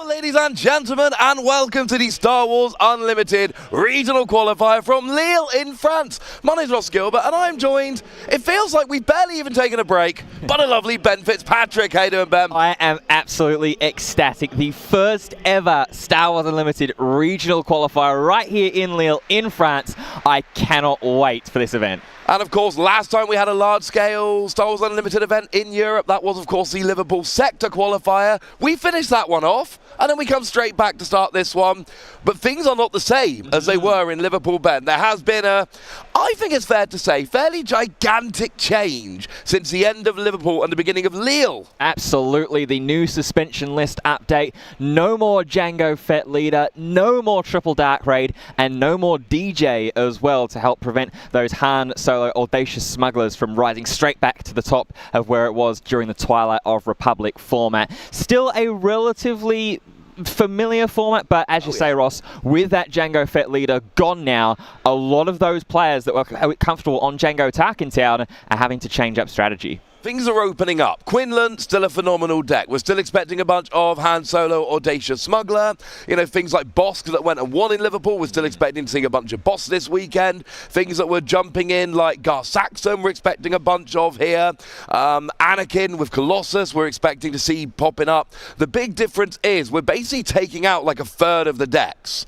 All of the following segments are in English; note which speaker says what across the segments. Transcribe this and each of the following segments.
Speaker 1: Ladies and gentlemen, and welcome to the Star Wars Unlimited Regional Qualifier from Lille in France. My name's Ross Gilbert, and I'm joined, it feels like we've barely even taken a break, but a lovely Ben Fitzpatrick. How you doing, Ben?
Speaker 2: I am absolutely ecstatic. The first ever Star Wars Unlimited Regional Qualifier right here in Lille in France. I cannot wait for this event.
Speaker 1: And of course, last time we had a large-scale Star Wars Unlimited event in Europe, that was of course the Liverpool Sector Qualifier. We finished that one off, and then we come straight back to start this one. But things are not the same as they were in Liverpool, Ben. There has been a, I think it's fair to say, fairly gigantic change since the end of Liverpool and the beginning of Lille.
Speaker 2: Absolutely. The new suspension list update. No more Jango Fett leader, no more Triple Dark Raid, and no more DJ as well to help prevent those Han Solo audacious smugglers from rising straight back to the top of where it was during the Twilight of Republic format. Still a relatively familiar format, but as you say, Ross, with that Jango Fett leader gone now, a lot of those players that were comfortable on Jango Tarkin Town are having to change up strategy.
Speaker 1: Things are opening up. Quinlan, still a phenomenal deck. We're still expecting a bunch of Han Solo, Audacious Smuggler. You know, things like Bosk that went and won in Liverpool. We're still expecting to see a bunch of Boss this weekend. Things that were jumping in like Gar Saxon, we're expecting a bunch of here. Anakin with Colossus, we're expecting to see popping up. The big difference is we're basically taking out like a third of the decks.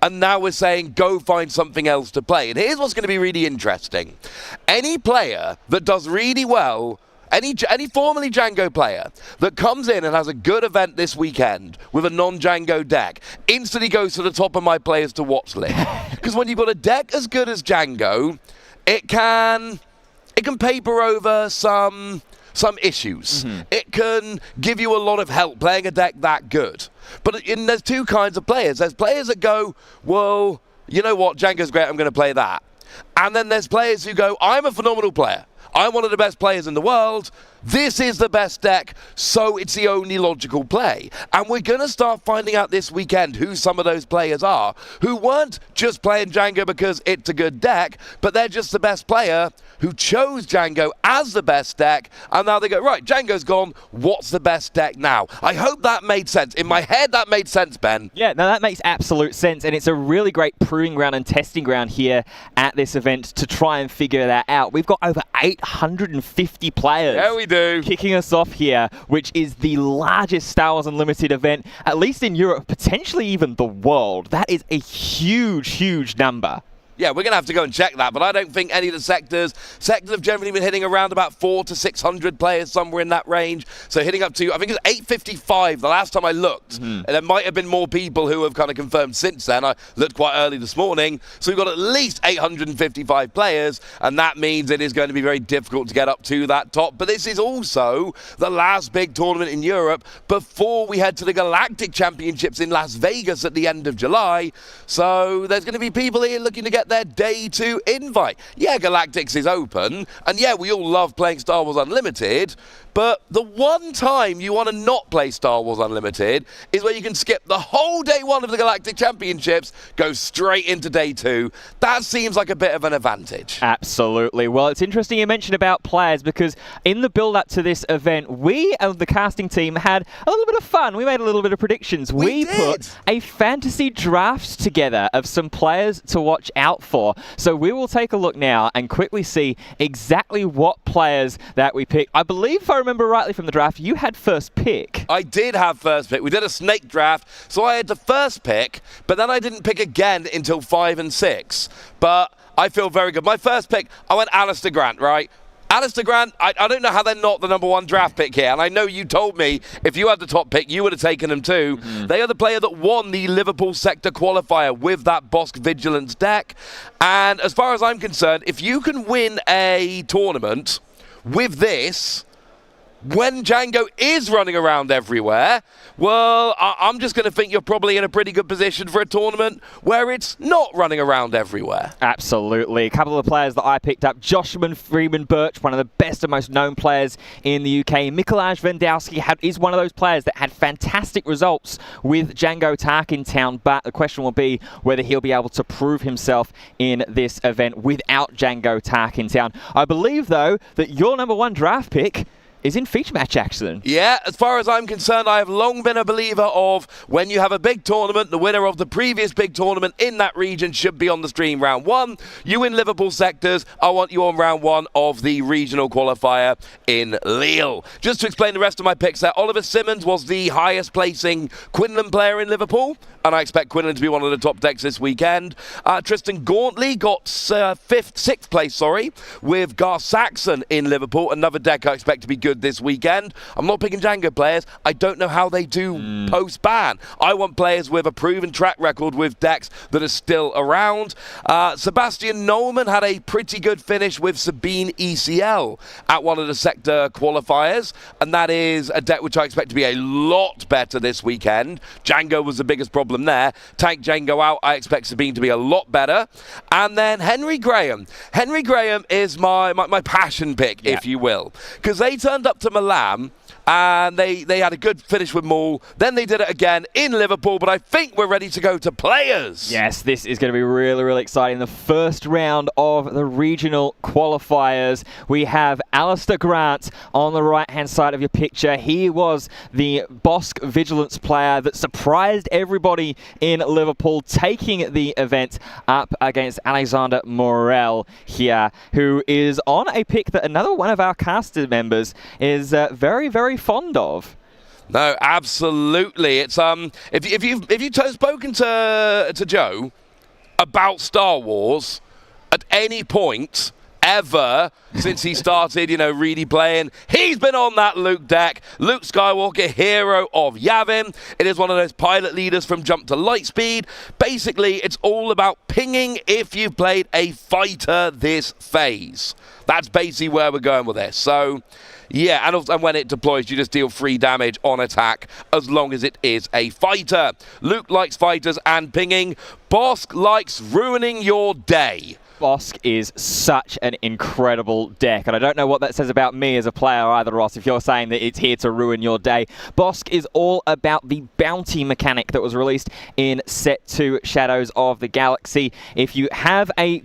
Speaker 1: And now we're saying, go find something else to play. And here's what's going to be really interesting. Any player that does really well, any formerly Jango player that comes in and has a good event this weekend with a non-Jango deck instantly goes to the top of my players to watch list. Because when you've got a deck as good as Jango, it can paper over some issues. It can give you a lot of help playing a deck that good. But there's two kinds of players. There's players that go, well, you know what, Jango's great, I'm going to play that. And then there's players who go, I'm a phenomenal player. I'm one of the best players in the world. This is the best deck, so it's the only logical play. And we're going to start finding out this weekend who some of those players are, who weren't just playing Jango because it's a good deck, but they're just the best player who chose Jango as the best deck, and now they go, right, Jango's gone, what's the best deck now? I hope that made sense. In my head, that made sense, Ben.
Speaker 2: Yeah, no, that makes absolute sense, and it's a really great proving ground and testing ground here at this event to try and figure that out. We've got over 850 players.
Speaker 1: Yeah, we do.
Speaker 2: Kicking us off here, which is the largest Star Wars Unlimited event, at least in Europe, potentially even the world. That is a huge, huge number.
Speaker 1: Yeah, we're going to have to go and check that, but I don't think any of the sectors have generally been hitting around about 400 to 600 players, somewhere in that range. So hitting up to, I think it was 855 the last time I looked. And there might have been more people who have kind of confirmed since then. I looked quite early this morning. So we've got at least 855 players, and that means it is going to be very difficult to get up to that top. But this is also the last big tournament in Europe before we head to the Galactic Championships in Las Vegas at the end of July. So there's going to be people here looking to get get their Day 2 invite. Yeah, Galactics is open, and yeah, we all love playing Star Wars Unlimited, but the one time you want to not play Star Wars Unlimited is where you can skip the whole Day 1 of the Galactic Championships, go straight into Day 2. That seems like a bit of an advantage.
Speaker 2: Absolutely. Well, it's interesting you mentioned about players, because in the build-up to this event, we, the casting team, had a little bit of fun. We made a little bit of predictions. We put a fantasy draft together of some players to watch out for. So we will take a look now and quickly see exactly what players that we picked. I believe, if I remember rightly from the draft, you had first pick.
Speaker 1: I did have first pick. We did a snake draft, so I had the first pick, but then I didn't pick again until 5 and 6. But I feel very good. My first pick, I went Alistair Grant, right? Alistair Grant, I don't know how they're not the number 1 draft pick here, and I know you told me if you had the top pick, you would have taken him too. They are the player that won the Liverpool sector qualifier with that Bosk Vigilance deck, and as far as I'm concerned, if you can win a tournament with this, when Django is running around everywhere, well, I'm just going to think you're probably in a pretty good position for a tournament where it's not running around everywhere.
Speaker 2: Absolutely. A couple of players that I picked up. Joshua Freeman Birch, one of the best and most known players in the UK. Mikolaj Vendowski is one of those players that had fantastic results with Django Tark in town, but the question will be whether he'll be able to prove himself in this event without Django Tark in town. I believe, though, that your number 1 draft pick is in feature match action.
Speaker 1: Yeah, as far as I'm concerned, I have long been a believer of when you have a big tournament, the winner of the previous big tournament in that region should be on the stream round 1. You win Liverpool sectors, I want you on round 1 of the regional qualifier in Lille. Just to explain the rest of my picks there, Oliver Simmons was the highest placing Quinlan player in Liverpool, and I expect Quinlan to be one of the top decks this weekend. Tristan Gauntley got 6th place, with Gar Saxon in Liverpool, another deck I expect to be good this weekend. I'm not picking Django players. I don't know how they do post-ban. I want players with a proven track record with decks that are still around. Sebastian Nolman had a pretty good finish with Sabine ECL at one of the sector qualifiers, and that is a deck which I expect to be a lot better this weekend. Django was the biggest problem there. Tank Django out, I expect Sabine to be a lot better. And then Henry Graham. Henry Graham is my passion pick, if you will, because they turned up to Milan and they had a good finish with Maul. Then they did it again in Liverpool, but I think we're ready to go to players.
Speaker 2: Yes, this is going to be really, really exciting. The first round of the regional qualifiers. We have Alistair Grant on the right-hand side of your picture. He was the Bosk Vigilance player that surprised everybody in Liverpool, taking the event up against Alexander Morel here, who is on a pick that another one of our caster members is very, very fond of.
Speaker 1: No, absolutely. It's if you've spoken to Joe about Star Wars at any point ever since he started, really playing, he's been on that Luke deck. Luke Skywalker, hero of Yavin. It is one of those pilot leaders from Jump to Lightspeed. Basically, it's all about pinging if you've played a fighter this phase. That's basically where we're going with this. So, yeah, and when it deploys, you just deal 3 damage on attack as long as it is a fighter. Luke likes fighters and pinging. Bosk likes ruining your day.
Speaker 2: Bosk is such an incredible deck, and I don't know what that says about me as a player either, Ross, if you're saying that it's here to ruin your day. Bosk is all about the bounty mechanic that was released in Set 2 Shadows of the Galaxy. If you have a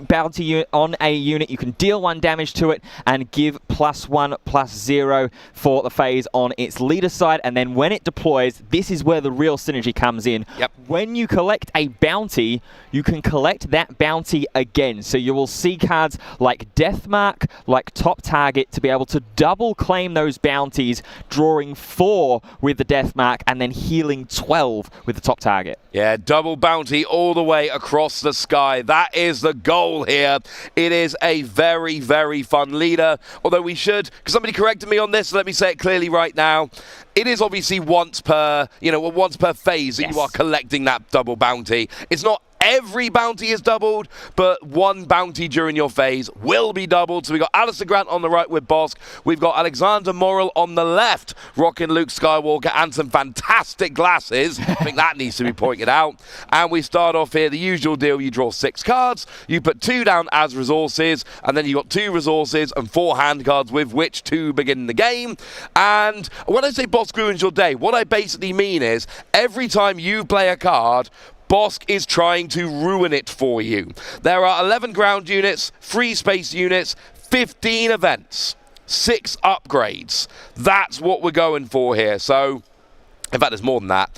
Speaker 2: bounty unit on a unit, you can deal 1 damage to it and give +1/+0 for the phase on its leader side, and then when it deploys, this is where the real synergy comes in.
Speaker 1: Yep.
Speaker 2: When you collect a bounty, you can collect that bounty again. So you will see cards like Deathmark, like Top Target, to be able to double claim those bounties, drawing 4 with the Deathmark and then healing 12 with the Top Target.
Speaker 1: Yeah, double bounty all the way across the sky. That is the goal here. It is a very, very fun leader. Although we should, because somebody corrected me on this, so let me say it clearly right now. It is obviously once per phase that you are collecting that double bounty. It's not every bounty is doubled, but one bounty during your phase will be doubled. So we've got Alistair Grant on the right with Bosk. We've got Alexander Morrill on the left, rocking Luke Skywalker and some fantastic glasses. I think that needs to be pointed out. And we start off here, the usual deal. You draw 6 cards, you put 2 down as resources, and then you've got 2 resources and 4 hand cards with which to begin the game. And when I say Bosk ruins your day, what I basically mean is every time you play a card, Bosk is trying to ruin it for you. There are 11 ground units, 3 space units, 15 events, 6 upgrades. That's what we're going for here. So, in fact, there's more than that.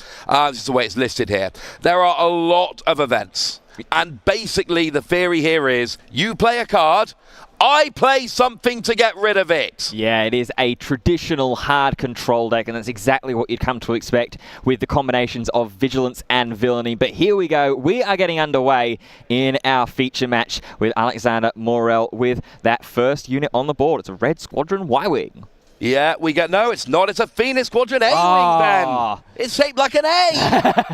Speaker 1: This is the way it's listed here. There are a lot of events. And basically, the theory here is you play a card, I play something to get rid of it.
Speaker 2: Yeah, it is a traditional hard control deck, and that's exactly what you'd come to expect with the combinations of Vigilance and Villainy. But here we go. We are getting underway in our feature match with Alexander Morrill with that first unit on the board. It's a Red Squadron Y-Wing.
Speaker 1: Yeah, we get... No, it's not. It's a Phoenix Squadron A-Wing, Ben. It's shaped like an A.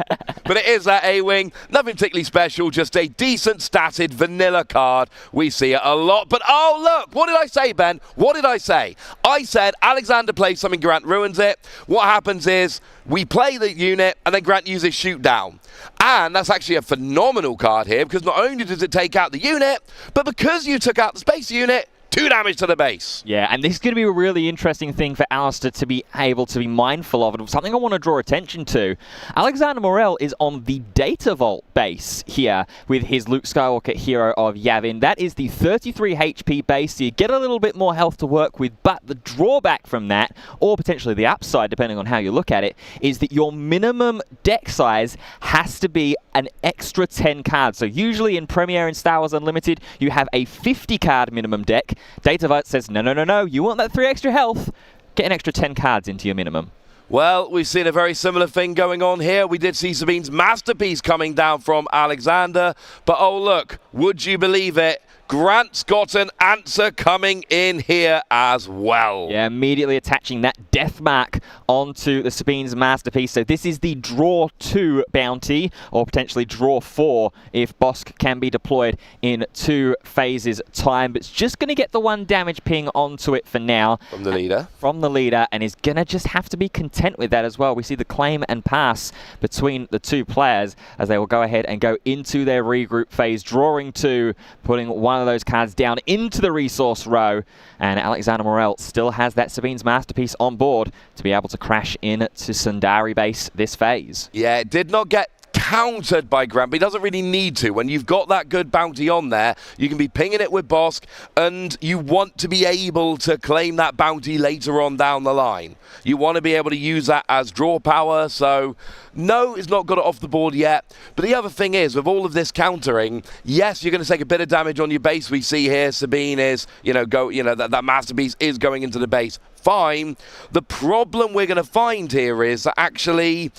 Speaker 1: But it is that A-Wing. Nothing particularly special. Just a decent statted vanilla card. We see it a lot. But, oh, look. What did I say, Ben? What did I say? I said Alexander plays something, Grant ruins it. What happens is we play the unit, and then Grant uses shoot down. And that's actually a phenomenal card here, because not only does it take out the unit, but because you took out the space unit, 2 damage to the base.
Speaker 2: Yeah, and this is going to be a really interesting thing for Alistair to be able to be mindful of, and something I want to draw attention to. Alexander Morrill is on the Data Vault base here with his Luke Skywalker hero of Yavin. That is the 33 HP base, so you get a little bit more health to work with, but the drawback from that, or potentially the upside, depending on how you look at it, is that your minimum deck size has to be an extra 10 cards. So usually in Premiere and Star Wars Unlimited, you have a 50 card minimum deck. Data Vault says, no, you want that 3 extra health? Get an extra 10 cards into your minimum.
Speaker 1: Well, we've seen a very similar thing going on here. We did see Sabine's Masterpiece coming down from Alexander. But oh look, would you believe it? Grant's got an answer coming in here as well.
Speaker 2: Yeah, immediately attaching that death mark onto the Sabine's Masterpiece. So this is the draw 2 bounty, or potentially draw 4 if Bosk can be deployed in 2 phases time. But it's just going to get the 1 damage ping onto it for now.
Speaker 1: From the leader.
Speaker 2: From the leader, and is going to just have to be content with that as well. We see the claim and pass between the 2 players as they will go ahead and go into their regroup phase, drawing 2, putting 1 of those cards down into the resource row, and Alexander Morrill still has that Sabine's Masterpiece on board to be able to crash in to Sundari base this phase.
Speaker 1: Yeah, it did not get countered by Grant, but he doesn't really need to. When you've got that good bounty on there, you can be pinging it with Bosk, and you want to be able to claim that bounty later on down the line. You want to be able to use that as draw power, so no, it's not got it off the board yet. But the other thing is, with all of this countering, yes, you're going to take a bit of damage on your base. We see here Sabine is, that Masterpiece is going into the base. Fine. The problem we're going to find here is that actually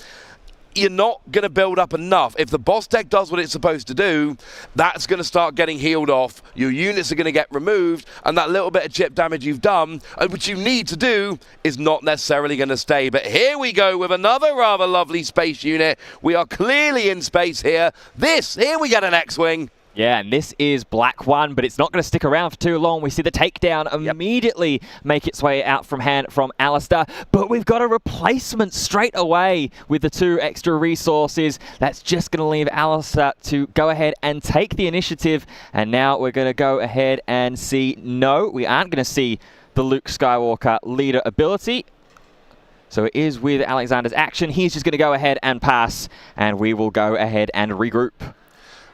Speaker 1: you're not going to build up enough. If the boss deck does what it's supposed to do, that's going to start getting healed off. Your units are going to get removed, and that little bit of chip damage you've done, and what you need to do, is not necessarily going to stay. But here we go with another rather lovely space unit. We are clearly in space here. Here we get an X-Wing.
Speaker 2: Yeah, and this is Black 1, but it's not going to stick around for too long. We see the takedown immediately make its way out from hand from Alistair, but we've got a replacement straight away with the 2 extra resources. That's just going to leave Alistair to go ahead and take the initiative, and now we're going to go ahead and see, no, we aren't going to see the Luke Skywalker leader ability. So it is with Alexander's action. He's just going to go ahead and pass, and we will go ahead and regroup.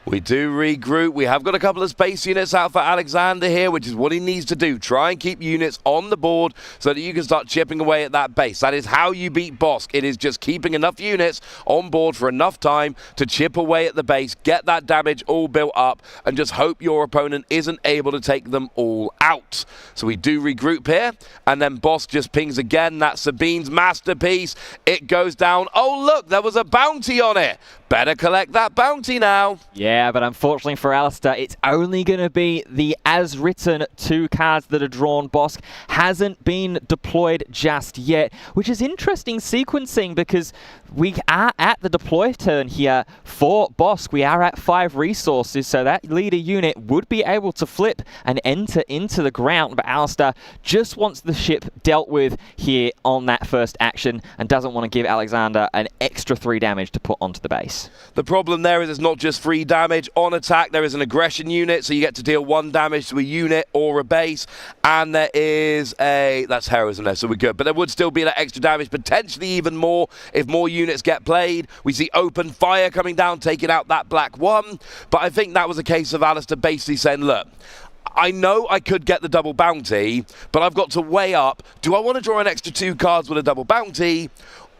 Speaker 1: We do regroup. We have got a couple of space units out for Alexander here, which is what he needs to do. Try and keep units on the board so that you can start chipping away at that base. That is how you beat Bosk. It is just keeping enough units on board for enough time to chip away at the base, get that damage all built up, and just hope your opponent isn't able to take them all out. So we do regroup here, and then Bosk just pings again. That's Sabine's Masterpiece. It goes down. Oh, look, there was a bounty on it. Better collect that bounty now.
Speaker 2: Yeah, but unfortunately for Alistair, it's only going to be the as written 2 cards that are drawn. Bosk hasn't been deployed just yet, which is interesting sequencing because we are at the deploy turn here for Bosk. We are at 5 resources, so that leader unit would be able to flip and enter into the ground, but Alistair just wants the ship dealt with here on that first action and doesn't want to give Alexander an extra 3 damage to put onto the base.
Speaker 1: The problem there is it's not just free damage. On attack, there is an aggression unit, so you get to deal 1 damage to a unit or a base, and there is a... That's heroism there, so we're good. But there would still be that extra damage, potentially even more if more units get played. We see open fire coming down, taking out that black 1. But I think that was a case of Alistair basically saying, look, I know I could get the double bounty, but I've got to weigh up, do I want to draw an extra 2 cards with a double bounty,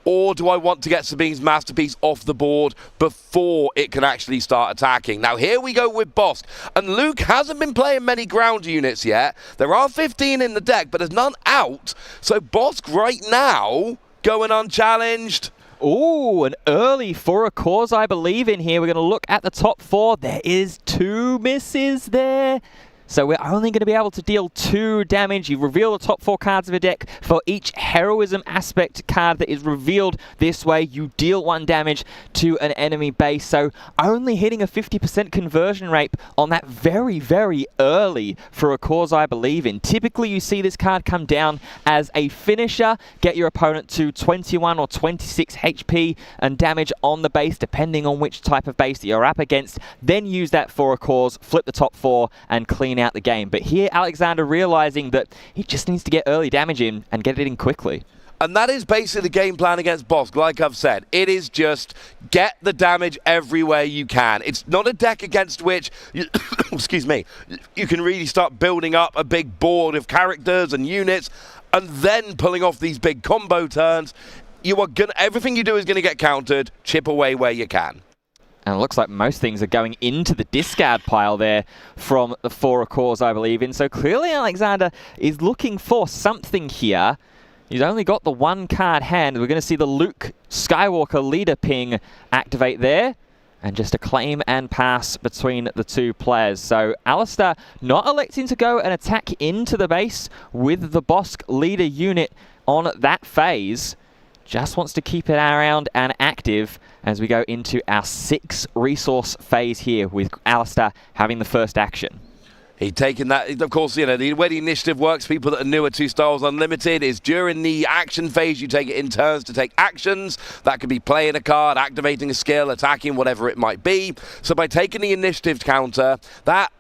Speaker 1: or do I want to get Sabine's Masterpiece off the board before it can actually start attacking? Now, here we go with Bosk. And Luke hasn't been playing many ground units yet. There are 15 in the deck, but there's none out. So Bosk right now going unchallenged.
Speaker 2: Ooh, an early for a cause, I believe, in here. We're going to look at the top 4. There is 2 misses there. So we're only going to be able to deal 2 damage. You reveal the top 4 cards of a deck. For each heroism aspect card that is revealed this way, you deal 1 damage to an enemy base. So only hitting a 50% conversion rate on that very, very early for a cause I believe in. Typically, you see this card come down as a finisher. Get your opponent to 21 or 26 HP and damage on the base, depending on which type of base that you're up against. Then use that for a cause, flip the top 4, and clean out the game. But here Alexander realizing that he just needs to get early damage in and get it in quickly.
Speaker 1: And that is basically the game plan against Bosk. Like I've said, it is just get the damage everywhere you can. It's not a deck against which, excuse me, you can really start building up a big board of characters and units and then pulling off these big combo turns. Everything you do is going to get countered. Chip away where you can.
Speaker 2: And it looks like most things are going into the discard pile there from the 4 of cores, I believe in. So clearly Alexander is looking for something here. He's only got the 1 card hand. We're going to see the Luke Skywalker leader ping activate there. And just a claim and pass between the 2 players. So Alistair not electing to go and attack into the base with the Bosk leader unit on that phase. Just wants to keep it around and active as we go into our 6 resource phase here with Alistair having the first action.
Speaker 1: He'd taken that, of course, you know, the way the initiative works, people that are newer to Star Wars Unlimited, is during the action phase, you take it in turns to take actions. That could be playing a card, activating a skill, attacking, whatever it might be. So by taking the initiative counter, that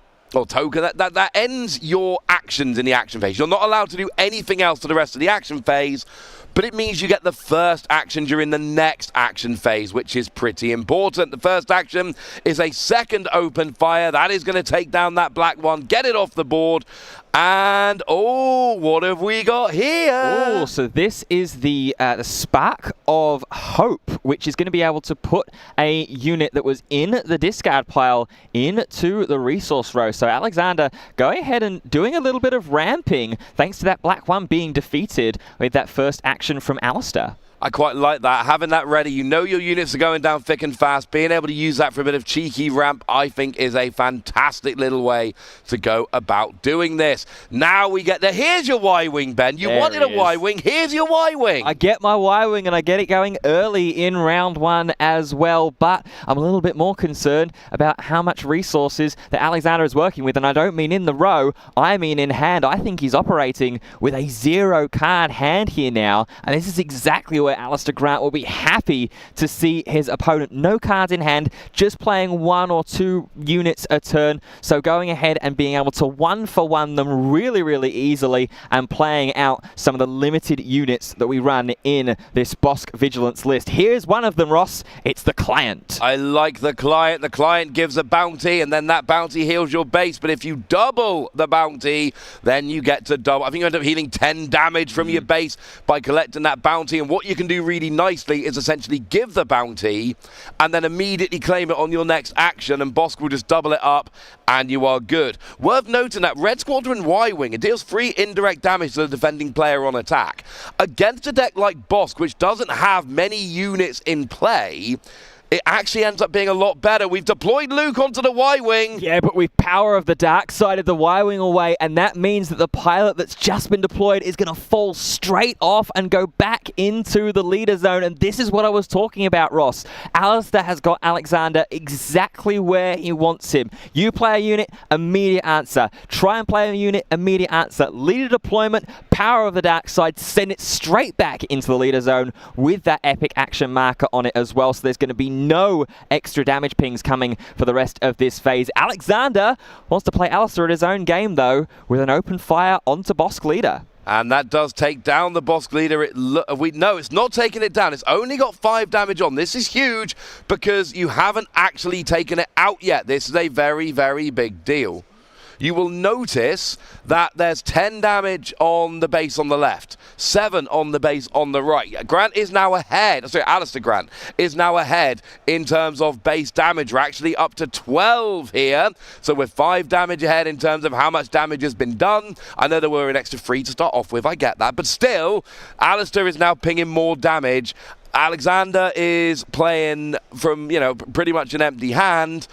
Speaker 1: ends your actions in the action phase. You're not allowed to do anything else for the rest of the action phase, but it means you get the first action during the next action phase, which is pretty important. The first action is a second open fire. That is going to take down that black 1, get it off the board. And, oh, what have we got here?
Speaker 2: Oh, so this is the Spark of Hope, which is going to be able to put a unit that was in the discard pile into the resource row. So Alexander going ahead and doing a little bit of ramping, thanks to that black 1 being defeated with that first action from Alistair.
Speaker 1: I quite like that. Having that ready, you know your units are going down thick and fast. Being able to use that for a bit of cheeky ramp, I think, is a fantastic little way to go about doing this. Now we get here's your Y-Wing, Ben. You wanted a Y-Wing. Here's your Y-Wing.
Speaker 2: I get my Y-Wing, and I get it going early in round 1 as well, but I'm a little bit more concerned about how much resources that Alexander is working with, and I don't mean in the row, I mean in hand. I think he's operating with a 0 card hand here now, and this is exactly where Alistair Grant will be happy to see his opponent. No cards in hand, just playing 1 or 2 units a turn. So going ahead and being able to 1-for-1 them really, really easily and playing out some of the limited units that we run in this Bosk Vigilance list. Here's one of them, Ross. It's the Client.
Speaker 1: I like the Client. The Client gives a bounty, and then that bounty heals your base. But if you double the bounty, then you get to double. I think you end up healing 10 damage from your base by collecting that bounty. And what you can do really nicely is essentially give the bounty and then immediately claim it on your next action, and Bosk will just double it up and you are good. Worth noting that Red Squadron Y-Wing, it deals 3 indirect damage to the defending player on attack. Against a deck like Bosk, which doesn't have many units in play, it actually ends up being a lot better. We've deployed Luke onto the Y-Wing.
Speaker 2: Yeah, but we've power of the dark side of the Y-Wing away, and that means that the pilot that's just been deployed is going to fall straight off and go back into the leader zone. And this is what I was talking about, Ross. Alistair has got Alexander exactly where he wants him. You play a unit, immediate answer. Try and play a unit, immediate answer. Leader deployment, power of the dark side, send it straight back into the leader zone with that epic action marker on it as well. So there's going to be no extra damage pings coming for the rest of this phase. Alexander wants to play Alistair at his own game, though, with an open fire onto Bosk leader.
Speaker 1: And that does take down the Bosk leader. No, it's not taking it down. It's only got 5 damage on. This is huge because you haven't actually taken it out yet. This is a very, very big deal. You will notice that there's 10 damage on the base on the left, 7 on the base on the right. Grant is now ahead. Sorry, Alistair Grant is now ahead in terms of base damage. We're actually up to 12 here. So we're 5 damage ahead in terms of how much damage has been done. I know there were an extra 3 to start off with. I get that. But still, Alistair is now pinging more damage. Alexander is playing from, pretty much an empty hand.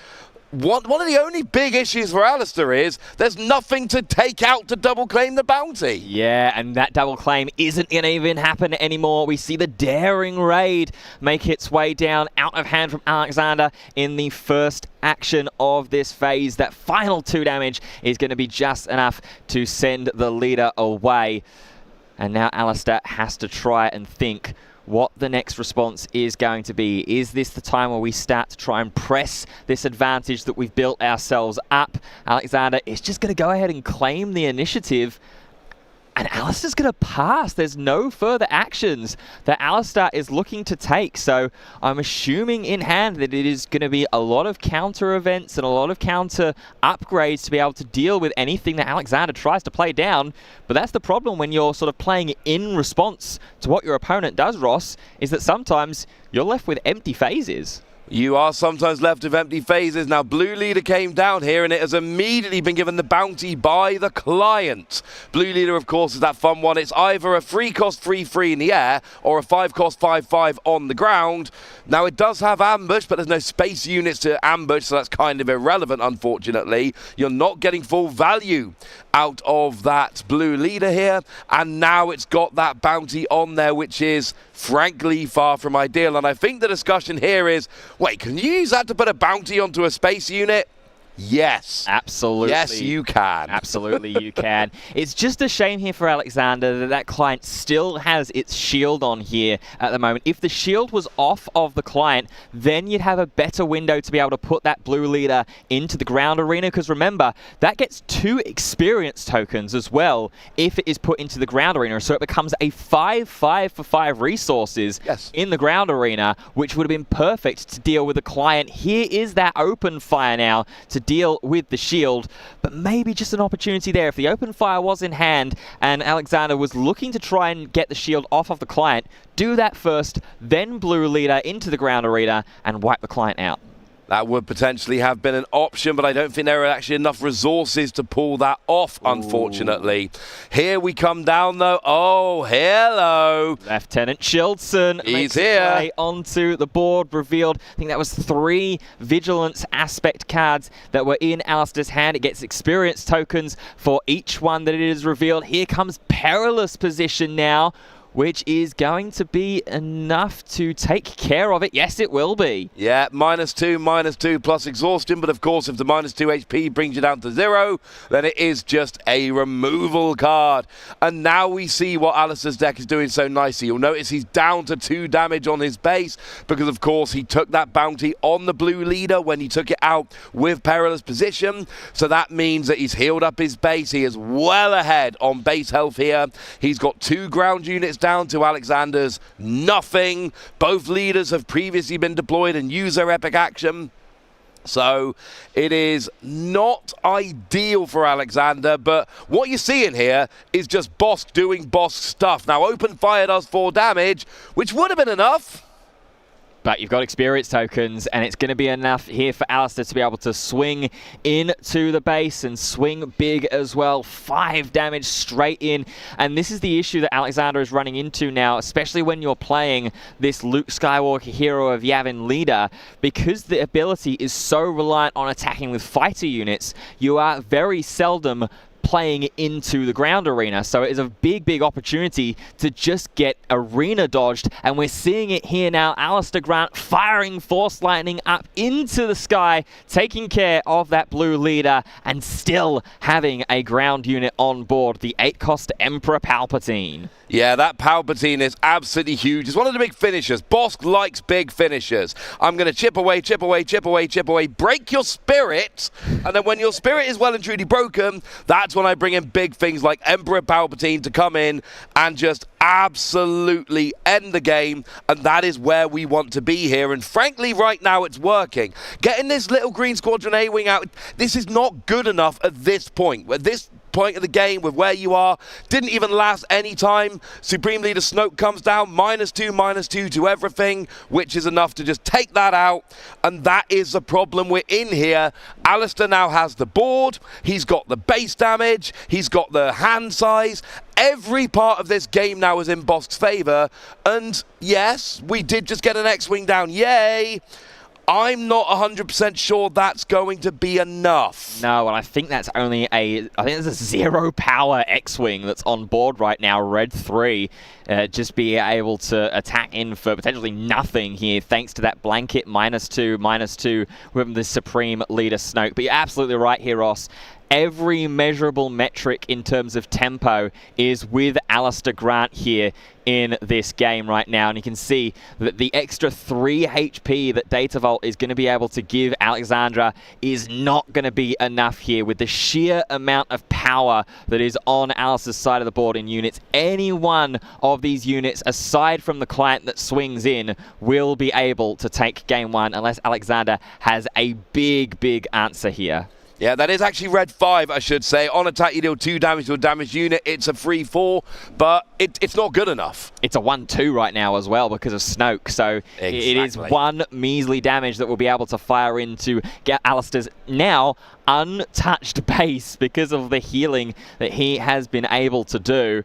Speaker 1: One of the only big issues for Alistair is there's nothing to take out to double claim the bounty.
Speaker 2: Yeah, and that double claim isn't going to even happen anymore. We see the daring raid make its way down out of hand from Alexander in the first action of this phase. That final 2 damage is going to be just enough to send the leader away. And now Alistair has to try and think what the next response is going to be. Is this the time where we start to try and press this advantage that we've built ourselves up? Alexander is just going to go ahead and claim the initiative, and Alistair's going to pass. There's no further actions that Alistair is looking to take. So I'm assuming in hand that it is going to be a lot of counter events and a lot of counter upgrades to be able to deal with anything that Alexander tries to play down. But that's the problem when you're sort of playing in response to what your opponent does, Ross, is that sometimes you're left with empty phases.
Speaker 1: You are sometimes left with empty phases. Now, blue leader came down here, and it has immediately been given the bounty by the client. Blue leader, of course, is that fun one. It's either a 3-cost 3-3 in the air or a 5-cost 5-5 on the ground. Now, it does have ambush, but there's no space units to ambush, so that's kind of irrelevant, unfortunately. You're not getting full value out of that blue leader here, and now it's got that bounty on there, which is frankly far from ideal. And I think the discussion here is, wait, can you use that to put a bounty onto a space unit? Yes.
Speaker 2: Absolutely.
Speaker 1: Yes, you can.
Speaker 2: Absolutely, you can. It's just a shame here for Alexander that that client still has its shield on here at the moment. If the shield was off of the client, then you'd have a better window to be able to put that blue leader into the ground arena, because remember, that gets 2 experience tokens as well if it is put into the ground arena. So it becomes a 5-5 for 5 resources in the ground arena, which would have been perfect to deal with the client. Here is that open fire now to deal with the shield, but maybe just an opportunity there. If the open fire was in hand and Alexander was looking to try and get the shield off of the client, do that first, then blue leader into the ground arena and wipe the client out.
Speaker 1: That would potentially have been an option, but I don't think there are actually enough resources to pull that off, unfortunately. Here we come down, though. Oh, hello.
Speaker 2: Lieutenant Shildson
Speaker 1: He's here.
Speaker 2: Onto the board, revealed. I think that was 3 Vigilance aspect cards that were in Alistair's hand. It gets experience tokens for each one that it is revealed. Here comes Perilous Position now, which is going to be enough to take care of it. Yes, it will be.
Speaker 1: Yeah, -2 plus exhaustion, but of course if the -2 HP brings you down to 0, then it is just a removal card. And now we see what Alistair's deck is doing so nicely. You'll notice he's down to 2 damage on his base, because of course he took that bounty on the blue leader when he took it out with Perilous Position. So that means that he's healed up his base. He is well ahead on base health here. He's got 2 ground units down to Alexander's nothing. Both leaders have previously been deployed and use their epic action. So it is not ideal for Alexander, but what you're seeing here is just Bosk doing Bosk stuff. Now, open fire does 4 damage, which would have been enough.
Speaker 2: But you've got experience tokens, and it's going to be enough here for Alistair to be able to swing into the base and swing big as well. 5 damage straight in. And this is the issue that Alexander is running into now, especially when you're playing this Luke Skywalker hero of Yavin leader. Because the ability is so reliant on attacking with fighter units, you are very seldom playing into the ground arena, so it is a big opportunity to just get arena dodged, and we're seeing it here now. Alistair Grant firing Force Lightning up into the sky, taking care of that blue leader, and still having a ground unit on board, the 8-cost Emperor Palpatine.
Speaker 1: Yeah, that Palpatine is absolutely huge. It's one of the big finishers. Bosk likes big finishers. I'm going to chip away, break your spirit, and then when your spirit is well and truly broken, that's when I bring in big things like Emperor Palpatine to come in and just absolutely end the game, and that is where we want to be here. And frankly, right now it's working. Getting this little Green Squadron A-Wing out, this is not good enough at this point. At this point of the game, with where you are, didn't even last any time. Supreme Leader Snoke comes down, -2 to everything, which is enough to just take that out, and that is the problem we're in here. Alistair now has the board, he's got the base damage, he's got the hand size. Every part of this game now is in Bosk's favor, and yes, we did just get an X-Wing down, yay! I'm not 100% sure that's going to be enough.
Speaker 2: No, and I think that's only I think there's a 0 power X-Wing that's on board right now, Red 3. Just be able to attack in for potentially nothing here, thanks to that blanket -2 with the Supreme Leader Snoke. But you're absolutely right here, Ross. Every measurable metric in terms of tempo is with Alistair Grant here in this game right now. And you can see that the extra 3 HP that Data Vault is going to be able to give Alexandra is not going to be enough here. With the sheer amount of power that is on Alistair's side of the board in units, any one of these units, aside from the client that swings in, will be able to take game 1 unless Alexander has a big answer here.
Speaker 1: Yeah, that is actually Red 5, I should say. On attack, you deal 2 damage to a damaged unit. It's a 3-4, but it's not good enough.
Speaker 2: It's a 1-2 right now as well because of Snoke, so exactly. It is 1 measly damage that will be able to fire in to get Alistair's now untouched base because of the healing that he has been able to do.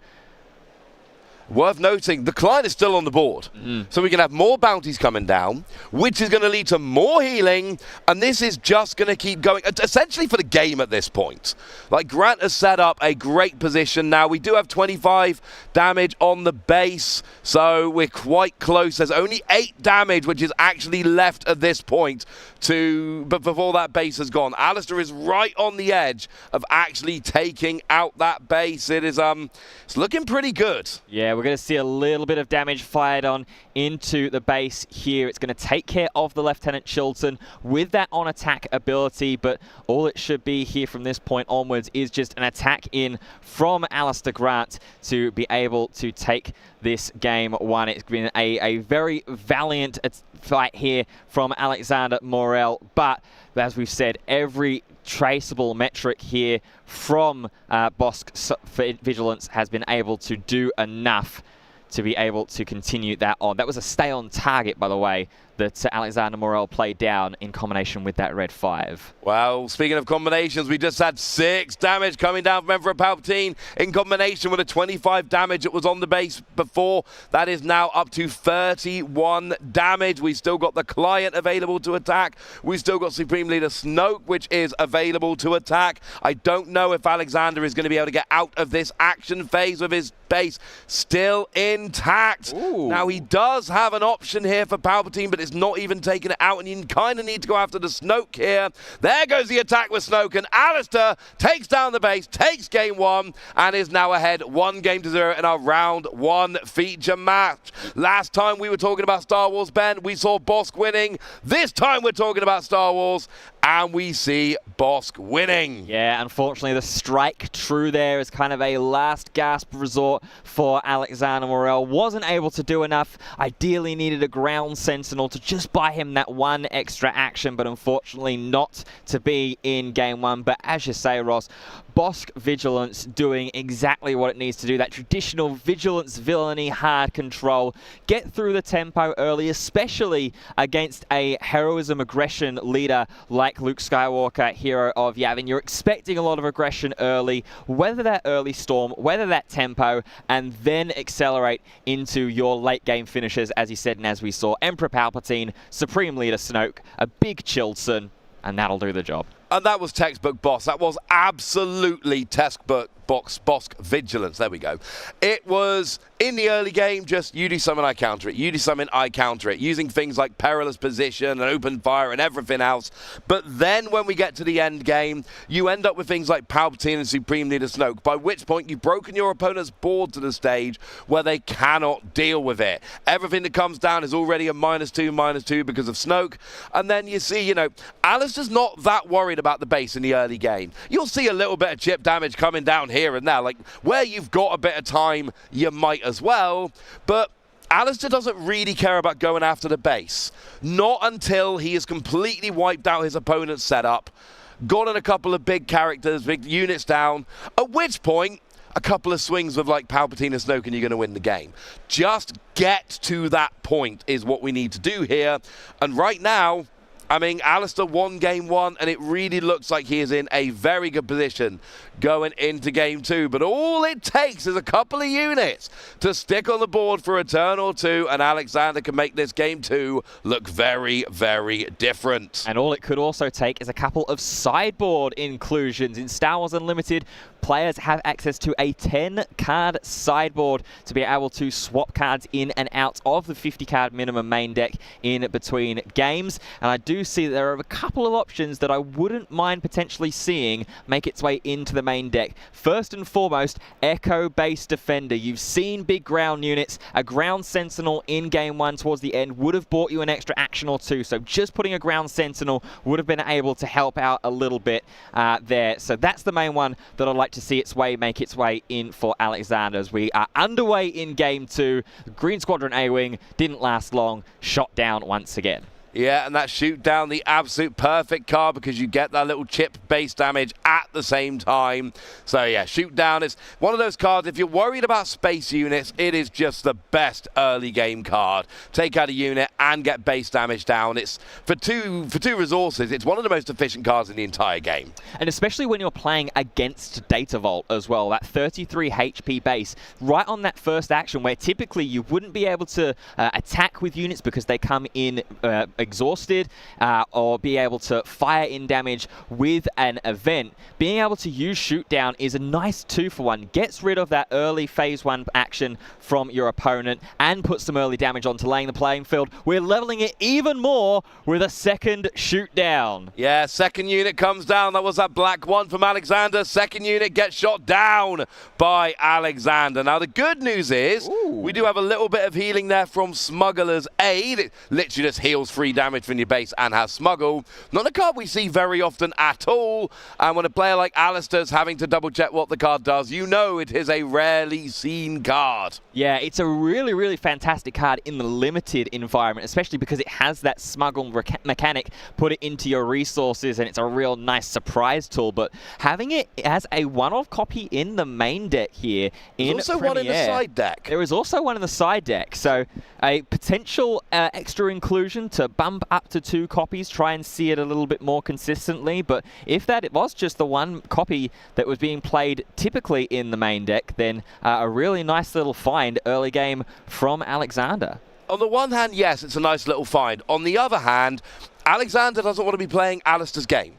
Speaker 1: Worth noting, the client is still on the board. So we can have more bounties coming down, which is going to lead to more healing, and this is just going to keep going, essentially for the game at this point. Like, Grant has set up a great position now. We do have 25 damage on the base, so we're quite close. There's only 8 damage, which is actually left at this point, but before that base has gone. Alistair is right on the edge of actually taking out that base. It is, it's looking pretty good.
Speaker 2: Yeah, we're going to see a little bit of damage fired on into the base here. It's going to take care of the Lieutenant Chilton with that on-attack ability, but all it should be here from this point onwards is just an attack in from Alistair Grant to be able to take this game 1. It's been a very valiant fight here from Alexander Morel, but as we've said, every traceable metric here from Bosk Vigilance has been able to do enough to be able to continue that on. That was a stay on target, by the way, that Alexander Morel played down in combination with that Red 5.
Speaker 1: Well, speaking of combinations, we just had 6 damage coming down from Emperor Palpatine in combination with a 25 damage that was on the base before. That is now up to 31 damage. We still got the client available to attack. We still got Supreme Leader Snoke, which is available to attack. I don't know if Alexander is going to be able to get out of this action phase with his base still intact.
Speaker 2: Ooh.
Speaker 1: Now, he does have an option here for Palpatine, but it's not even taking it out, and you kind of need to go after the Snoke here. There goes the attack with Snoke, and Alistair takes down the base, takes game 1, and is now ahead 1-0 in our round 1 feature match. Last time we were talking about Star Wars, Ben, we saw Bosk winning. This time we're talking about Star Wars, and we see Bosk winning.
Speaker 2: Yeah, unfortunately, the strike true there is kind of a last gasp resort for Alexander Morel. Wasn't able to do enough. Ideally needed a ground sentinel to just buy him that 1 extra action, but unfortunately not to be in game 1. But as you say, Ross, Bosk Vigilance doing exactly what it needs to do. That traditional Vigilance villainy hard control. Get through the tempo early, especially against a heroism aggression leader like Luke Skywalker, hero of Yavin. You're expecting a lot of aggression early. Weather that early storm, weather that tempo, and then accelerate into your late game finishes, as you said and as we saw. Emperor Palpatine, Supreme Leader Snoke, a big Chilson, and that'll do the job.
Speaker 1: And that was textbook boss. That was absolutely textbook Bosk Vigilance. There we go. It was, in the early game, just you do something, I counter it. You do something, I counter it. Using things like perilous position and open fire and everything else. But then when we get to the end game, you end up with things like Palpatine and Supreme Leader Snoke, by which point you've broken your opponent's board to the stage where they cannot deal with it. Everything that comes down is already a -2/-2 because of Snoke. And then you see, you know, Alistair's not that worried about the base in the early game. You'll see a little bit of chip damage coming down here and there. Like, where you've got a bit of time, you might as well. But Alistair doesn't really care about going after the base. Not until he has completely wiped out his opponent's setup, gotten a couple of big characters, big units down, at which point a couple of swings with like Palpatine and Snoke and you're going to win the game. Just get to that point is what we need to do here. And right now, I mean, Alistair won game 1, and it really looks like he is in a very good position going into game 2. But all it takes is a couple of units to stick on the board for a turn or two, and Alexander can make this game 2 look very, very different.
Speaker 2: And all it could also take is a couple of sideboard inclusions. In Star Wars Unlimited, players have access to a 10-card sideboard to be able to swap cards in and out of the 50-card minimum main deck in between games. And I do see that there are a couple of options that I wouldn't mind potentially seeing make its way into the main deck. First and foremost, Echo Base Defender. You've seen big ground units. A Ground Sentinel in game 1 towards the end would have bought you an extra action or two. So just putting a Ground Sentinel would have been able to help out a little bit there. So that's the main one that I'd like to see make its way in for Alexander as we are underway in game 2. Green Squadron A-Wing didn't last long. Shot down once again.
Speaker 1: Yeah, and that shoot down, the absolute perfect card because you get that little chip base damage at the same time. So yeah, shoot down is one of those cards, if you're worried about space units, it is just the best early game card. Take out a unit and get base damage down. It's for two resources, it's one of the most efficient cards in the entire game.
Speaker 2: And especially when you're playing against Data Vault as well, that 33 HP base, right on that first action where typically you wouldn't be able to attack with units because they come in exhausted or be able to fire in damage with an event. Being able to use shoot down is a nice 2-for-1. Gets rid of that early phase 1 action from your opponent and puts some early damage onto laying the playing field. We're leveling it even more with a second shoot down.
Speaker 1: Yeah, second unit comes down. That was that black one from Alexander. Second unit gets shot down by Alexander. Now the good news is we do have a little bit of healing there from Smuggler's Aid. It literally just heals 3 damage from your base and has Smuggle. Not a card we see very often at all. And when a player like Alistair's having to double check what the card does, you know it is a rarely seen card.
Speaker 2: Yeah, it's a really, really fantastic card in the limited environment, especially because it has that Smuggle mechanic. Put it into your resources and it's a real nice surprise tool. But having it as a one-off copy in the main deck here in
Speaker 1: There's also
Speaker 2: Premiere,
Speaker 1: one in the side deck.
Speaker 2: There is also one in the side deck. So a potential extra inclusion to bump up to 2 copies, try and see it a little bit more consistently. But if that it was just the one copy that was being played typically in the main deck, then a really nice little find early game from Alexander.
Speaker 1: On the one hand, yes, it's a nice little find. On the other hand, Alexander doesn't want to be playing Alistair's game.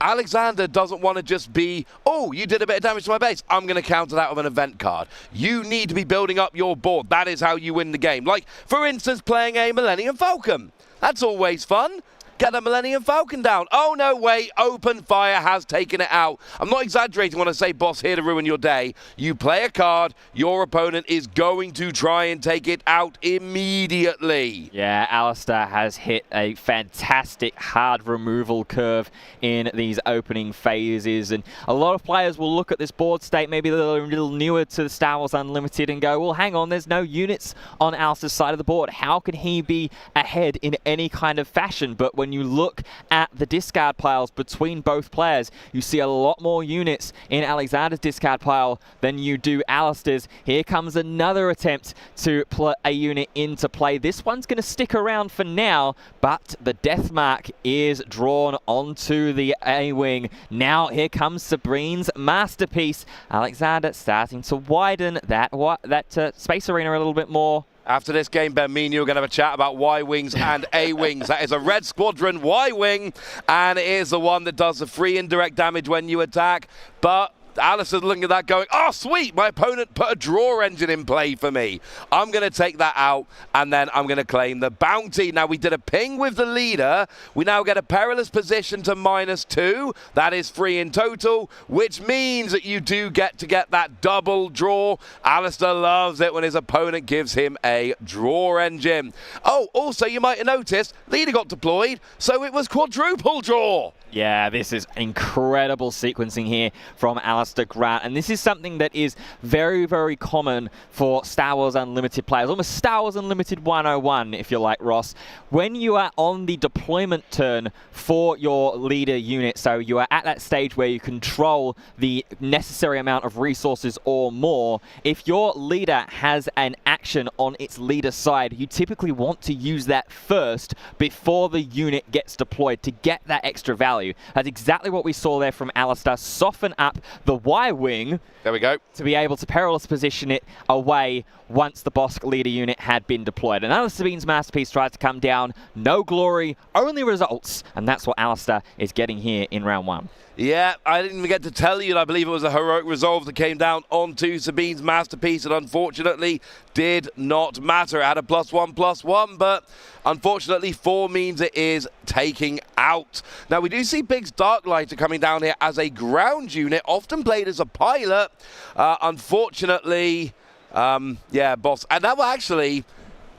Speaker 1: Alexander doesn't want to just be, oh, you did a bit of damage to my base, I'm going to counter that with an event card. You need to be building up your board. That is how you win the game. Like, for instance, playing a Millennium Falcon. That's always fun. Get the Millennium Falcon down. Oh, no, wait. Open fire has taken it out. I'm not exaggerating when I say boss here to ruin your day. You play a card, your opponent is going to try and take it out immediately.
Speaker 2: Yeah, Alistair has hit a fantastic hard removal curve in these opening phases. And a lot of players will look at this board state, maybe a little newer to the Star Wars Unlimited, and go, well, hang on, there's no units on Alistair's side of the board. How can he be ahead in any kind of fashion? But when when you look at the discard piles between both players, you see a lot more units in Alexander's discard pile than you do Alistair's. Here comes another attempt to put a unit into play. This one's going to stick around for now, but the death mark is drawn onto the A-wing. Now here comes Sabrine's masterpiece. Alexander starting to widen that space arena a little bit more.
Speaker 1: After this game, Ben, me and you are going to have a chat about Y-Wings and A-Wings. That is a Red Squadron Y-Wing, and it is the one that does the free indirect damage when you attack. But Alistair's looking at that going, oh, sweet, my opponent put a draw engine in play for me. I'm going to take that out, and then I'm going to claim the bounty. Now, we did a ping with the leader. We now get a perilous position to -2. That is 3 in total, which means that you do get that double draw. Alistair loves it when his opponent gives him a draw engine. Oh, also, you might have noticed, leader got deployed, so it was quadruple draw.
Speaker 2: Yeah, this is incredible sequencing here from Alistair Grant, and this is something that is very, very common for Star Wars Unlimited players, almost Star Wars Unlimited 101, if you like, Ross. When you are on the deployment turn for your leader unit, so you are at that stage where you control the necessary amount of resources or more, if your leader has an action on its leader side, you typically want to use that first before the unit gets deployed to get that extra value. That's exactly what we saw there from Alistair. Soften up the Y-Wing.
Speaker 1: There we go.
Speaker 2: To be able to perilous position it away once the Bosk leader unit had been deployed. Another Sabine's masterpiece tries to come down. No glory, only results. And that's what Alistair is getting here in round 1.
Speaker 1: Yeah, I didn't even get to tell you, I believe it was a heroic resolve that came down onto Sabine's masterpiece, and unfortunately did not matter. It had a +1/+1, but unfortunately 4 means it is taking out. Now, we do see Biggs Darklighter coming down here as a ground unit, often played as a pilot. Unfortunately, yeah, boss. And that was actually,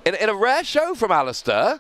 Speaker 1: in a rare show from Alistair,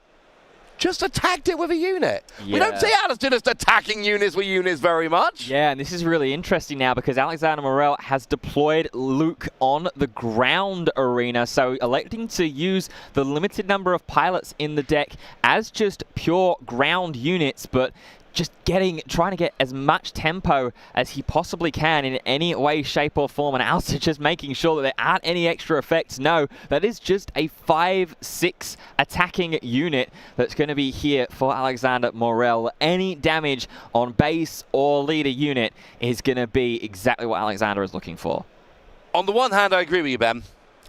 Speaker 1: just attacked it with a unit. Yeah. We don't see Alistair just attacking units with units very much.
Speaker 2: Yeah, and this is really interesting now because Alexander Morel has deployed Luke on the ground arena, so electing to use the limited number of pilots in the deck as just pure ground units, but just trying to get as much tempo as he possibly can in any way, shape, or form, and Alistair just making sure that there aren't any extra effects. No, that is just a 5/6 attacking unit that's going to be here for Alexander Morel. Any damage on base or leader unit is going to be exactly what Alexander is looking for.
Speaker 1: On the one hand, I agree with you, Ben.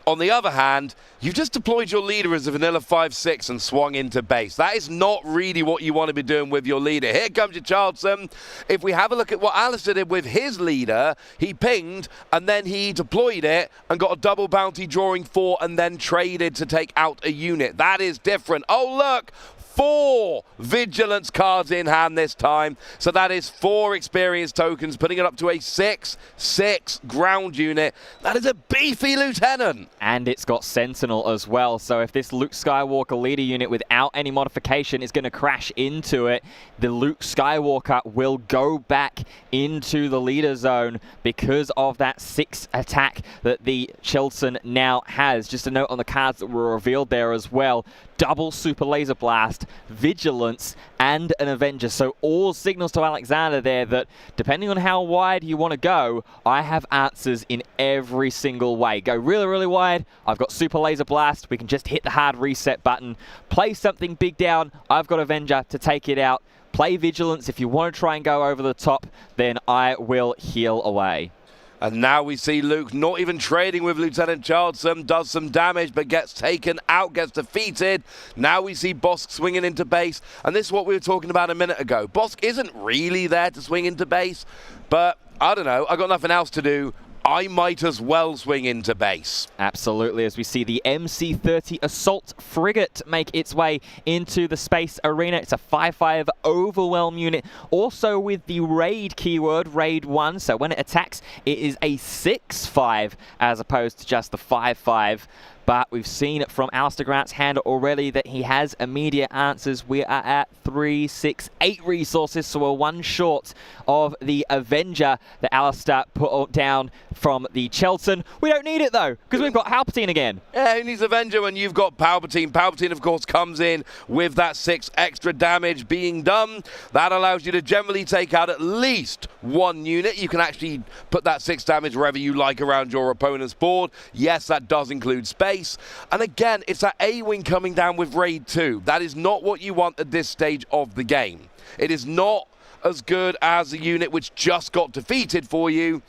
Speaker 1: On the other hand, you've just deployed your leader as a vanilla 5/6 and swung into base. That is not really what you want to be doing with your leader. Here comes your Charleston. If we have a look at what Alistair did with his leader, he pinged and then he deployed it and got a double bounty drawing 4 and then traded to take out a unit. That is different. Oh, look! 4 vigilance cards in hand this time. So that is 4 experience tokens, putting it up to a 6/6 ground unit. That is a beefy lieutenant.
Speaker 2: And it's got Sentinel as well. So if this Luke Skywalker leader unit without any modification is going to crash into it, the Luke Skywalker will go back into the leader zone because of that 6 attack that the Chilton now has. Just a note on the cards that were revealed there as well. Double Super Laser Blast, Vigilance, and an Avenger. So all signals to Alexander there that depending on how wide you want to go, I have answers in every single way. Go really, really wide, I've got Super Laser Blast, we can just hit the hard reset button. Play something big down, I've got Avenger to take it out. Play Vigilance, if you want to try and go over the top, then I will heal away.
Speaker 1: And now we see Luke not even trading with Lieutenant Charleston, does some damage, but gets taken out, gets defeated. Now we see Bosk swinging into base, and this is what we were talking about a minute ago. Bosk isn't really there to swing into base, but I don't know, I got nothing else to do. I might as well swing into base.
Speaker 2: Absolutely, as we see the MC-30 Assault Frigate make its way into the space arena. It's a 5/5 overwhelm unit, also with the raid keyword, raid 1. So when it attacks, it is a 6/5 as opposed to just the 5/5. but we've seen it from Alistair Grant's hand already that he has immediate answers. We are at 3, 6, 8 resources, so we're one short of the Avenger that Alistair put down from the Chelton. We don't need it though, because we've got Palpatine again.
Speaker 1: Yeah, who needs Avenger when you've got Palpatine? Palpatine, of course, comes in with that 6 extra damage being done. That allows you to generally take out at least 1 unit. You can actually put that 6 damage wherever you like around your opponent's board. Yes, that does include space. And again, it's that A-Wing coming down with Raid 2. That is not what you want at this stage of the game. It is not as good as a unit which just got defeated for you.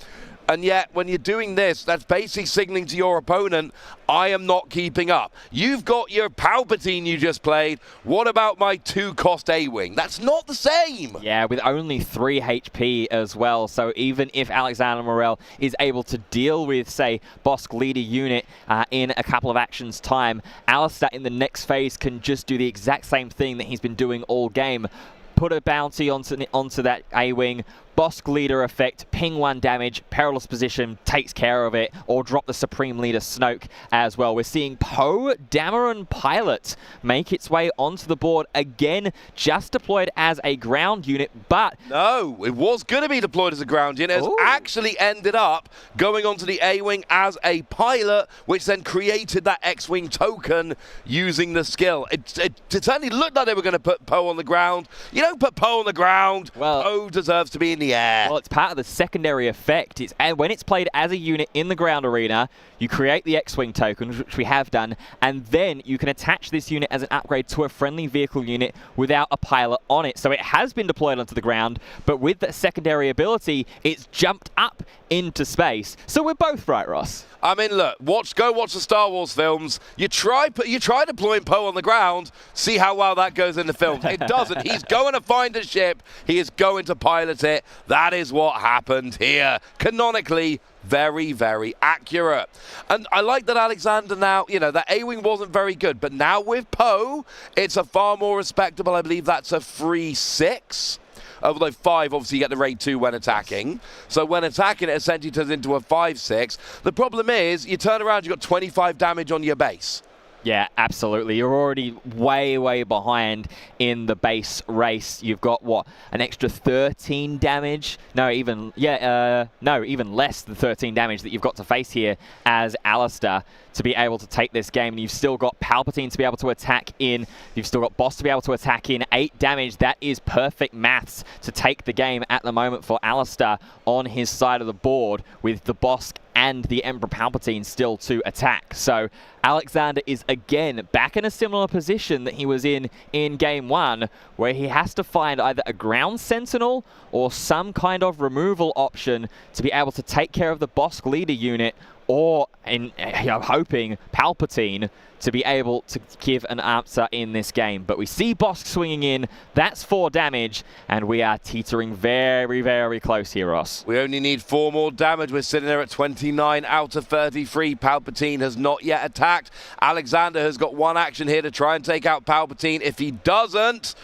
Speaker 1: And yet, when you're doing this, that's basically signaling to your opponent, I am not keeping up. You've got your Palpatine you just played. What about my 2-cost A-Wing? That's not the same.
Speaker 2: Yeah, with only 3 HP as well. So even if Alexander Morel is able to deal with, say, Bosk leader unit in a couple of actions time, Alistair in the next phase can just do the exact same thing that he's been doing all game. Put a bounty onto that A-Wing, Bosk leader effect, ping 1 damage, perilous position, takes care of it, or drop the Supreme Leader Snoke as well. We're seeing Poe Dameron Pilot make its way onto the board again, just deployed as a ground unit, but...
Speaker 1: No, it was going to be deployed as a ground unit. It's actually ended up going onto the A-Wing as a pilot, which then created that X-Wing token using the skill. It certainly looked like they were going to put Poe on the ground. You don't put Poe on the ground.
Speaker 2: Well,
Speaker 1: Poe deserves to be in the air.
Speaker 2: Well, it's part of the secondary effect. And when it's played as a unit in the ground arena, you create the X-Wing token, which we have done, and then you can attach this unit as an upgrade to a friendly vehicle unit without a pilot on it. So it has been deployed onto the ground, but with that secondary ability, it's jumped up into space. So we're both right, Ross.
Speaker 1: I mean, look, go watch the Star Wars films. You try deploying Poe on the ground, see how well that goes in the film. It doesn't. He's going to find a ship. He is going to pilot it. That is what happened here. Canonically, very, very accurate. And I like that Alexander now, you know, that A-Wing wasn't very good, but now with Poe, it's a far more respectable, I believe that's a 3-6. Although 5, obviously, you get the Raid 2 when attacking. So when attacking, it essentially turns into a 5-6. The problem is, you turn around, you've got 25 damage on your base.
Speaker 2: Yeah, absolutely. You're already way, way behind in the base race. You've got, what, an extra 13 damage? No, even less than 13 damage that you've got to face here as Alistair to be able to take this game. And you've still got Palpatine to be able to attack in. You've still got Boss to be able to attack in. 8 damage. That is perfect maths to take the game at the moment for Alistair on his side of the board with the Boss and the Emperor Palpatine still to attack. So Alexander is again back in a similar position that he was in game 1, where he has to find either a ground sentinel or some kind of removal option to be able to take care of the Bosk leader unit, or I'm hoping Palpatine to be able to give an answer in this game. But we see Bosk swinging in, that's 4 damage, and we are teetering very, very close here, Ross.
Speaker 1: We only need 4 more damage. We're sitting there at 29 out of 33. Palpatine has not yet attacked. Alexander has got 1 action here to try and take out Palpatine. If he doesn't,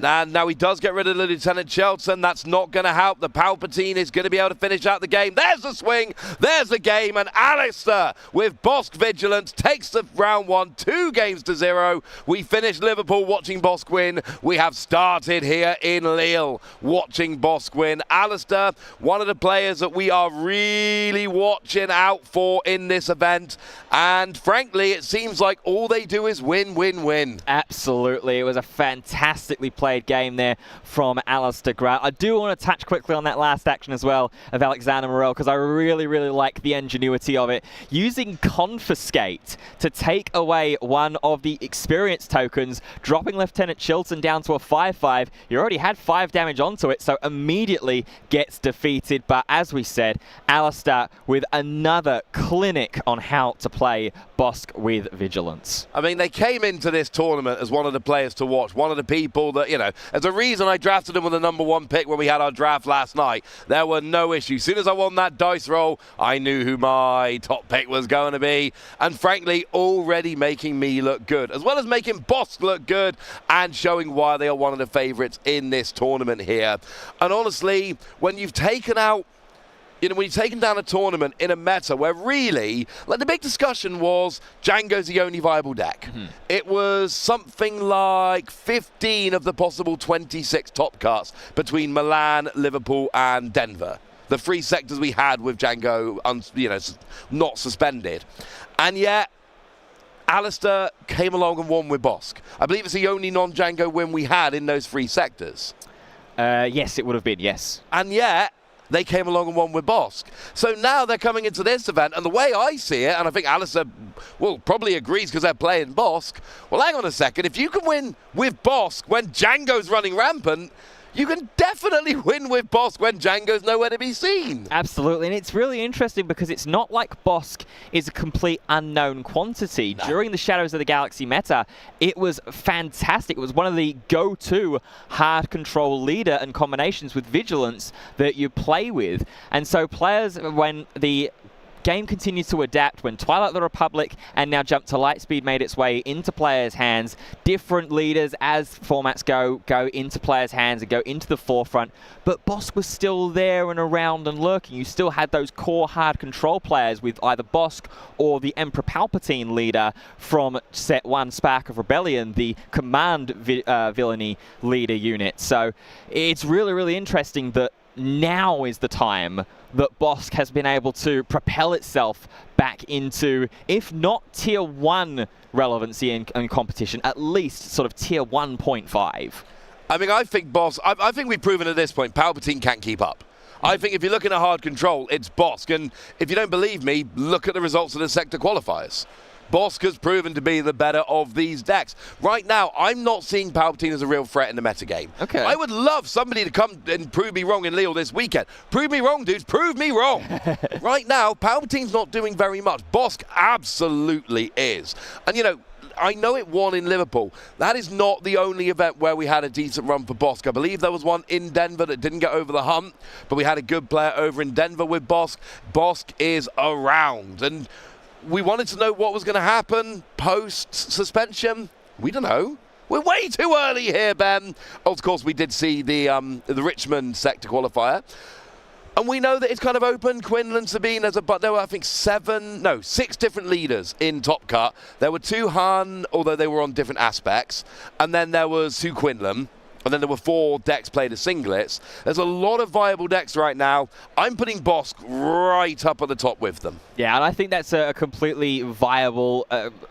Speaker 1: and now he does get rid of the Lieutenant Shelton. That's not going to help. The Palpatine is going to be able to finish out the game. There's the swing. There's the game. And Alistair, with Bosk Vigilance, takes the round 1, 2-0. We finish Liverpool watching Bosk win. We have started here in Lille watching Bosk win. Alistair, one of the players that we are really watching out for in this event. And frankly, it seems like all they do is win, win, win.
Speaker 2: Absolutely. It was a fantastically played game there from Alistair Grant. I do want to touch quickly on that last action as well of Alexander Morel, because I really, really like the ingenuity of it. Using Confiscate to take away one of the experience tokens, dropping Lieutenant Chilton down to a 5-5. You already had 5 damage onto it, so immediately gets defeated. But as we said, Alistair with another clinic on how to play Bosk with Vigilance.
Speaker 1: I mean, they came into this tournament as one of the players to watch, one of the people that, you know, there's a reason I drafted him with the #1 pick when we had our draft last night. There were no issues. As soon as I won that dice roll, I knew who my top pick was going to be. And frankly, already making me look good, as well as making Bosk look good and showing why they are one of the favorites in this tournament here. And honestly, when you've taken out You know, when you've taken down a tournament in a meta where really, like the big discussion was Django's the only viable deck. It was something like 15 of the possible 26 top cuts between Milan, Liverpool, and Denver. The 3 sectors we had with Django, not suspended. And yet, Alistair came along and won with Bosk. I believe it's the only non-Django win we had in those 3 sectors.
Speaker 2: Yes, it would have been, yes.
Speaker 1: And yet, they came along and won with Bosk. So now they're coming into this event, and the way I see it, and I think Alistair probably agrees because they're playing Bosk, well, hang on a second. If you can win with Bosk when Django's running rampant, you can definitely win with Bosk when Django's nowhere to be seen.
Speaker 2: Absolutely, and it's really interesting because it's not like Bosk is a complete unknown quantity. No. During the Shadows of the Galaxy meta, it was fantastic. It was one of the go-to hard control leader and combinations with Vigilance that you play with. And so players, when the game continues to adapt, when Twilight of the Republic and now Jump to Lightspeed made its way into players' hands, different leaders as formats go into players' hands and go into the forefront, but Bosk was still there and around and lurking. You still had those core hard control players with either Bosk or the Emperor Palpatine leader from set 1 Spark of Rebellion, the command villainy leader unit. So it's really, really interesting that now is the time that Bosk has been able to propel itself back into, if not tier 1 relevancy in competition, at least sort of tier 1.5.
Speaker 1: I mean, I think Bosk, I think we've proven at this point, Palpatine can't keep up. I think if you're looking at hard control, it's Bosk. And if you don't believe me, look at the results of the sector qualifiers. Bosk has proven to be the better of these decks. Right now, I'm not seeing Palpatine as a real threat in the metagame. Okay. I would love somebody to come and prove me wrong in Lille this weekend. Prove me wrong, dudes. Prove me wrong. Right now, Palpatine's not doing very much. Bosk absolutely is. And, you know, I know it won in Liverpool. That is not the only event where we had a decent run for Bosk. I believe there was one in Denver that didn't get over the hump, but we had a good player over in Denver with Bosk. Bosk is around. And we wanted to know what was going to happen post-suspension. We don't know. We're way too early here, Ben. Of course, we did see the Richmond sector qualifier. And we know that it's kind of open. Quinlan, Sabine, but there were, I think, 6 different leaders in Top Cut. There were 2 Han, although they were on different aspects. And then there was 2 Quinlan. And then there were 4 decks played as singlets. There's a lot of viable decks right now. I'm putting Bosk right up at the top with them. Yeah,
Speaker 2: and I think that's a completely viable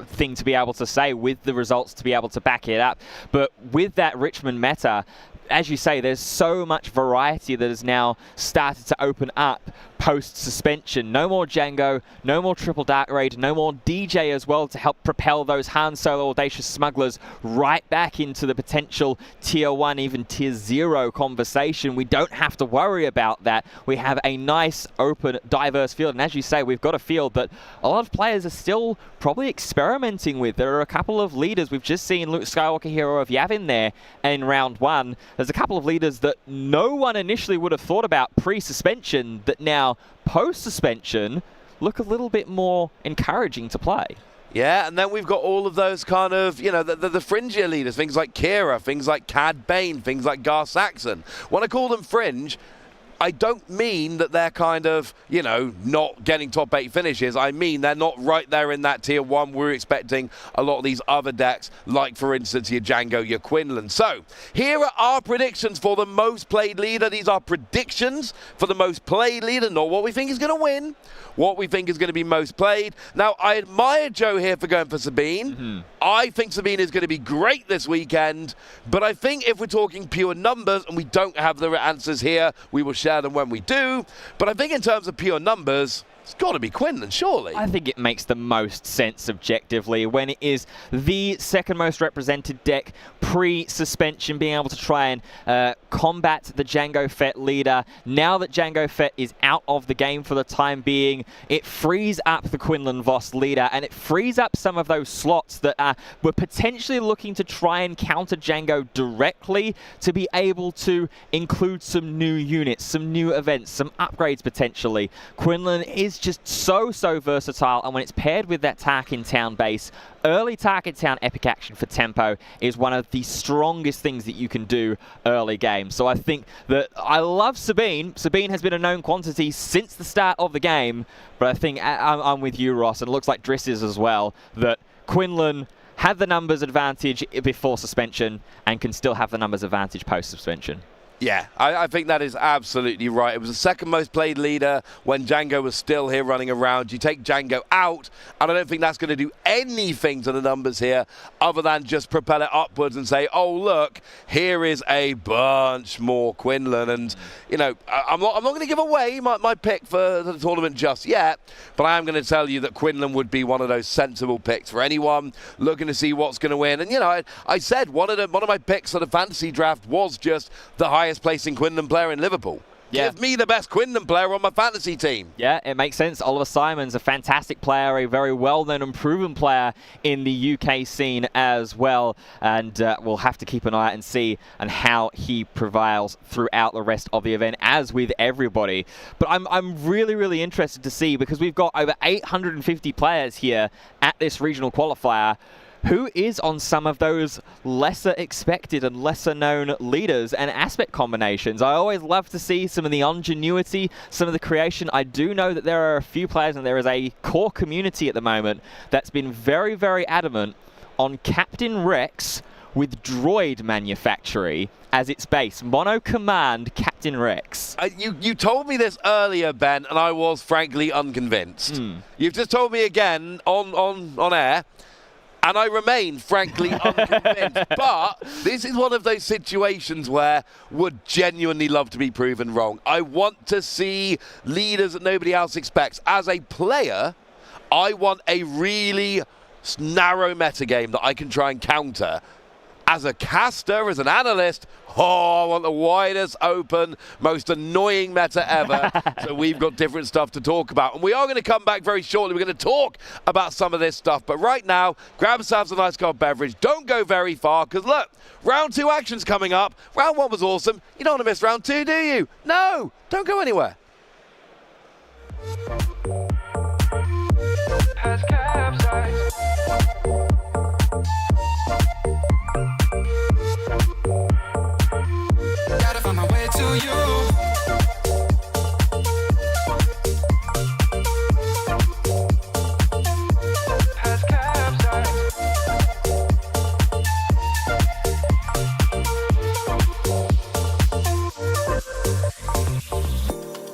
Speaker 2: thing to be able to say with the results to be able to back it up. But with that Richmond meta, as you say, there's so much variety that has now started to open up post-suspension. No more Django, no more Triple Dark Raid, no more DJ as well to help propel those Han Solo Audacious Smugglers right back into the potential Tier 1, even Tier 0 conversation. We don't have to worry about that. We have a nice, open, diverse field. And as you say, we've got a field that a lot of players are still probably experimenting with. There are a couple of leaders. We've just seen Luke Skywalker, Hero of Yavin there in round 1. There's a couple of leaders that no one initially would have thought about pre-suspension that now, post-suspension, look a little bit more encouraging to play.
Speaker 1: Yeah, and then we've got all of those kind of, you know, the fringier leaders, things like Kira, things like Cad Bane, things like Gar Saxon. When I call them fringe, I don't mean that they're kind of, you know, not getting top 8 finishes. I mean they're not right there in that tier 1. We're expecting a lot of these other decks, like, for instance, your Django, your Quinlan. So, here are our predictions for the most played leader. These are predictions for the most played leader, not what we think is going to win, what we think is going to be most played. Now, I admire Joe here for going for Sabine. I think Sabine is going to be great this weekend, but I think if we're talking pure numbers, and we don't have the answers here, we will share them when we do, but I think in terms of pure numbers, it's got to be Quinlan, surely.
Speaker 2: I think it makes the most sense objectively when it is the second most represented deck pre-suspension, being able to try and combat the Jango Fett leader. Now that Jango Fett is out of the game for the time being, it frees up the Quinlan Voss leader, and it frees up some of those slots that were potentially looking to try and counter Jango directly to be able to include some new units, some new events, some upgrades potentially. Quinlan is It's just so versatile, and when it's paired with that Tarkin Town base, early Tarkin Town epic action for tempo is one of the strongest things that you can do early game. So I think that I love Sabine. Sabine has been a known quantity since the start of the game, but I think I'm with you, Ross, and it looks like Driss is as well, that Quinlan had the numbers advantage before suspension and can still have the numbers advantage post-suspension.
Speaker 1: Yeah, I think that is absolutely right. It was the second most played leader when Django was still here running around. You take Django out, and I don't think that's going to do anything to the numbers here other than just propel it upwards and say, oh, look, here is a bunch more Quinlan. And, you know, I'm not going to give away my pick for the tournament just yet, but I am going to tell you that Quinlan would be one of those sensible picks for anyone looking to see what's going to win. And, you know, I said one of my picks for the fantasy draft was just the highest placing Quinlan player in Liverpool.
Speaker 2: Yeah.
Speaker 1: Give me the best Quinlan player on my fantasy team.
Speaker 2: Yeah, it makes sense. Oliver Simon's a fantastic player, a very well-known and proven player in the UK scene as well, and we'll have to keep an eye out and see and how he prevails throughout the rest of the event, as with everybody. But I'm really interested to see, because we've got over 850 players here at this regional qualifier, who is on some of those lesser expected and lesser known leaders and aspect combinations. I always love to see some of the ingenuity, some of the creation. I do know that there are a few players, and there is a core community at the moment that's been very adamant on Captain Rex with droid manufactory as its base. Mono Command Captain Rex.
Speaker 1: You told me this earlier, Ben, and I was frankly unconvinced. You've just told me again on air, and I remain, frankly, unconvinced. But this is one of those situations where would genuinely love to be proven wrong. I want to see leaders that nobody else expects. As a player, I want a really narrow metagame that I can try and counter. As a caster, as an analyst, I want the widest open, most annoying meta ever. So we've got different stuff to talk about. And we are going to come back very shortly. We're going to talk about some of this stuff. But right now, grab yourselves a nice cold beverage. Don't go very far, because look, round 2 action's coming up. Round 1 was awesome. You don't want to miss round 2, do you? No, don't go anywhere.
Speaker 3: Gotta find my way to you. Has capsized.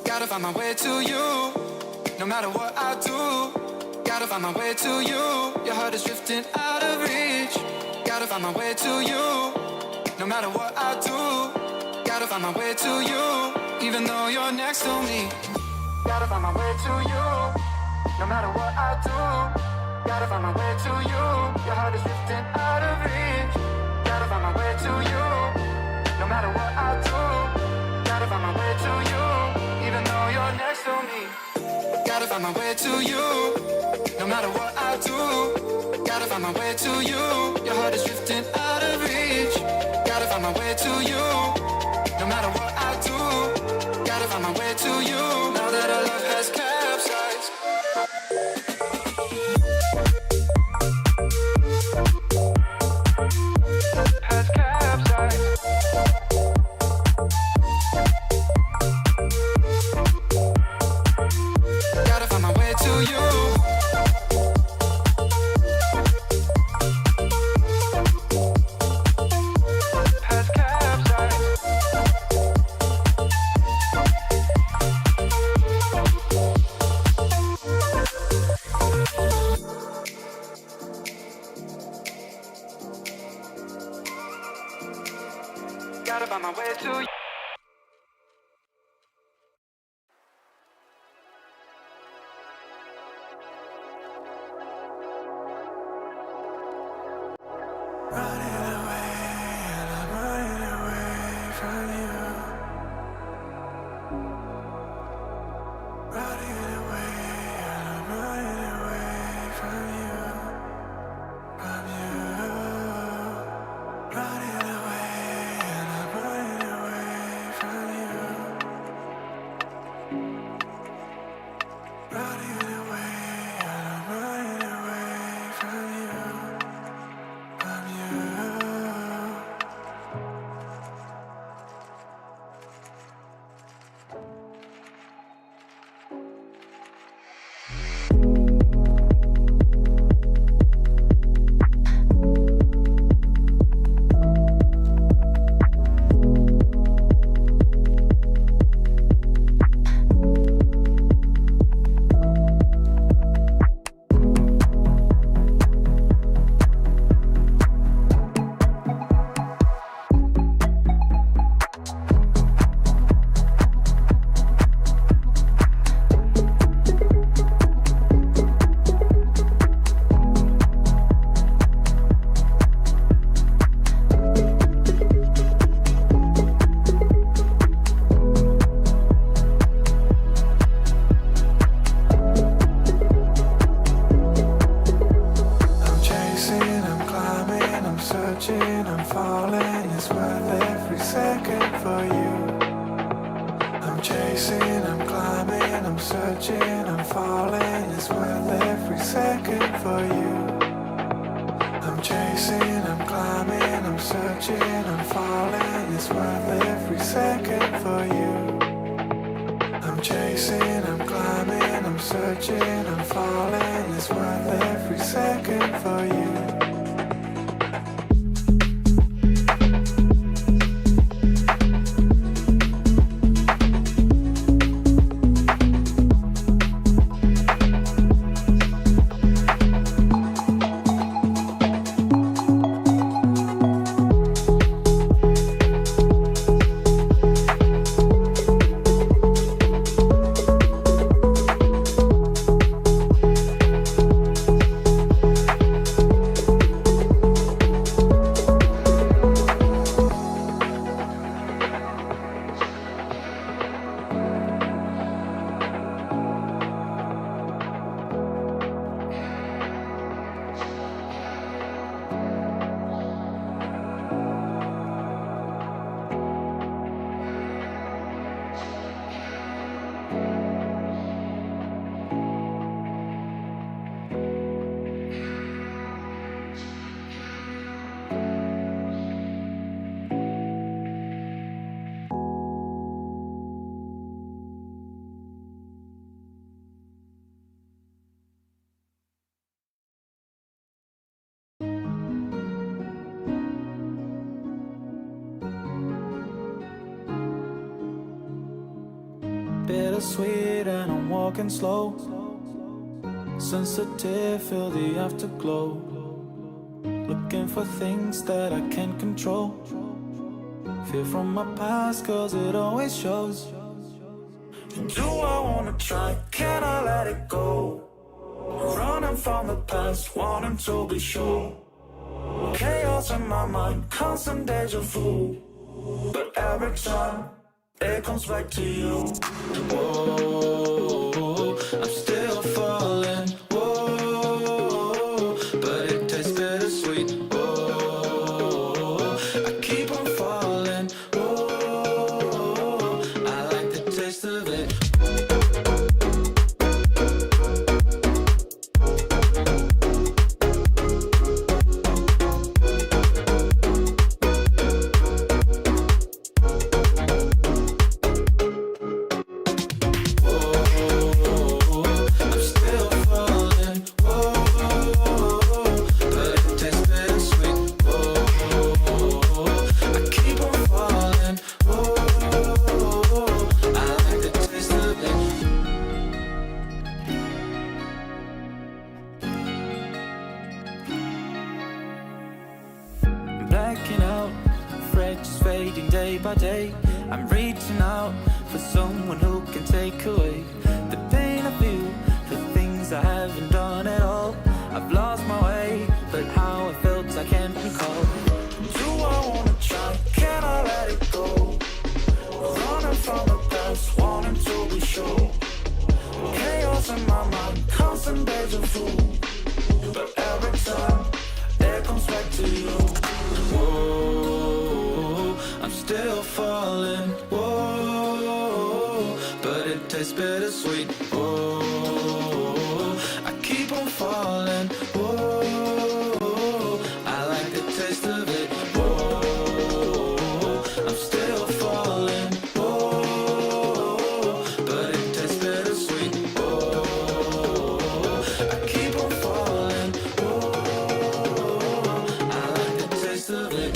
Speaker 3: Gotta find my way to you. No matter what I do, gotta find my way to you. Your heart is drifting out of reach. Gotta find my way to you. No matter what I do, gotta find my way to you. Even though you're next to me, gotta find my way to you. No matter what I do, gotta find my way to you. Your heart is drifting out of reach. Gotta find my way to you. No matter what I do, gotta find my way to you. Even though you're next to me, gotta find my way to you. No matter what I do, gotta find my way to you. Your heart is drifting out of reach. Gotta find my way to you. No matter what I do, gotta find my way to you. Now that our love has capsized. Has capsized. Gotta find my way to you. Gotta find my way to you. Running away, and I'm running away from you. Running away, and I'm running away from you. From you. Running away, and I'm running away second for you. I'm chasing, I'm climbing, I'm searching, I'm falling. It's worth every second for you. I'm chasing, I'm climbing, I'm searching, I'm falling. It's worth every second for you.
Speaker 4: Bittersweet and I'm walking slow. Sensitive, feel the afterglow. Looking for things that I can't control. Fear from my past cause it always shows. Do I wanna try? Can I let it go? Running from the past, wanting to be sure. Chaos in my mind, constant deja vu. But every time it comes back to you. Whoa, I'm still falling. Whoa, but it tastes bittersweet. Whoa, I keep on falling. Whoa, I like the taste of it. Blacking out, afraid just fading day by day. I'm reaching out for someone who can take away the pain I feel, the things I haven't done at all. I've lost my way, but how I felt I can't recall. Do I wanna try? Can I let it go? Running from the past, wanting to be sure. Chaos in my mind, constant deja vu. But every time it comes back to you. Whoa, I'm still falling. Whoa, but it tastes bittersweet. Whoa, I keep on falling. Whoa, I like the taste of it. Whoa, I'm still falling. Whoa, but it tastes bittersweet. Whoa, I keep on falling. Whoa, I like the taste of it.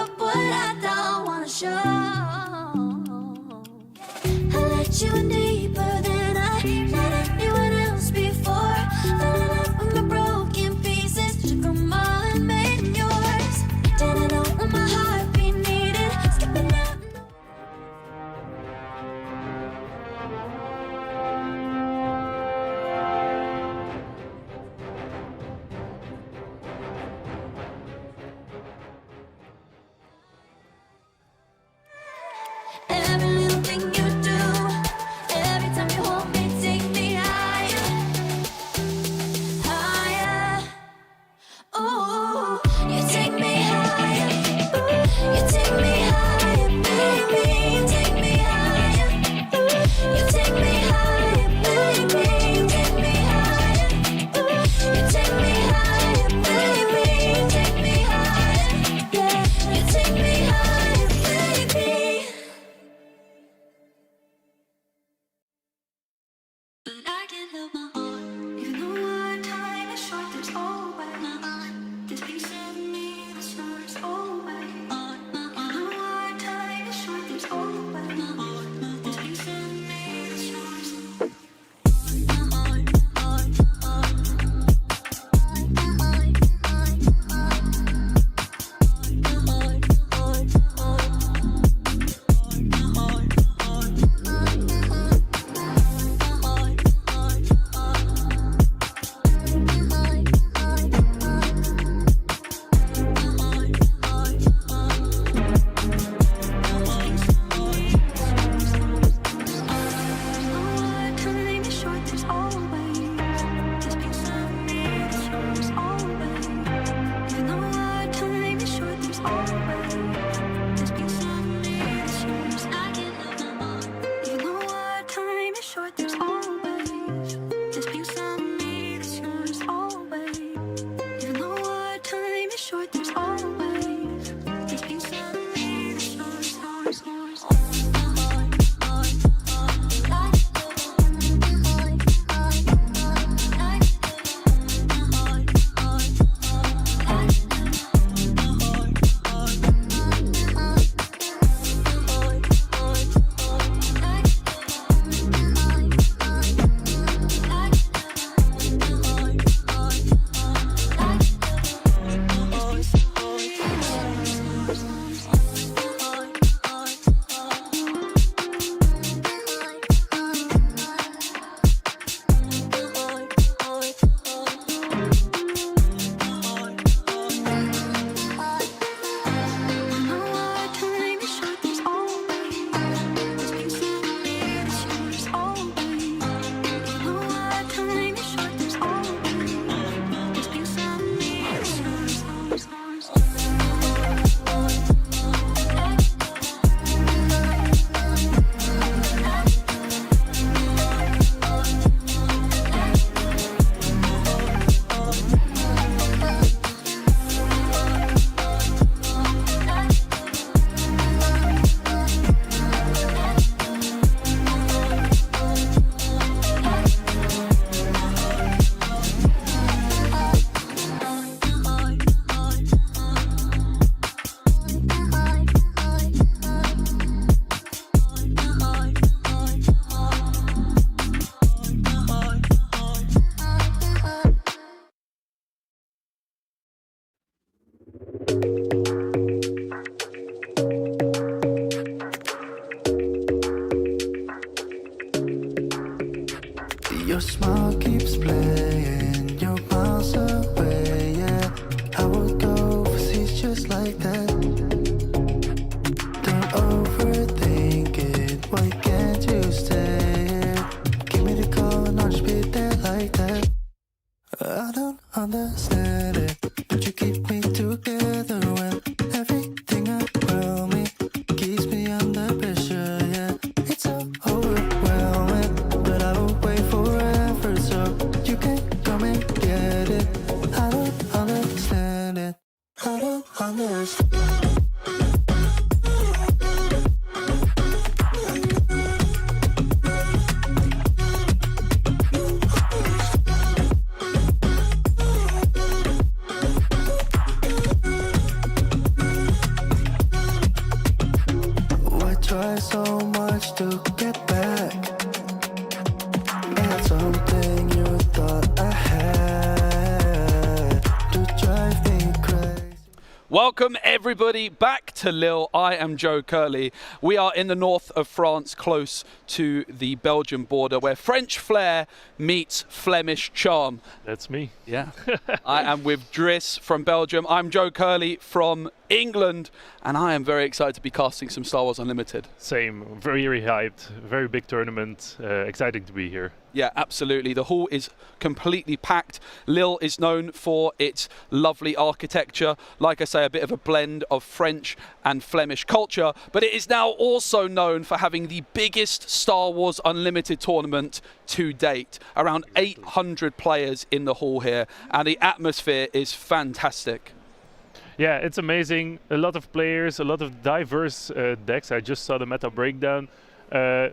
Speaker 5: up what I don't wanna show. I let you in deeper than I let anyone else before. Fell in love with my broken pieces, took them all and made them yours. Didn't know what my heartbeat needed, skipping out. Every little thing you do, every time you hold me, take me higher, higher. Ooh, you take me higher. Ooh, you take me higher, baby. You take me higher. Ooh, you take me higher, baby. You take me higher. Ooh, you take me higher, baby. You take me higher. Yeah, you take me higher, baby. But I can't help my heart. Even though our time is short, there's always this piece of me that's yours always. Even though our time is short, there's always this piece of me that's yours.
Speaker 6: Your smile keeps playing, you're miles away, yeah. I would go overseas just like that. Don't overthink it, why can't you stay here? Give me the call and I'll just be there like that. I don't understand it, but you keep me together when everything around me keeps me under pressure, yeah. It's so overwhelming, but I will wait forever so you can much to get back. Ain't something you thought I had to drive me crazy.
Speaker 7: Welcome everybody back to Lille. I am Joe Curley. We are in the north of France, close to the Belgian border, where French flair meets Flemish charm.
Speaker 8: That's me.
Speaker 7: Yeah. I am with Driss from Belgium. I'm Joe Curley from England, and I am very excited to be casting some Star Wars Unlimited.
Speaker 8: Same. Very, very hyped. Very big tournament. Exciting to be here.
Speaker 7: Yeah, absolutely. The hall is completely packed. Lille is known for its lovely architecture. Like I say, a bit of a blend of French and Flemish culture. But it is now also known for having the biggest Star Wars Unlimited tournament to date. Around 800 players in the hall here. And the atmosphere is fantastic.
Speaker 8: Yeah, it's amazing. A lot of players, a lot of diverse decks. I just saw the meta breakdown.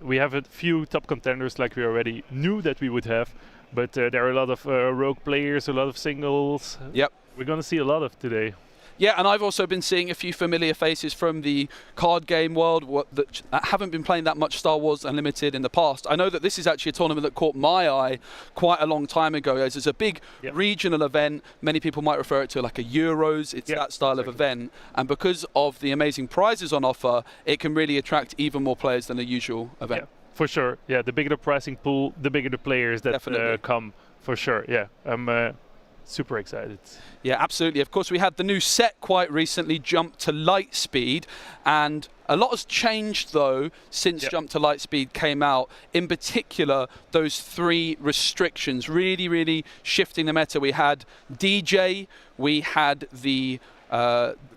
Speaker 8: We have a few top contenders like we already knew that we would have, but there are a lot of rogue players, a lot of singles.
Speaker 7: Yep.
Speaker 8: We're going to see a lot of today.
Speaker 7: Yeah, and I've also been seeing a few familiar faces from the card game world that haven't been playing that much Star Wars Unlimited in the past. I know that this is actually a tournament that caught my eye quite a long time ago. As it's a big regional event. Many people might refer it to like a Euros. It's that style of event. And because of the amazing prizes on offer, it can really attract even more players than a usual event.
Speaker 8: Yeah, for sure. Yeah, the bigger the pricing pool, the bigger the players that come, for sure. Yeah, I'm super excited.
Speaker 7: Yeah, absolutely. Of course, we had the new set quite recently, Jump to Light Speed, and a lot has changed though since Jump to Light Speed came out. In particular, those 3 restrictions really shifting the meta. We had DJ, we had the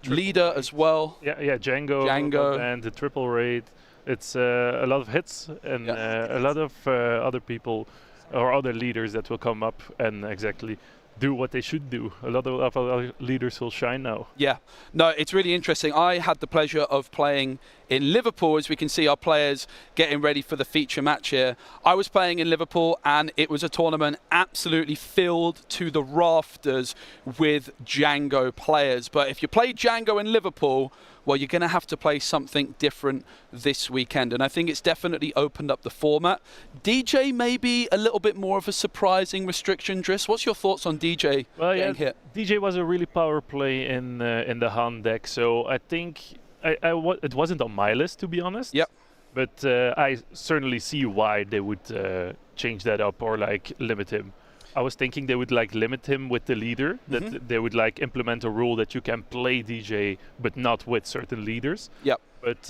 Speaker 7: leader as well.
Speaker 8: Yeah, Django, and the triple raid. It's a lot of hits and a lot of other people or other leaders that will come up and exactly do what they should do. A lot of our leaders will shine now. Yeah,
Speaker 7: no, it's really interesting. I had the pleasure of playing in Liverpool, as we can see our players getting ready for the feature match here. I was playing in Liverpool and it was a tournament absolutely filled to the rafters with Django players. But if you play Django in Liverpool, well, you're going to have to play something different this weekend. And I think it's definitely opened up the format. DJ may be a little bit more of a surprising restriction, Driss. What's your thoughts on DJ getting hit?
Speaker 8: DJ was a really power play in the Han deck, so I think it wasn't on my list, to be honest.
Speaker 7: Yep.
Speaker 8: But I certainly see why they would change that up or like limit him. I was thinking they would like limit him with the leader, that they would like implement a rule that you can play DJ but not with certain leaders.
Speaker 7: Yep.
Speaker 8: But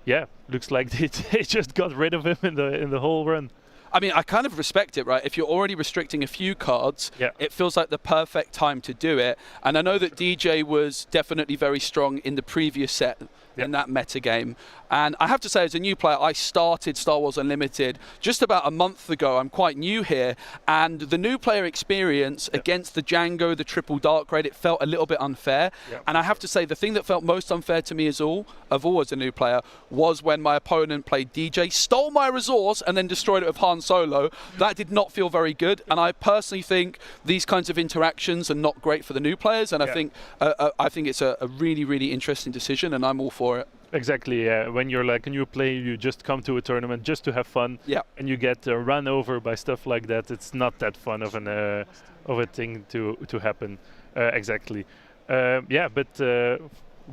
Speaker 8: yeah, looks like they just got rid of him in the whole run.
Speaker 7: I mean, I kind of respect it, right? If you're already restricting a few cards, it feels like the perfect time to do it. And I know that DJ was definitely very strong in the previous set in that meta game. And I have to say, as a new player, I started Star Wars Unlimited just about a month ago. I'm quite new here. And the new player experience against the Django, the triple dark raid, it felt a little bit unfair. And I have to say, the thing that felt most unfair to me as a new player was when my opponent played DJ, stole my resource, and then destroyed it with Han Solo. That did not feel very good. And I personally think these kinds of interactions are not great for the new players. And I think it's a really interesting decision, and I'm all for it.
Speaker 8: Exactly, yeah. When you're like a new player, you just come to a tournament just to have fun, and you get run over by stuff like that. It's not that fun of a thing to happen. Exactly. But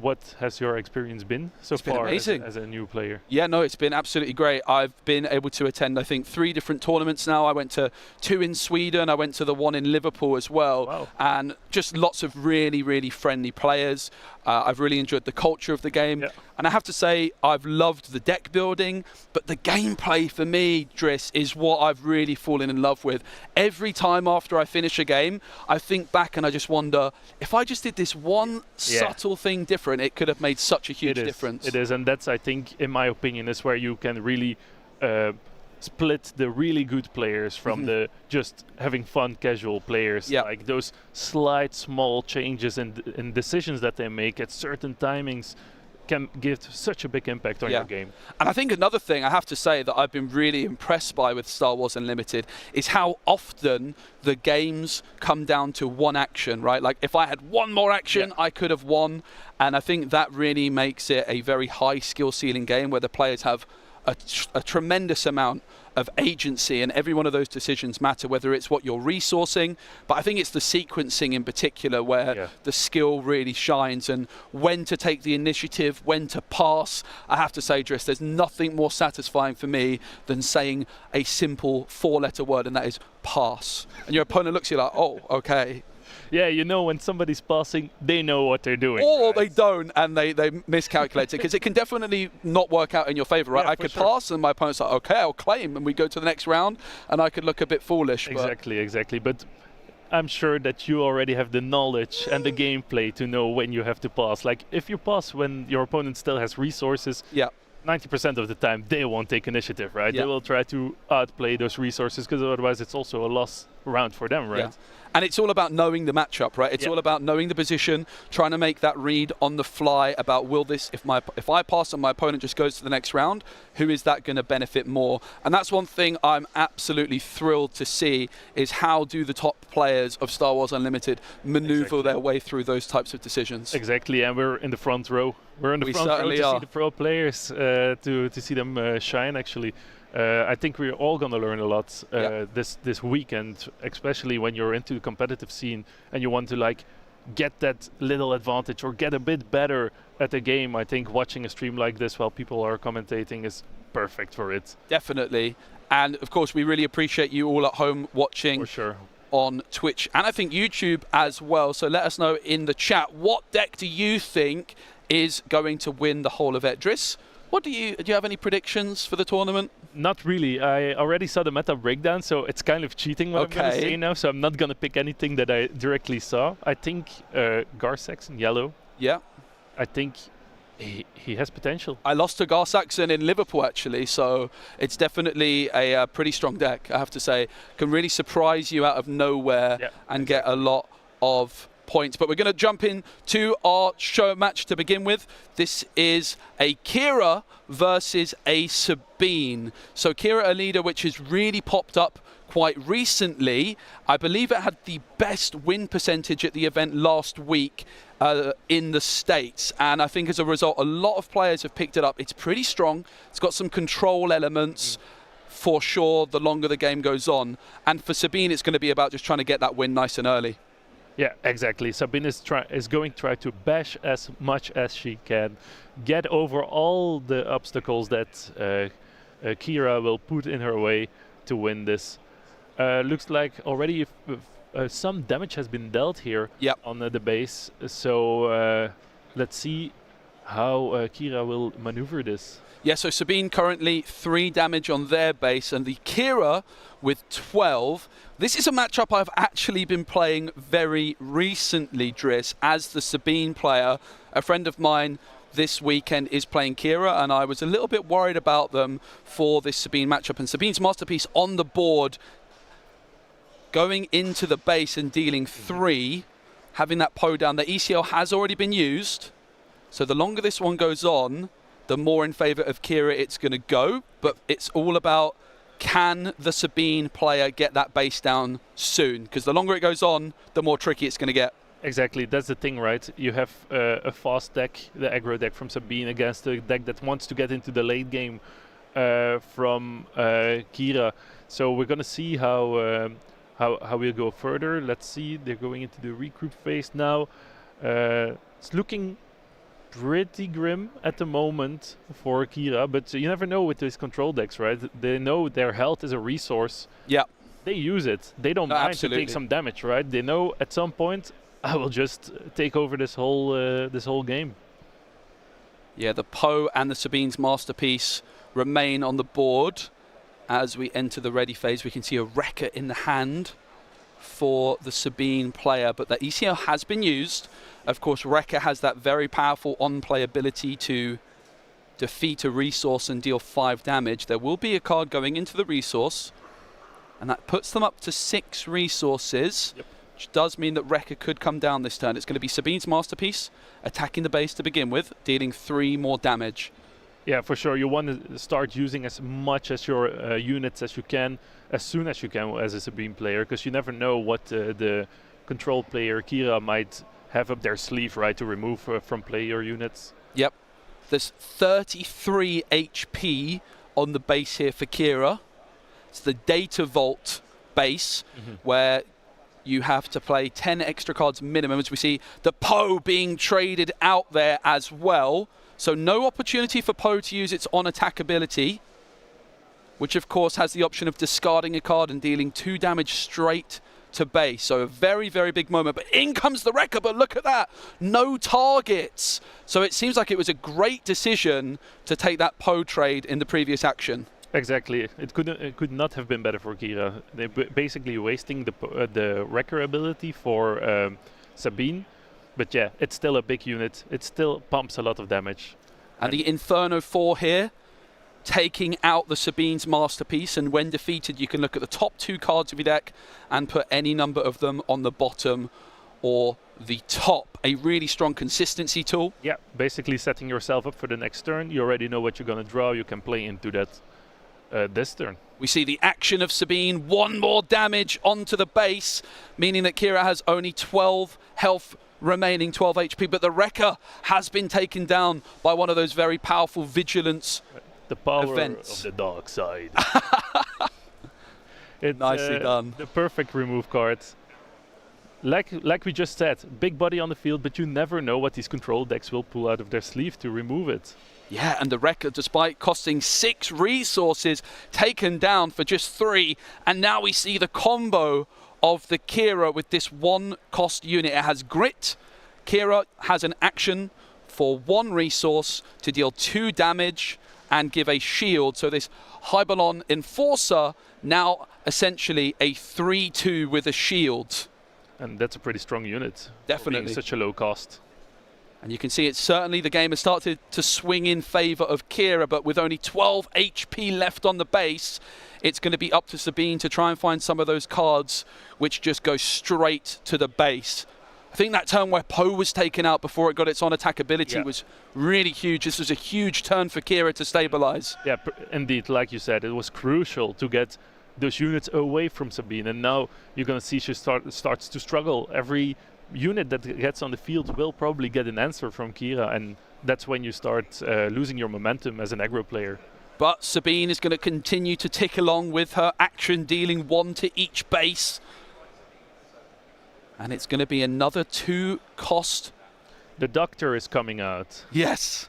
Speaker 8: what has your experience been so far as a new player? Yeah, no, it's been absolutely great. I've been able to attend, I think, 3 different tournaments now. I went to 2 in Sweden. I went to the one in Liverpool as well. Wow. And just lots of really friendly players. I've really enjoyed the culture of the game. Yeah. And I have to say, I've loved the deck building, but the gameplay for me, Driss, is what I've really fallen in love with. Every time after I finish a game, I think back and I just wonder, if I just did this one subtle thing different, it could have made such a huge difference. It is, and that's, I think, in my opinion, is where you can really split the really good players from the just having fun casual players. Like those slight small changes in decisions that they make at certain timings can give such a big impact on your game. And I think another thing I have to say that I've been really impressed by with Star Wars Unlimited is how often the games come down to one action, right? Like if I had one more action, I could have won. And I think that really makes it a very high skill ceiling game where the players have
Speaker 7: a tremendous amount of agency, and every one of those decisions matter, whether it's what you're resourcing, but I think it's the sequencing in particular where the skill really shines, and when to take the initiative, when to pass. I have to say, Driss, there's nothing more satisfying for me than saying a simple 4-letter word, and that is pass. And your opponent looks at you like, oh, okay.
Speaker 8: Yeah, you know, when somebody's passing, they know what they're doing.
Speaker 7: Or
Speaker 8: right?
Speaker 7: they don't, and they miscalculate it, because it can definitely not work out in your favor, right?
Speaker 8: Yeah,
Speaker 7: I could pass, and my opponent's like, okay, I'll claim, and we go to the next round, and I could look a bit foolish.
Speaker 8: Exactly. But I'm sure that you already have the knowledge and the gameplay to know when you have to pass. Like, if you pass when your opponent still has resources, 90% of the time they won't take initiative, right? They will try to outplay those resources, because otherwise it's also a loss round for them, right?
Speaker 7: Yeah. And it's all about knowing the matchup, right? It's all about knowing the position, trying to make that read on the fly about, will this, if I pass and my opponent just goes to the next round, who is that going to benefit more? And that's one thing I'm absolutely thrilled to see, is how do the top players of Star Wars Unlimited maneuver their way through those types of decisions.
Speaker 8: Exactly, and we're in the front row. We're in the front row to see the pro players, to see them shine, actually. I think we're all going to learn a lot this weekend, especially when you're into the competitive scene and you want to like get that little advantage or get a bit better at the game. I think watching a stream like this while people are commentating is perfect for it.
Speaker 7: Definitely. And of course, we really appreciate you all at home watching.
Speaker 8: For sure.
Speaker 7: On Twitch and I think YouTube as well. So let us know in the chat, what deck do you think is going to win the whole event? Driss, do you have any predictions for the tournament?
Speaker 8: Not really. I already saw the meta breakdown, so it's kind of cheating what I'm going to say now, so I'm not going to pick anything that I directly saw. I think Garsax in yellow.
Speaker 7: Yeah.
Speaker 8: I think he has potential.
Speaker 7: I lost to Garsaxon in Liverpool, actually, so it's definitely a pretty strong deck, I have to say. Can really surprise you out of nowhere and get a lot of points. But we're going to jump into our show match to begin with. This is a Kira versus a Sabine. So Kira, a leader which has really popped up quite recently. I believe it had the best win percentage at the event last week in the States, and I think as a result a lot of players have picked it up. It's pretty strong. It's got some control elements for sure the longer the game goes on, and for Sabine it's going to be about just trying to get that win nice and early.
Speaker 8: Yeah, exactly. Sabine is going to try to bash as much as she can, get over all the obstacles that Kira will put in her way to win this. Looks like already some damage has been dealt here on the base. So let's see how Kira will maneuver this.
Speaker 7: Yeah, so Sabine currently 3 damage on their base, and the Kira with 12. This is a matchup I've actually been playing very recently, Driss, as the Sabine player. A friend of mine this weekend is playing Kira, and I was a little bit worried about them for this Sabine matchup. And Sabine's Masterpiece on the board, going into the base and dealing 3, having that Poe down. The ECL has already been used, so the longer this one goes on, the more in favor of Kira it's going to go. But it's all about, can the Sabine player get that base down soon? Because the longer it goes on, the more tricky it's going to get.
Speaker 8: Exactly, that's the thing, right? You have a fast deck, the aggro deck from Sabine, against a deck that wants to get into the late game from Kira. So we're going to see how we'll go further. Let's see, they're going into the regroup phase now. It's looking pretty grim at the moment for Kira, but you never know with these control decks, right? They know their health is a resource.
Speaker 7: Yeah.
Speaker 8: They use it. They don't mind to take some damage, right? They know at some point I will just take over this whole game.
Speaker 7: Yeah, the Poe and the Sabine's Masterpiece remain on the board as we enter the ready phase. We can see a Rekka in the hand for the Sabine player, but the ECL has been used. Of course, Rekka has that very powerful on-play ability to defeat a resource and deal 5 damage. There will be a card going into the resource, and that puts them up to 6 resources, which does mean that Rekka could come down this turn. It's going to be Sabine's Masterpiece attacking the base to begin with, dealing 3 more damage.
Speaker 8: Yeah, for sure. You want to start using as much as your units as you can, as soon as you can as a Sabine player, because you never know what the control player Kira might have up their sleeve, right, to remove from play your units.
Speaker 7: Yep. There's 33 HP on the base here for Kira. It's the Data Vault base, where you have to play 10 extra cards minimum, as we see the Poe being traded out there as well. So no opportunity for Poe to use its on-attack ability, which of course has the option of discarding a card and dealing 2 damage straight to base. So a very, very big moment. But in comes the Wrecker, but look at that. No targets. So it seems like it was a great decision to take that Poe trade in the previous action.
Speaker 8: Exactly. It could not have been better for Kira. They basically wasting the Wrecker ability for Sabine. But yeah, it's still a big unit. It still pumps a lot of damage.
Speaker 7: And the Inferno 4 here, taking out the Sabine's Masterpiece, and when defeated you can look at the top 2 cards of your deck and put any number of them on the bottom or the top. A really strong consistency tool.
Speaker 8: Yeah, basically setting yourself up for the next turn. You already know what you're going to draw. You can play into that this turn.
Speaker 7: We see the action of Sabine, 1 more damage onto the base, meaning that Kira has only 12 health remaining, 12 HP, but the Wrecker has been taken down by one of those very powerful vigilance
Speaker 8: the power
Speaker 7: events.
Speaker 8: Of the dark side.
Speaker 7: It's nicely done.
Speaker 8: The perfect remove card. Like we just said, big body on the field, but you never know what these control decks will pull out of their sleeve to remove it.
Speaker 7: Yeah, and the Wrecker, despite costing 6 resources, taken down for just 3. And now we see the combo of the Kira with this 1 cost unit. It has Grit. Kira has an action for 1 resource to deal 2 damage and give a shield. So this Hybelon Enforcer now essentially a 3/2 with a shield.
Speaker 8: And that's a pretty strong unit.
Speaker 7: Definitely.
Speaker 8: For being such a low cost.
Speaker 7: And you can see it's certainly the game has started to swing in favor of Kira, but with only 12 HP left on the base, it's going to be up to Sabine to try and find some of those cards which just go straight to the base. I think that turn where Poe was taken out before it got its on-attack ability was really huge. This was a huge turn for Kira to stabilize.
Speaker 8: Yeah, indeed, like you said, it was crucial to get those units away from Sabine, and now you're going to see she starts to struggle. Every unit that gets on the field will probably get an answer from Kira, and that's when you start losing your momentum as an aggro player.
Speaker 7: But Sabine is going to continue to tick along with her action, dealing 1 to each base. And it's going to be another 2 cost.
Speaker 8: The Doctor is coming out.
Speaker 7: Yes.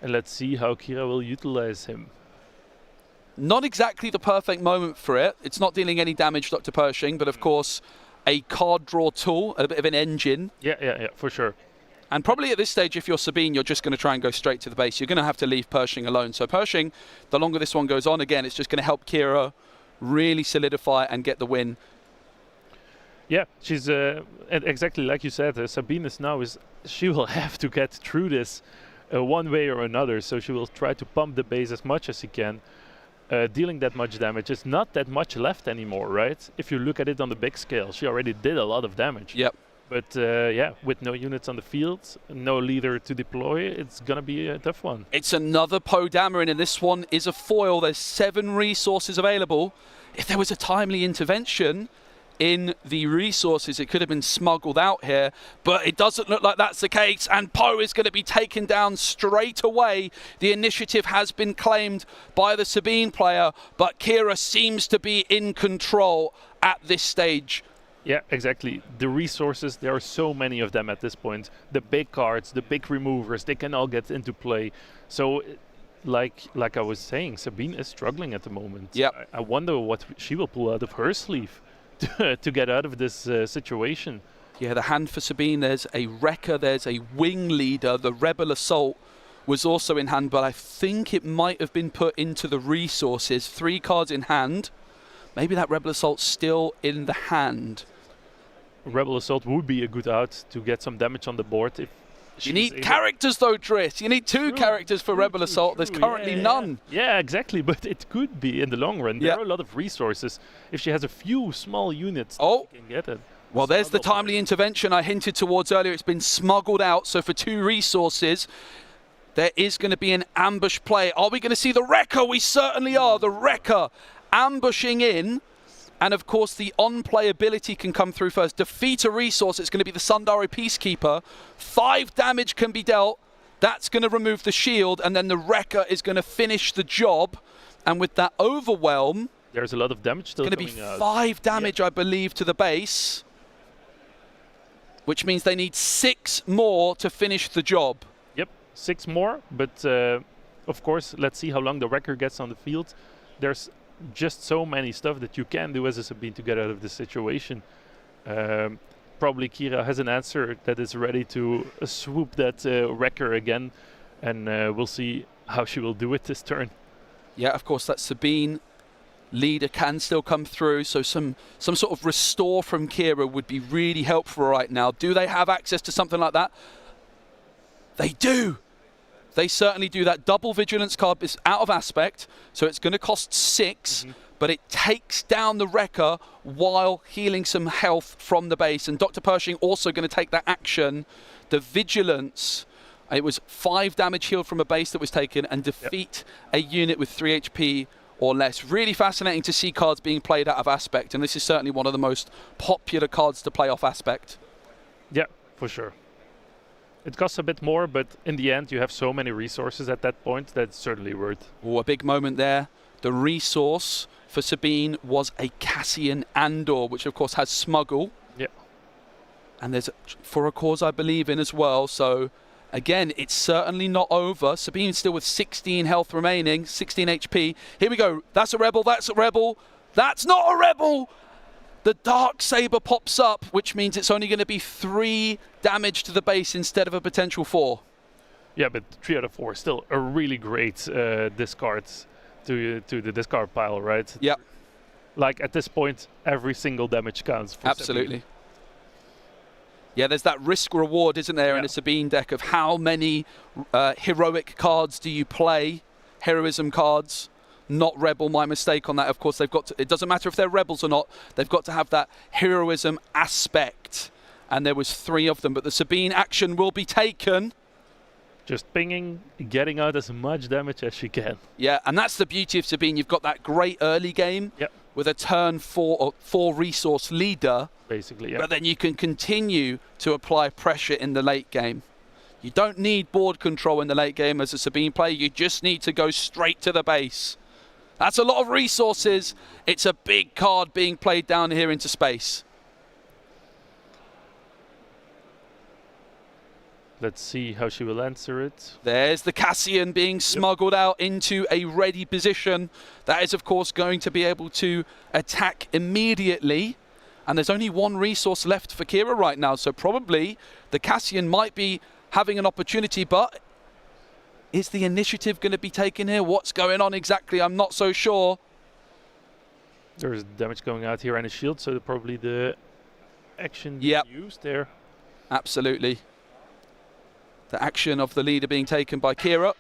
Speaker 8: And let's see how Kira will utilize him.
Speaker 7: Not exactly the perfect moment for it. It's not dealing any damage, Dr. Pershing, but of course a card draw tool, a bit of an engine.
Speaker 8: Yeah, for sure.
Speaker 7: And probably at this stage, if you're Sabine, you're just going to try and go straight to the base. You're going to have to leave Pershing alone. So Pershing, the longer this one goes on, again, it's just going to help Kira really solidify and get the win.
Speaker 8: Yeah, she's exactly like you said. Sabine she will have to get through this one way or another. So she will try to pump the base as much as she can. Dealing that much damage. It's not that much left anymore, right? If you look at it on the big scale, she already did a lot of damage.
Speaker 7: Yep.
Speaker 8: But yeah, with no units on the field, no leader to deploy, it's going to be a tough one.
Speaker 7: It's another Poe Dameron, and this one is a foil. There's 7 resources available. If there was a timely intervention in the resources, it could have been smuggled out here, but it doesn't look like that's the case, and Poe is going to be taken down straight away. The initiative has been claimed by the Sabine player, but Kira seems to be in control at this stage.
Speaker 8: Yeah, exactly. The resources, there are so many of them at this point. The big cards, the big removers, they can all get into play. So like I was saying, Sabine is struggling at the moment.
Speaker 7: Yep.
Speaker 8: I wonder what she will pull out of her sleeve to get out of this situation.
Speaker 7: Yeah, the hand for Sabine, there's a Wrecker, there's a Wing Leader. The Rebel Assault was also in hand, but I think it might have been put into the resources. 3 cards in hand. Maybe that Rebel Assault's still in the hand.
Speaker 8: Rebel Assault would be a good out to get some damage on the board. If
Speaker 7: you need characters though, Driss. You need 2 characters for Rebel Assault. There's currently none.
Speaker 8: Yeah, exactly. But it could be in the long run. There are a lot of resources. If she has a few small units, she can get it.
Speaker 7: Well, there's the timely intervention I hinted towards earlier. It's been smuggled out. So for 2 resources, there is going to be an ambush play. Are we going to see the Wrecker? We certainly are. The Wrecker ambushing in. And of course, the on-play ability can come through first. Defeat a resource. It's going to be the Sundari Peacekeeper. 5 damage can be dealt. That's going to remove the shield, and then the Wrecker is going to finish the job. And with that Overwhelm,
Speaker 8: there's a lot of damage still
Speaker 7: going to be
Speaker 8: coming out.
Speaker 7: 5 damage, I believe, to the base, which means they need 6 more to finish the job.
Speaker 8: Yep, 6 more, but of course, let's see how long the Wrecker gets on the field. There's just so many stuff that you can do as a Sabine to get out of this situation. Probably Kira has an answer that is ready to swoop that Wrecker again, and we'll see how she will do it this turn.
Speaker 7: Yeah, of course, that Sabine leader can still come through, so some sort of restore from Kira would be really helpful right now. Do they have access to something like that? They do. They certainly do. That double vigilance card is out of aspect, so it's going to cost 6, but it takes down the Wrecker while healing some health from the base. And Dr. Pershing also going to take that action. The vigilance, it was 5 damage healed from a base that was taken, and defeat a unit with 3 HP or less. Really fascinating to see cards being played out of aspect, and this is certainly one of the most popular cards to play off aspect.
Speaker 8: Yeah, for sure. It costs a bit more, but in the end you have so many resources at that point that it's certainly worth.
Speaker 7: Oh, a big moment there. The resource for Sabine was a Cassian Andor, which of course has Smuggle.
Speaker 8: Yeah.
Speaker 7: And there's For a Cause I believe in as well, so again, it's certainly not over. Sabine's still with 16 health remaining, 16 HP. Here we go. That's a rebel, that's a rebel. That's not a rebel! The Dark Saber pops up, which means it's only going to be 3 damage to the base instead of a potential 4.
Speaker 8: Yeah, but 3 out of 4 is still a really great discard to the discard pile, right?
Speaker 7: Yeah.
Speaker 8: Like at this point, every single damage counts. For
Speaker 7: Absolutely. Sabine. Yeah, there's that risk reward, isn't there, in a Sabine deck of how many heroic cards do you play, heroism cards. Not rebel, my mistake on that. Of course, they've got to, it doesn't matter if they're rebels or not, they've got to have that heroism aspect. And there was 3 of them, but the Sabine action will be taken.
Speaker 8: Just pinging, getting out as much damage as she can.
Speaker 7: Yeah, and that's the beauty of Sabine. You've got that great early game with a turn 4 resource leader.
Speaker 8: Basically, yeah.
Speaker 7: But then you can continue to apply pressure in the late game. You don't need board control in the late game as a Sabine player. You just need to go straight to the base. That's a lot of resources. It's a big card being played down here into space.
Speaker 8: Let's see how she will answer it.
Speaker 7: There's the Cassian being smuggled out into a ready position. That is, of course, going to be able to attack immediately. And there's only 1 resource left for Kira right now, so probably the Cassian might be having an opportunity, but is the initiative going to be taken here? What's going on exactly? I'm not so sure.
Speaker 8: There's damage going out here and a shield, so probably the action used there.
Speaker 7: Absolutely. The action of the leader being taken by Kira.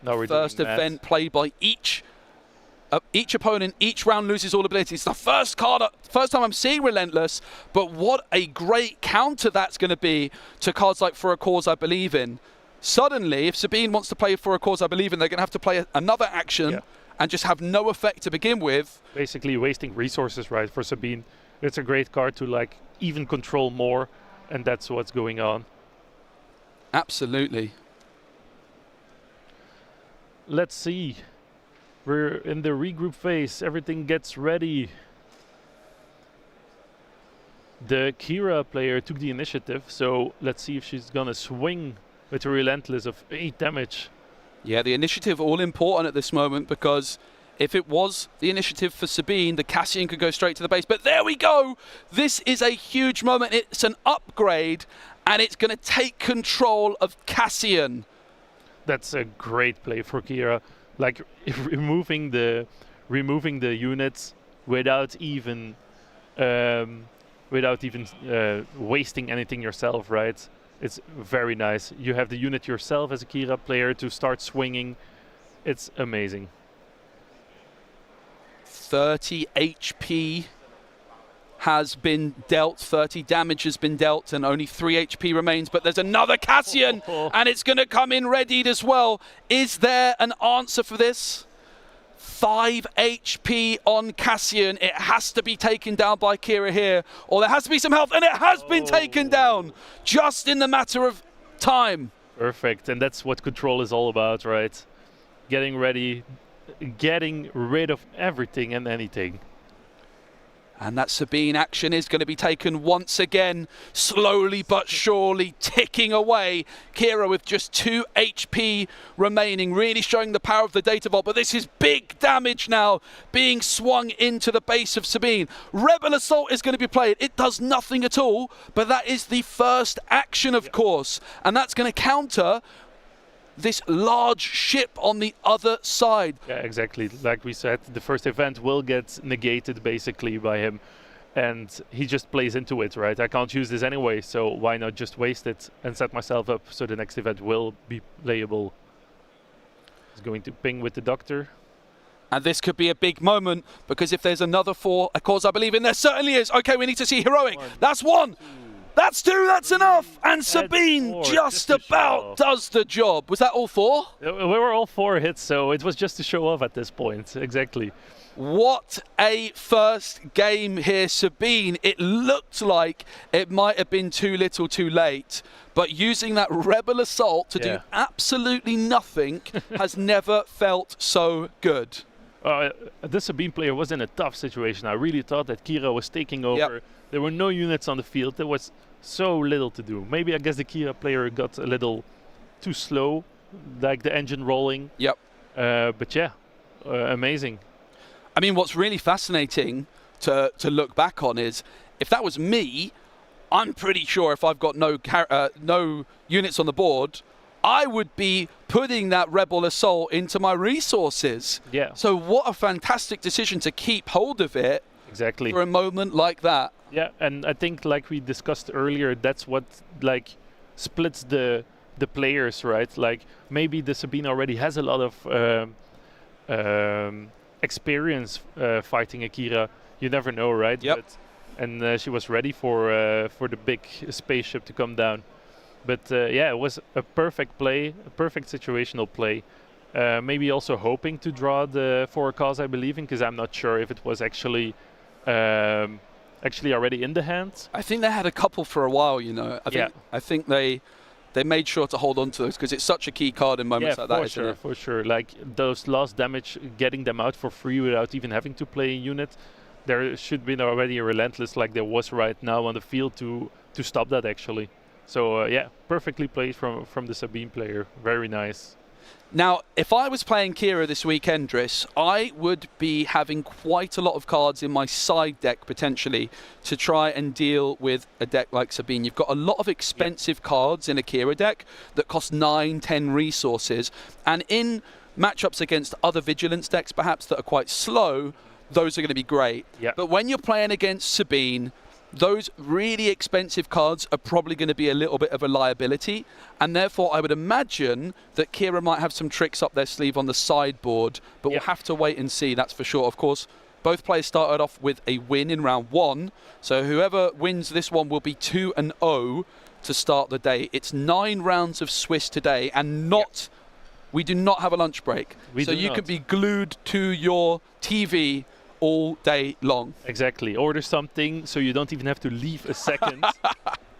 Speaker 8: Now we're
Speaker 7: First event played by each opponent. Each round loses all abilities. It's the first time I'm seeing Relentless, but what a great counter that's going to be to cards like For a Cause I Believe In. Suddenly, if Sabine wants to play For a Cause I Believe In, they're going to have to play another action and just have no effect to begin with.
Speaker 8: Basically wasting resources, right, for Sabine. It's a great card to like even control more, and that's what's going on.
Speaker 7: Absolutely.
Speaker 8: Let's see. We're in the regroup phase. Everything gets ready. The Kira player took the initiative, so let's see if she's gonna swing with a Relentless of 8 damage.
Speaker 7: Yeah, the initiative all important at this moment, because if it was the initiative for Sabine, the Cassian could go straight to the base. But there we go! This is a huge moment. It's an upgrade, and it's going to take control of Cassian.
Speaker 8: That's a great play for Kira. Like removing the units without even wasting anything yourself, right? It's very nice. You have the unit yourself as a Kira player to start swinging. It's amazing.
Speaker 7: 30 HP has been dealt, 30 damage has been dealt, and only 3 HP remains. But there's another Cassian, and it's going to come in readied as well. Is there an answer for this? 5 HP on Cassian. It has to be taken down by Kira here, or there has to be some health, and it has been taken down just in the matter of time.
Speaker 8: Perfect, and that's what control is all about, right? Getting ready, getting rid of everything and anything.
Speaker 7: And that Sabine action is going to be taken once again, slowly but surely ticking away. Kira with just 2 HP remaining, really showing the power of the data vault. But this is big damage now being swung into the base of Sabine. Rebel Assault is going to be played. It does nothing at all, but that is the first action, of course. And that's going to counter this large ship on the other side.
Speaker 8: Yeah, exactly. Like we said, the first event will get negated basically by him, and he just plays into it, right? I can't use this anyway, so why not just waste it and set myself up so the next event will be playable. He's going to ping with the doctor.
Speaker 7: And this could be a big moment, because if there's another 4, of course I believe in, there certainly is. Okay, we need to see Heroic. That's 1. That's 2, that's enough! And Sabine just about does the job. Was that all 4?
Speaker 8: We were all 4 hits, so it was just to show off at this point. Exactly.
Speaker 7: What a first game here, Sabine. It looked like it might have been too little too late, but using that Rebel Assault to do absolutely nothing has never felt so good.
Speaker 8: The Sabine player was in a tough situation. I really thought that Kira was taking over. Yep. There were no units on the field. There was so little to do. Maybe I guess the Kira player got a little too slow, like the engine rolling.
Speaker 7: Yep.
Speaker 8: But yeah, amazing.
Speaker 7: I mean, what's really fascinating to look back on is, if that was me, I'm pretty sure if I've got no units on the board, I would be putting that Rebel Assault into my resources.
Speaker 8: Yeah.
Speaker 7: So what a fantastic decision to keep hold of it.
Speaker 8: Exactly.
Speaker 7: For a moment like that.
Speaker 8: Yeah, and I think, like we discussed earlier, that's what like splits the players, right? Like maybe the Sabine already has a lot of experience fighting Akira. You never know, right?
Speaker 7: Yep.
Speaker 8: And she was ready for the big spaceship to come down. But yeah, it was a perfect play, a perfect situational play. Maybe also hoping to draw the 4 cards I believe in, because I'm not sure if it was actually already in the hand.
Speaker 7: I think they had a couple for a while, you know. I think they made sure to hold on to those, because it's such a key card in moments like that.
Speaker 8: Yeah, for sure. Like those last damage, getting them out for free without even having to play a unit. There should be already a relentless, like there was right now on the field, to stop that actually. So yeah, perfectly played from the Sabine player. Very nice.
Speaker 7: Now, if I was playing Kira this weekend, Driss, I would be having quite a lot of cards in my side deck, potentially, to try and deal with a deck like Sabine. You've got a lot of expensive cards in a Kira deck that cost 9, 10 resources. And in matchups against other Vigilance decks, perhaps, that are quite slow, those are going to be great.
Speaker 8: Yep.
Speaker 7: But when you're playing against Sabine, those really expensive cards are probably going to be a little bit of a liability, and therefore I would imagine that Kira might have some tricks up their sleeve on the sideboard, but we'll have to wait and see, that's for sure. Of course, both players started off with a win in round 1, so whoever wins this one will be 2-0 to start the day. It's 9 rounds of Swiss today, and we do not have a lunch break. So you could be glued to your TV all day long.
Speaker 8: Exactly. Order something so you don't even have to leave a second.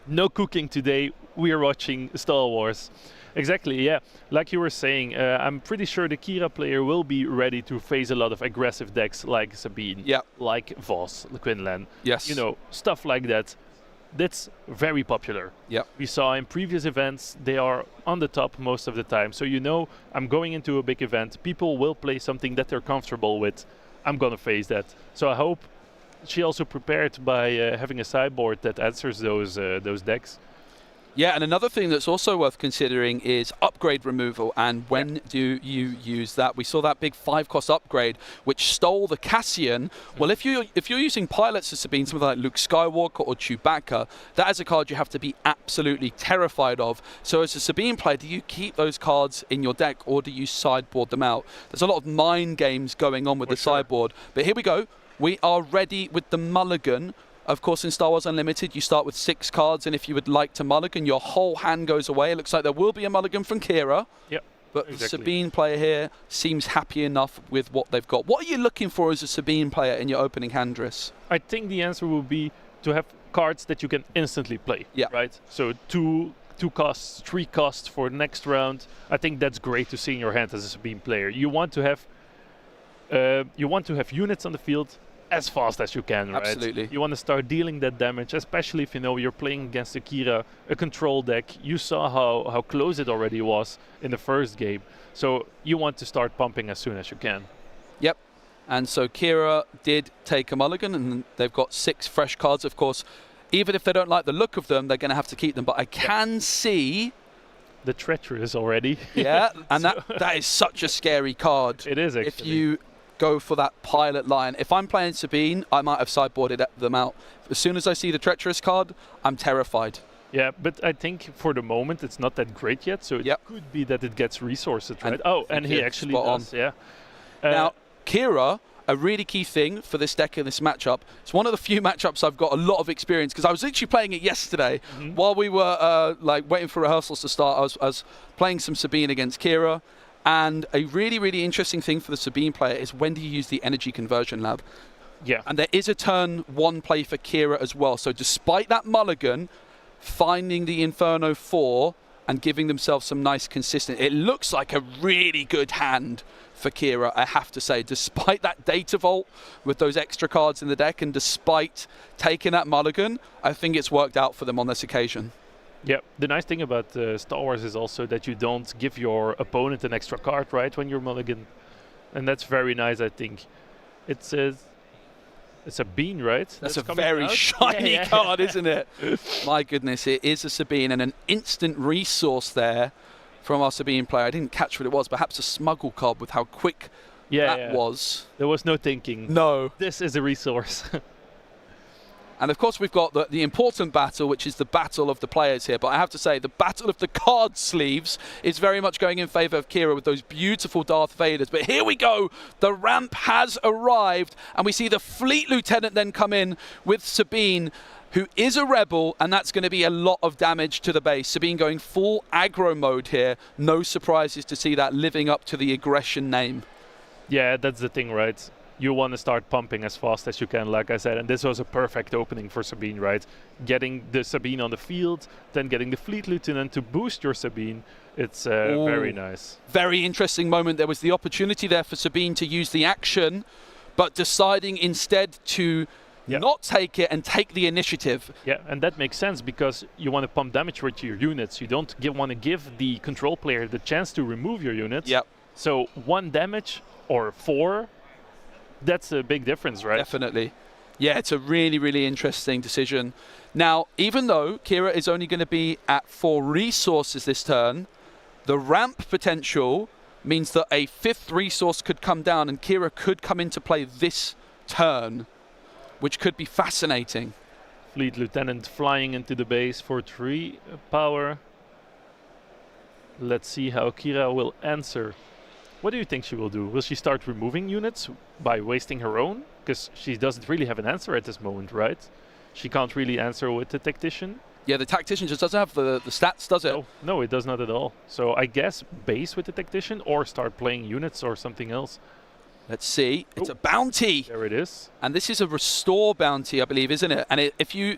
Speaker 8: No cooking today. We are watching Star Wars. Exactly, yeah. Like you were saying, I'm pretty sure the Kira player will be ready to face a lot of aggressive decks like Sabine, like Voss, Quinlan.
Speaker 7: Yes.
Speaker 8: You know, stuff like that. That's very popular.
Speaker 7: Yep.
Speaker 8: We saw in previous events, they are on the top most of the time. So you know, I'm going into a big event. People will play something that they're comfortable with. I'm gonna face that. So I hope she also prepared by having a sideboard that answers those decks.
Speaker 7: Yeah, and another thing that's also worth considering is upgrade removal, and when do you use that? We saw that big 5-cost upgrade which stole the Cassian. Well, if you're using pilots as Sabine, something like Luke Skywalker or Chewbacca, that is a card you have to be absolutely terrified of. So as a Sabine player, do you keep those cards in your deck or do you sideboard them out? There's a lot of mind games going on with the sideboard, but here we go. We are ready with the mulligan. Of course, in Star Wars Unlimited, you start with 6 cards, and if you would like to mulligan, your whole hand goes away. It looks like there will be a mulligan from Kira.
Speaker 8: Yep.
Speaker 7: But the Sabine player here seems happy enough with what they've got. What are you looking for as a Sabine player in your opening hand, Driss?
Speaker 8: I think the answer will be to have cards that you can instantly play.
Speaker 7: Yeah.
Speaker 8: Right? So two 2 costs, 3 costs for next round. I think that's great to see in your hand as a Sabine player. You want to have units on the field as fast as you can, right?
Speaker 7: Absolutely.
Speaker 8: You want to start dealing that damage, especially if you know you're playing against a Kira, a control deck. You saw how close it already was in the first game. So you want to start pumping as soon as you can.
Speaker 7: Yep. And so Kira did take a mulligan, and they've got 6 fresh cards, of course. Even if they don't like the look of them, they're going to have to keep them. But I can see
Speaker 8: the treacherous already.
Speaker 7: Yeah, and that is such a scary card.
Speaker 8: It is, actually.
Speaker 7: If you go for that pilot line. If I'm playing Sabine, I might have sideboarded them out. As soon as I see the treacherous card, I'm terrified.
Speaker 8: Yeah, but I think for the moment it's not that great yet, so it could be that it gets resources, right? And he actually does, yeah.
Speaker 7: Now, Kira, a really key thing for this deck in this matchup, it's one of the few matchups I've got a lot of experience, because I was literally playing it yesterday while we were like waiting for rehearsals to start. I was playing some Sabine against Kira, and a really, really interesting thing for the Sabine player is when do you use the energy conversion lab?
Speaker 8: Yeah.
Speaker 7: And there is a turn 1 play for Kira as well. So despite that mulligan, finding the Inferno 4 and giving themselves some nice consistent, it looks like a really good hand for Kira, I have to say, despite that data vault with those extra cards in the deck, and despite taking that mulligan, I think it's worked out for them on this occasion.
Speaker 8: Yeah, the nice thing about Star Wars is also that you don't give your opponent an extra card, right, when you're mulligan. And that's very nice, I think. It's a bean, right?
Speaker 7: That's a very shiny card, isn't it? My goodness, it is a Sabine, and an instant resource there from our Sabine player. I didn't catch what it was, perhaps a smuggle card with how quick that was.
Speaker 8: There was no thinking.
Speaker 7: No.
Speaker 8: This is a resource.
Speaker 7: And of course we've got the important battle, which is the battle of the players here. But I have to say, the battle of the card sleeves is very much going in favour of Kira with those beautiful Darth Vaders. But here we go. The ramp has arrived, and we see the Fleet Lieutenant then come in with Sabine, who is a rebel, and that's going to be a lot of damage to the base. Sabine going full aggro mode here. No surprises to see that living up to the aggression name.
Speaker 8: Yeah, that's the thing, right? You want to start pumping as fast as you can, like I said, and this was a perfect opening for Sabine, right? Getting the Sabine on the field, then getting the Fleet Lieutenant to boost your Sabine. It's very nice.
Speaker 7: Very interesting moment. There was the opportunity there for Sabine to use the action, but deciding instead to not take it and take the initiative.
Speaker 8: Yeah, and that makes sense because you want to pump damage with your units. You don't want to give the control player the chance to remove your units.
Speaker 7: Yep.
Speaker 8: So 1 damage or 4, that's a big difference, right?
Speaker 7: Definitely. Yeah, it's a really, really interesting decision. Now, even though Kira is only going to be at 4 resources this turn, the ramp potential means that a 5th resource could come down, and Kira could come into play this turn, which could be fascinating.
Speaker 8: Fleet Lieutenant flying into the base for 3 power. Let's see how Kira will answer. What do you think she will do? Will she start removing units by wasting her own? Because she doesn't really have an answer at this moment, right? She can't really answer with the Tactician.
Speaker 7: Yeah, the Tactician just doesn't have the stats, does it?
Speaker 8: No, it does not at all. So I guess base with the Tactician or start playing units or something else.
Speaker 7: Let's see. It's a bounty.
Speaker 8: There it is.
Speaker 7: And this is a restore bounty, I believe, isn't it? And if you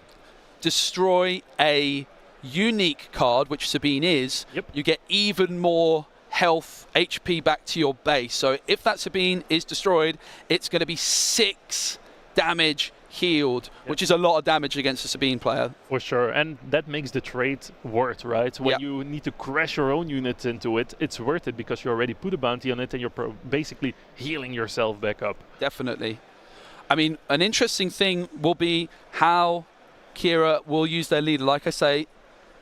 Speaker 7: destroy a unique card, which Sabine is, you get even more health, HP back to your base. So if that Sabine is destroyed, it's going to be 6 damage healed, which is a lot of damage against a Sabine player.
Speaker 8: For sure, and that makes the trade worth, right? When you need to crash your own units into it, it's worth it because you already put a bounty on it and you're basically healing yourself back up.
Speaker 7: Definitely. I mean, an interesting thing will be how Kira will use their leader. Like I say,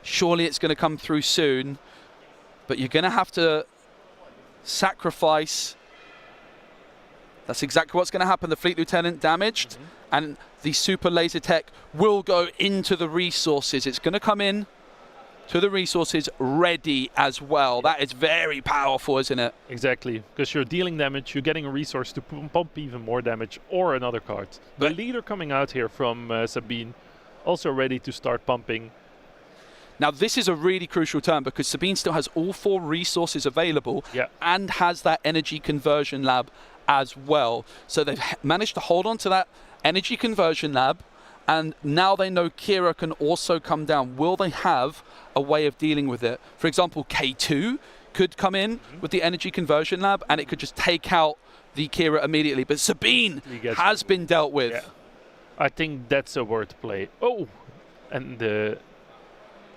Speaker 7: surely it's going to come through soon, but you're going to have to sacrifice. That's exactly what's going to happen. The Fleet Lieutenant damaged, and the super laser tech will go into the resources. It's going to come in to the resources ready as well. That is very powerful, isn't it?
Speaker 8: Exactly, because you're dealing damage, you're getting a resource to pump even more damage or another card. The leader coming out here from Sabine, also ready to start pumping.
Speaker 7: Now, this is a really crucial turn because Sabine still has all 4 resources available and has that energy conversion lab as well. So they've managed to hold on to that energy conversion lab and now they know Kira can also come down. Will they have a way of dealing with it? For example, K2 could come in with the energy conversion lab, and it could just take out the Kira immediately. But Sabine has been dealt with.
Speaker 8: Yeah. I think that's a word play. Oh, and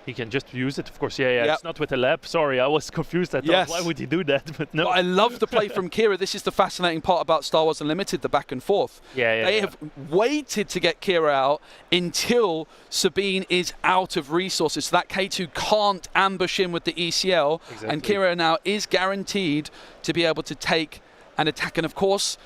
Speaker 8: he can just use it, of course. Yeah. It's not with the lab. Sorry, I was confused. I thought, why would he do that? But no.
Speaker 7: But I love the play from Kira. This is the fascinating part about Star Wars Unlimited, the back and forth. They have waited to get Kira out until Sabine is out of resources. So that K2 can't ambush in with the ECL.
Speaker 8: Exactly.
Speaker 7: And Kira now is guaranteed to be able to take an attack. And of course,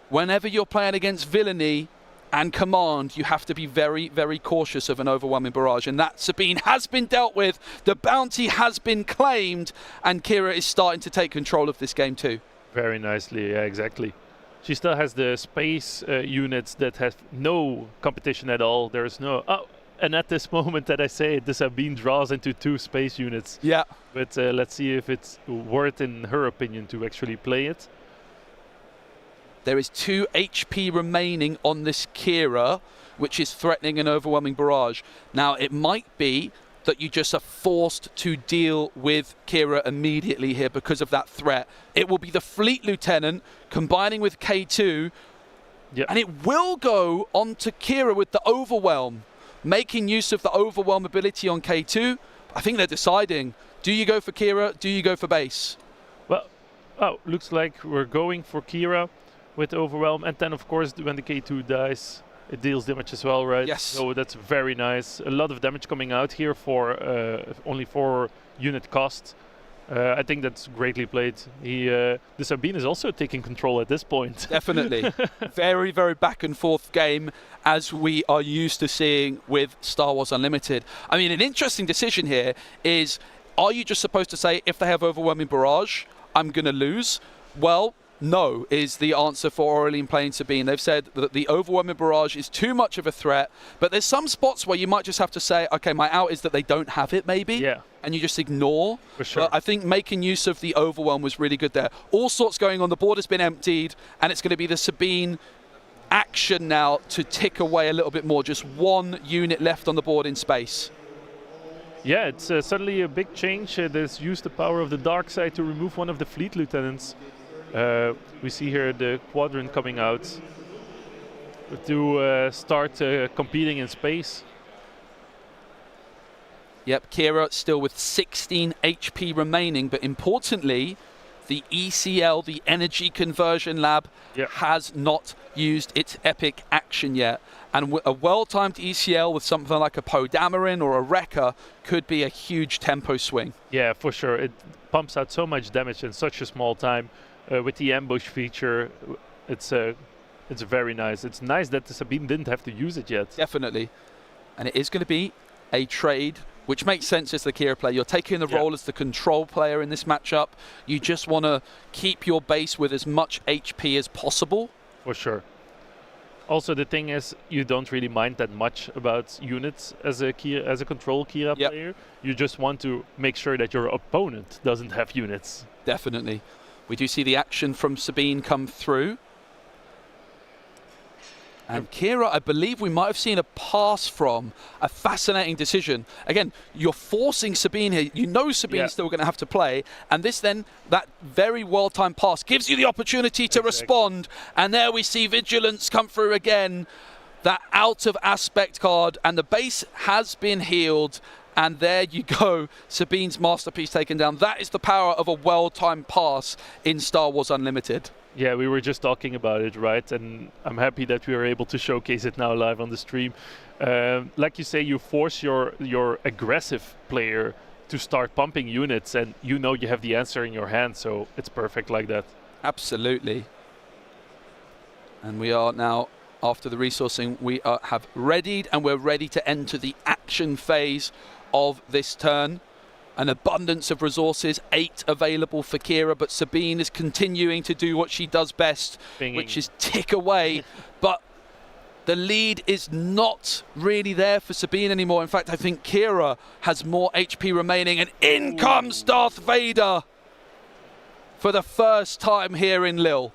Speaker 7: whenever you're playing against villainy and command, you have to be very, very cautious of an overwhelming barrage. And that Sabine has been dealt with. The bounty has been claimed. And Kira is starting to take control of this game too.
Speaker 8: Very nicely, yeah, exactly. She still has the space units that have no competition at all. There's no... Oh, and at this moment that I say it, the Sabine draws into 2 space units.
Speaker 7: Yeah.
Speaker 8: But let's see if it's worth, in her opinion, to actually play it.
Speaker 7: There is 2 HP remaining on this Kira, which is threatening an overwhelming barrage. Now, it might be that you just are forced to deal with Kira immediately here because of that threat. It will be the Fleet Lieutenant combining with K2, and it will go onto Kira with the Overwhelm, making use of the Overwhelm ability on K2. I think they're deciding, do you go for Kira, do you go for base?
Speaker 8: Well, looks like we're going for Kira with Overwhelm, and then of course when the K2 dies, it deals damage as well, right?
Speaker 7: Yes.
Speaker 8: So that's very nice. A lot of damage coming out here for only 4 unit cost. I think that's greatly played. The Sabine is also taking control at this point.
Speaker 7: Definitely. Very, very back and forth game, as we are used to seeing with Star Wars Unlimited. I mean, an interesting decision here is, are you just supposed to say, if they have overwhelming barrage, I'm going to lose? Well, no is the answer for Aurelian playing Sabine. They've said that the overwhelming barrage is too much of a threat, but there's some spots where you might just have to say, okay, my out is that they don't have it maybe, and you just ignore.
Speaker 8: For sure.
Speaker 7: But I think making use of the overwhelm was really good there. All sorts going on, the board has been emptied, and it's going to be the Sabine action now to tick away a little bit more. Just 1 unit left on the board in space.
Speaker 8: Yeah, it's suddenly a big change. There's used the power of the dark side to remove one of the Fleet Lieutenants. We see here the Quadrant coming out to start competing in space.
Speaker 7: Yep, Kira still with 16 HP remaining, but importantly, the ECL, the Energy Conversion Lab, has not used its epic action yet. And a well-timed ECL with something like a Podamarin or a Wrecker could be a huge tempo swing.
Speaker 8: Yeah, for sure. It pumps out so much damage in such a small time. With the ambush feature, it's very nice. It's nice that the Sabine didn't have to use it yet.
Speaker 7: Definitely. And it is going to be a trade, which makes sense as the Kira player. You're taking the role as the control player in this matchup. You just want to keep your base with as much HP as possible.
Speaker 8: For sure. Also, the thing is, you don't really mind that much about units as a control Kira player. You just want to make sure that your opponent doesn't have units.
Speaker 7: Definitely. We do see the action from Sabine come through. And Kira, I believe we might have seen a pass from. A fascinating decision. Again, you're forcing Sabine here. You know Sabine's still going to have to play. And this then, that very well-timed pass gives you the opportunity to respond. And there we see Vigilance come through again. That out of aspect card. And the base has been healed. And there you go, Sabine's masterpiece taken down. That is the power of a well-timed pass in Star Wars Unlimited.
Speaker 8: Yeah, we were just talking about it, right? And I'm happy that we were able to showcase it now live on the stream. Like you say, you force your aggressive player to start pumping units, and you know you have the answer in your hand, so it's perfect like that.
Speaker 7: Absolutely. And we are now, after the resourcing, we have readied, and we're ready to enter the action phase of this turn. An abundance of resources, 8 available for Kira, but Sabine is continuing to do what she does best, which is tick away. But the lead is not really there for Sabine anymore. In fact, I think Kira has more HP remaining, and in comes Darth Vader for the first time here in Lille.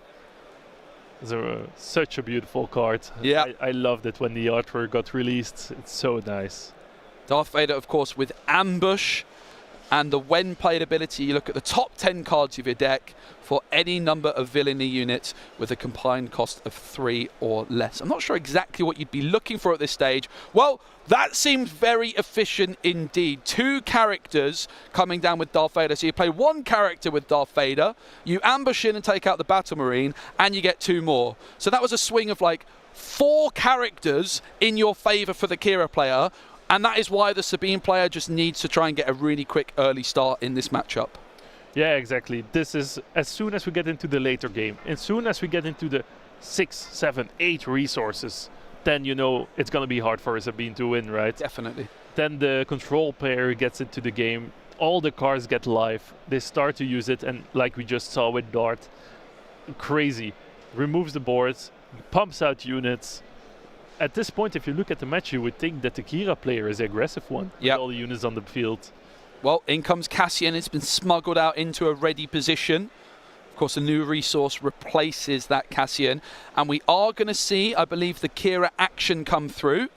Speaker 8: It's such a beautiful card.
Speaker 7: Yeah.
Speaker 8: I loved it when the artwork got released. It's so nice.
Speaker 7: Darth Vader, of course, with Ambush and the when played ability. You look at the top 10 cards of your deck for any number of villainy units with a combined cost of 3 or less. I'm not sure exactly what you'd be looking for at this stage. Well, that seemed very efficient indeed. 2 characters coming down with Darth Vader. So you play 1 character with Darth Vader, you ambush in and take out the Battle Marine, and you get 2 more. So that was a swing of like 4 characters in your favor for the Kira player. And that is why the Sabine player just needs to try and get a really quick early start in this matchup.
Speaker 8: Yeah, exactly. This is as soon as we get into the later game, as soon as we get into the 6, 7, 8 resources, then you know it's going to be hard for a Sabine to win, right?
Speaker 7: Definitely.
Speaker 8: Then the control player gets into the game, all the cards get live, they start to use it, and like we just saw with Dart, crazy. Removes the boards, pumps out units. At this point, if you look at the match, you would think that the Kira player is the aggressive one with all the units on the field.
Speaker 7: Well, in comes Cassian. It's been smuggled out into a ready position. Of course, a new resource replaces that Cassian. And we are going to see, I believe, the Kira action come through.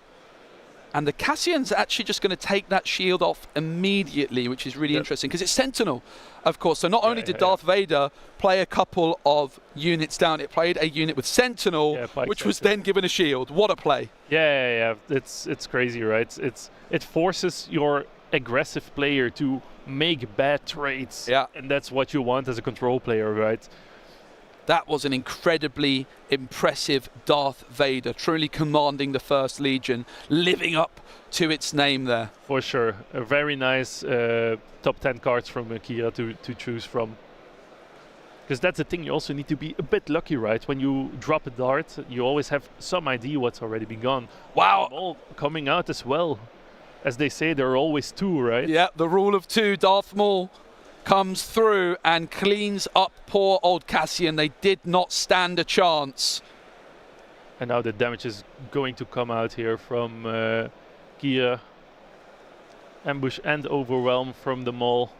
Speaker 7: And the Cassian's actually just going to take that shield off immediately, which is really interesting, because it's Sentinel, of course. So not only did Darth Vader play a couple of units down, it played a unit with Sentinel, which was then given a shield. What a play.
Speaker 8: Yeah. It's crazy, right? It forces your aggressive player to make bad trades.
Speaker 7: Yeah.
Speaker 8: And that's what you want as a control player, right?
Speaker 7: That was an incredibly impressive Darth Vader, truly commanding the First Legion, living up to its name there.
Speaker 8: For sure. A very nice top 10 cards from Kira to choose from. Because that's the thing, you also need to be a bit lucky, right? When you drop a dart, you always have some idea what's already been gone.
Speaker 7: Wow!
Speaker 8: All coming out as well. As they say, there are always 2, right?
Speaker 7: Yeah, the rule of 2. Darth Maul comes through and cleans up poor old Cassian. They did not stand a chance.
Speaker 8: And now the damage is going to come out here from Kira. Ambush and Overwhelm from the Maul.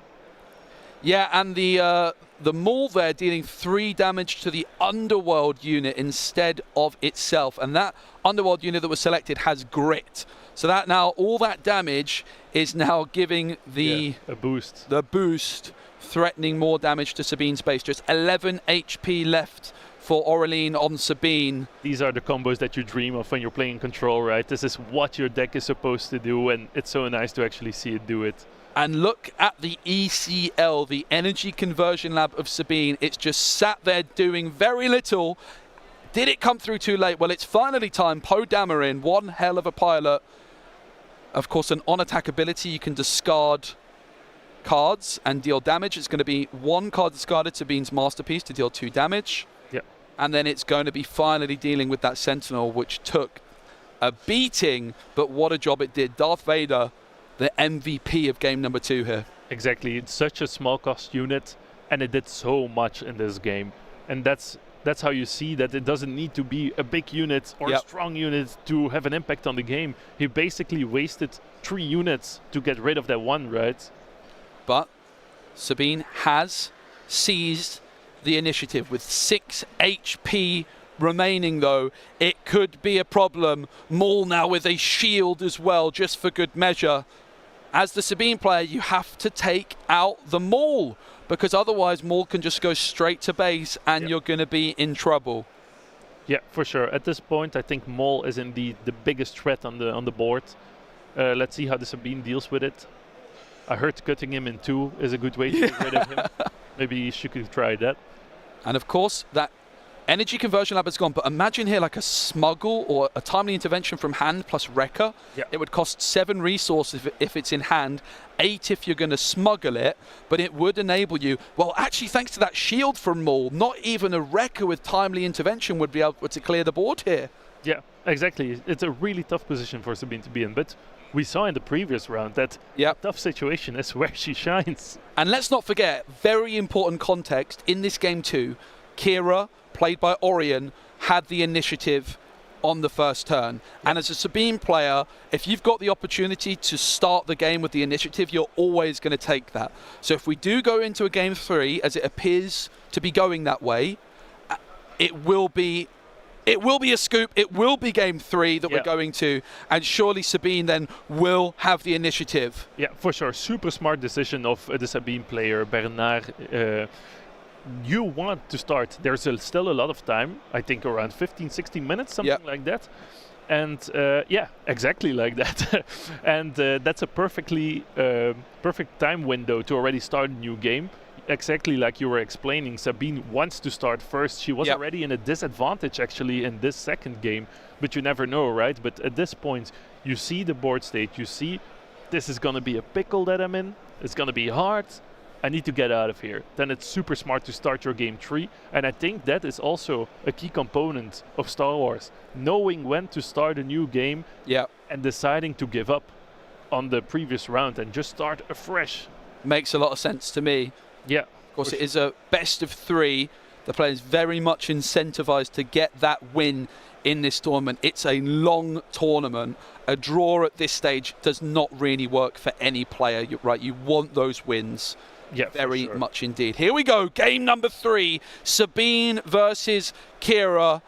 Speaker 7: Yeah, and the Maul there dealing 3 damage to the Underworld unit instead of itself. And that Underworld unit that was selected has Grit. So that now, all that damage is now giving the
Speaker 8: boost.
Speaker 7: The boost, threatening more damage to Sabine's base. Just 11 HP left for Aureline on Sabine.
Speaker 8: These are the combos that you dream of when you're playing Control, right? This is what your deck is supposed to do, and it's so nice to actually see it do it.
Speaker 7: And look at the ECL, the Energy Conversion Lab of Sabine. It's just sat there doing very little. Did it come through too late? Well, it's finally time. Poe Dameron, one hell of a pilot. Of course, an on-attack ability, you can discard cards and deal damage. It's going to be 1 card discarded, Sabine's Masterpiece, to deal 2 damage.
Speaker 8: Yep.
Speaker 7: And then it's going to be finally dealing with that Sentinel, which took a beating, but what a job it did. Darth Vader, the MVP of game number 2 here.
Speaker 8: Exactly. It's such a small cost unit, and it did so much in this game. And that's how you see that it doesn't need to be a big unit or a strong unit to have an impact on the game. He basically wasted 3 units to get rid of that 1, right?
Speaker 7: But Sabine has seized the initiative with 6 HP remaining, though. It could be a problem. Maul now with a shield as well, just for good measure. As the Sabine player, you have to take out the Maul, because otherwise Maul can just go straight to base and you're going to be in trouble.
Speaker 8: Yeah, for sure. At this point, I think Maul is indeed the biggest threat on the board. Let's see how the Sabine deals with it. I heard cutting him in 2 is a good way to get rid of him. Maybe she could try that.
Speaker 7: And of course, that Energy Conversion Lab is gone, but imagine here like a smuggle or a timely intervention from hand plus Wrecker. It would cost 7 resources if it's in hand, 8 if you're going to smuggle it, but it would enable you, well, actually thanks to that shield from Maul, not even a Wrecker with timely intervention would be able to clear the board here.
Speaker 8: Yeah, exactly. It's a really tough position for Sabine to be in, but we saw in the previous round that tough situation is where she shines. And
Speaker 7: let's not forget, very important context, in this game too, Kira, played by Orion, had the initiative on the first turn. And as a Sabine player, if you've got the opportunity to start the game with the initiative, you're always going to take that. So if we do go into a game 3, as it appears to be going that way, it will be a scoop. It will be game 3 that we're going to, and surely Sabine then will have the initiative.
Speaker 8: Yeah, for sure. Super smart decision of the Sabine player, Bernard. You want to start. There's still a lot of time. I think around 15, 16 minutes, something like that. And yeah, exactly like that. And that's a perfect time window to already start a new game. Exactly like you were explaining, Sabine wants to start first. She was already in a disadvantage actually in this second game, but you never know, right? But at this point, you see the board state, you see this is going to be a pickle that I'm in, it's going to be hard, I need to get out of here. Then it's super smart to start your game 3, and I think that is also a key component of Star Wars, knowing when to start a new game and deciding to give up on the previous round and just start afresh.
Speaker 7: Makes a lot of sense to me.
Speaker 8: Yeah.
Speaker 7: Of course, it is a best of 3. The player is very much incentivized to get that win in this tournament. It's a long tournament. A draw at this stage does not really work for any player. You're right, you want those wins.
Speaker 8: Yeah,
Speaker 7: very much indeed. Here we go, game number 3, Sabine versus Kira.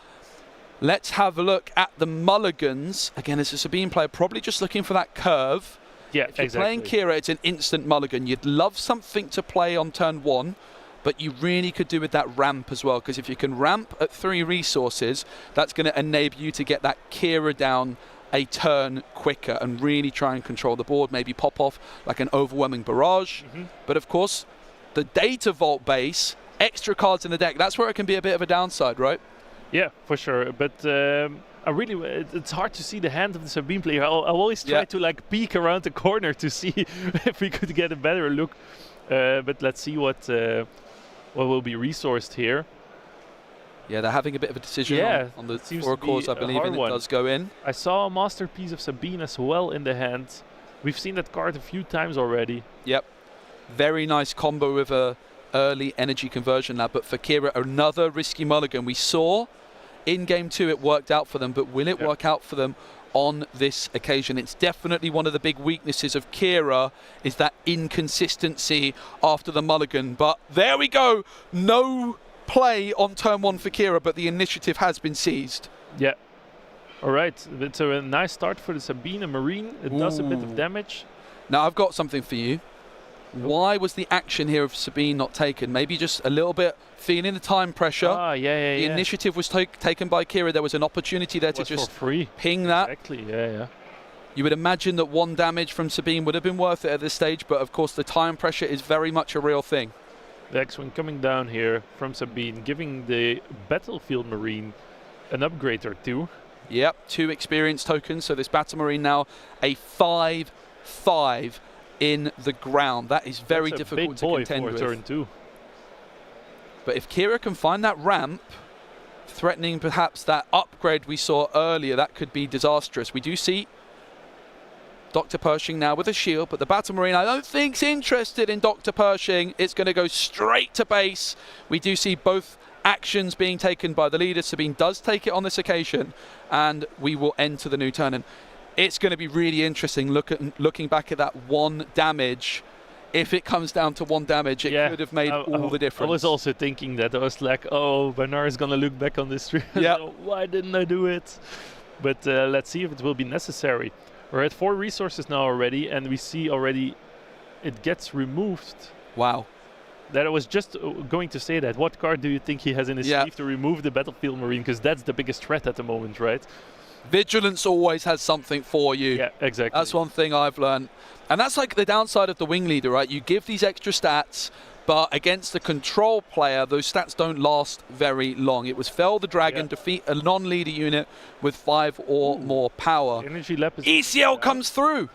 Speaker 7: Let's have a look at the mulligans. Again, as a Sabine player, probably just looking for that curve.
Speaker 8: Yeah,
Speaker 7: if you're playing Kira, it's an instant mulligan. You'd love something to play on turn 1, but you really could do with that ramp as well, because if you can ramp at 3 resources, that's going to enable you to get that Kira down a turn quicker and really try and control the board, maybe pop off like an overwhelming barrage. But of course, the data vault base, extra cards in the deck, that's where it can be a bit of a downside, right?
Speaker 8: Yeah, for sure. But it's hard to see the hand of the Sabine player. I'll always try to like peek around the corner to see if we could get a better look. But let's see what will be resourced here.
Speaker 7: Yeah, they're having a bit of a decision on the 4 cores, I believe, and it does go in.
Speaker 8: I saw a Masterpiece of Sabine as well in the hand. We've seen that card a few times already.
Speaker 7: Yep. Very nice combo with a early energy conversion lab, but for Kira, another risky mulligan. We saw in game 2 it worked out for them, but will it work out for them on this occasion? It's definitely one of the big weaknesses of Kira, is that inconsistency after the mulligan. But there we go. No play on turn 1 for Kira, but the initiative has been seized.
Speaker 8: Yeah. All right. It's a nice start for the Sabine Marine. It does a bit of damage.
Speaker 7: Now I've got something for you. Why was the action here of Sabine not taken? Maybe just a little bit feeling the time pressure. The initiative was taken by Kira. There was an opportunity there to just ping that.
Speaker 8: Exactly, yeah.
Speaker 7: You would imagine that 1 damage from Sabine would have been worth it at this stage, but of course the time pressure is very much a real thing.
Speaker 8: The X-Wing coming down here from Sabine, giving the Battlefield Marine an upgrade or 2.
Speaker 7: Yep, 2 experience tokens, so this Battle Marine now a 5/5 in the ground. That is very difficult to contend with.
Speaker 8: Turn 2.
Speaker 7: But if Kira can find that ramp, threatening perhaps that upgrade we saw earlier, that could be disastrous. We do see Dr. Pershing now with a shield, but the Battle Marine I don't think's interested in Dr. Pershing. It's going to go straight to base. We do see both actions being taken by the leader. Sabine does take it on this occasion, and we will enter the new turn. And it's going to be really interesting looking back at that 1 damage. If it comes down to 1 damage, it could have made all the difference.
Speaker 8: I was also thinking that. I was like, oh, Bernard is going to look back on this stream. Why didn't I do it? But let's see if it will be necessary. We're at 4 resources now already, and we see already it gets removed.
Speaker 7: Wow.
Speaker 8: That I was just going to say that. What card do you think he has in his sleeve to remove the Battlefield Marine? Because that's the biggest threat at the moment, right?
Speaker 7: Vigilance always has something for you.
Speaker 8: Yeah, exactly.
Speaker 7: That's one thing I've learned. And that's like the downside of the wing leader, right? You give these extra stats, but against the control player, those stats don't last very long. It was Fell the Dragon, defeat a non-leader unit with 5 or more power.
Speaker 8: Energy lap is
Speaker 7: ECL comes through.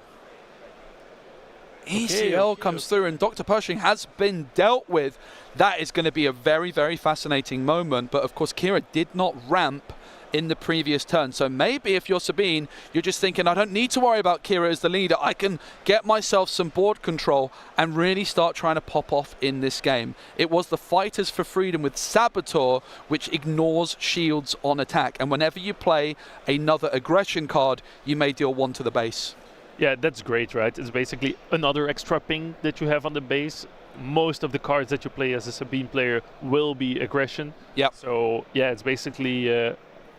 Speaker 7: ECL comes through, and Dr. Pershing has been dealt with. That is going to be a very, very fascinating moment. But of course, Kira did not ramp in the previous turn. So maybe if you're Sabine, you're just thinking, I don't need to worry about Kira as the leader. I can get myself some board control and really start trying to pop off in this game. It was the Fighters for Freedom with Saboteur, which ignores shields on attack. And whenever you play another aggression card, you may deal 1 to the base.
Speaker 8: Yeah, that's great, right? It's basically another extra ping that you have on the base. most of the cards that you play as a Sabine player will be aggression.
Speaker 7: Yep.
Speaker 8: So yeah, it's basically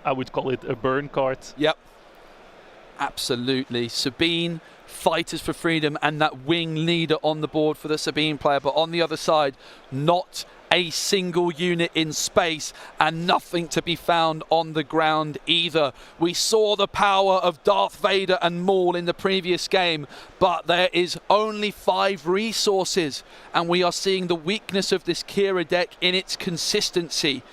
Speaker 8: I would call it a burn card.
Speaker 7: Yep. Absolutely. Sabine, Fighters for Freedom, and that wing leader on the board for the Sabine player. But on the other side, not a single unit in space and nothing to be found on the ground either. We saw the power of Darth Vader and Maul in the previous game, but there is only 5 resources, and we are seeing the weakness of this Kira deck in its consistency.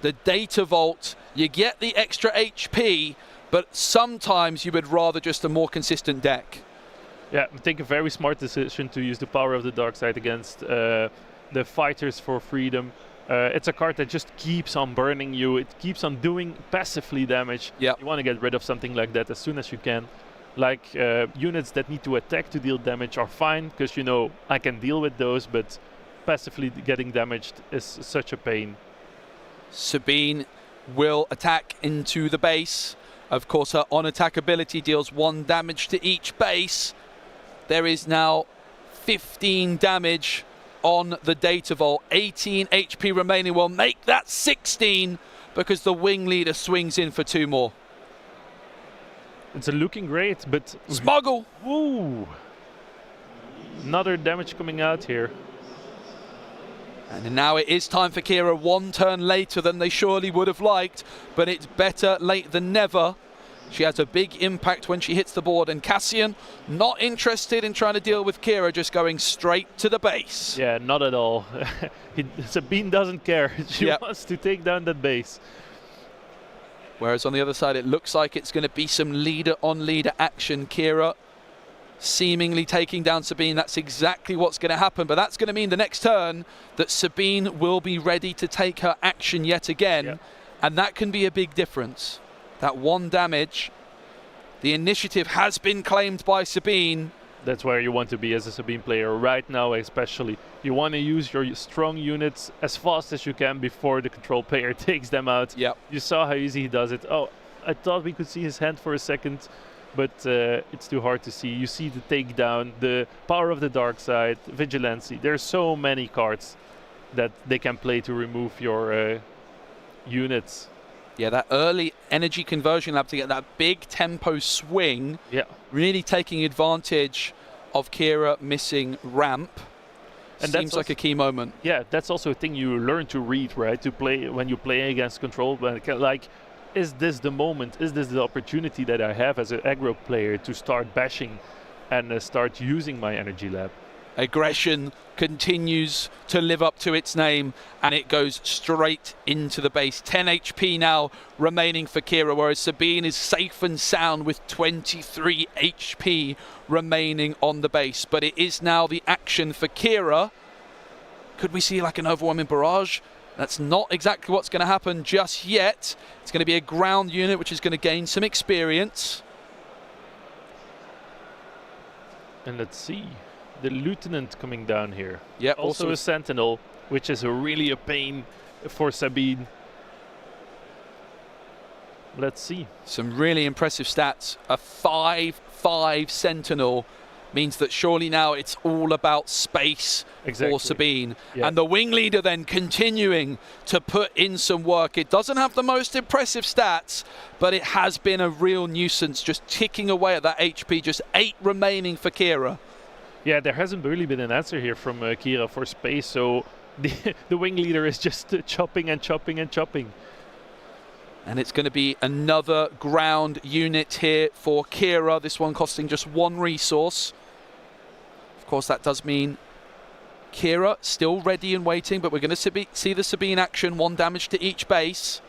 Speaker 7: The Data Vault, you get the extra HP, but sometimes you would rather just a more consistent deck.
Speaker 8: Yeah, I think a very smart decision to use the power of the dark side against the Fighters for Freedom. It's a card that just keeps on burning you. It keeps on doing passively damage.
Speaker 7: Yep.
Speaker 8: You want to get rid of something like that as soon as you can. Like units that need to attack to deal damage are fine, because you know I can deal with those, but passively getting damaged is such a pain.
Speaker 7: Sabine will attack into the base. Of course, her on-attack ability deals 1 damage to each base. There is now 15 damage on the Data Vault. 18 HP remaining. Will make that 16 because the wing leader swings in for 2 more.
Speaker 8: It's looking great, but...
Speaker 7: Smuggle!
Speaker 8: Ooh! Another damage coming out here.
Speaker 7: And now it is time for Kira, 1 turn later than they surely would have liked, but it's better late than never. She has a big impact when she hits the board, and Cassian not interested in trying to deal with Kira, just going straight to the base.
Speaker 8: Yeah, not at all. Sabine doesn't care. She wants to take down that base.
Speaker 7: Whereas on the other side, it looks like it's going to be some leader-on-leader action. Kira seemingly taking down Sabine. That's exactly what's going to happen, but that's going to mean the next turn that Sabine will be ready to take her action yet again, and that can be a big difference. That 1 damage. The initiative has been claimed by Sabine.
Speaker 8: That's where you want to be as a Sabine player right now, especially. You want to use your strong units as fast as you can before the control player takes them out.
Speaker 7: Yep.
Speaker 8: You saw how easy he does it. Oh, I thought we could see his hand for a second, but it's too hard to see. You see the takedown, the power of the dark side, Vigilancy. There's so many cards that they can play to remove your units.
Speaker 7: Yeah, that early energy conversion lab to get that big tempo swing.
Speaker 8: Yeah.
Speaker 7: Really taking advantage of Kira missing ramp. And seems like a key moment.
Speaker 8: Yeah, that's also a thing you learn to read, right? To play when you play against control. Like, is this the moment? Is this the opportunity that I have as an aggro player to start bashing and start using my energy lab?
Speaker 7: Aggression continues to live up to its name, and it goes straight into the base. 10 HP now remaining for Kira, whereas Sabine is safe and sound with 23 HP remaining on the base. But it is now the action for Kira. Could we see like an overwhelming barrage? That's not exactly what's going to happen just yet. It's going to be a ground unit which is going to gain some experience.
Speaker 8: And let's see. The lieutenant coming down here.
Speaker 7: Yeah,
Speaker 8: also a sentinel, which is really a pain for Sabine. Let's see. Some
Speaker 7: really impressive stats. A 5/5 sentinel means that surely now it's all about space for Sabine.
Speaker 8: Yeah.
Speaker 7: And the wing leader then continuing to put in some work. It doesn't have the most impressive stats, but it has been a real nuisance, just ticking away at that HP. Just 8 remaining for Kira.
Speaker 8: Yeah, there hasn't really been an answer here from Kira for space, so the wing leader is just chopping and chopping and chopping.
Speaker 7: And it's going to be another ground unit here for Kira, this one costing just 1 resource. Of course, that does mean Kira still ready and waiting, but we're going to see the Sabine action, 1 damage to each base,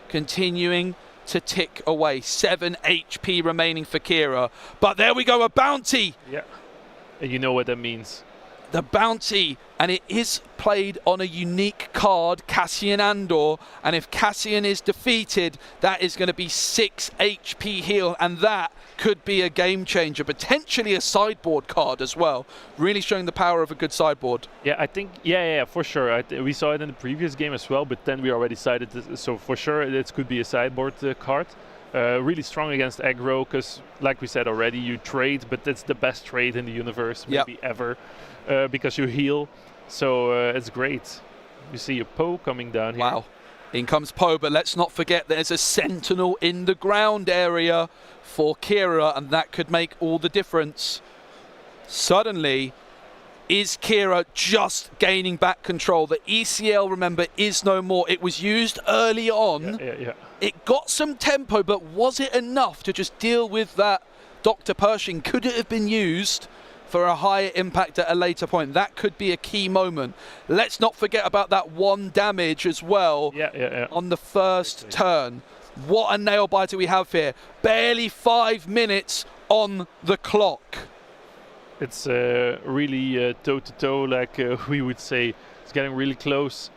Speaker 7: continuing to tick away. 7 HP remaining for Kira. But there we go, a bounty!
Speaker 8: Yeah. You know what that means.
Speaker 7: The bounty, and it is played on a unique card, Cassian Andor, and if Cassian is defeated, that is going to be 6 HP heal, and that could be a game changer, potentially a sideboard card as well, really showing the power of a good sideboard.
Speaker 8: Yeah, I think, yeah, for sure. We saw it in the previous game as well, but then we already decided, so for sure it could be a sideboard card. Really strong against aggro, because like we said already, you trade, but it's the best trade in the universe, maybe ever, because you heal. So it's great. You see a Poe coming down here.
Speaker 7: Wow. In comes Poe, but let's not forget there's a Sentinel in the ground area for Kira, and that could make all the difference. Suddenly, is Kira just gaining back control? The ECL, remember, is no more. It was used early on. It got some tempo, but was it enough to just deal with that Dr. Pershing? Could it have been used for a higher impact at a later point? That could be a key moment. Let's not forget about that 1 damage as well on the first turn. What a nail biter we have here. Barely 5 minutes on the clock.
Speaker 8: It's really toe-to-toe, like we would say. It's getting really close.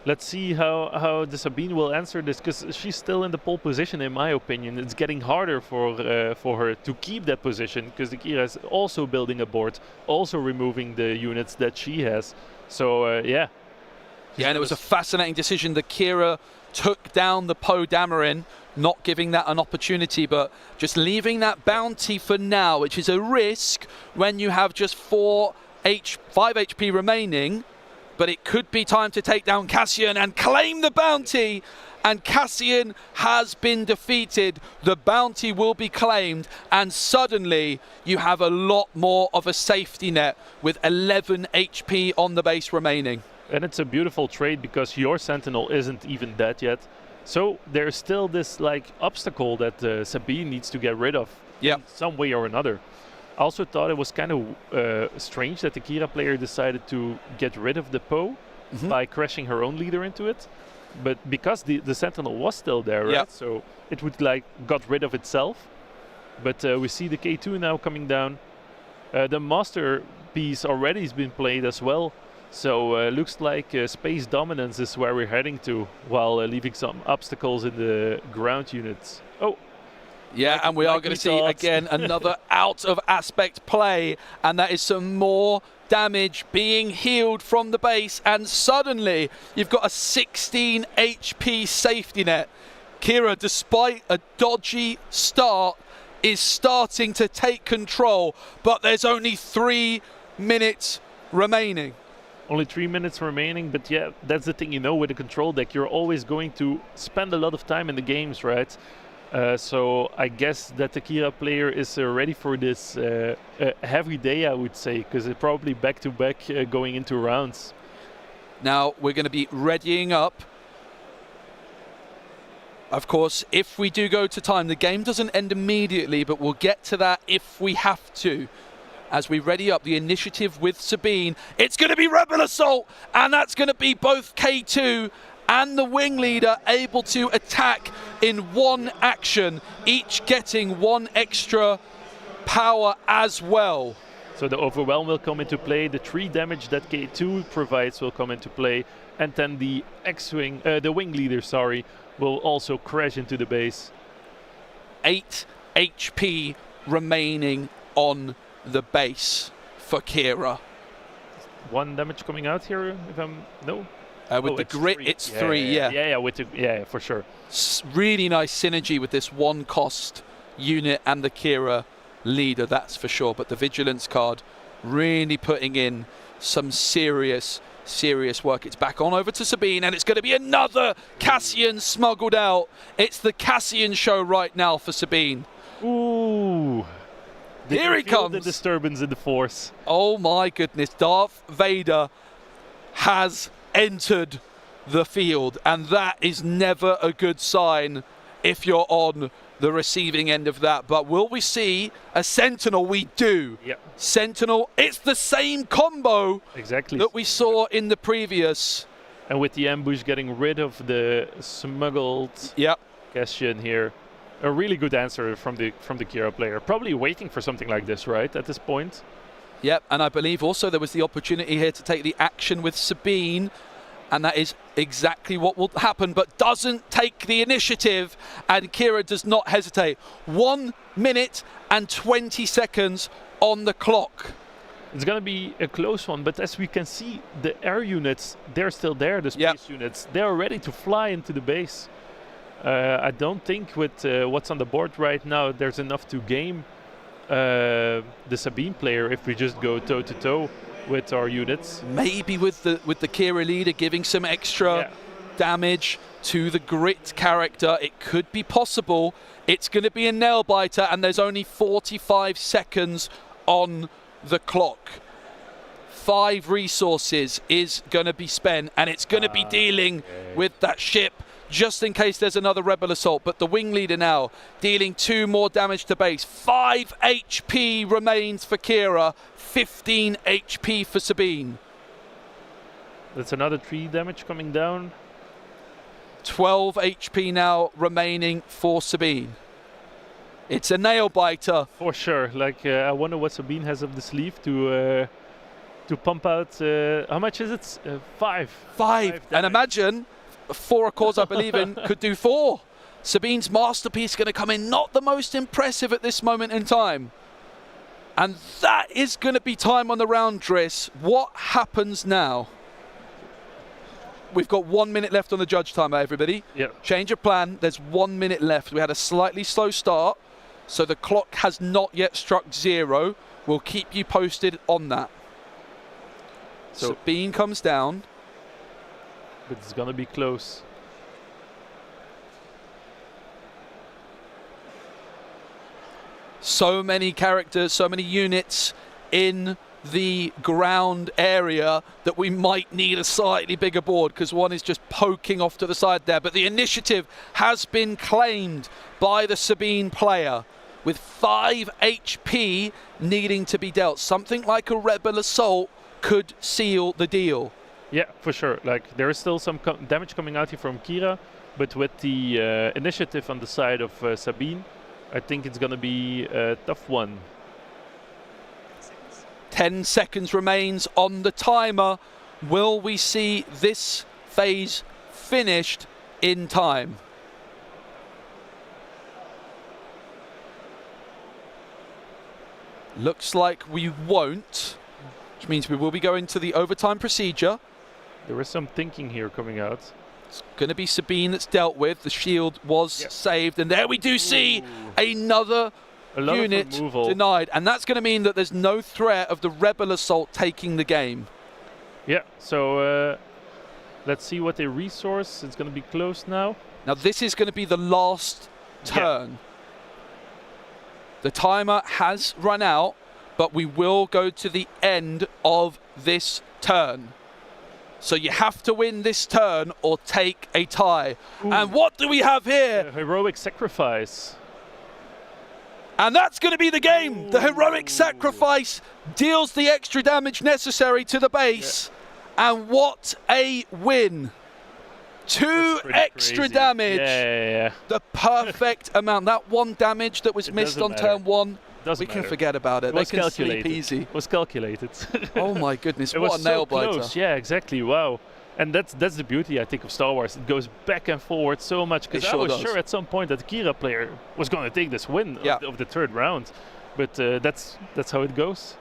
Speaker 8: Let's see how the Sabine will answer this, because she's still in the pole position, in my opinion. It's getting harder for her to keep that position, because the Kira is also building a board, also removing the units that she has. So, yeah.
Speaker 7: Yeah, and it was a fascinating decision. The Kira took down the Poe Dameron, not giving that an opportunity, but just leaving that bounty for now, which is a risk when you have just 5 HP remaining. But it could be time to take down Cassian and claim the bounty. And Cassian has been defeated. The bounty will be claimed, and suddenly you have a lot more of a safety net with 11 HP on the base remaining.
Speaker 8: And it's a beautiful trade, because your Sentinel isn't even dead yet. So there's still this like obstacle that Sabine needs to get rid of in some way or another. I also thought it was kind of strange that the Kira player decided to get rid of the Poe by crashing her own leader into it. But because the Sentinel was still there, right? So it would like got rid of itself. But we see the K2 now coming down. The Master piece already has been played as well. So looks like space dominance is where we're heading to, while leaving some obstacles in the ground units. Oh.
Speaker 7: Yeah, and we are going to see again another out of aspect play, and that is some more damage being healed from the base, and suddenly you've got a 16 HP safety net. Kira, despite a dodgy start, is starting to take control, but there's only 3 minutes remaining.
Speaker 8: Only 3 minutes remaining, but yeah, that's the thing, you know, with the control deck, you're always going to spend a lot of time in the games, right? So I guess that the Kira player is ready for this heavy day, I would say, because it's probably back-to-back going into rounds.
Speaker 7: Now we're going to be readying up. Of course, if we do go to time, the game doesn't end immediately, but we'll get to that if we have to. As we ready up the initiative with Sabine, it's going to be Rebel Assault, and that's going to be both K2 and the wing leader able to attack in one action, each getting 1 extra power as well.
Speaker 8: So the overwhelm will come into play, the 3 damage that K2 provides will come into play, and then the X-wing, the wing leader, sorry, will also crash into the base.
Speaker 7: 8 HP remaining on the base for Kira.
Speaker 8: 1 damage coming out here, if I'm
Speaker 7: with the grit, 3. It's 3.
Speaker 8: Yeah, with the, for sure.
Speaker 7: Really nice synergy with this 1 cost unit and the Kira leader, that's for sure. But the Vigilance card really putting in some serious work. It's back on over to Sabine, and it's going to be another Cassian smuggled out. It's the Cassian show right now for Sabine.
Speaker 8: Ooh.
Speaker 7: Here he comes.
Speaker 8: The disturbance in the force.
Speaker 7: Oh my goodness, Darth Vader has entered the field, and that is never a good sign if you're on the receiving end of that. But will we see a Sentinel? We do.
Speaker 8: Yep.
Speaker 7: Sentinel, it's the same combo
Speaker 8: exactly
Speaker 7: that we saw in the previous.
Speaker 8: And with the ambush getting rid of the smuggled Cassian here. A really good answer from the Kira player. Probably waiting for something like this, right, at this point?
Speaker 7: Yep, and I believe also there was the opportunity here to take the action with Sabine, and that is exactly what will happen, but doesn't take the initiative, and Kira does not hesitate. 1 minute and 20 seconds on the clock.
Speaker 8: It's going to be a close one, but as we can see, the air units, they're still there, the space units. They're ready to fly into the base. I don't think with what's on the board right now, there's enough to game the Sabine player if we just go toe to toe with our units.
Speaker 7: Maybe with the Kira leader giving some extra damage to the Grit character, it could be possible. It's going to be a nail biter, and there's only 45 seconds on the clock. 5 resources is going to be spent, and it's going to be dealing with that ship just in case there's another rebel assault. But the wing leader now dealing 2 more damage to base. 5 HP remains for Kira, 15 HP for Sabine.
Speaker 8: That's another 3 damage coming down.
Speaker 7: 12 HP now remaining for Sabine. It's a nail biter.
Speaker 8: For sure. Like I wonder what Sabine has up the sleeve to pump out. How much is it? 5.
Speaker 7: 5. And imagine 4 Accords, I believe in, could do 4. Sabine's masterpiece going to come in not the most impressive at this moment in time. And that is going to be time on the round, Driss. What happens now? We've got 1 minute left on the judge timer, everybody.
Speaker 8: Yep.
Speaker 7: Change of plan. There's 1 minute left. We had a slightly slow start, so the clock has not yet struck 0. We'll keep you posted on that. So Sabine comes down.
Speaker 8: But it's going to be close.
Speaker 7: So many characters, so many units in the ground area that we might need a slightly bigger board, because one is just poking off to the side there. But the initiative has been claimed by the Sabine player with 5 HP needing to be dealt. Something like a rebel assault could seal the deal.
Speaker 8: Yeah, for sure. Like there is still some damage coming out here from Kira, but with the initiative on the side of Sabine, I think it's going to be a tough one.
Speaker 7: 10 seconds remains on the timer. Will we see this phase finished in time? Looks like we won't, which means we will be going to the overtime procedure.
Speaker 8: There is some thinking here coming out.
Speaker 7: It's going to be Sabine that's dealt with. The shield was saved, and there we do see another unit denied, and that's going to mean that there's no threat of the rebel assault taking the game.
Speaker 8: Yeah, so let's see what they resource. It's going to be close now.
Speaker 7: Now this is going to be the last turn. The timer has run out, but we will go to the end of this turn. So you have to win this turn or take a tie. And what do we have here?
Speaker 8: Heroic sacrifice.
Speaker 7: And that's going to be the game. The heroic sacrifice deals the extra damage necessary to the base. And what a win. 2 extra damage. The perfect amount. That 1 damage that was missed on turn 1. We can forget about it. They can sleep easy.
Speaker 8: It was calculated.
Speaker 7: Oh my goodness,
Speaker 8: it
Speaker 7: what
Speaker 8: was
Speaker 7: a nail
Speaker 8: so
Speaker 7: biter.
Speaker 8: Close. Yeah, exactly. Wow. And that's the beauty, I think, of Star Wars. It goes back and forward so much. Because I was sure at some point that the Kira player was going to take this win of the 3rd round. But that's how it goes.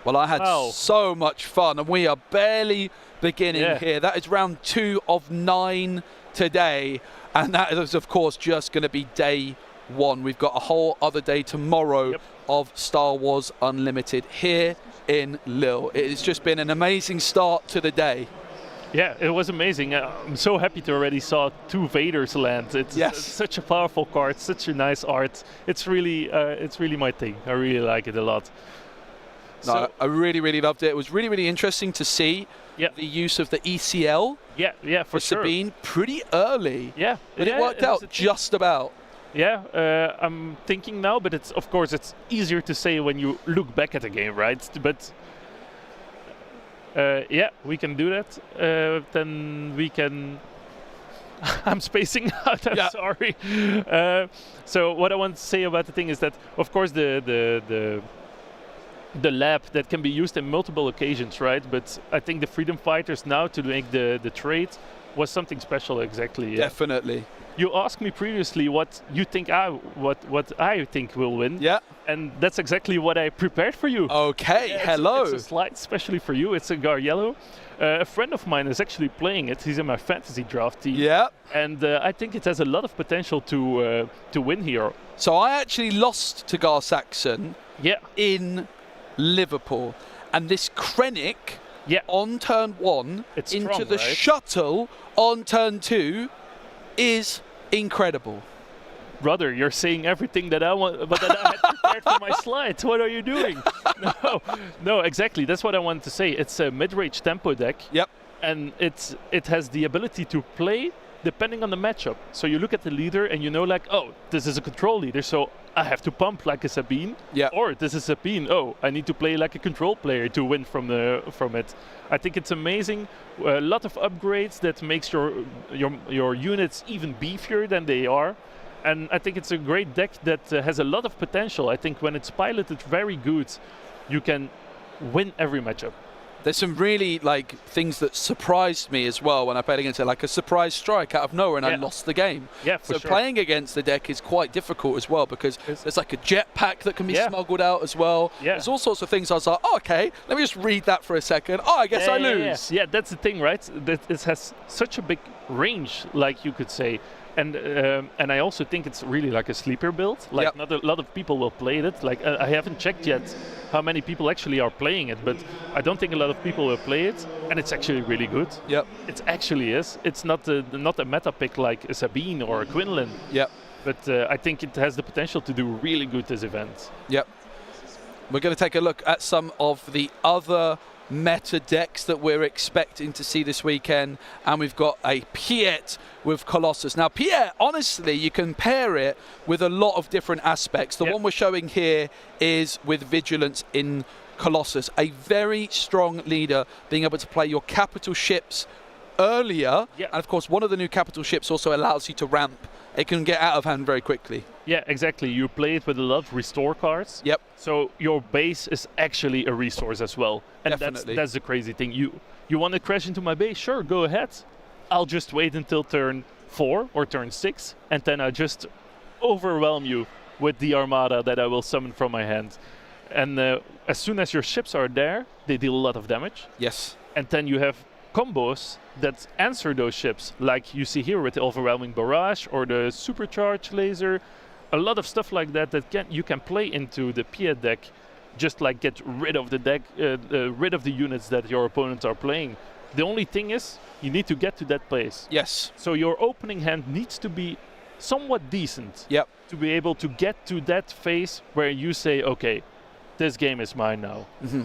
Speaker 7: Well, I had so much fun, and we are barely beginning here. That is round 2 of 9 today. And that is, of course, just going to be day 1. We've got a whole other day tomorrow of Star Wars Unlimited here in Lille. It has just been an amazing start to the day.
Speaker 8: Yeah, it was amazing. I'm so happy to already saw 2 Vaders land. It's such a powerful card, such a nice art. It's really my thing. I really like it a lot.
Speaker 7: No, so I really, really loved it. It was really, really interesting to see the use of the ECL
Speaker 8: for
Speaker 7: Sabine pretty early.
Speaker 8: Yeah.
Speaker 7: But it worked out just about.
Speaker 8: Yeah, I'm thinking now, but it's of course it's easier to say when you look back at the game, right? But yeah, we can do that. Then we can. I'm spacing out. I'm sorry. So what I want to say about the thing is that, of course, the the lab that can be used in multiple occasions, right? But I think the Freedom Fighters now to make the trade was something special, exactly. Yeah.
Speaker 7: Definitely.
Speaker 8: You asked me previously what you think what I think will win.
Speaker 7: Yeah.
Speaker 8: And that's exactly what I prepared for you.
Speaker 7: Okay,
Speaker 8: Yeah,
Speaker 7: hello.
Speaker 8: It's a slide especially for you. It's a Gar-Yellow. A friend of mine is actually playing it. He's in my fantasy draft team.
Speaker 7: Yeah.
Speaker 8: And I think it has a lot of potential to win here.
Speaker 7: So I actually lost to Gar Saxon in Liverpool. And this Krennic on turn 1
Speaker 8: it's
Speaker 7: into
Speaker 8: strong,
Speaker 7: the
Speaker 8: right?
Speaker 7: shuttle on turn 2 is incredible.
Speaker 8: Brother, you're saying everything that I want, but that I had prepared for my slides. What are you doing? No, exactly. That's what I wanted to say. It's a mid-range tempo deck.
Speaker 7: Yep.
Speaker 8: And it has the ability to play depending on the matchup. So you look at the leader and you know, like, oh, this is a control leader, so I have to pump like a Sabine.
Speaker 7: Yeah.
Speaker 8: Or this is Sabine. Oh, I need to play like a control player to win from it. I think it's amazing. A lot of upgrades that makes your units even beefier than they are. And I think it's a great deck that has a lot of potential. I think when it's piloted very good, you can win every matchup.
Speaker 7: There's some really things that surprised me as well when I played against it, like a surprise strike out of nowhere, and I lost the game.
Speaker 8: Yeah, for
Speaker 7: so
Speaker 8: sure.
Speaker 7: playing against the deck is quite difficult as well, because there's like a jetpack that can be smuggled out as well.
Speaker 8: Yeah.
Speaker 7: There's all sorts of things. I was like, oh, okay, let me just read that for a second. Oh, I guess I lose.
Speaker 8: Yeah, that's the thing, right? That it has such a big range, like you could say. And I also think it's really like a sleeper build. Like not a lot of people will play it. Like I haven't checked yet how many people actually are playing it, but I don't think a lot of people will play it. And it's actually really good.
Speaker 7: Yep.
Speaker 8: It actually is. It's not a meta pick like a Sabine or a Quinlan.
Speaker 7: Yep.
Speaker 8: But I think it has the potential to do really good this event.
Speaker 7: Yep. We're going to take a look at some of the other meta decks that we're expecting to see this weekend, and we've got a Piet with Colossus. Now Piet, honestly, you can pair it with a lot of different aspects. The one we're showing here is with Vigilance in Colossus, a very strong leader, being able to play your capital ships earlier, and of course one of the new capital ships also allows you to ramp. It can get out of hand very quickly.
Speaker 8: Yeah, exactly. You play it with a lot of restore cards.
Speaker 7: Yep.
Speaker 8: So your base is actually a resource as well. And
Speaker 7: Definitely.
Speaker 8: that's the crazy thing. You want to crash into my base? Sure, go ahead. I'll just wait until turn 4 or turn 6, and then I just overwhelm you with the armada that I will summon from my hand. And as soon as your ships are there, they deal a lot of damage.
Speaker 7: Yes.
Speaker 8: And then you have combos that answer those ships, like you see here with the Overwhelming Barrage or the Supercharged Laser. A lot of stuff like that you can play into the Piet deck, just like get rid of the deck, rid of the units that your opponents are playing. The only thing is, you need to get to that place.
Speaker 7: Yes.
Speaker 8: So your opening hand needs to be somewhat decent.
Speaker 7: Yep.
Speaker 8: To be able to get to that phase where you say, okay, this game is mine now.
Speaker 7: Mm-hmm.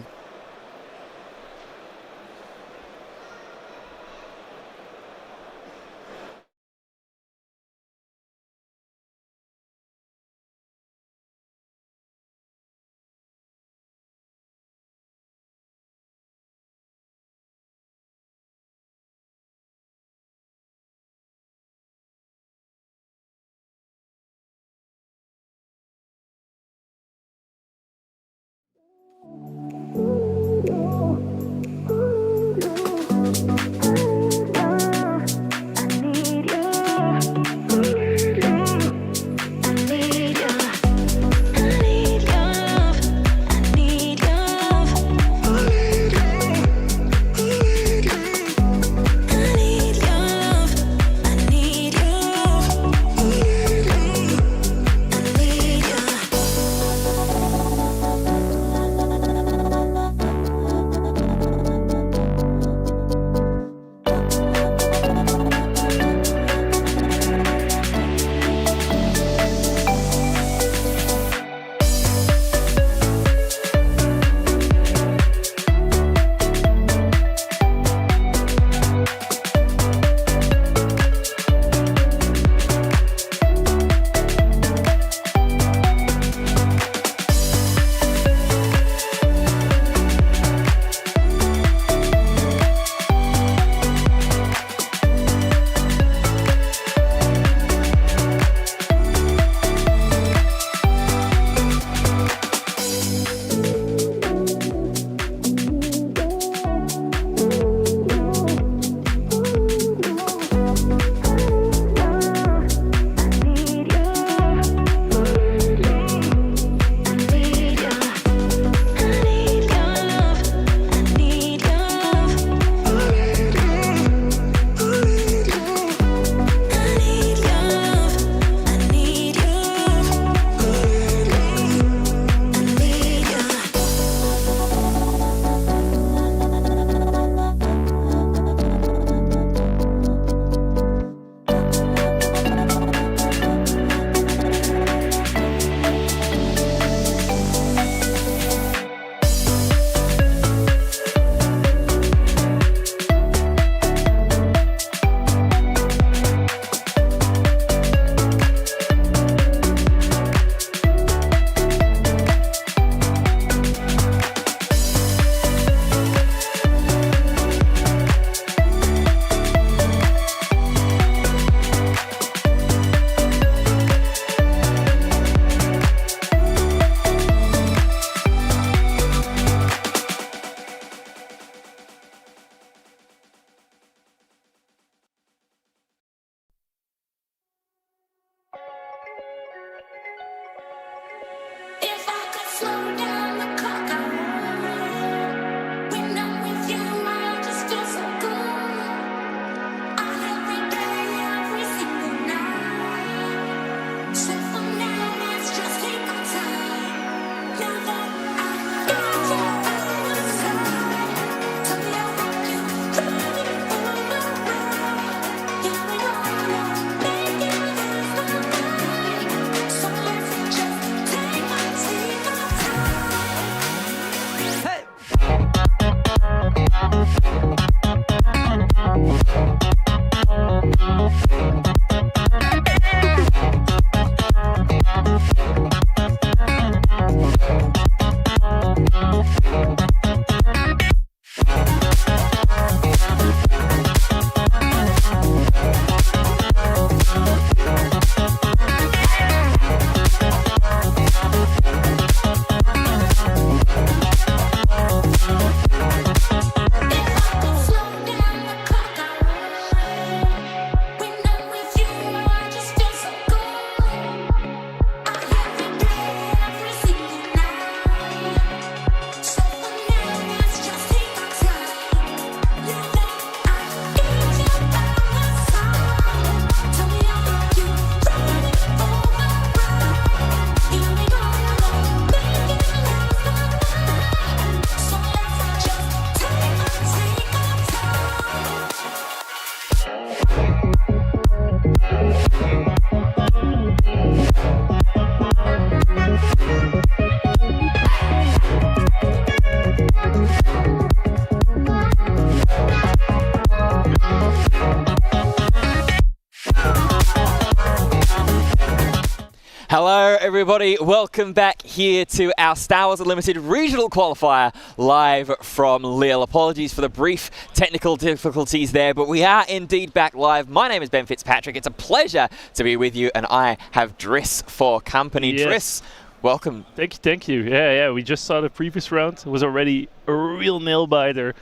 Speaker 2: Hello everybody, welcome back here to our Star Wars Unlimited regional qualifier live from Lille. Apologies for the brief technical difficulties there, but we are indeed back live. My name is Ben Fitzpatrick. It's a pleasure to be with you, and I have Driss for company.
Speaker 8: Yes.
Speaker 2: Driss, welcome.
Speaker 8: Thank you. Yeah, we just saw the previous round. It was already a real nail-biter,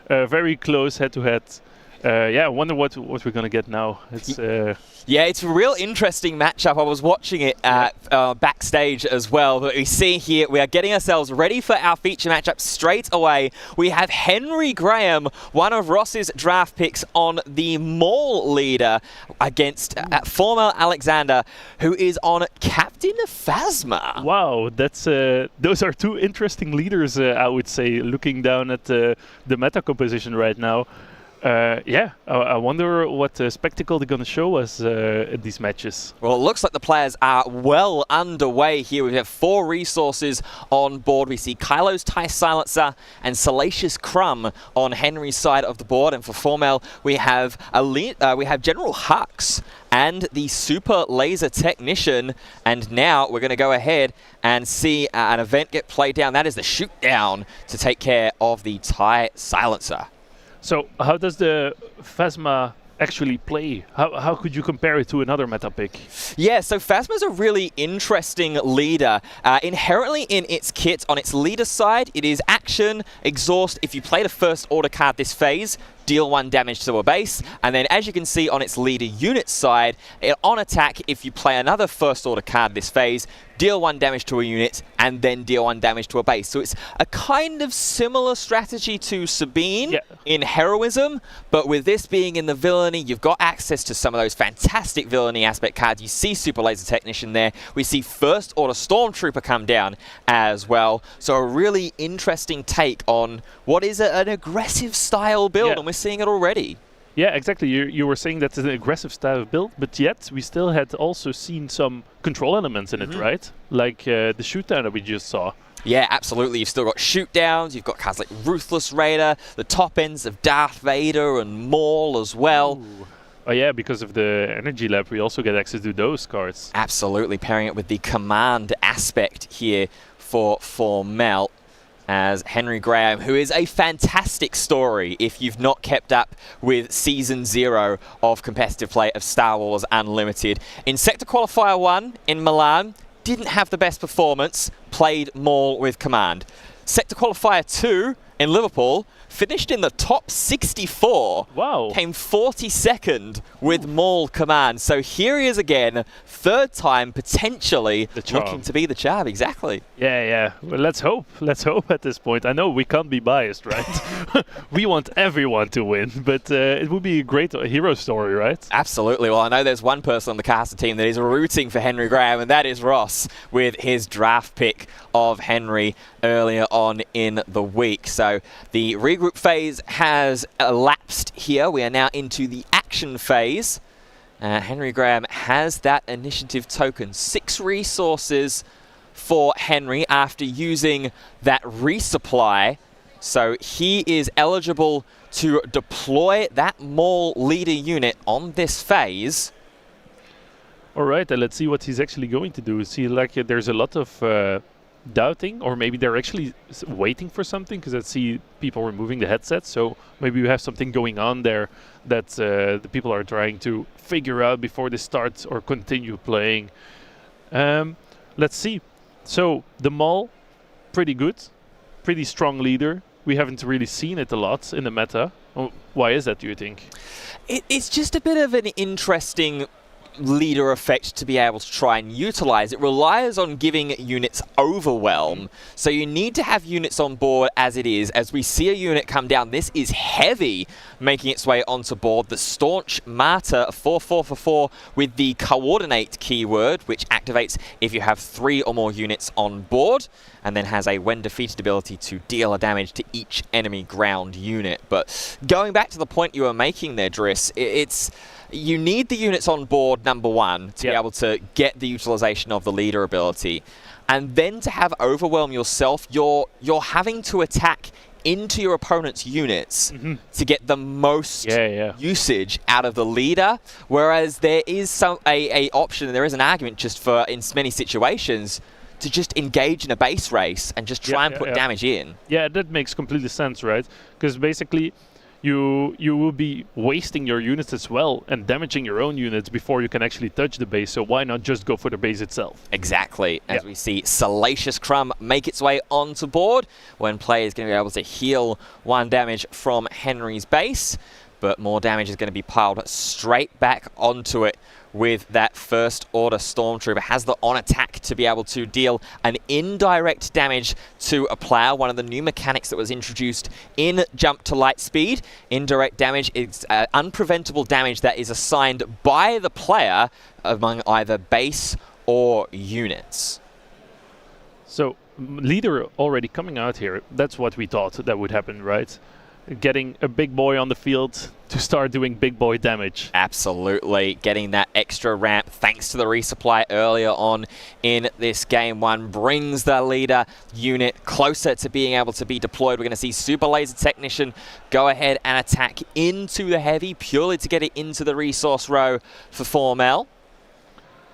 Speaker 8: very close head-to-head. I wonder what we're going to get now. It's
Speaker 2: Yeah, it's a real interesting matchup. I was watching it backstage as well. But we see here, we are getting ourselves ready for our feature matchup straight away. We have Henry Graham, one of Ross's draft picks, on the Maul leader against former Alexander, who is on Captain Phasma.
Speaker 8: wow, that's those are two interesting leaders, I would say, looking down at the meta composition right now. I wonder what spectacle they're going to show us at these matches.
Speaker 2: Well, it looks like the players are well underway here. We have 4 resources on board. We see Kylo's TIE Silencer and Salacious Crumb on Henry's side of the board. And for Formel, we have General Hux and the Super Laser Technician. And now we're going to go ahead and see an event get played down. That is the shoot down to take care of the TIE Silencer.
Speaker 8: So how does the Phasma actually play? How could you compare it to another meta pick?
Speaker 2: Yeah, so Phasma's a really interesting leader. Inherently in its kit, on its leader side, it is action, exhaust. If you play the first order card this phase, deal 1 damage to a base. And then as you can see on its leader unit side, on attack, if you play another first order card this phase, deal 1 damage to a unit, and then deal 1 damage to a base. So it's a kind of similar strategy to Sabine in heroism, but with this being in the villainy, you've got access to some of those fantastic villainy aspect cards. You see Super Laser Technician there. We see First Order Stormtrooper come down as well. So a really interesting take on what is an aggressive style build, and we're seeing it already.
Speaker 8: Yeah, exactly. You were saying that's an aggressive style of build, but yet we still had also seen some control elements in it, right? Like the shoot-down that we just saw.
Speaker 2: Yeah, absolutely. You've still got shoot-downs, you've got cards like Ruthless Raider, the top ends of Darth Vader and Maul as well.
Speaker 8: Ooh. Oh yeah, because of the Energy Lab, we also get access to those cards.
Speaker 2: Absolutely, pairing it with the command aspect here for Mel. As Henry Graham, who is a fantastic story if you've not kept up with Season 0 of competitive play of Star Wars Unlimited. In Sector Qualifier 1 in Milan, didn't have the best performance, played Maul with command. Sector Qualifier 2 in Liverpool, finished in the top 64.
Speaker 8: Wow.
Speaker 2: Came 42nd with Maul command. So here he is again, 3rd time potentially looking to be the charm. Exactly.
Speaker 8: Yeah. Well, let's hope. Let's hope at this point. I know we can't be biased, right? We want everyone to win, but it would be a great hero story, right?
Speaker 2: Absolutely. Well, I know there's one person on the caster team that is rooting for Henry Graham, and that is Ross, with his draft pick of Henry earlier on in the week. So the regroup phase has elapsed here. We are now into the action phase. Henry Graham has that initiative token. 6 resources for Henry after using that resupply. So he is eligible to deploy that Maul leader unit on this phase.
Speaker 8: All right, let's see what he's actually going to do. See, like there's a lot of doubting, or maybe they're actually waiting for something, because I see people removing the headsets, so maybe we have something going on there that the people are trying to figure out before they start or continue playing. Let's see. So the Maul, pretty good, pretty strong leader. We haven't really seen it a lot in the meta. Why is that, do you think?
Speaker 2: It's just a bit of an interesting leader effect to be able to try and utilize. It relies on giving units overwhelm, so you need to have units on board as it is. As we see a unit come down, this is heavy making its way onto board. The Staunch Martyr, 4/4/4 with the coordinate keyword, which activates if you have 3 or more units on board, and then has a when defeated ability to deal a damage to each enemy ground unit. But going back to the point you were making there, Driss, you need the units on board, number one, to be able to get the utilization of the leader ability. And then to have overwhelm yourself, you're having to attack into your opponent's units to get the most usage out of the leader, whereas there is a option, there is an argument just for, in many situations, to just engage in a base race and just try and put damage in.
Speaker 8: Yeah, that makes completely sense, right? Because basically you will be wasting your units as well and damaging your own units before you can actually touch the base, so why not just go for the base itself?
Speaker 2: Exactly, as we see Salacious Crumb make its way onto board when play is going to be able to heal 1 damage from Henry's base, but more damage is going to be piled straight back onto it with that first order Stormtrooper. Has the on attack to be able to deal an indirect damage to a player, one of the new mechanics that was introduced in Jump to Light Speed. Indirect damage is unpreventable damage that is assigned by the player among either base or units.
Speaker 8: So, leader already coming out here, that's what we thought that would happen, right? Getting a big boy on the field to start doing big boy damage.
Speaker 2: Absolutely, getting that extra ramp thanks to the resupply earlier on in this game 1 brings the leader unit closer to being able to be deployed. We're going to see Super Laser Technician go ahead and attack into the heavy purely to get it into the resource row for Formel.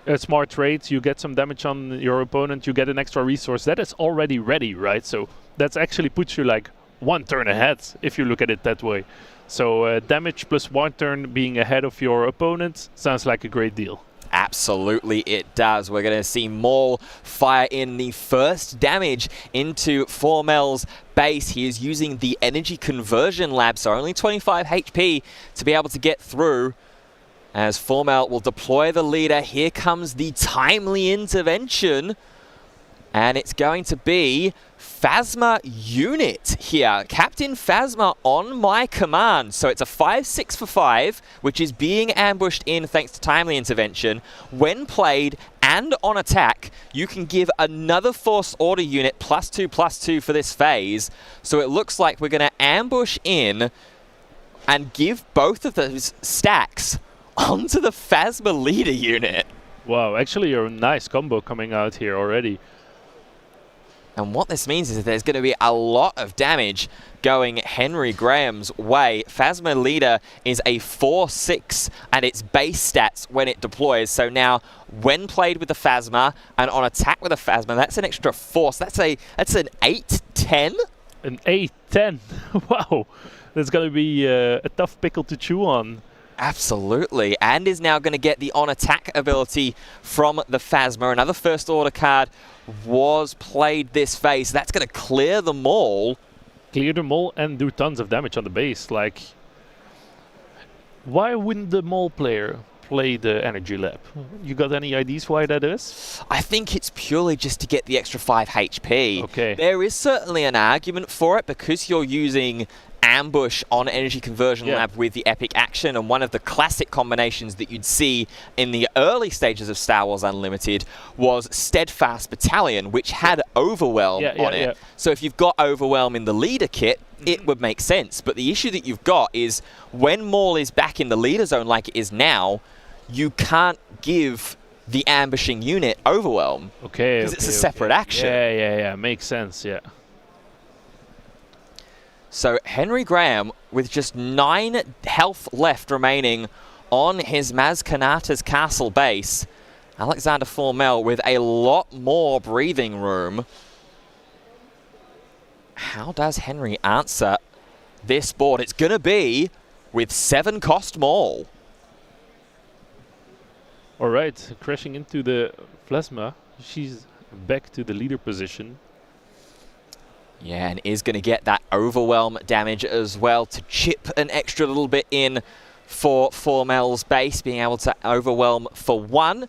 Speaker 8: A smart trade, you get some damage on your opponent, you get an extra resource. That is already ready, right? So that's actually puts you like 1 turn ahead, if you look at it that way. So damage plus 1 turn being ahead of your opponent sounds like a great deal.
Speaker 2: Absolutely it does. We're going to see Maul fire in the first damage into Formel's base. He is using the energy conversion lab, so only 25 HP to be able to get through. As Formel will deploy the leader, here comes the timely intervention. And it's going to be Phasma unit here. Captain Phasma on my command. So it's a 5/6 for 5, which is being ambushed in thanks to timely intervention. When played and on attack, you can give another Force Order unit +2/+2 for this phase. So it looks like we're going to ambush in and give both of those stacks onto the Phasma leader unit.
Speaker 8: Wow, actually a nice combo coming out here already.
Speaker 2: And what this means is that there's going to be a lot of damage going Henry Graham's way. Phasma Leader is a 4/6 at its base stats when it deploys. So now, when played with the Phasma and on attack with the Phasma, that's an extra force. That's an 8/10?
Speaker 8: An 8/10. Wow, that's going to be a tough pickle to chew on.
Speaker 2: Absolutely, and is now going to get the on-attack ability from the Phasma. Another First Order card was played this phase. That's going to clear the Maul.
Speaker 8: Clear the Maul and do tons of damage on the base. Like, why wouldn't the Maul player play the Energy Lab? You got any ideas why that is?
Speaker 2: I think it's purely just to get the extra 5 HP.
Speaker 8: Okay.
Speaker 2: There is certainly an argument for it because you're using ambush on Energy Conversion Lab with the Epic Action, and one of the classic combinations that you'd see in the early stages of Star Wars Unlimited was Steadfast Battalion, which had Overwhelm on it. So if you've got Overwhelm in the leader kit, it would make sense. But the issue that you've got is when Maul is back in the leader zone like it is now, you can't give the ambushing unit Overwhelm.
Speaker 8: Okay.
Speaker 2: Because it's a separate action.
Speaker 8: Yeah. Makes sense, yeah.
Speaker 2: So Henry Graham, with just 9 health left remaining on his Maz Kanata's castle base. Alexander Formel with a lot more breathing room. How does Henry answer this board? It's going to be with 7 cost Maul.
Speaker 8: All right, crashing into the Plasma. She's back to the leader position.
Speaker 2: Yeah, and is going to get that Overwhelm damage as well to chip an extra little bit in for Formel's base, being able to Overwhelm for 1.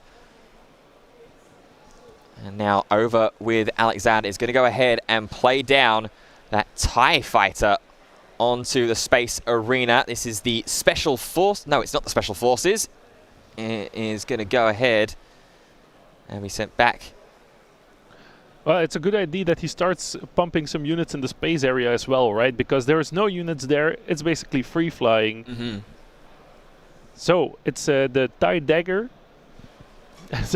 Speaker 2: And now over with Alexander is going to go ahead and play down that TIE Fighter onto the Space Arena. This is the Special Force. No, it's not the Special Forces. It is going to go ahead and be sent back.
Speaker 8: Well, it's a good idea that he starts pumping some units in the space area as well, right? Because there's no units there. It's basically free flying. So it's the TIE Dagger.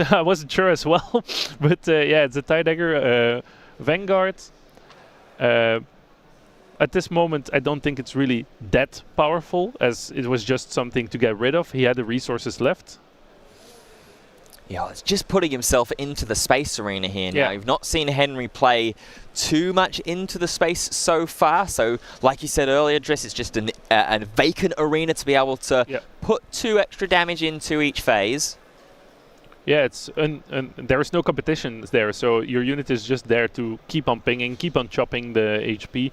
Speaker 8: I wasn't sure as well, but yeah, it's a TIE Dagger, Vanguard, at this moment, I don't think it's really that powerful, as it was just something to get rid of. He had the resources left.
Speaker 2: Yeah, it's just putting himself into the space arena here now.
Speaker 8: Yeah.
Speaker 2: You've not seen Henry play too much into the space so far. So, like you said earlier, Driss, it's just a vacant arena to be able to put 2 extra damage into each phase.
Speaker 8: Yeah, there is no competition there, so your unit is just there to keep on pinging, keep on chopping the HP.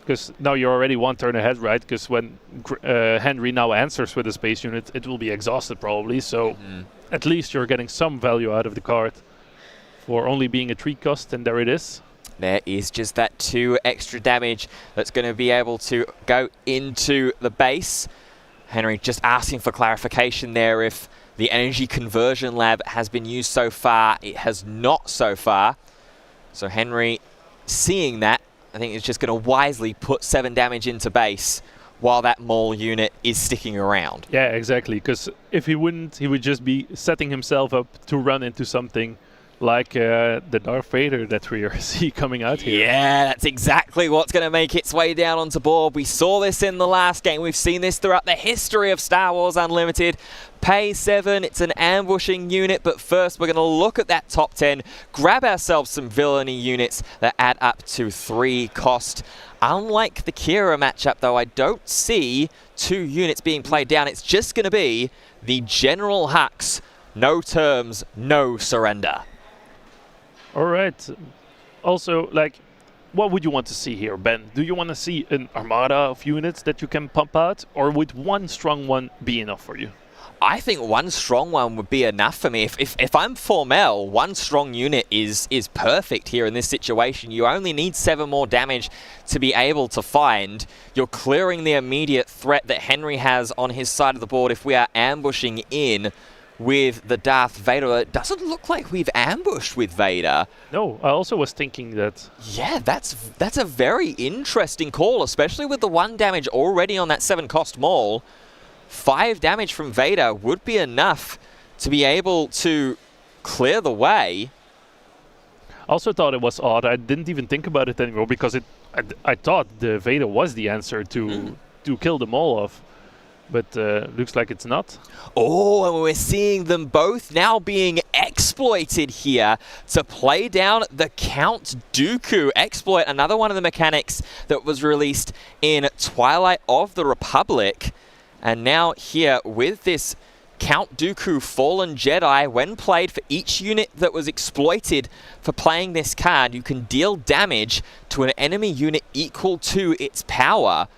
Speaker 8: Because now you're already 1 turn ahead, right? Because when Henry now answers with a space unit, it will be exhausted probably, so at least you're getting some value out of the card for only being a 3 cost, and there it is.
Speaker 2: There is just that 2 extra damage that's going to be able to go into the base. Henry just asking for clarification there if the energy conversion lab has been used so far. It has not so far. So Henry, seeing that, I think is just going to wisely put 7 damage into base while that Maul unit is sticking around.
Speaker 8: Yeah, exactly, because if he wouldn't, he would just be setting himself up to run into something like the Darth Vader that we see coming out here.
Speaker 2: Yeah, that's exactly what's going to make its way down onto board. We saw this in the last game. We've seen this throughout the history of Star Wars Unlimited. Pay 7, it's an ambushing unit, but first we're going to look at that top 10, grab ourselves some villainy units that add up to 3 cost. Unlike the Kira matchup, though, I don't see 2 units being played down. It's just going to be the General Hux. No terms, no surrender.
Speaker 8: All right. Also, like, what would you want to see here, Ben? Do you want to see an armada of units that you can pump out, or would 1 strong one be enough for you?
Speaker 2: I think 1 strong one would be enough for me. If I'm Formel, 1 strong unit is perfect here in this situation. You only need 7 more damage to be able to find. You're clearing the immediate threat that Henry has on his side of the board if we are ambushing in with the Darth Vader. It doesn't look like we've ambushed with Vader.
Speaker 8: No, I also was thinking that.
Speaker 2: Yeah, that's a very interesting call, especially with the 1 damage already on that 7 cost Maul. 5 damage from Vader would be enough to be able to clear the way.
Speaker 8: I also thought it was odd. I didn't even think about it anymore because I thought the Vader was the answer to kill them all off. But looks like it's not.
Speaker 2: Oh, and we're seeing them both now being exploited here to play down the Count Dooku exploit, another one of the mechanics that was released in Twilight of the Republic. And now here with this Count Dooku Fallen Jedi, when played for each unit that was exploited for playing this card, you can deal damage to an enemy unit equal to its power.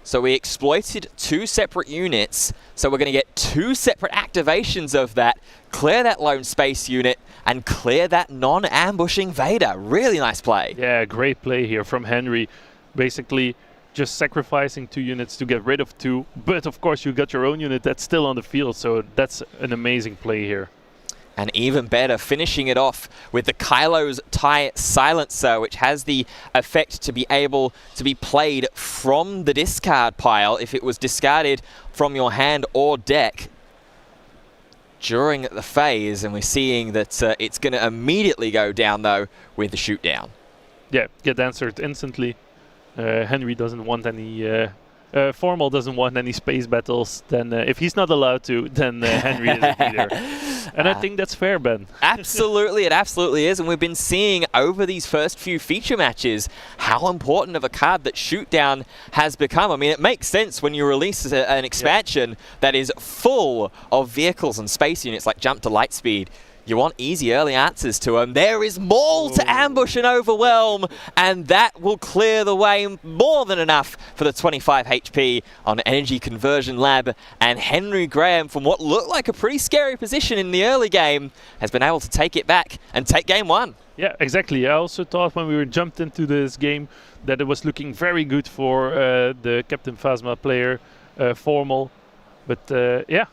Speaker 2: So we exploited 2 separate units, so we're going to get 2 separate activations of that, clear that lone space unit, and clear that non-ambushing Vader. Really nice play.
Speaker 8: Yeah, great play here from Henry. Basically, just sacrificing 2 units to get rid of 2, but of course you got your own unit that's still on the field, so that's an amazing play here.
Speaker 2: And even better, finishing it off with the Kylo's TIE Silencer, which has the effect to be able to be played from the discard pile if it was discarded from your hand or deck during the phase. And we're seeing that it's going to immediately go down, though, with the shoot down.
Speaker 8: Yeah, get answered instantly. Henry doesn't want any... Formal doesn't want any space battles. Then if he's not allowed to, then Henry isn't either. And I think that's fair, Ben.
Speaker 2: Absolutely, it absolutely is. And we've been seeing over these first few feature matches how important of a card that Shootdown has become. I mean, it makes sense when you release an expansion that is full of vehicles and space units like Jump to Lightspeed. You want easy early answers to them. There is Maul to ambush and overwhelm, and that will clear the way more than enough for the 25 HP on Energy Conversion Lab. And Henry Graham, from what looked like a pretty scary position in the early game, has been able to take it back and take game 1.
Speaker 8: Yeah, exactly. I also thought when we were jumped into this game that it was looking very good for the Captain Phasma player, Formal. But yeah.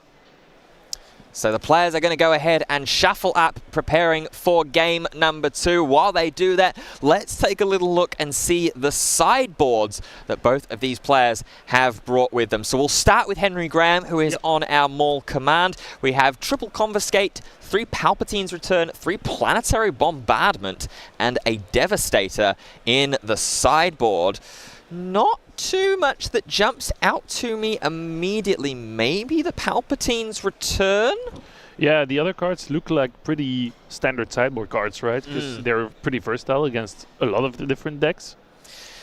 Speaker 2: So the players are going to go ahead and shuffle up, preparing for game number 2. While they do that, let's take a little look and see the sideboards that both of these players have brought with them. So we'll start with Henry Graham, who is on our Maul command. We have triple Confiscate, 3 Palpatine's Return, 3 Planetary Bombardment, and a Devastator in the sideboard. Not too much that jumps out to me immediately. Maybe the Palpatine's return?
Speaker 8: Yeah, the other cards look like pretty standard sideboard cards, right? Because they're pretty versatile against a lot of the different decks.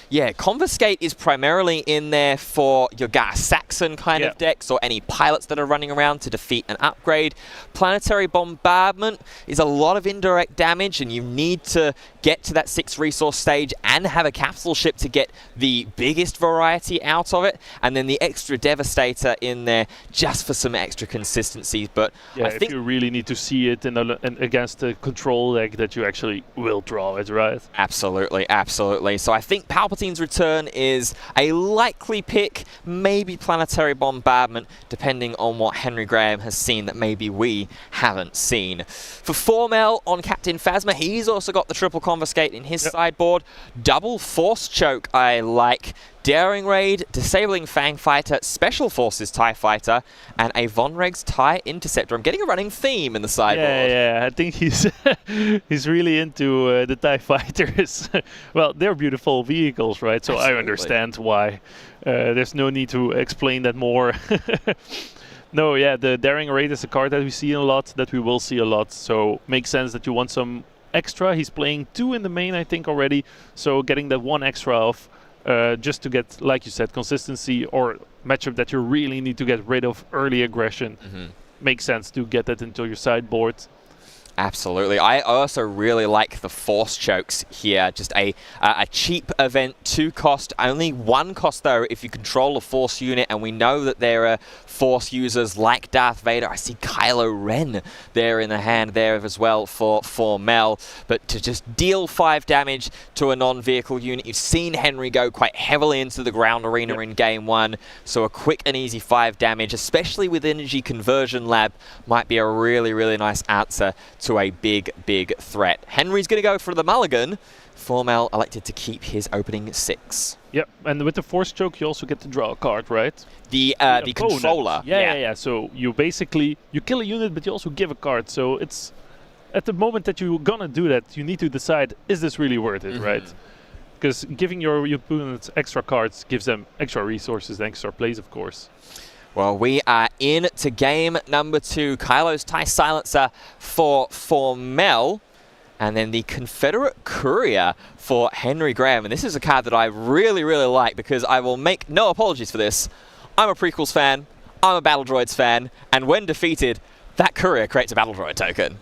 Speaker 2: Yeah, Confiscate is primarily in there for your Gas Saxon kind of decks or any pilots that are running around to defeat an upgrade. Planetary Bombardment is a lot of indirect damage, and you need to get to that 6 resource stage and have a capsule ship to get the biggest variety out of it. And then the extra Devastator in there just for some extra consistency. But
Speaker 8: yeah,
Speaker 2: I think
Speaker 8: if you really need to see it in against a control deck that you actually will draw it, right?
Speaker 2: Absolutely, absolutely. So I think Palpatine's return is a likely pick, maybe Planetary Bombardment, depending on what Henry Graham has seen that maybe we haven't seen. For Formel on Captain Phasma, he's also got the triple Confiscate in his sideboard. Double Force Choke I like. Daring Raid, Disabling Fang Fighter, Special Forces TIE Fighter, and a Von Regs TIE Interceptor. I'm getting a running theme in the sideboard.
Speaker 8: Yeah, I think he's he's really into the TIE Fighters. Well, they're beautiful vehicles, right? So
Speaker 2: Absolutely.
Speaker 8: I understand why. There's no need to explain that more. No, yeah, the Daring Raid is a card that we see a lot, that we will see a lot. So makes sense that you want some extra. He's playing 2 in the main, I think, already. So getting that 1 extra off. Just to get, like you said, consistency or matchup that you really need to get rid of early aggression. Makes sense to get that into your sideboard.
Speaker 2: Absolutely. I also really like the Force Chokes here. Just a cheap event, 2 cost, only 1 cost though if you control a Force unit, and we know that there are Force users like Darth Vader. I see Kylo Ren there in the hand there as well for Mel. But to just deal 5 damage to a non-vehicle unit, you've seen Henry go quite heavily into the ground arena in Game 1, so a quick and easy 5 damage, especially with Energy Conversion Lab, might be a really, really nice answer to a big, big threat. Henry's going to go for the mulligan. Formel elected to keep his opening 6.
Speaker 8: Yep, and with the Force Choke, you also get to draw a card, right?
Speaker 2: The controller.
Speaker 8: Yeah. So you basically, you kill a unit, but you also give a card. So it's, at the moment that you're gonna do that, you need to decide, is this really worth it, right? Because giving your opponents extra cards gives them extra resources, extra plays, of course.
Speaker 2: Well, we are into game number 2. Kylo's TIE Silencer for Formel, and then the Confederate Courier for Henry Graham. And this is a card that I really, really like, because I will make no apologies for this. I'm a Prequels fan, I'm a Battle Droids fan, and when defeated, that Courier creates a Battle Droid token.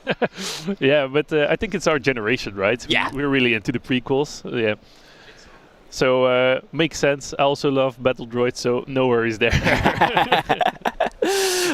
Speaker 8: Yeah, but I think it's our generation, right?
Speaker 2: Yeah.
Speaker 8: We're really into the prequels. Yeah. So, makes sense. I also love Battle Droids, so no worries there.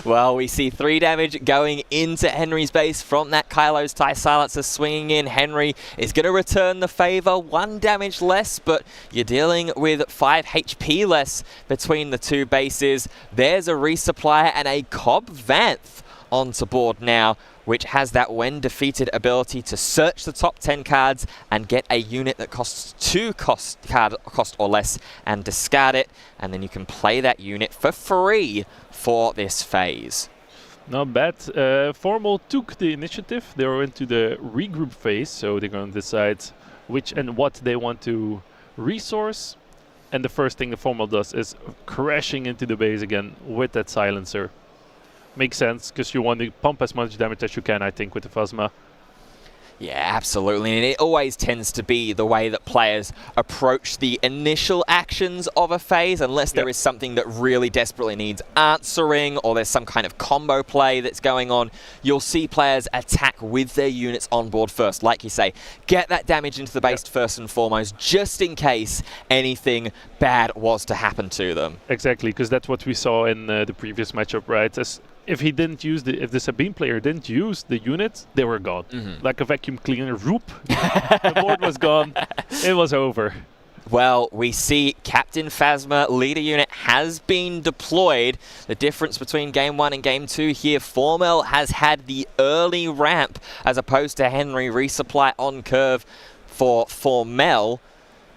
Speaker 2: Well, we see 3 damage going into Henry's base from that Kylo's TIE Silencer swinging in. Henry is going to return the favor. 1 damage less, but you're dealing with 5 HP less between the 2 bases. There's a Resupplier and a Cobb Vanth onto board now, which has that when defeated ability to search the top 10 cards and get a unit that costs 2 cost or less and discard it, and then you can play that unit for free for this phase.
Speaker 8: Not bad. Formal took the initiative. They were into the regroup phase, so they're going to decide which and what they want to resource. And the first thing the Formal does is crashing into the base again with that silencer. Makes sense, because you want to pump as much damage as you can, I think, with the Phasma.
Speaker 2: Yeah, absolutely. And it always tends to be the way that players approach the initial actions of a phase, unless there is something that really desperately needs answering, or there's some kind of combo play that's going on. You'll see players attack with their units on board first. Like you say, get that damage into the base first and foremost, just in case anything bad was to happen to them.
Speaker 8: Exactly, because that's what we saw in the previous matchup, right? If he didn't use if the Sabine player didn't use the unit, they were gone. Like a vacuum cleaner, whoop, the board was gone. It was over.
Speaker 2: Well, we see Captain Phasma leader unit has been deployed. The difference between Game 1 and Game 2 here, Formel has had the early ramp as opposed to Henry resupply on curve for Formel.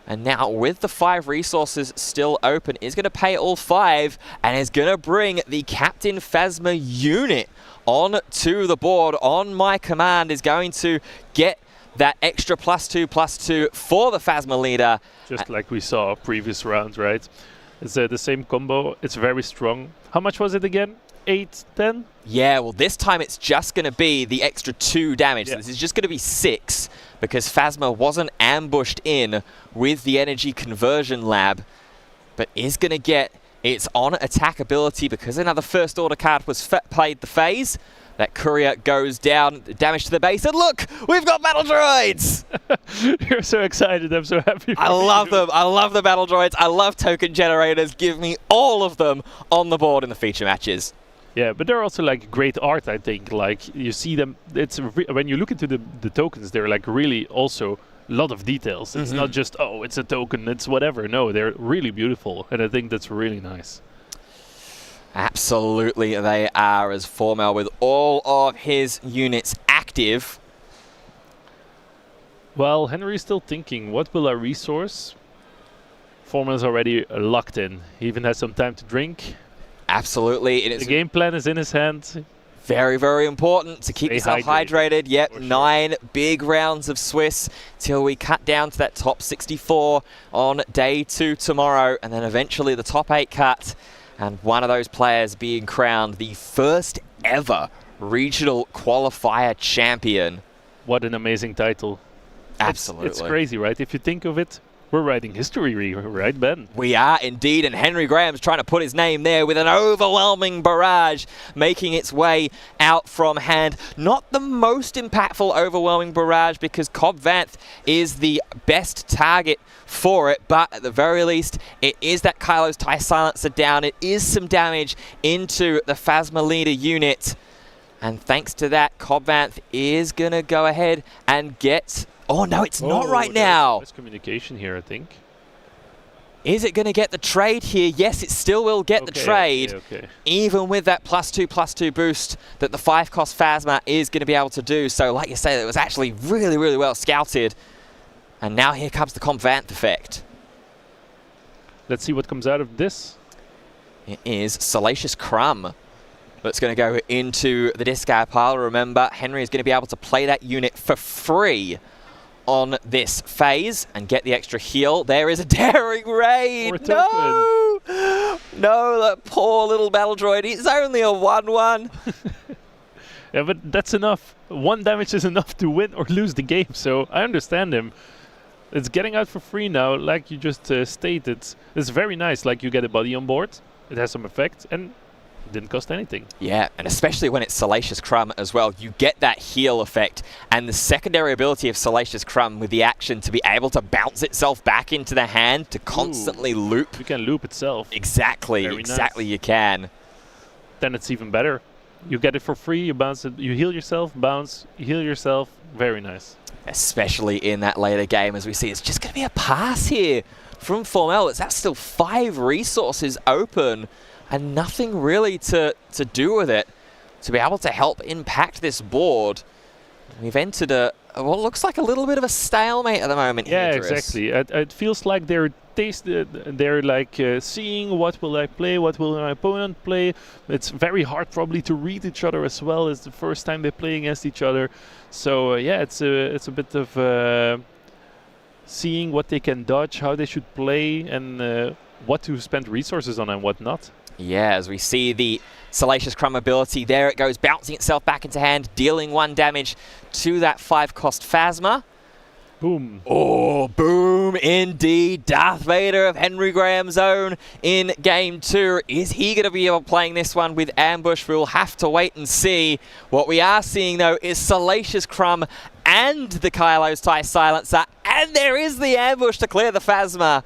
Speaker 2: And now with the 5 resources still open, is going to pay all 5 and is going to bring the Captain Phasma unit on to the board. On my command is going to get that extra +2/+2 for the Phasma leader.
Speaker 8: Just like we saw previous round, right? It's the same combo. It's very strong. How much was it again? 8, 10?
Speaker 2: Yeah, well, this time it's just going to be the extra 2 damage.
Speaker 8: Yeah.
Speaker 2: So this is just going to be 6 because Phasma wasn't ambushed in with the energy conversion lab, but is going to get its on attack ability because another first order card was played the phase. That courier goes down, damage to the base, and look, we've got battle droids!
Speaker 8: You're so excited, I'm so happy.
Speaker 2: I love them. I love the battle droids. I love token generators. Give me all of them on the board in the feature matches.
Speaker 8: Yeah, but they're also like great art, I think. Like you see them, it's when you look into the tokens, they're like really also a lot of details. It's not just, oh, it's a token, it's whatever. No, they're really beautiful, and I think that's really nice.
Speaker 2: Absolutely, they are, as Formel with all of his units active.
Speaker 8: Well, Henry's still thinking, what will I resource? Formel's already locked in. He even has some time to drink.
Speaker 2: Absolutely.
Speaker 8: The game plan is in his hand.
Speaker 2: Very, very important to keep yourself hydrated. Yep,
Speaker 8: sure.
Speaker 2: 9 big rounds of Swiss till we cut down to that top 64 on day 2 tomorrow, and then eventually the top 8 cut. And one of those players being crowned the first ever regional qualifier champion.
Speaker 8: What an amazing title.
Speaker 2: Absolutely.
Speaker 8: It's crazy, right? If you think of it, we're writing history, right, Ben?
Speaker 2: We are indeed, and Henry Graham's trying to put his name there with an overwhelming barrage making its way out from hand. Not the most impactful overwhelming barrage because Cobb Vanth is the best target for it, but at the very least, it is that Kylo's TIE Silencer down. It is some damage into the Phasma leader unit. And thanks to that, Cobb Vanth is going to go ahead and get... Oh, no, it's not right now.
Speaker 8: There's communication here, I think.
Speaker 2: Is it going to get the trade here? Yes, it still will get the trade, even with that +2/+2 boost that the 5-cost Phasma is going to be able to do. So, like you say, it was actually really, really well scouted. And now here comes the Cobb Vanth effect.
Speaker 8: Let's see what comes out of this.
Speaker 2: It is Salacious Crumb that's going to go into the discard pile. Remember, Henry is going to be able to play that unit for free on this phase and get the extra heal. There is a daring raid. No! No, that poor little battle droid. He's only a 1/1.
Speaker 8: Yeah, but that's enough. 1 damage is enough to win or lose the game, so I understand him. It's getting out for free now, like you just stated. It's very nice, like you get a body on board, it has some effect, and it didn't cost anything.
Speaker 2: Yeah, and especially when it's Salacious Crumb as well, you get that heal effect, and the secondary ability of Salacious Crumb with the action to be able to bounce itself back into the hand to constantly loop.
Speaker 8: You can loop itself.
Speaker 2: Exactly, exactly nice. You can.
Speaker 8: Then it's even better. You get it for free, you bounce it, you heal yourself, bounce, you heal yourself. Very nice.
Speaker 2: Especially in that later game, as we see, it's just going to be a pass here from Formel. That's still 5 resources open and nothing really to do with it to be able to help impact this board. We've entered what looks like a little bit of a stalemate at the moment.
Speaker 8: Yeah,
Speaker 2: here,
Speaker 8: exactly. It feels like they're seeing what will I play, what will my opponent play. It's very hard probably to read each other as well. It's the first time they play against each other. So yeah, it's a bit of seeing what they can dodge, how they should play, and what to spend resources on and what not.
Speaker 2: Yeah, as we see the Salacious Crumb ability, there it goes, bouncing itself back into hand, dealing 1 damage to that 5-cost Phasma.
Speaker 8: Boom.
Speaker 2: Oh, boom indeed. Darth Vader of Henry Graham's own in game 2. Is he going to be able to playing this one with ambush? We'll have to wait and see. What we are seeing, though, is Salacious Crumb and the Kylo's TIE Silencer, and there is the ambush to clear the Phasma.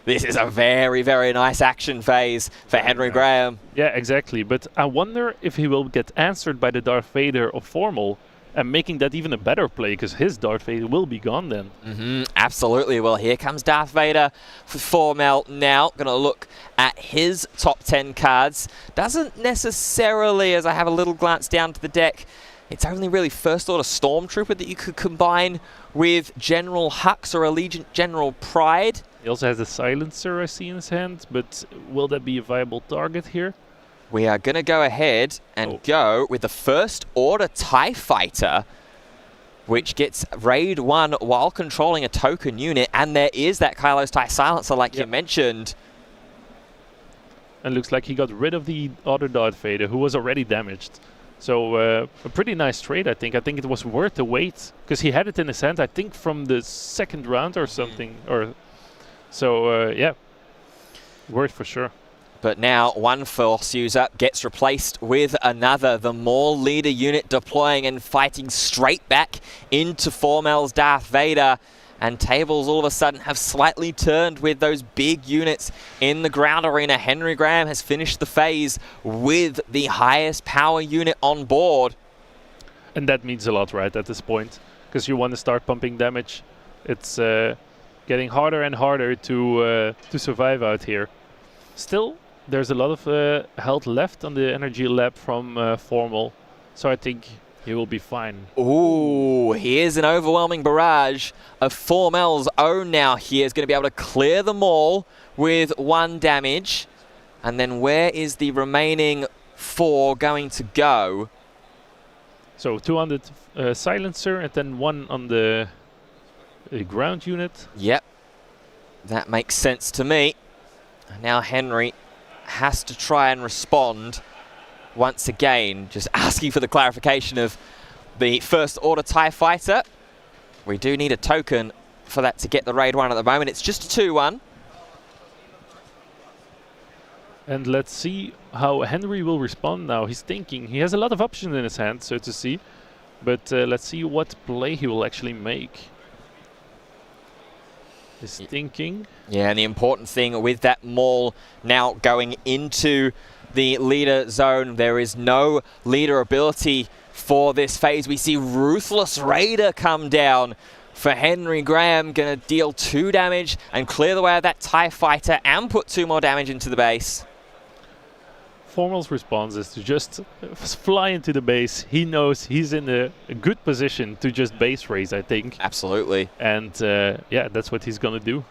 Speaker 2: This is a very, very nice action phase for Henry Graham.
Speaker 8: Yeah, exactly. But I wonder if he will get answered by the Darth Vader of Formal, and making that even a better play, because his Darth Vader will be gone then.
Speaker 2: Absolutely. Well, here comes Darth Vader for Formel now. Going to look at his top 10 cards. Doesn't necessarily, as I have a little glance down to the deck, it's only really First Order Stormtrooper that you could combine with General Hux or Allegiant General Pride.
Speaker 8: He also has a silencer I see in his hand, but will that be a viable target here?
Speaker 2: We are going to go ahead and go with the First Order TIE Fighter. which gets raid 1 while controlling a token unit, and there is that Kylo's TIE silencer like you mentioned.
Speaker 8: And looks like he got rid of the other Darth Vader, who was already damaged. So a pretty nice trade, I think. I think it was worth the wait, because he had it in his hand, I think, from the second round or something. Yeah, worth for sure.
Speaker 2: But now one Force user gets replaced with another. The Maul leader unit deploying and fighting straight back into Formel's Darth Vader. And tables all of a sudden have slightly turned with those big units in the ground arena. Henry Graham has finished the phase with the highest power unit on board.
Speaker 8: And that means a lot, right, at this point. Because you want to start pumping damage. It's getting harder and harder to survive out here. Still, there's a lot of health left on the energy lab from Formal. So I think he will be fine.
Speaker 2: Ooh, here's an overwhelming barrage of Formel's own now. He is going to be able to clear them all with 1 damage. And then where is the remaining 4 going to go?
Speaker 8: So 200 silencer and then 1 on the ground unit.
Speaker 2: Yep, that makes sense to me. Now Henry has to try and respond once again, just asking for the clarification of the First Order TIE Fighter. We do need a token for that to get the raid 1 at the moment. It's just a 2-1.
Speaker 8: And let's see how Henry will respond now. He's thinking. He has a lot of options in his hand, so to see. But let's see what play he will actually make. He's thinking.
Speaker 2: Yeah, and the important thing with that Maul now going into the leader zone, there is no leader ability for this phase. We see Ruthless Raider come down for Henry Graham, gonna deal 2 damage and clear the way of that TIE Fighter and put 2 more damage into the base.
Speaker 8: Formal's response is to just fly into the base. He knows he's in a good position to just base raise, I think.
Speaker 2: Absolutely.
Speaker 8: And yeah, that's what he's gonna do.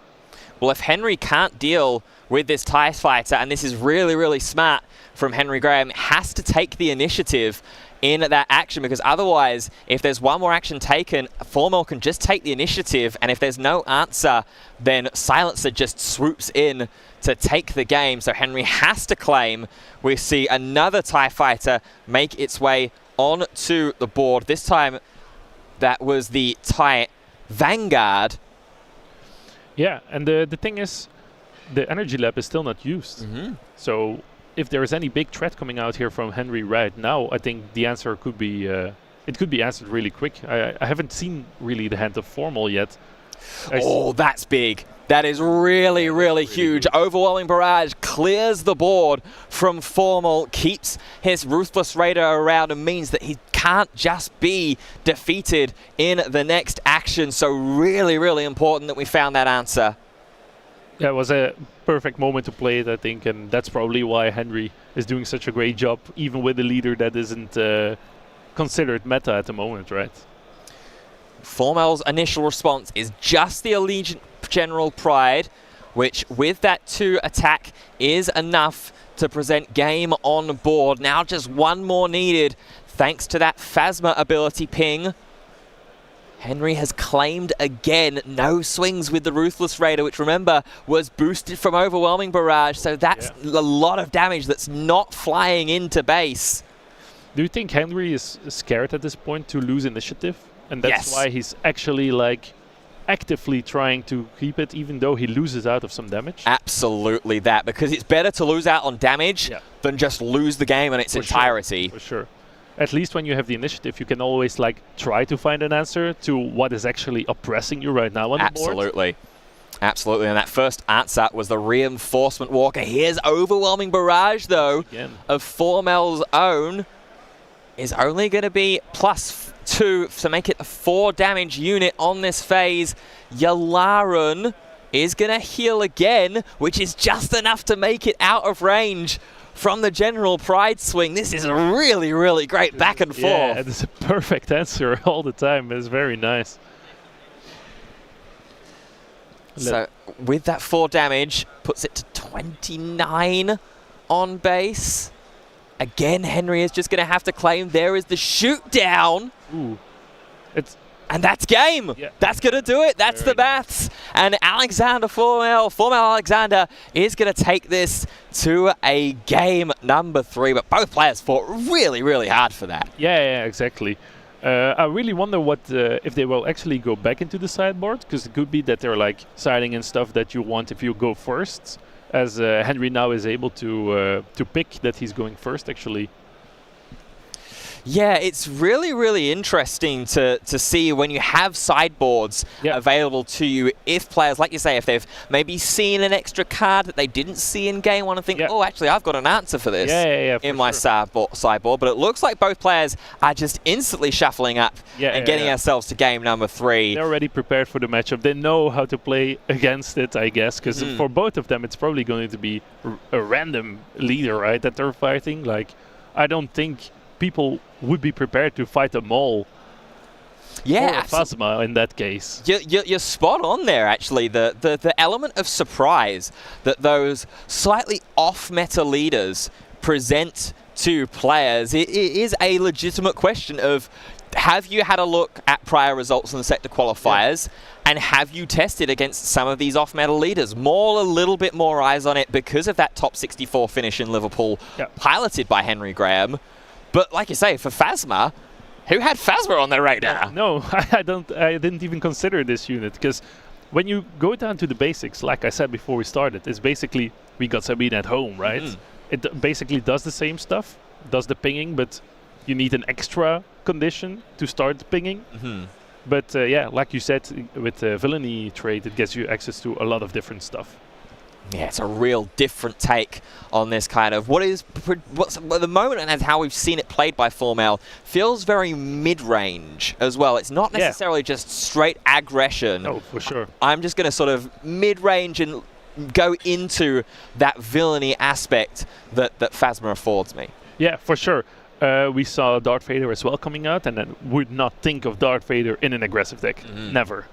Speaker 2: Well, if Henry can't deal with this TIE Fighter, and this is really, really smart from Henry Graham, has to take the initiative in that action, because otherwise, if there's 1 more action taken, Formal can just take the initiative, and if there's no answer, then Silencer just swoops in to take the game. So Henry has to claim. We see another TIE Fighter make its way onto the board. This time, that was the TIE Vanguard.
Speaker 8: Yeah, and the thing is, the energy lab is still not used. So if there is any big threat coming out here from Henry right now, I think the answer could be it could be answered really quick. I haven't seen really the hand of Formal yet.
Speaker 2: Oh, that's big. That is really, really huge. Overwhelming barrage clears the board from Formal, keeps his Ruthless Raider around, and means that he can't just be defeated in the next action. So really, really important that we found that answer.
Speaker 8: Yeah, it was a perfect moment to play it, I think, and that's probably why Henry is doing such a great job, even with a leader that isn't considered meta at the moment, right?
Speaker 2: Formel's initial response is just the Allegiant General Pride, which with that 2 attack is enough to present game on board. Now just 1 more needed, thanks to that Phasma ability ping. Henry has claimed again no swings with the Ruthless Raider, which remember was boosted from Overwhelming Barrage, so that's a lot of damage that's not flying into base.
Speaker 8: Do you think Henry is scared at this point to lose initiative? And that's why he's actually like actively trying to keep it, even though he loses out of some damage?
Speaker 2: Absolutely that, because it's better to lose out on damage than just lose the game in its entirety.
Speaker 8: For sure. At least when you have the initiative, you can always like try to find an answer to what is actually oppressing you right now on the board.
Speaker 2: Absolutely. Absolutely, and that first answer was the Reinforcement Walker. Here's Overwhelming Barrage, though, of Formel's own. Is only going to be +2 to make it a 4 damage unit on this phase. Yularen is going to heal again, which is just enough to make it out of range from the General Pride swing. This is a really, really great back and forth.
Speaker 8: Yeah, it's a perfect answer all the time. It's very nice.
Speaker 2: So with that 4 damage, puts it to 29 on base. Again, Henry is just going to have to claim there is the shoot down.
Speaker 8: Ooh. It's
Speaker 2: And that's game.
Speaker 8: Yeah.
Speaker 2: That's going to do it. That's the maths. And Alexander Formel Alexander is going to take this to a game number 3. But both players fought really, really hard for that.
Speaker 8: Yeah, exactly. I really wonder what if they will actually go back into the sideboard, because it could be that they're like siding and stuff that you want if you go first, as Henry now is able to pick that he's going first actually.
Speaker 2: Yeah, it's really, really interesting to see when you have sideboards available to you, if players, like you say, if they've maybe seen an extra card that they didn't see in game one and think, oh, actually, I've got an answer for this in my sideboard. But it looks like both players are just instantly shuffling up and getting ourselves to game number 3.
Speaker 8: They're already prepared for the matchup. They know how to play against it, I guess, because for both of them, it's probably going to be a random leader, right, that they're fighting. Like, I don't think people would be prepared to fight a Mole or a Phasma in that case.
Speaker 2: You're spot on there, actually. The element of surprise that those slightly off-meta leaders present to players it is a legitimate question of, have you had a look at prior results in the sector qualifiers, and have you tested against some of these off-meta leaders? More, a little bit more eyes on it because of that top 64 finish in Liverpool, piloted by Henry Graham. But like you say, for Phasma, who had Phasma on their radar?
Speaker 8: No, I didn't even consider this unit, because when you go down to the basics, like I said before we started, it's basically we got Sabine at home, right? It basically does the same stuff, does the pinging, but you need an extra condition to start pinging. But yeah, like you said, with the villainy trait, it gets you access to a lot of different stuff.
Speaker 2: Yeah, it's a real different take on this kind of what's at the moment, and as how we've seen it played by Formel, feels very mid-range as well. It's not necessarily just straight aggression.
Speaker 8: Oh, for sure.
Speaker 2: I'm just going to sort of mid-range and go into that villainy aspect that Phasma affords me.
Speaker 8: Yeah, for sure. We saw Darth Vader as well coming out, and then would not think of Darth Vader in an aggressive deck. Never.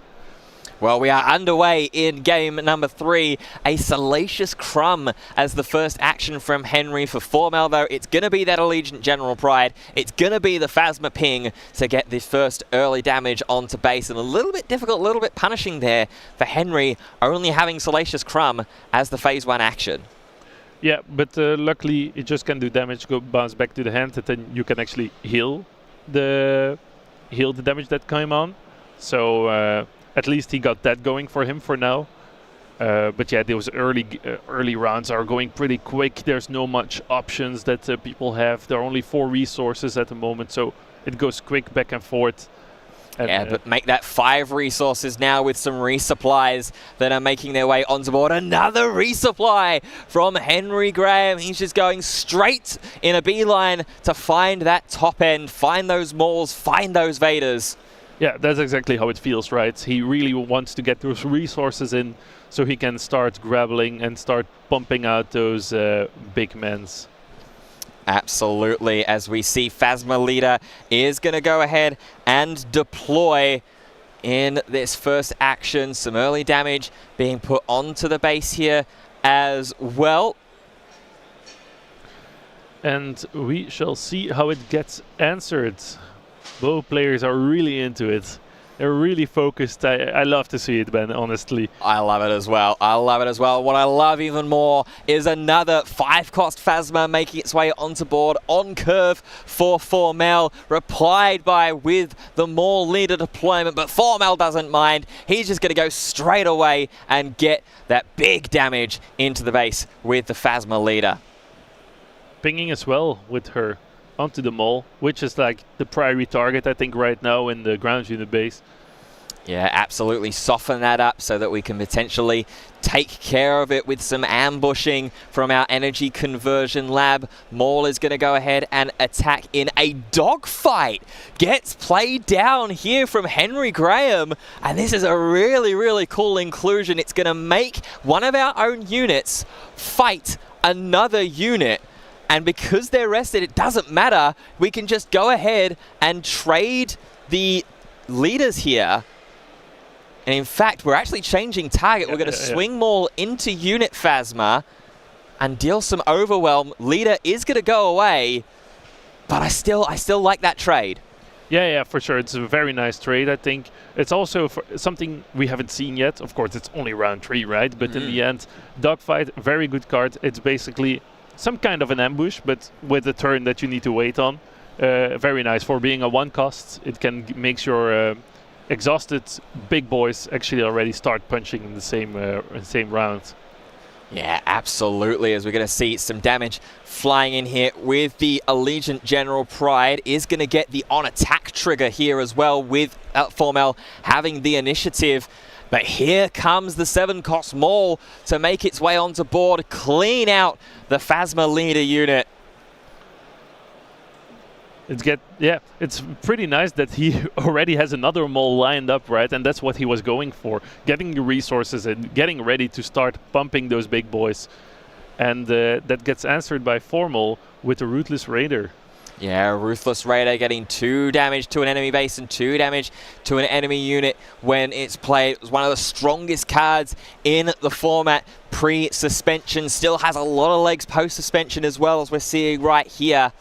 Speaker 2: Well, we are underway in game number 3. A Salacious Crumb as the first action from Henry. For Formel, though, it's going to be that Allegiant General Pride. It's going to be the Phasma ping to get this first early damage onto base. And a little bit difficult, a little bit punishing there for Henry, only having Salacious Crumb as the phase 1 action.
Speaker 8: Yeah, but luckily it just can do damage, go bounce back to the hand, and then you can actually heal the damage that came on. So at least he got that going for him for now. But yeah, those early rounds are going pretty quick. There's no much options that people have. There are only 4 resources at the moment, so it goes quick back and forth. And
Speaker 2: yeah, but make that 5 resources now with some resupplies that are making their way onto board. Another resupply from Henry Graham. He's just going straight in a beeline to find that top end, find those Mauls, find those Vaders.
Speaker 8: Yeah, that's exactly how it feels, right? He really wants to get those resources in so he can start grabbling and start pumping out those big mens.
Speaker 2: Absolutely, as we see Phasma leader is going to go ahead and deploy in this first action. Some early damage being put onto the base here as well.
Speaker 8: And we shall see how it gets answered. Both players are really into it. They're really focused. I love to see it, Ben, honestly.
Speaker 2: I love it as well. I love it as well. What I love even more is another 5-cost Phasma making its way onto board on curve for Formel, replied by with the Maul leader deployment, but Formel doesn't mind. He's just going to go straight away and get that big damage into the base with the Phasma leader.
Speaker 8: Pinging as well with her onto the Maul, which is like the primary target, I think, right now in the ground unit base.
Speaker 2: Yeah, absolutely. Soften that up so that we can potentially take care of it with some ambushing from our energy conversion lab. Maul is going to go ahead and attack in a dogfight. Gets played down here from Henry Graham. And this is a really, really cool inclusion. It's going to make one of our own units fight another unit. And because they're rested, it doesn't matter. We can just go ahead and trade the leaders here. And in fact, we're actually changing target. We're going to swing Maul into unit Phasma and deal some overwhelm. Leader is going to go away, but I still like that trade.
Speaker 8: Yeah, for sure. It's a very nice trade, I think. It's also something we haven't seen yet. Of course, it's only round 3, right? But in the end, Dogfight, very good card. It's basically some kind of an ambush, but with a turn that you need to wait on. Very nice. For being a 1 cost, it can make your exhausted big boys actually already start punching in the same round.
Speaker 2: Yeah, absolutely, as we're going to see some damage flying in here with the Allegiant General Pride. Is going to get the on-attack trigger here as well, with Formel having the initiative. But here comes the 7-cost Maul to make its way onto board, clean out the Phasma leader unit.
Speaker 8: It's pretty nice that he already has another Maul lined up, right? And that's what he was going for, getting the resources and getting ready to start pumping those big boys. And that gets answered by Formal with a Ruthless Raider.
Speaker 2: Yeah, Ruthless Raider getting 2 damage to an enemy base and 2 damage to an enemy unit when it's played. It was one of the strongest cards in the format pre-suspension. Still has a lot of legs post-suspension as well, as we're seeing right here.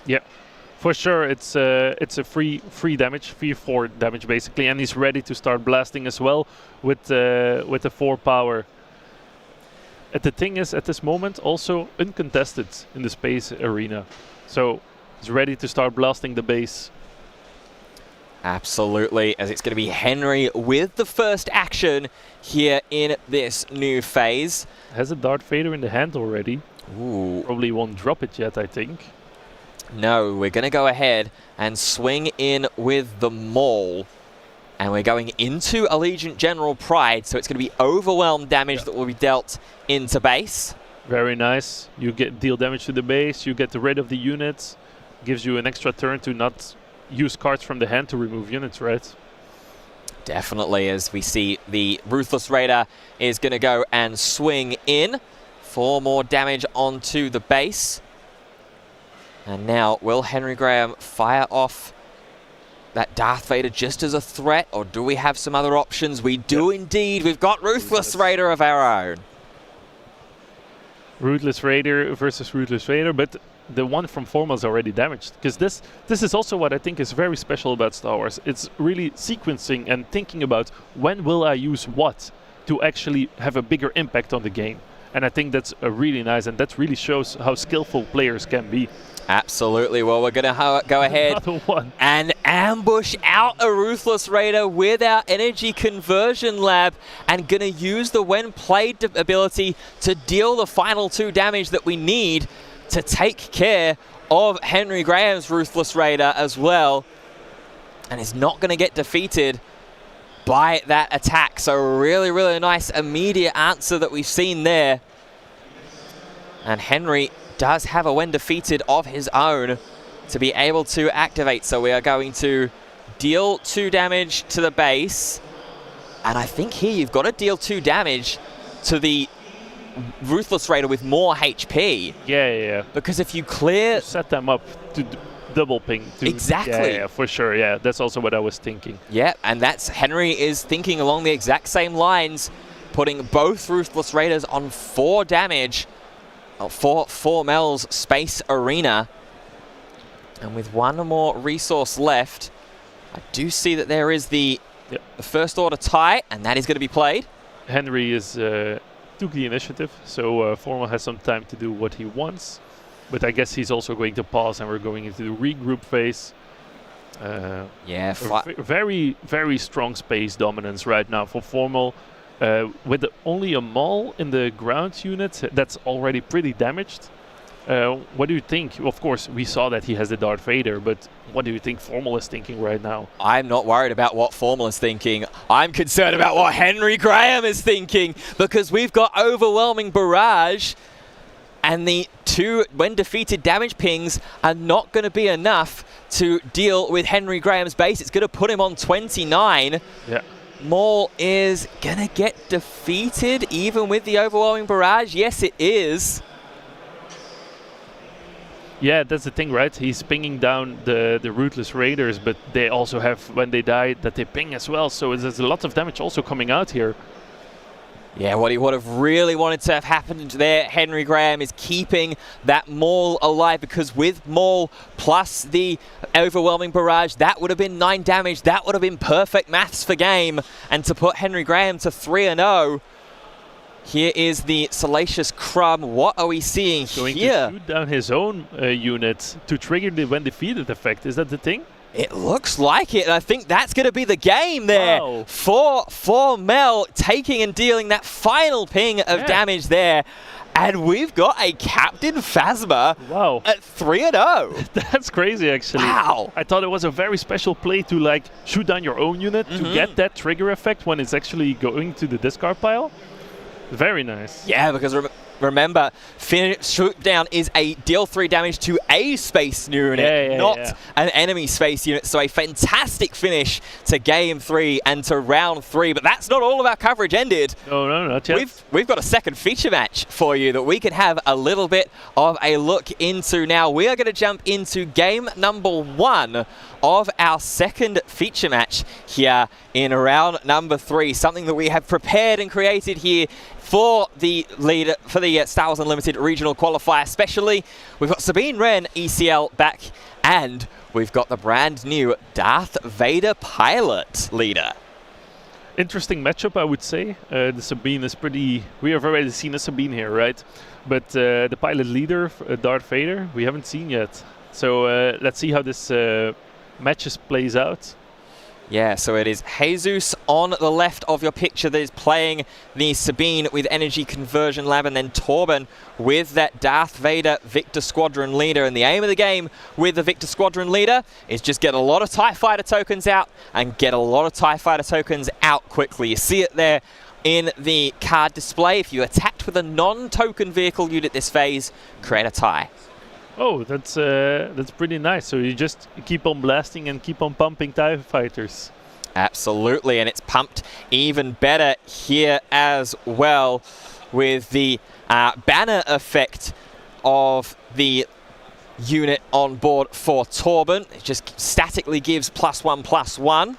Speaker 8: Yep. For sure, it's a free damage, 4 damage basically, and he's ready to start blasting as well with the 4 power. And the thing is, at this moment, also uncontested in the space arena, so he's ready to start blasting the base.
Speaker 2: Absolutely, as it's going to be Henry with the first action here in this new phase.
Speaker 8: Has a Darth Vader in the hand already.
Speaker 2: Ooh.
Speaker 8: Probably won't drop it yet, I think.
Speaker 2: No, we're going to go ahead and swing in with the Maul. And we're going into Allegiant General Pride, so it's going to be overwhelm damage that will be dealt into base.
Speaker 8: Very nice. You deal damage to the base, you get rid of the units. Gives you an extra turn to not use cards from the hand to remove units, right?
Speaker 2: Definitely, as we see the Ruthless Raider is going to go and swing in. 4 more damage onto the base. And now, will Henry Graham fire off that Darth Vader just as a threat, or do we have some other options? We do indeed. We've got Ruthless Raider of our own.
Speaker 8: Ruthless Raider versus Ruthless Raider, but the one from Formal is already damaged. Because this is also what I think is very special about Star Wars. It's really sequencing and thinking about when will I use what to actually have a bigger impact on the game. And I think that's really nice, and that really shows how skillful players can be.
Speaker 2: Absolutely. Well, we're going to go ahead and ambush out a Ruthless Raider with our Energy Conversion Lab, and going to use the when played ability to deal the final 2 damage that we need to take care of Henry Graham's Ruthless Raider as well. And is not going to get defeated by that attack. So really, really nice immediate answer that we've seen there. And Henry does have a when defeated of his own to be able to activate. So we are going to deal 2 damage to the base. And I think here you've got to deal 2 damage to the Ruthless Raider with more HP.
Speaker 8: Yeah.
Speaker 2: Because if you clear...
Speaker 8: Set them up to double ping.
Speaker 2: Exactly.
Speaker 8: Yeah, for sure. Yeah, that's also what I was thinking.
Speaker 2: Yeah, and that's Henry is thinking along the exact same lines, putting both Ruthless Raiders on 4 damage for Formel's Space Arena. And with 1 more resource left, I do see that there is the first order tie, and that is going to be played.
Speaker 8: Henry is took the initiative, so Formal has some time to do what he wants. But I guess he's also going to pause, and we're going into the regroup phase. Very, very strong space dominance right now for Formal. With only a Maul in the ground unit, that's already pretty damaged. What do you think? Of course, we saw that he has the Darth Vader, but what do you think Formal is thinking right now?
Speaker 2: I'm not worried about what Formal is thinking. I'm concerned about what Henry Graham is thinking, because we've got overwhelming barrage, and the 2 when defeated damage pings are not going to be enough to deal with Henry Graham's base. It's going to put him on 29.
Speaker 8: Yeah.
Speaker 2: Maul is going to get defeated even with the overwhelming barrage. Yes, it is.
Speaker 8: Yeah, that's the thing, right? He's pinging down the Ruthless Raiders, but they also have, when they die, that they ping as well. So there's a lot of damage also coming out here.
Speaker 2: Yeah, what he would have really wanted to have happened there, Henry Graham, is keeping that Maul alive, because with Maul plus the overwhelming barrage, that would have been 9 damage. That would have been perfect maths for game. And to put Henry Graham to 3-0, here is the Salacious Crumb. What are we seeing
Speaker 8: Going
Speaker 2: here?
Speaker 8: to shoot down his own unit to trigger the when defeated effect. Is that the thing?
Speaker 2: It looks like it, and I think that's going to be the game there.
Speaker 8: Wow.
Speaker 2: For Mel, taking and dealing that final ping of damage there. And we've got a Captain Phasma at 3-0.
Speaker 8: That's crazy, actually.
Speaker 2: Wow.
Speaker 8: I thought it was a very special play to like shoot down your own unit to get that trigger effect when it's actually going to the discard pile. Very nice.
Speaker 2: Yeah, because remember, shoot down is a deal 3 damage to a space unit, not an enemy space unit. So a fantastic finish to game 3 and to round 3. But that's not all of our coverage ended.
Speaker 8: No, not yet.
Speaker 2: We've got a second feature match for you that we can have a little bit of a look into now. We are going to jump into game number 1 of our second feature match here in round number 3. Something that we have prepared and created here for the leader, for the Star Wars Unlimited regional qualifier especially. We've got Sabine Wren ECL back, and we've got the brand new Darth Vader pilot leader.
Speaker 8: Interesting matchup, I would say. The Sabine is pretty... We have already seen a Sabine here, right? But the pilot leader, Darth Vader, we haven't seen yet. So let's see how this matches plays out.
Speaker 2: Yeah, so it is Jesus on the left of your picture that is playing the Sabine with Energy Conversion Lab, and then Torben with that Darth Vader Victor Squadron leader. And the aim of the game with the Victor Squadron leader is just get a lot of TIE Fighter tokens out and get a lot of TIE Fighter tokens out quickly. You see it there in the card display. If you attacked with a non-token vehicle unit this phase, create a TIE.
Speaker 8: Oh, that's pretty nice. So you just keep on blasting and keep on pumping TIE fighters.
Speaker 2: Absolutely, and it's pumped even better here as well with the banner effect of the unit on board for Torben. It just statically gives +1/+1.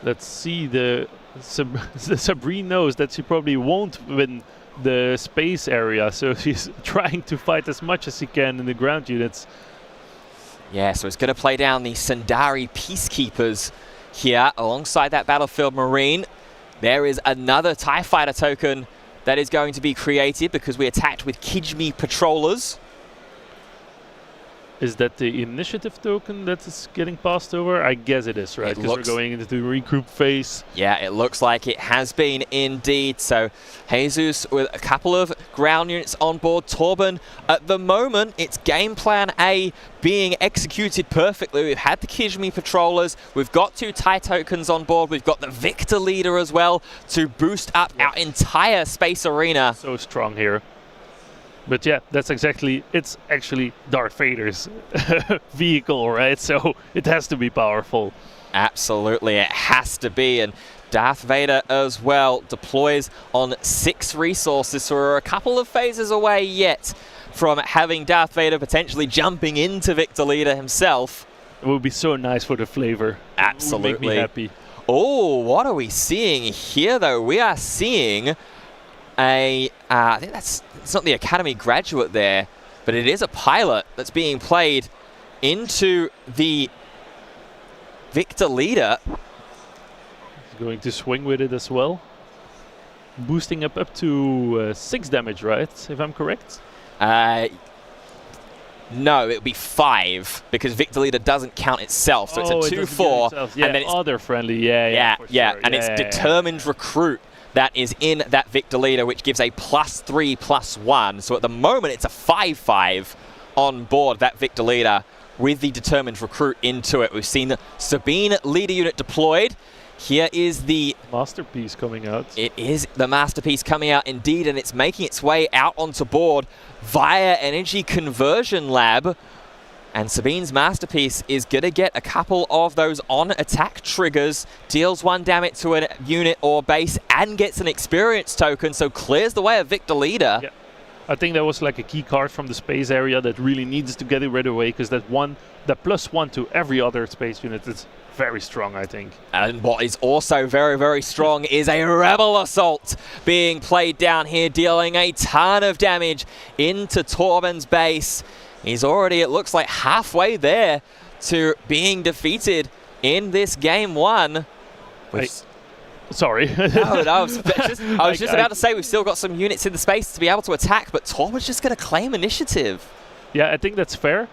Speaker 8: Let's see, the Sabrine knows that she probably won't win the space area, so she's trying to fight as much as she can in the ground units.
Speaker 2: Yeah, so it's going to play down the Sundari Peacekeepers here alongside that Battlefield Marine. There is another TIE Fighter token that is going to be created because we attacked with Kijmi Patrollers.
Speaker 8: Is that the initiative token that is getting passed over? I guess it is, right? Because we're going into the regroup phase.
Speaker 2: Yeah, it looks like it has been indeed. So Jesus with a couple of ground units on board. Torben, at the moment, it's game plan A being executed perfectly. We've had the Kijmi Patrollers. We've got 2 TIE tokens on board. We've got the Victor leader as well to boost up our entire space arena.
Speaker 8: So strong here. But yeah, that's exactly, it's actually Darth Vader's vehicle, right? So it has to be powerful.
Speaker 2: Absolutely, it has to be. And Darth Vader as well deploys on 6 resources, so we're a couple of phases away yet from having Darth Vader potentially jumping into Victor Leader himself.
Speaker 8: It would be so nice for the flavor.
Speaker 2: Absolutely.
Speaker 8: It would make me happy.
Speaker 2: Oh, what are we seeing here though? We are seeing I think it's not the Academy graduate there, but it is a pilot that's being played into the Victor leader.
Speaker 8: He's going to swing with it as well. Boosting up to 6 damage, right? If I'm correct?
Speaker 2: No, it would be 5 because Victor leader doesn't count itself. So it's a 2/4.
Speaker 8: Yeah,
Speaker 2: and then it's
Speaker 8: other friendly. Yeah. For
Speaker 2: yeah.
Speaker 8: sure.
Speaker 2: And it's determined recruit that is in that Victor leader, which gives a +3/+1. So at the moment, it's a 5/5 on board that Victor leader with the determined recruit into it. We've seen the Sabine leader unit deployed. Here is the
Speaker 8: Masterpiece coming out.
Speaker 2: It is the Masterpiece coming out indeed, and it's making its way out onto board via Energy Conversion Lab. And Sabine's Masterpiece is going to get a couple of those on-attack triggers, deals 1 damage to a unit or base, and gets an experience token, so clears the way of Victor Leader.
Speaker 8: Yeah. I think that was like a key card from the space area that really needs to get it right away, because that +1 to every other space unit is very strong, I think.
Speaker 2: And what is also very, very strong is a Rebel Assault being played down here, dealing a ton of damage into Torben's base. He's already, it looks like, halfway there to being defeated in this game 1.
Speaker 8: Sorry.
Speaker 2: No, I was just about to say we've still got some units in the space to be able to attack, but Torben's just going to claim initiative.
Speaker 8: Yeah, I think that's fair.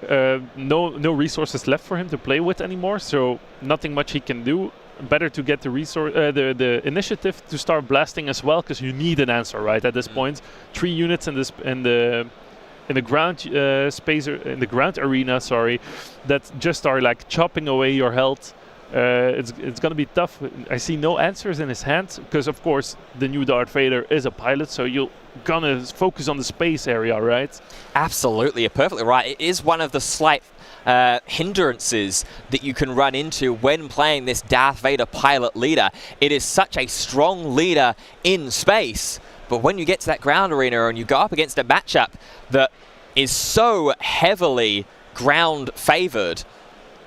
Speaker 8: No resources left for him to play with anymore, so nothing much he can do. Better to get the initiative to start blasting as well, because you need an answer right at this point. 3 units in the ground space, in the ground arena, sorry, that just are like chopping away your health. It's going to be tough. I see no answers in his hands, because of course the new Darth Vader is a pilot, so you're gonna focus on the space area, right?
Speaker 2: Absolutely, you're perfectly right. It is one of the slight hindrances that you can run into when playing this Darth Vader pilot leader. It is such a strong leader in space, but when you get to that ground arena and you go up against a matchup that is so heavily ground favored,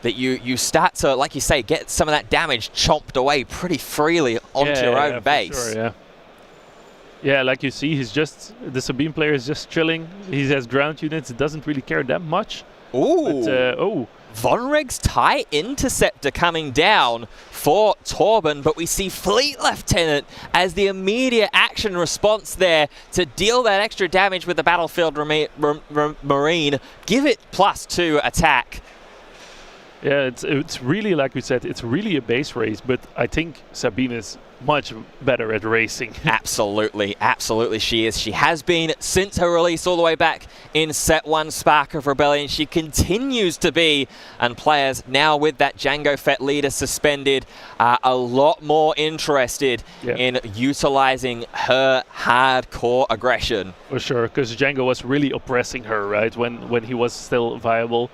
Speaker 2: that you start to, like you say, get some of that damage chomped away pretty freely onto your own base.
Speaker 8: Sure, yeah, like you see, the Sabine player is just chilling. He has ground units, doesn't really care that much.
Speaker 2: Ooh.
Speaker 8: But,
Speaker 2: Vonreg's TIE Interceptor coming down for Torben, but we see Fleet Lieutenant as the immediate action response there to deal that extra damage with the Battlefield Marine. Give it +2 attack.
Speaker 8: Yeah, it's really, like we said, it's really a base race, but I think Sabine is much better at racing.
Speaker 2: Absolutely, absolutely she is. She has been since her release all the way back in Set 1 Spark of Rebellion. She continues to be, and players now with that Jango Fett leader suspended are a lot more interested in utilizing her hardcore aggression.
Speaker 8: For sure, because Jango was really oppressing her, right, when he was still viable.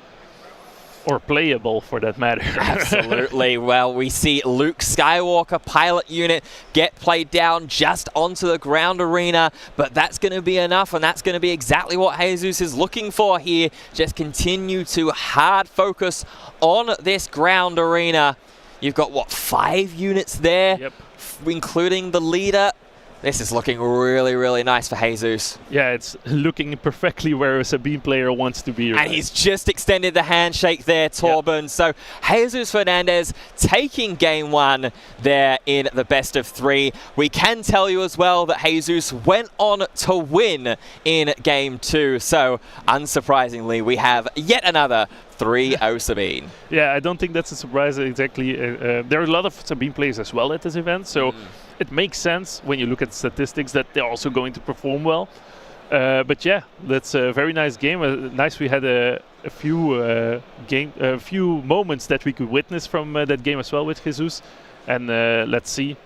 Speaker 8: Or playable, for that matter.
Speaker 2: Absolutely. Well, we see Luke Skywalker pilot unit get played down just onto the ground arena, but that's going to be enough, and that's going to be exactly what Jesus is looking for here. Just continue to hard focus on this ground arena. You've got, what, 5 units there?
Speaker 8: Yep.
Speaker 2: Including the leader. This is looking really, really nice for Jesus.
Speaker 8: Yeah, it's looking perfectly where a Sabine player wants to be. Right?
Speaker 2: And he's just extended the handshake there, Torben. Yep. So Jesus Fernandez taking game 1 there in the best of 3. We can tell you as well that Jesus went on to win in game 2. So unsurprisingly, we have yet another 3-0 Sabine.
Speaker 8: Yeah, I don't think that's a surprise exactly. There are a lot of Sabine players as well at this event, so it makes sense when you look at statistics that they're also going to perform well. But yeah, that's a very nice game. Nice we had a few moments that we could witness from that game as well with Jesus, and let's see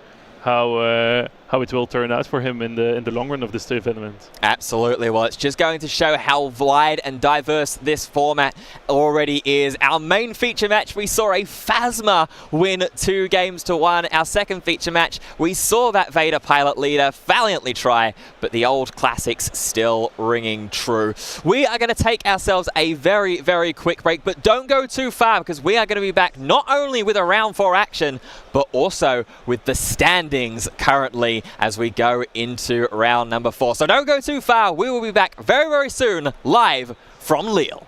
Speaker 8: how it will turn out for him in the long run of this tournament.
Speaker 2: Absolutely. Well, it's just going to show how wide and diverse this format already is. Our main feature match, we saw a Phasma win 2-1. Our second feature match, we saw that Vader pilot leader valiantly try, but the old classics still ringing true. We are going to take ourselves a very, very quick break, but don't go too far, because we are going to be back not only with a round 4 action, but also with the standings currently as we go into round number 4. So don't go too far. We will be back very, very soon, live from Lille.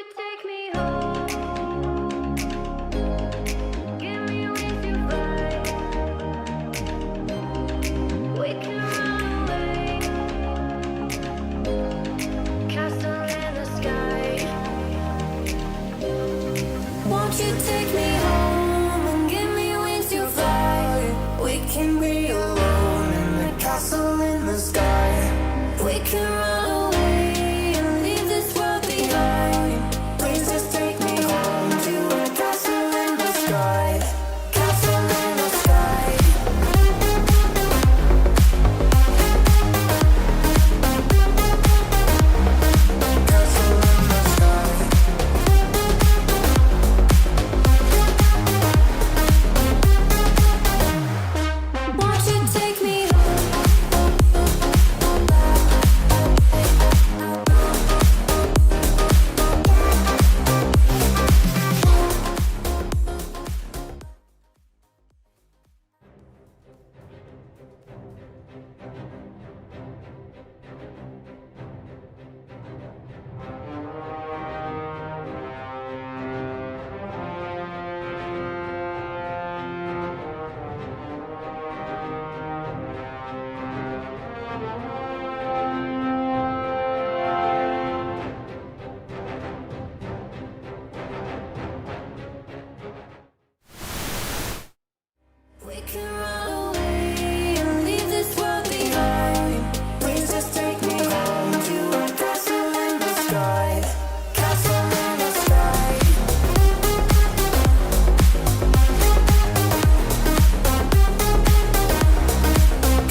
Speaker 5: you take me home? Give me wings to fly. We can run away. Castle in the sky. Won't you take me home and give me wings to fly? We can be alone in the castle in the sky. We can run away and leave this world behind. Please just take me home to a castle in the sky. Castle in the sky. Castle in the sky. Won't you take me We can run away and leave this world behind. Please just take me home to a castle in the sky. Castle in the sky.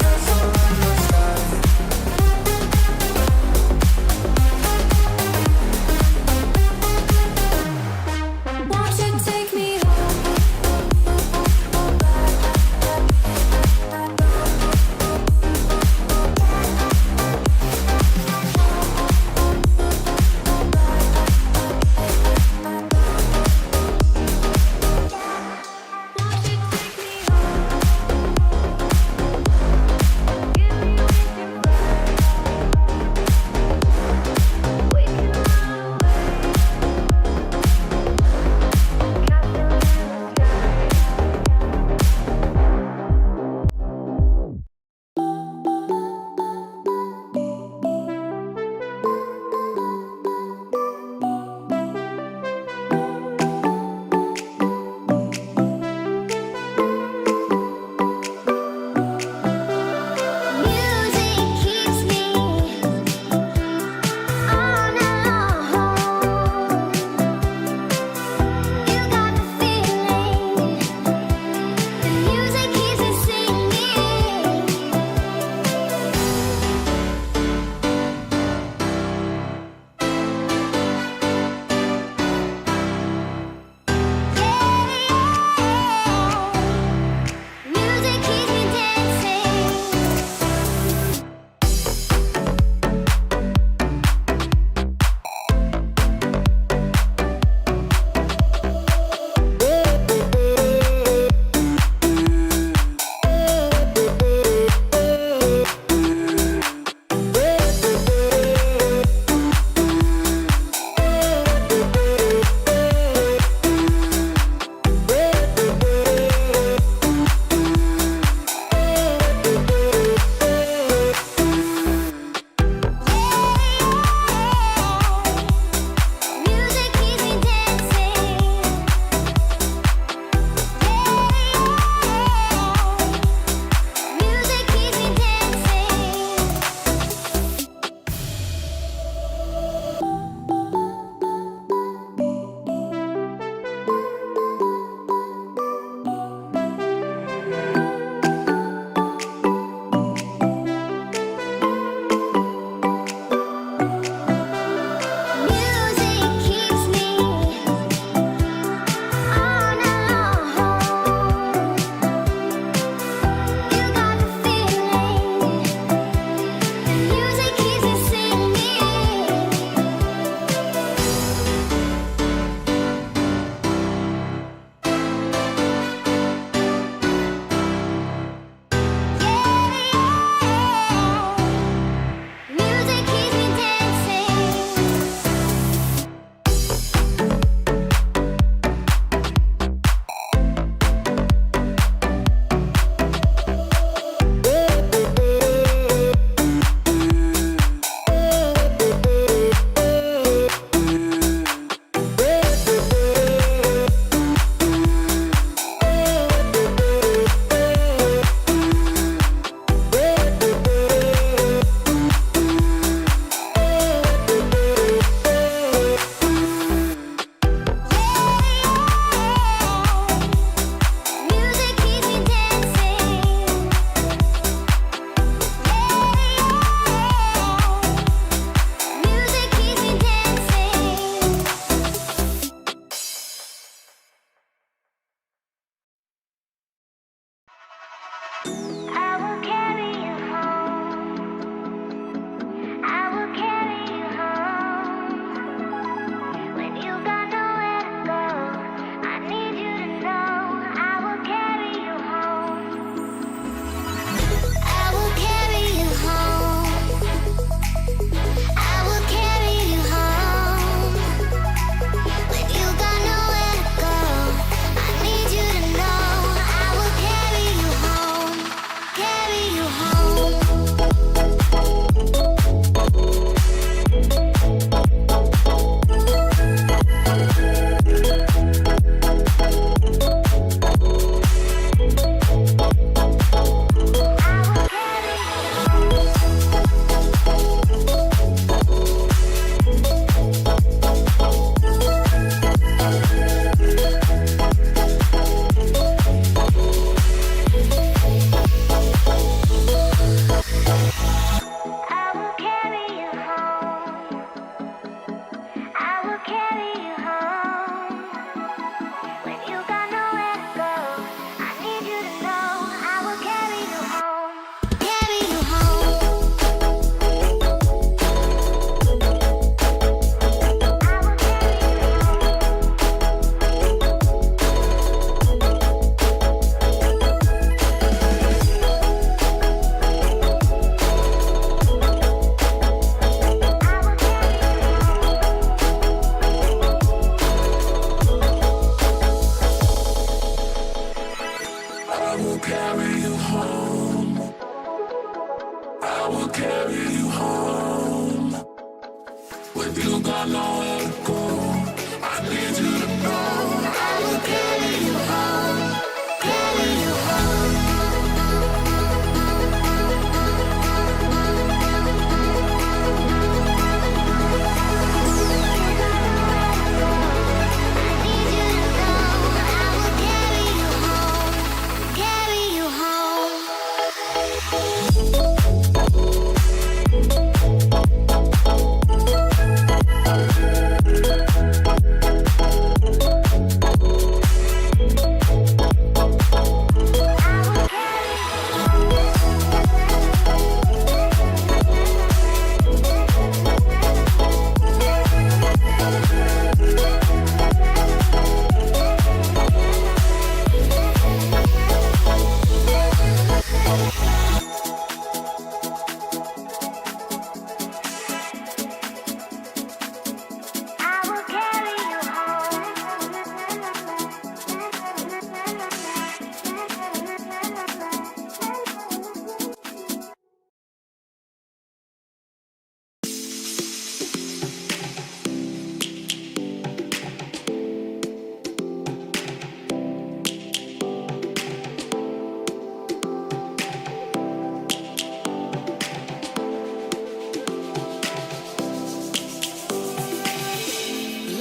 Speaker 5: Castle in the sky. Won't you take me home?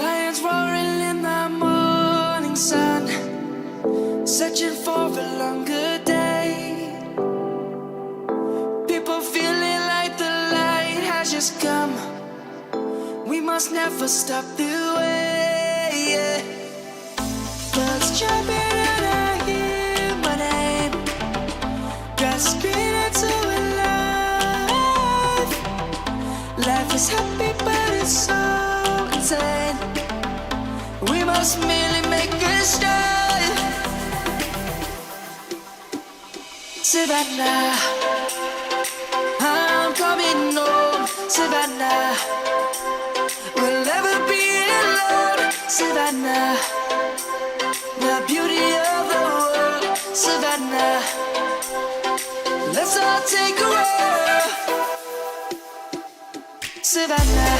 Speaker 3: Lions roaring in the morning sun, searching for a longer day. People feeling like the light has just come. We must never stop the way. Yeah. Birds jumping and I hear my name, grasping into a life. Life is happy but it's so insane. We must merely make a start. Savannah, I'm coming home. Savannah, we'll never be alone. Savannah, the beauty of the world. Savannah, let's all take a walk. Savannah.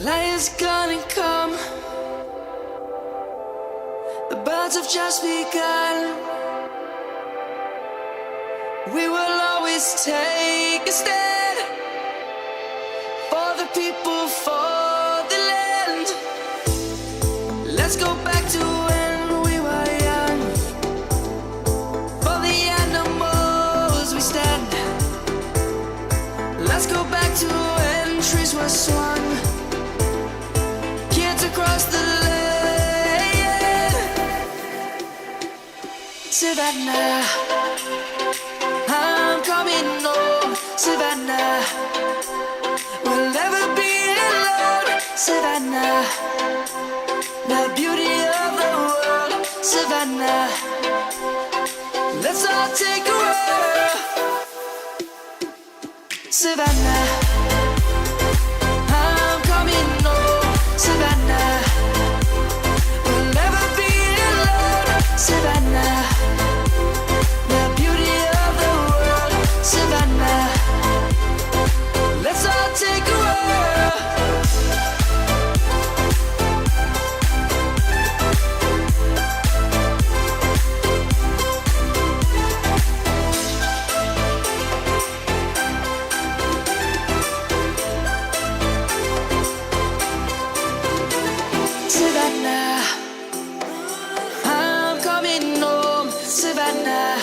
Speaker 3: Lion's gonna come. The birds have just begun. We will always take a stand for the people, for the land. Let's go back to when we were young. For the animals we stand. Let's go back to when trees were swung. Across the land. Savannah, I'm coming home. Savannah, we'll never be alone. Savannah, the beauty of the world. Savannah, let's all take a walk. Savannah, I'm coming home. Savannah, we'll never be alone. Savannah, the beauty of the world. Savannah, let's all take a walk. Savannah, I'm coming home. Savannah,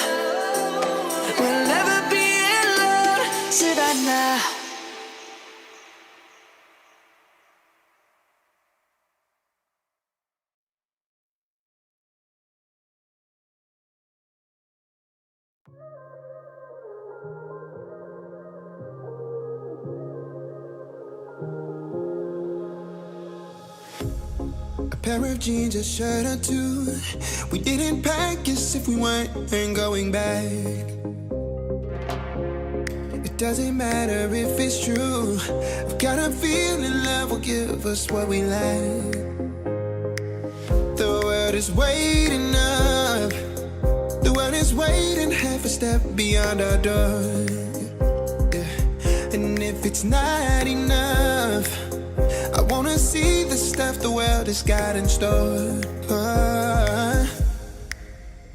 Speaker 3: we'll never be alone. Savannah.
Speaker 6: A pair of jeans, a shirt or two. We didn't pack as if we weren't going back. It doesn't matter if it's true. I've got a feeling love will give us what we lack. The world is waiting up. The world is waiting half a step beyond our door. Yeah. And if it's not enough, I wanna see the stuff the world has got in store.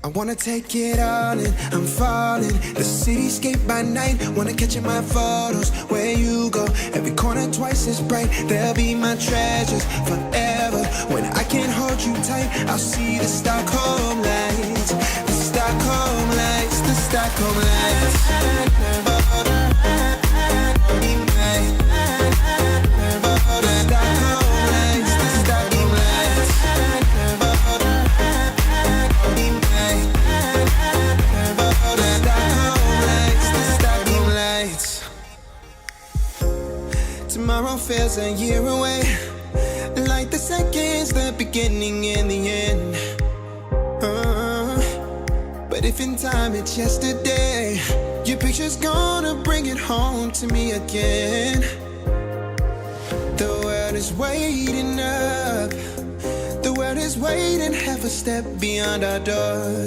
Speaker 6: I wanna take it all in, I'm falling. The cityscape by night, wanna catch in my photos. Where you go, every corner twice as bright. They'll be my treasures forever. When I can't hold you tight, I'll see the Stockholm lights. The Stockholm lights, the Stockholm lights. Tomorrow feels a year away, like the seconds, the beginning and the end. But if in time it's yesterday, your picture's gonna bring it home to me again. The world is waiting up. The world is waiting half a step beyond our door.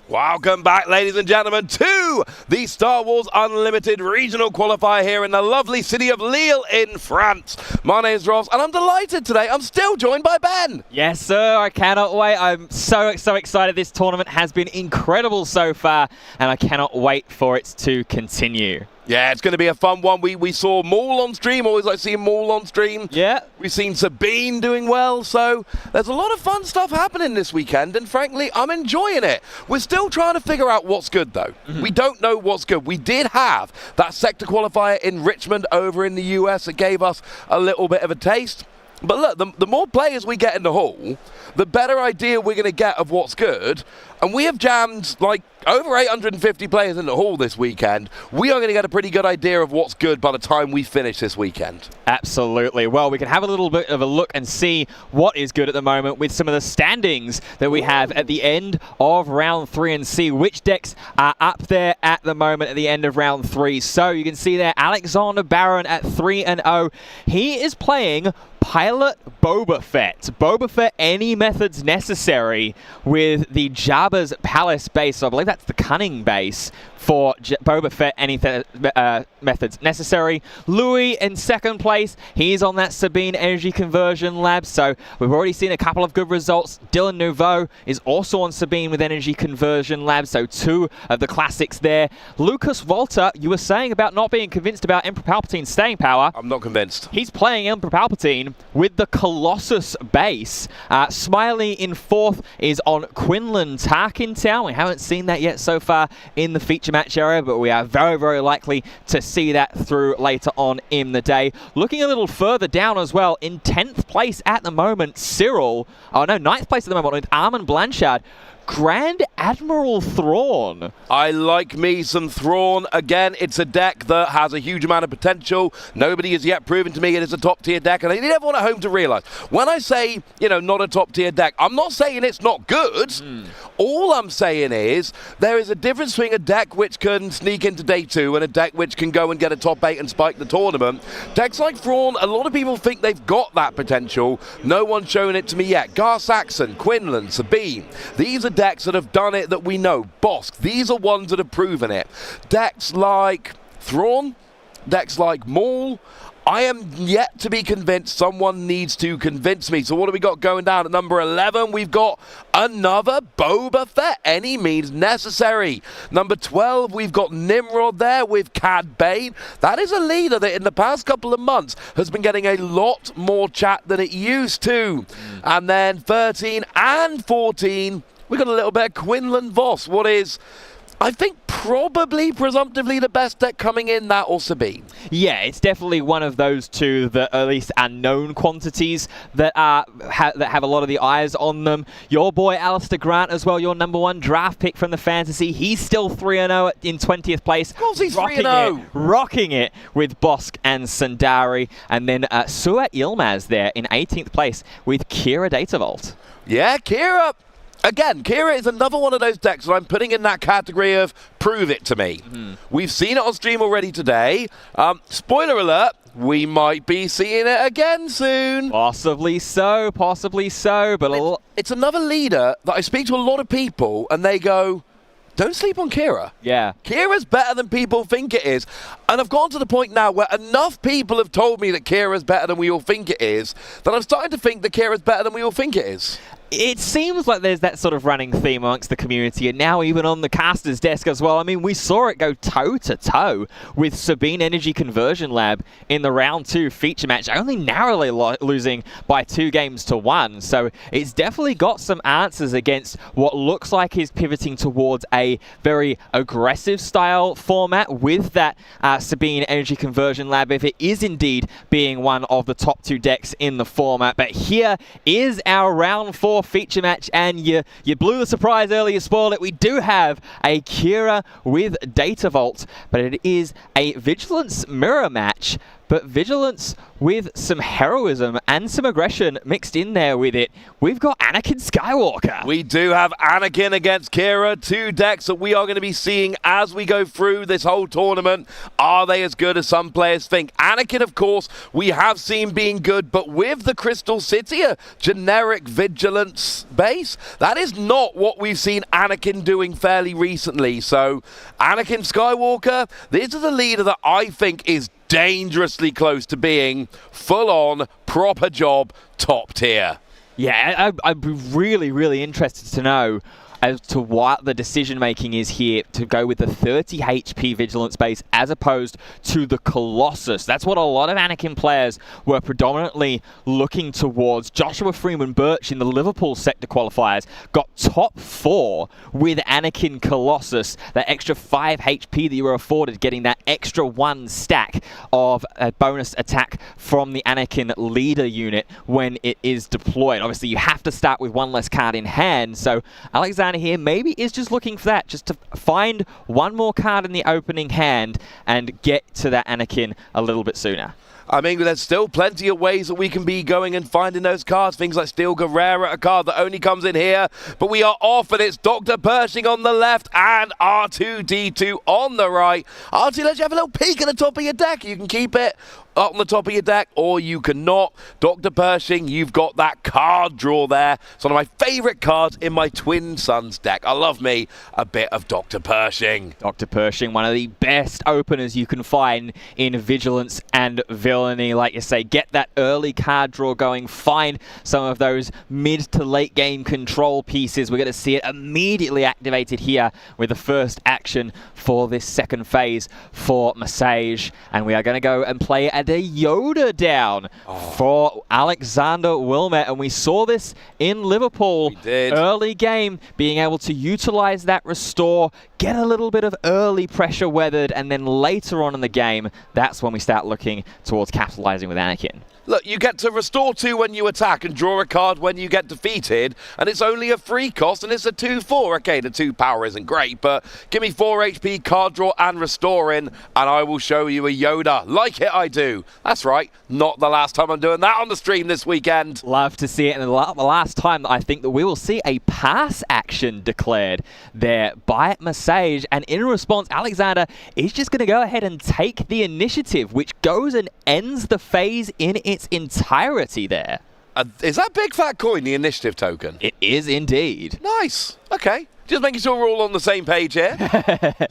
Speaker 1: Welcome back, ladies and gentlemen, to the Star Wars Unlimited Regional Qualifier here in the lovely city of Lille in France. My name's Ross, and I'm delighted today. I'm still joined by Ben.
Speaker 2: Yes, sir. I cannot wait. I'm so excited. This tournament has been incredible so far, and I cannot wait for it to continue.
Speaker 1: Yeah, it's going to be a fun one. We saw Maul on stream. Always like seeing Maul on stream.
Speaker 2: Yeah.
Speaker 1: We've seen Sabine doing well. So there's a lot of fun stuff happening this weekend. And frankly, I'm enjoying it. We're still trying to figure out what's good, though. We don't know what's good. We did have that sector qualifier in Richmond over in the US that gave us a little bit of a taste. But look, the more players we get in the hall, the better idea we're going to get of what's good. And we have jammed like over 850 players in the hall this weekend. We are going to get a pretty good idea of what's good by the time we finish this weekend.
Speaker 2: Absolutely. Well, we can have a little bit of a look and see what is good at the moment with some of the standings that we have at the end of round 3 and see which decks are up there at the moment at the end of round 3. So you can see there Alexander Baron at 3-0. He is playing Pilot Boba Fett. Boba Fett, any methods necessary with the Jabba's Palace base. So I believe that's the Cunning base for Boba Fett, any methods necessary. Louis in second place. He's on that Sabine Energy Conversion Lab. So we've already seen a couple of good results. Dylan Nouveau is also on Sabine with Energy Conversion Lab. So 2 of the classics there. Lucas Walter, you were saying about not being convinced about Emperor Palpatine's staying power.
Speaker 1: I'm not convinced.
Speaker 2: He's playing Emperor Palpatine with the Colossus base. Smiley in 4th is on Quinlan Tarkin Town. We haven't seen that yet so far in the feature match area, but we are very likely to see that through later on in the day. Looking a little further down as well, in 10th place at the moment, Cyril. Oh no, 9th place at the moment with Armand Blanchard. Grand Admiral Thrawn.
Speaker 1: I like me some Thrawn. Again, it's a deck that has a huge amount of potential. Nobody has yet proven to me it is a top-tier deck, and I need everyone at home to realise. When I say, not a top-tier deck, I'm not saying it's not good. All I'm saying is there is a difference between a deck which can sneak into day 2 and a deck which can go and get a top 8 and spike the tournament. Decks like Thrawn, a lot of people think they've got that potential. No one's shown it to me yet. Gar Saxon, Quinlan, Sabine. These are decks that have done it that we know. Bosk, these are ones that have proven it. Decks like Thrawn, decks like Maul, I am yet to be convinced. Someone needs to convince me. So what do we got going down at number 11? We've got another Boba Fett, any means necessary. Number 12, we've got Nimrod there with Cad Bane. That is a leader that in the past couple of months has been getting a lot more chat than it used to. And then 13 and 14, we got a little bit of Quinlan Voss. What is, I think, probably presumptively the best deck coming in, that or Sabine.
Speaker 2: Yeah, it's definitely one of those two that at least are known quantities that have a lot of the eyes on them. Your boy Alistair Grant as well, your number 1 draft pick from the fantasy. He's still 3-0 in 20th place.
Speaker 1: Of course he's 3-0.
Speaker 2: Rocking it with Bosk and Sundari. And then Suat Yilmaz there in 18th place with Kira Datavolt.
Speaker 1: Yeah, Kira. Again, Kira is another one of those decks that I'm putting in that category of prove it to me. We've seen it on stream already today. Spoiler alert, we might be seeing it again soon.
Speaker 2: Possibly so, but
Speaker 1: it's another leader that I speak to a lot of people and they go, don't sleep on Kira.
Speaker 2: Yeah.
Speaker 1: Kira's better than people think it is. And I've gone to the point now where enough people have told me that Kira's better than we all think it is, that I'm starting to think that Kira's better than we all think it is.
Speaker 2: It seems like there's that sort of running theme amongst the community, and now even on the caster's desk as well. I mean, we saw it go toe-to-toe with Sabine Energy Conversion Lab in the round 2 feature match, only narrowly losing by 2-1. So it's definitely got some answers against what looks like he's pivoting towards a very aggressive style format with that Sabine Energy Conversion Lab, if it is indeed being one of the top 2 decks in the format. But here is our round 4 feature match, and you blew the surprise earlier, you spoiled it. We do have a Kira with Data Vault, but it is a Vigilance mirror match, but Vigilance with some heroism and some aggression mixed in there with it. We've got Anakin Skywalker.
Speaker 1: We do have Anakin against Kira, 2 decks that we are going to be seeing as we go through this whole tournament. Are they as good as some players think? Anakin, of course, we have seen being good, but with the Crystal City, a generic Vigilance base, that is not what we've seen Anakin doing fairly recently. So Anakin Skywalker, this is a leader that I think is dangerously close to being full-on, proper job, top tier.
Speaker 2: Yeah, I'd be really, really interested to know as to what the decision-making is here to go with the 30 HP Vigilance base as opposed to the Colossus. That's what a lot of Anakin players were predominantly looking towards. Joshua Freeman Birch in the Liverpool sector qualifiers got top 4 with Anakin Colossus, that extra 5 HP that you were afforded, getting that extra 1 stack of a bonus attack from the Anakin leader unit when it is deployed. Obviously, you have to start with 1 less card in hand, so Alexander here maybe is just looking for that, just to find 1 more card in the opening hand and get to that Anakin a little bit sooner.
Speaker 1: I mean, there's still plenty of ways that we can be going and finding those cards. Things like Steel Guerrera, a card that only comes in here. But we are off, and it's Dr. Pershing on the left and R2-D2 on the right. R2 lets you have a little peek at the top of your deck. You can keep it up on the top of your deck, or you cannot. Dr. Pershing, you've got that card draw there. It's one of my favourite cards in my Twin Suns deck. I love me a bit of Dr. Pershing.
Speaker 2: Dr. Pershing, one of the best openers you can find in Vigilance and Villainy. Like you say, get that early card draw going, find some of those mid to late game control pieces. We're going to see it immediately activated here with the first action for this second phase for Massage. And we are going to go and play a Yoda down for Alexander Wilmette, and we saw this in Liverpool early game, being able to utilize that restore, get a little bit of early pressure weathered, and then later on in the game, that's when we start looking towards capitalizing with Anakin.
Speaker 1: Look, you get to restore 2 when you attack and draw a card when you get defeated, and it's only a 3 cost, and it's a 2-4. Okay, the 2 power isn't great, but give me 4 HP, card draw, and restoring, and I will show you a Yoda. Like it, I do. That's right, not the last time I'm doing that on the stream this weekend.
Speaker 2: Love to see it, and the last time I think that we will see a pass action declared there by Massage, and in response, Alexander is just going to go ahead and take the initiative, which goes and ends the phase in its entirety there.
Speaker 1: Is that big fat coin the initiative token?
Speaker 2: It is indeed.
Speaker 1: Nice. Okay. Just making sure we're all on the same page here.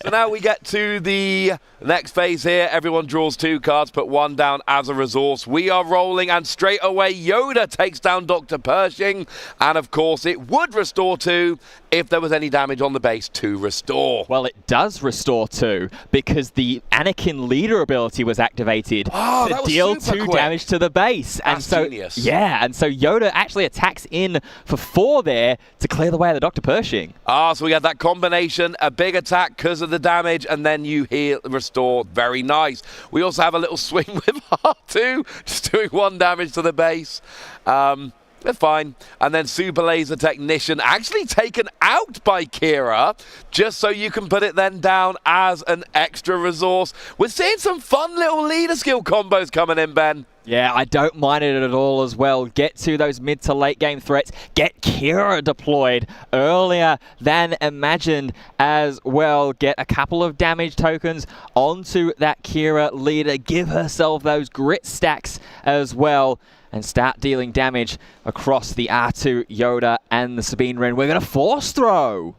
Speaker 1: So now we get to the next phase here. Everyone draws 2 cards, put 1 down as a resource. We are rolling, and straight away Yoda takes down Dr. Pershing. And of course, it would restore 2 if there was any damage on the base to restore.
Speaker 2: Well, it does restore 2 because the Anakin leader ability was activated to deal 2 damage to the base.
Speaker 1: That's genius.
Speaker 2: Yeah, and so Yoda actually attacks in for 4 there to clear the way of the Dr. Pershing.
Speaker 1: So we got that combination, a big attack because of the damage, and then you heal, restore. Very nice. We also have a little swing with R2, just doing 1 damage to the base. They're fine. And then Super Laser Technician actually taken out by Kira, just so you can put it then down as an extra resource. We're seeing some fun little leader skill combos coming in, Ben.
Speaker 2: Yeah, I don't mind it at all as well. Get to those mid to late game threats. Get Kira deployed earlier than imagined as well. Get a couple of damage tokens onto that Kira leader. Give herself those grit stacks as well. And start dealing damage across the R2, Yoda, and the Sabine Wren. We're going to force throw.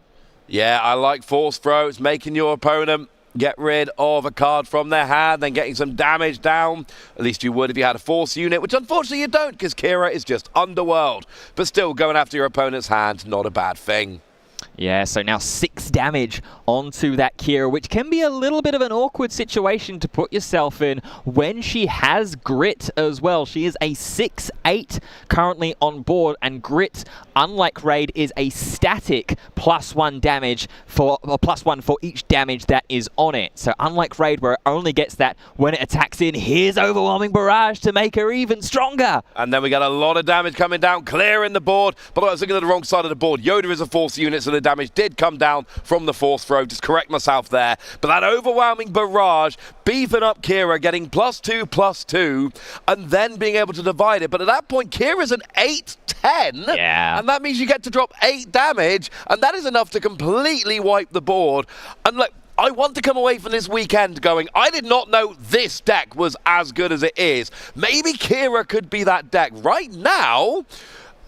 Speaker 1: Yeah, I like force throw. It's making your opponent get rid of a card from their hand, then getting some damage down. At least you would if you had a force unit, which unfortunately you don't, because Kira is just Underworld. But still, going after your opponent's hand, not a bad thing.
Speaker 2: Yeah, so now 6 damage onto that Kira, which can be a little bit of an awkward situation to put yourself in when she has grit as well. She is a 6/8 currently on board, and grit, unlike Raid, is a static +1 damage for +1 for each damage that is on it. So unlike Raid, where it only gets that when it attacks in, here's Overwhelming Barrage to make her even stronger.
Speaker 1: And then we got a lot of damage coming down, clearing the board. But I was looking at the wrong side of the board. Yoda is a force unit, so the damage did come down from the force throw. Just correct myself there. But that Overwhelming Barrage, beefing up Kira, getting +2/+2, and then being able to divide it. But at that point, Kira's an 8/10.
Speaker 2: Yeah.
Speaker 1: And that means you get to drop 8 damage, and that is enough to completely wipe the board. And look, I want to come away from this weekend going, I did not know this deck was as good as it is. Maybe Kira could be that deck. Right now,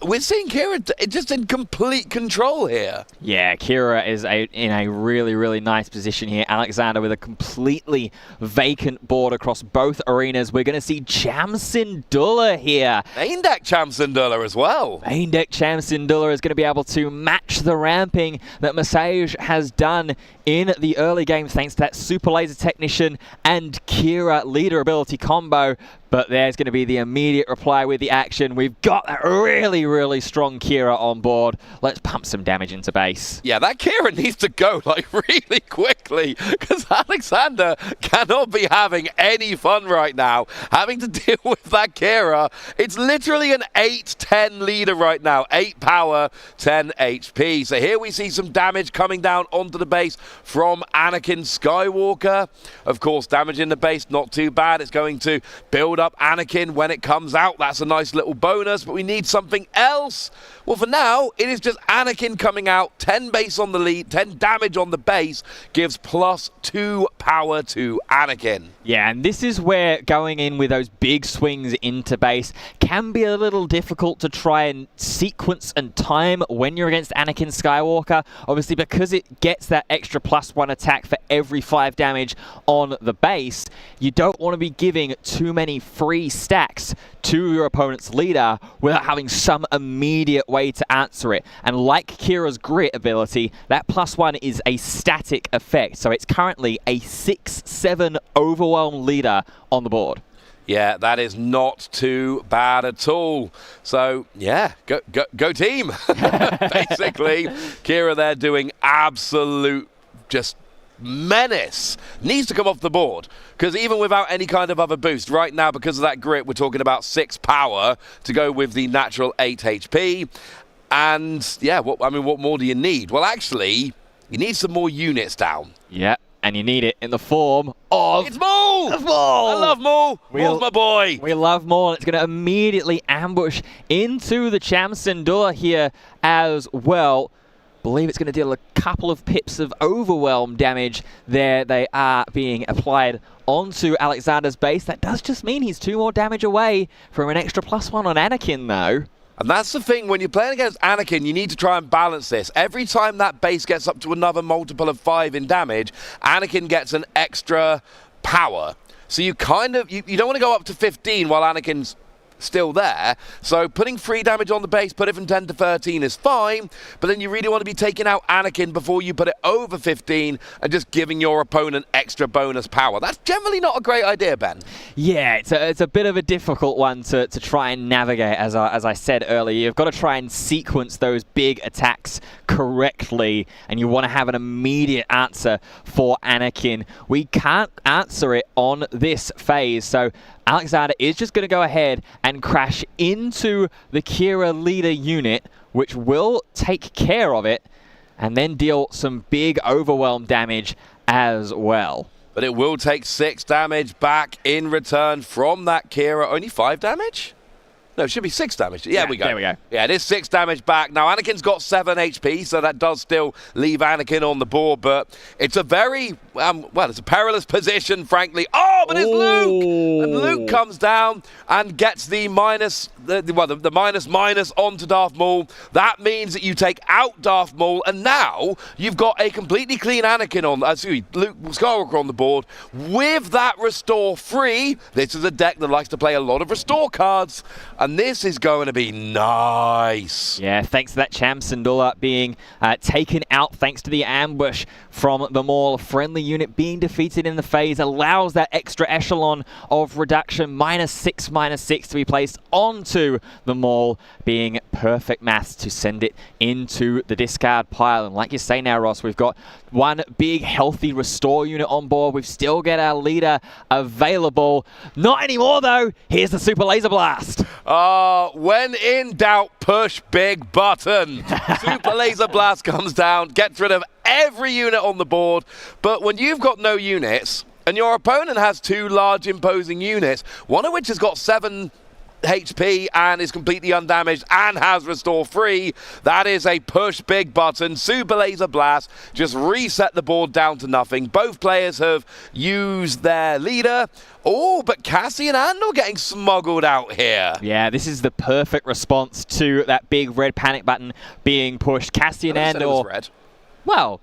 Speaker 1: we're seeing Kira just in complete control here.
Speaker 2: Yeah, Kira is in a really, really nice position here. Alexander with a completely vacant board across both arenas. We're going to see Cham Syndulla here.
Speaker 1: Main deck Cham Syndulla as well.
Speaker 2: Main deck Cham Syndulla is going to be able to match the ramping that Masage has done in the early game thanks to that Super Laser Technician and Kira leader ability combo. But there's going to be the immediate reply with the action. We've got that really, really strong Kira on board. Let's pump some damage into base.
Speaker 1: Yeah, that Kira needs to go like really quickly because Alexander cannot be having any fun right now. Having to deal with that Kira. It's literally an 8/10 leader right now. 8 power, 10 HP. So here we see some damage coming down onto the base from Anakin Skywalker. Of course, damage in the base, not too bad. It's going to build up Anakin when it comes out. That's a nice little bonus, but we need something else. Well, for now, it is just Anakin coming out, 10 base on the lead, 10 damage on the base, gives +2 power to Anakin.
Speaker 2: Yeah, and this is where going in with those big swings into base can be a little difficult to try and sequence and time when you're against Anakin Skywalker. Obviously, because it gets that extra +1 attack for every 5 damage on the base, you don't want to be giving too many free stacks to your opponent's leader without having some immediate way to answer it. And like Kira's grit ability, that +1 is a static effect. So it's currently a 6/7 overwhelm leader on the board.
Speaker 1: Yeah, that is not too bad at all. So, yeah, go team. Basically, Kira there doing absolute just menace. Needs to come off the board because even without any kind of other boost, right now, because of that grit, we're talking about 6 power to go with the natural 8 HP. And, yeah, what more do you need? Well, actually, you need some more units down.
Speaker 2: Yeah. And you need it in the form of...
Speaker 1: It's Maul!
Speaker 2: It's Maul!
Speaker 1: I love Maul! Maul's my boy!
Speaker 2: We love Maul. It's going to immediately ambush into the Cham Syndulla here as well. Believe it's going to deal a couple of pips of overwhelm damage there. They are being applied onto Alexander's base. That does just mean he's 2 more damage away from an extra +1 on Anakin, though.
Speaker 1: And that's the thing, when you're playing against Anakin, you need to try and balance this. Every time that base gets up to another multiple of 5 in damage, Anakin gets an extra power. So you kind of, you don't want to go up to 15 while Anakin's still there. So putting 3 damage on the base, put it from 10 to 13 is fine, but then you really want to be taking out Anakin before you put it over 15 and just giving your opponent extra bonus power. That's generally not a great idea, Ben.
Speaker 2: Yeah, it's a bit of a difficult one to try and navigate, as I said earlier. You've got to try and sequence those big attacks correctly, and you want to have an immediate answer for Anakin. We can't answer it on this phase, so Alexander is just going to go ahead and crash into the Kira leader unit, which will take care of it, and then deal some big overwhelm damage as well.
Speaker 1: But it will take 6 damage back in return from that Kira. Only 5 damage? No, it should be 6 damage. Yeah, we go.
Speaker 2: There we go.
Speaker 1: Yeah, it is 6 damage back. Now, Anakin's got 7 HP, so that does still leave Anakin on the board, but it's a very, well, it's a perilous position, frankly. Oh, but it's Luke! And Luke comes down and gets the minus, the minus onto Darth Maul. That means that you take out Darth Maul, and now you've got a completely clean Anakin on, Luke Skywalker on the board with that restore free. This is a deck that likes to play a lot of restore cards, and this is going to be nice.
Speaker 2: Yeah, thanks to that Cham Syndulla being taken out thanks to the ambush from the Maul. Friendly unit being defeated in the phase allows that extra echelon of reduction, -6/-6 to be placed onto the Maul, being perfect maths to send it into the discard pile. And like you say now, Ross, we've got one big healthy restore unit on board. We've still got our leader available. Not anymore though. Here's the Super Laser Blast.
Speaker 1: When in doubt, push big button. Super Laser Blast comes down, gets rid of every unit on the board. But when you've got no units, and your opponent has 2 large imposing units, one of which has got 7 HP and is completely undamaged and has restore free, that is a push big button. Super Laser Blast, just reset the board down to nothing. Both players have used their leader. Oh, but Cassian Andor getting smuggled out here.
Speaker 2: Yeah, this is the perfect response to that big red panic button being pushed. Cassian Andor.
Speaker 1: It was red.
Speaker 2: Well.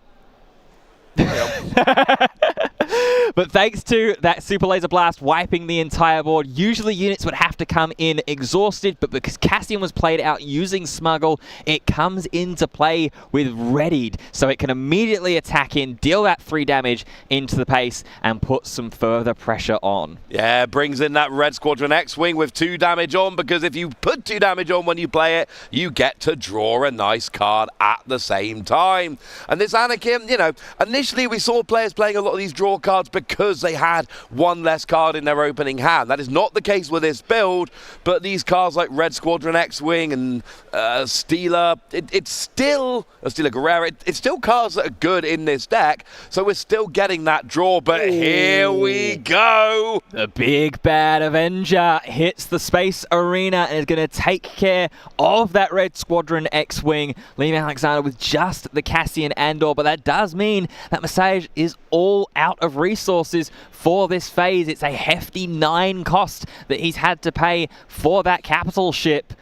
Speaker 2: But thanks to that Super Laser Blast wiping the entire board, usually units would have to come in exhausted, but because Cassian was played out using Smuggle, it comes into play with Readied, so it can immediately attack in, deal that 3 damage into the pace, and put some further pressure on.
Speaker 1: Yeah, brings in that Red Squadron X-Wing with 2 damage on, because if you put 2 damage on when you play it, you get to draw a nice card at the same time. And this Anakin, you know, initially we saw players playing a lot of these draw cards because they had 1 less card in their opening hand. That is not the case with this build, but these cards like Red Squadron X-Wing and Steeler, it's still Steeler Guerrera, it's still cards that are good in this deck, so we're still getting that draw, but here we go!
Speaker 2: The big bad Avenger hits the space arena and is going to take care of that Red Squadron X-Wing, leaving Alexander with just the Cassian Andor, but that does mean that Massage is all out of resources for this phase. It's a hefty 9 cost that he's had to pay for that capital ship.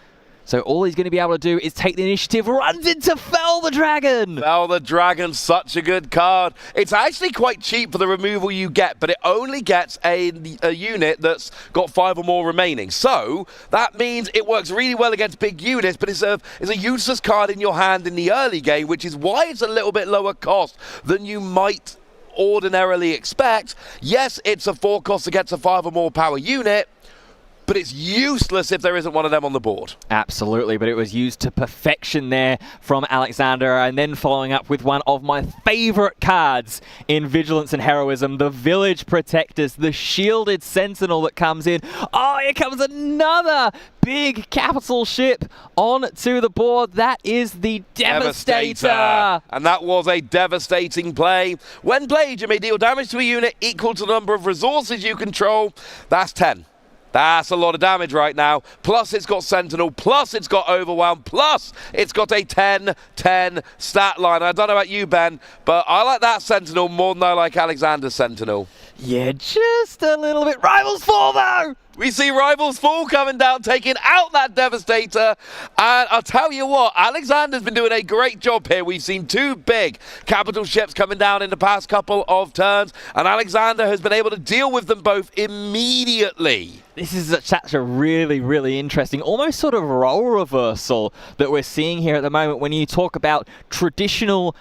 Speaker 2: So all he's going to be able to do is take the initiative, runs into Fell the Dragon!
Speaker 1: Fell the Dragon, such a good card. It's actually quite cheap for the removal you get, but it only gets a unit that's got 5 or more remaining. So that means it works really well against big units, but it's a useless card in your hand in the early game, which is why it's a little bit lower cost than you might ordinarily expect. Yes, it's a 4 cost against a 5 or more power unit, but it's useless if there isn't one of them on the board.
Speaker 2: Absolutely, but it was used to perfection there from Alexander, and then following up with one of my favorite cards in Vigilance and Heroism, the Village Protectors, the Shielded Sentinel that comes in. Oh, here comes another big capital ship onto the board. That is the Devastator.
Speaker 1: And that was a devastating play. When played, you may deal damage to a unit equal to the number of resources you control. That's 10. That's a lot of damage right now. Plus it's got Sentinel, plus it's got Overwhelm, plus it's got a 10-10 stat line. I don't know about you, Ben, but I like that Sentinel more than I like Alexander's Sentinel.
Speaker 2: Yeah, just a little bit. Rivals fall though!
Speaker 1: We see Rivals Fall coming down, taking out that Devastator. And I'll tell you what, Alexander's been doing a great job here. We've seen 2 big capital ships coming down in the past couple of turns, and Alexander has been able to deal with them both immediately.
Speaker 2: This is such a really, really interesting, almost sort of role reversal that we're seeing here at the moment when you talk about traditional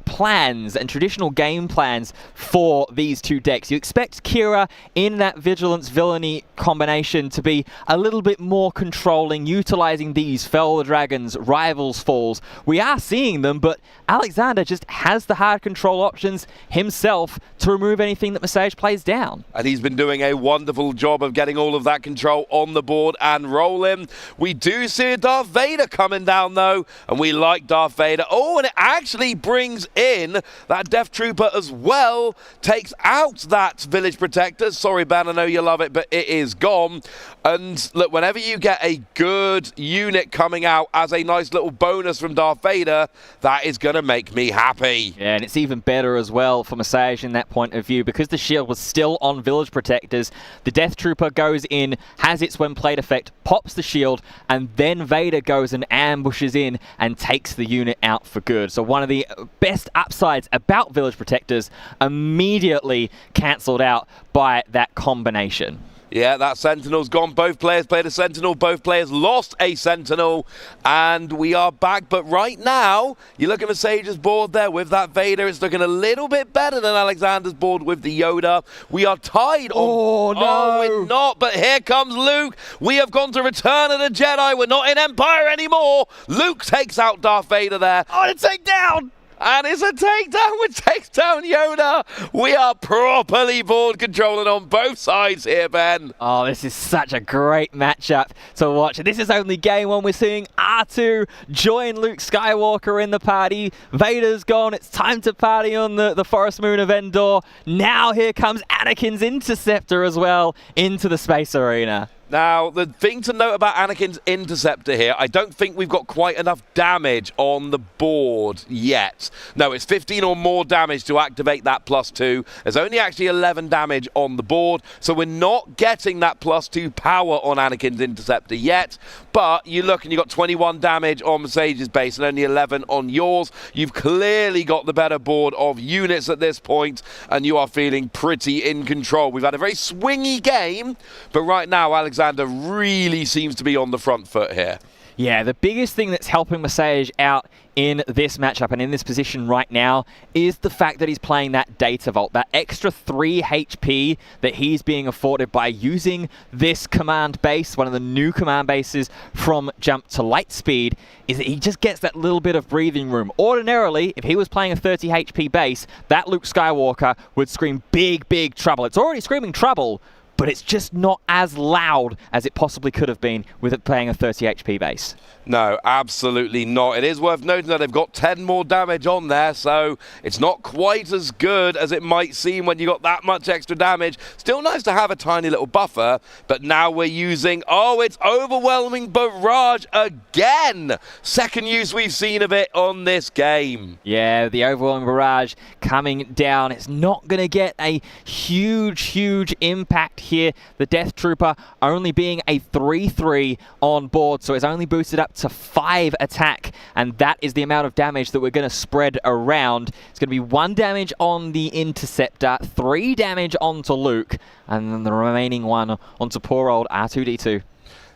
Speaker 2: plans and traditional game plans for these 2 decks. You expect Kira in that Vigilance Villainy combination to be a little bit more controlling, utilizing these Fell the Dragons, Rivals Falls. We are seeing them, but Alexander just has the hard control options himself to remove anything that Massage plays down.
Speaker 1: And he's been doing a wonderful job of getting all of that control on the board and rolling. We do see Darth Vader coming down though, and we like Darth Vader. Oh, and it actually brings in. That Death Trooper as well takes out that Village Protector. Sorry, Ben, I know you love it, but it is gone. And look, whenever you get a good unit coming out as a nice little bonus from Darth Vader, that is going to make me happy.
Speaker 2: Yeah, and it's even better as well for Massage in that point of view, because the shield was still on Village Protectors. The Death Trooper goes in, has its when played effect, pops the shield, and then Vader goes and ambushes in and takes the unit out for good. So one of the best upsides about Village Protectors immediately cancelled out by that combination.
Speaker 1: Yeah, that Sentinel's gone. Both players played a Sentinel. Both players lost a Sentinel. And we are back. But right now, you look at Masage's board there with that Vader. It's looking a little bit better than Alexander's board with the Yoda. We are tied on...
Speaker 2: Oh, no.
Speaker 1: Oh, we're not. But here comes Luke. We have gone to Return of the Jedi. We're not in Empire anymore. Luke takes out Darth Vader there.
Speaker 2: Oh, it's take down!
Speaker 1: And it's a takedown which takes down Yoda. We are properly board controlling on both sides here, Ben.
Speaker 2: Oh, this is such a great matchup to watch. This is only game one. We're seeing R2 join Luke Skywalker in the party. Vader's gone. It's time to party on the Forest Moon of Endor. Now here comes Anakin's Interceptor as well into the space arena.
Speaker 1: Now, the thing to note about Anakin's Interceptor here, I don't think we've got quite enough damage on the board yet. No, it's 15 or more damage to activate that +2. There's only actually 11 damage on the board, so we're not getting that +2 power on Anakin's Interceptor yet. But you look and you've got 21 damage on Masage's base and only 11 on yours. You've clearly got the better board of units at this point, and you are feeling pretty in control. We've had a very swingy game, but right now, Alexander really seems to be on the front foot here.
Speaker 2: Yeah, the biggest thing that's helping Massage out in this matchup and in this position right now is the fact that he's playing that Data Vault, that extra 3 HP that he's being afforded by using this command base, one of the new command bases from Jump to Lightspeed, is that he just gets that little bit of breathing room. Ordinarily, if he was playing a 30 HP base, that Luke Skywalker would scream big, big trouble. It's already screaming trouble, but it's just not as loud as it possibly could have been with it playing a 30 HP base.
Speaker 1: No, absolutely not. It is worth noting that they've got 10 more damage on there, so it's not quite as good as it might seem when you got that much extra damage. Still nice to have a tiny little buffer, but now we're using, oh, it's Overwhelming Barrage again. Second use we've seen of it on this game.
Speaker 2: Yeah, the Overwhelming Barrage coming down. It's not going to get a huge impact here. The Death Trooper only being a 3/3 on board, so it's only boosted up to 5 attack, and that is the amount of damage that we're going to spread around. It's going to be 1 damage on the Interceptor, 3 damage onto Luke, and then the remaining 1 onto poor old R2-D2.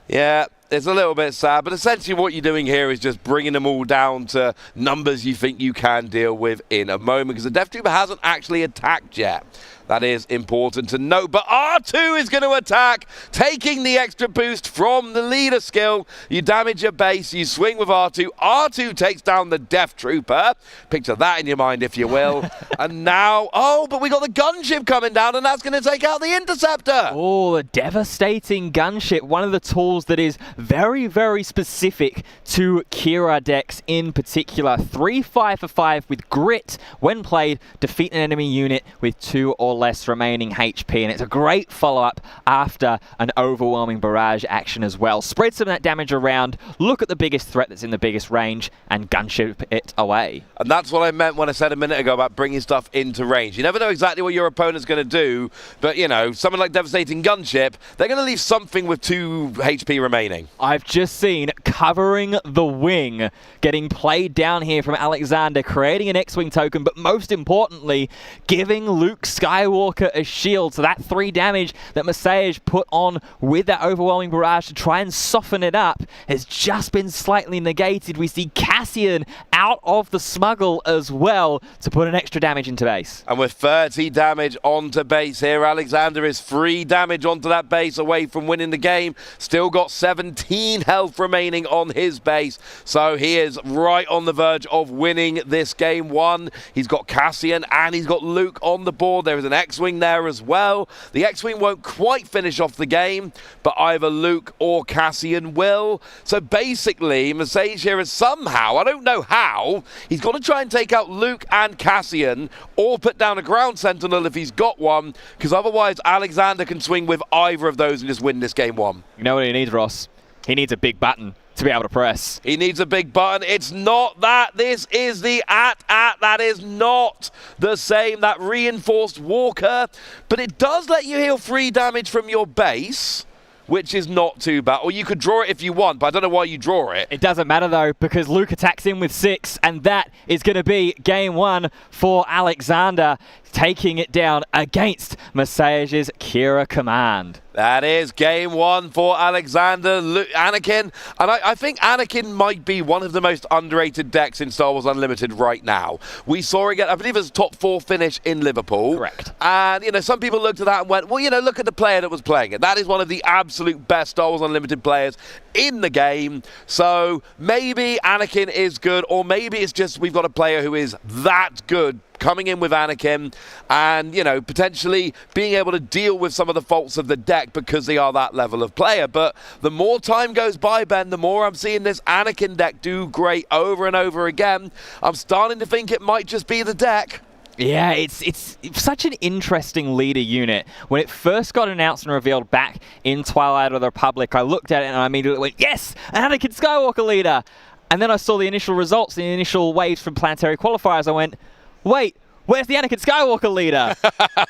Speaker 1: Yeah, it's a little bit sad, but essentially what you're doing here is just bringing them all down to numbers you think you can deal with in a moment, because the Death Trooper hasn't actually attacked yet. That is important to note. But R2 is going to attack, taking the extra boost from the leader skill. You damage your base, you swing with R2. R2 takes down the Death Trooper. Picture that in your mind, if you will. And now, oh, but we got the gunship coming down, and that's going to take out the Interceptor.
Speaker 2: Oh, a devastating gunship. One of the tools that is very specific to Kira decks in particular. 3/5 for 5 with grit. When played, defeat an enemy unit with 2 or less remaining HP, and it's a great follow-up after an Overwhelming Barrage action as well. Spread some of that damage around, look at the biggest threat that's in the biggest range, and gunship it away.
Speaker 1: And that's what I meant when I said a minute ago about bringing stuff into range. You never know exactly what your opponent's going to do, but, you know, something like Devastating Gunship, they're going to leave something with 2 HP remaining.
Speaker 2: I've just seen Covering the Wing getting played down here from Alexander, creating an X-Wing token, but most importantly, giving Luke Skywalker a shield. So that 3 damage that Massage put on with that Overwhelming Barrage to try and soften it up has just been slightly negated. We see Cassian out of the smuggle as well to put an extra damage into base.
Speaker 1: And with 30 damage onto base here, Alexander is 3 damage onto that base away from winning the game. Still got 17 health remaining on his base. So he is right on the verge of winning this game 1. He's got Cassian and he's got Luke on the board. There is an X-Wing there as well. The X-Wing won't quite finish off the game, but either Luke or Cassian will. So basically, Mercedes here is somehow, I don't know how, he's got to try and take out Luke and Cassian, or put down a ground sentinel if he's got one, because otherwise Alexander can swing with either of those and just win this game 1.
Speaker 2: You know what he needs, Ross? He needs a big button to be able to press.
Speaker 1: He needs a big button. It's not that. This is the at. That is not the same. That reinforced Walker. But it does let you heal 3 damage from your base, which is not too bad. Or you could draw it if you want, but I don't know why you draw it.
Speaker 2: It doesn't matter, though, because Luke attacks in with 6, and that is going to be game 1 for Alexander, taking it down against Messiah's Kira command.
Speaker 1: That is game 1 for Alexander, Anakin. And I think Anakin might be one of the most underrated decks in Star Wars Unlimited right now. We saw it again, I believe it was a top 4 finish in Liverpool.
Speaker 2: Correct.
Speaker 1: And, you know, some people looked at that and went, well, you know, look at the player that was playing it. That is one of the absolute best Star Wars Unlimited players in the game. So maybe Anakin is good, or maybe it's just we've got a player who is that good coming in with Anakin and, you know, potentially being able to deal with some of the faults of the deck because they are that level of player. But the more time goes by, Ben, the more I'm seeing this Anakin deck do great over and over again. I'm starting to think it might just be the deck.
Speaker 2: Yeah, it's such an interesting leader unit. When it first got announced and revealed back in Twilight of the Republic, I looked at it and I immediately went, yes, an Anakin Skywalker leader. And then I saw the initial results, the initial waves from planetary qualifiers. I went, wait, where's the Anakin Skywalker leader?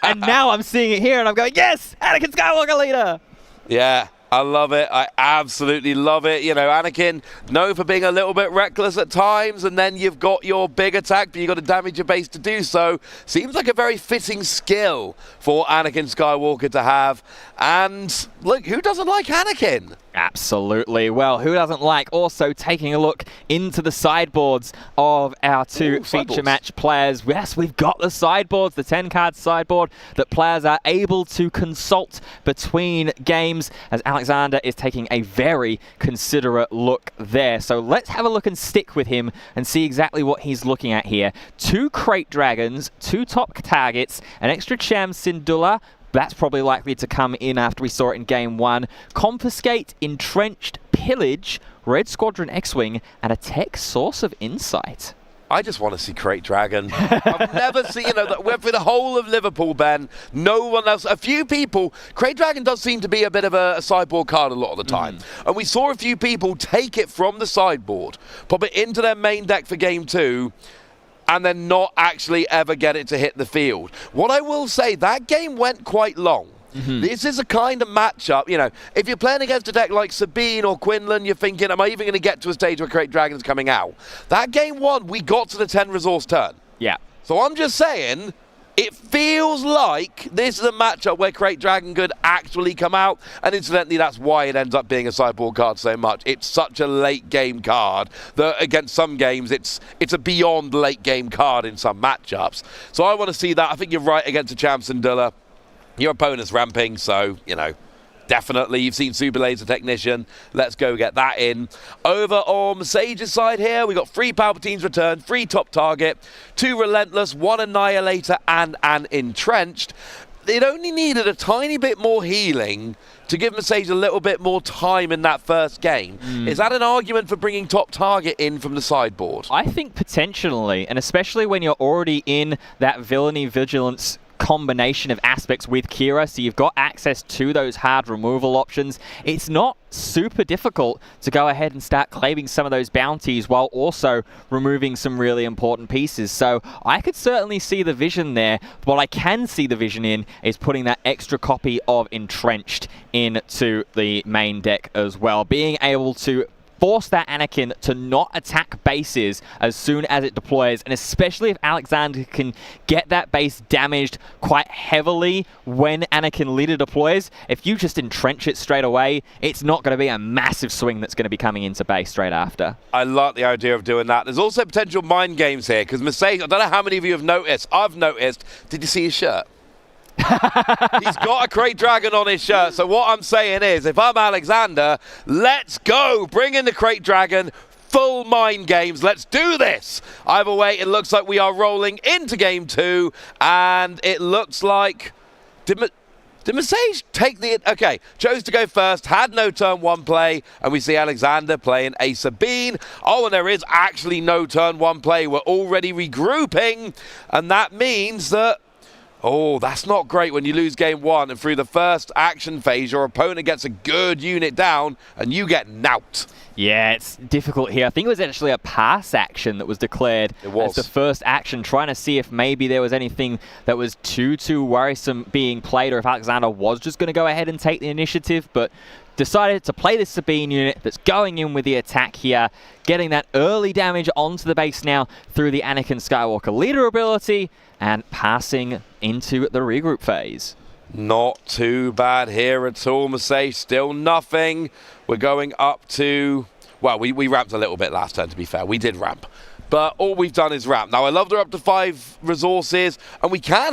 Speaker 2: And now I'm seeing it here and I'm going, yes, Anakin Skywalker leader.
Speaker 1: Yeah, I love it. I absolutely love it. You know, Anakin, known for being a little bit reckless at times, and then you've got your big attack, but you've got to damage your base to do so. Seems like a very fitting skill for Anakin Skywalker to have. And look, who doesn't like Anakin?
Speaker 2: Absolutely. Well, who doesn't like also taking a look into the sideboards of our 2 feature match players? Yes, we've got the sideboards, the 10-card sideboard that players are able to consult between games, as Alexander is taking a very considerate look there. So let's have a look and stick with him and see exactly what he's looking at here. 2 Crate Dragons, 2 top targets, an extra Cham Syndulla. That's probably likely to come in after we saw it in game 1. Confiscate, Entrenched, Pillage, Red Squadron X-Wing, and a Tech Source of Insight.
Speaker 1: I just want to see Crate Dragon. I've never seen, you know, for the whole of Liverpool, Ben, no one else, a few people, Crate Dragon does seem to be a bit of a sideboard card a lot of the time. And we saw a few people take it from the sideboard, pop it into their main deck for game 2, and then not actually ever get it to hit the field. What I will say, that game went quite long. This is a kind of matchup, you know, if you're playing against a deck like Sabine or Quinlan, you're thinking, am I even going to get to a stage where Crate Dragon's coming out? That game 1, we got to the 10 resource turn.
Speaker 2: Yeah.
Speaker 1: So I'm just saying, it feels like this is a matchup where Crate Dragon could actually come out, and incidentally, that's why it ends up being a sideboard card so much. It's such a late game card that against some games, it's a beyond late game card in some matchups. So I want to see that. I think you're right against a Cham Syndulla. Your opponent's ramping, so, you know, definitely. You've seen Super Laser Technician. Let's go get that in. Over on Sage's side here, we got 3 Palpatine's Return, 3 top target, 2 Relentless, 1 Annihilator, and an Entrenched. It only needed a tiny bit more healing to give Mercedes a little bit more time in that first game. Is that an argument for bringing top target in from the sideboard?
Speaker 2: I think potentially, and especially when you're already in that Villainy Vigilance combination of aspects with Kira, so you've got access to those hard removal options. It's not super difficult to go ahead and start claiming some of those bounties while also removing some really important pieces. So I could certainly see the vision there. What I can see the vision in is putting that extra copy of Entrenched into the main deck as well. Being able to force that Anakin to not attack bases as soon as it deploys, and especially if Alexander can get that base damaged quite heavily when Anakin leader deploys. If you just entrench it straight away, it's not going to be a massive swing that's going to be coming into base straight after. I
Speaker 1: like the idea of doing that. There's also potential mind games here, because Mercedes, I don't know how many of you have noticed, I've noticed, did you see his shirt? He's got a Crate Dragon on his shirt. So what I'm saying is, if I'm Alexander, let's go. Bring in the Crate Dragon. full mind games. Let's do this. Either way, it looks like we are rolling into game 2, and it looks like... Did Masage take the... Okay, chose to go first, had no turn 1 play, and we see Alexander playing a Sabine. Oh, and there is actually no turn 1 play. We're already regrouping, and that means that... Oh, that's not great when you lose game 1, and through the first action phase, your opponent gets a good unit down, and you get knout.
Speaker 2: Yeah, it's difficult here. I think it was actually a pass action that was declared as the first action, trying to see if maybe there was anything that was too worrisome being played, or if Alexander was just going to go ahead and take the initiative, but decided to play this Sabine unit that's going in with the attack here, getting that early damage onto the base now through the Anakin Skywalker leader ability, and passing into the regroup phase.
Speaker 1: Not too bad here at all, Masage. Still nothing. We're going up to... Well, we ramped a little bit last turn, to be fair. We did ramp. But all we've done is ramp. Now, I love they're up to 5 resources, and we can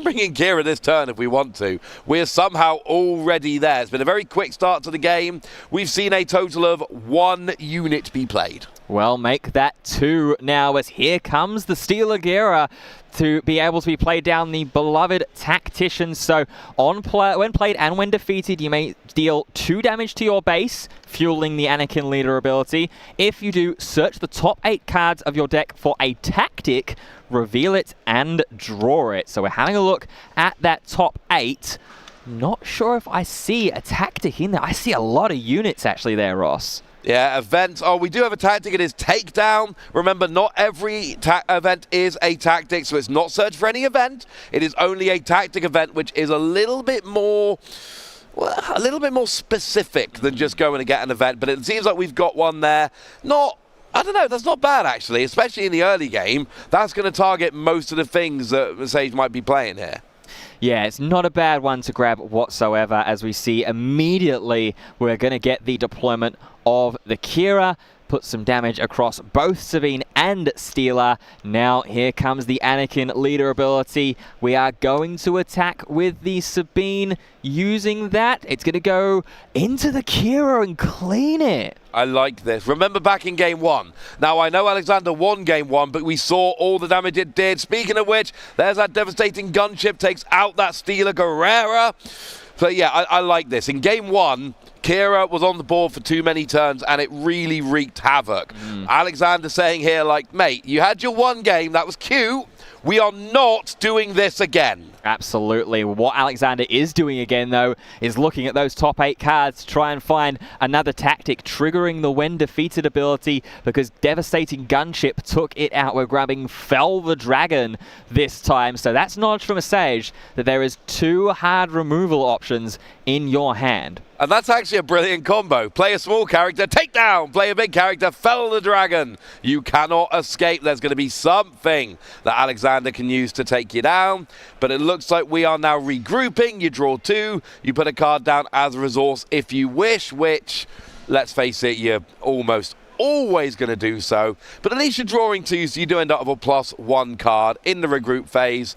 Speaker 1: bring in Kira this turn if we want to. We're somehow already there. It's been a very quick start to the game. We've seen a total of 1 unit be played.
Speaker 2: Well, make that 2 now, as here comes the Steeler Gira to be able to be played down, the beloved Tactician. So when played and when defeated, you may deal 2 damage to your base, fueling the Anakin leader ability. If you do, search the top 8 cards of your deck for a tactic, reveal it, and draw it. So we're having a look at that top 8. Not sure if I see a tactic in there. I see a lot of units actually there, Ross.
Speaker 1: Yeah, event. Oh, we do have a tactic. It is takedown. Remember, not every event is a tactic, so it's not search for any event. It is only a tactic event, which is a little bit more... Well, a little bit more specific than just going to get an event, but it seems like we've got one there. I don't know, that's not bad actually, especially in the early game. That's going to target most of the things that Sage might be playing here.
Speaker 2: Yeah, it's not a bad one to grab whatsoever, as we see immediately we're going to get the deployment of the Kira. Put some damage across both Sabine and Steeler. Now here comes the Anakin leader ability. We are going to attack with the Sabine. Using that, it's going to go into the Kira and clean it.
Speaker 1: I like this. Remember back in game 1. Now, I know Alexander won game 1, but we saw all the damage it did. Speaking of which, there's that devastating gunship, takes out that Steeler Guerrera. So yeah, I like this. In game 1, Kira was on the board for too many turns, and it really wreaked havoc. Alexander saying here, like, mate, you had your 1 game, that was cute. We are not doing this again.
Speaker 2: Absolutely. What Alexander is doing again, though, is looking at those top 8 cards to try and find another tactic, triggering the when defeated ability, because devastating gunship took it out. We're grabbing Fell the Dragon this time, so that's knowledge from a Sage that there is 2 hard removal options in your hand.
Speaker 1: And that's actually a brilliant combo. Play a small character, take down. Play a big character, Fell the Dragon. You cannot escape. There's going to be something that Alexander can use to take you down. But it looks like we are now regrouping. You draw 2. You put a card down as a resource if you wish, which, let's face it, you're almost always going to do so. But at least you're drawing 2, so you do end up with a +1 card in the regroup phase.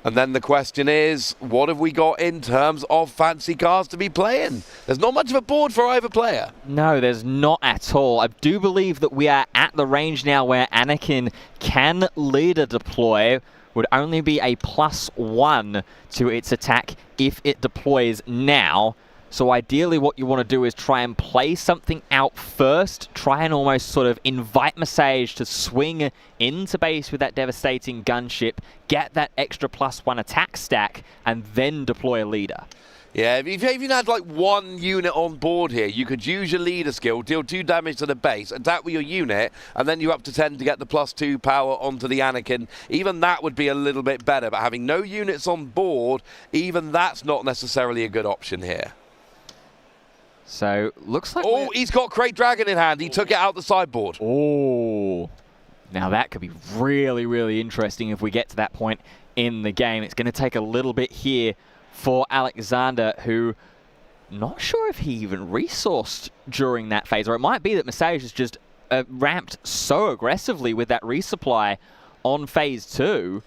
Speaker 1: And then the question is, what have we got in terms of fancy cards to be playing? There's not much of a board for either player.
Speaker 2: No, there's not at all. I do believe that we are at the range now where Anakin can leader deploy. Would only be a +1 to its attack if it deploys now. So ideally what you want to do is try and play something out first, try and almost sort of invite Masage to swing into base with that devastating gunship, get that extra +1 attack stack, and then deploy a leader.
Speaker 1: Yeah, if you even had like 1 unit on board here, you could use your leader skill, deal 2 damage to the base, attack with your unit, and then you're up to 10 to get the +2 power onto the Anakin. Even that would be a little bit better, but having no units on board, even that's not necessarily a good option here.
Speaker 2: So, looks like...
Speaker 1: Oh, he's got Crate Dragon in hand. He took it out the sideboard.
Speaker 2: Oh. Now that could be really, really interesting if we get to that point in the game. It's going to take a little bit here for Alexander, who... Not sure if he even resourced during that phase. Or it might be that Masage has just ramped so aggressively with that resupply on phase 2.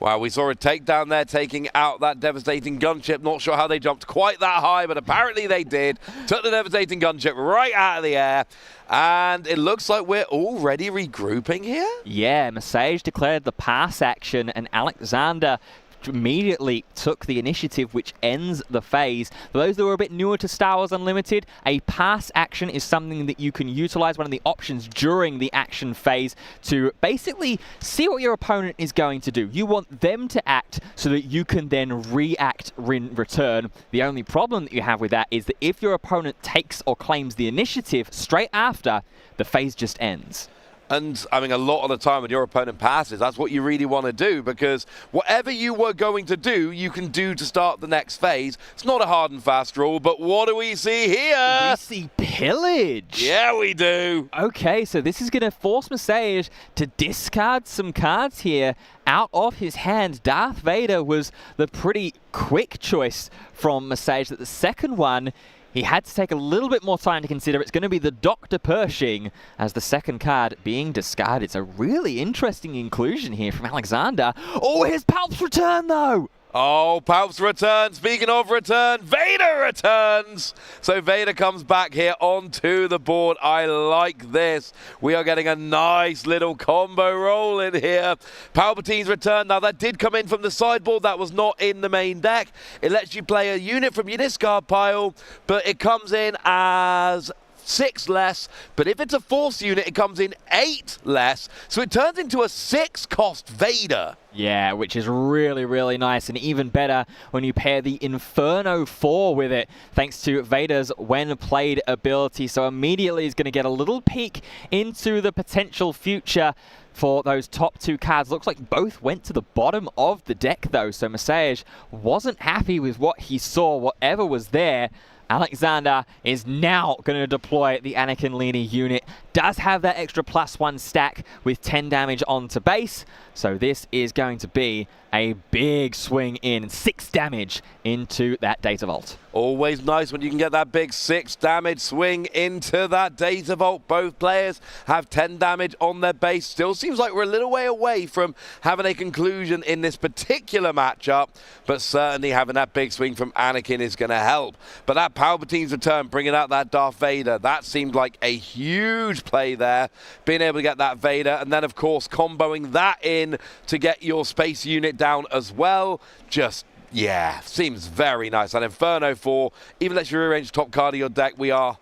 Speaker 1: Well, we saw a takedown there, taking out that devastating gunship. Not sure how they jumped quite that high, but apparently they did. Took the devastating gunship right out of the air. And it looks like we're already regrouping here.
Speaker 2: Yeah, Masage declared the pass action, and Alexander immediately took the initiative, which ends the phase. For those that were a bit newer to Star Wars Unlimited, a pass action is something that you can utilize, one of the options during the action phase, to basically see what your opponent is going to do. You want them to act so that you can then react in return. The only problem that you have with that is that if your opponent takes or claims the initiative straight after, the phase just ends.
Speaker 1: And I mean, a lot of the time when your opponent passes, that's what you really want to do, because whatever you were going to do, you can do to start the next phase. It's not a hard and fast rule, but what do we see here?
Speaker 2: We see pillage.
Speaker 1: Yeah, we do.
Speaker 2: Okay, so this is going to force Masage to discard some cards here out of his hand. Darth Vader was the pretty quick choice from Masage. That the second one, he had to take a little bit more time to consider. It's going to be the Dr. Pershing as the second card being discarded. It's a really interesting inclusion here from Alexander. Oh, here's Palp's return, though.
Speaker 1: Oh, Palp's return. Speaking of return, Vader returns. So Vader comes back here onto the board. I like this. We are getting a nice little combo roll in here. Palpatine's return. Now, that did come in from the sideboard. That was not in the main deck. It lets you play a unit from your discard pile, but it comes in as 6 less, but if it's a Force unit, it comes in 8 less, so it turns into a 6-cost Vader.
Speaker 2: Yeah, which is really, really nice, and even better when you pair the Inferno 4 with it, thanks to Vader's when played ability. So immediately he's going to get a little peek into the potential future for those top 2 cards. Looks like both went to the bottom of the deck, though, so Masage wasn't happy with what he saw, whatever was there. Alexander is now going to deploy the Anakin Leader unit. Does have that extra +1 stack with 10 damage onto base. So this is going to be a big swing in. 6 damage into that Data Vault.
Speaker 1: Always nice when you can get that big 6 damage swing into that Data Vault. Both players have 10 damage on their base. Still seems like we're a little way away from having a conclusion in this particular matchup, but certainly having that big swing from Anakin is going to help. But that Palpatine's return, bringing out that Darth Vader, that seemed like a huge play there. Being able to get that Vader, and then of course comboing that in to get your space unit down as well. Just, yeah, seems very nice. And Inferno 4 even lets you rearrange the top card of your deck. We are...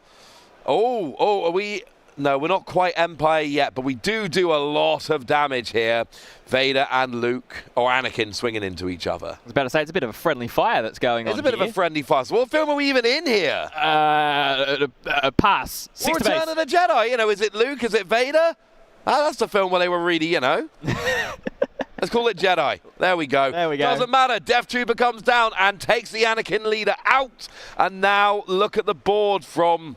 Speaker 1: are we... No, we're not quite Empire yet, but we do a lot of damage here. Vader and Luke, or Anakin, swinging into each other.
Speaker 2: I was about to say, it's a bit of a friendly fire that's going on.
Speaker 1: It's a bit of a friendly fire. So what film are we even in here?
Speaker 2: Pass.
Speaker 1: Return of the Jedi. You know, is it Luke? Is it Vader? That's the film where they were really, you know. Let's call it Jedi. There we go.
Speaker 2: There we go.
Speaker 1: Doesn't matter. Death Trooper comes down and takes the Anakin Leader out. And now look at the board from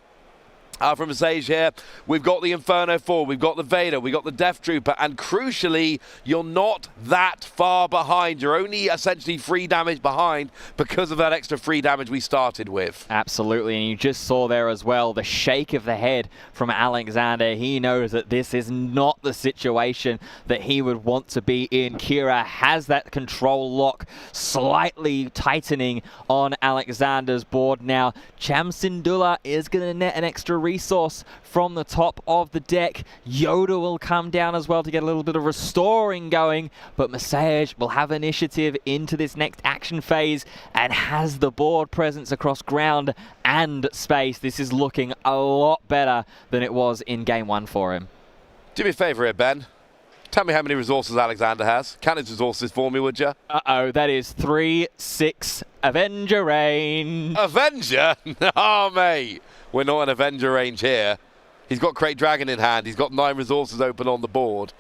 Speaker 1: Sage here. We've got the Inferno 4, we've got the Vader, we've got the Death Trooper, and crucially, you're not that far behind. You're only essentially 3 damage behind because of that extra 3 damage we started with.
Speaker 2: Absolutely, and you just saw there as well the shake of the head from Alexander. He knows that this is not the situation that he would want to be in. Kira has that control lock slightly tightening on Alexander's board now. Cham Syndulla is going to net an extra resource from the top of the deck. Yoda will come down as well to get a little bit of restoring going, but Masage will have initiative into this next action phase and has the board presence across ground and space. This is looking a lot better than it was in game 1 for him.
Speaker 1: Do me a favor here, Ben. Tell me how many resources Alexander has. Count his resources for me, would you?
Speaker 2: Uh-oh, that is 3, 6, Avenger range.
Speaker 1: Avenger? Oh, mate. We're not in Avenger range here. He's got Crate Dragon in hand. He's got 9 resources open on the board.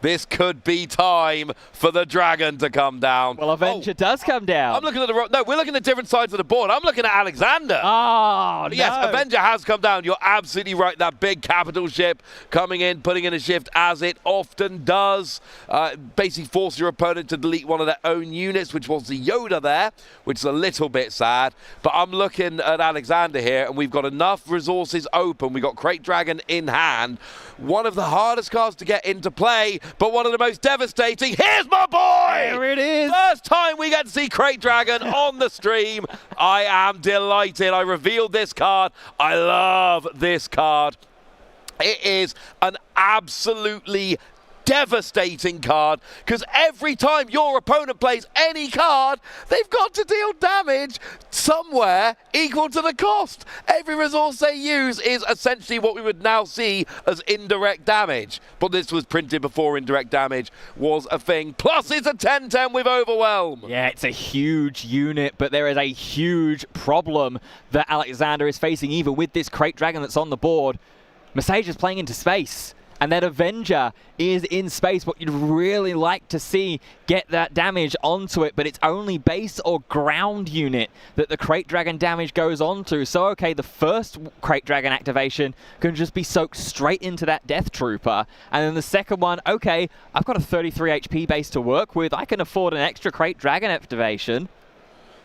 Speaker 1: This could be time for the dragon to come down.
Speaker 2: Well, Avenger does come down.
Speaker 1: I'm looking at the... No, we're looking at different sides of the board. I'm looking at Alexander.
Speaker 2: Oh, no.
Speaker 1: Yes, Avenger has come down. You're absolutely right. That big capital ship coming in, putting in a shift as it often does. Basically force your opponent to delete one of their own units, which was the Yoda there, which is a little bit sad. But I'm looking at Alexander here, and we've got enough resources open. We've got Crate Dragon in hand. One of the hardest cards to get into play. but one of the most devastating. Here's my boy!
Speaker 2: There it is!
Speaker 1: First time we get to see Crate Dragon on the stream. I am delighted. I revealed this card. I love this card. It is an absolutely devastating card, because every time your opponent plays any card, they've got to deal damage somewhere equal to the cost. Every resource they use is essentially what we would now see as indirect damage, but this was printed before indirect damage was a thing. Plus it's a 10-10 with Overwhelm.
Speaker 2: Yeah, it's a huge unit, but there is a huge problem that Alexander is facing even with this Crate Dragon that's on the board. Mesage is playing into space, and that Avenger is in space, what you'd really like to see get that damage onto it, but it's only base or ground unit that the Crate Dragon damage goes onto. So, okay, the first Crate Dragon activation can just be soaked straight into that Death Trooper, and then the second one, okay, I've got a 33 HP base to work with, I can afford an extra Crate Dragon activation.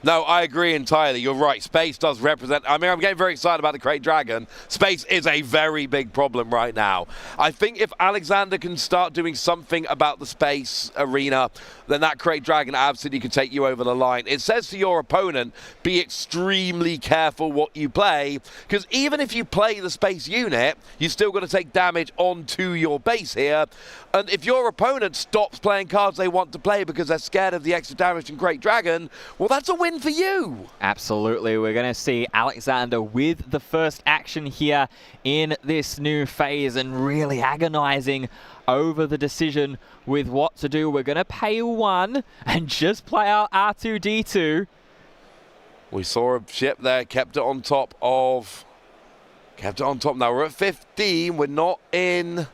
Speaker 1: No, I agree entirely. You're right. Space does represent... I mean, I'm getting very excited about the Crate Dragon. Space is a very big problem right now. I think if Alexander can start doing something about the space arena, then that Crate Dragon absolutely could take you over the line. It says to your opponent, be extremely careful what you play, because even if you play the space unit, you still got to take damage onto your base here. And if your opponent stops playing cards they want to play because they're scared of the extra damage from Crate Dragon, well, that's a win for you.
Speaker 2: Absolutely. We're going to see Alexander with the first action here in this new phase and really agonizing over the decision with what to do. We're going to pay 1 and just play out R2-D2.
Speaker 1: We saw a ship there, kept it on top. Now we're at 15. We're not in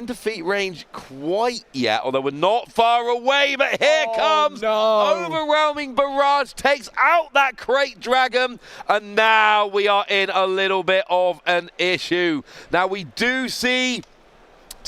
Speaker 1: defeat range quite yet, although we're not far away, but here comes Overwhelming Barrage, takes out that Crate Dragon, and now we are in a little bit of an issue. Now we do see,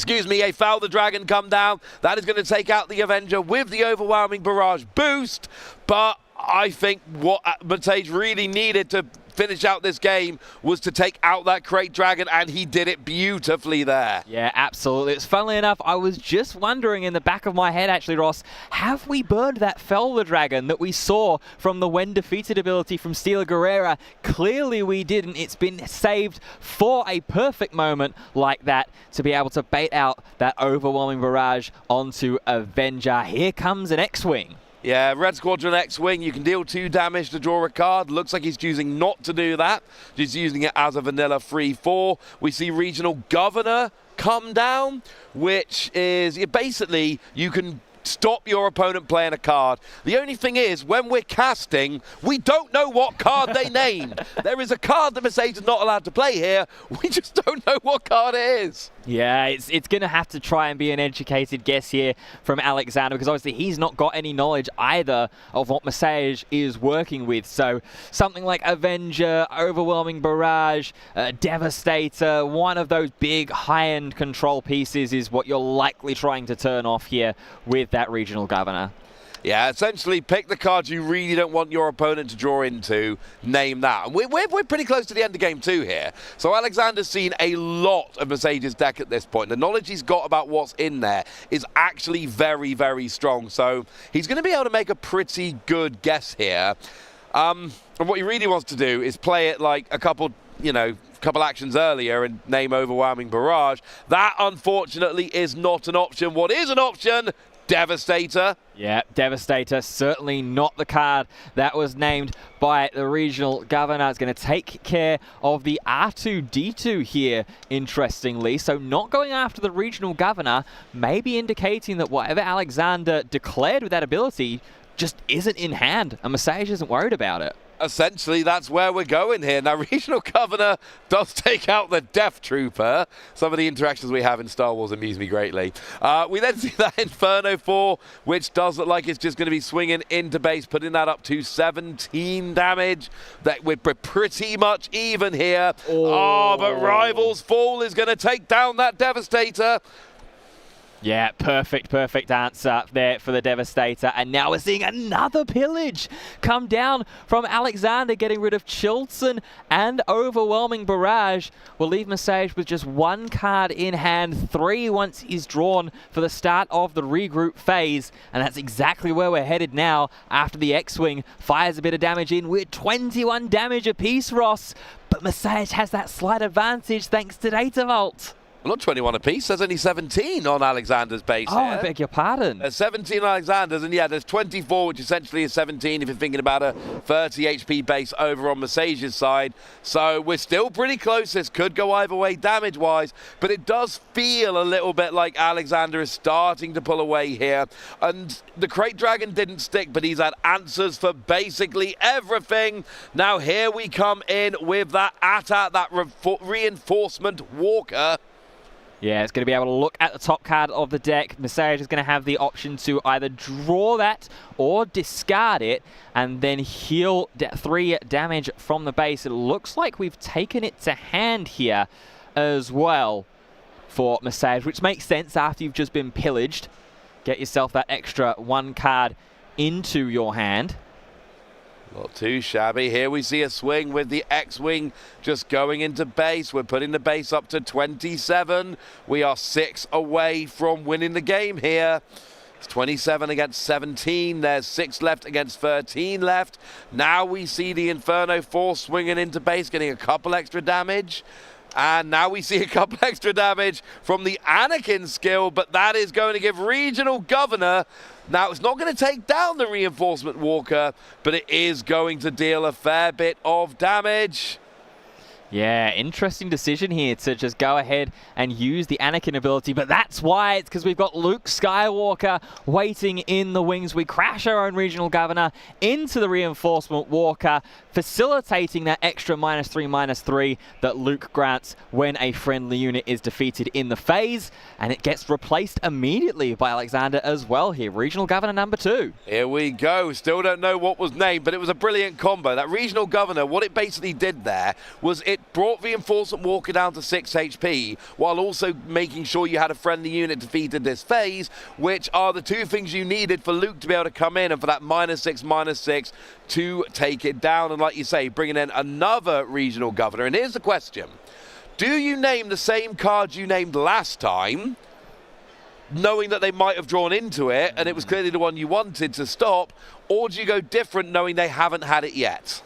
Speaker 1: a Foul the Dragon come down. That is going to take out the Avenger with the Overwhelming Barrage boost, but I think what Matej really needed to finish out this game was to take out that Crate Dragon, and he did it beautifully there.
Speaker 2: Yeah, absolutely. It's funnily enough, I was just wondering in the back of my head, actually, Ross, have we burned that Fell the Dragon that we saw from the When Defeated ability from Steel Guerrera? Clearly we didn't. It's been saved for a perfect moment like that to be able to bait out that Overwhelming Barrage onto Avenger. Here comes an X-Wing.
Speaker 1: Yeah, Red Squadron X-Wing, you can deal 2 damage to draw a card. Looks like he's choosing not to do that. Just using it as a vanilla 3/4. We see Regional Governor come down, which is basically you can stop your opponent playing a card. The only thing is, when we're casting, we don't know what card they named. There is a card that Mercedes is not allowed to play here. We just don't know what card it is.
Speaker 2: Yeah, it's going to have to try and be an educated guess here from Alexander, because obviously he's not got any knowledge either of what Mesage is working with. So something like Avenger, Overwhelming Barrage, Devastator, one of those big high-end control pieces is what you're likely trying to turn off here with that Regional Governor.
Speaker 1: Yeah, essentially pick the cards you really don't want your opponent to draw into, name that. And we're pretty close to the end of game 2 here. So Alexander's seen a lot of Mercedes' deck at this point. The knowledge he's got about what's in there is actually very, very strong. So he's going to be able to make a pretty good guess here. And what he really wants to do is play it like a couple actions earlier and name Overwhelming Barrage. That, unfortunately, is not an option. What is an option? Devastator.
Speaker 2: Yeah, Devastator, certainly not the card that was named by the Regional Governor. It's going to take care of the R2-D2 here, interestingly. So not going after the Regional Governor, maybe indicating that whatever Alexander declared with that ability just isn't in hand, and Mesage isn't worried about it.
Speaker 1: Essentially, that's where we're going here. Now, Regional Governor does take out the Death Trooper. Some of the interactions we have in Star Wars amuse me greatly. We then see that Inferno 4, which does look like it's just going to be swinging into base, putting that up to 17 damage. That we're pretty much even here. Oh, but Rival's Fall is going to take down that Devastator.
Speaker 2: Yeah, perfect answer there for the Devastator. And now we're seeing another pillage come down from Alexander, getting rid of Chilton and Overwhelming Barrage. Will leave Message with just 1 card in hand, 3 once he's drawn for the start of the regroup phase. And that's exactly where we're headed now after the X-Wing fires a bit of damage in with 21 damage apiece, Ross. But Message has that slight advantage thanks to Data Vault.
Speaker 1: Well, not 21 apiece. There's only 17 on Alexander's base
Speaker 2: Oh,
Speaker 1: here.
Speaker 2: I beg your pardon.
Speaker 1: There's 17 on Alexander's, and yeah, there's 24, which essentially is 17 if you're thinking about a 30 HP base over on Message's side. So we're still pretty close. This could go either way damage-wise, but it does feel a little bit like Alexander is starting to pull away here. And the Crate Dragon didn't stick, but he's had answers for basically everything. Now here we come in with that AT-AT, that reinforcement walker.
Speaker 2: Yeah, it's going to be able to look at the top card of the deck. Message is going to have the option to either draw that or discard it and then heal 3 damage from the base. It looks like we've taken it to hand here as well for Message, which makes sense after you've just been pillaged. Get yourself that extra 1 card into your hand.
Speaker 1: Not too shabby. Here we see a swing with the X-Wing just going into base. We're putting the base up to 27. We are 6 away from winning the game here. It's 27 against 17. There's 6 left against 13 left. Now we see the Inferno Force swinging into base, getting a couple extra damage. And now we see a couple extra damage from the Anakin skill, but that is going to give Regional Governor. Now, it's not going to take down the Reinforcement Walker, but it is going to deal a fair bit of damage.
Speaker 2: Yeah, interesting decision here to just go ahead and use the Anakin ability, but that's why. It's because we've got Luke Skywalker waiting in the wings. We crash our own Regional Governor into the Reinforcement Walker, facilitating that extra -3/-3 that Luke grants when a friendly unit is defeated in the phase, and it gets replaced immediately by Alexander as well here. Regional Governor number 2.
Speaker 1: Here we go. Still don't know what was named, but it was a brilliant combo. That Regional Governor, what it basically did there was it brought Reinforcement Walker down to 6 HP, while also making sure you had a friendly unit defeated this phase, which are the 2 things you needed for Luke to be able to come in and for that -6/-6 to take it down. And like you say, bringing in another Regional Governor. And here's the question. Do you name the same card you named last time, knowing that they might have drawn into it and it was clearly the one you wanted to stop, or do you go different knowing they haven't had it yet?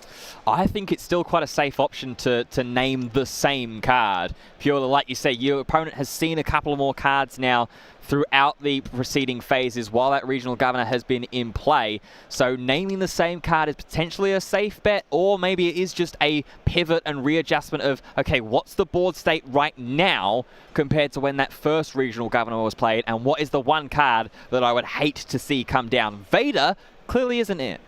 Speaker 2: I think it's still quite a safe option to name the same card. Purely, like you say, your opponent has seen a couple more cards now throughout the preceding phases while that Regional Governor has been in play. So naming the same card is potentially a safe bet, or maybe it is just a pivot and readjustment of, okay, what's the board state right now compared to when that first Regional Governor was played, and what is the 1 card that I would hate to see come down? Vader clearly isn't it.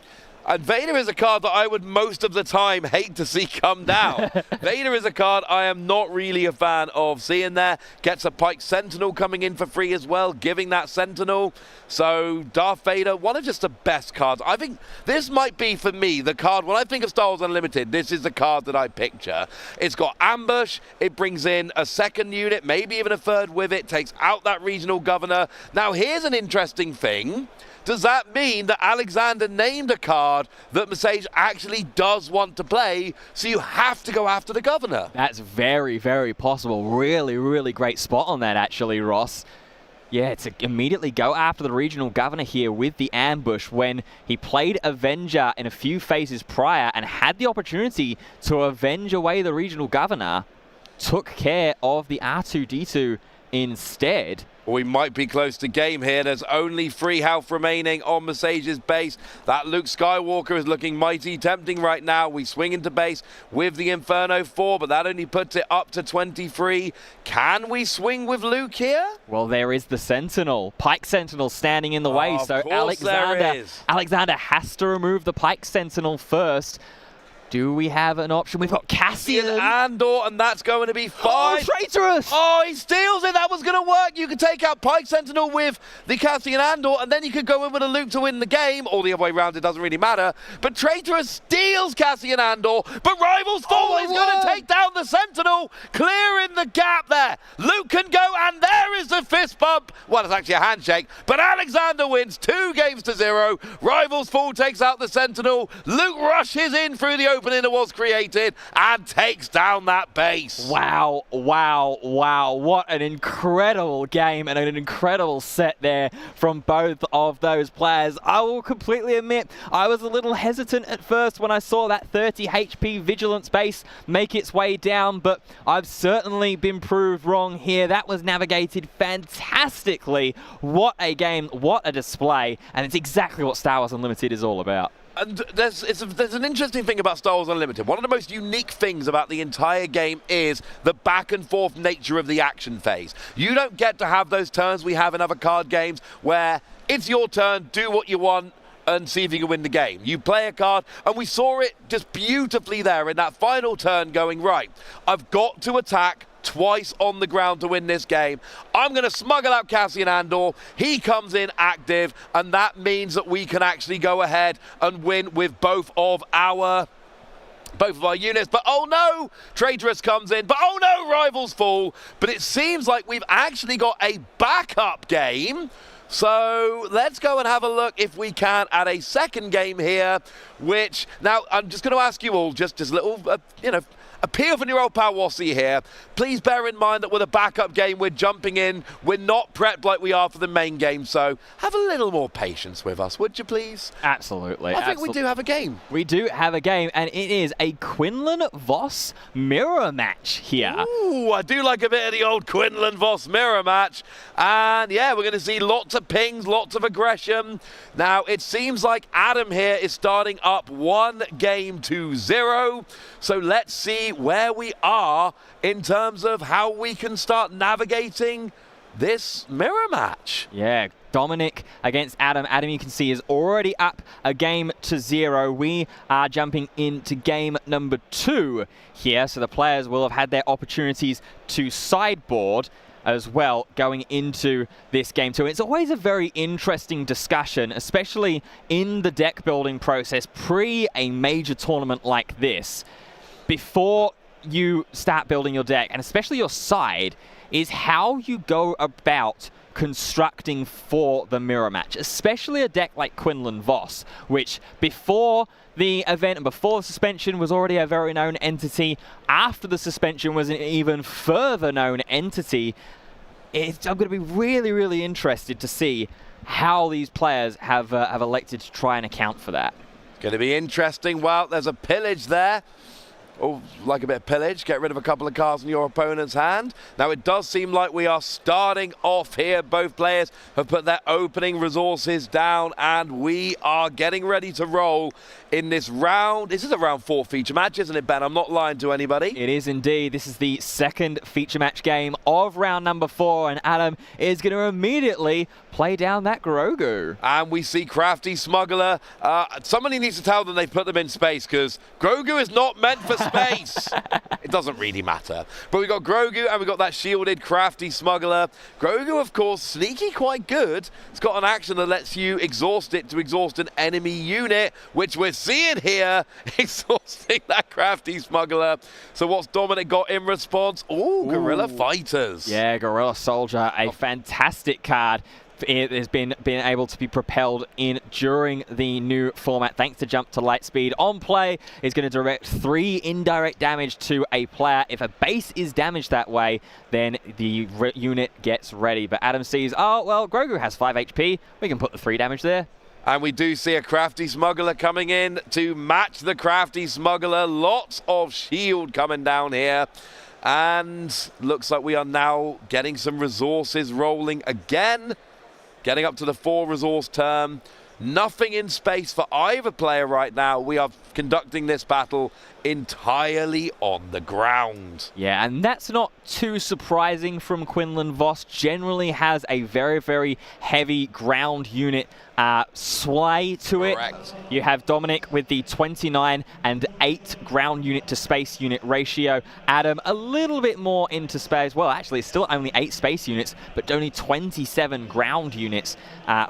Speaker 1: And Vader is a card that I would most of the time hate to see come down. Vader is a card I am not really a fan of seeing there. Gets a Pike Sentinel coming in for free as well, giving that Sentinel. So Darth Vader, one of just the best cards. I think this might be, for me, the card, when I think of Star Wars Unlimited, this is the card that I picture. It's got Ambush, it brings in a 2nd unit, maybe even a 3rd with it, takes out that Regional Governor. Now here's an interesting thing. Does that mean that Alexander named a card that Message actually does want to play, so you have to go after the Governor?
Speaker 2: That's very, very possible. Really, really great spot on that, actually, Ross. Yeah, to immediately go after the Regional Governor here with the ambush when he played Avenger in a few phases prior and had the opportunity to avenge away the Regional Governor, took care of the R2-D2 instead.
Speaker 1: We might be close to game here. There's only 3 health remaining on Message's base. That Luke Skywalker is looking mighty tempting right now. We swing into base with the Inferno 4, but that only puts it up to 23. Can we swing with Luke here?
Speaker 2: Well, there is the Sentinel. Pike Sentinel standing in the way, so Alexander has to remove the Pike Sentinel first. Do we have an option? We've got Cassian
Speaker 1: Andor, and that's going to be 5.
Speaker 2: Oh, traitorous!
Speaker 1: Oh, he steals it. That was going to work. You could take out Pike Sentinel with the Cassian Andor, and then you could go in with a Luke to win the game, or the other way around. It doesn't really matter. But Traitorous steals Cassian Andor, but Rivals Thor is going to take down the Sentinel, clearing the gap there. Luke can go, and there is the fist bump. Well, it's actually a handshake, but Alexander wins 2-0. Rivals Fall takes out the Sentinel. Luke rushes in through the opening that was created and takes down that base.
Speaker 2: Wow, wow, wow. What an incredible game and an incredible set there from both of those players. I will completely admit, I was a little hesitant at first when I saw that 30 HP Vigilance base make its way down, but I've certainly been proved wrong here. That was navigated fantastically. What a game, what a display, and it's exactly what Star Wars Unlimited is all about.
Speaker 1: And there's an interesting thing about Star Wars Unlimited. One of the most unique things about the entire game is the back and forth nature of the action phase. You don't get to have those turns we have in other card games where it's your turn, do what you want, and see if you can win the game. You play a card, and we saw it just beautifully there in that final turn going, right, I've got to attack twice on the ground to win this game. I'm going to smuggle out Cassian Andor. He comes in active, and that means that we can actually go ahead and win with both of our units. But oh no, Traitorous comes in. But oh no, Rivals Fall. But it seems like we've actually got a backup game. So let's go and have a look, if we can, at a second game here, which, now, I'm just going to ask you all, just a little, appeal for your old pal Wassy here. Please bear in mind that with a backup game, we're jumping in. We're not prepped like we are for the main game, so have a little more patience with us, would you please?
Speaker 2: Absolutely.
Speaker 1: I think we do have a game.
Speaker 2: We do have a game, and it is a Quinlan-Voss mirror match here.
Speaker 1: Ooh, I do like a bit of the old Quinlan-Voss mirror match. And yeah, we're going to see lots of pings, lots of aggression. Now, it seems like Adam here is starting up 1-0. So let's see where we are in terms of how we can start navigating this mirror match.
Speaker 2: Yeah, Dominic against Adam. Adam, you can see, is already up 1-0. We are jumping into game number 2 here, so the players will have had their opportunities to sideboard as well going into this game too. It's always a very interesting discussion, especially in the deck building process pre a major tournament like this. Before you start building your deck, and especially your side, is how you go about constructing for the mirror match, especially a deck like Quinlan-Voss, which before the event and before the suspension was already a very known entity. After the suspension was an even further known entity. I'm going to be really, really interested to see how these players have elected to try and account for that.
Speaker 1: It's going to be interesting. Well, there's a pillage there. Oh, like a bit of pillage. Get rid of a couple of cards in your opponent's hand. Now, it does seem like we are starting off here. Both players have put their opening resources down, and we are getting ready to roll in this round. This is a round 4 feature match, isn't it, Ben? I'm not lying to anybody.
Speaker 2: It is indeed. This is the second feature match game of round number 4, and Adam is going to immediately play down that Grogu.
Speaker 1: And we see Crafty Smuggler. Somebody needs to tell them they put them in space, because Grogu is not meant for space. It doesn't really matter. But we got Grogu, and we got that shielded Crafty Smuggler. Grogu, of course, sneaky, quite good. It's got an action that lets you exhaust it to exhaust an enemy unit, which we're seeing here, exhausting that Crafty Smuggler. So what's Dominic got in response? Ooh, Guerrilla Fighters.
Speaker 2: Yeah, Guerrilla Soldier, a fantastic card. It has been able to be propelled in during the new format thanks to Jump to Lightspeed. On play is going to direct 3 indirect damage to a player. If a base is damaged that way, then the unit gets ready. But Adam sees, oh, well, Grogu has 5 HP. We can put the 3 damage there.
Speaker 1: And we do see a Crafty Smuggler coming in to match the Crafty Smuggler. Lots of shield coming down here. And looks like we are now getting some resources rolling again. Getting up to the 4 resource term. Nothing in space for either player right now. We are conducting this battle entirely on the ground.
Speaker 2: Yeah, and that's not too surprising from Quinlan-Voss. Generally has a very, very heavy ground unit sway to it.
Speaker 1: Correct.
Speaker 2: You have Dominic with the 29 and 8 ground unit to space unit ratio. Adam a little bit more into space. Well, actually, it's still only 8 space units, but only 27 ground units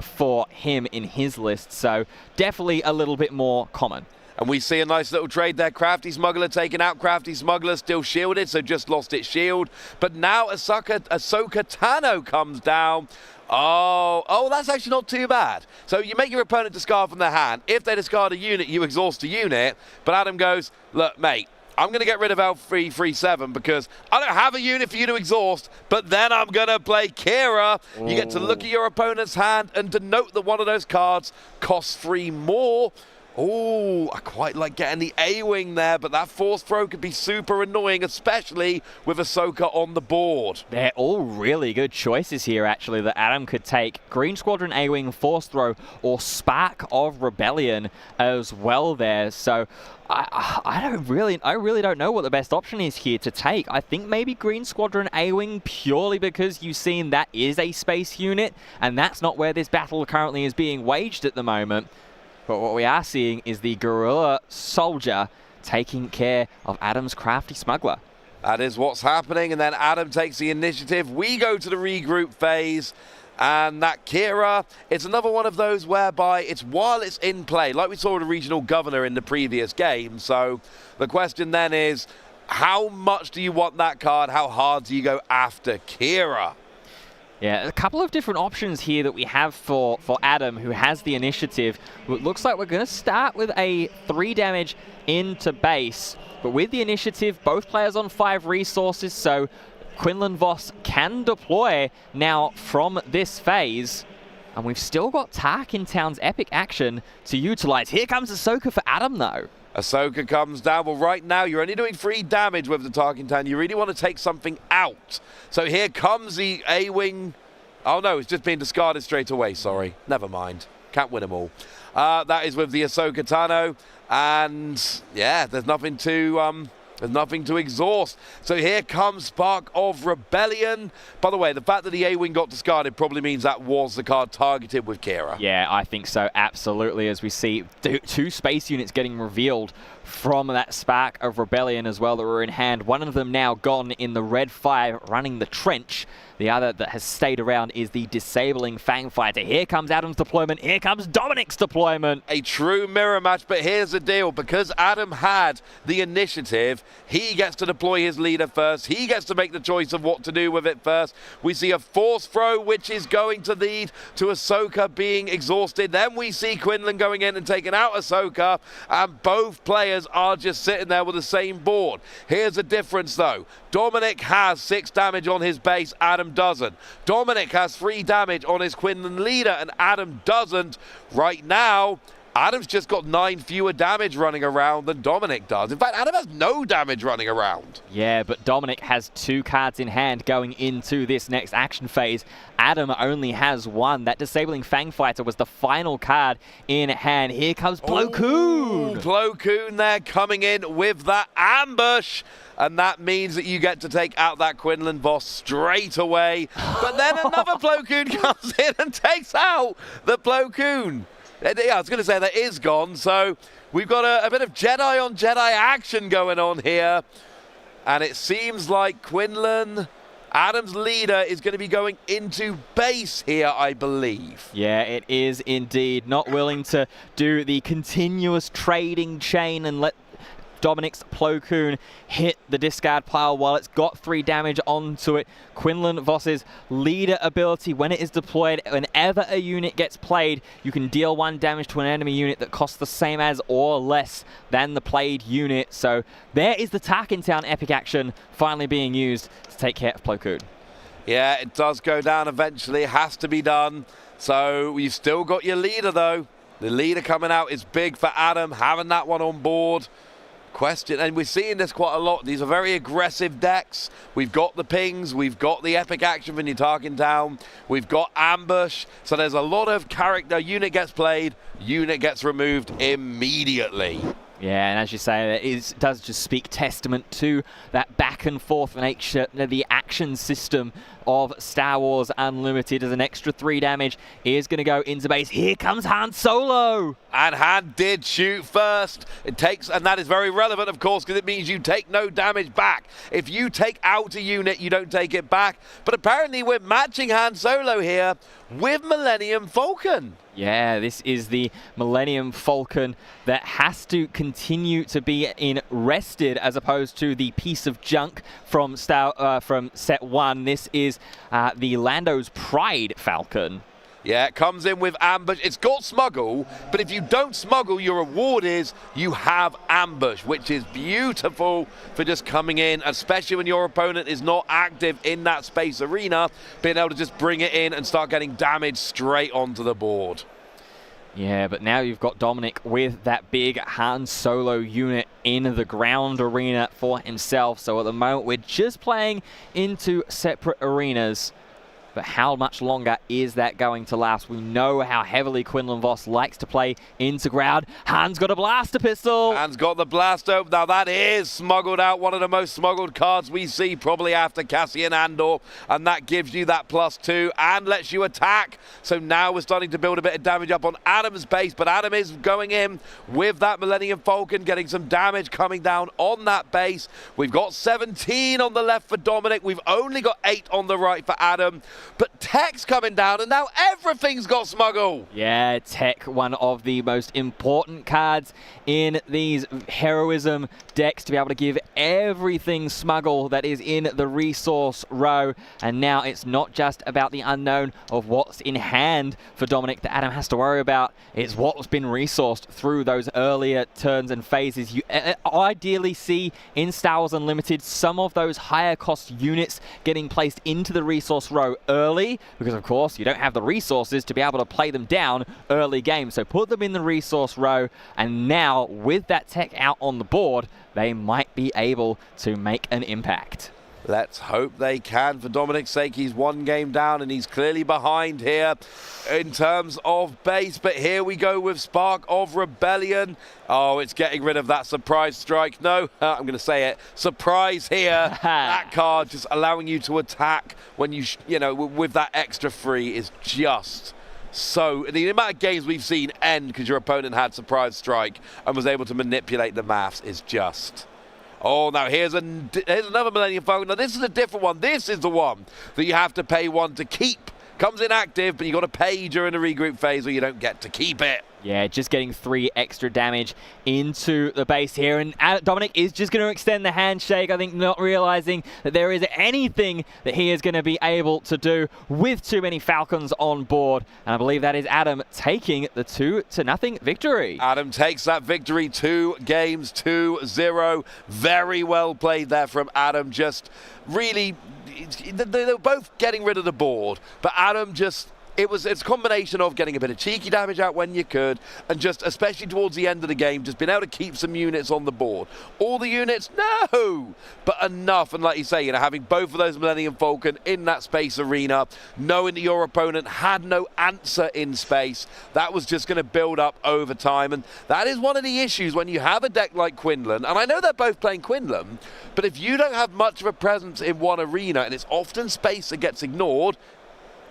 Speaker 2: for him in his list. So definitely a little bit more common.
Speaker 1: And we see a nice little trade there. Crafty Smuggler taking out Crafty Smuggler, still shielded, so just lost its shield. But now Ahsoka Tano comes down. Oh, that's actually not too bad. So you make your opponent discard from their hand. If they discard a unit, you exhaust a unit. But Adam goes, look, mate, I'm going to get rid of L337 because I don't have a unit for you to exhaust, but then I'm going to play Kira. You get to look at your opponent's hand and denote that one of those cards costs 3 more. Oh, I quite like getting the A-Wing there, but that Force Throw could be super annoying, especially with Ahsoka on the board.
Speaker 2: They're all really good choices here, actually, that Adam could take. Green Squadron A-Wing, Force Throw, or Spark of Rebellion as well there. So I really don't know what the best option is here to take. I think maybe Green Squadron A-Wing purely because you've seen that is a space unit, and that's not where this battle currently is being waged at the moment. But what we are seeing is the Guerrilla Soldier taking care of Adam's Crafty Smuggler.
Speaker 1: That is what's happening, and then Adam takes the initiative. We go to the regroup phase, and that Kira, it's another one of those whereby it's while it's in play, like we saw with the Regional Governor in the previous game. So the question then is, how much do you want that card? How hard do you go after Kira?
Speaker 2: Yeah, a couple of different options here that we have for Adam, who has the initiative. It looks like we're going to start with a 3 damage into base, but with the initiative, both players on 5 resources, so Quinlan Vos can deploy now from this phase. And we've still got Tarkin Town's epic action to utilize. Here comes Ahsoka for Adam, though.
Speaker 1: Ahsoka comes down. Well, right now, you're only doing 3 damage with the Tarkin Town. You really want to take something out. So here comes the A-Wing. Oh, no, it's just being discarded straight away. Sorry. Never mind. Can't win them all. That is with the Ahsoka Tano. And, yeah, there's nothing to exhaust. So here comes Spark of Rebellion. By the way, the fact that the A-Wing got discarded probably means that was the card targeted with Kira.
Speaker 2: Yeah, I think so, absolutely, as we see 2 space units getting revealed from that Spark of Rebellion as well that were in hand. One of them now gone in the Red 5 running the trench. The other that has stayed around is the Disabling Fang Fighter. Here comes Adam's deployment. Here comes Dominic's deployment.
Speaker 1: A true mirror match, but here's the deal. Because Adam had the initiative, he gets to deploy his leader first. He gets to make the choice of what to do with it first. We see a Force Throw, which is going to lead to Ahsoka being exhausted. Then we see Quinlan going in and taking out Ahsoka, and both players are just sitting there with the same board. Here's the difference, though. Dominic has 6 damage on his base, Adam doesn't. Dominic has 3 damage on his Quinlan leader, and Adam doesn't. Right now, Adam's just got 9 fewer damage running around than Dominic does. In fact, Adam has no damage running around.
Speaker 2: Yeah, but Dominic has 2 cards in hand going into this next action phase. Adam only has 1. That Disabling Fang Fighter was the final card in hand. Here comes Plo Koon.
Speaker 1: Plo Koon there coming in with that ambush. And that means that you get to take out that Quinlan boss straight away. But then another Plo Koon comes in and takes out the Plo Koon. Yeah, I was going to say that is gone. So we've got a bit of Jedi on Jedi action going on here. And it seems like Quinlan, Adam's leader, is going to be going into base here, I believe.
Speaker 2: Yeah, it is indeed. Not willing to do the continuous trading chain and let Dominic's Plo Koon hit the discard pile while it's got 3 damage onto it. Quinlan Voss's leader ability, when it is deployed, whenever a unit gets played, you can deal 1 damage to an enemy unit that costs the same as or less than the played unit. So there is the Tarkin Town epic action finally being used to take care of Plo Koon.
Speaker 1: Yeah, it does go down eventually. It has to be done. So you've still got your leader, though. The leader coming out is big for Adam, having that one on board. Question, and we're seeing this quite a lot. These are very aggressive decks. We've got the pings, we've got the epic action when you're Tarkin Town, we've got ambush. So there's a lot of character. Unit gets played, unit gets removed immediately.
Speaker 2: Yeah, and as you say, it does just speak testament to that back and forth nature, the action system of Star Wars Unlimited. As an extra 3 damage is going to go into base. Here comes Han Solo.
Speaker 1: And Han did shoot first. It takes, and that is very relevant, of course, because it means you take no damage back. If you take out a unit, you don't take it back. But apparently we're matching Han Solo here with Millennium Falcon.
Speaker 2: Yeah, this is the Millennium Falcon that has to continue to be rested as opposed to the piece of junk from set 1. This is the Lando's Pride Falcon.
Speaker 1: Yeah, it comes in with ambush. It's got smuggle, but if you don't smuggle, your reward is you have ambush, which is beautiful for just coming in, especially when your opponent is not active in that space arena, being able to just bring it in and start getting damage straight onto the board.
Speaker 2: Yeah, but now you've got Dominic with that big Han Solo unit in the ground arena for himself. So at the moment, we're just playing into separate arenas. But how much longer is that going to last? We know how heavily Quinlan Vos likes to play into ground. Han's got a blaster pistol.
Speaker 1: Han's got the blaster. Now that is smuggled out. One of the most smuggled cards we see probably after Cassian Andor. And that gives you that +2 and lets you attack. So now we're starting to build a bit of damage up on Adam's base. But Adam is going in with that Millennium Falcon, getting some damage coming down on that base. We've got 17 on the left for Dominic. We've only got 8 on the right for Adam. But Tech's coming down, and now everything's got smuggle.
Speaker 2: Yeah, Tech, one of the most important cards in these heroism decks to be able to give everything smuggle that is in the resource row. And now it's not just about the unknown of what's in hand for Dominic that Adam has to worry about. It's what's been resourced through those earlier turns and phases. You ideally see in Star Wars Unlimited some of those higher cost units getting placed into the resource row early, because of course you don't have the resources to be able to play them down early game. So put them in the resource row, and now with that Tech out on the board, they might be able to make an impact.
Speaker 1: Let's hope they can. For Dominic's sake, he's one game down and he's clearly behind here in terms of base. But here we go with Spark of Rebellion. Oh, it's getting rid of that surprise strike. No, I'm going to say it. Surprise here. That card just allowing you to attack when you know, with that extra free is just... So, the amount of games we've seen end because your opponent had surprise strike and was able to manipulate the maths is just... Oh, now here's another Millennium Falcon. Now this is a different one. This is the one that you have to pay 1 to keep. Comes in active, but you got to pay during the regroup phase or you don't get to keep it.
Speaker 2: Yeah, just getting 3 extra damage into the base here. And Dominic is just going to extend the handshake, I think, not realizing that there is anything that he is going to be able to do with too many Falcons on board. And I believe that is Adam taking the 2-0 victory.
Speaker 1: Adam takes that victory, 2 games, 2-0. Very well played there from Adam. Just really, they were both getting rid of the board, but Adam just... It's a combination of getting a bit of cheeky damage out when you could, and just, especially towards the end of the game, just being able to keep some units on the board. All the units? No! But enough, and like you say, you know, having both of those Millennium Falcon in that space arena, knowing that your opponent had no answer in space, that was just going to build up over time, and that is one of the issues when you have a deck like Quinlan, and I know they're both playing Quinlan, but if you don't have much of a presence in one arena, and it's often space that gets ignored,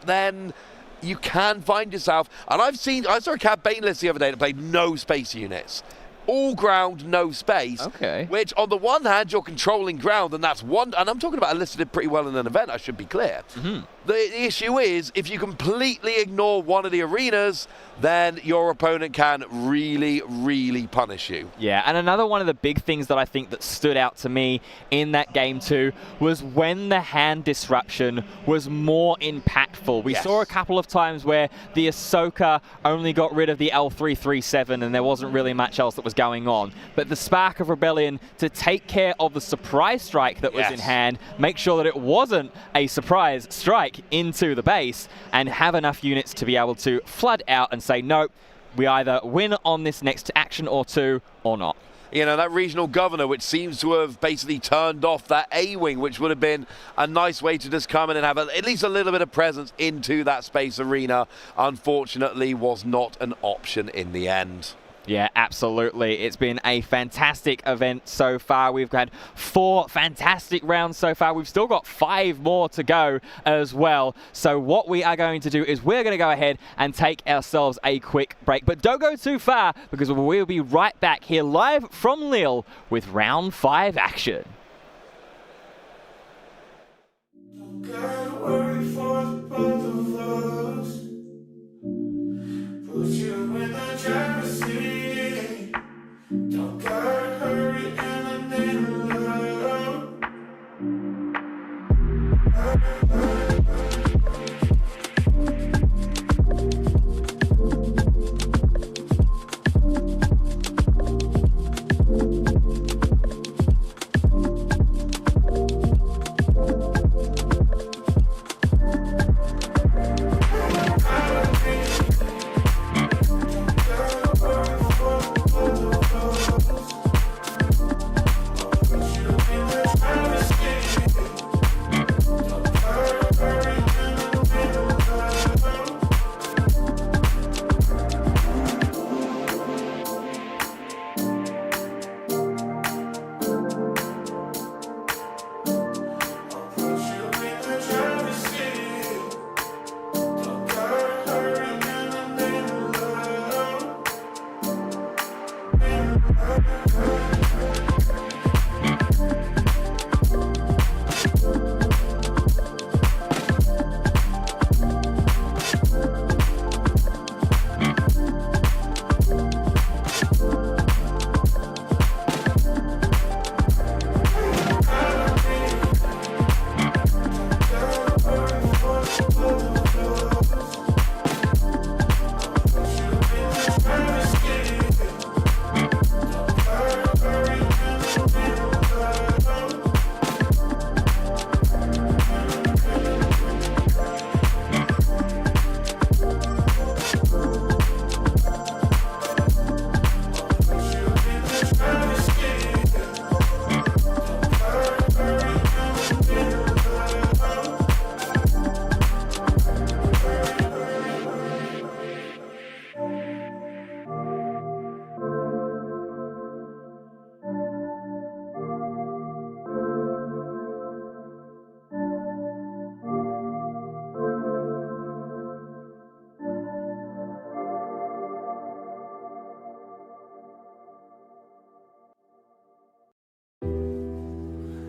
Speaker 1: then... you can find yourself, and I saw a Cad Bane list the other day that played no space units. All ground, no space.
Speaker 2: Okay.
Speaker 1: Which, on the one hand, you're controlling ground, and that's one. And I'm talking about a list that did pretty well in an event, I should be clear.
Speaker 2: Mm-hmm.
Speaker 1: The issue is, if you completely ignore one of the arenas, then your opponent can really, really punish you.
Speaker 2: Yeah, and another one of the big things that I think that stood out to me in that game too was when the hand disruption was more impactful. We saw a couple of times where the Ahsoka only got rid of the L337 and there wasn't really much else that was going on. But the Spark of Rebellion, to take care of the surprise strike that was in hand, make sure that it wasn't a surprise strike into the base, and have enough units to be able to flood out and say, nope, we either win on this next action or 2 or not.
Speaker 1: You know, that regional governor, which seems to have basically turned off that A-wing, which would have been a nice way to just come in and have at least a little bit of presence into that space arena, unfortunately was not an option in the end.
Speaker 2: Yeah, absolutely. It's been a fantastic event so far. We've had 4 fantastic rounds so far. We've still got 5 more to go as well. So what we are going to do is we're going to go ahead and take ourselves a quick break. But don't go too far, because we'll be right back here live from Lille with round 5 action.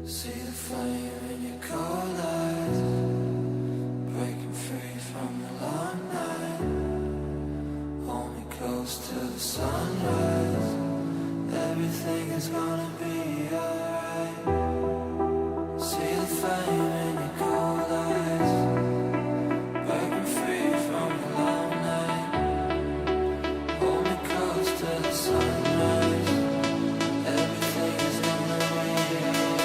Speaker 6: See the flame in your cold eyes, breaking free from the long night. Hold me close to the sunrise. Everything is gonna be alright. See the flame in your cold eyes, breaking free from the long night. Hold me close to the sunrise. Everything is gonna be alright.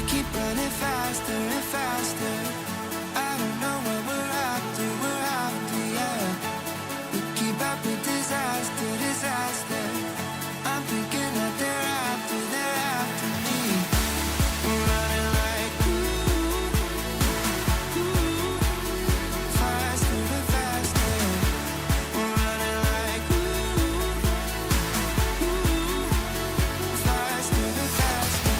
Speaker 3: keep running faster and faster. I don't know what we're after, yeah. We keep up with disaster, disaster. I'm thinking that they're after me. We're running like faster and faster. We're running like faster and faster.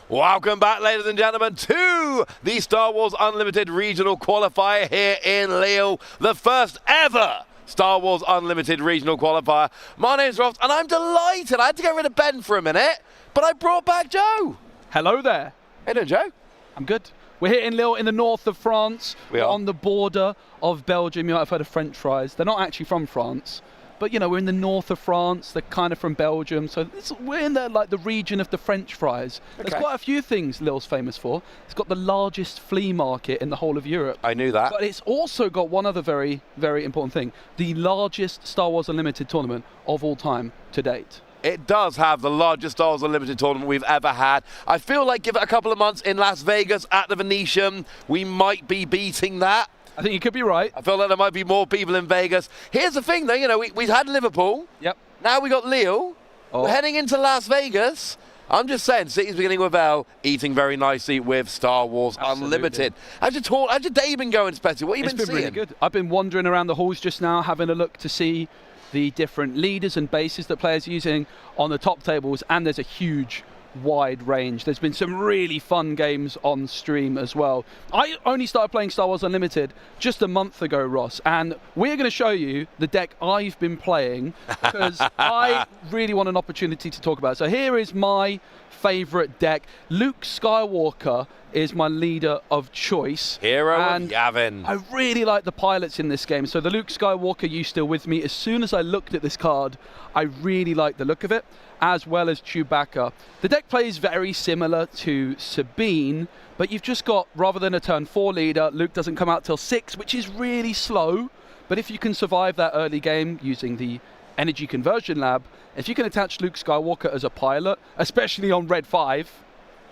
Speaker 1: Welcome back, ladies and gentlemen, to the Star Wars Unlimited Regional Qualifier here in Lille, the first ever Star Wars Unlimited Regional Qualifier. My name's Ross, and I'm delighted. I had to get rid of Ben for a minute, but I brought back Joe.
Speaker 7: Hello there.
Speaker 1: Hey there, Joe.
Speaker 7: I'm good. We're here in Lille in the north of France.
Speaker 1: We're
Speaker 7: on the border of Belgium. You might have heard of French fries. They're not actually from France. But, you know, we're in the north of France. They're kind of from Belgium. So we're in the region of the French fries.
Speaker 1: Okay.
Speaker 7: There's quite a few things Lille's famous for. It's got the largest flea market in the whole of Europe.
Speaker 1: I knew that.
Speaker 7: But it's also got one other very, very important thing. The largest Star Wars Unlimited tournament of all time to date.
Speaker 1: It does have the largest Star Wars Unlimited tournament we've ever had. I feel like give it a couple of months in Las Vegas at the Venetian, we might be beating that.
Speaker 7: I think you could be right.
Speaker 1: I feel like there might be more people in Vegas. Here's the thing, though. You know, we've had Liverpool.
Speaker 7: Yep.
Speaker 1: Now we got Lille.
Speaker 7: Oh.
Speaker 1: We're heading into Las Vegas. I'm just saying, city's beginning with L, eating very nicely with Star Wars Unlimited. How's your day been going, Spetty? What have you been seeing?
Speaker 7: Really good. I've been wandering around the halls just now, having a look to see the different leaders and bases that players are using on the top tables, and there's a huge wide range. There's been some really fun games on stream as well. I only started playing Star Wars Unlimited just a month ago, Ross, and we're going to show you the deck I've been playing because I really want an opportunity to talk about it. So here is my favourite deck. Luke Skywalker is my leader of choice.
Speaker 1: Hero
Speaker 7: and
Speaker 1: of Yavin.
Speaker 7: I really like the pilots in this game. So the Luke Skywalker, you still with me? As soon as I looked at this card, I really like the look of it, as well as Chewbacca. The deck plays very similar to Sabine, but you've just got, rather than a turn 4 leader, Luke doesn't come out till 6, which is really slow. But if you can survive that early game using the Energy Conversion Lab, if you can attach Luke Skywalker as a pilot, especially on Red 5,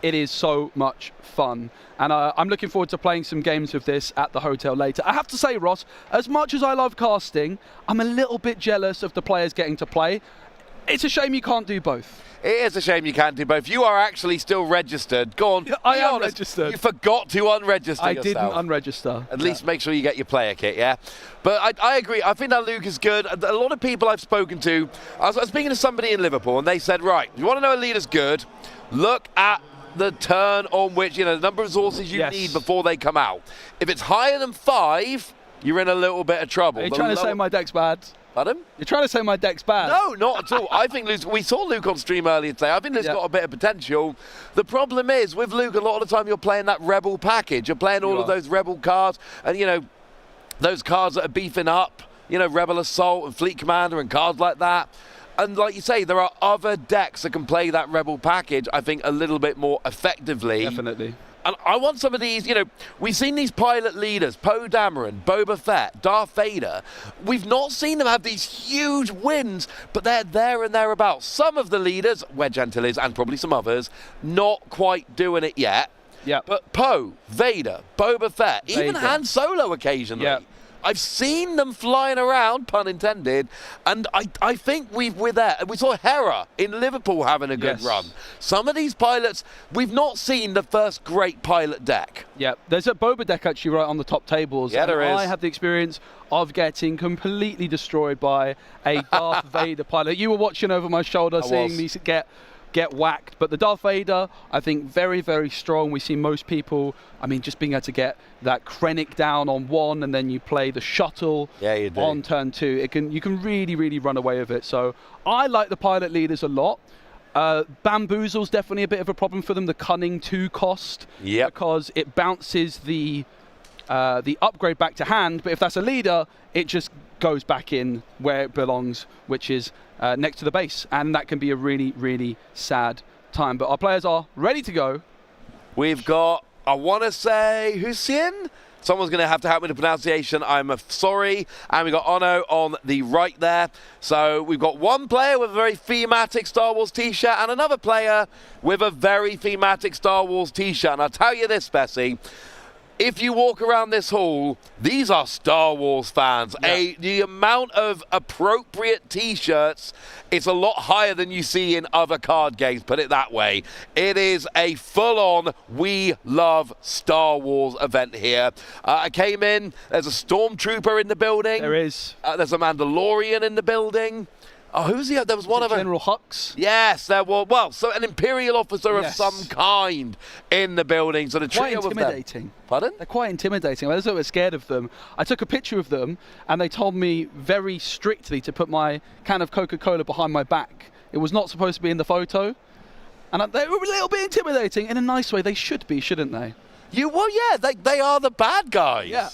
Speaker 7: it is so much fun. And I'm looking forward to playing some games with this at the hotel later. I have to say, Ross, as much as I love casting, I'm a little bit jealous of the players getting to play. It's a shame you can't do both.
Speaker 1: It is a shame you can't do both. You are actually still registered. Go on.
Speaker 7: I
Speaker 1: be
Speaker 7: am
Speaker 1: honest.
Speaker 7: registered.
Speaker 1: You forgot to unregister
Speaker 7: I
Speaker 1: yourself.
Speaker 7: didn't unregister.
Speaker 1: At least make sure you get your player kit, yeah? But I agree. I think that Luke is good. A lot of people I've spoken to, I was speaking to somebody in Liverpool, and they said, right, you want to know a leader's good? Look at the turn on which, the number of resources you need before they come out. If it's higher than 5, you're in a little bit of trouble.
Speaker 7: Are you trying to say my deck's bad?
Speaker 1: Pardon?
Speaker 7: You're trying to say my deck's bad?
Speaker 1: No, not at all. I think we saw Luke on stream earlier today. I think Luke's got a bit of potential. The problem is, with Luke, a lot of the time you're playing that Rebel package. You're playing all of those Rebel cards, and, those cards that are beefing up, Rebel Assault and Fleet Commander and cards like that. And like you say, there are other decks that can play that Rebel package, I think, a little bit more effectively.
Speaker 7: Definitely.
Speaker 1: And I want some of these, we've seen these pilot leaders, Poe Dameron, Boba Fett, Darth Vader. We've not seen them have these huge wins, but they're there and thereabouts. Some of the leaders, Wedge Antilles and probably some others, not quite doing it yet.
Speaker 7: Yeah.
Speaker 1: But Poe, Vader, Boba Fett, even Han Solo occasionally.
Speaker 7: Yeah.
Speaker 1: I've seen them flying around, pun intended, and I think we're there. We saw Hera in Liverpool having a good run. Some of these pilots, we've not seen the first great pilot deck.
Speaker 7: Yeah, there's a Boba deck actually right on the top tables.
Speaker 1: Yeah, there is.
Speaker 7: I have the experience of getting completely destroyed by a Darth Vader pilot. You were watching over my shoulder, seeing me get get whacked. But the Darth Vader, I think, very, very strong. We see most people, I mean, just being able to get that Krennic down on 1, and then you play the shuttle on turn 2. You can really, really run away with it. So I like the pilot leaders a lot. Bamboozle's definitely a bit of a problem for them, the Cunning 2 cost, because it bounces the upgrade back to hand, but if that's a leader, it just goes back in where it belongs, which is next to the base, and that can be a really, really sad time. But our players are ready to go.
Speaker 1: We've got, I want to say, Hussein? Someone's going to have to help me with the pronunciation. I'm sorry. And we've got Ono on the right there. So we've got one player with a very thematic Star Wars t-shirt and another player with a very thematic Star Wars t-shirt. And I'll tell you this, Bessie. If you walk around this hall, these are Star Wars fans. Yeah. The amount of appropriate T-shirts is a lot higher than you see in other card games, put it that way. It is a full-on We Love Star Wars event here. I came in, there's a Stormtrooper in the building.
Speaker 7: There is.
Speaker 1: There's a Mandalorian in the building. Oh, who's the other? There was one of them.
Speaker 7: General Hux?
Speaker 1: Yes, there was. Well, so an Imperial officer of some kind in the building. So the
Speaker 7: quite
Speaker 1: trio
Speaker 7: intimidating.
Speaker 1: Of them. Pardon?
Speaker 7: They're quite intimidating. I was a little bit scared of them. I took a picture of them, and they told me very strictly to put my can of Coca-Cola behind my back. It was not supposed to be in the photo. And they were a little bit intimidating in a nice way. They should be, shouldn't they?
Speaker 1: Well, yeah, they are the bad guys.
Speaker 7: Yeah.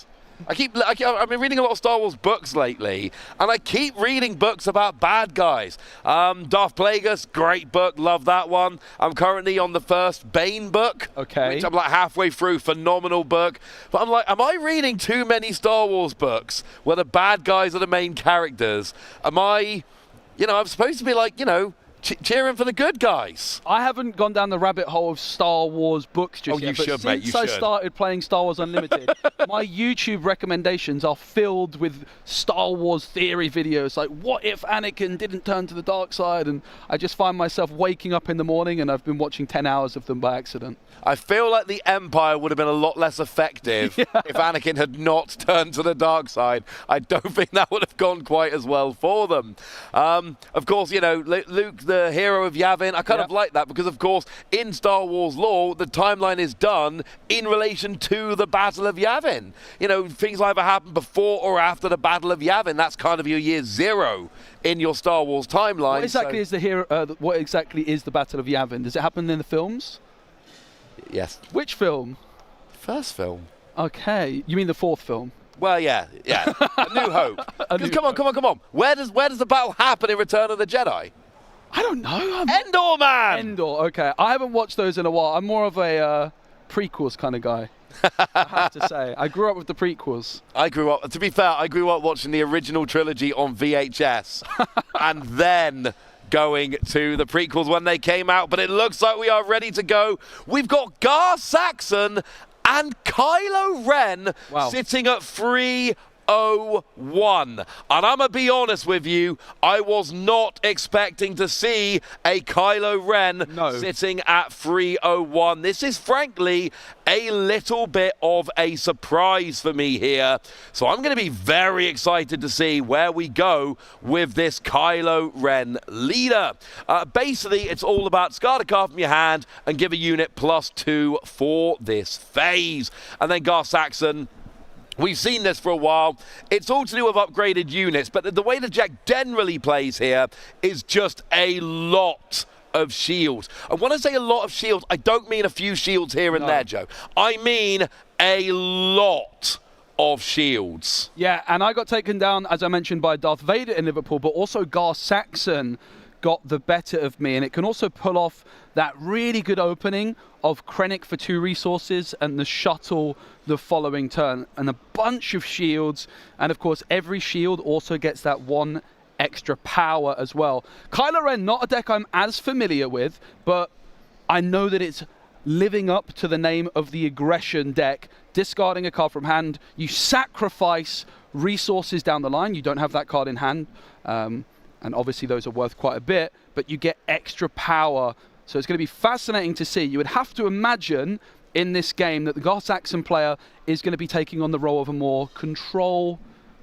Speaker 1: I've been reading a lot of Star Wars books lately, and I keep reading books about bad guys. Darth Plagueis, great book, love that one. I'm currently on the first Bane book, which I'm like halfway through, phenomenal book. But I'm like, am I reading too many Star Wars books where the bad guys are the main characters? Am I, I'm supposed to be like, cheering for the good guys.
Speaker 7: I haven't gone down the rabbit hole of Star Wars books just yet.
Speaker 1: You should, mate. You
Speaker 7: Since I started playing Star Wars Unlimited, my YouTube recommendations are filled with Star Wars theory videos. Like, what if Anakin didn't turn to the dark side? And I just find myself waking up in the morning, and I've been watching 10 hours of them by accident.
Speaker 1: I feel like the Empire would have been a lot less effective if Anakin had not turned to the dark side. I don't think that would have gone quite as well for them. Of course, Luke, the hero of Yavin, I kind of like that because, of course, in Star Wars lore, the timeline is done in relation to the Battle of Yavin. Things either happen before or after the Battle of Yavin. That's kind of your year 0 in your Star Wars timeline.
Speaker 7: What exactly is the Battle of Yavin? Does it happen in the films?
Speaker 1: Yes.
Speaker 7: Which film?
Speaker 1: First film.
Speaker 7: Okay. You mean the 4th film?
Speaker 1: Well, yeah. A New Hope. Come on. Where does the battle happen in Return of the Jedi?
Speaker 7: I don't know.
Speaker 1: Endor, man!
Speaker 7: Endor, okay. I haven't watched those in a while. I'm more of a prequels kind of guy, I have to say. I grew up with the prequels.
Speaker 1: To be fair, I grew up watching the original trilogy on VHS and then going to the prequels when they came out, but it looks like we are ready to go. We've got Gar Saxon and Kylo Ren sitting at 301. And I'm going to be honest with you, I was not expecting to see a Kylo Ren sitting at 301. This is frankly a little bit of a surprise for me here. So I'm going to be very excited to see where we go with this Kylo Ren leader. Basically, it's all about discard a card from your hand and give a unit +2 for this phase. And then Gar Saxon, we've seen this for a while. It's all to do with upgraded units, but the way the deck generally plays here is just a lot of shields. And when I say a lot of shields, I don't mean a few shields here and there, Joe. I mean a lot of shields.
Speaker 7: Yeah, and I got taken down, as I mentioned, by Darth Vader in Liverpool, but also Gar Saxon got the better of me, and it can also pull off that really good opening of Krennic for 2 resources and the shuttle the following turn, and a bunch of shields, and of course every shield also gets that 1 extra power as well. Kylo Ren, not a deck I'm as familiar with, but I know that it's living up to the name of the aggression deck. Discarding a card from hand, you sacrifice resources down the line. You don't have that card in hand, and obviously those are worth quite a bit, but you get extra power. So it's going to be fascinating to see. You would have to imagine in this game that the Gar Saxon player is going to be taking on the role of a more control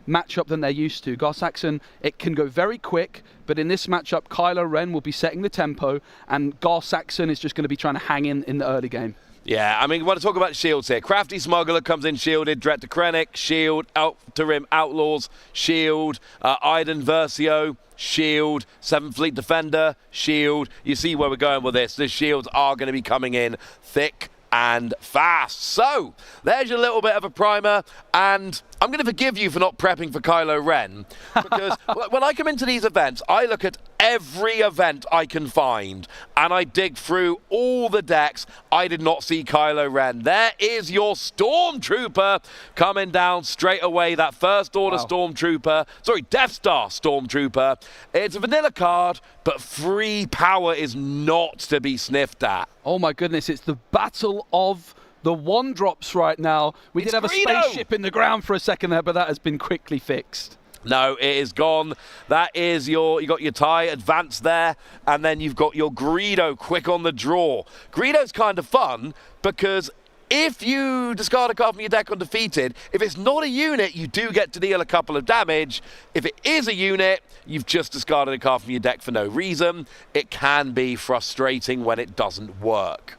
Speaker 7: matchup than they're used to. Gar Saxon, it can go very quick, but in this matchup, Kylo Ren will be setting the tempo, and Gar Saxon is just going to be trying to hang in the early game.
Speaker 1: Yeah, I mean, we want to talk about shields here. Crafty Smuggler comes in shielded, Dret to Krennic, shield, Out to Rim Outlaws, shield, Iden Versio, shield, 7th Fleet Defender, shield. You see where we're going with this. The shields are going to be coming in thick and fast. So, there's your little bit of a primer, and I'm going to forgive you for not prepping for Kylo Ren, because when I come into these events, I look at every event I can find, and I dig through all the decks. I did not see Kylo Ren. There is your Stormtrooper coming down straight away, that First Order Stormtrooper, sorry, Death Star Stormtrooper. It's a vanilla card, but free power is not to be sniffed at.
Speaker 7: Oh my goodness, it's the battle of the one-drops right now. We did have a spaceship in the ground for a second there, but that has been quickly fixed.
Speaker 1: No, it is gone. That is you got your TIE Advance there, and then you've got your Greedo quick on the draw. Greedo's kind of fun because if you discard a card from your deck undefeated, if it's not a unit, you do get to deal a couple of damage. If it is a unit, you've just discarded a card from your deck for no reason. It can be frustrating when it doesn't work.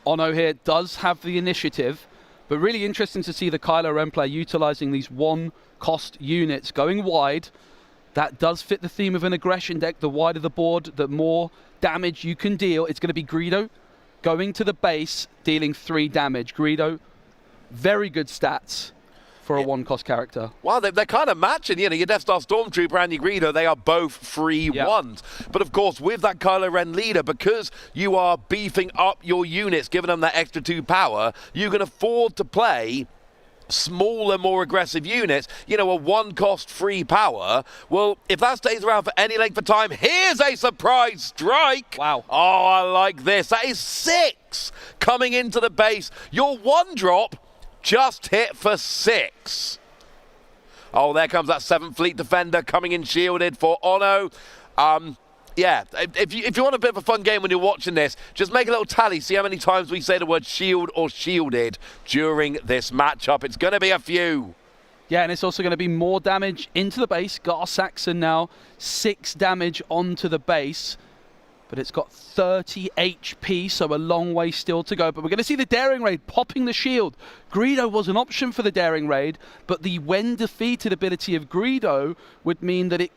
Speaker 7: Ono here does have the initiative, but really interesting to see the Kylo Ren player utilizing these one-cost units going wide. That does fit the theme of an aggression deck. The wider the board, the more damage you can deal. It's going to be Greedo going to the base, dealing 3 damage. Greedo, very good stats for a one-cost character.
Speaker 1: Well, they're kind of matching, you know, your Death Star Stormtrooper and your Greedo, they are both free ones. But of course, with that Kylo Ren leader, because you are beefing up your units, giving them that extra 2 power, you can afford to play smaller, more aggressive units, you know, a one-cost free power. Well, if that stays around for any length of time, here's a surprise strike.
Speaker 7: Wow.
Speaker 1: Oh, I like this. That is 6 coming into the base. Your one-drop just hit for 6. Oh, there comes that 7th Fleet Defender coming in shielded for Ono. Yeah, if you want a bit of a fun game when you're watching this, just make a little tally, see how many times we say the word shield or shielded during this matchup. It's going to be a few.
Speaker 7: Yeah, and it's also going to be more damage into the base. Gar Saxon now 6 damage onto the base, but it's got 30 HP, so a long way still to go. But we're going to see the Daring Raid popping the shield. Greedo was an option for the Daring Raid, but the when defeated ability of Greedo would mean that you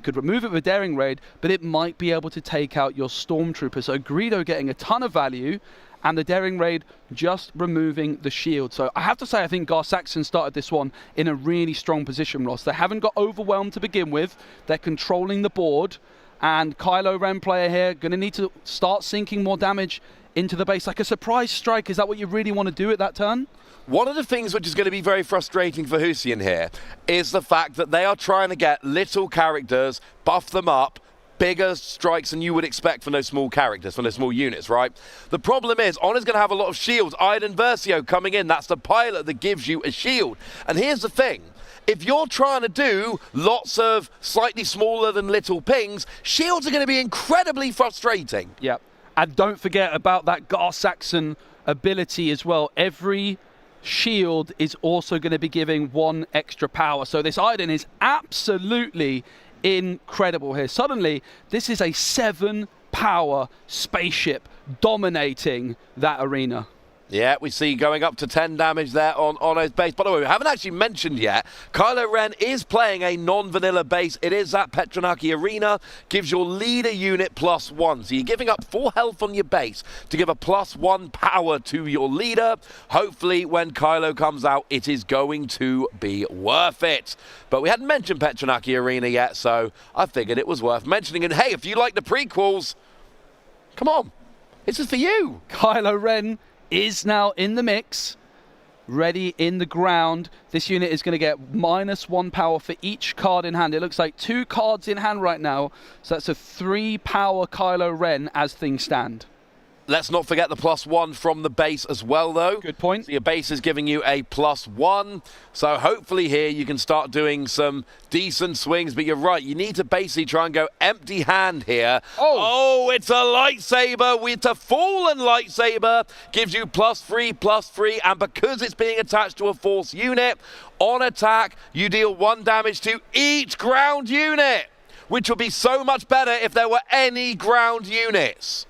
Speaker 7: could remove it with Daring Raid, but it might be able to take out your Stormtrooper. So Greedo getting a ton of value, and the Daring Raid just removing the shield. So I have to say, I think Gar Saxon started this one in a really strong position, Ross. They haven't got overwhelmed to begin with. They're controlling the board. And Kylo Ren player here, going to need to start sinking more damage into the base. Like a surprise strike, is that what you really want to do at that turn?
Speaker 1: One of the things which is going to be very frustrating for Hussein here is the fact that they are trying to get little characters, buff them up, bigger strikes than you would expect from those small characters, from those small units, right? The problem is, Honor's going to have a lot of shields. Iden Versio coming in, that's the pilot that gives you a shield. And here's the thing. If you're trying to do lots of slightly smaller than little pings, shields are going to be incredibly frustrating.
Speaker 7: Yep. And don't forget about that Gar Saxon ability as well. Every shield is also going to be giving 1 extra power. So this Iden is absolutely incredible here. Suddenly, this is a 7-power spaceship dominating that arena.
Speaker 1: Yeah, we see going up to 10 damage there on Ono's base. By the way, we haven't actually mentioned yet, Kylo Ren is playing a non-vanilla base. It is that Petronaki Arena, gives your leader unit +1. So you're giving up 4 health on your base to give a +1 power to your leader. Hopefully, when Kylo comes out, it is going to be worth it. But we hadn't mentioned Petronaki Arena yet, so I figured it was worth mentioning. And hey, if you like the prequels, come on, this is for you.
Speaker 7: Kylo Ren is now in the mix, ready in the ground. This unit is going to get -1 power for each card in hand. It looks like 2 cards in hand right now, so that's a 3-power Kylo Ren as things stand.
Speaker 1: Let's not forget the +1 from the base as well, though.
Speaker 7: Good point.
Speaker 1: So your base is giving you a +1. So hopefully here you can start doing some decent swings. But you're right, you need to basically try and go empty hand here. Oh, it's a lightsaber. It's a fallen lightsaber. Gives you +3/+3. And because it's being attached to a force unit, on attack, you deal 1 damage to each ground unit, which would be so much better if there were any ground units.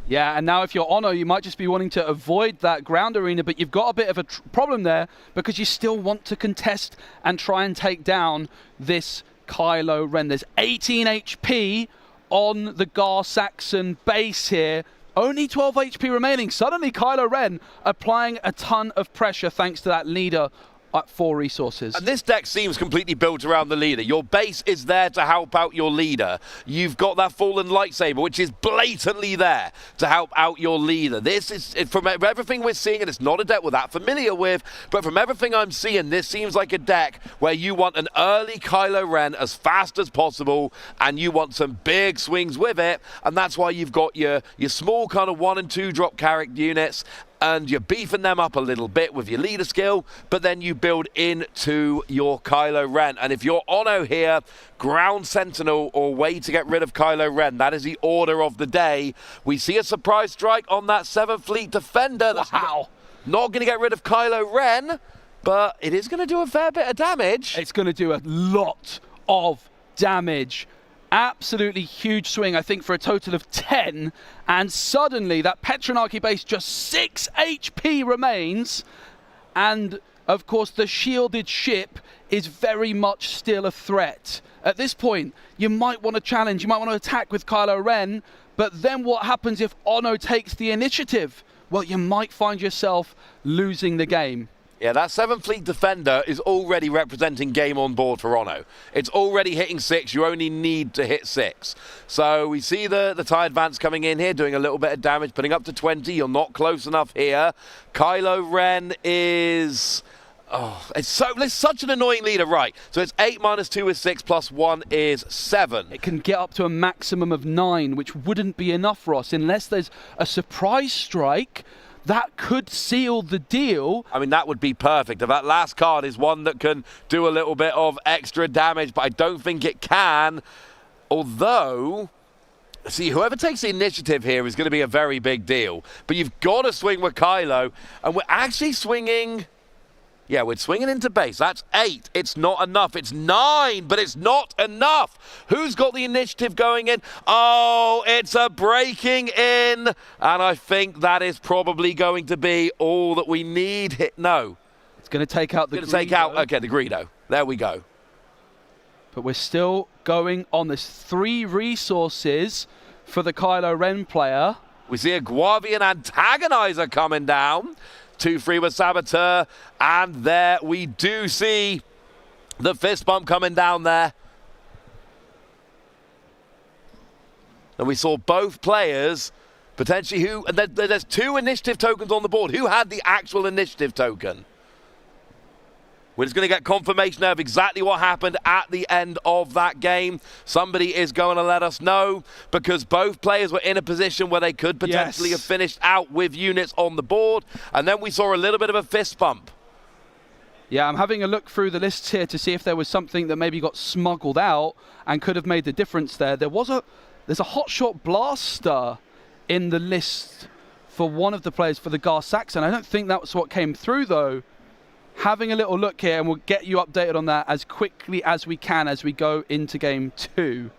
Speaker 7: Yeah, and now if you're Ono, you might just be wanting to avoid that ground arena, but you've got a bit of a problem there because you still want to contest and try and take down this Kylo Ren. There's 18 HP on the Gar Saxon base here. Only 12 HP remaining. Suddenly Kylo Ren applying a ton of pressure thanks to that leader at 4 resources.
Speaker 1: And this deck seems completely built around the leader. Your base is there to help out your leader. You've got that fallen lightsaber, which is blatantly there to help out your leader. This is, from everything we're seeing, and it's not a deck we're that familiar with, but from everything I'm seeing, this seems like a deck where you want an early Kylo Ren as fast as possible, and you want some big swings with it, and that's why you've got your small kind of 1 and 2 drop character units, and you're beefing them up a little bit with your leader skill, but then you build into your Kylo Ren. And if you're Ono here, ground sentinel or way to get rid of Kylo Ren, that is the order of the day. We see a surprise strike on that 7th Fleet Defender. That's not going to get rid of Kylo Ren, but it is going to do a fair bit of damage.
Speaker 7: It's going to do a lot of damage. Absolutely huge swing, I think, for a total of 10. And suddenly that Petronarchy base, just 6 HP remains. And of course, the shielded ship is very much still a threat. At this point, you might want to challenge, you might want to attack with Kylo Ren. But then what happens if Ono takes the initiative? Well, you might find yourself losing the game.
Speaker 1: Yeah, that 7th Fleet Defender is already representing game on board for Ono. It's already hitting 6. You only need to hit 6. So we see the TIE Advance coming in here, doing a little bit of damage, putting up to 20. You're not close enough here. Kylo Ren is... Oh, it's such an annoying leader, right? So it's 8 minus 2 is 6, plus 1 is 7.
Speaker 7: It can get up to a maximum of 9, which wouldn't be enough, Ross, unless there's a surprise strike. That could seal the deal.
Speaker 1: I mean, that would be perfect. If that last card is one that can do a little bit of extra damage, but I don't think it can. Although, see, whoever takes the initiative here is going to be a very big deal. But you've got to swing with Kylo, and we're actually swinging... Yeah, we're swinging into base. That's 8. It's not enough. It's 9, but it's not enough. Who's got the initiative going in? Oh, it's a breaking in. And I think that is probably going to be all that we need. No.
Speaker 7: It's going to take out the Greedo.
Speaker 1: Okay, the Greedo. There we go.
Speaker 7: But we're still going on this 3 resources for the Kylo Ren player.
Speaker 1: We see a Guavian Antagonizer coming down. 2-3 with Saboteur, and there we do see the fist bump coming down there. And we saw both players potentially there's 2 initiative tokens on the board. Who had the actual initiative token? We're just going to get confirmation of exactly what happened at the end of that game. Somebody is going to let us know, because both players were in a position where they could potentially have finished out with units on the board. And then we saw a little bit of a fist bump.
Speaker 7: Yeah, I'm having a look through the lists here to see if there was something that maybe got smuggled out and could have made the difference there. There's a hotshot blaster in the list for one of the players for the Gar Saxon. I don't think that was what came through, though. Having a little look here, and we'll get you updated on that as quickly as we can as we go into game 2.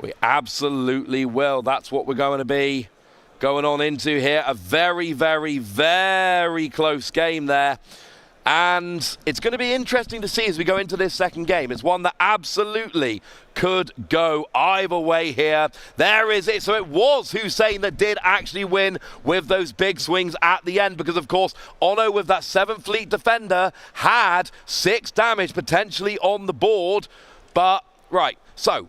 Speaker 1: We absolutely will. That's what we're going to be going on into here. A very, very, very close game there. And it's going to be interesting to see as we go into this second game. It's one that absolutely could go either way here. There is it. So it was Hussein that did actually win with those big swings at the end, because, of course, Ono with that 7th Fleet Defender had 6 damage potentially on the board. But, right, so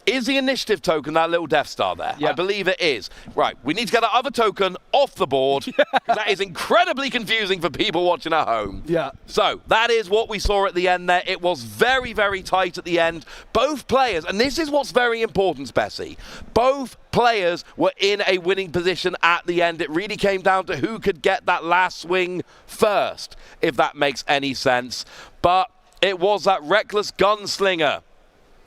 Speaker 1: Is the initiative token that little Death Star there?
Speaker 7: Yeah.
Speaker 1: I believe it is. Right, we need to get that other token off the board. That is incredibly confusing for people watching at home.
Speaker 7: Yeah.
Speaker 1: So, that is what we saw at the end there. It was very, very tight at the end. Both players, and this is what's very important, Bessie, both players were in a winning position at the end. It really came down to who could get that last swing first, if that makes any sense. But it was that reckless gunslinger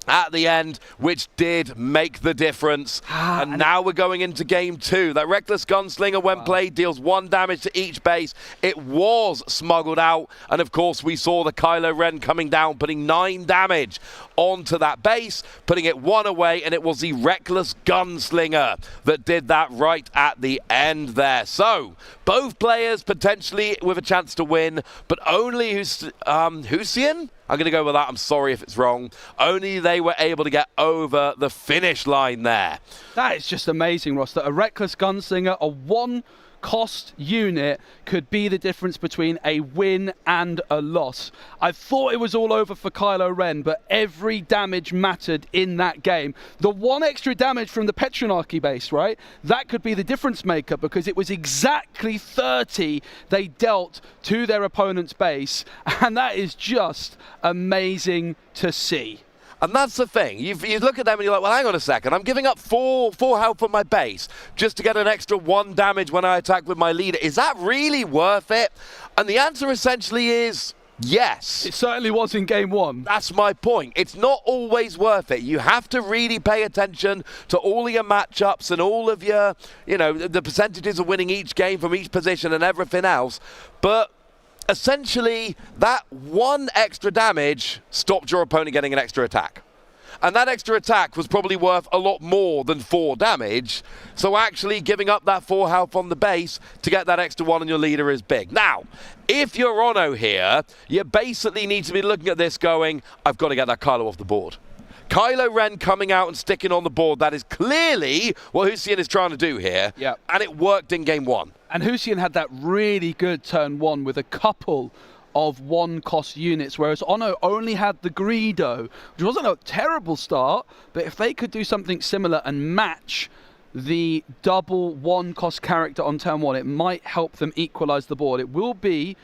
Speaker 1: at the end, which did make the difference. And now we're going into game 2. That reckless gunslinger, when played, deals 1 damage to each base. It was smuggled out, and of course we saw the Kylo Ren coming down, putting 9 damage onto that base, putting it 1 away, and it was the reckless gunslinger that did that right at the end there. So both players potentially with a chance to win, but only Hussein? I'm going to go with that. I'm sorry if it's wrong. Only they were able to get over the finish line there.
Speaker 7: That is just amazing, Ross, that a reckless gunslinger, a 1-cost unit, could be the difference between a win and a loss. I thought it was all over for Kylo Ren, but every damage mattered in that game. The 1 extra damage from the Petronarchy base, right? That could be the difference maker, because it was exactly 30 they dealt to their opponent's base, and that is just amazing to see.
Speaker 1: And that's the thing. You look at them and you're like, well, hang on a second. I'm giving up 4 health on my base just to get an extra 1 damage when I attack with my leader. Is that really worth it? And the answer essentially is yes.
Speaker 7: It certainly was in game 1.
Speaker 1: That's my point. It's not always worth it. You have to really pay attention to all of your matchups and all of your, the percentages of winning each game from each position and everything else. But essentially, that 1 extra damage stopped your opponent getting an extra attack. And that extra attack was probably worth a lot more than 4 damage. So actually giving up that 4 health on the base to get that extra 1 on your leader is big. Now, if you're Ono here, you basically need to be looking at this going, I've got to get that Kylo off the board. Kylo Ren coming out and sticking on the board, that is clearly what Hussein is trying to do here.
Speaker 7: Yep.
Speaker 1: And it worked in game 1.
Speaker 7: And Hussein had that really good turn 1 with a couple of 1-cost units, whereas Ono only had the Greedo, which wasn't a terrible start, but if they could do something similar and match the double 1-cost character on turn 1, it might help them equalize the board. It will be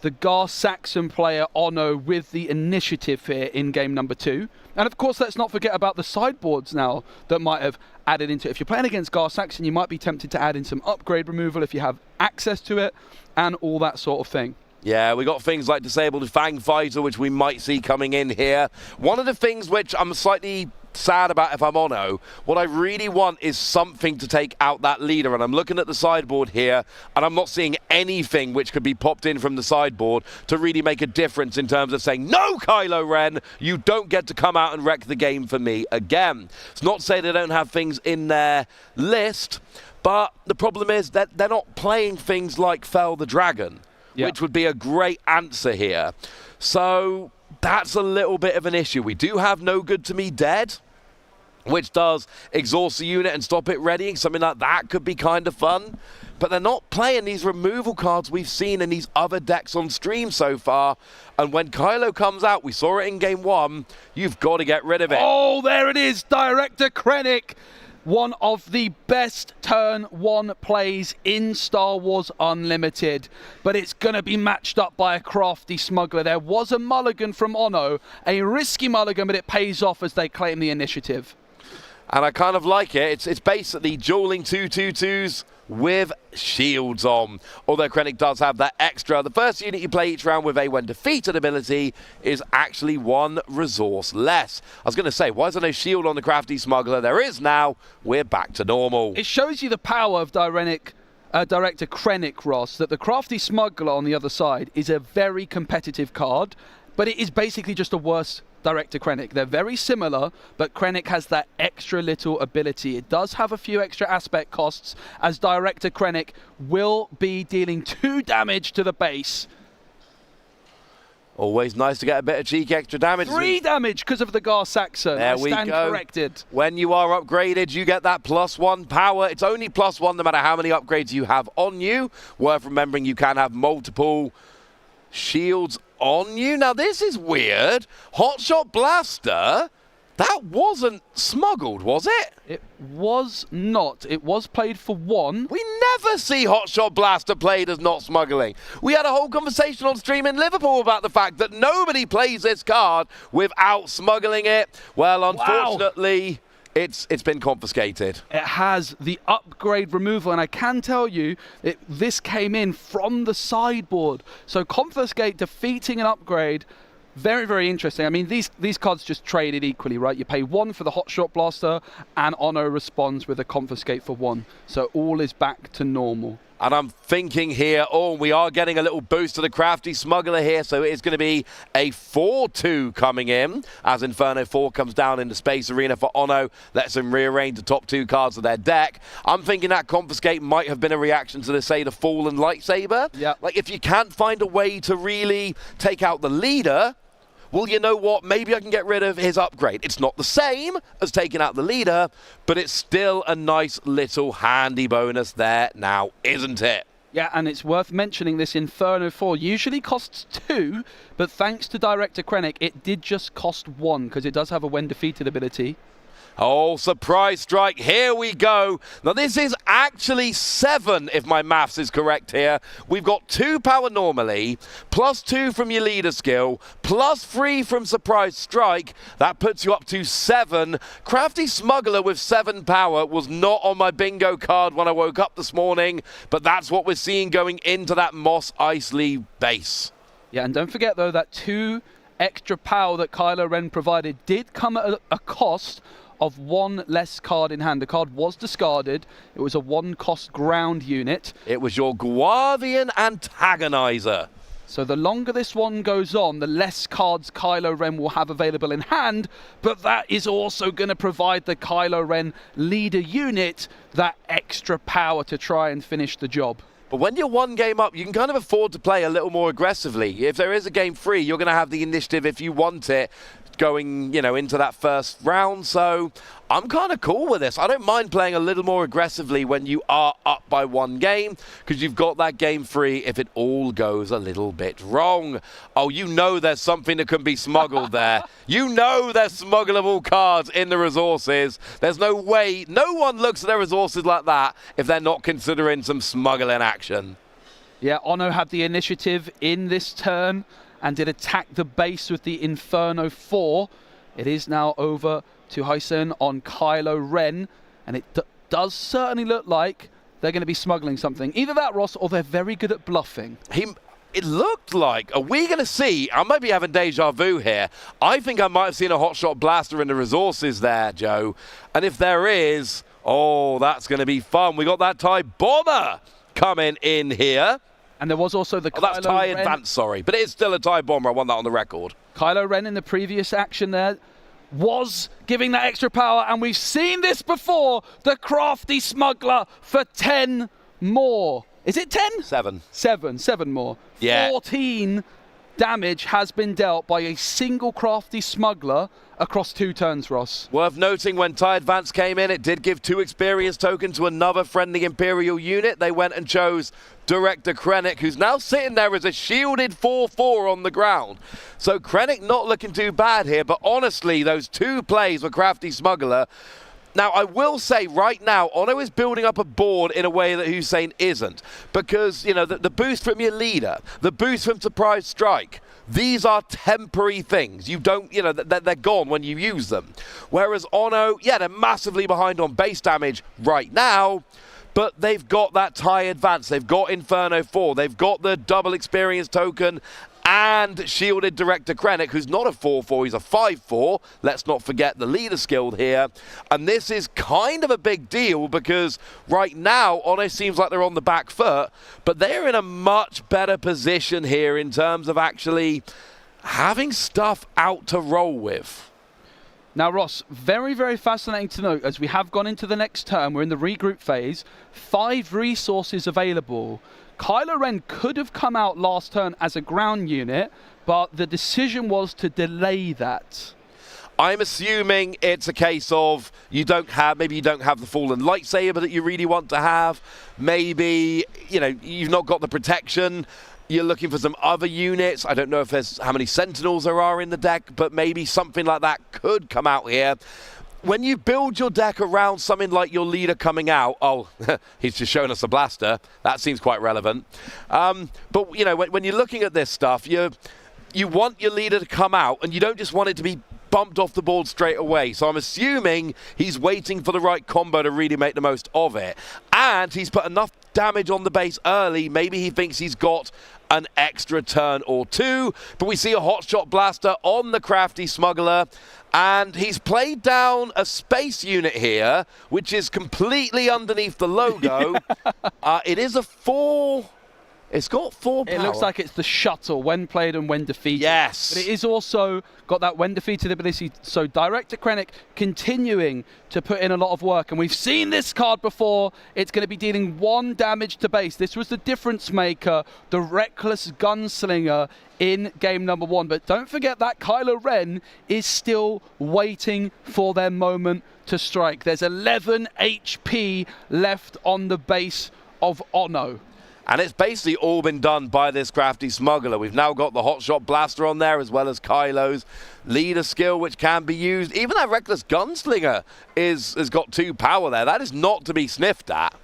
Speaker 7: the Gar Saxon player Ono with the initiative here in game number 2. And of course, let's not forget about the sideboards now that might have added into it. If you're playing against Gar Saxon, you might be tempted to add in some upgrade removal if you have access to it and all that sort of thing.
Speaker 1: Yeah, we got things like Disabled Fang Fighter, which we might see coming in here. One of the things which I'm slightly sad about if I'm Ono, what I really want is something to take out that leader, and I'm looking at the sideboard here and I'm not seeing anything which could be popped in from the sideboard to really make a difference in terms of saying, no, Kylo Ren, you don't get to come out and wreck the game for me again. It's not to say they don't have things in their list, but the problem is that they're not playing things like Fell the Dragon, which would be a great answer here. So that's a little bit of an issue. We do have No Good To Me Dead, which does exhaust the unit and stop it readying. Something like that could be kind of fun. But they're not playing these removal cards we've seen in these other decks on stream so far. And when Kylo comes out, we saw it in game 1, you've got to get rid of it.
Speaker 7: Oh, there it is, Director Krennic. One of the best turn 1 plays in Star Wars Unlimited, but it's going to be matched up by a crafty smuggler. There was a mulligan from Ono, a risky mulligan, but it pays off as they claim the initiative.
Speaker 1: And I kind of like it. It's basically dueling 2/2/2s with shields on. Although Krennic does have that extra. The first unit you play each round with a when defeated ability is actually 1 resource less. I was going to say, why is there no shield on the crafty smuggler? There is now. We're back to normal.
Speaker 7: It shows you the power of Director Krennic, Ross, that the crafty smuggler on the other side is a very competitive card, but it is basically just a worse Director Krennic. They're very similar, but Krennic has that extra little ability. It does have a few extra aspect costs, as Director Krennic will be dealing 2 damage to the base.
Speaker 1: Always nice to get a bit of cheeky extra damage.
Speaker 7: 3 damage because of the Gar Saxon.
Speaker 1: There we go.
Speaker 7: Corrected.
Speaker 1: When you are upgraded, you get that +1 power. It's only +1 no matter how many upgrades you have on you. Worth remembering, you can have multiple shields on you. Now, this is weird. Hotshot Blaster That wasn't smuggled, was it?
Speaker 7: It was not. It was played for 1.
Speaker 1: We never see Hotshot Blaster played as not smuggling. We had a whole conversation on stream in Liverpool about the fact that nobody plays this card without smuggling it. Well, unfortunately, it's been confiscated.
Speaker 7: It has the upgrade removal, and I can tell you, this came in from the sideboard. So confiscate, defeating an upgrade. Very, very interesting. I mean, these cards just traded equally, right? You pay 1 for the Hotshot Blaster, and Ono responds with a confiscate for 1. So all is back to normal.
Speaker 1: And I'm thinking here, we are getting a little boost to the Crafty Smuggler here, so it is going to be a 4-2 coming in, as Inferno 4 comes down into Space Arena for Ono, lets them rearrange the top 2 cards of their deck. I'm thinking that Confiscate might have been a reaction to, say, the Fallen Lightsaber.
Speaker 7: Yeah.
Speaker 1: Like, if you can't find a way to really take out the leader, well, you know what? Maybe I can get rid of his upgrade. It's not the same as taking out the leader, but it's still a nice little handy bonus there now, isn't it?
Speaker 7: Yeah, and it's worth mentioning this Inferno 4 usually costs 2, but thanks to Director Krennic, it did just cost 1, because it does have a when defeated ability.
Speaker 1: Oh, surprise strike. Here we go. Now, this is actually 7, if my maths is correct here. We've got 2 power normally, plus 2 from your leader skill, plus 3 from surprise strike. That puts you up to 7. Crafty Smuggler with 7 power was not on my bingo card when I woke up this morning, but that's what we're seeing going into that Mos Eisley base.
Speaker 7: Yeah, and don't forget, though, that 2 extra power that Kylo Ren provided did come at a cost of 1 less card in hand. The card was discarded. It was a 1-cost ground unit.
Speaker 1: It was your Guavian Antagonizer.
Speaker 7: So the longer this one goes on, the less cards Kylo Ren will have available in hand, but that is also going to provide the Kylo Ren leader unit that extra power to try and finish the job.
Speaker 1: But when you're 1 game up, you can kind of afford to play a little more aggressively. If there is a game free, you're going to have the initiative if you want it, going, into that first round. So I'm kind of cool with this. I don't mind playing a little more aggressively when you are up by 1 game, because you've got that game free if it all goes a little bit wrong. Oh, there's something that can be smuggled there. There's smuggleable cards in the resources. There's no way, no one looks at their resources like that if they're not considering some smuggling action.
Speaker 7: Yeah, Ono had the initiative in this turn and did attack the base with the Inferno 4. It is now over to Hyson on Kylo Ren, and it does certainly look like they're going to be smuggling something. Either that, Ross, or they're very good at bluffing.
Speaker 1: It looked like, are we going to see, I might be having deja vu here, I think I might have seen a Hotshot Blaster in the resources there, Joe. And if there is, that's going to be fun. We got that TIE Bomber coming in here.
Speaker 7: And there was also the
Speaker 1: that's TIE Advance, sorry. But it is still a TIE Bomber. I want that on the record.
Speaker 7: Kylo Ren in the previous action there was giving that extra power. And we've seen this before. The Crafty Smuggler for 10 more. Is it 10?
Speaker 1: 7.
Speaker 7: 7 more.
Speaker 1: Yeah.
Speaker 7: 14 damage has been dealt by a single Crafty Smuggler across 2 turns, Ross.
Speaker 1: Worth noting, when TIE Advance came in, it did give 2 experience tokens to another friendly Imperial unit. They went and chose Director Krennic, who's now sitting there as a shielded 4/4 on the ground. So Krennic not looking too bad here, but honestly, those 2 plays with Crafty Smuggler. Now, I will say right now, Ono is building up a board in a way that Hussein isn't. Because, the boost from your leader, the boost from Surprise Strike, these are temporary things. You don't, they're gone when you use them. Whereas Ono, they're massively behind on base damage right now, but they've got that TIE Advance. They've got Inferno 4. They've got the double experience token and shielded Director Krennic, who's not a 4/4, he's a 5/4. Let's not forget the leader skill here. And this is kind of a big deal because right now, Ono seems like they're on the back foot, but they're in a much better position here in terms of actually having stuff out to roll with.
Speaker 7: Now, Ross, very, very fascinating to note, as we have gone into the next turn, we're in the regroup phase, 5 resources available. Kylo Ren could have come out last turn as a ground unit, but the decision was to delay that.
Speaker 1: I'm assuming it's a case of maybe you don't have the Fallen Lightsaber that you really want to have. Maybe, you've not got the protection. You're looking for some other units. I don't know if there's how many Sentinels there are in the deck, but maybe something like that could come out here. When you build your deck around something like your leader coming out, oh, he's just showing us a blaster. That seems quite relevant. But, you know, when you're looking at this stuff, you want your leader to come out, and you don't just want it to be bumped off the board straight away. So I'm assuming he's waiting for the right combo to really make the most of it. And he's put enough damage on the base early. Maybe he thinks he's got an extra turn or two. But we see a hotshot blaster on the Crafty Smuggler. And he's played down a space unit here, which is completely underneath the logo. It is a 4... It's got 4 power.
Speaker 7: It looks like it's the shuttle when played and when defeated.
Speaker 1: Yes.
Speaker 7: But it is also got that when defeated ability. So Director Krennic continuing to put in a lot of work. And we've seen this card before. It's going to be dealing 1 damage to base. This was the difference maker, the Reckless Gunslinger in game number 1. But don't forget that Kylo Ren is still waiting for their moment to strike. There's 11 HP left on the base of Ono.
Speaker 1: And it's basically all been done by this Crafty Smuggler. We've now got the Hotshot Blaster on there, as well as Kylo's leader skill, which can be used. Even that Reckless Gunslinger has got 2 power there. That is not to be sniffed at.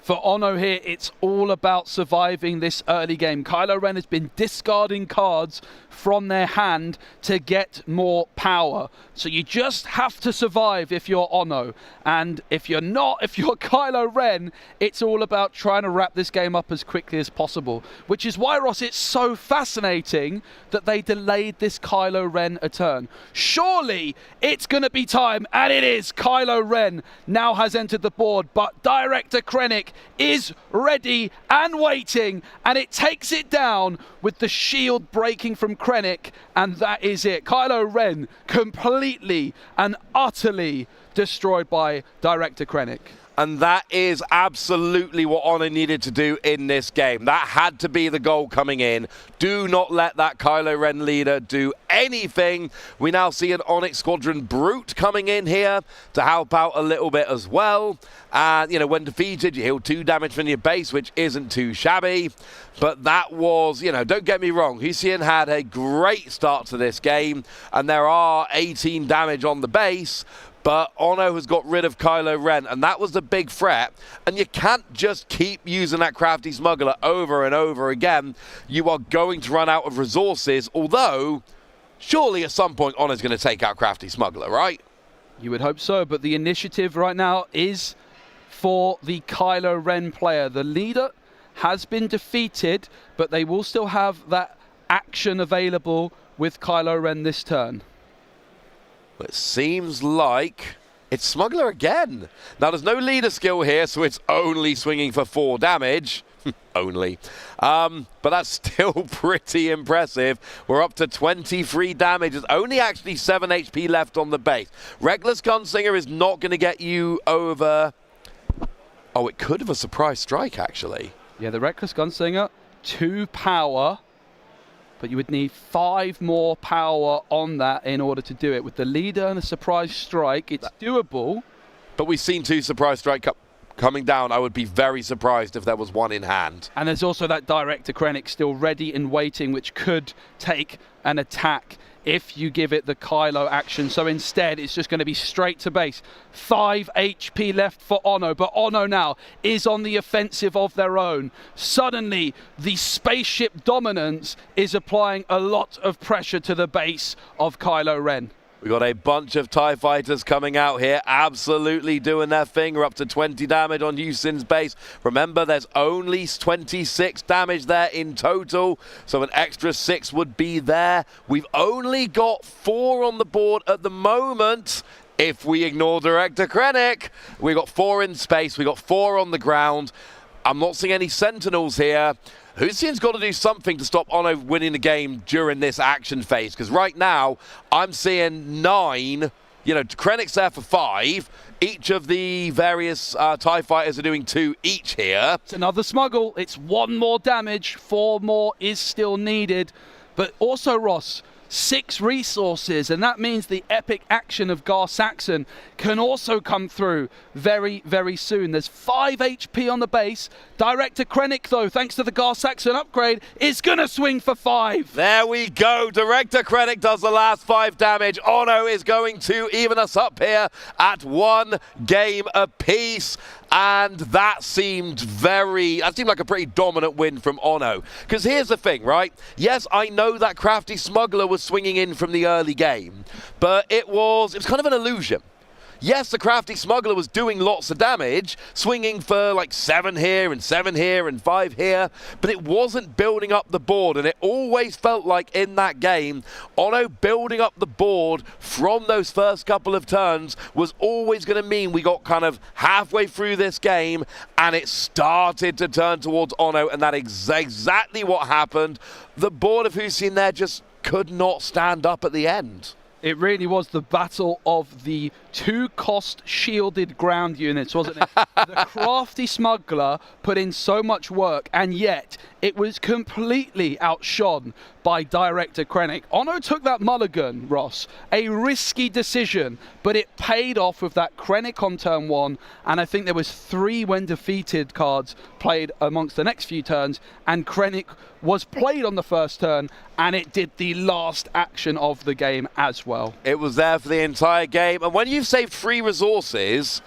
Speaker 7: For Ono here, it's all about surviving this early game. Kylo Ren has been discarding cards from their hand to get more power. So you just have to survive if you're Ono. And if you're not, if you're Kylo Ren, it's all about trying to wrap this game up as quickly as possible. Which is why, Ross, it's so fascinating that they delayed this Kylo Ren a turn. Surely it's going to be time, and it is. Kylo Ren now has entered the board, but Director Krennic is ready and waiting, and it takes it down with the shield breaking from Krennic, and that is it. Kylo Ren completely and utterly destroyed by Director Krennic.
Speaker 1: And that is absolutely what Honor needed to do in this game. That had to be the goal coming in. Do not let that Kylo Ren leader do anything. We now see an Onyx Squadron Brute coming in here to help out a little bit as well. And, you know, when defeated, you heal 2 damage from your base, which isn't too shabby. But that was, you know, don't get me wrong, Hussein had a great start to this game, and there are 18 damage on the base. But Ono has got rid of Kylo Ren, and that was the big threat. And you can't just keep using that Crafty Smuggler over and over again. You are going to run out of resources, although surely at some point Ono's going to take out Crafty Smuggler, right?
Speaker 7: You would hope so, but the initiative right now is for the Kylo Ren player. The leader has been defeated, but they will still have that action available with Kylo Ren this turn.
Speaker 1: It seems like it's Smuggler again. Now, there's no leader skill here, so it's only swinging for 4 damage. Only. But that's still pretty impressive. We're up to 23 damage. There's only actually 7 HP left on the base. Reckless Gunslinger is not going to get you over... Oh, it could have a surprise strike, actually.
Speaker 7: Yeah, the Reckless Gunslinger, 2 power... but you would need 5 more power on that in order to do it. With the leader and a surprise strike, it's doable.
Speaker 1: But we've seen 2 surprise strike coming down. I would be very surprised if there was 1 in hand.
Speaker 7: And there's also that Director Krennic still ready and waiting, which could take an attack if you give it the Kylo action. So instead, it's just going to be straight to base. 5 HP left for Ono, but Ono now is on the offensive of their own. Suddenly, the spaceship dominance is applying a lot of pressure to the base of Kylo Ren.
Speaker 1: We got a bunch of TIE fighters coming out here, absolutely doing their thing. We're up to 20 damage on Houston's base. Remember, there's only 26 damage there in total, so an extra 6 would be there. We've only got 4 on the board at the moment. If we ignore Director Krennic, we got 4 in space, we got 4 on the ground. I'm not seeing any Sentinels here. Hussein's got to do something to stop Ono winning the game during this action phase, because right now I'm seeing 9. You know, Krennic's there for 5. Each of the various TIE fighters are doing 2 each here.
Speaker 7: It's another smuggle. It's 1 more damage. 4 more is still needed. But also, Ross, 6 resources, and that means the epic action of Gar Saxon can also come through very, very soon. There's 5 HP on the base. Director Krennic, though, thanks to the Gar Saxon upgrade, is going to swing for 5.
Speaker 1: There we go. Director Krennic does the last 5 damage. Ono is going to even us up here at 1 game apiece. And that seemed like a pretty dominant win from Ono. Because here's the thing, right? Yes, I know that Crafty Smuggler was swinging in from the early game, but it was kind of an illusion. Yes, the Crafty Smuggler was doing lots of damage, swinging for like 7 here and 7 here and 5 here, but it wasn't building up the board, and it always felt like in that game, Ono building up the board from those first couple of turns was always going to mean we got kind of halfway through this game, and it started to turn towards Ono, and that is exactly what happened. The board of Hussein there just could not stand up at the end.
Speaker 7: It really was the battle of the 2-cost shielded ground units, wasn't it? The Crafty Smuggler put in so much work, and yet it was completely outshone by Director Krennic. Ono took that mulligan, Ross, a risky decision, but it paid off with that Krennic on turn 1, and I think there was 3 when defeated cards played amongst the next few turns, and Krennic was played on the first turn, and it did the last action of the game as well.
Speaker 1: It was there for the entire game, and when you've saved 3 resources,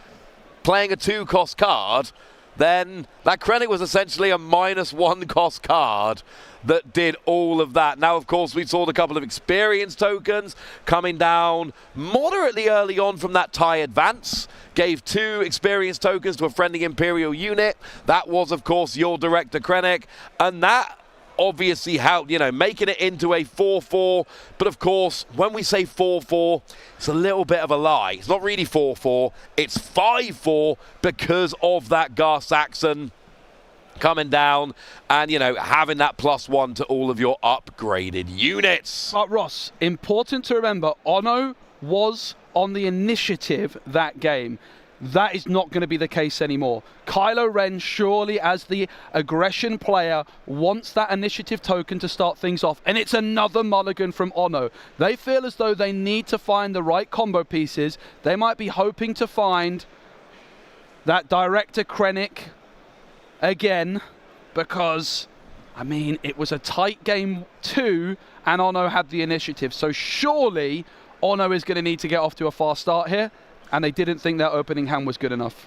Speaker 1: playing a 2-cost card, then that Krennic was essentially a -1 cost card that did all of that. Now, of course, we saw a couple of experience tokens coming down moderately early on from that tie advance. Gave 2 experience tokens to a friendly Imperial unit. That was, of course, your Director Krennic, and that obviously helped, making it into a 4-4. But of course, when we say 4-4, it's a little bit of a lie. It's not really 4-4, it's 5-4 because of that Gar Saxon coming down and, having that +1 to all of your upgraded units.
Speaker 7: But Ross, important to remember, Ono was on the initiative that game. That is not going to be the case anymore. Kylo Ren, surely as the aggression player, wants that initiative token to start things off. And it's another mulligan from Ono. They feel as though they need to find the right combo pieces. They might be hoping to find that Director Krennic again, because, it was a tight game 2, and Ono had the initiative. So surely Ono is going to need to get off to a fast start here. And they didn't think their opening hand was good enough.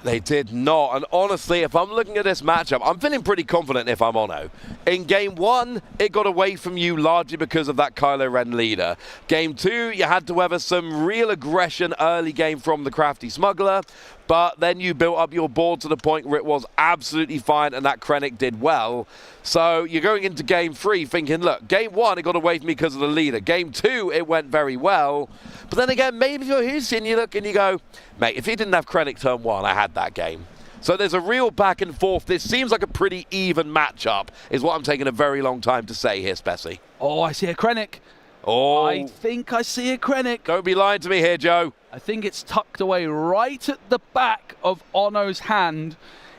Speaker 1: They did not. And honestly, if I'm looking at this matchup, I'm feeling pretty confident if I'm Ono. In game 1, it got away from you largely because of that Kylo Ren leader. Game 2, you had to weather some real aggression early game from the Crafty Smuggler. But then you built up your board to the point where it was absolutely fine, and that Krennic did well. So you're going into game 3 thinking, look, game 1, it got away from me because of the leader. Game 2, it went very well. But then again, maybe if you're Hussein, you look and you go, mate, if he didn't have Krennic turn 1, I had that game. So there's a real back and forth. This seems like a pretty even matchup, is what I'm taking a very long time to say here, Spessy.
Speaker 7: Oh, I see a Krennic.
Speaker 1: Oh.
Speaker 7: I think I see a Krennic.
Speaker 1: Don't be lying to me here, Joe.
Speaker 7: I think it's tucked away right at the back of Ono's hand.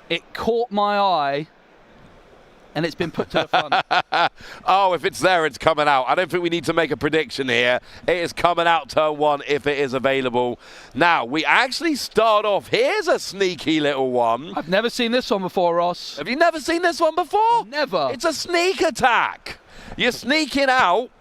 Speaker 7: It caught my eye, and it's been put to the front.
Speaker 1: Oh, if it's there, it's coming out. I don't think we need to make a prediction here. It is coming out turn 1 if it is available. Now, we actually start off. Here's a sneaky little one.
Speaker 7: I've never seen this one before, Ross.
Speaker 1: Have you never seen this one before?
Speaker 7: Never.
Speaker 1: It's a sneak attack. You're sneaking out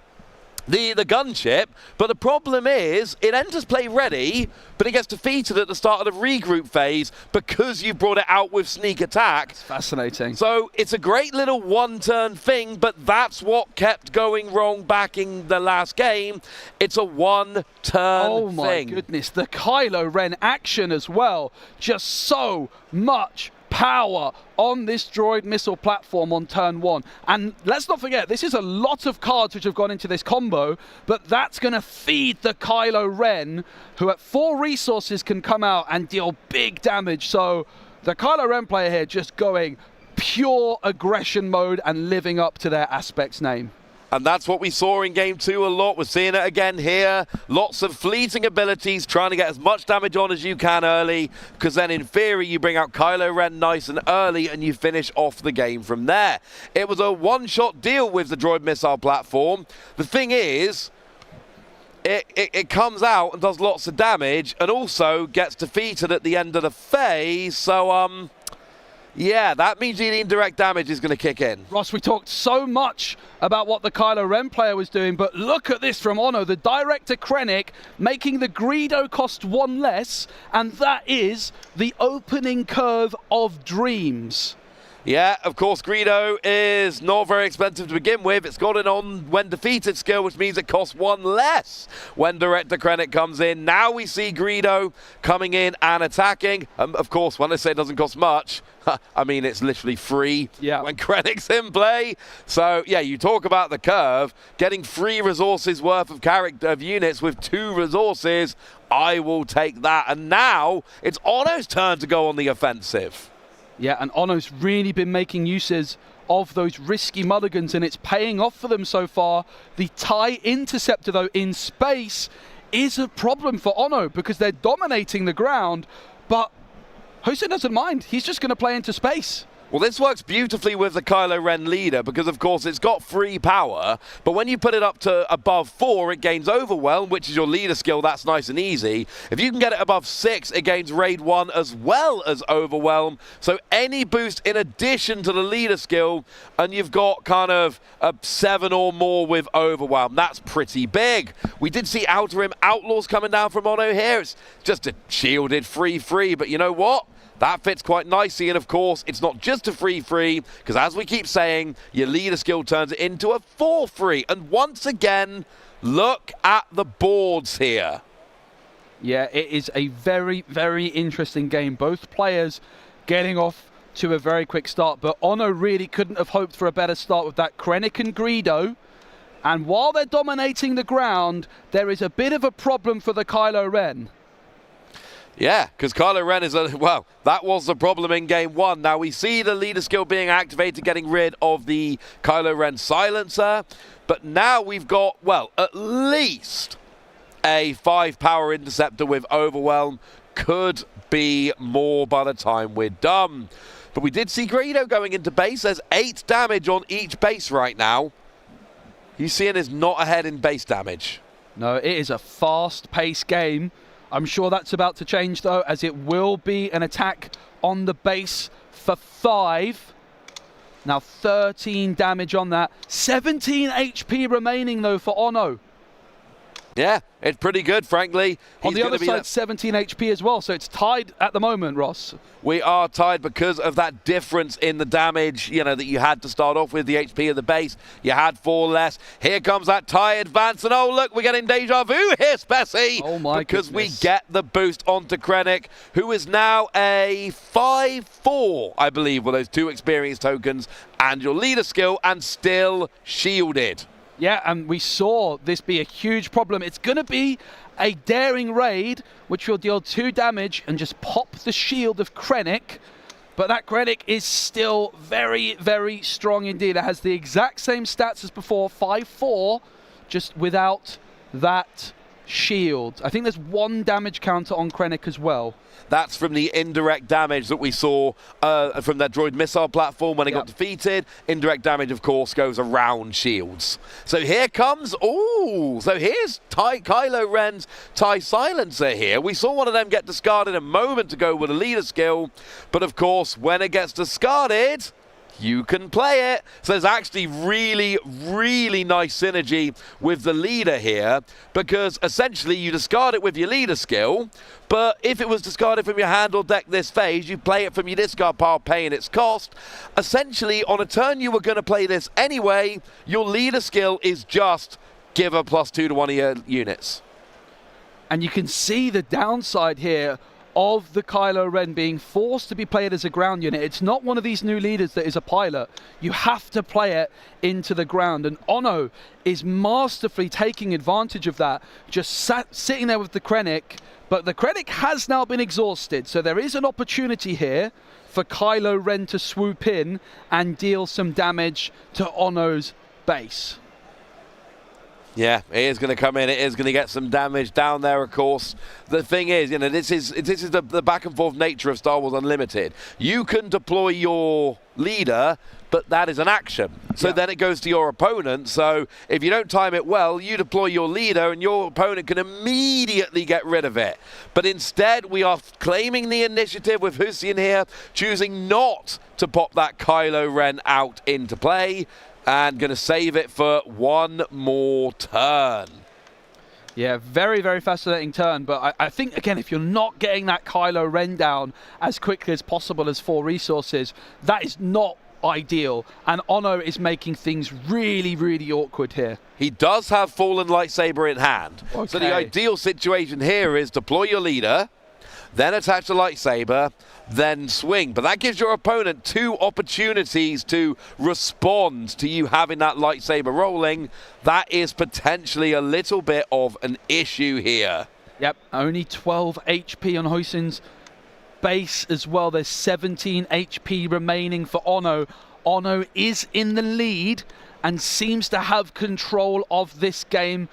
Speaker 1: the gunship, but the problem is it enters play ready, but it gets defeated at the start of the regroup phase because you brought it out with sneak attack.
Speaker 7: It's fascinating.
Speaker 1: So it's a great little one-turn thing, but that's what kept going wrong back in the last game. It's a one-turn thing.
Speaker 7: Oh my goodness, the Kylo Ren action as well. Just so much power on this droid missile platform on turn 1. And let's not forget, this is a lot of cards which have gone into this combo, but that's going to feed the Kylo Ren, who at 4 resources can come out and deal big damage. So the Kylo Ren player here just going pure aggression mode and living up to their Aspect's name.
Speaker 1: And that's what we saw in Game 2 a lot. We're seeing it again here. Lots of fleeting abilities, trying to get as much damage on as you can early, because then in theory you bring out Kylo Ren nice and early and you finish off the game from there. It was a one-shot deal with the droid missile platform. The thing is, it comes out and does lots of damage and also gets defeated at the end of the phase, so yeah, that means the indirect damage is going to kick in.
Speaker 7: Ross, we talked so much about what the Kylo Ren player was doing, but look at this from Ono, the direct to Krennic, making the Greedo cost 1 less, and that is the opening curve of dreams.
Speaker 1: Yeah, of course, Greedo is not very expensive to begin with. It's got an on when defeated skill, which means it costs 1 less when Director Krennic comes in. Now we see Greedo coming in and attacking. Of course, when I say it doesn't cost much, I mean it's literally free when Krennic's in play. So, yeah, you talk about the curve. Getting 3 resources worth of units with 2 resources, I will take that. And now it's Ono's turn to go on the offensive.
Speaker 7: Yeah, and Ono's really been making uses of those risky mulligans, and it's paying off for them so far. The TIE Interceptor, though, in space is a problem for Ono because they're dominating the ground, but Jose doesn't mind. He's just going to play into space.
Speaker 1: Well, this works beautifully with the Kylo Ren leader because, of course, it's got free power, but when you put it up to above 4, it gains Overwhelm, which is your leader skill. That's nice and easy. If you can get it above 6, it gains Raid 1 as well as Overwhelm. So any boost in addition to the leader skill, and you've got kind of a 7 or more with Overwhelm. That's pretty big. We did see Outer Rim Outlaws coming down from Ono here. It's just a shielded free, but you know what? That fits quite nicely, and of course, it's not just a free, because as we keep saying, your leader skill turns it into a 4-free. And once again, look at the boards here.
Speaker 7: Yeah, it is a very, very interesting game. Both players getting off to a very quick start, but Ono really couldn't have hoped for a better start with that Krennic and Greedo. And while they're dominating the ground, there is a bit of a problem for the Kylo Ren.
Speaker 1: Yeah, because Kylo Ren is well, that was the problem in Game 1. Now we see the leader skill being activated, getting rid of the Kylo Ren silencer. But now we've got, well, at least a 5 power interceptor with Overwhelm. Could be more by the time we're done. But we did see Greedo going into base. There's 8 damage on each base right now. You seeing is not ahead in base damage.
Speaker 7: No, it is a fast-paced game. I'm sure that's about to change, though, as it will be an attack on the base for 5. Now 13 damage on that. 17 HP remaining, though, for Ono.
Speaker 1: Yeah, it's pretty good, frankly.
Speaker 7: On the other side, 17 HP as well, so it's tied at the moment, Ross.
Speaker 1: We are tied because of that difference in the damage, you know, that you had to start off with, the HP of the base. You had 4 less. Here comes that TIE advance, and oh, look, we're getting deja vu here, Spessy.
Speaker 7: Oh, my
Speaker 1: Because
Speaker 7: goodness.
Speaker 1: we get the boost onto Krennic, who is now a 5-4, I believe, with those 2 experience tokens and your leader skill, and still shielded.
Speaker 7: Yeah, and we saw this be a huge problem. It's going to be a daring raid, which will deal 2 damage and just pop the shield of Krennic. But that Krennic is still very, very strong indeed. It has the exact same stats as before, 5-4, just without that shield. I think there's 1 damage counter on Krennic as well.
Speaker 1: That's from the indirect damage that we saw from that droid missile platform when it got defeated. Indirect damage, of course, goes around shields. So here comes, so here's Kylo Ren's TIE Silencer here. We saw one of them get discarded a moment ago with a leader skill, but of course, when it gets discarded, you can play it. So there's actually really, really nice synergy with the leader here, because essentially you discard it with your leader skill, but if it was discarded from your hand or deck this phase, you play it from your discard pile, paying its cost. Essentially, on a turn you were going to play this anyway, your leader skill is just give a +2 to one of your units.
Speaker 7: And you can see the downside here of the Kylo Ren being forced to be played as a ground unit. It's not one of these new leaders that is a pilot. You have to play it into the ground, and Ono is masterfully taking advantage of that, just sitting there with the Krennic, but the Krennic has now been exhausted, so there is an opportunity here for Kylo Ren to swoop in and deal some damage to Ono's base.
Speaker 1: Yeah, it is going to come in. It is going to get some damage down there, of course. The thing is, this is the back and forth nature of Star Wars Unlimited. You can deploy your leader, but that is an action. So then it goes to your opponent. So if you don't time it well, you deploy your leader and your opponent can immediately get rid of it. But instead, we are claiming the initiative with Hussein here, choosing not to pop that Kylo Ren out into play. And going to save it for one more turn.
Speaker 7: Yeah, very, very fascinating turn. But I think, again, if you're not getting that Kylo Ren down as quickly as possible as 4 resources, that is not ideal. And Ono is making things really, really awkward here.
Speaker 1: He does have Fallen Lightsaber in hand.
Speaker 7: Okay.
Speaker 1: So the ideal situation here is deploy your leader, then attach the lightsaber, then swing. But that gives your opponent 2 opportunities to respond to you having that lightsaber rolling. That is potentially a little bit of an issue here.
Speaker 7: Yep, only 12 HP on Hussein's base as well. There's 17 HP remaining for Ono. Ono is in the lead and seems to have control of this game.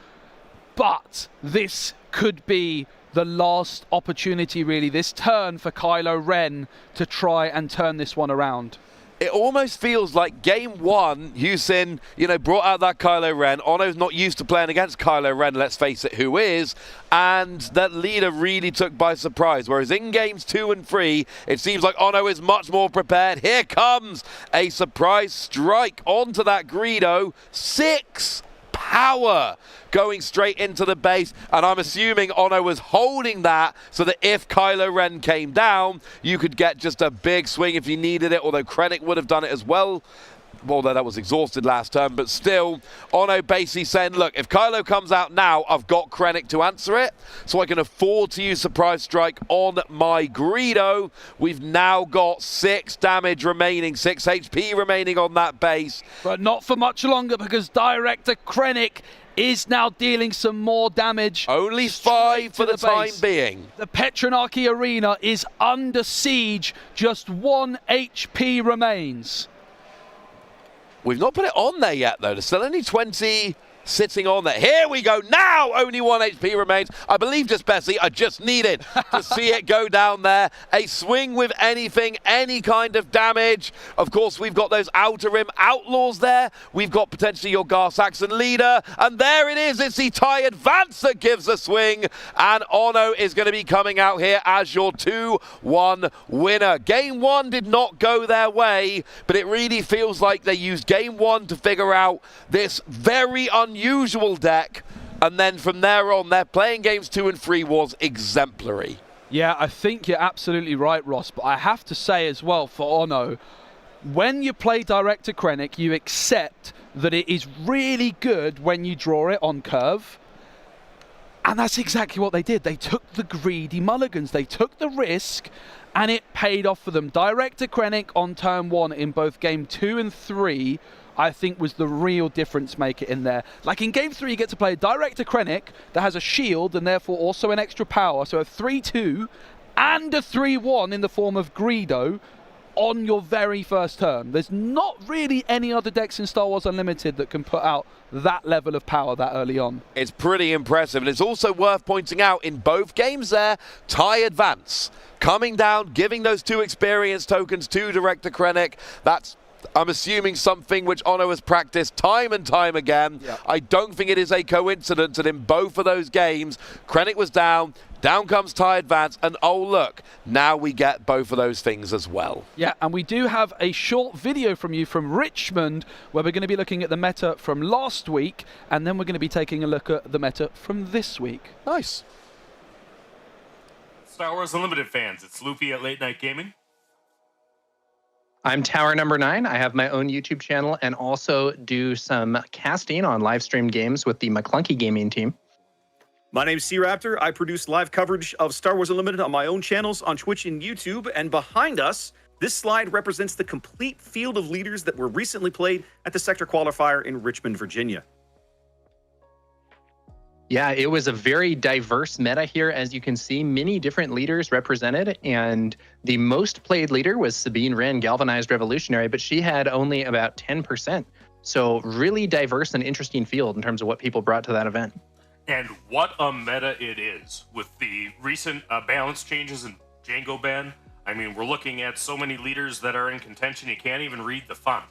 Speaker 7: But this could be the last opportunity, really, this turn for Kylo Ren to try and turn this one around.
Speaker 1: It almost feels like game 1, Hussein, brought out that Kylo Ren. Ono's not used to playing against Kylo Ren, let's face it, who is. And that leader really took by surprise. Whereas in games 2 and 3, it seems like Ono is much more prepared. Here comes a surprise strike onto that Greedo. 6 power going straight into the base, and I'm assuming Ono was holding that so that if Kylo Ren came down, you could get just a big swing if you needed it, although Krennic would have done it as well. Although that was exhausted last turn, but still, Ono basically saying, look, if Kylo comes out now, I've got Krennic to answer it, so I can afford to use Surprise Strike on my Greedo. We've now got 6 damage remaining, 6 HP remaining on that base.
Speaker 7: But not for much longer, because Director Krennic is now dealing some more damage.
Speaker 1: Only 5 for the time being.
Speaker 7: The Petronarchy Arena is under siege. Just 1 HP remains.
Speaker 1: We've not put it on there yet, though. There's still only 20 sitting on there. Here we go. Now only 1 HP remains. I believe just Bessie. I just needed to see it go down there. A swing with anything, any kind of damage. Of course, we've got those Outer Rim Outlaws there. We've got potentially your Gar Saxon leader. And there it is. It's the TIE Advance that gives a swing. And Ono is going to be coming out here as your 2-1 winner. Game 1 did not go their way, but it really feels like they used Game 1 to figure out this very unusual deck, and then from there on, their playing games 2 and 3 was exemplary.
Speaker 7: Yeah, I think you're absolutely right, Ross, but I have to say as well for Ono, when you play Director Krennic, you accept that it is really good when you draw it on curve, and that's exactly what they did. They took the greedy mulligans, they took the risk, and it paid off for them. Director Krennic on turn 1 in both game 2 and 3, I think was the real difference maker in there. Like in game 3, you get to play a Director Krennic that has a shield and therefore also an extra power. So a 3-2 and a 3-1 in the form of Greedo on your very first turn. There's not really any other decks in Star Wars Unlimited that can put out that level of power that early on.
Speaker 1: It's pretty impressive, and it's also worth pointing out in both games there, TIE Advance coming down, giving those 2 experience tokens to Director Krennic. That's, I'm assuming, something which Ono has practiced time and time again. Yeah. I don't think it is a coincidence that in both of those games, Krennic was down comes TIE Advance, and oh look, now we get both of those things as well.
Speaker 7: Yeah, and we do have a short video from you from Richmond, where we're going to be looking at the meta from last week, and then we're going to be taking a look at the meta from this week.
Speaker 1: Nice.
Speaker 9: Star Wars Unlimited fans, it's Luffy at Late Night Gaming.
Speaker 10: I'm Tower Number 9. I have my own YouTube channel and also do some casting on live stream games with the McClunky Gaming team.
Speaker 11: My name's C-Raptor. I produce live coverage of Star Wars Unlimited on my own channels on Twitch and YouTube. And behind us, this slide represents the complete field of leaders that were recently played at the Sector Qualifier in Richmond, Virginia.
Speaker 10: Yeah, it was a very diverse meta here. As you can see, many different leaders represented, and the most played leader was Sabine Wren, Galvanized Revolutionary, but she had only about 10% So really diverse and interesting field in terms of what people brought to that event.
Speaker 9: And what a meta it is with the recent balance changes in Django ban. I mean, we're looking at so many leaders that are in contention, you can't even read the font.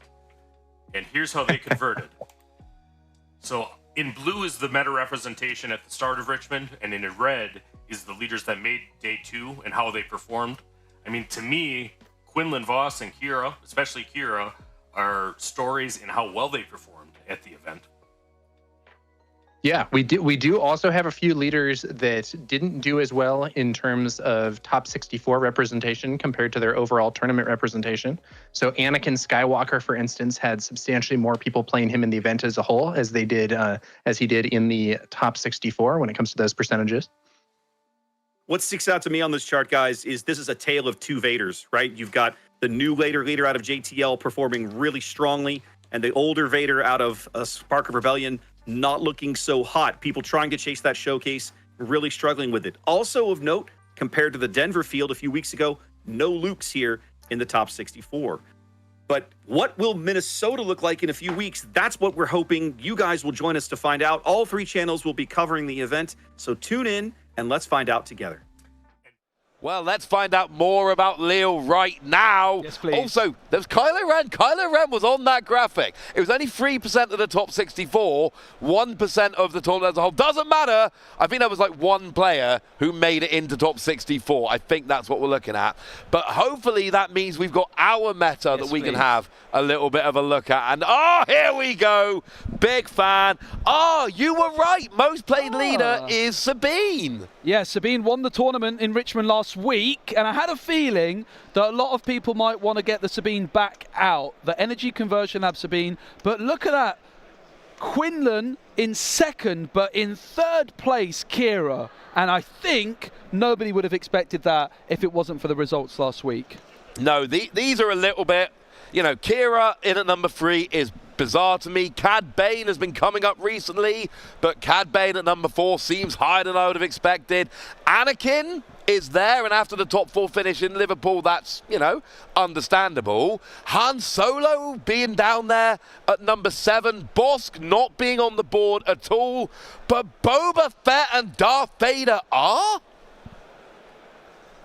Speaker 9: And here's how they converted. So in blue is the meta representation at the start of Richmond, and in red is the leaders that made day 2 and how they performed. I mean, to me, Quinlan Voss and Kira, especially Kira, are stories in how well they performed at the event.
Speaker 10: Yeah, we do also have a few leaders that didn't do as well in terms of top 64 representation compared to their overall tournament representation. So Anakin Skywalker, for instance, had substantially more people playing him in the event as a whole as he did in the top 64 when it comes to those percentages.
Speaker 11: What sticks out to me on this chart, guys, is this is a tale of two Vaders, right? You've got the new leader out of JTL performing really strongly, and the older Vader out of Spark of Rebellion not looking so hot. People trying to chase that showcase, really struggling with it. Also of note, compared to the Denver field a few weeks ago, no Lukes here in the top 64. But what will Minnesota look like in a few weeks? That's what we're hoping you guys will join us to find out. All 3 channels will be covering the event, so tune in and let's find out together.
Speaker 1: Well, let's find out more about Leo right now.
Speaker 7: Yes, please.
Speaker 1: Also, there's Kylo Ren. Kylo Ren was on that graphic. It was only 3% of the top 64, 1% of the tournament as a whole. Doesn't matter. I think there was like one player who made it into top 64. I think that's what we're looking at. But hopefully that means we've got our meta that we can have a little bit of a look at. And here we go. Big fan. You were right. Most played leader is Sabine.
Speaker 7: Yeah, Sabine won the tournament in Richmond last week, and I had a feeling that a lot of people might want to get the Sabine back out. The energy conversion lab Sabine, but look at that. Quinlan in second, but in third place, Kira. And I think nobody would have expected that if it wasn't for the results last week.
Speaker 1: No, these are a little bit, Kira in at number 3 is bizarre to me. Cad Bane has been coming up recently, but Cad Bane at number 4 seems higher than I would have expected. Anakin is there, and after the top 4 finish in Liverpool, that's, understandable. Han Solo being down there at number 7. Bosk not being on the board at all. But Boba Fett and Darth Vader are?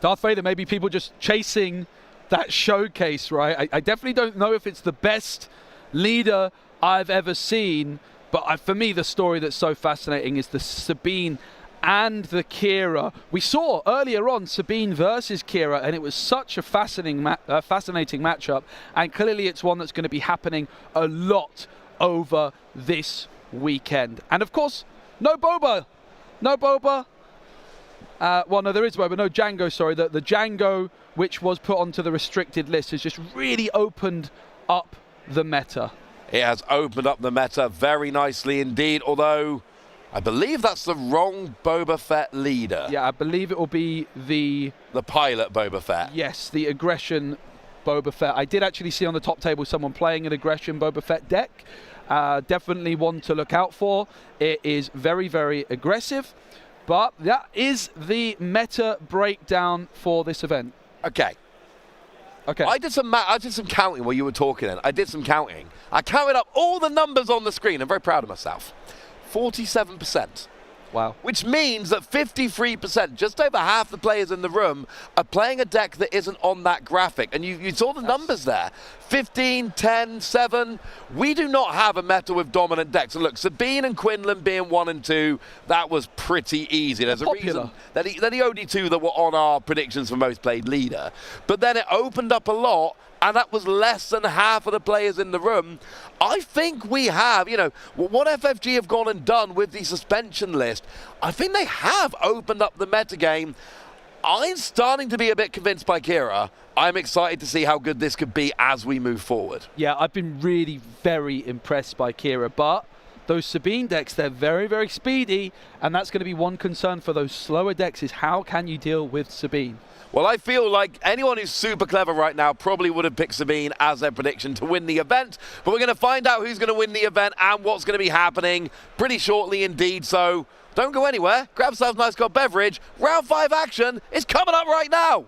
Speaker 7: Darth Vader, maybe people just chasing that showcase, right? I definitely don't know if it's the best leader I've ever seen, but for me the story that's so fascinating is the Sabine and the Kira. We saw earlier on Sabine versus Kira, and it was such a fascinating matchup, and clearly it's one that's going to be happening a lot over this weekend. And of course, no Boba. Well, no, there is Boba. No, Django, sorry. The Django, which was put onto the restricted list, has just really opened up the meta.
Speaker 1: It has opened up the meta very nicely indeed, although I believe that's the wrong Boba Fett leader.
Speaker 7: Yeah, I believe it will be the
Speaker 1: pilot Boba Fett.
Speaker 7: Yes, the aggression Boba Fett. I did actually see on the top table someone playing an aggression Boba Fett deck. Definitely one to look out for. It is very, very aggressive, but that is the meta breakdown for this event.
Speaker 1: Okay. I did some counting while you were talking, and I did some counting. I counted up all the numbers on the screen. I'm very proud of myself. 47%.
Speaker 7: Wow.
Speaker 1: Which means that 53%, just over half the players in the room, are playing a deck that isn't on that graphic. And you saw the numbers there. 15, 10, 7. We do not have a meta with dominant decks. And look, Sabine and Quinlan being 1 and 2, that was pretty easy. There's a reason that the only 2 that were on our predictions for most played leader. But then it opened up a lot, and that was less than half of the players in the room. I think we have, what FFG have gone and done with the suspension list, I think they have opened up the metagame. I'm starting to be a bit convinced by Kira. I'm excited to see how good this could be as we move forward.
Speaker 7: Yeah, I've been really very impressed by Kira, but those Sabine decks, they're very, very speedy, and that's going to be one concern for those slower decks is how can you deal with Sabine?
Speaker 1: Well, I feel like anyone who's super clever right now probably would have picked Sabine as their prediction to win the event. But we're going to find out who's going to win the event and what's going to be happening pretty shortly indeed. So don't go anywhere. Grab yourself a nice cold beverage. Round 5 action is coming up right now.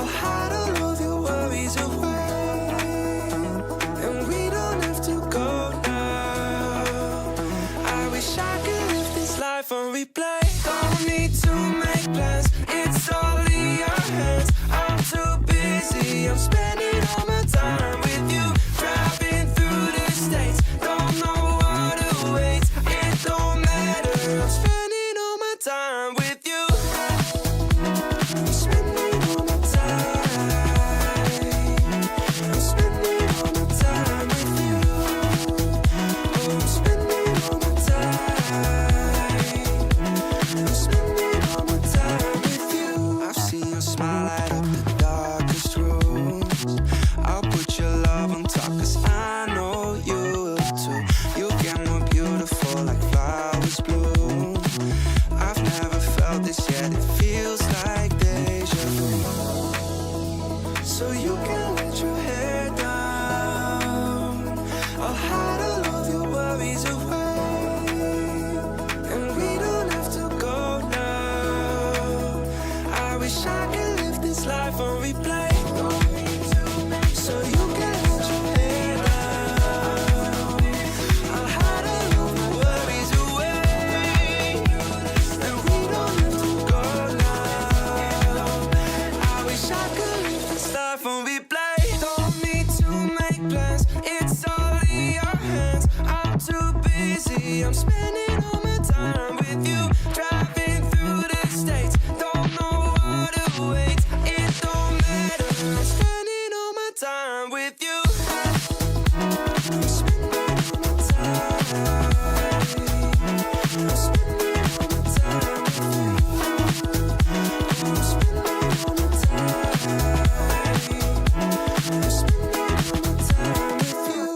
Speaker 6: hide all of your worries away, and we don't have to go now. I wish I could live this life on replay. Don't need to make plans, it's all in your hands. I'm too busy, I'm spending all my time with you. Driving through the states, don't know what awaits. It don't matter, I'm spending all my time with you. I'm spending all my time. I'm spending all my time with you. Oh, I'm spending all my time. I'm spending all my time with you. I've seen your smile light up the darkest rooms. I'll put your love on top, 'cause I know you will too. You get more beautiful like flowers bloom. I've never felt this yet, it feels like deja vu. So you can let your hair down, I'll hide all of your worries away, and we don't have to go now. I wish I could live this life on replay. So you can let your hair down, I'll hide all of your worries away, and we don't have to go now. I wish I could live this life on replay. Don't need to make plans, it's all in your hands. I'm too busy, I'm spending all my time with you. Driving through the states, don't know what awaits. It don't matter, I'm spending all my time with you. I'm spending all my time. I'm spending all my time with you. I'm spending all my time. I'm spending all my time with you.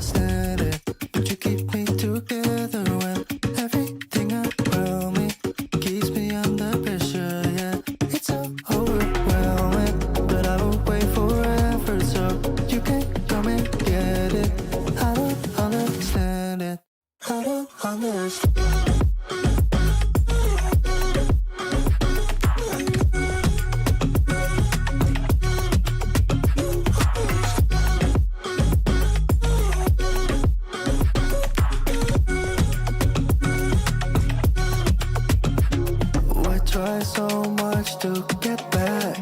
Speaker 6: understand it, but you keep me together when everything around me keeps me under pressure. Yeah, it's so overwhelming, but I will wait forever so you can come and get it. I don't understand it. I don't understand. Try so much to get back.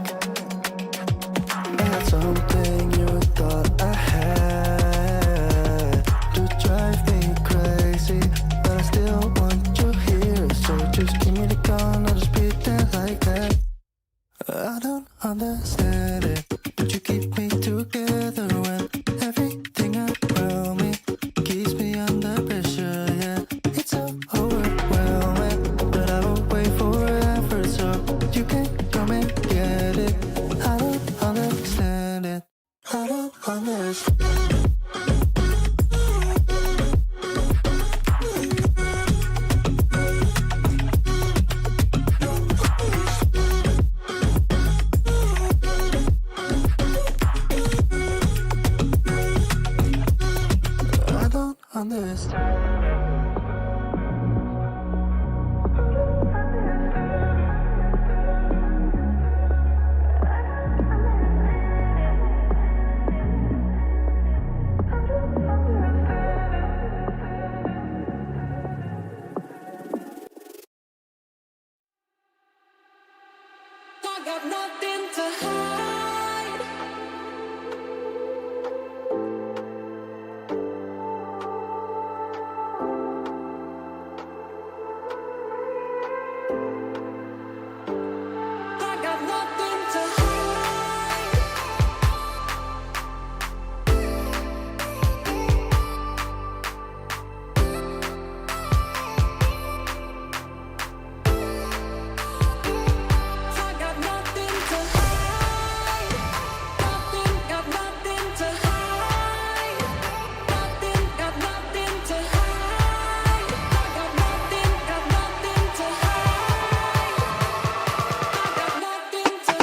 Speaker 6: I had something you thought I had to drive me crazy, but I still want you here. So just give me the call and I'll just pretend like that. I don't understand it, but you keep me together when everything around me keeps me under pressure. Yeah, it's so overwhelming, but I will wait forever so you can come and get it. I don't understand it. I don't understand. I don't understand.
Speaker 5: I got nothing to hide. I got nothing to hide. I got nothing to hide. Nothing, got nothing to hide. Nothing, got nothing to hide. I got nothing, got nothing to hide. I got nothing to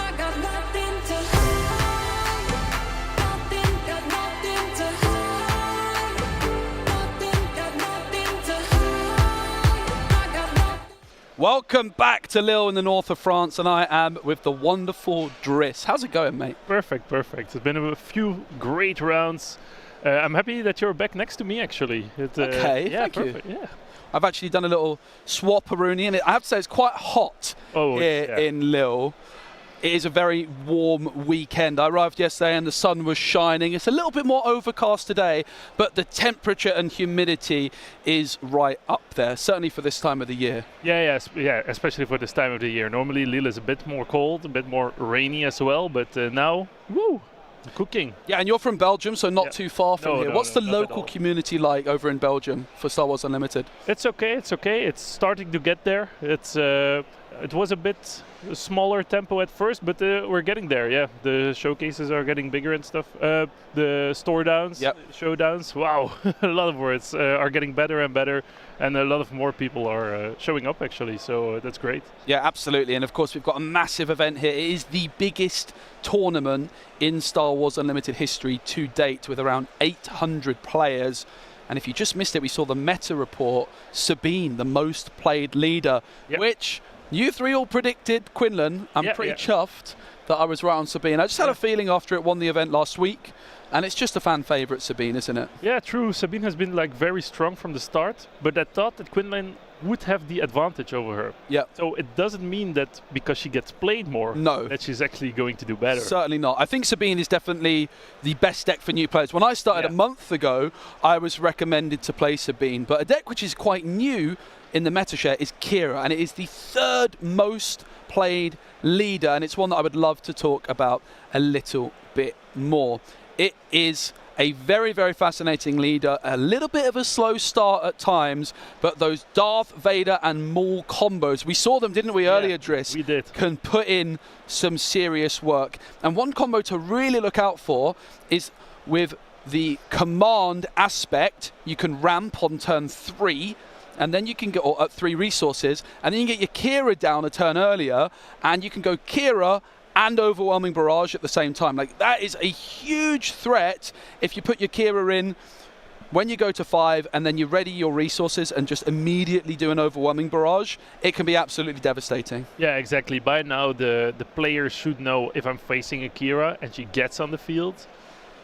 Speaker 5: I got nothing to hide. Nothing, got nothing to hide. Nothing, got nothing to hide. I got nothing.
Speaker 7: Welcome back to Lille in the north of France, and I am with the wonderful Driss. How's it going, mate?
Speaker 8: Perfect, perfect. It's been a few great rounds. I'm happy that you're back next to me, actually.
Speaker 7: Okay,
Speaker 8: yeah,
Speaker 7: thank
Speaker 8: perfect.
Speaker 7: you.
Speaker 8: Yeah.
Speaker 7: I've actually done a little swap-a-rooney, and I have to say it's quite hot here in Lille. It is a very warm weekend. I arrived yesterday and the sun was shining. It's a little bit more overcast today, but the temperature and humidity is right up there, certainly for this time of the year.
Speaker 8: Yeah, especially for this time of the year. Normally Lille is a bit more cold, a bit more rainy as well, but now, woo, Cooking.
Speaker 7: Yeah, and you're from Belgium, so not too far from here. What's the
Speaker 8: not at
Speaker 7: local
Speaker 8: all.
Speaker 7: community like over in Belgium for Star Wars Unlimited?
Speaker 8: It's okay. It's okay. It's starting to get there. It was a bit smaller tempo at first, but we're getting there. Yeah, the showcases are getting bigger and stuff. The store downs, showdowns. Wow, a lot of words are getting better and better, and a lot of more people are showing up actually. So that's great.
Speaker 7: Yeah, absolutely. And of course, we've got a massive event here. It is the biggest tournament in Star Wars Unlimited history to date, with around 800 players. And if you just missed it, we saw the meta report, Sabine, the most played leader, which you three all predicted Quinlan. I'm pretty chuffed that I was right on Sabine. I just had a feeling after it won the event last week, and it's just a fan favourite, Sabine, isn't it?
Speaker 8: Yeah, true. Sabine has been like very strong from the start, but I thought that Quinlan would have the advantage over her.
Speaker 7: Yeah.
Speaker 8: So it doesn't mean that because she gets played more, that she's actually going to do better.
Speaker 7: Certainly not. I think Sabine is definitely the best deck for new players. When I started a month ago, I was recommended to play Sabine, but a deck which is quite new in the meta share is Kira, and it is the third most played leader, and it's one that I would love to talk about a little bit more. It is a very, very fascinating leader, a little bit of a slow start at times, but those Darth Vader and Maul combos, we saw them, didn't we, earlier, Driss?
Speaker 8: We did.
Speaker 7: Can put in some serious work. And one combo to really look out for is with the command aspect. You can ramp on turn 3, and then you can go at 3 resources, and then you get your Kira down a turn earlier, and you can go Kira and Overwhelming Barrage at the same time. Like, that is a huge threat if you put your Kira in when you go to 5 and then you ready your resources and just immediately do an Overwhelming Barrage. It can be absolutely devastating.
Speaker 8: Yeah, exactly. By now, the players should know if I'm facing a Kira and she gets on the field,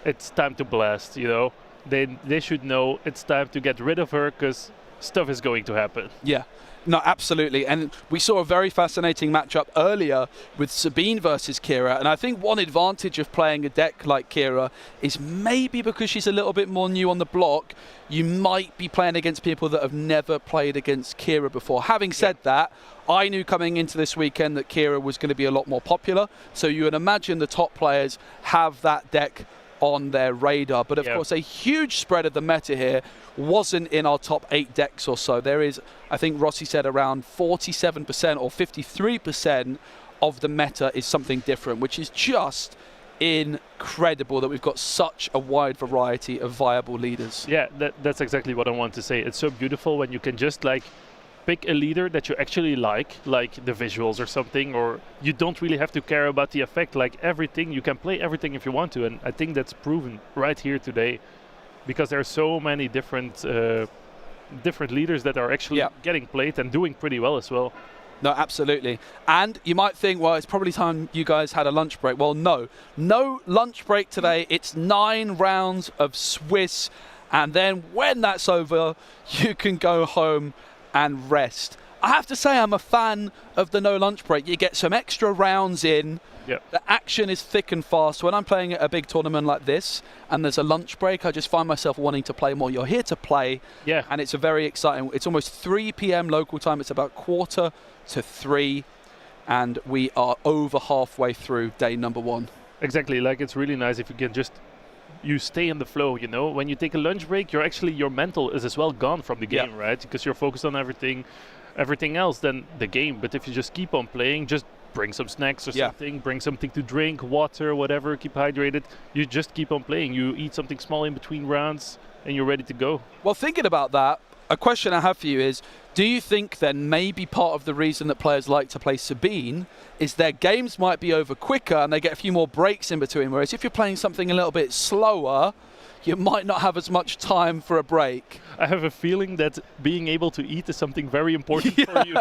Speaker 8: it's time to blast, you know. They should know it's time to get rid of her because stuff is going to happen.
Speaker 7: Yeah. No, absolutely. And we saw a very fascinating matchup earlier with Sabine versus Kira. And I think one advantage of playing a deck like Kira is maybe because she's a little bit more new on the block, you might be playing against people that have never played against Kira before. Having said that, I knew coming into this weekend that Kira was going to be a lot more popular. So you would imagine the top players have that deck on their radar. But of course, a huge spread of the meta here wasn't in our top 8 decks or so. There is, I think Rossi said, around 47% or 53% of the meta is something different, which is just incredible that we've got such a wide variety of viable leaders.
Speaker 8: Yeah, that's exactly what I want to say. It's so beautiful when you can just like pick a leader that you actually like the visuals or something, or you don't really have to care about the effect. Like everything, you can play everything if you want to, and I think that's proven right here today, because there are so many different leaders that are actually getting played and doing pretty well as well.
Speaker 7: No, absolutely. And you might think, well, it's probably time you guys had a lunch break. Well, no lunch break today. It's 9 rounds of Swiss, and then when that's over, you can go home and rest. I have to say, I'm a fan of the no lunch break. You get some extra rounds in. The action is thick and fast. When I'm playing at a big tournament like this and there's a lunch break, I just find myself wanting to play more. You're here to play, and it's a very exciting. It's almost 3 p.m. local time. It's about 2:45, and we are over halfway through day number 1.
Speaker 8: Exactly. Like, it's really nice if you can just stay in the flow, you know. When you take a lunch break, your mental is as well gone from the game, right? Because you're focused on everything else than the game. But if you just keep on playing, just bring some snacks or something, bring something to drink, water, whatever, keep hydrated. You just keep on playing. You eat something small in between rounds and you're ready to go.
Speaker 7: Well, thinking about that, a question I have for you is, do you think then maybe part of the reason that players like to play Sabine is their games might be over quicker and they get a few more breaks in between, whereas if you're playing something a little bit slower, you might not have as much time for a break?
Speaker 8: I have a feeling that being able to eat is something very important for you.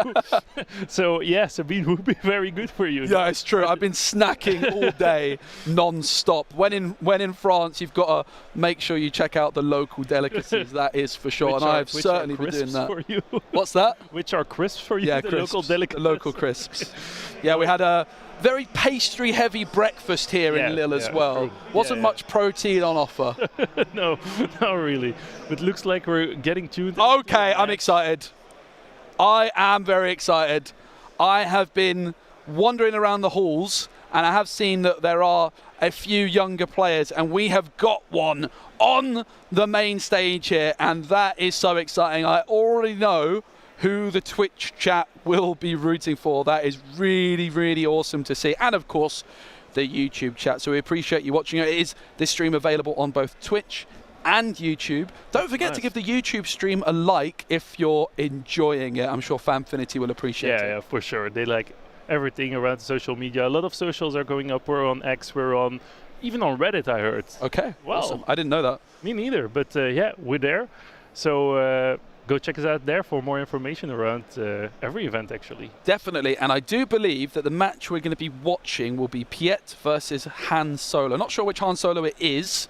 Speaker 8: So, yeah, Sabine would be very good for you.
Speaker 7: Yeah, it's true. I've been snacking all day, non-stop. When in France, you've got to make sure you check out the local delicacies, that is for sure. And I've certainly been doing that.
Speaker 8: For you.
Speaker 7: What's that?
Speaker 8: Which are crisps for you?
Speaker 7: Yeah,
Speaker 8: the
Speaker 7: crisps,
Speaker 8: local delicacies.
Speaker 7: the local crisps. Yeah, we had a very pastry-heavy breakfast here in Lille as well. Wasn't much protein on offer.
Speaker 8: No, not really. But looks like we're getting tuned.
Speaker 7: Okay, I'm excited. I am very excited. I have been wandering around the halls, and I have seen that there are a few younger players, and we have got one on the main stage here, and that is so exciting. I already know who the Twitch chat will be rooting for. That is really, really awesome to see. And of course, the YouTube chat. So we appreciate you watching it. Is this stream available on both Twitch and YouTube? Don't forget to give the YouTube stream a like if you're enjoying it. I'm sure Fanfinity will appreciate it.
Speaker 8: Yeah, for sure. They like everything around social media. A lot of socials are going up. We're on X, we're on, even on Reddit, I heard.
Speaker 7: Okay,
Speaker 8: wow.
Speaker 7: Awesome. I didn't know that.
Speaker 8: Me neither, but yeah, we're there. So go check us out there for more information around every event, actually.
Speaker 7: Definitely, and I do believe that the match we're going to be watching will be Piet versus Han Solo. Not sure which Han Solo it is,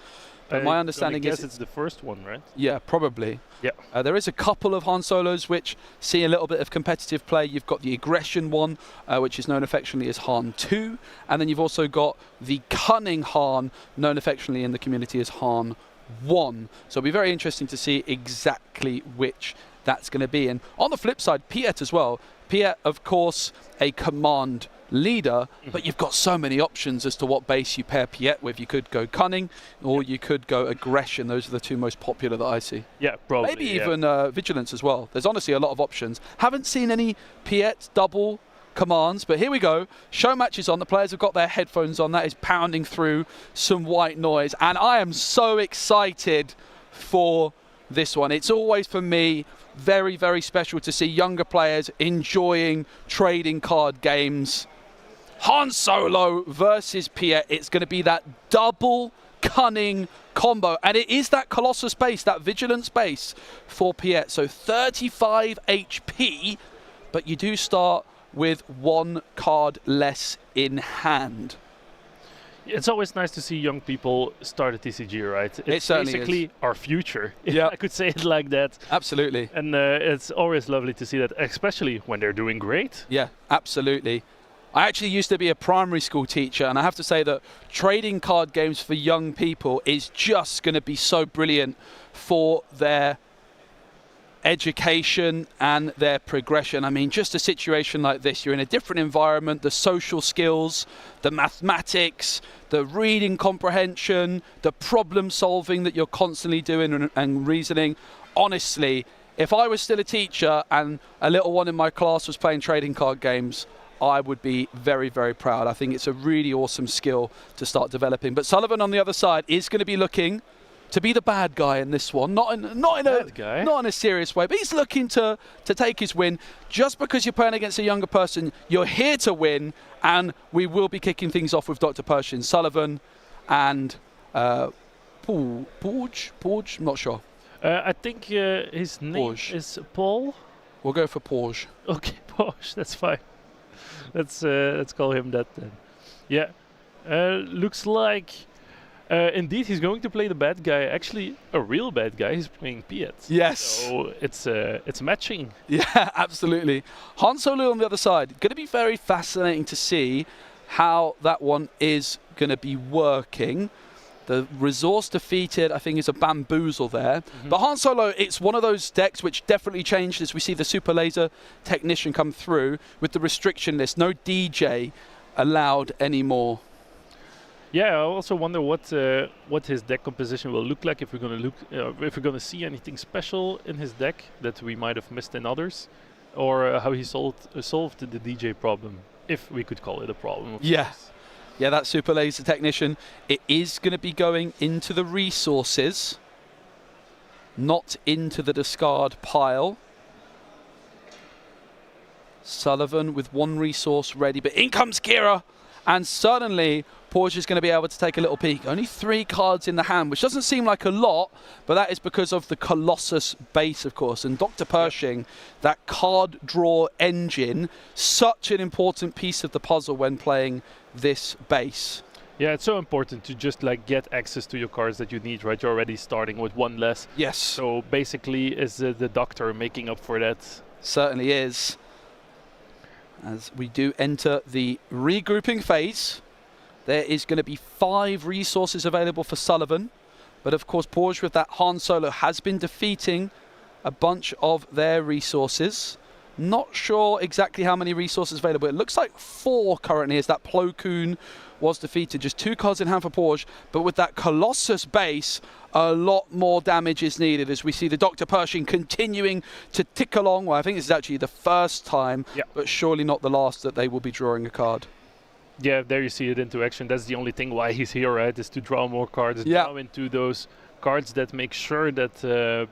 Speaker 7: but my understanding is
Speaker 8: it's the first one, right?
Speaker 7: Yeah, probably.
Speaker 8: Yeah.
Speaker 7: There is a couple of Han Solos which see a little bit of competitive play. You've got the aggression one, which is known affectionately as Han 2, and then you've also got the cunning Han, known affectionately in the community as Han 1. So it'll be very interesting to see exactly which that's going to be. And on the flip side, Piet as well. Piet, of course, a command leader, but you've got so many options as to what base you pair Piet with. You could go cunning, or you could go aggression. Those are the two most popular that I see.
Speaker 8: Yeah, probably.
Speaker 7: Maybe even vigilance as well. There's honestly a lot of options. Haven't seen any Piet double commands, but here we go. Show match is on. The players have got their headphones on. That is pounding through some white noise, and I am so excited for this one. It's always, for me, very, very special to see younger players enjoying trading card games. Han Solo versus Piet. It's going to be that double cunning combo, and it is that Colossus base, that vigilance base for Piet. So 35 HP, but you do start with one card less in hand.
Speaker 8: It's always nice to see young people start a TCG, right? It's basically our future, if I could say it like that.
Speaker 7: Absolutely.
Speaker 8: And it's always lovely to see that, especially when they're doing great.
Speaker 7: Yeah, absolutely. I actually used to be a primary school teacher, and I have to say that trading card games for young people is just going to be so brilliant for their education and their progression. I mean, just a situation like this, you're in a different environment, the social skills, the mathematics, the reading comprehension, the problem solving that you're constantly doing and reasoning. Honestly, if I was still a teacher and a little one in my class was playing trading card games, I would be very, very proud. I think it's a really awesome skill to start developing. But Sullivan on the other side is going to be looking to be the bad guy in this one, not in a serious way, but he's looking to take his win. Just because you're playing against a younger person, you're here to win, and we will be kicking things off with Dr. Pershing, Sullivan, and Porge, I'm not sure.
Speaker 8: I think his name is Paul.
Speaker 7: We'll go for Porge.
Speaker 8: Okay, Porge, that's fine. Let's call him that then. Yeah, looks like indeed he's going to play the bad guy. Actually, a real bad guy. He's playing Piet.
Speaker 7: Yes.
Speaker 8: So it's matching.
Speaker 7: Yeah, absolutely. Han Solo on the other side. Going to be very fascinating to see how that one is going to be working. The resource defeated, I think, is a bamboozle there. But Han Solo, it's one of those decks which definitely changed as we see the Super Laser Technician come through with the restriction list. No DJ allowed anymore.
Speaker 8: Yeah, I also wonder what his deck composition will look like, if we're gonna see anything special in his deck that we might have missed in others, or how he solved the DJ problem, if we could call it a problem.
Speaker 7: Yeah. Yeah, that Super Laser Technician, it is going to be going into the resources, not into the discard pile. Sullivan with one resource ready, but in comes Kira, and suddenly Porsche is going to be able to take a little peek. Only 3 cards in the hand, which doesn't seem like a lot, but that is because of the Colossus base, of course. And Dr. Pershing, that card draw engine, such an important piece of the puzzle when playing this base.
Speaker 8: Yeah, it's so important to just like get access to your cards that you need, right? You're already starting with 1 less.
Speaker 7: Yes.
Speaker 8: So basically, is the doctor making up for that?
Speaker 7: Certainly is. As we do enter the regrouping phase, there is going to be 5 resources available for Sullivan. But of course, Porsche with that Han Solo has been defeating a bunch of their resources. Not sure exactly how many resources available. It looks like 4 currently as that Plo Koon was defeated. Just 2 cards in hand for Porge, but with that Colossus base, a lot more damage is needed as we see the Dr. Pershing continuing to tick along. Well, I think this is actually the first time, but surely not the last that they will be drawing a card.
Speaker 8: Yeah, there you see it into action. That's the only thing why he's here, right? Is to draw more cards, draw into those cards that make sure that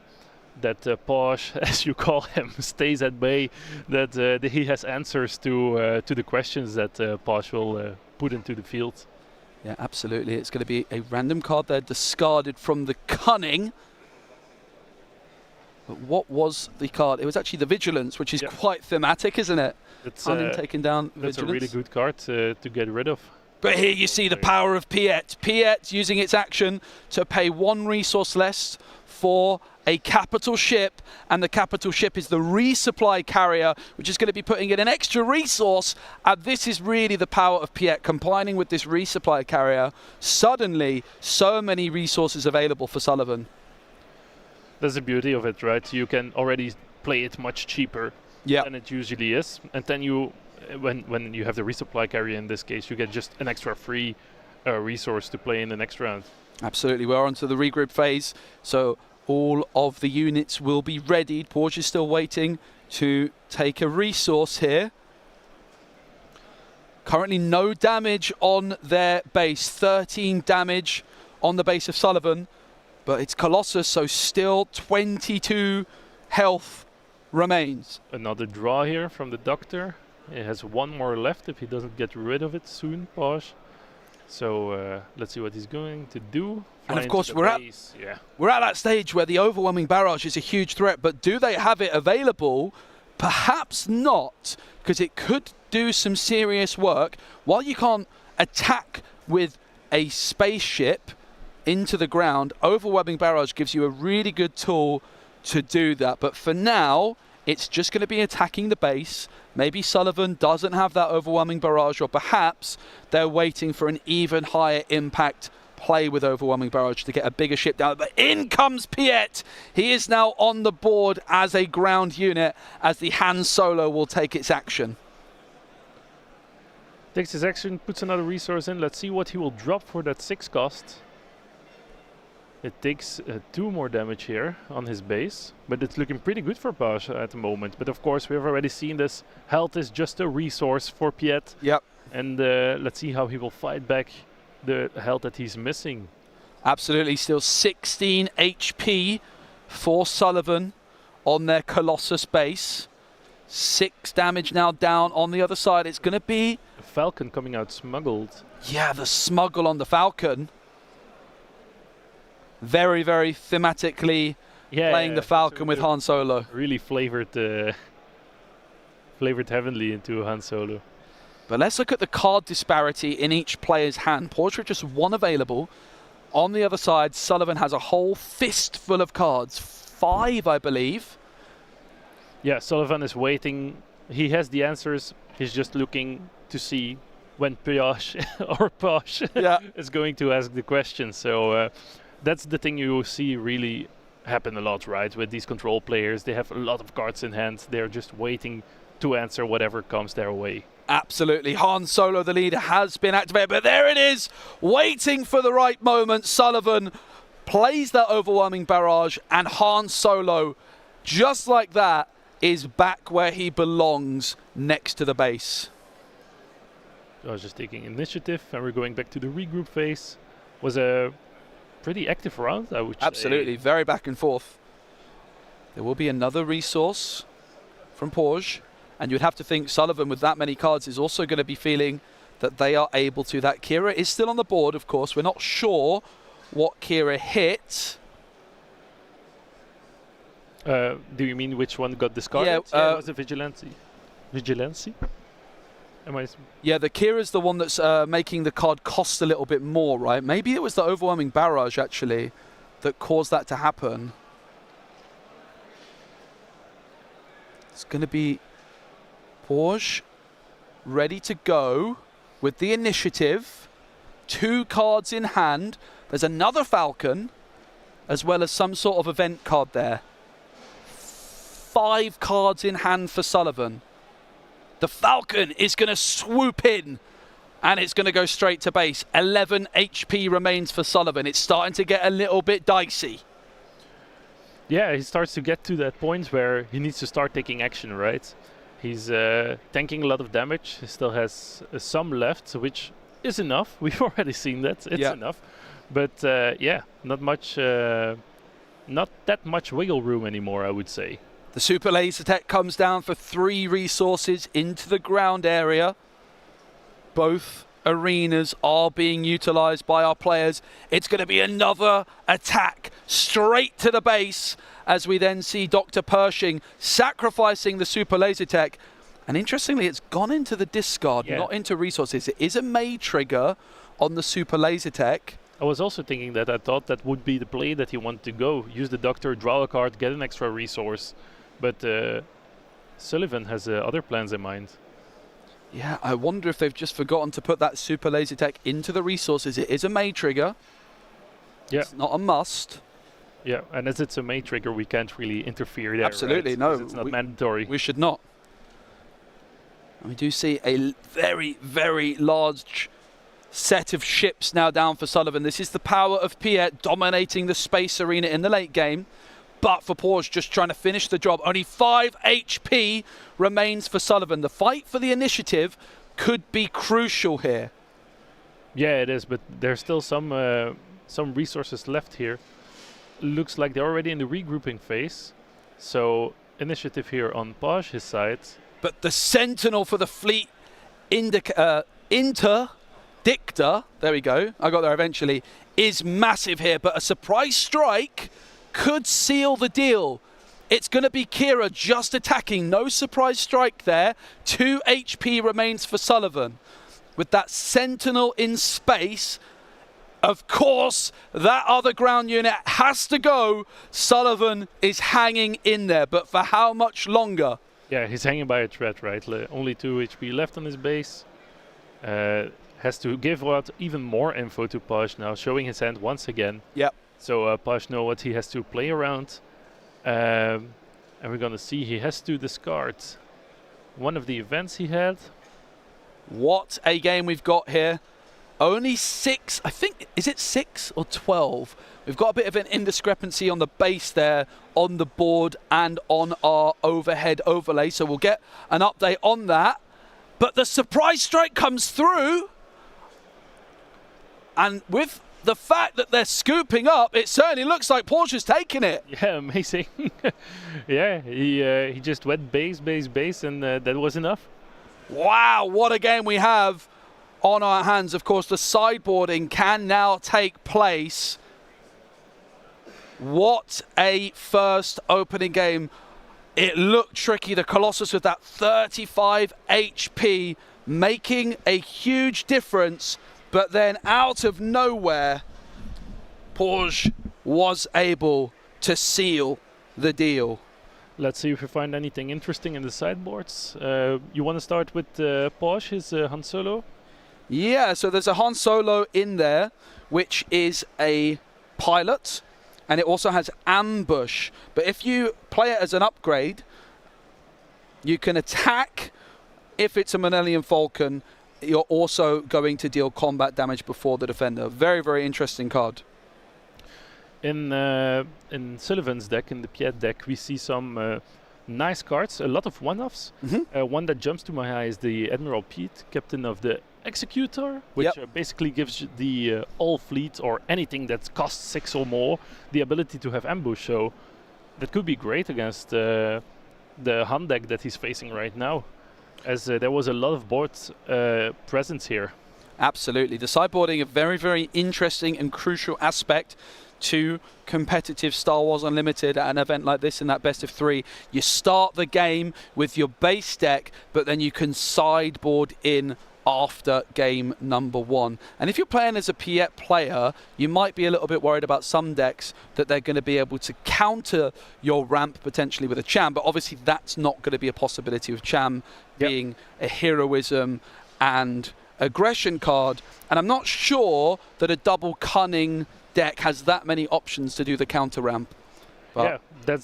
Speaker 8: Posh, as you call him, stays at bay. That he has answers to the questions that Posh will put into the field.
Speaker 7: Yeah, absolutely. It's going to be a random card there, discarded from the Cunning. But what was the card? It was actually the Vigilance, which is quite thematic, isn't it? Cunning taking down Vigilance.
Speaker 8: That's a really good card to get rid of.
Speaker 7: But here you see the power of Piet. Piet using its action to pay 1 resource less for a capital ship, and the capital ship is the resupply carrier, which is going to be putting in an extra resource. And this is really the power of Piet, combining with this resupply carrier. Suddenly, so many resources available for Sullivan.
Speaker 8: That's the beauty of it, right? You can already play it much cheaper than it usually is, and then you, when you have the resupply carrier in this case, you get just an extra free resource to play in the next round.
Speaker 7: Absolutely. We're on to the regroup phase, so all of the units will be readied. Porge is still waiting to take a resource here. Currently no damage on their base. 13 damage on the base of Sullivan, but it's Colossus, so still 22 health remains.
Speaker 8: Another draw here from the Doctor. He has 1 more left if he doesn't get rid of it soon, Posh. So let's see what he's going to do.
Speaker 7: And of course, we're at that stage where the overwhelming barrage is a huge threat, but do they have it available? Perhaps not, because it could do some serious work. While you can't attack with a spaceship into the ground, overwhelming barrage gives you a really good tool to do that. But for now, it's just going to be attacking the base. Maybe Sullivan doesn't have that overwhelming barrage, or perhaps they're waiting for an even higher impact play with overwhelming barrage to get a bigger ship down. But in comes Piet. He is now on the board as a ground unit, as the Han Solo will take its action.
Speaker 8: Takes his action, puts another resource in. Let's see what he will drop for that 6 cost. It takes 2 more damage here on his base, but it's looking pretty good for Posh at the moment. But of course, we've already seen this. Health is just a resource for Piet.
Speaker 7: Yep.
Speaker 8: And let's see how he will fight back the health that he's missing.
Speaker 7: Absolutely, still 16 HP for Sullivan on their Colossus base. 6 damage now down on the other side. It's going to be
Speaker 8: a Falcon coming out smuggled.
Speaker 7: Yeah, the smuggle on the Falcon. Very, very thematically playing the Falcon with Han Solo.
Speaker 8: Really flavored heavenly into Han Solo.
Speaker 7: But let's look at the card disparity in each player's hand. Porge with just 1 available. On the other side, Sullivan has a whole fistful of cards. 5, I believe.
Speaker 8: Yeah, Sullivan is waiting. He has the answers. He's just looking to see when Posh is going to ask the question. So that's the thing you see really happen a lot, right? With these control players, they have a lot of cards in hand. They're just waiting to answer whatever comes their way.
Speaker 7: Absolutely. Han Solo, the leader, has been activated, but there it is, waiting for the right moment. Sullivan plays that overwhelming barrage, and Han Solo, just like that, is back where he belongs, next to the base.
Speaker 8: I was just taking initiative, and we're going back to the regroup phase. Was a pretty active round, I would say.
Speaker 7: Absolutely, very back and forth. There will be another resource from Porge, and you'd have to think Sullivan, with that many cards, is also going to be feeling that they are able to. That Kira is still on the board, of course. We're not sure what Kira hit.
Speaker 8: Do you mean which one got discarded? Yeah, it was a Vigilante. Vigilante?
Speaker 7: Yeah, the Kira's the one that's making the card cost a little bit more, right? Maybe it was the overwhelming barrage, actually, that caused that to happen. It's going to be Porge ready to go with the initiative. 2 cards in hand. There's another Falcon, as well as some sort of event card there. 5 cards in hand for Sullivan. The Falcon is going to swoop in, and it's going to go straight to base. 11 HP remains for Sullivan. It's starting to get a little bit dicey.
Speaker 8: Yeah, he starts to get to that point where he needs to start taking action, right? He's tanking a lot of damage. He still has some left, which is enough. We've already seen that. It's enough. But yeah, not that much wiggle room anymore, I would say.
Speaker 7: The Super Laser Tech comes down for 3 resources into the ground area. Both arenas are being utilized by our players. It's going to be another attack straight to the base as we then see Dr. Pershing sacrificing the Super Laser Tech. And interestingly, it's gone into the discard, not into resources. It is a May trigger on the Super Laser Tech.
Speaker 8: I was also thinking that I thought that would be the play that he wanted to go. Use the Doctor, draw a card, get an extra resource. But Sullivan has other plans in mind.
Speaker 7: Yeah, I wonder if they've just forgotten to put that Super Laser Tech into the resources. It is a May trigger.
Speaker 8: Yeah.
Speaker 7: It's not a must.
Speaker 8: Yeah, and as it's a May trigger, we can't really interfere there.
Speaker 7: Absolutely,
Speaker 8: right?
Speaker 7: no.
Speaker 8: It's not mandatory.
Speaker 7: We should not. And we do see a very, very large set of ships now down for Sullivan. This is the power of Piet dominating the space arena in the late game. But for Porsche, just trying to finish the job. Only 5 HP remains for Sullivan. The fight for the initiative could be crucial here.
Speaker 8: Yeah, it is, but there's still some resources left here. Looks like they're already in the regrouping phase. So initiative here on Porsche's side.
Speaker 7: But the Sentinel for the fleet interdictor, there we go, I got there eventually, is massive here. But a surprise strike could seal the deal. It's going to be Kira just attacking. No surprise strike there. 2 HP remains for Sullivan. With that Sentinel in space, of course, that other ground unit has to go. Sullivan is hanging in there, but for how much longer?
Speaker 8: Yeah, he's hanging by a thread, right? Only 2 HP left on his base. Has to give out even more info to Posh now, showing his hand once again.
Speaker 7: Yep.
Speaker 8: So Posh knows what he has to play around. And we're going to see he has to discard one of the events he had.
Speaker 7: What a game we've got here. Only 6, I think, is it 6 or 12? We've got a bit of an indiscrepancy on the base there, on the board and on our overhead overlay. So we'll get an update on that. But the surprise strike comes through. And with the fact that they're scooping up, it certainly looks like Porsche's taking it.
Speaker 8: Yeah, amazing. Yeah, he just went base, and that was enough.
Speaker 7: Wow, what a game we have on our hands. Of course, the sideboarding can now take place. What a first opening game. It looked tricky. The Colossus with that 35 HP making a huge difference. But then out of nowhere, Porsche was able to seal the deal.
Speaker 8: Let's see if we find anything interesting in the sideboards. You want to start with Porsche, his Han Solo?
Speaker 7: Yeah, so there's a Han Solo in there, which is a pilot, and it also has ambush. But if you play it as an upgrade, you can attack. If it's a Manelian Falcon, you're also going to deal combat damage before the defender. Very, very interesting card.
Speaker 8: In Sullivan's deck, in the Piet deck, we see some nice cards, a lot of one-offs. One that jumps to my eye is the Admiral Pete, captain of the Executor, which basically gives the all fleet or anything that costs 6 or more the ability to have ambush. So that could be great against the Han deck that he's facing right now, as there was a lot of board presence here.
Speaker 7: Absolutely. The sideboarding, a very, very interesting and crucial aspect to competitive Star Wars Unlimited at an event like this in that best of 3. You start the game with your base deck, but then you can sideboard in after game number 1. And if you're playing as a Piet player, you might be a little bit worried about some decks that they're going to be able to counter your ramp potentially with a Cham, but obviously that's not going to be a possibility with Cham being a heroism and aggression card. And I'm not sure that a double cunning deck has that many options to do the counter ramp. But
Speaker 8: yeah,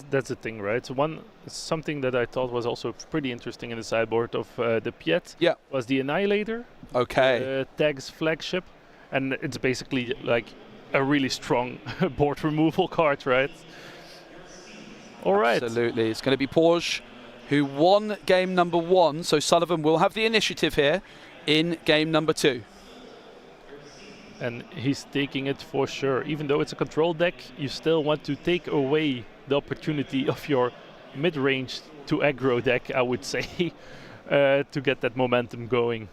Speaker 8: that's the thing, right? So something that I thought was also pretty interesting in the sideboard of the Piet was the Annihilator.
Speaker 7: Okay.
Speaker 8: Tag's flagship, and it's basically like a really strong board removal card, right? All right.
Speaker 7: Absolutely. It's going to be Porge who won game number 1, so Sullivan will have the initiative here in game number 2.
Speaker 8: And he's taking it for sure. Even though it's a control deck, you still want to take away the opportunity of your mid-range to aggro deck, I would say, to get that momentum going.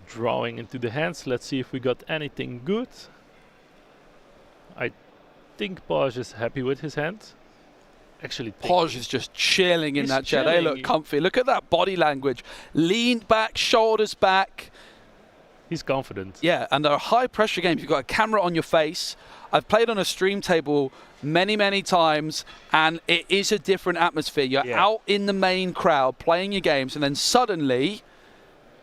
Speaker 8: Drawing into the hands. Let's see if we got anything good. I think Paj is happy with his hand. Actually,
Speaker 7: Paj is just chilling in
Speaker 8: He's
Speaker 7: that chair. They look
Speaker 8: chilling.
Speaker 7: comfy. Look at that body language. Leaned back, shoulders back.
Speaker 8: He's confident.
Speaker 7: Yeah, and they're high pressure games. You've got a camera on your face. I've played on a stream table many times, and it is a different atmosphere. You're out in the main crowd playing your games, and then suddenly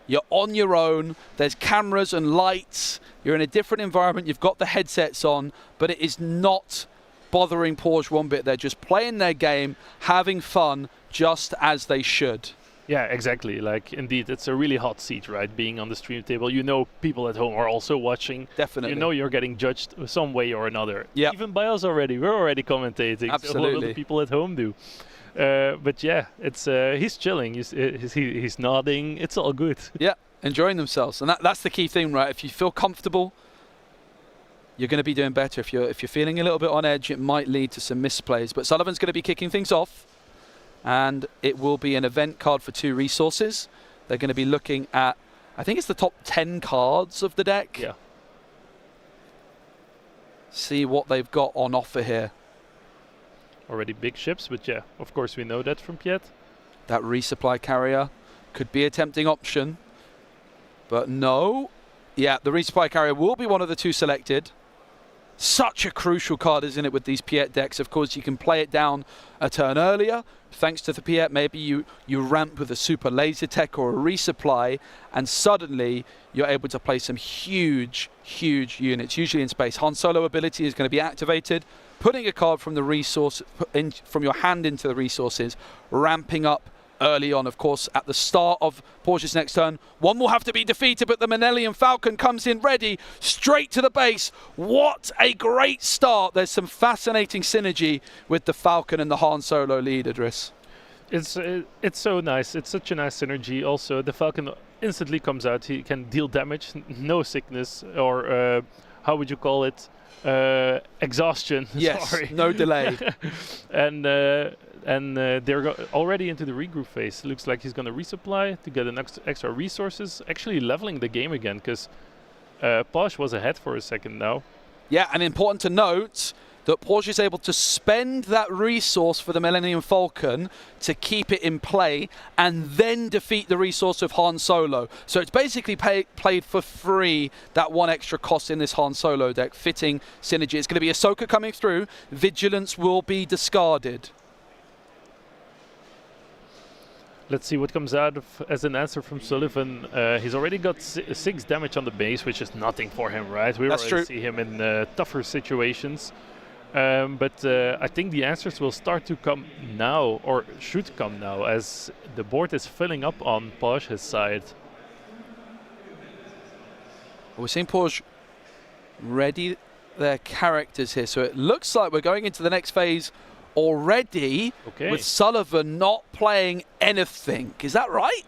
Speaker 7: you're on your own. There's cameras and lights. You're in a different environment. You've got the headsets on, but it is not bothering Porge one bit. They're just playing their game, having fun, just as they should.
Speaker 8: Yeah, exactly. Like, indeed, it's a really hot seat, right? Being on the stream table. You know people at home are also watching.
Speaker 7: Definitely.
Speaker 8: You know you're getting judged some way or another.
Speaker 7: Yeah.
Speaker 8: Even by us already. We're already commentating.
Speaker 7: Absolutely.
Speaker 8: So what will the people at home do? But yeah, it's he's chilling. He's nodding. It's all good.
Speaker 7: Yeah, enjoying themselves. And that's the key thing, right? If you feel comfortable, you're going to be doing better. If you're feeling a little bit on edge, it might lead to some misplays. But Sullivan's going to be kicking things off. And it will be an event card for 2 resources. They're going to be looking at, I think it's the top 10 cards of the deck.
Speaker 8: Yeah.
Speaker 7: See what they've got on offer here.
Speaker 8: Already big ships, but yeah, of course we know that from Piet.
Speaker 7: That resupply carrier could be a tempting option. But no. Yeah, the resupply carrier will be one of the 2 selected. Such a crucial card, isn't it, with these Piet decks? Of course, you can play it down a turn earlier. Thanks to the Piet, maybe you ramp with a super laser tech or a resupply, and suddenly you're able to play some huge units, usually in space. Han Solo ability is going to be activated, putting a card from the resource from your hand into the resources, ramping up early on. Of course, at the start of Porsche's next turn, one will have to be defeated, but the Manelian Falcon comes in ready, straight to the base. What a great start. There's some fascinating synergy with the Falcon and the Han Solo lead, Idris.
Speaker 8: It's so nice. It's such a nice synergy. Also, the Falcon instantly comes out. He can deal damage, no sickness, or how would you call it? Exhaustion.
Speaker 7: Yes,
Speaker 8: Sorry.
Speaker 7: no delay.
Speaker 8: and they're already into the regroup phase. Looks like he's going to resupply to get an extra resources. Actually leveling the game again, because Posh was ahead for a second now.
Speaker 7: Yeah, and important to note that Porsche is able to spend that resource for the Millennium Falcon to keep it in play and then defeat the resource of Han Solo. So it's basically played for free, that 1 extra cost in this Han Solo deck. Fitting synergy. It's going to be Ahsoka coming through. Vigilance will be discarded.
Speaker 8: Let's see what comes out as an answer from Sullivan. He's already got 6 damage on the base, which is nothing for him, right? We already see him in tougher situations. But I think the answers will start to come now, or should come now, as the board is filling up on Porsche's side.
Speaker 7: We're seeing Porsche ready their characters here. So it looks like we're going into the next phase already, with Sullivan not playing anything. Is that right?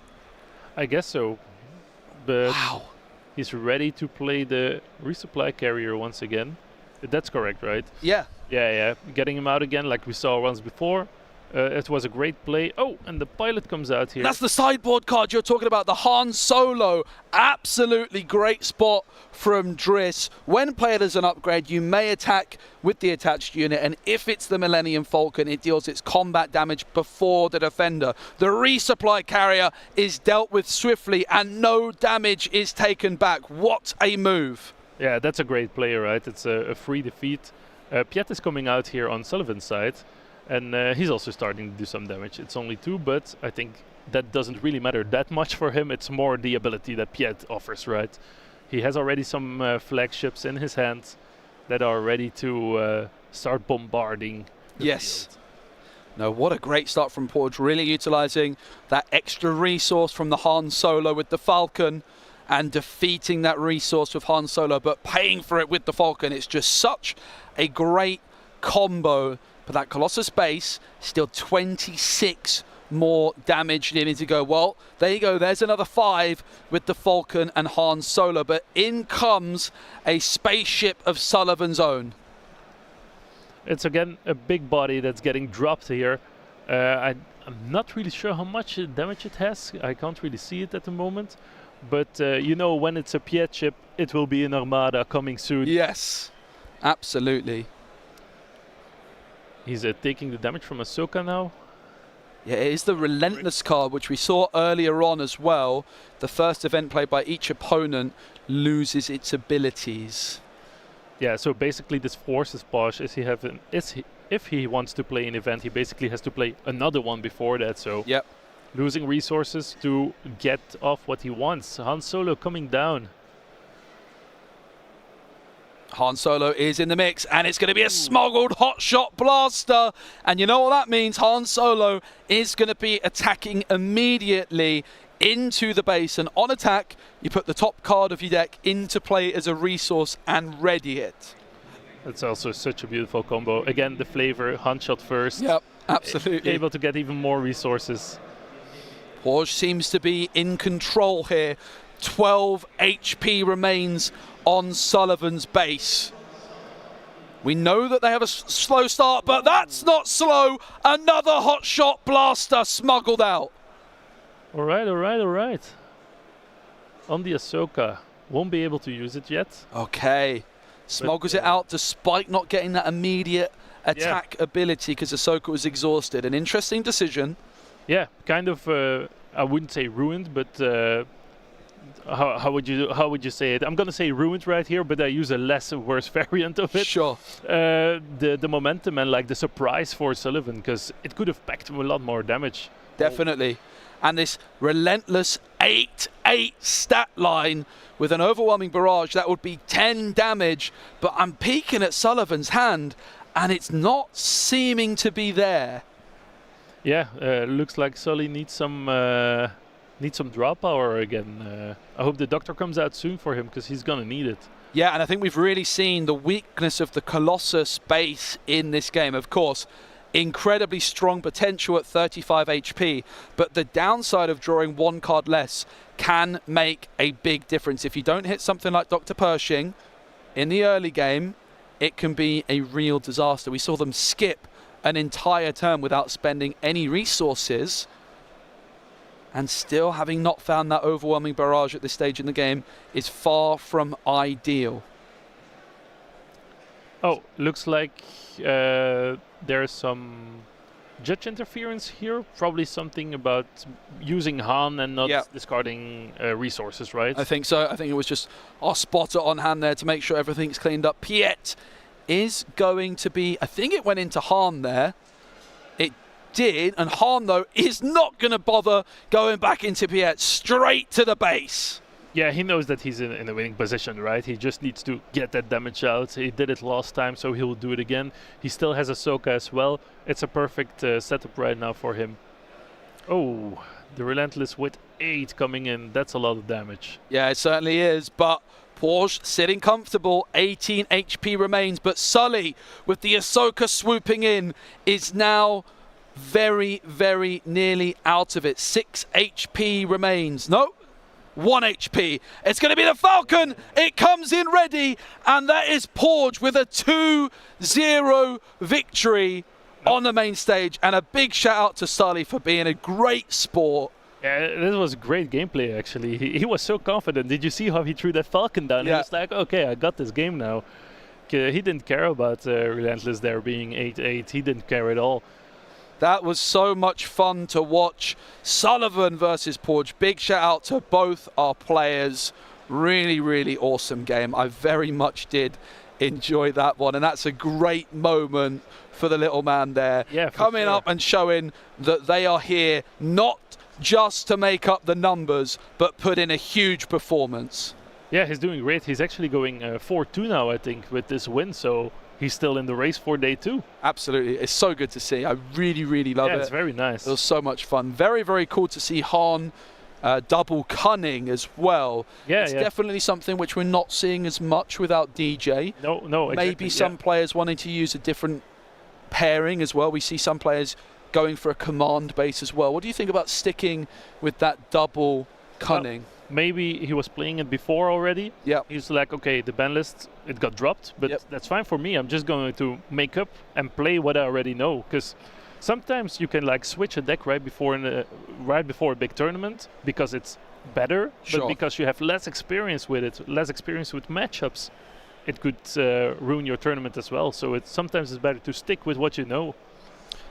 Speaker 8: I guess so. But he's ready to play the resupply carrier once again. That's correct, right?
Speaker 7: Yeah.
Speaker 8: Yeah. Getting him out again like we saw once before. It was a great play. Oh, and the pilot comes out here.
Speaker 7: That's the sideboard card you're talking about, the Han Solo. Absolutely great spot from Driss. When played as an upgrade, you may attack with the attached unit, and if it's the Millennium Falcon, it deals its combat damage before the defender. The resupply carrier is dealt with swiftly, and no damage is taken back. What a move.
Speaker 8: Yeah, that's a great play, right? It's a free defeat. Piet is coming out here on Sullivan's side. And he's also starting to do some damage. It's only 2, but I think that doesn't really matter that much for him. It's more the ability that Piet offers, right? He has already some flagships in his hands that are ready to start bombarding the field.
Speaker 7: No, what a great start from Porge, really utilizing that extra resource from the Han Solo with the Falcon and defeating that resource with Han Solo, but paying for it with the Falcon. It's just such a great combo. But that Colossus base, still 26 more damage needing to go. Well, there you go. There's another 5 with the Falcon and Han Solo. But in comes a spaceship of Sullivan's own.
Speaker 8: It's again a big body that's getting dropped here. I'm not really sure how much damage it has. I can't really see it at the moment. But you know, when it's a Piet ship, it will be an Armada coming soon.
Speaker 7: Yes, absolutely.
Speaker 8: He's taking the damage from Ahsoka now.
Speaker 7: Yeah, it is the Relentless card, which we saw earlier on as well. The first event played by each opponent loses its abilities.
Speaker 8: Yeah, so basically this forces Posh if he wants to play an event, he basically has to play another one before that. So
Speaker 7: yep.
Speaker 8: Losing resources to get off what he wants. Han Solo coming down.
Speaker 7: Han Solo is in the mix, and it's going to be a smuggled hotshot blaster. And you know what that means? Han Solo is going to be attacking immediately into the base. And on attack, you put the top card of your deck into play as a resource and ready it.
Speaker 8: That's also such a beautiful combo. Again, the flavor, Han shot first.
Speaker 7: Yep, absolutely.
Speaker 8: Able to get even more resources.
Speaker 7: Porge seems to be in control here. 12 HP remains on Sullivan's base. We know that they have a slow start, but that's not slow. Another hotshot blaster smuggled out.
Speaker 8: All right. On the Ahsoka. Won't be able to use it yet.
Speaker 7: Okay. Smuggles it out despite not getting that immediate attack ability because Ahsoka was exhausted. An interesting decision.
Speaker 8: Yeah, kind of, I wouldn't say ruined, but how would you say it? I'm gonna say ruined right here, but I use a less worse variant of it.
Speaker 7: Sure.
Speaker 8: The momentum and like the surprise for Sullivan, because it could have packed him a lot more damage.
Speaker 7: Definitely. And this relentless 8-8 stat line with an overwhelming barrage, that would be 10 damage. But I'm peeking at Sullivan's hand, and it's not seeming to be there.
Speaker 8: Yeah, looks like Sully needs some draw power again. I hope the doctor comes out soon for him because he's gonna need it.
Speaker 7: Yeah, and I think we've really seen the weakness of the Colossus base in this game. Of course, incredibly strong potential at 35 HP, but the downside of drawing one card less can make a big difference. If you don't hit something like Dr. Pershing in the early game, it can be a real disaster. We saw them skip an entire turn without spending any resources, and still having not found that overwhelming barrage at this stage in the game is far from ideal.
Speaker 8: Oh, looks like there's some judge interference here. Probably something about using Han and not discarding resources, right?
Speaker 7: I think so. I think it was just our spotter on hand there to make sure everything's cleaned up. Piet is going to be, I think it went into Han there. It did, and Han, though, is not going to bother going back into Piet, straight to the base.
Speaker 8: Yeah, he knows that he's in a winning position, right? He just needs to get that damage out. He did it last time, so he'll do it again. He still has Ahsoka as well. It's a perfect setup right now for him. Oh, the Relentless with 8 coming in. That's a lot of damage.
Speaker 7: Yeah, it certainly is, but Porsche sitting comfortable. 18 HP remains, but Sully, with the Ahsoka swooping in, is now very, very nearly out of it. 6 HP remains. No. 1 HP. It's going to be the Falcon. It comes in ready, and that is Porge with a 2-0 victory on the main stage. And a big shout out to Sully for being a great sport.
Speaker 8: Yeah, this was great gameplay, actually. He was so confident. Did you see how he threw that Falcon down? Yeah. He was like, okay, I got this game now. He didn't care about Relentless there being 8-8. He didn't care at all.
Speaker 7: That was so much fun to watch. Sullivan versus Porge. Big shout out to both our players. Really, really awesome game. I very much did enjoy that one. And that's a great moment for the little man there.
Speaker 8: Yeah,
Speaker 7: coming
Speaker 8: sure.
Speaker 7: up and showing that they are here not just to make up the numbers, but put in a huge performance.
Speaker 8: Yeah, he's doing great. He's actually going 4-2 now, I think, with this win. So he's still in the race for day 2.
Speaker 7: Absolutely. It's so good to see. I really, really love it.
Speaker 8: Yeah, it's very nice.
Speaker 7: It was so much fun. Very, very cool to see Han double cunning as well.
Speaker 8: Yeah,
Speaker 7: it's definitely something which we're not seeing as much without DJ.
Speaker 8: No, exactly,
Speaker 7: Maybe some players wanting to use a different pairing as well. We see some players going for a command base as well. What do you think about sticking with that double cunning?
Speaker 8: Well, maybe he was playing it before already.
Speaker 7: Yeah.
Speaker 8: He's like, okay, the ban list, it got dropped, but that's fine for me. I'm just going to make up and play what I already know. Because sometimes you can like switch a deck right before a big tournament because it's better, but because you have less experience with it, less experience with matchups, it could ruin your tournament as well. So sometimes it's better to stick with what you know.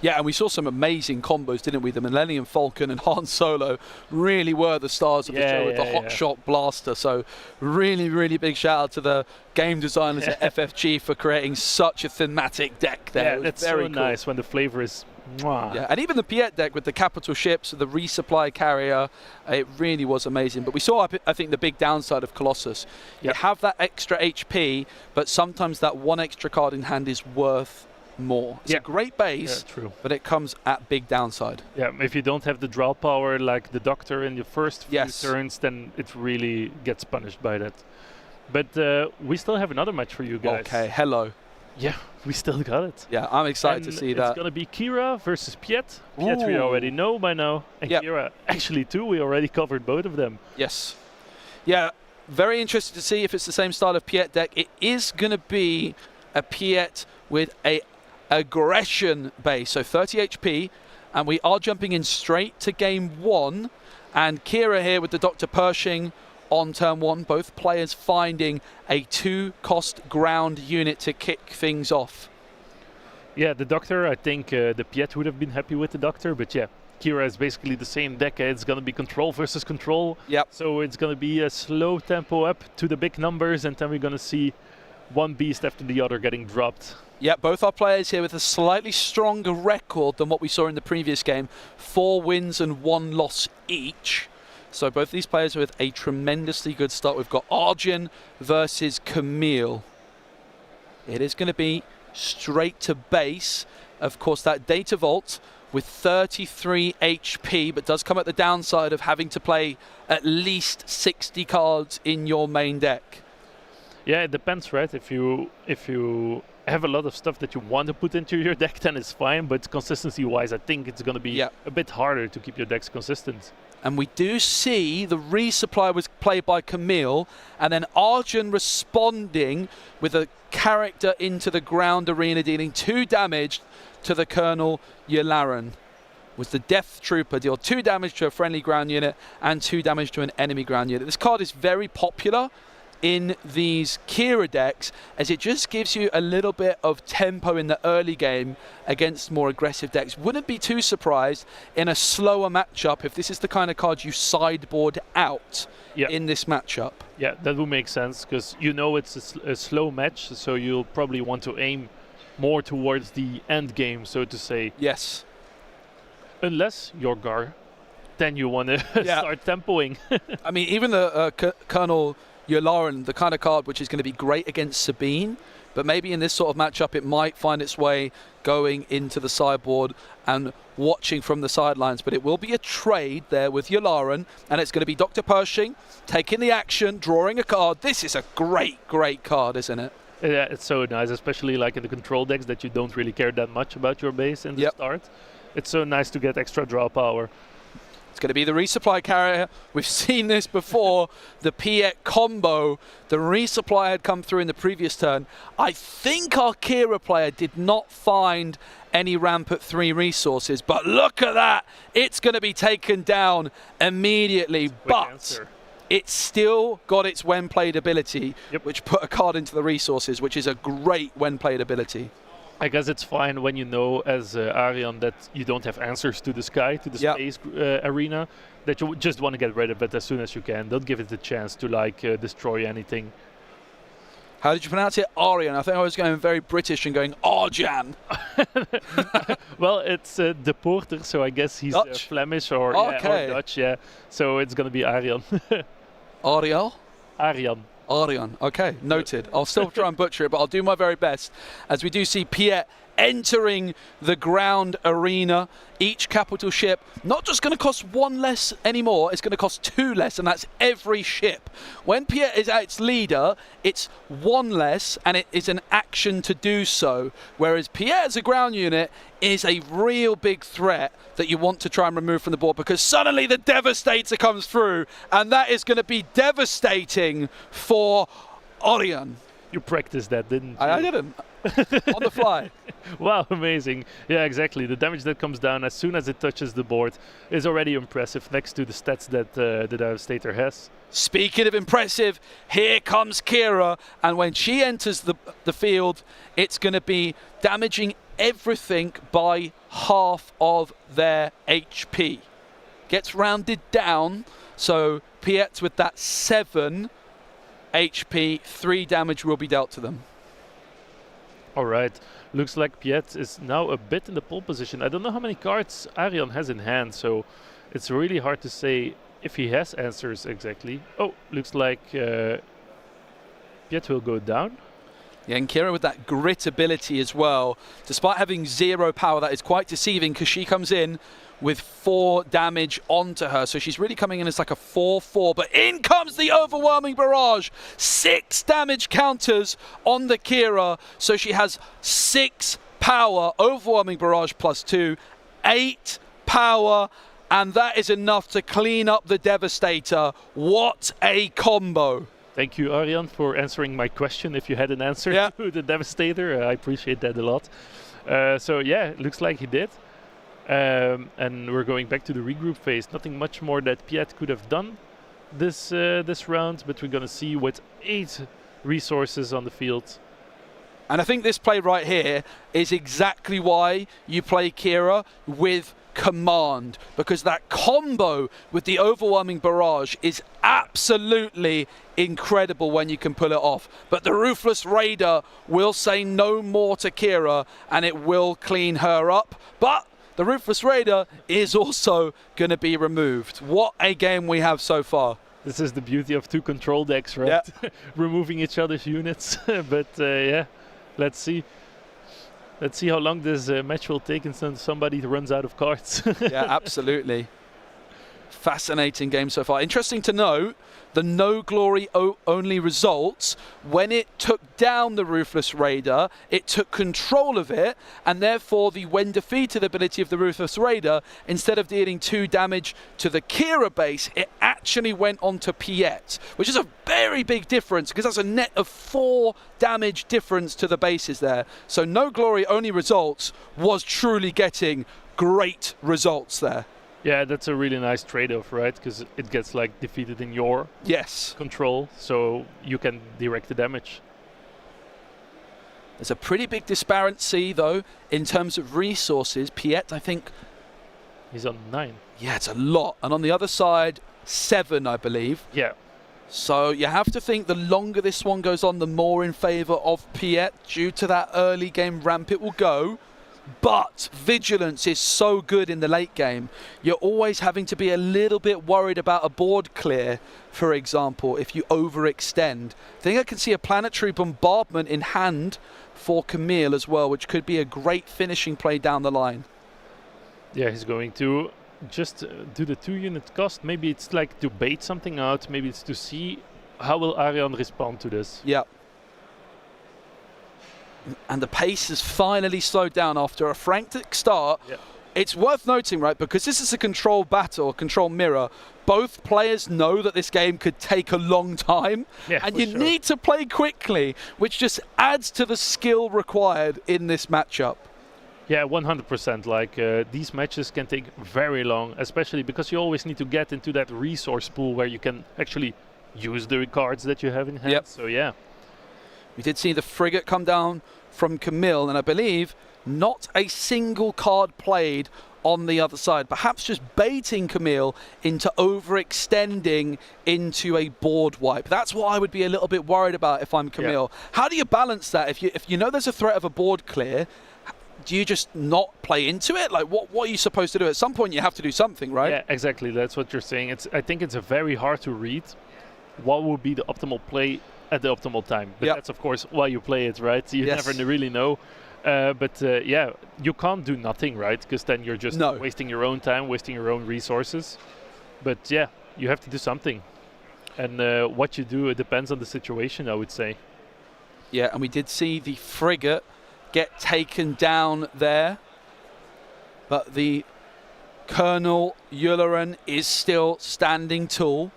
Speaker 7: Yeah, and we saw some amazing combos, didn't we? The Millennium Falcon and Han Solo really were the stars of the show with the Hot Shot Blaster. So really, really big shout out to the game designers at FFG for creating such a thematic deck there.
Speaker 8: Yeah, that's
Speaker 7: very
Speaker 8: so nice when the flavor is mwah.
Speaker 7: Yeah, and even the Piet deck with the capital ships, the resupply carrier, it really was amazing. But we saw, I think, the big downside of Colossus. You have that extra HP, but sometimes that one extra card in hand is worth more. It's a great base, but it comes at big downside.
Speaker 8: Yeah, if you don't have the draw power like the Doctor in the first few turns, then it really gets punished by that. But we still have another match for you guys.
Speaker 7: Okay, hello.
Speaker 8: Yeah, we still got it.
Speaker 7: Yeah, I'm excited to see that.
Speaker 8: It's going to be Kira versus Piet. Piet we already know by now. And Kira, actually too, we already covered both of them.
Speaker 7: Yes. Yeah, very interested to see if it's the same style of Piet deck. It is going to be a Piet with a aggression base, so 30 HP, and we are jumping in straight to game 1, and Kira here with the Dr. Pershing on turn 1, both players finding a 2-cost ground unit to kick things off.
Speaker 8: Yeah, the Doctor, I think the Piet would have been happy with the Doctor, but yeah, Kira is basically the same deck. It's going to be control versus control, so it's going to be a slow tempo up to the big numbers, and then we're going to see one beast after the other getting dropped.
Speaker 7: Yeah, both our players here with a slightly stronger record than what we saw in the previous game. 4 wins and 1 loss each. So both these players with a tremendously good start. We've got Arjun versus Camille. It is going to be straight to base. Of course, that Data Vault with 33 HP, but does come at the downside of having to play at least 60 cards in your main deck.
Speaker 8: Yeah, it depends, right? If you have a lot of stuff that you want to put into your deck, then it's fine. But consistency-wise, I think it's going to be a bit harder to keep your decks consistent.
Speaker 7: And we do see the resupply was played by Camille, and then Arjun responding with a character into the ground arena, dealing 2 damage to the Colonel Yularen. Was the Death Trooper, deal 2 damage to a friendly ground unit and 2 damage to an enemy ground unit. This card is very popular in these Kira decks, as it just gives you a little bit of tempo in the early game against more aggressive decks. Wouldn't be too surprised in a slower matchup if this is the kind of card you sideboard out in this matchup.
Speaker 8: Yeah, that would make sense, because you know it's a slow match, so you'll probably want to aim more towards the end game, so to say.
Speaker 7: Yes.
Speaker 8: Unless you're Gar, then you want to start tempoing.
Speaker 7: I mean, even the Colonel Yularen, the kind of card which is going to be great against Sabine, but maybe in this sort of matchup it might find its way going into the sideboard and watching from the sidelines. But it will be a trade there with Yularen, and it's going to be Dr. Pershing taking the action, drawing a card. This is a great, great card, isn't it?
Speaker 8: Yeah, it's so nice, especially like in the control decks that you don't really care that much about your base in the start. It's so nice to get extra draw power.
Speaker 7: It's going to be the resupply carrier. We've seen this before. The Piet combo. The resupply had come through in the previous turn. I think our Kira player did not find any ramp at 3 resources, but look at that. It's going to be taken down immediately, but it's still got its when played ability, which put a card into the resources, which is a great when played ability.
Speaker 8: I guess it's fine when you know, as Arion, that you don't have answers to the sky, to the space arena, that you just want to get rid of it as soon as you can. Don't give it the chance to like destroy anything.
Speaker 7: How did you pronounce it? Arion. I think I was going very British and going Arjan.
Speaker 8: Well, it's De Porter, so I guess he's Flemish or, or Dutch, So it's going to be Arion.
Speaker 7: Ariel?
Speaker 8: Arjan.
Speaker 7: Arion. Okay, noted. I'll still try and butcher it, but I'll do my very best. As we do see Piet entering the ground arena. Each capital ship not just going to cost 1 less anymore, it's going to cost 2 less, and that's every ship. When Piet is at its leader, it's 1 less, and it is an action to do so. Whereas Piet as a ground unit is a real big threat that you want to try and remove from the board, because suddenly the Devastator comes through, and that is going to be devastating for Orion.
Speaker 8: You practiced that, didn't you?
Speaker 7: I didn't. On the fly.
Speaker 8: Wow, amazing. Yeah, exactly. The damage that comes down as soon as it touches the board is already impressive next to the stats that the Devastator has.
Speaker 7: Speaking of impressive, here comes Kira, and when she enters the field, it's going to be damaging everything by half of their HP. Gets rounded down, so Piet with that 7 HP, 3 damage will be dealt to them.
Speaker 8: All right, looks like Piet is now a bit in the pole position. I don't know how many cards Arion has in hand, so it's really hard to say if he has answers exactly. Oh, looks like Piet will go down.
Speaker 7: Yeah, and Kira with that grit ability as well. Despite having 0 power, that is quite deceiving, because she comes in with 4 damage onto her. So she's really coming in as like a 4-4. But in comes the overwhelming barrage. 6 damage counters on the Kira. So she has 6 power. Overwhelming barrage +2. 8 power. And that is enough to clean up the Devastator. What a combo.
Speaker 8: Thank you, Arjan, for answering my question. If you had an answer to the Devastator, I appreciate that a lot. So yeah, looks like he did. And we're going back to the regroup phase. Nothing much more that Piet could have done this round, but we're going to see with 8 resources on the field.
Speaker 7: And I think this play right here is exactly why you play Kira with command, because that combo with the overwhelming barrage is absolutely incredible when you can pull it off. But the Ruthless Raider will say no more to Kira, and it will clean her up. But the Ruthless Raider is also going to be removed. What a game we have so far.
Speaker 8: This is the beauty of 2 control decks, right?
Speaker 7: Yeah.
Speaker 8: Removing each other's units. But yeah, let's see. Let's see how long this match will take until somebody runs out of cards.
Speaker 7: Yeah, absolutely. Fascinating game so far. Interesting to note, the no glory only results, when it took down the Ruthless Raider, it took control of it, and therefore the when defeated ability of the Ruthless Raider, instead of dealing 2 damage to the Kira base, it actually went on to Piet, which is a very big difference, because that's a net of 4 damage difference to the bases there. So no glory only results was truly getting great results there.
Speaker 8: Yeah, that's a really nice trade-off, right? Because it gets like defeated in your control, so you can direct the damage.
Speaker 7: There's a pretty big disparity, though, in terms of resources. Piet, I think...
Speaker 8: He's on 9.
Speaker 7: Yeah, it's a lot. And on the other side, 7, I believe.
Speaker 8: Yeah.
Speaker 7: So you have to think the longer this one goes on, the more in favour of Piet. Due to that early game ramp it will go. But vigilance is so good in the late game. You're always having to be a little bit worried about a board clear, for example, if you overextend. I think I can see a planetary bombardment in hand for Camille as well, which could be a great finishing play down the line.
Speaker 8: Yeah, he's going to just do the 2-unit cost. Maybe it's like to bait something out. Maybe it's to see how will Arion respond to this.
Speaker 7: Yeah. And the pace has finally slowed down after a frantic start.
Speaker 8: Yep.
Speaker 7: It's worth noting, right, because this is a control battle, control mirror. Both players know that this game could take a long time, and you need to play quickly, which just adds to the skill required in this matchup.
Speaker 8: Yeah, 100%. Like these matches can take very long, especially because you always need to get into that resource pool where you can actually use the cards that you have in hand.
Speaker 7: Yep.
Speaker 8: So yeah.
Speaker 7: We did see the frigate come down from Camille, and I believe not a single card played on the other side. Perhaps just baiting Camille into overextending into a board wipe. That's what I would be a little bit worried about if I'm Camille. Yeah. How do you balance that? If you know there's a threat of a board clear, do you just not play into it? Like, what are you supposed to do? At some point, you have to do something, right?
Speaker 8: Yeah, exactly. That's what you're saying. I think it's a very hard to read. what would be the optimal play at the optimal time. But that's of course why you play it, right? You never really know. But yeah, you can't do nothing, right? Because then you're just wasting your own time, wasting your own resources. But yeah, you have to do something. And what you do, it depends on the situation, I would say.
Speaker 7: Yeah, and we did see the frigate get taken down there. But the Colonel Yularen is still standing tall.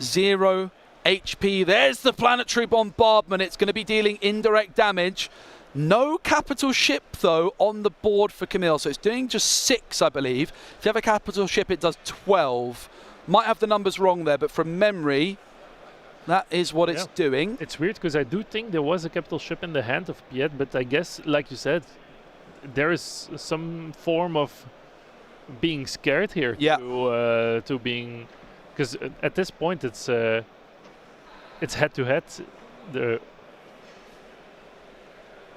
Speaker 7: 0 HP. There's the planetary bombardment. It's going to be dealing indirect damage. No capital ship, though, on the board for Camille. So it's doing just 6, I believe. If you have a capital ship, it does 12. Might have the numbers wrong there, but from memory, that is what it's doing.
Speaker 8: It's weird, because I do think there was a capital ship in the hand of Piet, but I guess, like you said, there is some form of being scared here to being... Because at this point, it's head-to-head.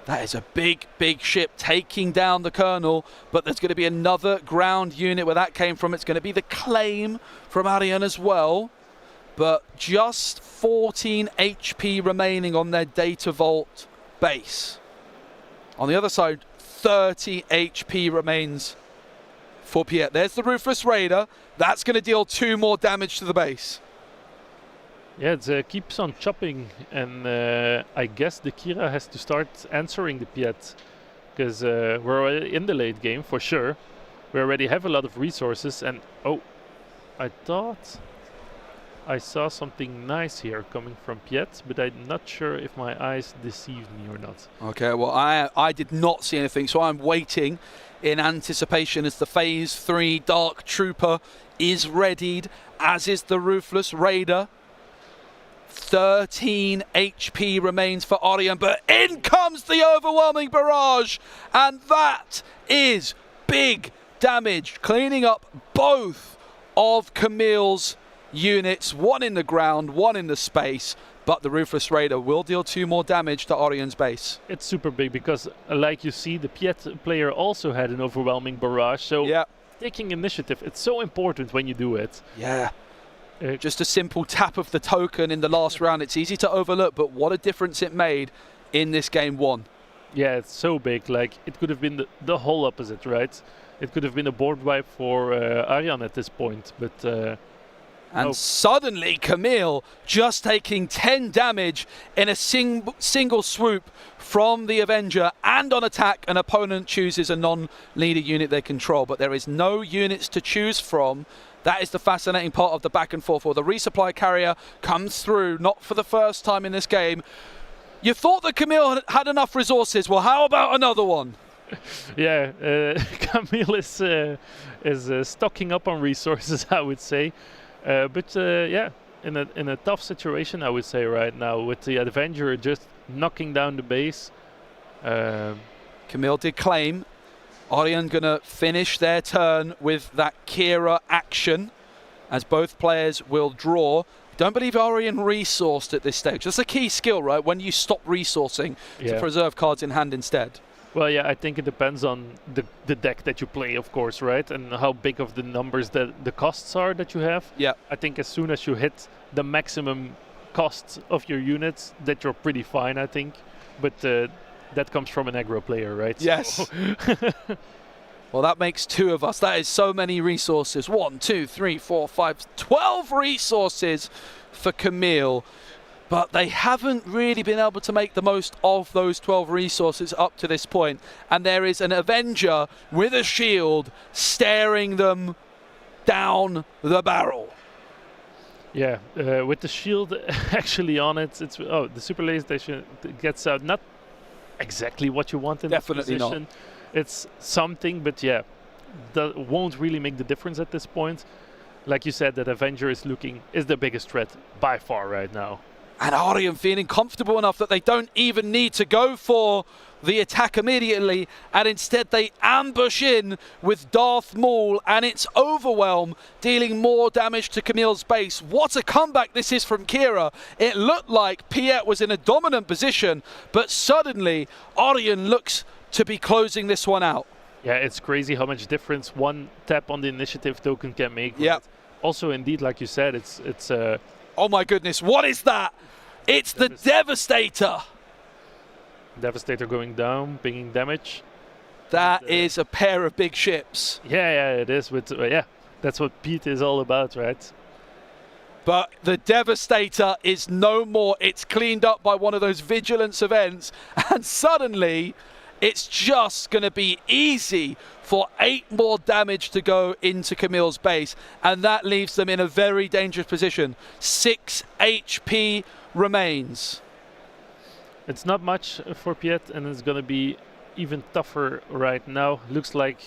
Speaker 7: That is a big, big ship taking down the Colonel, but there's going to be another ground unit where that came from. It's going to be the claim from Arian as well, but just 14 HP remaining on their data vault base. On the other side, 30 HP remains for Piet. There's the Ruthless Raider. That's going to deal 2 more damage to the base.
Speaker 8: Yeah, it keeps on chopping, and I guess the Kira has to start answering the Piet, because we're already in the late game for sure. We already have a lot of resources, and I thought I saw something nice here coming from Piet, but I'm not sure if my eyes deceived me or not.
Speaker 7: Okay, well, I did not see anything, so I'm waiting in anticipation as the Phase 3 Dark Trooper is readied, as is the Ruthless Raider. 13 HP remains for Orion, but in comes the overwhelming barrage, and that is big damage, cleaning up both of Camille's units, one in the ground, one in the space, but the Ruthless Raider will deal 2 more damage to Orion's base.
Speaker 8: It's super big because, like you see, the Piet player also had an overwhelming barrage, so taking initiative, it's so important when you do it.
Speaker 7: Yeah. Just a simple tap of the token in the last round. It's easy to overlook, but what a difference it made in this game 1.
Speaker 8: Yeah, it's so big. Like, it could have been the whole opposite, right? It could have been a board wipe for Arjan at this point, but...
Speaker 7: and suddenly Camille just taking 10 damage in a single swoop from the Avenger, and on attack an opponent chooses a non-leader unit they control, but there is no units to choose from. That is the fascinating part of the back and forth. Or the resupply carrier comes through, not for the first time in this game. You thought that Camille had enough resources. Well, how about another one?
Speaker 8: Yeah, Camille is stocking up on resources, I would say. But yeah, in a tough situation, I would say right now, with the Avenger just knocking down the base.
Speaker 7: Camille did claim. Orion going to finish their turn with that Kira action, as both players will draw. Don't believe Orion resourced at this stage. That's a key skill, right? When you stop resourcing to preserve cards in hand instead.
Speaker 8: Well, yeah, I think it depends on the deck that you play, of course, right? And how big of the numbers that the costs are that you have.
Speaker 7: Yeah.
Speaker 8: I think as soon as you hit the maximum cost of your units, that you're pretty fine, I think. But that comes from an aggro player, right?
Speaker 7: Yes. So well, that makes 2 of us. That is so many resources. 1, 2, 3, 4, 5, 12 resources for Camille. But they haven't really been able to make the most of those 12 resources up to this point. And there is an Avenger with a shield staring them down the barrel.
Speaker 8: Yeah, with the shield actually on it, it's the super laser station gets out. Not exactly what you want in this position.
Speaker 7: Definitely not.
Speaker 8: It's something, but yeah, that won't really make the difference at this point. Like you said, that Avenger is the biggest threat by far right now.
Speaker 7: And Orion feeling comfortable enough that they don't even need to go for the attack immediately, and instead they ambush in with Darth Maul and its Overwhelm, dealing more damage to Camille's base. What a comeback this is from Kira. It looked like Piet was in a dominant position, but suddenly Orion looks to be closing this one out.
Speaker 8: Yeah, it's crazy how much difference one tap on the initiative token can make.
Speaker 7: Yeah.
Speaker 8: Also, indeed, like you said, it's
Speaker 7: Oh my goodness, what is that? It's the Devastator.
Speaker 8: Devastator going down, pinging damage.
Speaker 7: That is a pair of big ships.
Speaker 8: Yeah, it is. With yeah, that's what Pete is all about, right?
Speaker 7: But the Devastator is no more. It's cleaned up by one of those vigilance events, and suddenly it's just going to be easy for 8 more damage to go into Camille's base, and that leaves them in a very dangerous position. 6 HP remains.
Speaker 8: It's not much for Piet, and it's going to be even tougher right now. Looks like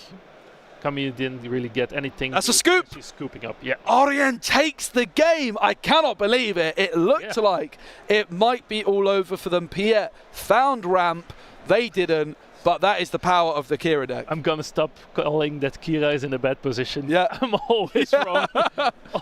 Speaker 8: Camille didn't really get anything.
Speaker 7: That's a scoop!
Speaker 8: She's scooping up, yeah.
Speaker 7: Orion takes the game. I cannot believe it. It looked like it might be all over for them. Piet found ramp. They didn't. But that is the power of the Kira deck.
Speaker 8: I'm going to stop calling that Kira is in a bad position.
Speaker 7: Yeah.
Speaker 8: I'm always wrong.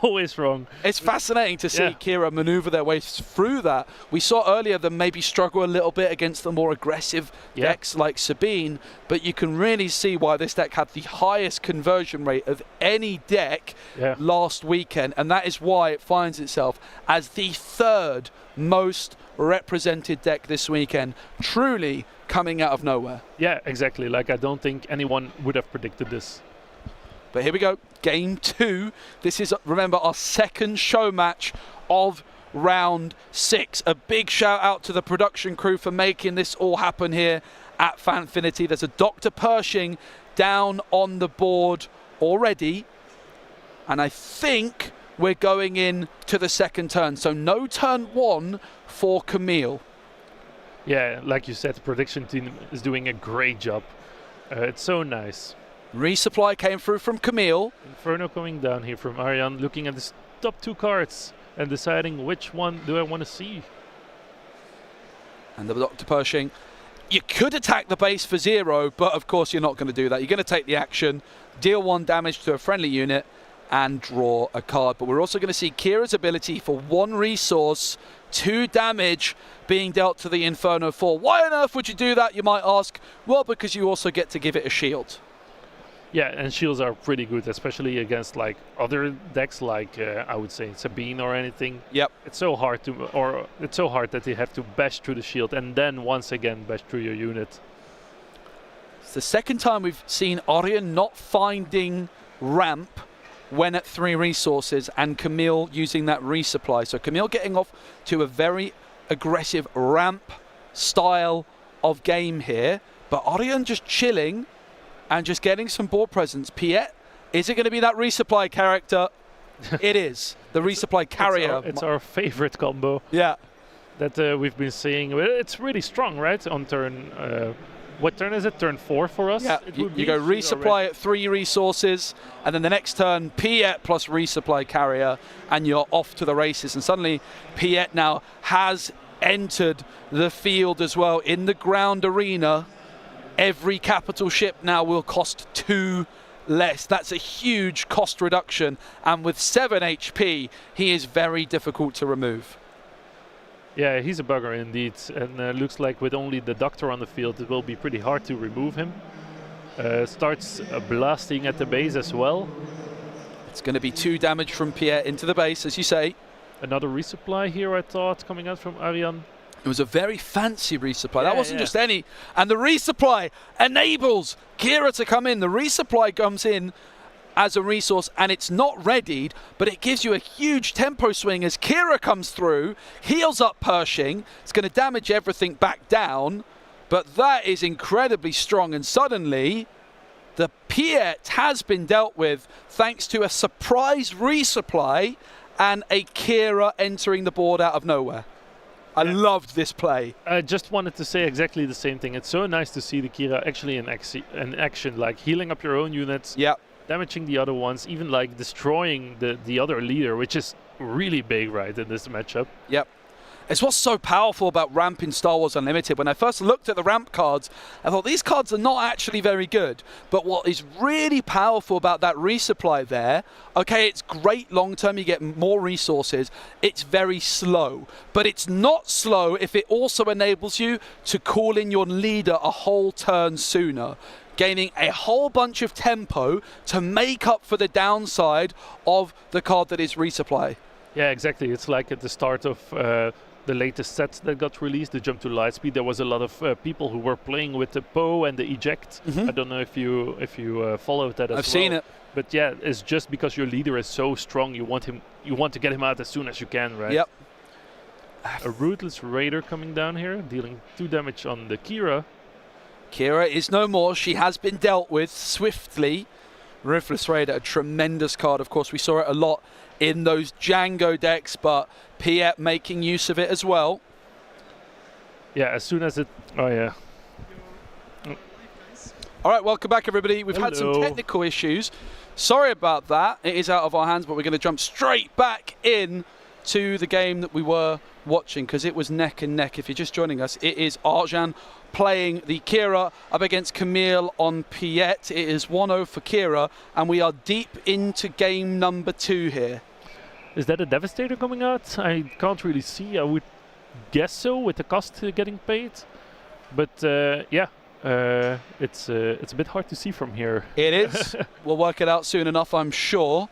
Speaker 8: Always wrong.
Speaker 7: It's fascinating to see Kira maneuver their way through that. We saw earlier them maybe struggle a little bit against the more aggressive decks like Sabine, but you can really see why this deck had the highest conversion rate of any deck last weekend, and that is why it finds itself as the 3rd most represented deck this weekend. Truly coming out of nowhere.
Speaker 8: Yeah, exactly. Like, I don't think anyone would have predicted this.
Speaker 7: But here we go. Game 2. This is, remember, our 2nd show match of round 6. A big shout out to the production crew for making this all happen here at Fanfinity. There's a Dr. Pershing down on the board already. And I think we're going in to the 2nd turn. So no turn 1 for Camille.
Speaker 8: Yeah, like you said, the prediction team is doing a great job. It's so nice.
Speaker 7: Resupply came through from Camille.
Speaker 8: Inferno coming down here from Arjan, looking at the top 2 cards and deciding which one do I want to see.
Speaker 7: And the Dr. Pershing, you could attack the base for 0, but of course you're not going to do that. You're going to take the action, deal 1 damage to a friendly unit, and draw a card. But we're also going to see Kira's ability for 1 resource, 2 damage being dealt to the Inferno 4. Why on earth would you do that, you might ask? Well, because you also get to give it a shield.
Speaker 8: Yeah, and shields are pretty good, especially against like other decks like I would say Sabine or anything.
Speaker 7: Yep.
Speaker 8: It's so hard that they have to bash through the shield and then once again bash through your unit.
Speaker 7: It's the 2nd time we've seen Orion not finding ramp when at 3 resources, and Camille using that resupply. So Camille getting off to a very aggressive ramp style of game here, but Orion just chilling and just getting some board presence. Piet, is it going to be that resupply character? It is. The resupply carrier.
Speaker 8: It's our favorite combo.
Speaker 7: Yeah.
Speaker 8: That we've been seeing. It's really strong, right? On turn... what turn is it? Turn 4 for us?
Speaker 7: Yeah, you go resupply at 3 resources, and then the next turn, Piet plus resupply carrier, and you're off to the races. And suddenly, Piet now has entered the field as well. In the ground arena, every capital ship now will cost 2 less. That's a huge cost reduction, and with 7 HP, he is very difficult to remove.
Speaker 8: Yeah, he's a bugger indeed, and looks like with only the Doctor on the field, it will be pretty hard to remove him. Starts blasting at the base as well.
Speaker 7: It's going to be 2 damage from Piet into the base, as you say.
Speaker 8: Another resupply here, I thought, coming out from Arjan.
Speaker 7: It was a very fancy resupply. That wasn't just any. And the resupply enables Kira to come in. The resupply comes in as a resource, and it's not readied, but it gives you a huge tempo swing as Kira comes through, heals up Pershing. It's going to damage everything back down, but that is incredibly strong, and suddenly the Piet has been dealt with thanks to a surprise resupply and a Kira entering the board out of nowhere. I loved this play.
Speaker 8: I just wanted to say exactly the same thing. It's so nice to see the Kira actually in action, like healing up your own units.
Speaker 7: Yeah.
Speaker 8: Damaging the other ones, even like destroying the other leader, which is really big, right, in this matchup.
Speaker 7: Yep. It's what's so powerful about ramp in Star Wars Unlimited. When I first looked at the ramp cards, I thought these cards are not actually very good. But what is really powerful about that resupply there, okay, it's great long term, you get more resources. It's very slow. But it's not slow if it also enables you to call in your leader a whole turn sooner, gaining a whole bunch of tempo to make up for the downside of the card that is resupply.
Speaker 8: Yeah, exactly. It's like at the start of the latest sets that got released, the jump to lightspeed. There was a lot of people who were playing with the Poe and the eject. I don't know if you followed that as well.
Speaker 7: I've seen it.
Speaker 8: But yeah, it's just because your leader is so strong, you want to get him out as soon as you can, right?
Speaker 7: Yep.
Speaker 8: A Ruthless Raider coming down here, dealing 2 damage on the Kira.
Speaker 7: Kira is no more. She has been dealt with swiftly. Ruthless Raider, a tremendous card. Of course, we saw it a lot in those Django decks, but Piet making use of it as well.
Speaker 8: Yeah, as soon as it... Oh, yeah.
Speaker 7: All right, welcome back, everybody. We've had some technical issues. Sorry about that. It is out of our hands, but we're going to jump straight back in to the game that we were watching, because it was neck and neck. If you're just joining us, it is Arjan playing the Kira up against Camille on Piet. It is 1-0 for Kira, and we are deep into game number 2 here.
Speaker 8: Is that a Devastator coming out? I can't really see. I would guess so, with the cost getting paid. But yeah, it's a bit hard to see from here.
Speaker 7: It is. We'll work it out soon enough, I'm sure.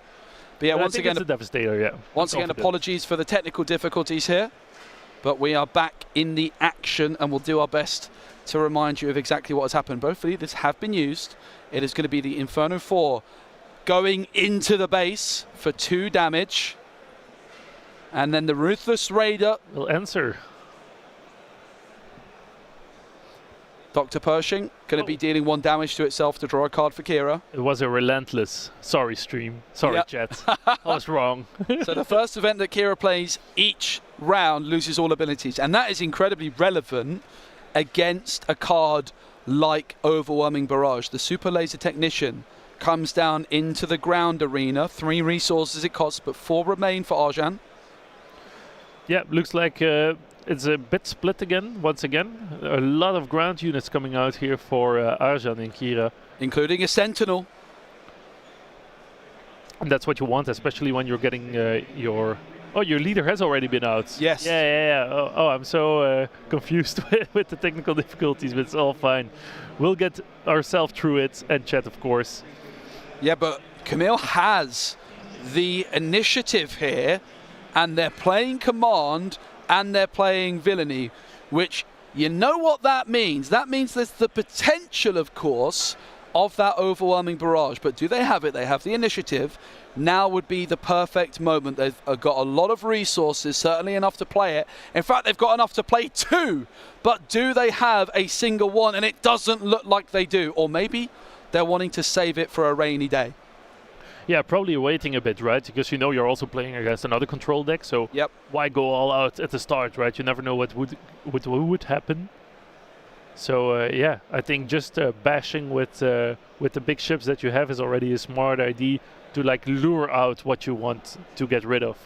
Speaker 7: But yeah, once again,
Speaker 8: it's a Devastator, yeah.
Speaker 7: Once again, apologies for the technical difficulties here. But we are back in the action, and we'll do our best to remind you of exactly what has happened. Both leaders have been used. It is going to be the Inferno 4 going into the base for 2 damage. And then the Ruthless Raider
Speaker 8: will answer.
Speaker 7: Dr. Pershing going to be dealing 1 damage to itself to draw a card for Kira.
Speaker 8: It was a relentless. Sorry, stream. Sorry, chat. I was wrong.
Speaker 7: So the first event that Kira plays each round loses all abilities. And that is incredibly relevant against a card like Overwhelming Barrage. The Super Laser Technician comes down into the ground arena. 3 resources it costs, but 4 remain for Arjan.
Speaker 8: Yeah, looks like it's a bit split again, once again. A lot of ground units coming out here for Arjan and Kira.
Speaker 7: Including a Sentinel.
Speaker 8: And that's what you want, especially when you're getting your... Oh, your leader has already been out.
Speaker 7: Yes.
Speaker 8: Yeah. Oh, I'm so confused with the technical difficulties, but it's all fine. We'll get ourselves through it, and chat, of course.
Speaker 7: Yeah, but Camille has the initiative here, and they're playing Command, and they're playing Villainy, which, you know what that means? That means there's the potential, of course, of that Overwhelming Barrage. But do they have it? They have the initiative. Now would be the perfect moment. They've got a lot of resources, certainly enough to play it. In fact, they've got enough to play 2. But do they have a single one? And it doesn't look like they do. Or maybe they're wanting to save it for a rainy day.
Speaker 8: Yeah, probably waiting a bit, right? Because you know you're also playing against another control deck, so why go all out at the start, right? You never know what would happen. So yeah, I think just bashing with the big ships that you have is already a smart idea to like lure out what you want to get rid of.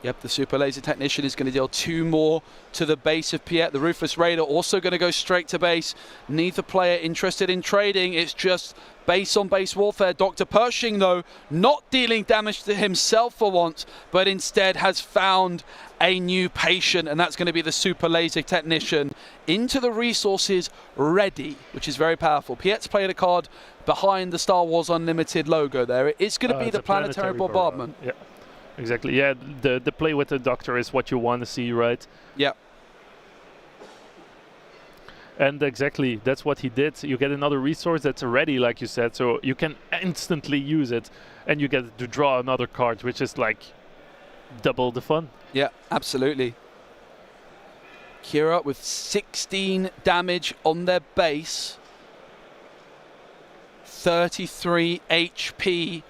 Speaker 7: Yep, the Super Laser Technician is going to deal 2 more to the base of Piet. The Ruthless Raider also going to go straight to base. Neither player interested in trading. It's just base on base warfare. Dr. Pershing, though, not dealing damage to himself for once, but instead has found a new patient, and that's going to be the Super Laser Technician into the resources ready, which is very powerful. Piet's played a card behind the Star Wars Unlimited logo there. It's going to be the Planetary Bombardment.
Speaker 8: Yeah. Exactly, yeah, the play with the Doctor is what you want to see, right?
Speaker 7: Yeah.
Speaker 8: And exactly, that's what he did. You get another resource that's ready, like you said, so you can instantly use it, and you get to draw another card, which is like double the fun.
Speaker 7: Yeah, absolutely. Kira with 16 damage on their base. 33 HP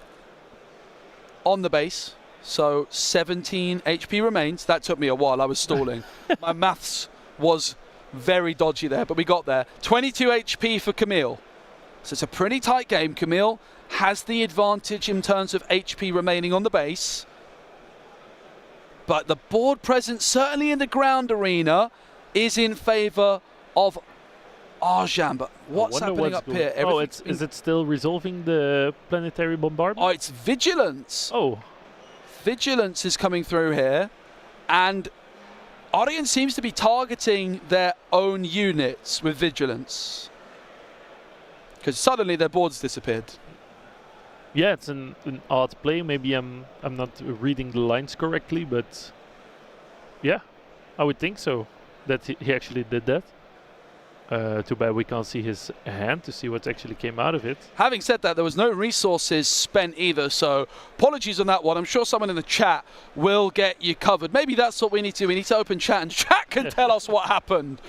Speaker 7: on the base. So 17 HP remains. That took me a while. I was stalling. My maths was very dodgy there, but we got there. 22 HP for Camille. So it's a pretty tight game. Camille has the advantage in terms of HP remaining on the base. But the board presence, certainly in the ground arena, is in favor of Arjan. But what's happening up here?
Speaker 8: Oh, is it still resolving the Planetary Bombardment?
Speaker 7: Oh, it's Vigilance.
Speaker 8: Oh.
Speaker 7: Vigilance is coming through here, and Arjan seems to be targeting their own units with Vigilance, because suddenly their board's disappeared.
Speaker 8: Yeah, it's an odd play. Maybe I'm not reading the lines correctly, but yeah, I would think so. That he actually did that. Too bad we can't see his hand to see what actually came out of it.
Speaker 7: Having said that, there was no resources spent either, so apologies on that one. I'm sure someone in the chat will get you covered. Maybe that's what we need to do. We need to open chat, and chat can tell us what happened.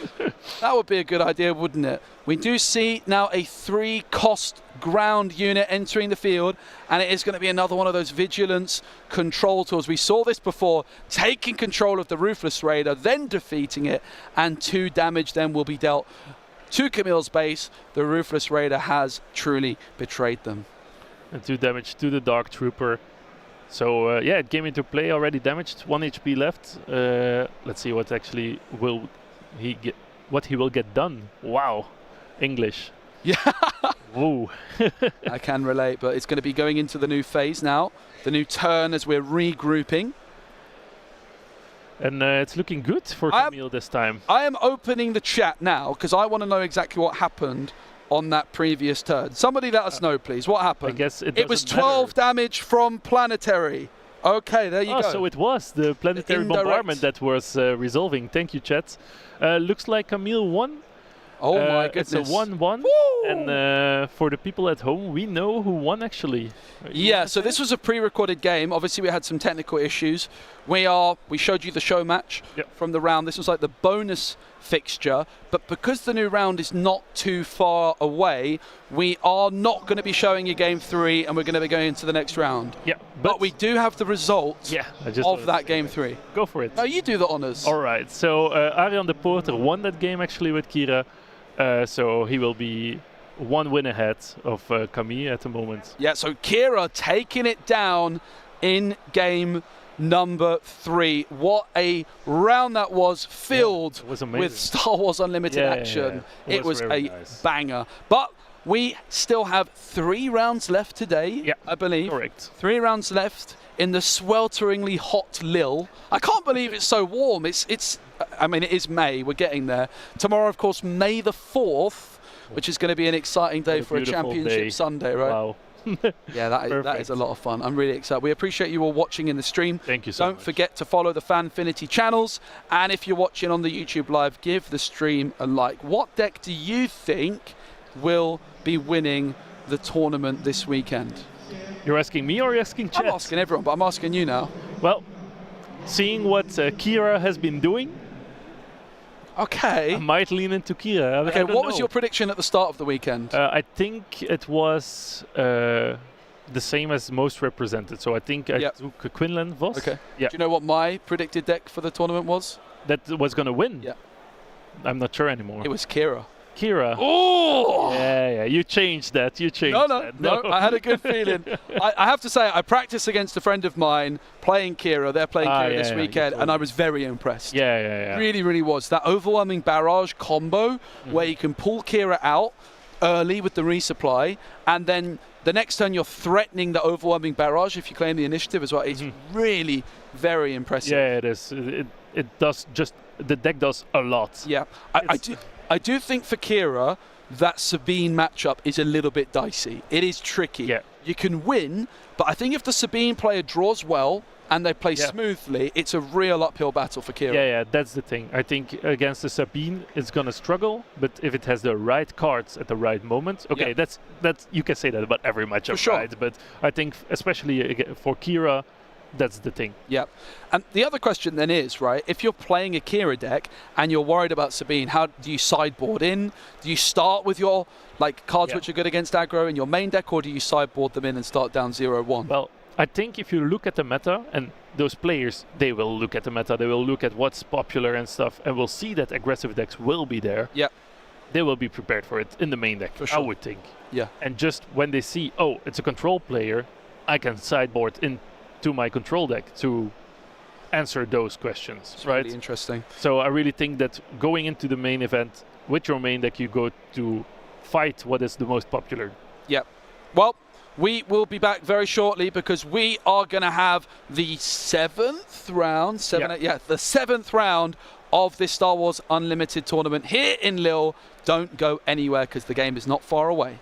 Speaker 7: That would be a good idea, wouldn't it? We do see now a 3-cost ground unit entering the field, and it is going to be another one of those vigilance control tools. We saw this before, taking control of the Ruthless Raider, then defeating it, and 2 damage then will be dealt to Camille's base. The Ruthless Raider has truly betrayed them.
Speaker 8: And 2 damage to the Dark Trooper. So yeah, it came into play already damaged. 1 HP left. Let's see what actually will he get. What he will get done. Wow, English.
Speaker 7: Yeah.
Speaker 8: Whoa.
Speaker 7: I can relate, but it's going to be going into the new phase now. The new turn as we're regrouping.
Speaker 8: And it's looking good for Camille this time.
Speaker 7: I am opening the chat now because I want to know exactly what happened on that previous turn. Somebody let us know, please. What happened?
Speaker 8: I guess
Speaker 7: it was 12 damage from Planetary. Okay, there you go.
Speaker 8: So it was the planetary bombardment that was resolving. Thank you, chat. Looks like Camille won.
Speaker 7: Oh my goodness.
Speaker 8: It's a 1-1. And for the people at home, we know who won actually.
Speaker 7: Yeah, so this was a pre-recorded game. Obviously, we had some technical issues. We showed you the show match from the round. This was like the bonus fixture, but because the new round is not too far away, we are not going to be showing you game 3, and we're going to be going into the next round.
Speaker 8: Yeah,
Speaker 7: but we do have the results of that game 3.
Speaker 8: Go for it.
Speaker 7: No, you do the honors.
Speaker 8: All right, so Arjan de Porter won that game actually with Kira, so he will be 1 win ahead of Camille at the moment.
Speaker 7: Yeah, so Kira taking it down in game number 3. What a round that was, filled with Star Wars Unlimited action. It was a banger. But we still have 3 rounds left today, I believe.
Speaker 8: Correct.
Speaker 7: 3 rounds left in the swelteringly hot Lille. I can't believe it's so warm. I mean, it is May. We're getting there. Tomorrow, of course, May the 4th, which is going to be an exciting day for a championship Sunday, right?
Speaker 8: Wow.
Speaker 7: Yeah, that is a lot of fun. I'm really excited. We appreciate you all watching in the stream.
Speaker 8: Thank you so much.
Speaker 7: Don't forget to follow the Fanfinity channels. And if you're watching on the YouTube Live, give the stream a like. What deck do you think will be winning the tournament this weekend?
Speaker 8: You're asking me or you're asking chat?
Speaker 7: I'm asking everyone, but I'm asking you now.
Speaker 8: Well, seeing what Kira has been doing,
Speaker 7: okay,
Speaker 8: I might lean into Kira.
Speaker 7: Okay, what was your prediction at the start of the weekend?
Speaker 8: I think it was the same as most represented. So I think I took Quinlan Vos.
Speaker 7: Okay.
Speaker 8: Yeah.
Speaker 7: Do you know what my predicted deck for the tournament was?
Speaker 8: That was going to win?
Speaker 7: Yeah.
Speaker 8: I'm not sure anymore.
Speaker 7: It was Kira.
Speaker 8: Kira.
Speaker 7: Oh!
Speaker 8: Yeah. You changed that.
Speaker 7: No. I had a good feeling. I have to say, I practiced against a friend of mine playing Kira. They're playing Kira this weekend, and I was very impressed.
Speaker 8: Yeah.
Speaker 7: Really, really was. That overwhelming barrage combo where you can pull Kira out early with the resupply, and then the next turn you're threatening the overwhelming barrage if you claim the initiative as well. It's really very impressive.
Speaker 8: Yeah, it is. It does just... The deck does a lot.
Speaker 7: Yeah. I do think for Kira, that Sabine matchup is a little bit dicey. It is tricky.
Speaker 8: Yeah.
Speaker 7: You can win, but I think if the Sabine player draws well and they play smoothly, it's a real uphill battle for Kira.
Speaker 8: Yeah, that's the thing. I think against the Sabine, it's going to struggle, but if it has the right cards at the right moment, okay, that's you can say that about every matchup,
Speaker 7: sure.
Speaker 8: right? But I think especially for Kira, that's the thing.
Speaker 7: Yeah. And the other question then is, right, if you're playing a Kira deck and you're worried about Sabine, how do you sideboard in? Do you start with your cards which are good against aggro in your main deck, or do you sideboard them in and start down 0-1?
Speaker 8: Well, I think if you look at the meta, and those players, they will look at the meta, they will look at what's popular and stuff, and will see that aggressive decks will be there.
Speaker 7: Yeah.
Speaker 8: They will be prepared for it in the main deck,
Speaker 7: for sure.
Speaker 8: I would think.
Speaker 7: Yeah.
Speaker 8: And just when they see, oh, it's a control player, I can sideboard into my control deck to answer those questions.
Speaker 7: It's
Speaker 8: right?
Speaker 7: Really interesting.
Speaker 8: So I really think that going into the main event with your main deck, you go to fight what is the most popular.
Speaker 7: Yeah. Well, we will be back very shortly because we are going to have the 7th round, the 7th round of this Star Wars Unlimited tournament here in Lille. Don't go anywhere because the game is not far away.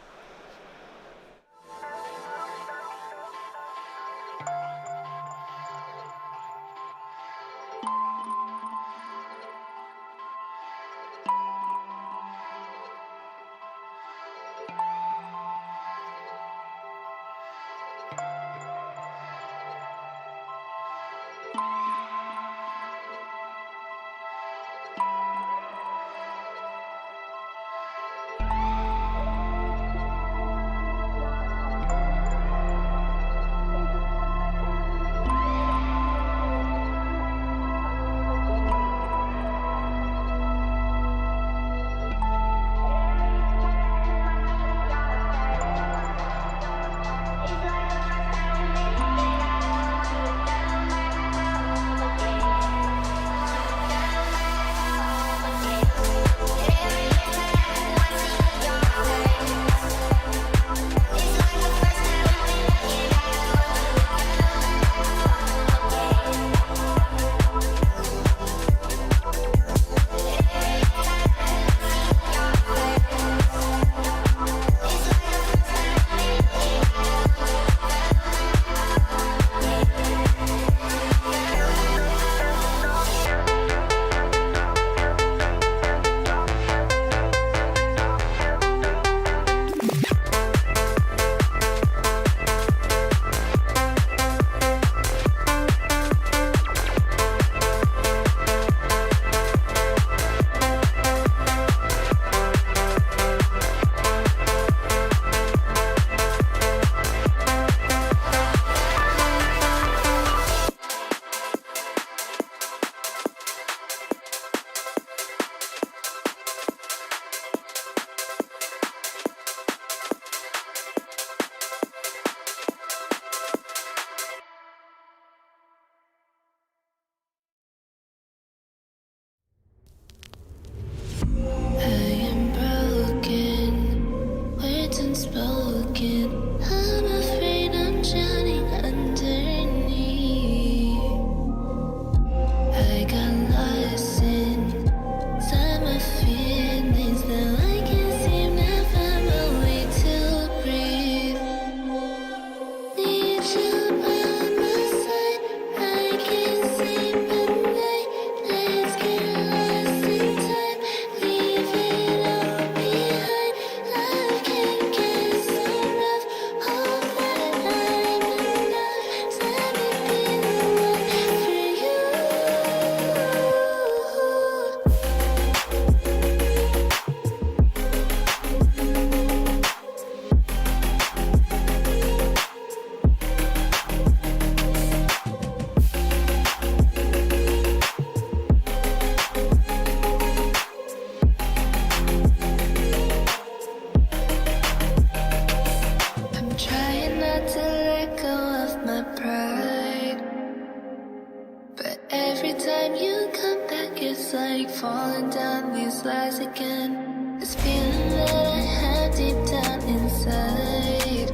Speaker 5: time you come back, it's like falling down these lies again. This feeling that I have deep down inside.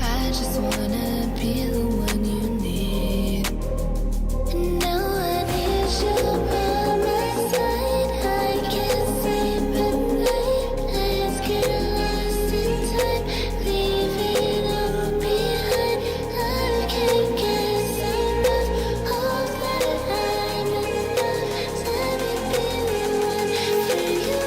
Speaker 5: I just wanna be the one you need. And now I need you by my side. I can't sleep at night. I just get lost in time, leaving all behind. I can't get enough of that. I'm enough. Let me be the one for you.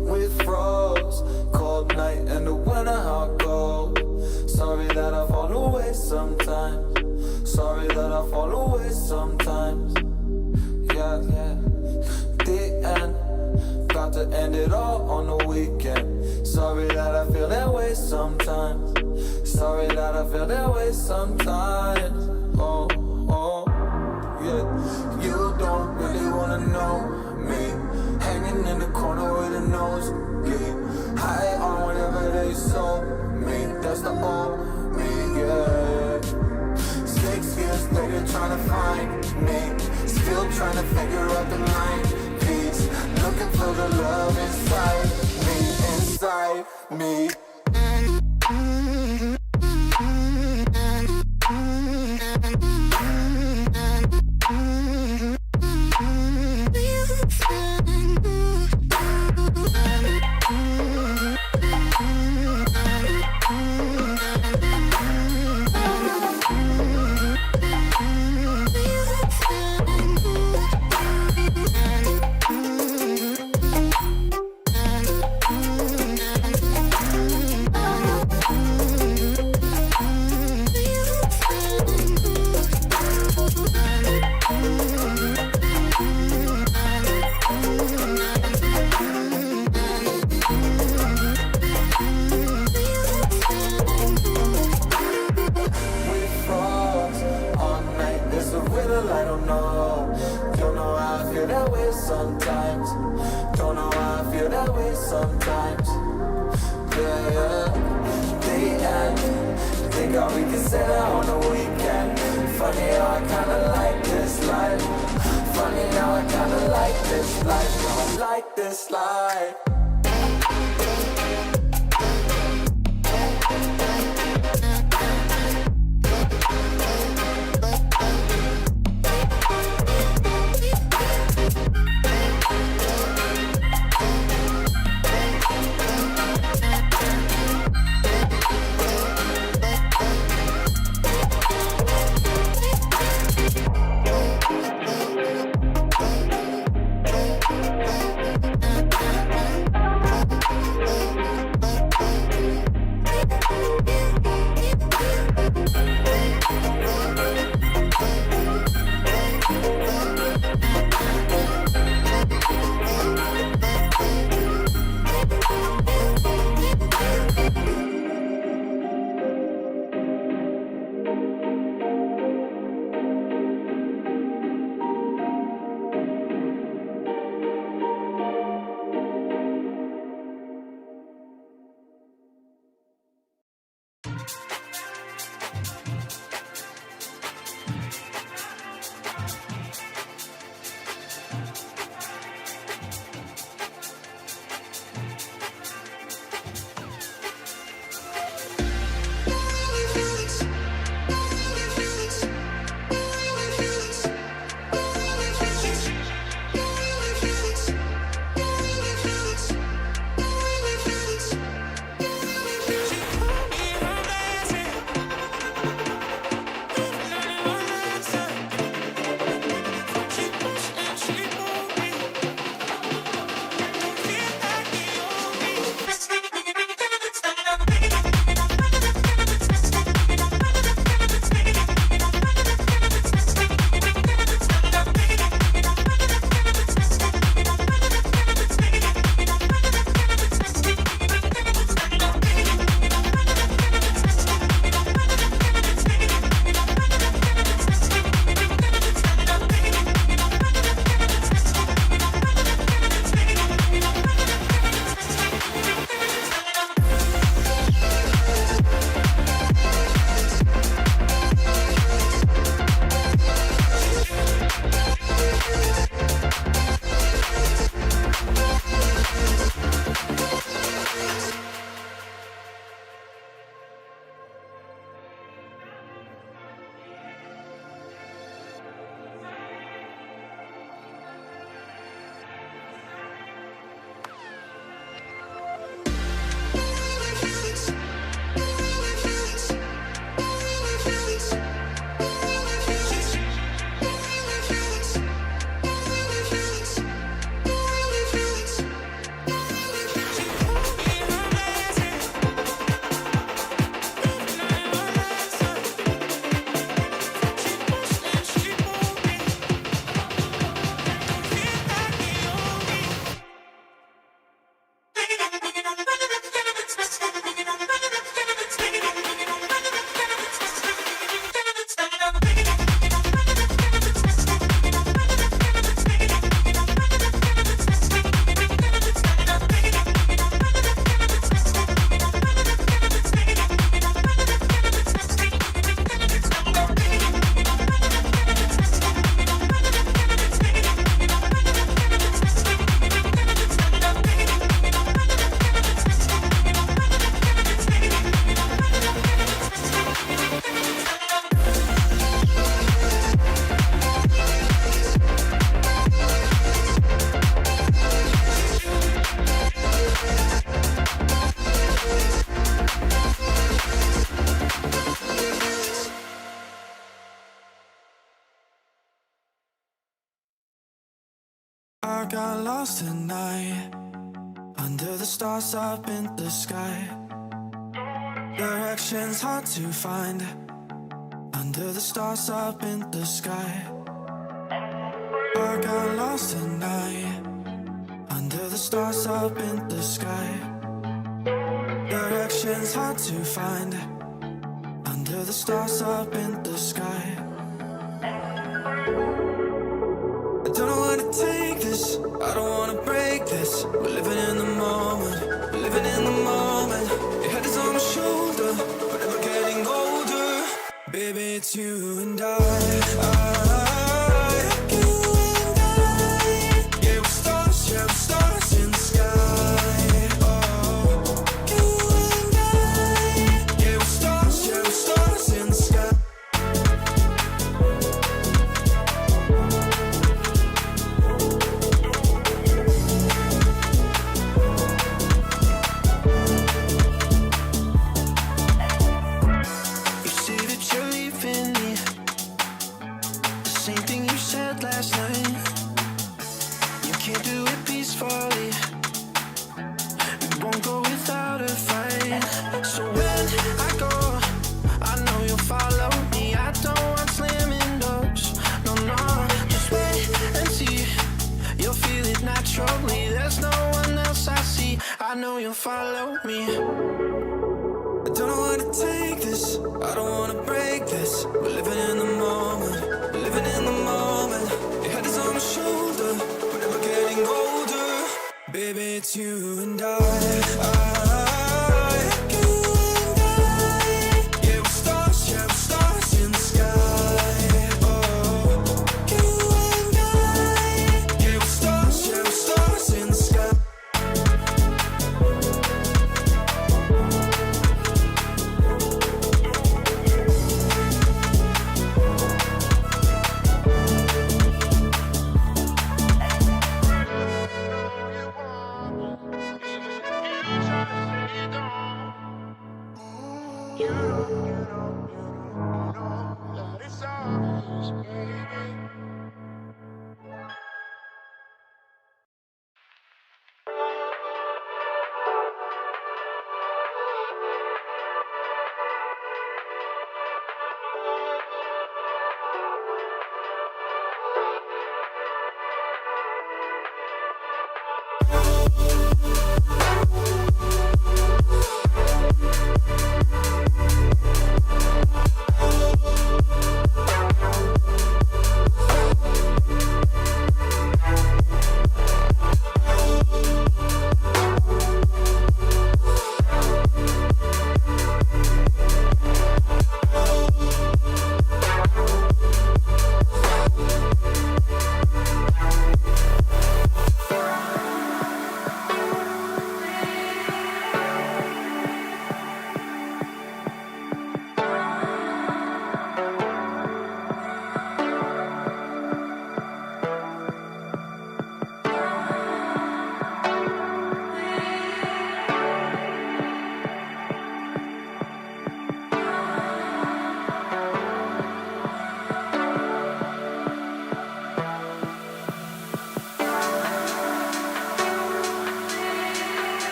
Speaker 6: With frost, cold night in the winter, how cold. Sorry that I fall away sometimes. Sorry that I fall away sometimes. Yeah, yeah. The end, got to end it all on the weekend. Sorry that I feel that way sometimes. Sorry that I feel that way sometimes. Oh, oh, yeah. You don't really wanna know me. Hanging in the corner with a nosebleed. High on whatever they sold me. That's the old me, yeah. 6 years later trying to find me. Still trying to figure out the line piece. Looking for the love inside me. I don't know how I feel that way sometimes. Don't know how I feel that way sometimes. Yeah, yeah. The end. Think how we can set out on the weekend. Funny how I kinda like this life. Funny how I kinda like this life. I like this life. I got lost tonight under the stars up in the sky. Directions hard to find under the stars up in the sky. I got lost tonight under the stars up in the sky. Directions hard to find under the stars up in the sky. I don't know where to take this, I don't wanna break this. We're living in the moment, we're living in the moment. Your head is on my shoulder, but we're getting older. Baby, it's you and I. Yeah, we're stars in the sky. Oh, you and I. Yeah, we're stars in the sky. You say that you're leaving me, the same thing you said last night. You can't do it peacefully, we won't go without a fight. So when I go, I know you'll follow me. I don't want slamming doors, no, no. Just wait and see, you'll feel it naturally. There's no one else I see, I know you'll follow me. I don't know where to take this, I don't wanna break this. We're living in the moment, we're living in the moment. Your head is on my shoulder, we're never getting older. Baby, it's you and I. You and I. Yeah, we're stars in the sky. Oh, you and I. Yeah, we're stars in the sky.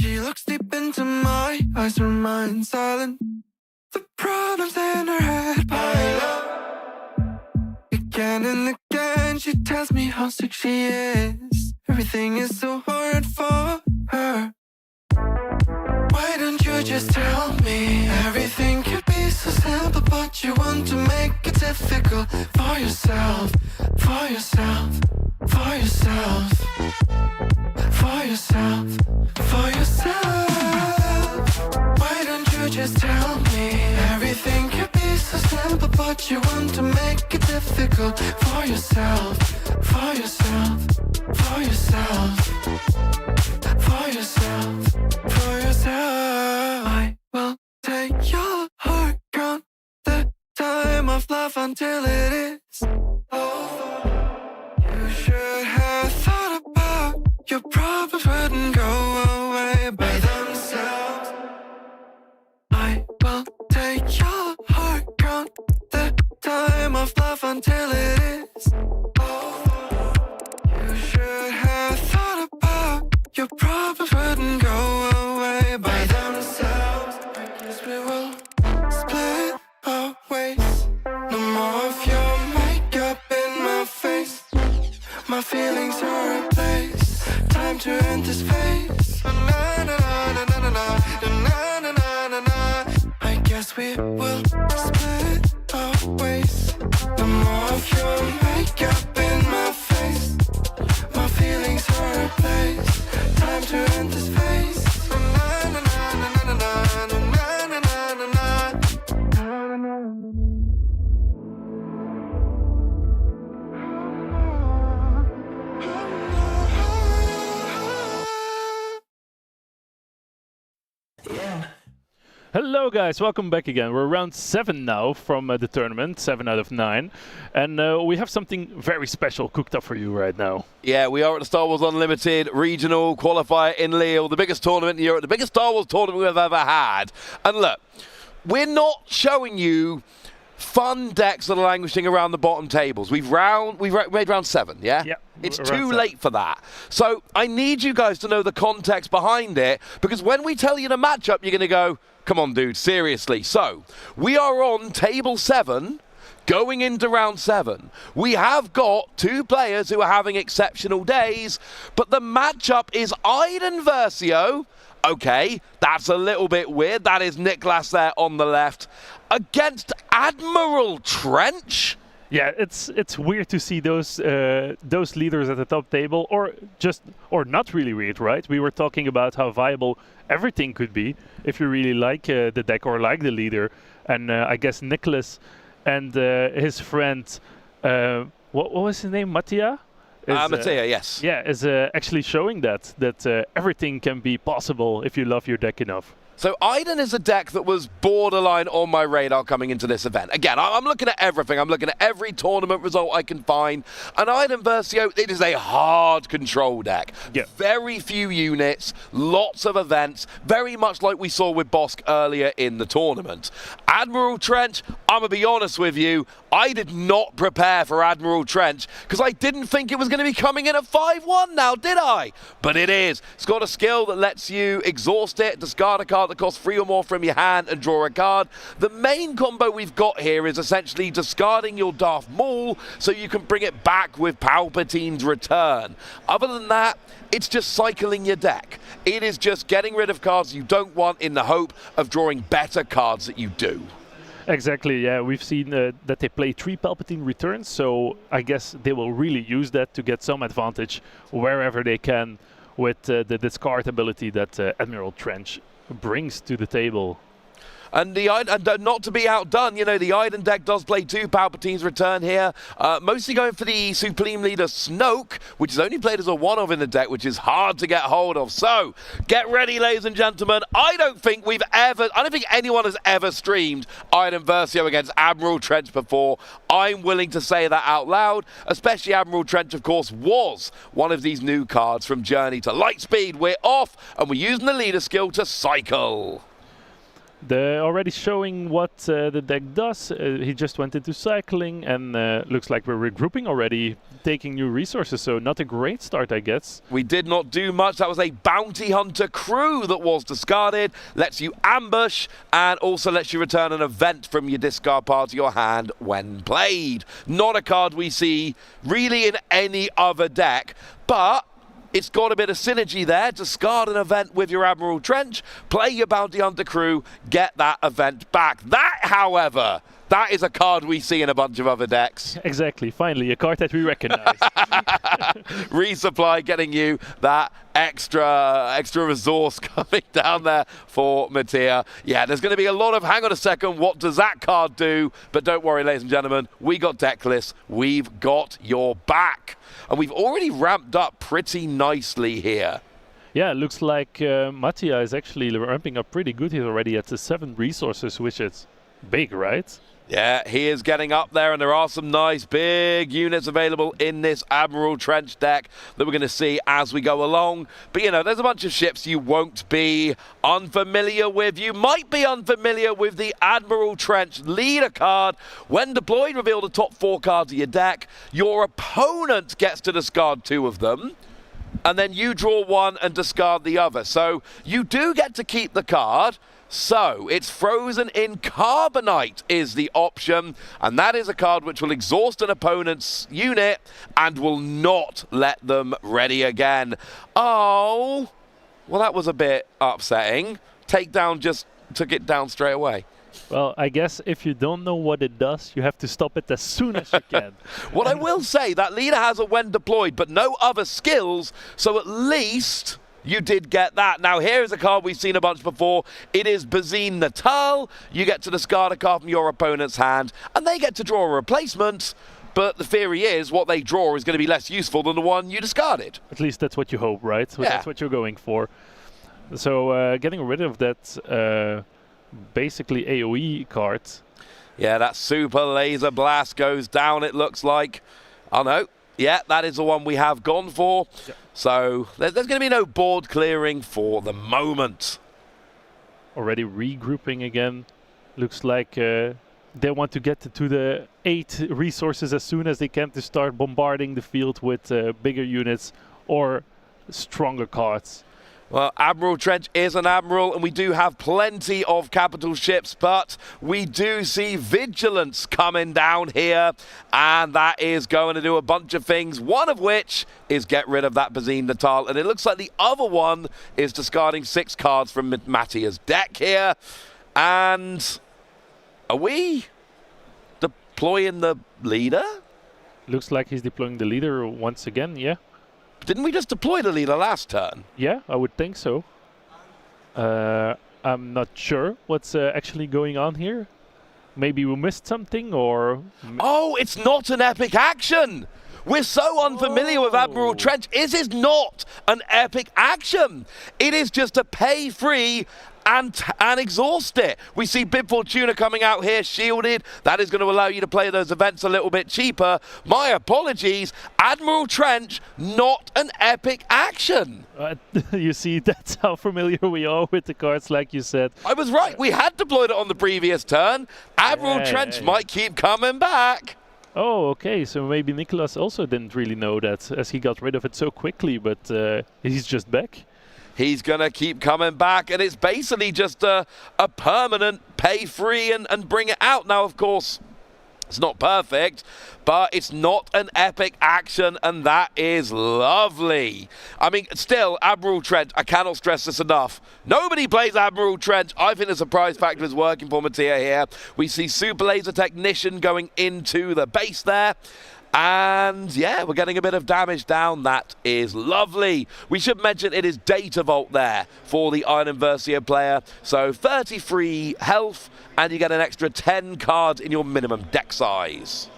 Speaker 6: She looks deep into my eyes, remain silent. The problems in her head pile up. Again and again, she tells me how sick she is. Everything is so hard for her. Why don't you just tell me? Everything could be so simple, but you want to make it difficult for yourself, for yourself, for yourself, for yourself, for yourself. Why don't you just tell me? Everything could be so simple, but you want to make it difficult for yourself, for yourself, for yourself, for yourself, for yourself. I will take your heart, count the time of love until it is over. You should have thought about your problems wouldn't go away by themselves. I will take your heart, count the time of love until it is over. You should have thought about your problems wouldn't go away by themselves. I guess we will split our ways. No more of your makeup in my face. My feelings are replaced. Time to end this phase. Na na na na na na na na na na na. I guess we will split our ways. No more of your makeup in my face. My feelings are replaced. Time to end this phase. Na na na na na na na na na na na na.
Speaker 8: Hello guys, welcome back again. We're round 7 now from the tournament, 7 out of 9. And we have something very special cooked up for you right now.
Speaker 1: Yeah, we are at the Star Wars Unlimited Regional Qualifier in Lille, the biggest tournament in Europe, the biggest Star Wars tournament we've ever had. And look, we're not showing you fun decks that are languishing around the bottom tables. We've made round 7, yeah?
Speaker 8: Yeah.
Speaker 1: It's too late for that. So I need you guys to know the context behind it, because when we tell you the matchup, you're going to go, come on, dude, seriously. So we are on table 7, going into round 7. We have got 2 players who are having exceptional days, but the matchup is Aiden Versio. Okay, that's a little bit weird. That is Niklas there on the left against Admiral Trench.
Speaker 8: Yeah, it's weird to see those leaders at the top table, or not really weird, right? We were talking about how viable everything could be if you really like the deck or like the leader, and I guess Niklas and his friend, what was his name, Mattia?
Speaker 1: Mattia, yes.
Speaker 8: Yeah, is actually showing that everything can be possible if you love your deck enough.
Speaker 1: So Aiden is a deck that was borderline on my radar coming into this event. Again, I'm looking at everything. I'm looking at every tournament result I can find. And Aiden Versio, it is a hard control deck.
Speaker 8: Yeah.
Speaker 1: Very few units, lots of events, very much like we saw with Bosk earlier in the tournament. Admiral Trench, I'm going to be honest with you, I did not prepare for Admiral Trench because I didn't think it was going to be coming in at 5-1 now, did I? But it is. It's got a skill that lets you exhaust it, discard a card that costs 3 or more from your hand and draw a card. The main combo we've got here is essentially discarding your Darth Maul so you can bring it back with Palpatine's Return. Other than that, it's just cycling your deck. It is just getting rid of cards you don't want in the hope of drawing better cards that you do.
Speaker 8: Exactly, yeah. We've seen that they play 3 Palpatine Returns, so I guess they will really use that to get some advantage wherever they can with the discard ability that Admiral Trench brings to the table.
Speaker 1: And not to be outdone, you know, the Aiden deck does play 2 Palpatine's Return here. Mostly going for the Supreme Leader Snoke, which is only played as a one-of in the deck, which is hard to get hold of. So, get ready, ladies and gentlemen. I don't think anyone has ever streamed Aiden Versio against Admiral Trench before. I'm willing to say that out loud, especially Admiral Trench, of course, was one of these new cards from Journey to Lightspeed. We're off, and we're using the leader skill to cycle.
Speaker 8: Already showing what the deck does. He just went into cycling, and looks like we're regrouping already, taking new resources. So not a great start, I guess.
Speaker 1: We did not do much. That was a bounty hunter crew that was discarded. Lets you ambush and also lets you return an event from your discard pile to your hand when played. Not a card we see really in any other deck, but it's got a bit of synergy there. Discard an event with your Admiral Trench, play your Bounty Hunter crew, get that event back. That, however, that is a card we see in a bunch of other decks.
Speaker 8: Exactly. Finally, a card that we recognize.
Speaker 1: Resupply getting you that extra resource coming down there for Mattia. Yeah, there's going to be a lot of, hang on a second, what does that card do? But don't worry, ladies and gentlemen, we got deck lists. We've got your back. And we've already ramped up pretty nicely here.
Speaker 8: Yeah, it looks like Mattia is actually ramping up pretty good. He's already at the 7 resources, which is big, right?
Speaker 1: Yeah, he is getting up there, and there are some nice big units available in this Admiral Trench deck that we're going to see as we go along. But, you know, there's a bunch of ships you won't be unfamiliar with. You might be unfamiliar with the Admiral Trench leader card. When deployed, reveal the top 4 cards of your deck. Your opponent gets to discard 2 of them, and then you draw 1 and discard the other. So you do get to keep the card. So it's Frozen in Carbonite is the option, and that is a card which will exhaust an opponent's unit and will not let them ready again. Oh, well, that was a bit upsetting. Takedown just took it down straight away.
Speaker 8: Well, I guess if you don't know what it does, you have to stop it as soon as you can.
Speaker 1: What I will say, that leader has a when deployed, but no other skills, so at least you did get that. Now, here's a card we've seen a bunch before. It is Bazine Natal. You get to discard a card from your opponent's hand, and they get to draw a replacement. But the theory is what they draw is going to be less useful than the one you discarded.
Speaker 8: At least that's what you hope, right? So
Speaker 1: yeah.
Speaker 8: That's what you're going for. So getting rid of that basically AoE card.
Speaker 1: Yeah, that Super Laser Blast goes down, it looks like. Oh, no. Yeah, that is the one we have gone for. Yep. So there's going to be no board clearing for the moment.
Speaker 8: Already regrouping again. Looks like they want to get to the 8 resources as soon as they can to start bombarding the field with bigger units or stronger cards.
Speaker 1: Well, Admiral Trench is an Admiral, and we do have plenty of capital ships, but we do see Vigilance coming down here, and that is going to do a bunch of things, one of which is get rid of that Bazine Natal, and it looks like the other one is discarding 6 cards from Mattia's deck here. And are we deploying the leader?
Speaker 8: Looks like he's deploying the leader once again, yeah.
Speaker 1: Didn't we just deploy the leader last turn?
Speaker 8: Yeah, I would think so. I'm not sure what's actually going on here. Maybe we missed something, or...
Speaker 1: Oh, it's not an epic action! We're so unfamiliar with Admiral Trench. It is not an epic action. It is just a pay free and exhaust it. We see Bib Fortuna coming out here shielded. That is going to allow you to play those events a little bit cheaper. My apologies. Admiral Trench, not an epic action.
Speaker 8: You see, that's how familiar we are with the cards, like you said.
Speaker 1: I was right. We had deployed it on the previous turn. Admiral Trench might keep coming back.
Speaker 8: Oh, okay, so maybe Nicholas also didn't really know that, as he got rid of it so quickly, but he's just back.
Speaker 1: He's going to keep coming back, and it's basically just a permanent pay free and bring it out. Now, of course, it's not perfect, but it's not an epic action, and that is lovely. I mean, still, Admiral Trench, I cannot stress this enough. Nobody plays Admiral Trench. I think the surprise factor is working for Mattia here. We see Super Laser Technician going into the base there. And yeah, we're getting a bit of damage down. That is lovely. We should mention it is Data Vault there for the Iron Versio player. So 33 health, and you get an extra 10 cards in your minimum deck size.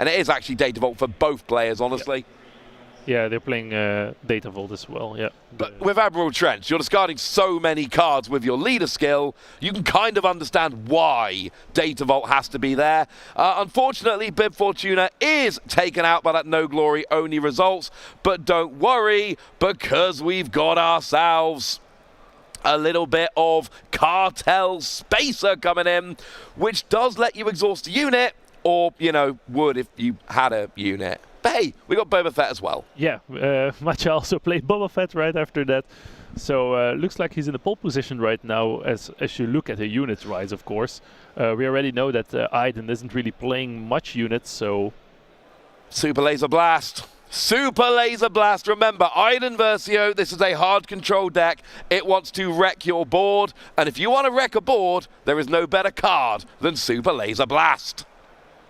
Speaker 1: And it is actually Data Vault for both players, honestly.
Speaker 8: Yeah, they're playing Data Vault as well, yeah.
Speaker 1: But with Admiral Trench, you're discarding so many cards with your leader skill, you can kind of understand why Data Vault has to be there. Unfortunately, Bib Fortuna is taken out by that No Glory only results, but don't worry, because we've got ourselves A little bit of Cartel Spacer coming in, which does let you exhaust a unit, or, you know, would if you had a unit. But hey, we got Boba Fett as well.
Speaker 8: Yeah, Matcha also played Boba Fett right after that. So looks like he's in a pole position right now as you look at the units rise, of course. We already know that Aiden isn't really playing much units, so...
Speaker 1: Super Laser Blast. Super Laser Blast. Remember, Aiden Versio, this is a hard control deck. It wants to wreck your board. And if you want to wreck a board, there is no better card than Super Laser Blast.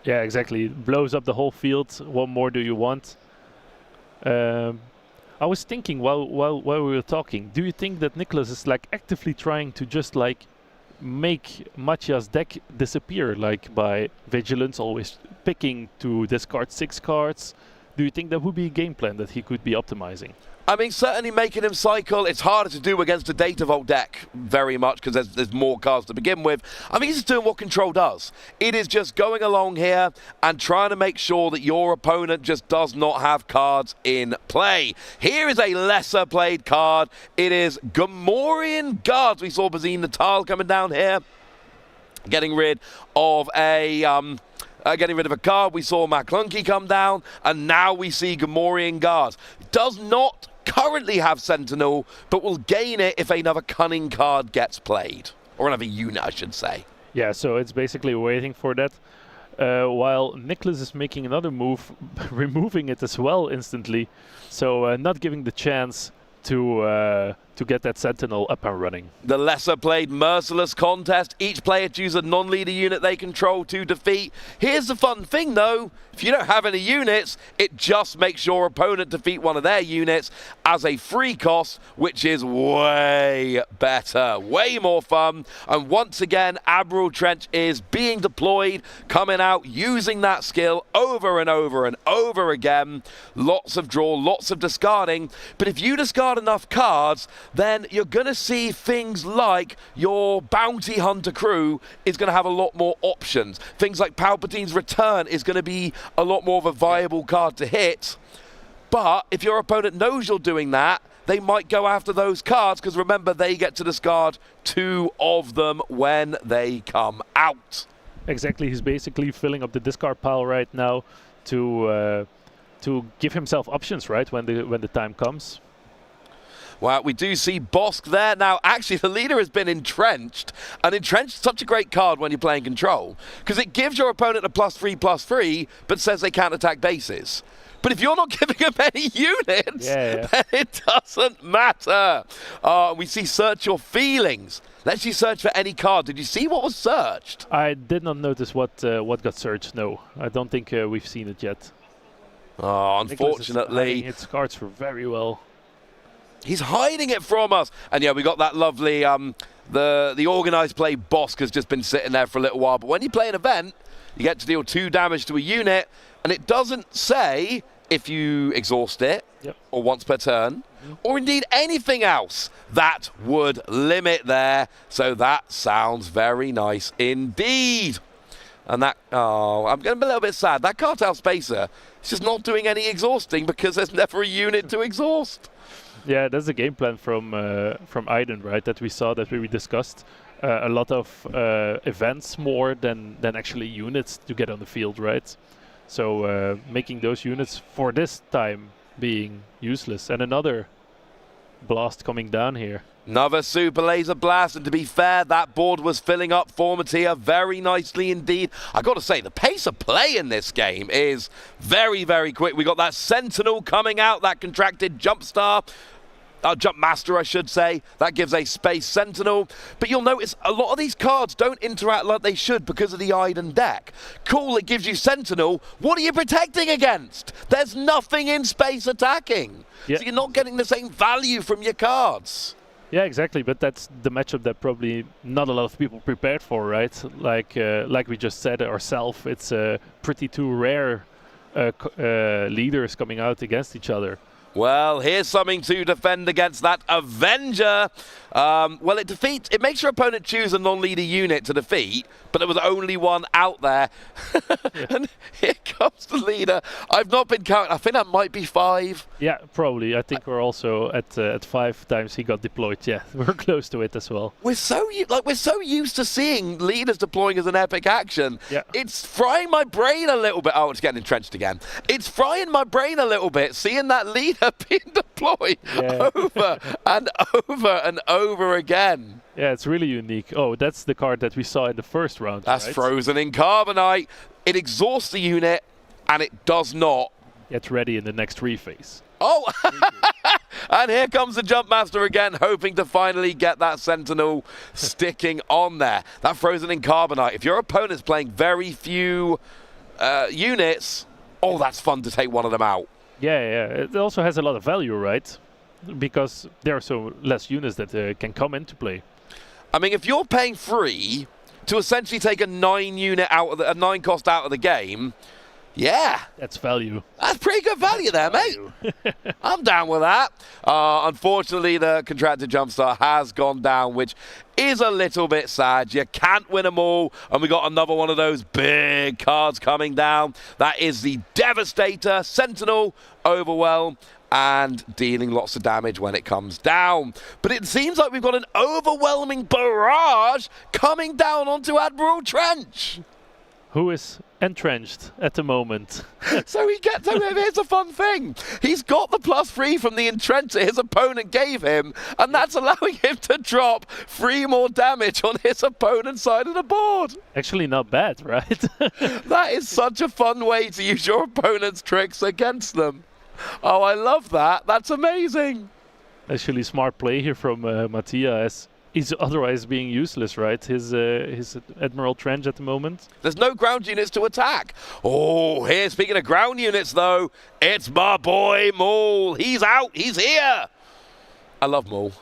Speaker 8: Yeah, exactly. It blows up the whole field. What more do you want? I was thinking while we were talking, do you think that Nicholas is like actively trying to just like make Matja's deck disappear, like by Vigilance always picking to discard 6 cards? Do you think that would be a game plan that he could be optimizing?
Speaker 1: I mean, certainly making him cycle, it's harder to do against a Data Vault deck very much because there's more cards to begin with. I mean, he's just doing what Control does. It is just going along here and trying to make sure that your opponent just does not have cards in play. Here is a lesser played card. It is Gamorrean Guards. We saw Bazine Natal coming down here, getting rid of a... getting rid of a card. We saw McClunky come down, and now we see Gamorrean Guards. Does not currently have Sentinel, but will gain it if another Cunning card gets played. Or another unit, I should say.
Speaker 8: Yeah, so it's basically waiting for that. While Nicholas is making another move, removing it as well instantly. So not giving the chance to get that Sentinel up and running.
Speaker 1: The lesser played Merciless Contest. Each player chooses a non-leader unit they control to defeat. Here's the fun thing though, if you don't have any units, it just makes your opponent defeat one of their units as a free cost, which is way better, way more fun. And once again, Admiral Trench is being deployed, coming out, using that skill over and over and over again. Lots of draw, lots of discarding. But if you discard enough cards, then you're going to see things like your Bounty Hunter crew is going to have a lot more options. Things like Palpatine's Return is going to be a lot more of a viable card to hit. But if your opponent knows you're doing that, they might go after those cards, because remember, they get to discard 2 of them when they come out.
Speaker 8: Exactly, he's basically filling up the discard pile right now to give himself options, right, when the time comes.
Speaker 1: Well, we do see Bosk there. Now, actually, the leader has been entrenched. And entrenched is such a great card when you're playing control, because it gives your opponent a +3/+3, but says they can't attack bases. But if you're not giving them any units, then it doesn't matter. We see Search Your Feelings. Lets you search for any card. Did you see what was searched?
Speaker 8: I did not notice what got searched, no. I don't think we've seen it yet.
Speaker 1: Oh, unfortunately.
Speaker 8: Its cards for very well.
Speaker 1: He's hiding it from us. And yeah, we got that lovely, the organized play Bosk has just been sitting there for a little while. But when you play an event, you get to deal 2 damage to a unit. And it doesn't say if you exhaust it, or once per turn, or indeed anything else that would limit there. So that sounds very nice indeed. And that, I'm getting a little bit sad. That Cartel Spacer is just not doing any exhausting because there's never a unit to exhaust.
Speaker 8: Yeah, that's the game plan from Aiden, right? That we saw, that we discussed. A lot of events more than actually units to get on the field, right? So making those units for this time being useless. And another blast coming down here.
Speaker 1: Another Super Laser Blast, and to be fair, that board was filling up for Mattia very nicely indeed. I got to say, the pace of play in this game is very, very quick. We got that Sentinel coming out, that contracted Jump Star. Jump Master, I should say. That gives a Space Sentinel. But you'll notice a lot of these cards don't interact like they should because of the Aiden deck. Cool, it gives you Sentinel. What are you protecting against? There's nothing in space attacking. So you're not getting the same value from your cards.
Speaker 8: Yeah, exactly. But that's the matchup that probably not a lot of people prepared for, right? Like we just said ourselves, it's pretty too rare leaders coming out against each other.
Speaker 1: Well, here's something to defend against that Avenger. Well, it makes your opponent choose a non-leader unit to defeat, but there was only one out there. And here comes the leader. I've not been counting. I think that might be 5.
Speaker 8: Yeah, probably. I think we're also at 5 times he got deployed. Yeah, we're close to it as well.
Speaker 1: We're so used to seeing leaders deploying as an epic action.
Speaker 8: Yeah.
Speaker 1: It's frying my brain a little bit. Oh, it's getting entrenched again. It's frying my brain a little bit seeing that leader being deployed over and over and over again.
Speaker 8: Yeah, it's really unique. Oh, that's the card that we saw in the first round.
Speaker 1: That's
Speaker 8: right?
Speaker 1: frozen in Carbonite. It exhausts the unit, and it does not
Speaker 8: get ready in the next rephase.
Speaker 1: Oh, and here comes the Jump Master again, hoping to finally get that Sentinel sticking on there. That frozen in Carbonite. If your opponent's playing very few units, oh, that's fun to take one of them out.
Speaker 8: Yeah. It also has a lot of value, right? Because there are so less units that can come into play.
Speaker 1: I mean, if you're paying 3 to essentially take a 9 cost out of the game, yeah.
Speaker 8: That's value.
Speaker 1: That's pretty good value there, mate. I'm down with that. Unfortunately, the contracted Jumpstart has gone down, which is a little bit sad. You can't win them all. And we got another one of those big cards coming down. That is the Devastator, Sentinel, Overwhelm, and dealing lots of damage when it comes down. But it seems like we've got an overwhelming barrage coming down onto Admiral Trench.
Speaker 8: Who is entrenched at the moment.
Speaker 1: So here's the fun thing. He's got the +3 from the entrencher his opponent gave him, and that's allowing him to drop 3 more damage on his opponent's side of the board.
Speaker 8: Actually not bad, right?
Speaker 1: That is such a fun way to use your opponent's tricks against them. Oh, I love that. That's amazing.
Speaker 8: Actually, smart play here from Mattia, as he's otherwise being useless, right? His Admiral Trench at the moment.
Speaker 1: There's no ground units to attack. Oh, here, speaking of ground units, though, it's my boy Maul. He's out. He's here. I love Maul.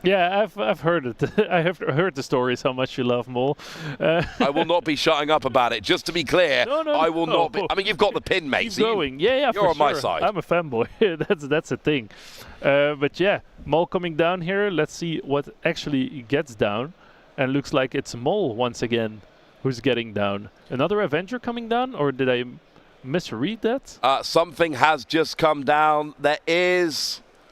Speaker 8: Yeah, I've heard it. I have heard the stories how much you love Maul.
Speaker 1: I will not be shutting up about it. Just to be clear, I will not be. I mean, you've got the pin, mate.
Speaker 8: Keep going. Yeah,
Speaker 1: you're on my side.
Speaker 8: I'm a fanboy. that's a thing. But yeah, Maul coming down here. Let's see what actually gets down. And looks like it's Maul once again who's getting down. Another Avenger coming down, or did I misread that?
Speaker 1: Something has just come down.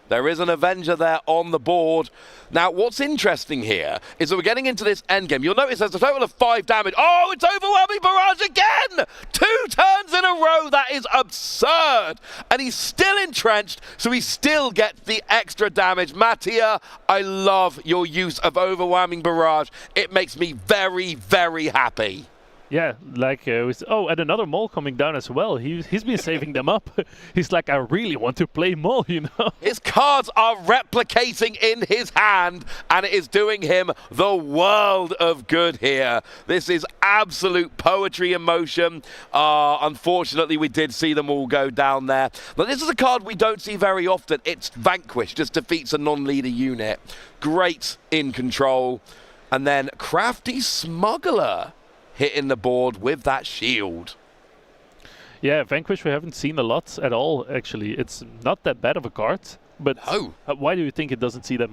Speaker 1: There is an Avenger there on the board. Now, what's interesting here is that we're getting into this endgame. You'll notice there's a total of 5 damage. Oh, it's overwhelming barrage again! 2 turns in a row. That is absurd. And he's still entrenched, so he still gets the extra damage. Mattia, I love your use of overwhelming barrage. It makes me very, very happy.
Speaker 8: Yeah, like, and another Maul coming down as well. He's been saving them up. He's like, I really want to play Maul, you know?
Speaker 1: His cards are replicating in his hand, and it is doing him the world of good here. This is absolute poetry in motion. Unfortunately, we did see them all go down there. But this is a card we don't see very often. It's Vanquish, just defeats a non-leader unit. Great in control. And then Crafty Smuggler hitting the board with that shield.
Speaker 8: Yeah, Vanquish we haven't seen a lot at all, actually. It's not that bad of a card, but why do you think it doesn't see that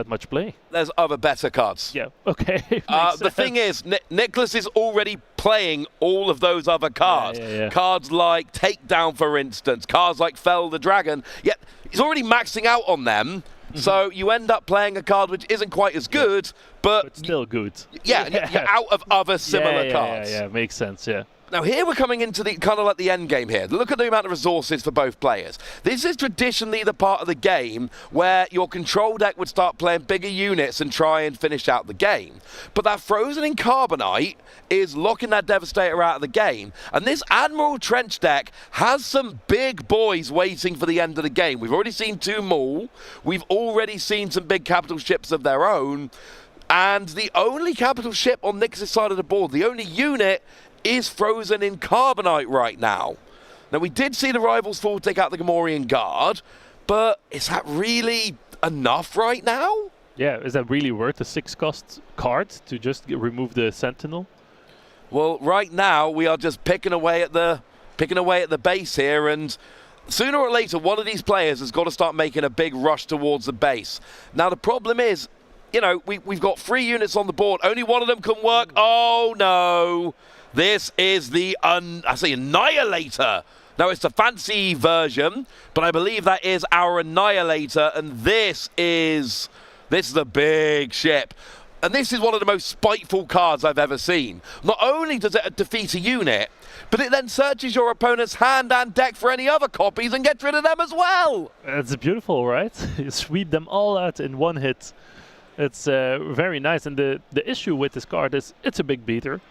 Speaker 8: much play?
Speaker 1: There's other better cards.
Speaker 8: Yeah, okay.
Speaker 1: The thing is, Nicholas is already playing all of those other cards.
Speaker 8: Yeah.
Speaker 1: Cards like Takedown, for instance, cards like Fell the Dragon. Yet he's already maxing out on them. So you end up playing a card which isn't quite as good, but
Speaker 8: still good.
Speaker 1: Yeah, you're out of other similar cards.
Speaker 8: Yeah, makes sense, yeah.
Speaker 1: Now here we're coming into the kind of like the end game here. Look at the amount of resources for both players. This is traditionally the part of the game where your control deck would start playing bigger units and try and finish out the game. But that Frozen in Carbonite is locking that Devastator out of the game. And this Admiral Trench deck has some big boys waiting for the end of the game. We've already seen 2 Maul. We've already seen some big capital ships of their own. And the only capital ship on Nix's side of the board, the only unit, is Frozen in Carbonite right now. Now, we did see the Rivals fall take out the Gamorrean Guard, but is that really enough right now?
Speaker 8: Yeah, is that really worth a 6-cost card to just remove the Sentinel?
Speaker 1: Well, right now we are just picking away at the base here, and sooner or later, one of these players has got to start making a big rush towards the base. Now, the problem is, you know, we've got 3 units on the board. Only one of them can work. Oh, no. This is the, Annihilator. Now, it's the fancy version, but I believe that is our Annihilator, and this is a big ship. And this is one of the most spiteful cards I've ever seen. Not only does it defeat a unit, but it then searches your opponent's hand and deck for any other copies and gets rid of them as well.
Speaker 8: It's beautiful, right? You sweep them all out in one hit. It's very nice. And the issue with this card is it's a big beater.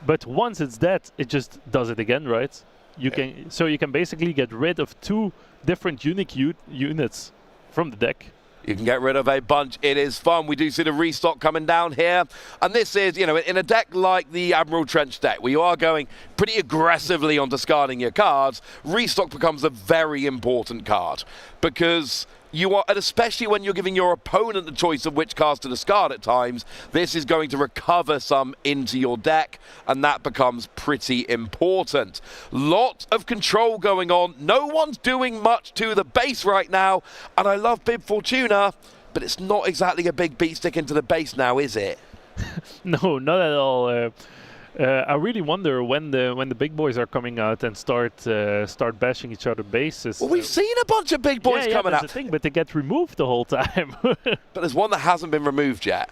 Speaker 8: But once it's dead, it just does it again, right? You can basically get rid of 2 different unique units from the deck.
Speaker 1: You can get rid of a bunch. It is fun. We do see the restock coming down here. And this is, you know, in a deck like the Admiral Trench deck, where you are going pretty aggressively on discarding your cards, restock becomes a very important card. Because you are, and especially when you're giving your opponent the choice of which cards to discard at times, this is going to recover some into your deck, and that becomes pretty important. Lot of control going on. No one's doing much to the base right now, and I love Bib Fortuna, but it's not exactly a big beat stick into the base now, is it?
Speaker 8: No, not at all. I really wonder when the big boys are coming out and start bashing each other bases.
Speaker 1: Well, we've seen a bunch of big boys coming out.
Speaker 8: That's the thing, but they get removed the whole time.
Speaker 1: But there's one that hasn't been removed yet.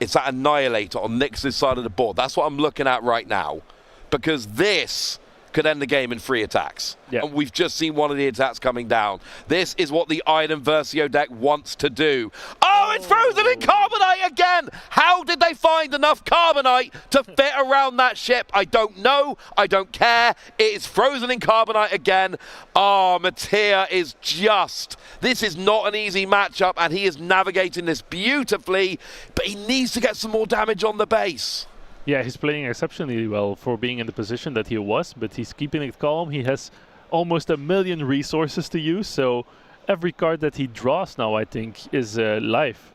Speaker 1: It's that Annihilator on Nix's side of the board. That's what I'm looking at right now. Because this could end the game in 3 attacks.
Speaker 8: Yeah.
Speaker 1: And we've just seen one of the attacks coming down. This is what the Iron Versio deck wants to do. Oh, it's frozen in Carbonite again! How did they find enough Carbonite to fit around that ship? I don't know. I don't care. It is frozen in Carbonite again. Oh, Mattia is just... This is not an easy matchup, and he is navigating this beautifully, but he needs to get some more damage on the base.
Speaker 8: Yeah, he's playing exceptionally well for being in the position that he was, but he's keeping it calm. He has almost 1 million resources to use, so every card that he draws now, I think, is live.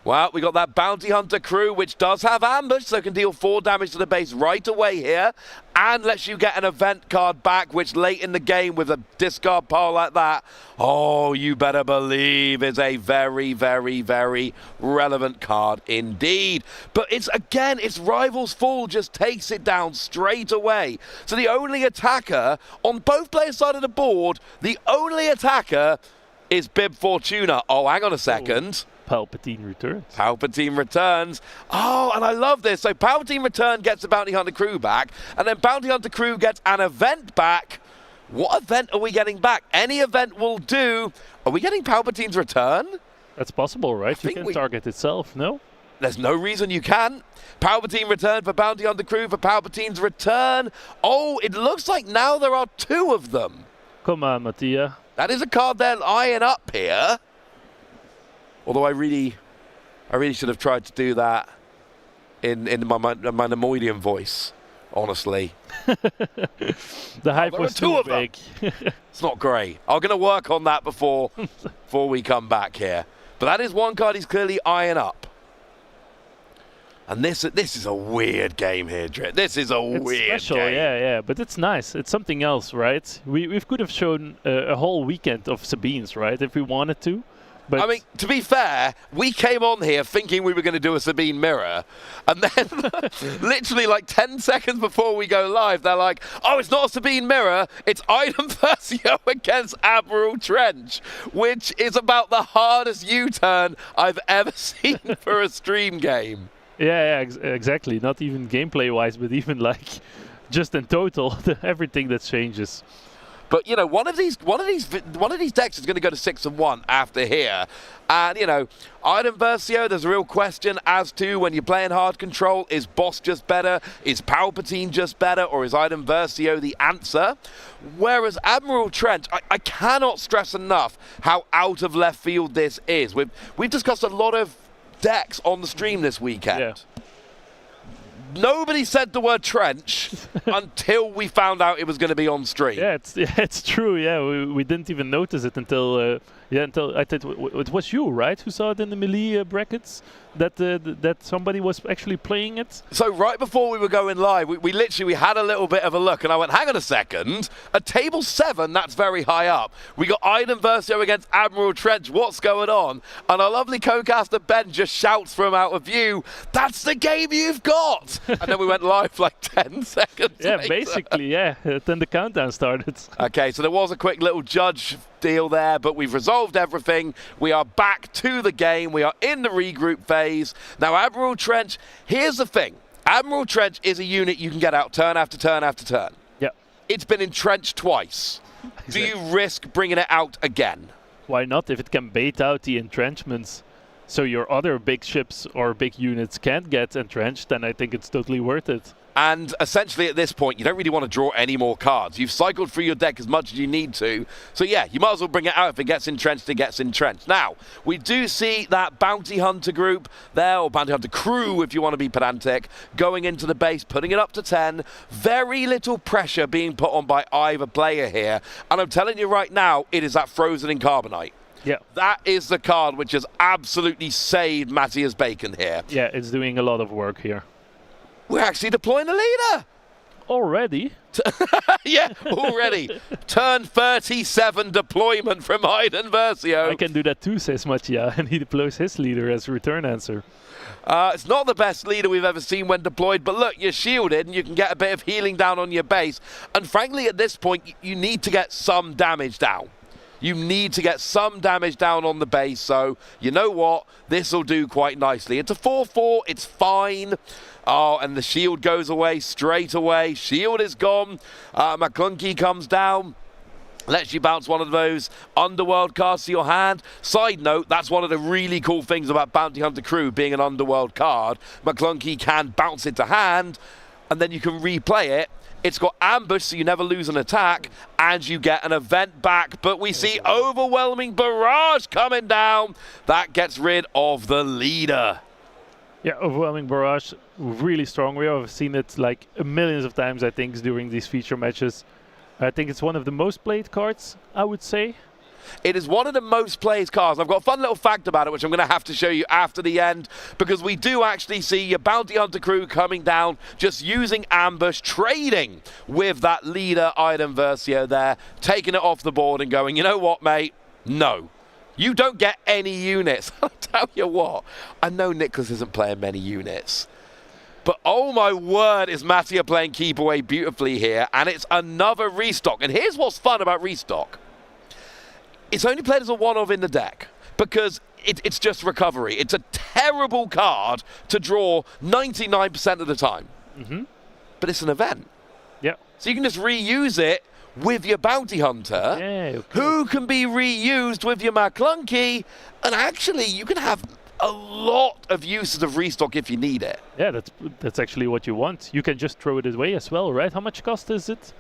Speaker 1: Well, we got that Bounty Hunter crew, which does have ambush, so can deal 4 damage to the base right away here, and lets you get an event card back, which late in the game with a discard pile like that, oh, you better believe is a very, very, very relevant card indeed. But it's, again, its Rival's Fall just takes it down straight away. So the only attacker on both players' side of the board, the only attacker is Bib Fortuna. Oh, hang on a second.
Speaker 8: Palpatine returns.
Speaker 1: Palpatine returns. Oh, and I love this. So Palpatine return gets the Bounty Hunter crew back, and then Bounty Hunter crew gets an event back. What event are we getting back? Any event will do. Are we getting Palpatine's return?
Speaker 8: That's possible, right? You can target itself, no?
Speaker 1: There's no reason you can. Palpatine return for Bounty Hunter crew for Palpatine's return. Oh, it looks like now there are 2 of them.
Speaker 8: Come on, Mattia.
Speaker 1: That is a card they're eyeing up here. Although I really should have tried to do that in my Nemoidian voice, honestly.
Speaker 8: The hype was too big.
Speaker 1: It's not great. I'm going to work on that before we come back here. But that is one card he's clearly eyeing up. And this is a weird game here, Drit. This is a weird
Speaker 8: special,
Speaker 1: game.
Speaker 8: Yeah, but it's nice. It's something else, right? We could have shown a whole weekend of Sabines, right, if we wanted to. But
Speaker 1: I mean, to be fair, we came on here thinking we were going to do a Sabine mirror, and then literally like 10 seconds before we go live, they're like, oh, it's not a Sabine mirror, it's Iron Versio against Admiral Trench, which is about the hardest U-turn I've ever seen for a stream game.
Speaker 8: Yeah, exactly. Not even gameplay-wise, but even like just in total, everything that changes.
Speaker 1: But you know, one of these decks is going to go to 6-1 after here, and you know, Iron Versio, there's a real question as to when you're playing hard control: is Boss just better? Is Palpatine just better? Or is Iron Versio the answer? Whereas Admiral Trench, I cannot stress enough how out of left field this is. We've discussed a lot of decks on the stream this weekend.
Speaker 8: Yeah.
Speaker 1: Nobody said the word trench until we found out it was going to be on stream.
Speaker 8: Yeah, it's true. Yeah, we didn't even notice it until I think it was you, right, who saw it in the melee brackets that somebody was actually playing it.
Speaker 1: So right before we were going live, we literally had a little bit of a look, and I went, hang on a second, at table 7, that's very high up. We got Iden Versio against Admiral Trench. What's going on? And our lovely co-caster Ben just shouts from out of view, "That's the game you've got!" And then we went live like 10 seconds later.
Speaker 8: Basically, yeah. Then the countdown started.
Speaker 1: Okay, so there was a quick little judge deal there, but we've resolved everything. We are back to the game. We are in the regroup phase. Now, Admiral Trench, here's the thing. Admiral Trench is a unit you can get out turn after turn after turn.
Speaker 8: Yeah.
Speaker 1: It's been entrenched twice.
Speaker 8: Exactly.
Speaker 1: Do you risk bringing it out again?
Speaker 8: Why not? If it can bait out the entrenchments so your other big ships or big units can't get entrenched, then I think it's totally worth it.
Speaker 1: And essentially at this point, you don't really want to draw any more cards. You've cycled through your deck as much as you need to. So yeah, you might as well bring it out. If it gets entrenched, it gets entrenched. Now, we do see that Bounty Hunter group there, or Bounty Hunter crew, if you want to be pedantic, going into the base, putting it up to 10. Very little pressure being put on by either player here. And I'm telling you right now, it is that Frozen in Carbonite.
Speaker 8: Yeah.
Speaker 1: That is the card which has absolutely saved Matthias Bacon here.
Speaker 8: Yeah, it's doing a lot of work here.
Speaker 1: We're actually deploying a leader.
Speaker 8: Already?
Speaker 1: Yeah, already. Turn 37 deployment from Iden Versio.
Speaker 8: I can do that too, says Mattia, and he deploys his leader as a return answer.
Speaker 1: It's not the best leader we've ever seen when deployed, but look, you're shielded and you can get a bit of healing down on your base. And frankly, at this point, you need to get some damage down. You need to get some damage down on the base, so you know what? This will do quite nicely. It's a 4-4, it's fine. Oh, and the shield goes away straight away. Shield is gone. McClunky comes down. Lets you bounce one of those Underworld cards to your hand. Side note, that's one of the really cool things about Bounty Hunter Crew being an Underworld card. McClunky can bounce it to hand, and then you can replay it. It's got ambush, so you never lose an attack, and you get an event back. But we see overwhelming barrage coming down. That gets rid of the leader.
Speaker 8: Yeah, overwhelming barrage, really strong. We have seen it like millions of times, I think, during these feature matches. I think it's one of the most played cards, I would say.
Speaker 1: It is one of the most played cards. I've got a fun little fact about it, which I'm going to have to show you after the end, because we do actually see your Bounty Hunter crew coming down, just using ambush, trading with that leader, Iden Versio there, taking it off the board and going, you know what, mate? No. You don't get any units. I'll tell you what. I know Nicholas isn't playing many units. But oh my word, is Mattia playing keep away beautifully here. And it's another restock. And here's what's fun about restock. It's only played as a one-of in the deck. Because it's just recovery. It's a terrible card to draw 99% of the time.
Speaker 8: Mm-hmm.
Speaker 1: But it's an event.
Speaker 8: Yeah.
Speaker 1: So you can just reuse it with your Bounty Hunter, who can be reused with your McClunky, and actually you can have a lot of uses of restock if you need it.
Speaker 8: Yeah, that's actually what you want. You can just throw it away as well, right? How much cost is it?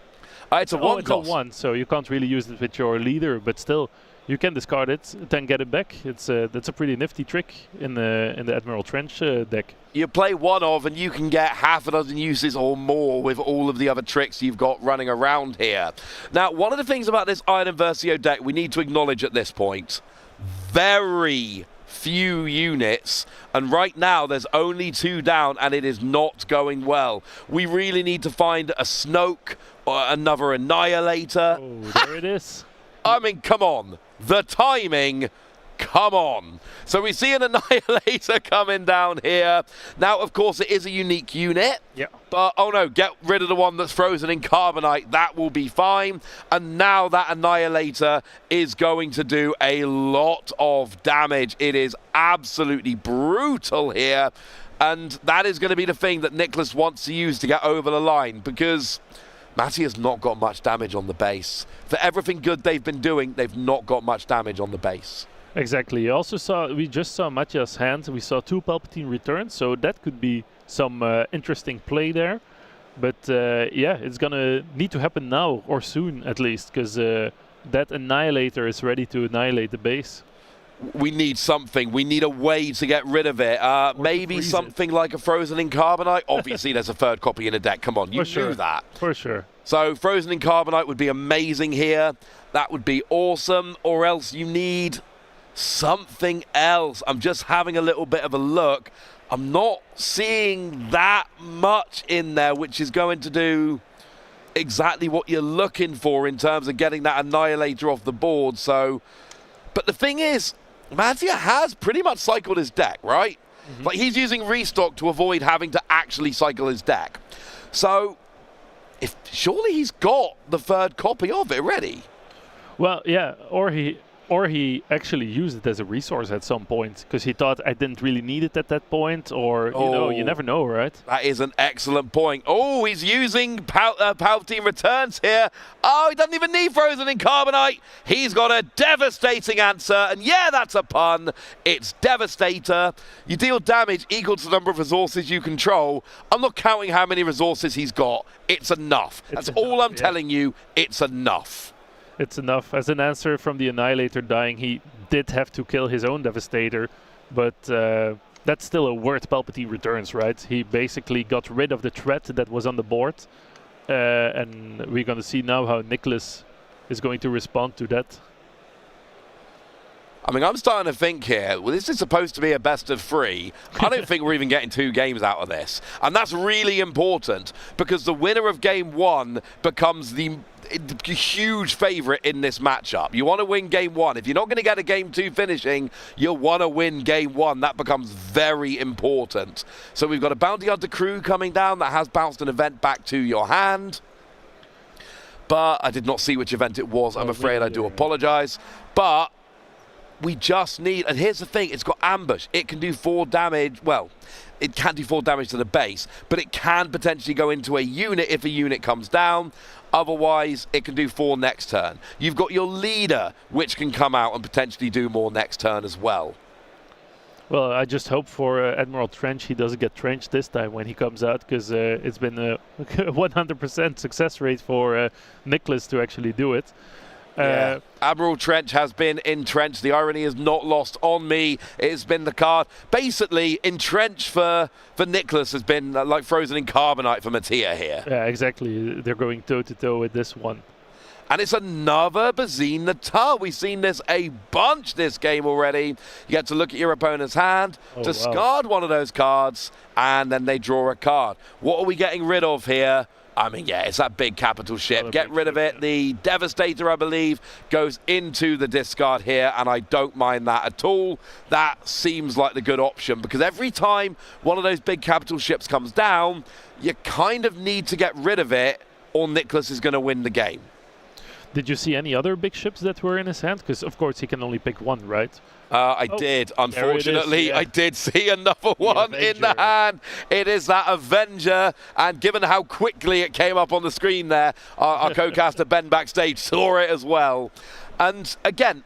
Speaker 1: It's a one cost.
Speaker 8: It's a 1, so you can't really use it with your leader, but still, you can discard it, then get it back. That's a pretty nifty trick in the Admiral Trench deck.
Speaker 1: You play one of, and you can get half a dozen uses or more with all of the other tricks you've got running around here. Now, one of the things about this Iden Versio deck we need to acknowledge at this point, very few units, and right now there's only 2 down, and it is not going well. We really need to find a Snoke or another Annihilator.
Speaker 8: Oh, there it is.
Speaker 1: I mean, come on. The timing, come on. So we see an Annihilator coming down here. Now, of course, it is a unique unit.
Speaker 8: Yeah.
Speaker 1: But, oh no, get rid of the one that's frozen in Carbonite. That will be fine. And now that Annihilator is going to do a lot of damage. It is absolutely brutal here. And that is going to be the thing that Nicholas wants to use to get over the line, because Matty has not got much damage on the base. For everything good they've been doing, they've not got much damage on the base.
Speaker 8: Exactly. We just saw Mattia's hand. We saw 2 Palpatine returns, so that could be some interesting play there. But yeah, it's gonna need to happen now, or soon at least, because that Annihilator is ready to annihilate the base.
Speaker 1: we need something. We need a way to get rid of it. Maybe something like a Frozen in Carbonite. Obviously, there's a third copy in a deck. Come on, you knew that.
Speaker 8: For sure.
Speaker 1: So Frozen in Carbonite would be amazing here. That would be awesome. Or else you need something else. I'm just having a little bit of a look. I'm not seeing that much in there, which is going to do exactly what you're looking for in terms of getting that Annihilator off the board. So, but the thing is, Mattia has pretty much cycled his deck, right? Like, he's using restock to avoid having to actually cycle his deck. So, surely he's got the third copy of it ready.
Speaker 8: Well, yeah, or he actually used it as a resource at some point because he thought I didn't really need it at that point, or you never know, right?
Speaker 1: That is an excellent point. Oh, he's using Palpatine Returns here. Oh, he doesn't even need Frozen in Carbonite. He's got a devastating answer, and yeah, that's a pun. It's Devastator. You deal damage equal to the number of resources you control. I'm not counting how many resources he's got. It's enough. That's all I'm telling you. It's enough.
Speaker 8: It's enough. As an answer from the Annihilator dying, he did have to kill his own Devastator, but that's still a worth Palpatine Returns, right? He basically got rid of the threat that was on the board, and we're going to see now how Nicholas is going to respond to that.
Speaker 1: I mean, I'm starting to think here, well, this is supposed to be a best of 3. I don't think we're even getting 2 games out of this. And that's really important because the winner of game 1 becomes the huge favourite in this matchup. You want to win game 1. If you're not going to get a game 2 finishing, you'll want to win game 1. That becomes very important. So we've got a Bounty Hunter crew coming down that has bounced an event back to your hand. But I did not see which event it was. I'm afraid I do apologise. But we just need, and here's the thing, it's got ambush. It can do 4 damage. Well, it can't do 4 damage to the base, but it can potentially go into a unit if a unit comes down. Otherwise, it can do 4 next turn. You've got your leader, which can come out and potentially do more next turn as well.
Speaker 8: Well, I just hope for Admiral Trench he doesn't get trenched this time when he comes out, because it's been a 100% success rate for Nicholas to actually do it.
Speaker 1: Yeah. Admiral Trench has been entrenched. The irony is not lost on me. It's been the card. Basically, entrench for Nicholas has been like Frozen in Carbonite for Mattia here.
Speaker 8: Yeah, exactly. They're going toe-to-toe with this one.
Speaker 1: And it's another Bazine Natal. We've seen this a bunch this game already. You get to look at your opponent's hand, discard one of those cards, and then they draw a card. What are we getting rid of here? I mean, yeah, it's that big capital ship. Get rid of it. The Devastator, I believe, goes into the discard here, and I don't mind that at all. That seems like the good option, because every time one of those big capital ships comes down, you kind of need to get rid of it, or Nicholas is going to win the game.
Speaker 8: Did you see any other big ships that were in his hand? Because, of course, he can only pick one, right?
Speaker 1: I did. Unfortunately, I did see another one in the hand. It is that Avenger, and given how quickly it came up on the screen there, our co-caster Ben backstage saw it as well. And again,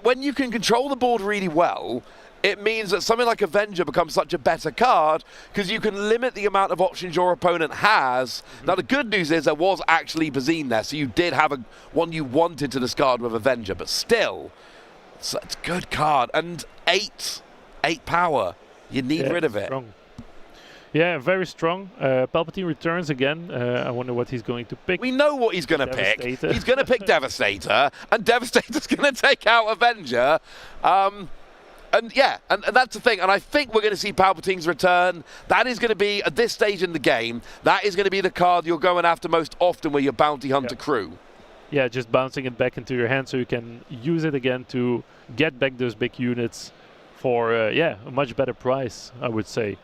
Speaker 1: when you can control the board really well, it means that something like Avenger becomes such a better card because you can limit the amount of options your opponent has. Now, the good news is there was actually Bazine there, so you did have one you wanted to discard with Avenger, but still, it's a good card. And 8 power. You need rid of it.
Speaker 8: Strong. Yeah, very strong. Palpatine Returns again. I wonder what he's going to pick.
Speaker 1: We know what he's going to pick. He's going to pick Devastator, and Devastator's going to take out Avenger. And yeah, and that's the thing. And I think we're going to see Palpatine's Return. That is going to be, at this stage in the game, that is going to be the card you're going after most often with your Bounty Hunter crew.
Speaker 8: Yeah, just bouncing it back into your hand so you can use it again to get back those big units for, a much better price, I would say.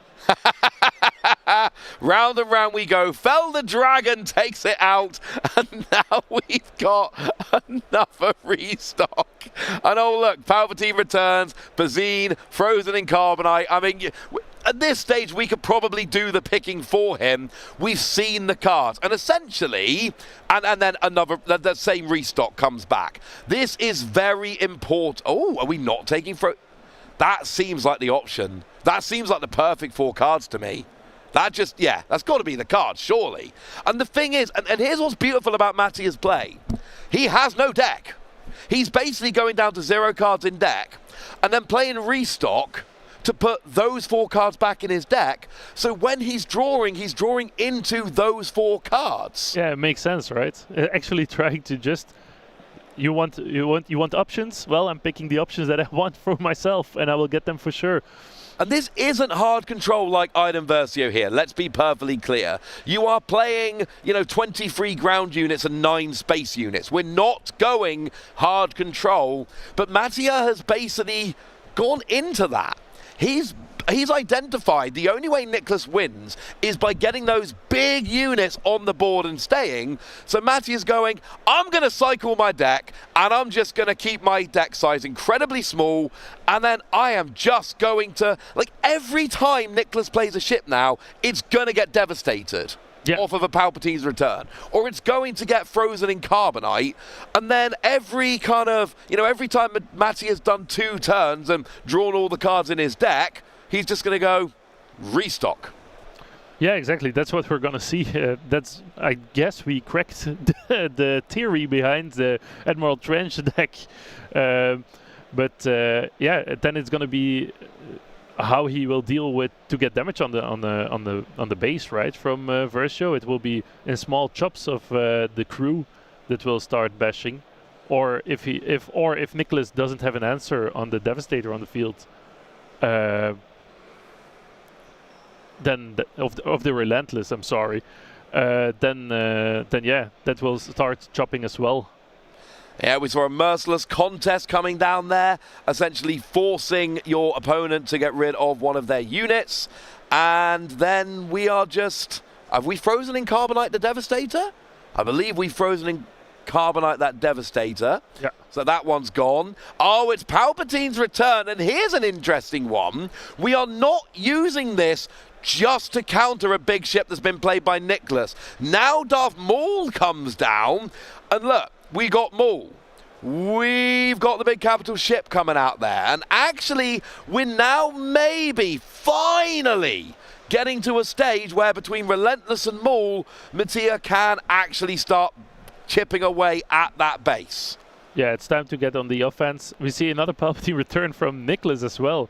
Speaker 1: Round and round we go. Fell the Dragon takes it out, and now we've got another restock. And oh look, Palpatine Returns, Bazine, Frozen in Carbonite. I mean, at this stage we could probably do the picking for him. We've seen the cards, and essentially, and then the same restock comes back. This is very important. Oh, are we not taking That seems like the option. That seems like the perfect 4 cards to me. That's got to be the card, surely. And the thing is, and here's what's beautiful about Mattia's play. He has no deck. He's basically going down to 0 cards in deck. and then playing restock to put those 4 cards back in his deck. So when he's drawing into those 4 cards.
Speaker 8: Yeah, it makes sense, right? Actually trying to just you want options? Well, I'm picking the options that I want for myself, and I will get them for sure.
Speaker 1: And this isn't hard control like Iden Versio here. Let's be perfectly clear. You are playing, 23 ground units and 9 space units. We're not going hard control, but Mattia has basically gone into that. He's identified the only way Nicholas wins is by getting those big units on the board and staying. So Mattia's going, I'm going to cycle my deck, and I'm just going to keep my deck size incredibly small, and then I am just going to, every time Nicholas plays a ship now, it's going to get devastated.
Speaker 8: Yeah.
Speaker 1: Off of a Palpatine's Return, or it's going to get frozen in Carbonite, and then every time Mattia's done 2 turns and drawn all the cards in his deck, he's just going to go restock.
Speaker 8: Yeah, exactly. That's what we're going to see. I guess we cracked the theory behind the Admiral Trench deck. Then it's going to be how he will deal with to get damage on the base, right? From Versio, it will be in small chops of the crew that will start bashing, or if Nicholas doesn't have an answer on the Devastator on the field, then of the Relentless, I'm sorry, then that will start chopping as well.
Speaker 1: Yeah, we saw a merciless contest coming down there, essentially forcing your opponent to get rid of one of their units. And then we are just... Have we frozen in Carbonite the Devastator? I believe we've frozen in Carbonite that Devastator.
Speaker 8: Yeah.
Speaker 1: So that one's gone. Oh, it's Palpatine's Return, and here's an interesting one. We are not using this just to counter a big ship that's been played by Nicholas. Now Darth Maul comes down, and look, we got Maul. We've got the big capital ship coming out there. And actually, we're now maybe, finally, getting to a stage where between Relentless and Maul, Mattia can actually start chipping away at that base.
Speaker 8: Yeah, it's time to get on the offense. We see another Palpatine Return from Nicholas as well.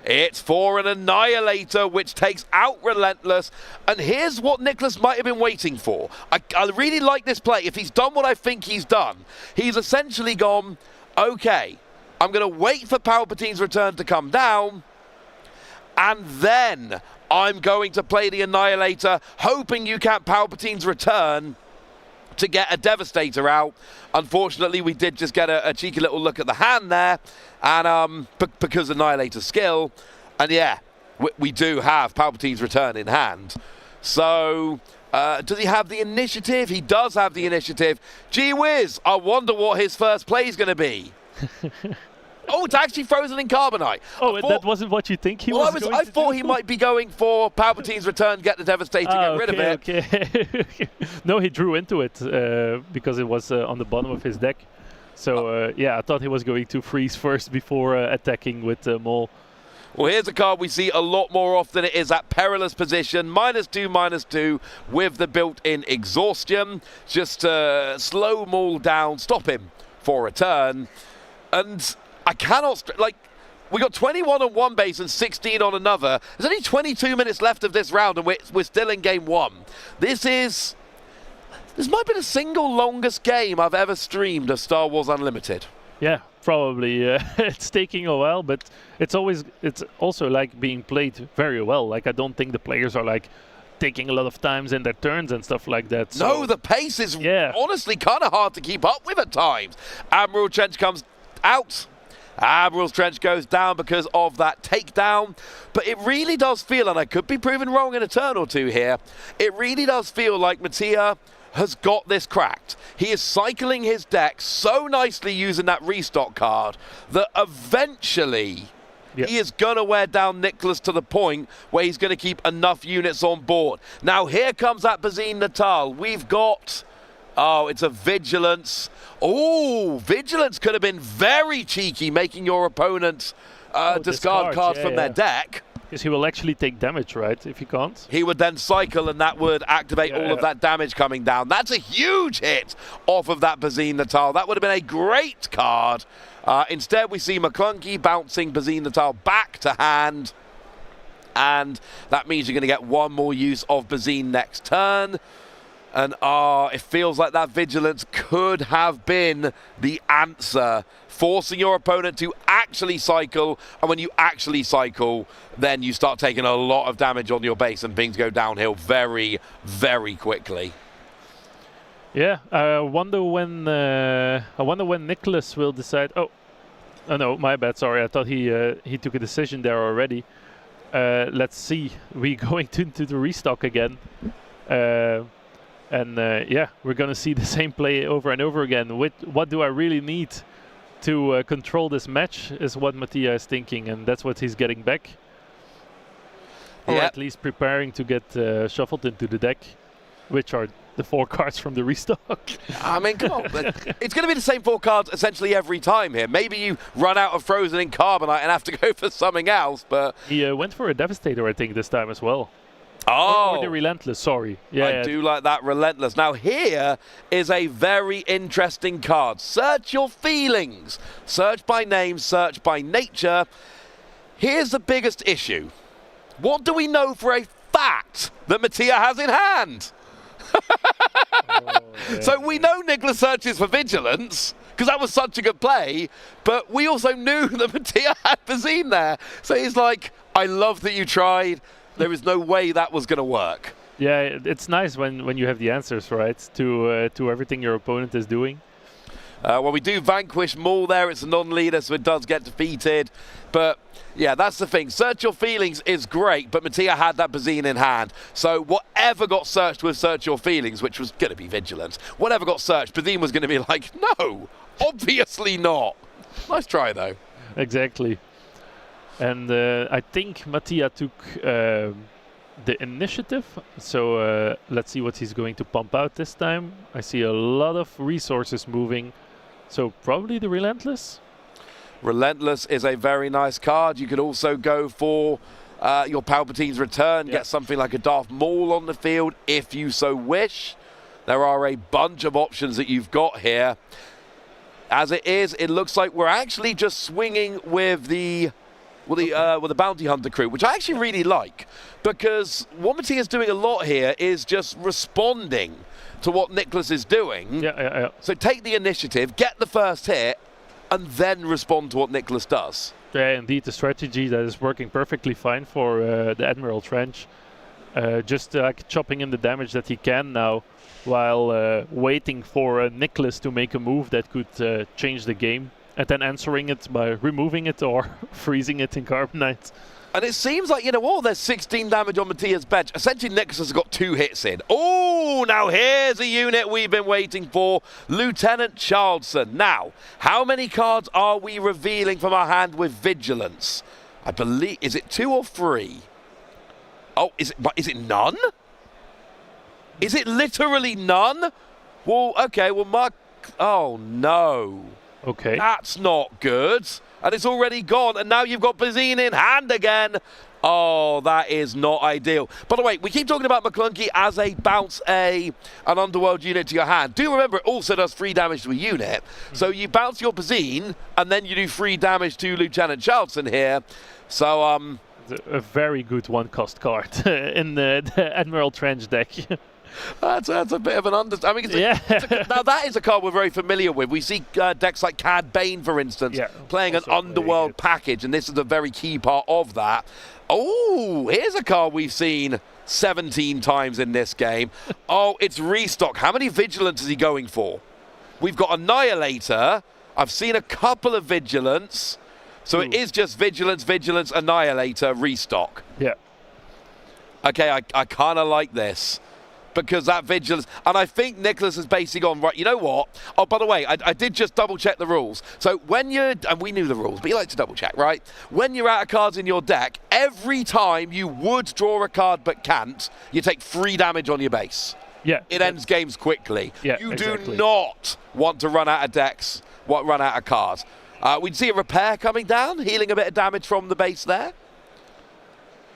Speaker 1: It's for an Annihilator, which takes out Relentless. And here's what Nicholas might have been waiting for. I really like this play. If he's done what I think he's done, he's essentially gone, okay, I'm going to wait for Palpatine's Return to come down, and then I'm going to play the Annihilator, hoping you can't Palpatine's Return to get a Devastator out. Unfortunately, we did just get a cheeky little look at the hand there, and because Annihilator skill, and yeah, we do have Palpatine's Return in hand. So, does he have the initiative? He does have the initiative. Gee whiz, I wonder what his first play is going to be. Oh, it's actually frozen in Carbonite.
Speaker 8: Oh, that wasn't what you think he was going
Speaker 1: I
Speaker 8: to
Speaker 1: thought
Speaker 8: do?
Speaker 1: he might be going for Palpatine's Return, get the Devastator, get rid of it.
Speaker 8: Okay. No, he drew into it because it was on the bottom of his deck. So, I thought he was going to freeze first before attacking with Maul.
Speaker 1: Well, here's a card we see a lot more often. It is at Perilous Position, -2/-2, with the built-in Exhaustion. Just slow Maul down, stop him for a turn. And I cannot, we got 21 on one base and 16 on another. There's only 22 minutes left of this round, and we're still in game 1. This might be the single longest game I've ever streamed of Star Wars Unlimited.
Speaker 8: Yeah, probably. It's taking a while, but it's also being played very well. I don't think the players are taking a lot of times in their turns and stuff like that. So
Speaker 1: no, the pace is honestly kind of hard to keep up with at times. Admiral Trench comes out. Admiral's Trench goes down because of that takedown. But it really does feel, and I could be proven wrong in a turn or two here, it really does feel like Mattia has got this cracked. He is cycling his deck so nicely using that restock card that eventually he is going to wear down Nicholas to the point where he's going to keep enough units on board. Now here comes that Bazine Natal. We've got... Oh, it's a Vigilance. Oh, Vigilance could have been very cheeky, making your opponent discard cards from their deck.
Speaker 8: Because he will actually take damage, right, if he can't?
Speaker 1: He would then cycle, and that would activate all of that damage coming down. That's a huge hit off of that Bazine Natal. That would have been a great card. Instead, we see McClunky bouncing Bazine Natal back to hand. And that means you're going to get one more use of Bazine next turn. And it feels like that Vigilance could have been the answer, forcing your opponent to actually cycle. And when you actually cycle, then you start taking a lot of damage on your base and things go downhill very, very quickly.
Speaker 8: Yeah, I wonder when Nicholas will decide. Oh no, my bad. Sorry, I thought he took a decision there already. Let's see. We're going into the restock again. Yeah, we're going to see the same play over and over again. What do I really need to control this match is what Mattia is thinking, and that's what he's getting back. Or at least preparing to get shuffled into the deck, which are the 4 cards from the restock.
Speaker 1: I mean, come on. It's going to be the same 4 cards essentially every time here. Maybe you run out of Frozen in Carbonite and have to go for something else, but...
Speaker 8: He went for a Devastator, I think, this time as well.
Speaker 1: Oh!
Speaker 8: Or the Relentless, sorry. Yeah,
Speaker 1: I do like that Relentless. Now, here is a very interesting card. Search your feelings. Search by name, search by nature. Here's the biggest issue. What do we know for a fact that Mattia has in hand? So we know Nicholas searches for Vigilance, because that was such a good play, but we also knew that Mattia had Bazine there. So he's like, I love that you tried. There is no way that was going to work.
Speaker 8: Yeah, it's nice when you have the answers, right, to everything your opponent is doing.
Speaker 1: Well, we do vanquish Maul there. It's a non-leader, so it does get defeated. But, yeah, that's the thing. Search Your Feelings is great, but Mattia had that Bazine in hand. So whatever got searched with Search Your Feelings, which was going to be Vigilance, whatever got searched, Bazine was going to be like, no, obviously not. Nice try, though.
Speaker 8: Exactly. And I think Mattia took the initiative. So let's see what he's going to pump out this time. I see a lot of resources moving. So probably the Relentless.
Speaker 1: Relentless is a very nice card. You could also go for your Palpatine's Return, get something like a Darth Maul on the field if you so wish. There are a bunch of options that you've got here. As it is, it looks like we're actually just swinging with the Bounty Hunter crew, which I actually really like, because what Mattia's doing a lot here is just responding to what Nicholas is doing.
Speaker 8: Yeah.
Speaker 1: So take the initiative, get the first hit, and then respond to what Nicholas does.
Speaker 8: Yeah, indeed, the strategy that is working perfectly fine for the Admiral Trench. Just chopping in the damage that he can now, while waiting for Nicholas to make a move that could change the game, and then answering it by removing it or freezing it in Carbonite.
Speaker 1: And it seems like, you know what, there's 16 damage on Mattia's bench. Essentially, Nicholas has got 2 hits in. Oh, now here's a unit we've been waiting for. Lieutenant Charleston. Now, how many cards are we revealing from our hand with Vigilance? I believe, is it 2 or 3? Oh, is it none? Is it literally none? Well, okay, well, Mark... Oh, no.
Speaker 8: Okay.
Speaker 1: That's not good. And it's already gone. And now you've got Bazine in hand again. Oh, that is not ideal. By the way, we keep talking about McClunky as a bounce an Underworld unit to your hand. Do remember it also does 3 damage to a unit. So you bounce your Bazine, and then you do 3 damage to Lieutenant Charleston here. So,
Speaker 8: a very good 1-cost card in the Admiral Trench deck.
Speaker 1: That's a bit of an understatement. I mean, now that is a card we're very familiar with. We see decks like Cad Bane, for instance, playing an Underworld package, and this is a very key part of that. Oh, here's a card we've seen 17 times in this game. Oh, it's Restock. How many Vigilance is he going for? We've got Annihilator. I've seen a couple of Vigilance. So it is just Vigilance, Vigilance, Annihilator, Restock.
Speaker 8: Yeah.
Speaker 1: Okay, I kind of like this. Because that Vigilance, and I think Nicholas is basing on, right, you know what? Oh, by the way, I did just double check the rules. So when you're, and we knew the rules, but you like to double check, right? When you're out of cards in your deck, every time you would draw a card but can't, you take 3 damage on your base.
Speaker 8: Yeah.
Speaker 1: It ends games quickly.
Speaker 8: Yeah,
Speaker 1: you
Speaker 8: exactly.
Speaker 1: do not want to run out of decks, run out of cards. We'd see a repair coming down, healing a bit of damage from the base there.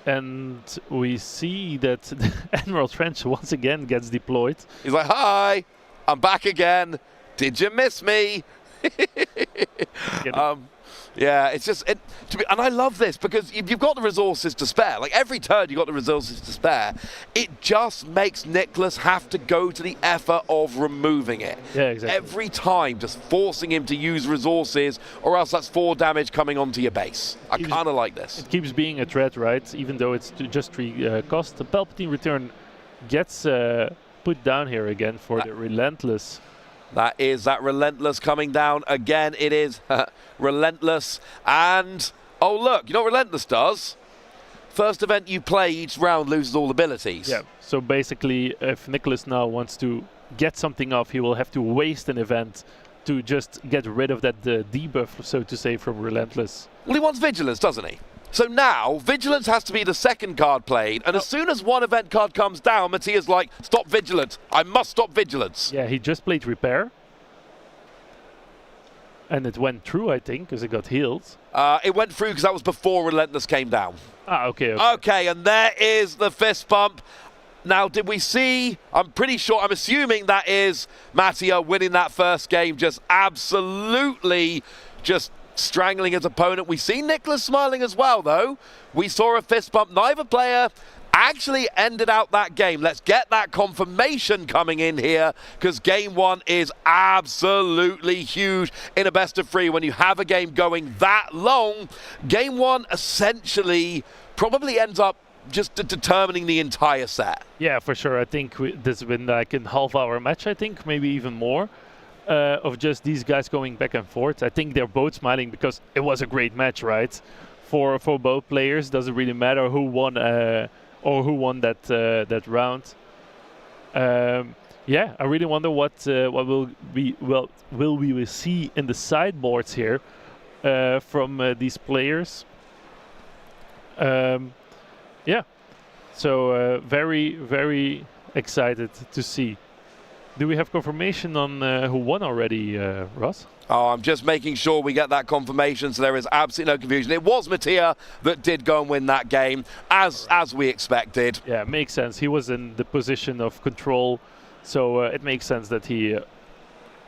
Speaker 8: And we see that Admiral Trench once again gets deployed.
Speaker 1: He's like, hi, I'm back again. Did you miss me? Yeah, it's just, and I love this because you've got the resources to spare. Like every turn you've got the resources to spare. It just makes Nicholas have to go to the effort of removing it.
Speaker 8: Yeah, exactly.
Speaker 1: Every time, just forcing him to use resources, or else that's 4 damage coming onto your base. I kind of like this.
Speaker 8: It keeps being a threat, right? Even though it's just 3 cost. The Palpatine return gets put down here again for the Relentless.
Speaker 1: That is that Relentless coming down again. It is Relentless. And, oh look, you know what Relentless does? First event you play, each round loses all abilities.
Speaker 8: Yeah, so basically if Nicholas now wants to get something off, he will have to waste an event to just get rid of that debuff, so to say, from Relentless.
Speaker 1: Well, he wants Vigilance, doesn't he? So now, Vigilance has to be the second card played, and as soon as one event card comes down, Mattia's like, stop Vigilance. I must stop Vigilance.
Speaker 8: Yeah, he just played Repair. And it went through, I think, because it got healed.
Speaker 1: It went through because that was before Relentless came down.
Speaker 8: Ah, okay.
Speaker 1: Okay, and there is the fist bump. Now, did we see, I'm assuming that is Mattia winning that first game, just absolutely just strangling his opponent. We see Nicholas smiling as well, though. We saw a fist bump. Neither player actually ended out that game. Let's get that confirmation coming in here, because game 1 is absolutely huge in a best of 3. When you have a game going that long, game 1 essentially probably ends up just determining the entire set.
Speaker 8: Yeah, for sure. I think this has been like a half-hour match, I think, maybe even more. Of just these guys going back and forth. I think they're both smiling because it was a great match, right? For both players, doesn't really matter who won or who won that round. Yeah, I really wonder what will we see in the sideboards here from these players. Yeah, so very, very excited to see. Do we have confirmation on who won already, Ross?
Speaker 1: Oh, I'm just making sure we get that confirmation so there is absolutely no confusion. It was Mattia that did go and win that game, as we expected.
Speaker 8: Yeah, makes sense. He was in the position of control, so it makes sense that he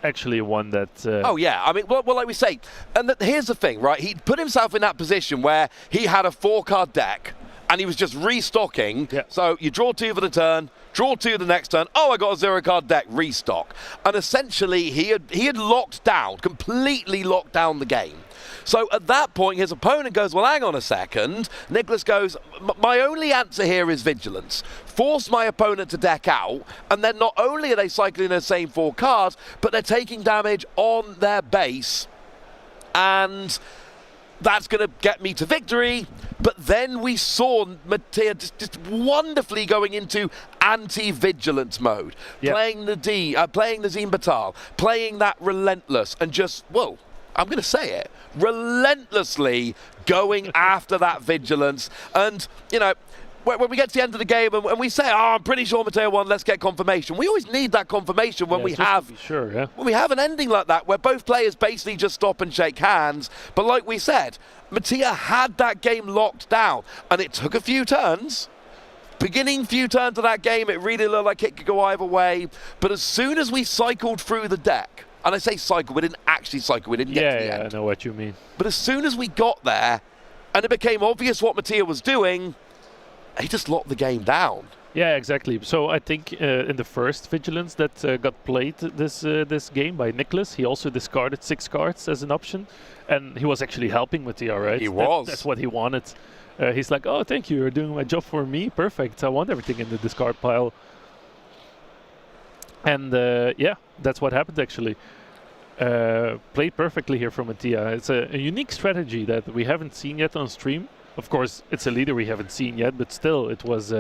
Speaker 8: actually won that.
Speaker 1: Oh, yeah. I mean, well, like we say, and here's the thing, right? He put himself in that position where he had a 4-card deck, and he was just restocking.
Speaker 8: Yeah.
Speaker 1: So you draw 2 for the turn, draw 2 the next turn. Oh, I got a 0-card deck, restock. And essentially, he had locked down, completely locked down the game. So at that point, his opponent goes, well, hang on a second. Nicholas goes, my only answer here is Vigilance. Force my opponent to deck out, and then not only are they cycling the same 4 cards, but they're taking damage on their base. And that's going to get me to victory. But then we saw Mattia just wonderfully going into anti-vigilance mode, playing the Zine Batal, playing that Relentless, and just, whoa, I'm going to say it, relentlessly going after that vigilance. And, you know, when we get to the end of the game and we say, oh, I'm pretty sure Mattia won, let's get confirmation. We always need that confirmation when when we have an ending like that where both players basically just stop and shake hands. But like we said, Mattia had that game locked down, and it took a few turns. Beginning few turns of that game, it really looked like it could go either way. But as soon as we cycled through the deck, and I say cycle, we didn't actually cycle, we didn't get to the end.
Speaker 8: Yeah, I know what you mean.
Speaker 1: But as soon as we got there, and it became obvious what Mattia was doing, he just locked the game down.
Speaker 8: Yeah, exactly. So I think in the first Vigilance that got played this game by Nicholas, he also discarded 6 cards as an option, and he was actually helping Mattia, right?
Speaker 1: He was.
Speaker 8: That's what he wanted. He's like, oh, thank you, you're doing my job for me. Perfect. I want everything in the discard pile. And yeah, that's what happened actually. Played perfectly here from Mattia. It's a unique strategy that we haven't seen yet on stream. Of course, it's a leader we haven't seen yet, but still, it was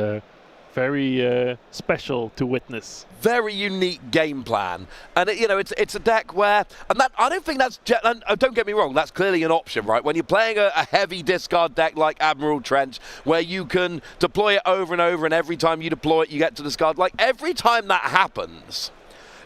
Speaker 8: very special to witness.
Speaker 1: Very unique game plan, and you know, it's a deck where, and that I don't think that's. And don't get me wrong, that's clearly an option, right? When you're playing a heavy discard deck like Admiral Trench, where you can deploy it over and over, and every time you deploy it, you get to discard. Like every time that happens,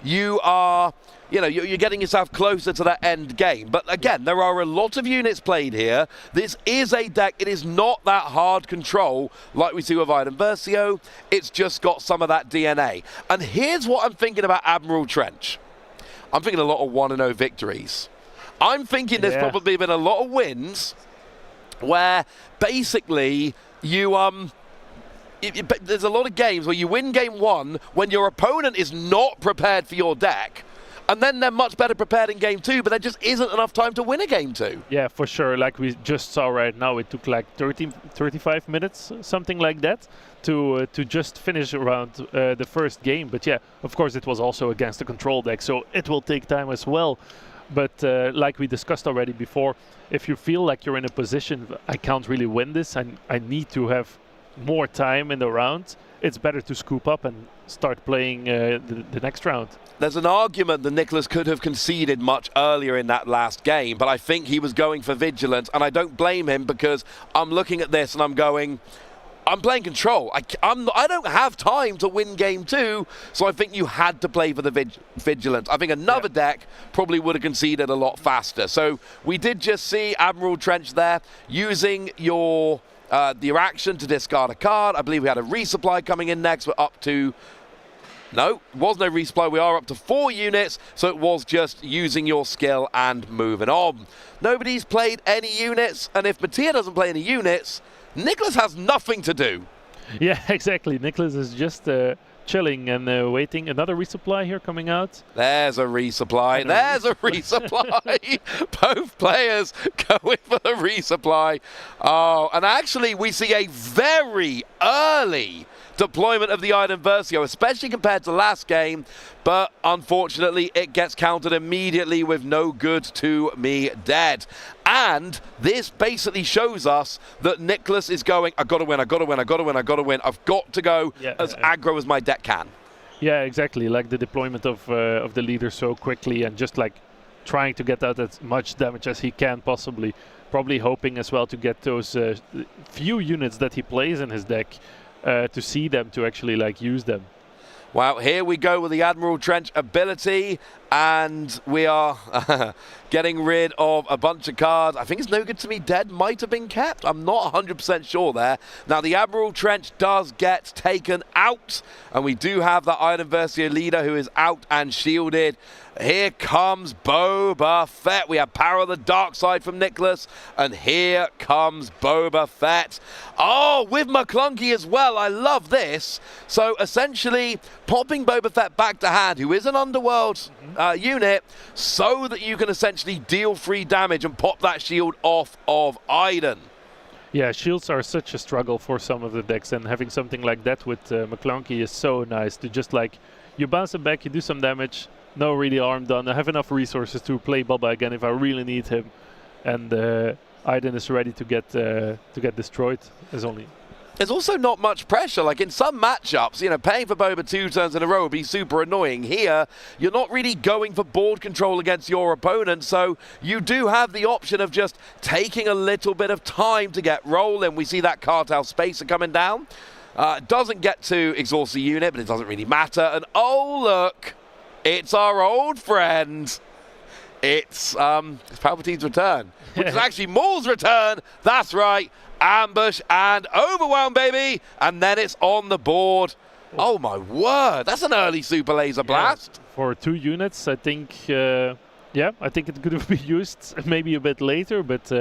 Speaker 1: you are you know, you're getting yourself closer to that end game. But again, there are a lot of units played here. This is a deck. It is not that hard control like we see with Iden Versio. It's just got some of that DNA. And here's what I'm thinking about Admiral Trench. I'm thinking a lot of 1-0 victories. I'm thinking there's probably been a lot of wins where basically you there's a lot of games where you win game 1 when your opponent is not prepared for your deck, and then they're much better prepared in game 2, but there just isn't enough time to win a game 2.
Speaker 8: Yeah, for sure. Like we just saw right now, it took like 35 minutes, something like that, to just finish around the first game. But yeah, of course, it was also against a control deck, so it will take time as well. But like we discussed already before, if you feel like you're in a position, I can't really win this, and I need to have more time in the round, it's better to scoop up and start playing the next round.
Speaker 1: There's an argument that Nicholas could have conceded much earlier in that last game, but I think he was going for vigilance, and I don't blame him, because I'm looking at this and I'm going, I'm playing control. I don't have time to win game 2, so I think you had to play for the vigilance. I think another deck probably would have conceded a lot faster. So we did just see Admiral Trench there using your action to discard a card. I believe we had a resupply coming in next. We're up to... No, was no resupply. We are up to 4 units, so it was just using your skill and moving on. Nobody's played any units, and if Mattia doesn't play any units, Nicholas has nothing to do.
Speaker 8: Yeah, exactly. Nicholas is just chilling and waiting. Another resupply here coming out.
Speaker 1: There's a resupply. There's a resupply. Both players going for the resupply. Oh, and actually we see a very early deployment of the Iden Versio, especially compared to last game, but unfortunately it gets countered immediately with no good to me dead. And this basically shows us that Nicholas is going, I've got to win, I've got to win, I've got to win, I've got to win. I've got to go as aggro as my deck can.
Speaker 8: Yeah, exactly. Like the deployment of the leader so quickly, and just like trying to get out as much damage as he can possibly. Probably hoping as well to get those few units that he plays in his deck, to see them, to actually like use them.
Speaker 1: Well, here we go with the Admiral Trench ability, and we are getting rid of a bunch of cards. I think it's no good to me dead might have been kept. I'm not 100% sure there. Now, the Admiral Trench does get taken out, and we do have the Iden Versio leader who is out and shielded. Here comes Boba Fett. We have Power of the Dark Side from Nicholas, and here comes Boba Fett. Oh, with McClunky as well. I love this. So essentially, popping Boba Fett back to hand, who is an Underworld unit, so that you can essentially deal free damage and pop that shield off of Iden.
Speaker 8: Yeah, shields are such a struggle for some of the decks, and having something like that with McClunky is so nice to just like, you bounce it back, you do some damage, no really harm done. I have enough resources to play Bubba again if I really need him, and Iden is ready to get destroyed. There's
Speaker 1: also not much pressure. Like in some matchups, you know, paying for Boba 2 turns in a row would be super annoying. Here, you're not really going for board control against your opponent, so you do have the option of just taking a little bit of time to get rolling. We see that Cartel Spacer coming down. Doesn't get to exhaust the unit, but it doesn't really matter. And oh, look, it's our old friend. It's Palpatine's return, which is actually Maul's return. That's right. Ambush and Overwhelm, baby. And then it's on the board. Oh, my word. That's an early Super Laser Blast.
Speaker 8: For 2 units, I think, I think it could have been used maybe a bit later, but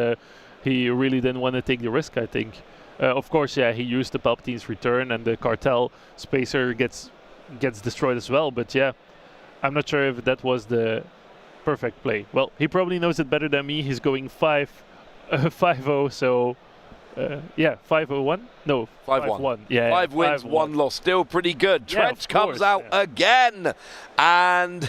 Speaker 8: he really didn't want to take the risk, I think. Of course, he used the Palpatine's return, and the Cartel Spacer gets destroyed as well. But yeah, I'm not sure if that was the perfect play. Well, he probably knows it better than me. He's going 5-0, so... 5-0-1? No, 5-1. Yeah,
Speaker 1: 5 wins, 1 loss. Still pretty good. Trench comes out again. And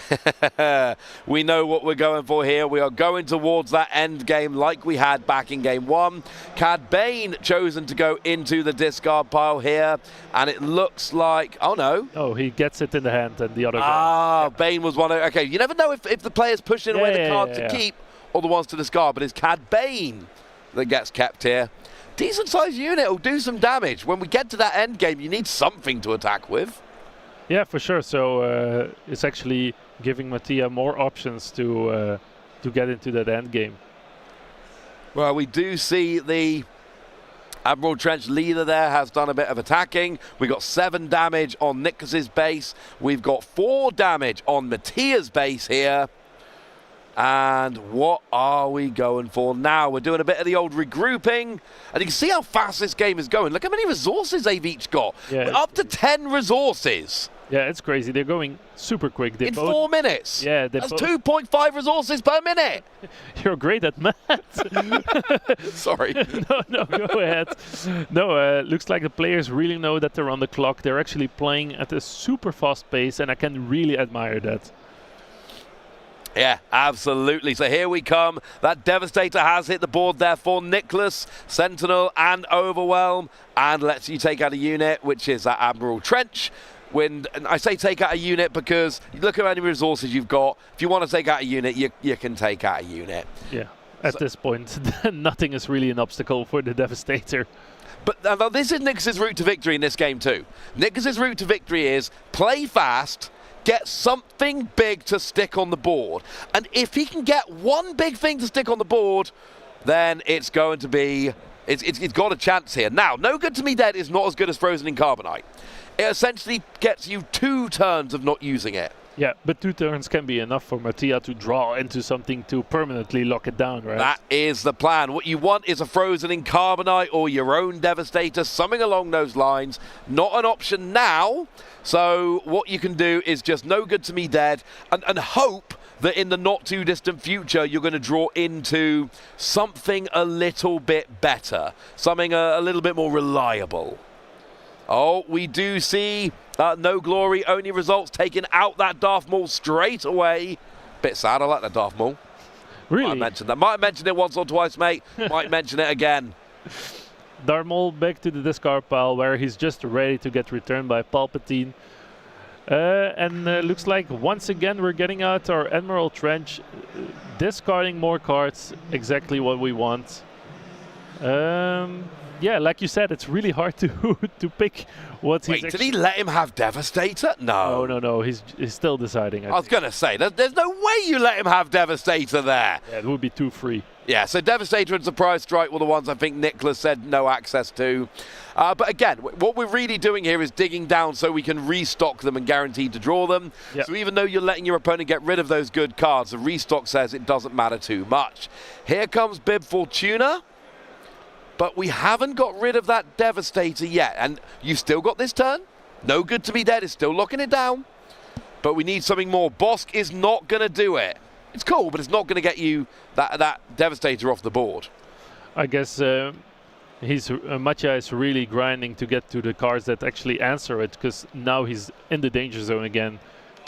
Speaker 1: we know what we're going for here. We are going towards that end game like we had back in game 1. Cad Bane chosen to go into the discard pile here. And it looks like... Oh, no.
Speaker 8: Oh, he gets it in the hand and the other guy.
Speaker 1: Bane was one. Okay, you never know if the player's pushing away the card to keep or the ones to discard. But it's Cad Bane that gets kept here. Decent sized unit will do some damage. When we get to that end game, you need something to attack with.
Speaker 8: Yeah, for sure. So it's actually giving Mattia more options to get into that end game.
Speaker 1: Well, we do see the Admiral Trench leader there has done a bit of attacking. We got 7 damage on Nicholas's base. We've got 4 damage on Mattia's base here. And what are we going for now? We're doing a bit of the old regrouping. And you can see how fast this game is going. Look how many resources they've each got.
Speaker 8: Yeah,
Speaker 1: up to 10 resources.
Speaker 8: Yeah, it's crazy. They're going super quick.
Speaker 1: In 4 minutes.
Speaker 8: Yeah,
Speaker 1: that's 2.5 resources per minute.
Speaker 8: You're great at math.
Speaker 1: Sorry.
Speaker 8: No, go ahead. No, looks like the players really know that they're on the clock. They're actually playing at a super fast pace, and I can really admire that.
Speaker 1: Yeah, absolutely. So here we come. That Devastator has hit the board there for Nicholas, Sentinel, and Overwhelm, and lets you take out a unit, which is that Admiral Trench. And I say take out a unit because you look at how many resources you've got. If you want to take out a unit, you can take out a unit.
Speaker 8: Yeah, at this point, nothing is really an obstacle for the Devastator.
Speaker 1: But now this is Nicholas's route to victory in this game too. Nicholas's route to victory is play fast, get something big to stick on the board. And if he can get one big thing to stick on the board, then it's going to be... It's got a chance here. Now, No Good to Me Dead is not as good as Frozen in Carbonite. It essentially gets you 2 turns of not using it.
Speaker 8: Yeah, but 2 turns can be enough for Mattia to draw into something to permanently lock it down, right?
Speaker 1: That is the plan. What you want is a Frozen in Carbonite or your own Devastator, something along those lines. Not an option now. So what you can do is just No Good to Me Dead and hope that in the not too distant future you're going to draw into something a little bit better, something a little bit more reliable. Oh, we do see No Glory only results taking out that Darth Maul straight away. Bit sad, I like that Darth Maul.
Speaker 8: Really?
Speaker 1: Might have mentioned it once or twice, mate. Might mention it again.
Speaker 8: Darth Maul back to the discard pile where he's just ready to get returned by Palpatine. And looks like once again we're getting out our Admiral Trench, discarding more cards, exactly what we want. Yeah, like you said, it's really hard to pick what he's...
Speaker 1: Wait, did he let him have Devastator? No.
Speaker 8: No, he's still deciding.
Speaker 1: I was going to say, there's no way you let him have Devastator there.
Speaker 8: Yeah, it would be too free.
Speaker 1: Yeah, so Devastator and Surprise Strike were the ones I think Nicholas said no access to. But again, what we're really doing here is digging down so we can restock them and guaranteed to draw them. Yep. So even though you're letting your opponent get rid of those good cards, the restock says it doesn't matter too much. Here comes Bib Fortuna. But we haven't got rid of that Devastator yet. And you've still got this turn. No Good to Me Dead is still locking it down. But we need something more. Bosk is not going to do it. It's cool, but it's not going to get you that Devastator off the board.
Speaker 8: I guess Mattia is really grinding to get to the cards that actually answer it, because now he's in the danger zone again.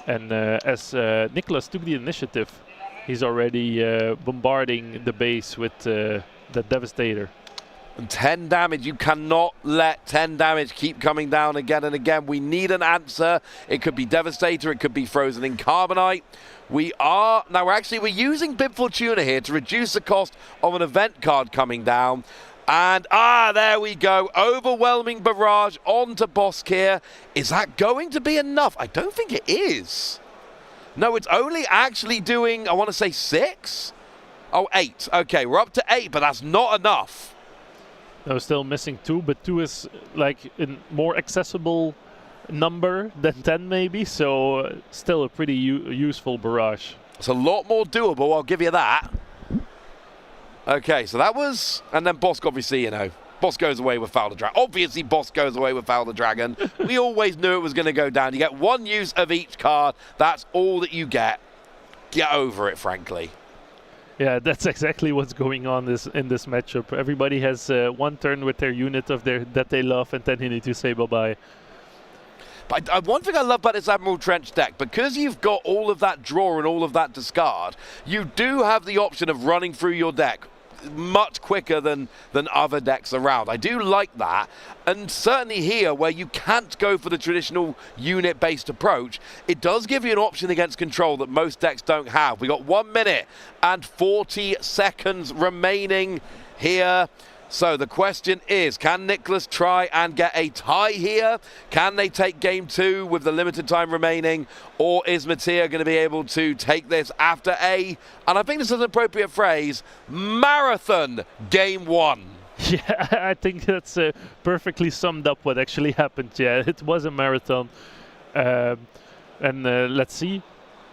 Speaker 8: And as Nicholas took the initiative, he's already bombarding the base with the Devastator.
Speaker 1: And 10 damage, you cannot let 10 damage keep coming down again and again. We need an answer. It could be Devastator, it could be Frozen in Carbonite. We're using Bib Fortuna here to reduce the cost of an event card coming down. And there we go. Overwhelming barrage onto Bosk here. Is that going to be enough? I don't think it is. No, it's only actually doing, I want to say 6? Oh, 8. Okay, we're up to 8, but that's not enough.
Speaker 8: No, still missing 2, but 2 is like a more accessible number than 10 maybe, so still a pretty useful barrage.
Speaker 1: It's a lot more doable, I'll give you that. Okay, so that was... And then Bosk, obviously, Bosk goes away with Foul the Dragon. Obviously, Bosk goes away with Foul the Dragon. We always knew it was going to go down. You get 1 use of each card. That's all that you get. Get over it, frankly.
Speaker 8: Yeah, that's exactly what's going on in this matchup. Everybody has 1 turn with their unit that they love, and then you need to say bye-bye.
Speaker 1: But one thing I love about this Admiral Trench deck, because you've got all of that draw and all of that discard, you do have the option of running through your deck much quicker than other decks around. I do like that. And certainly here, where you can't go for the traditional unit-based approach, it does give you an option against control that most decks don't have. We got 1 minute and 40 seconds remaining here. So the question is, can Nicholas try and get a tie here? Can they take game 2 with the limited time remaining? Or is Mattia going to be able to take this after a, and I think this is an appropriate phrase, marathon game 1?
Speaker 8: Yeah, I think that's perfectly summed up what actually happened. Yeah, it was a marathon. And let's see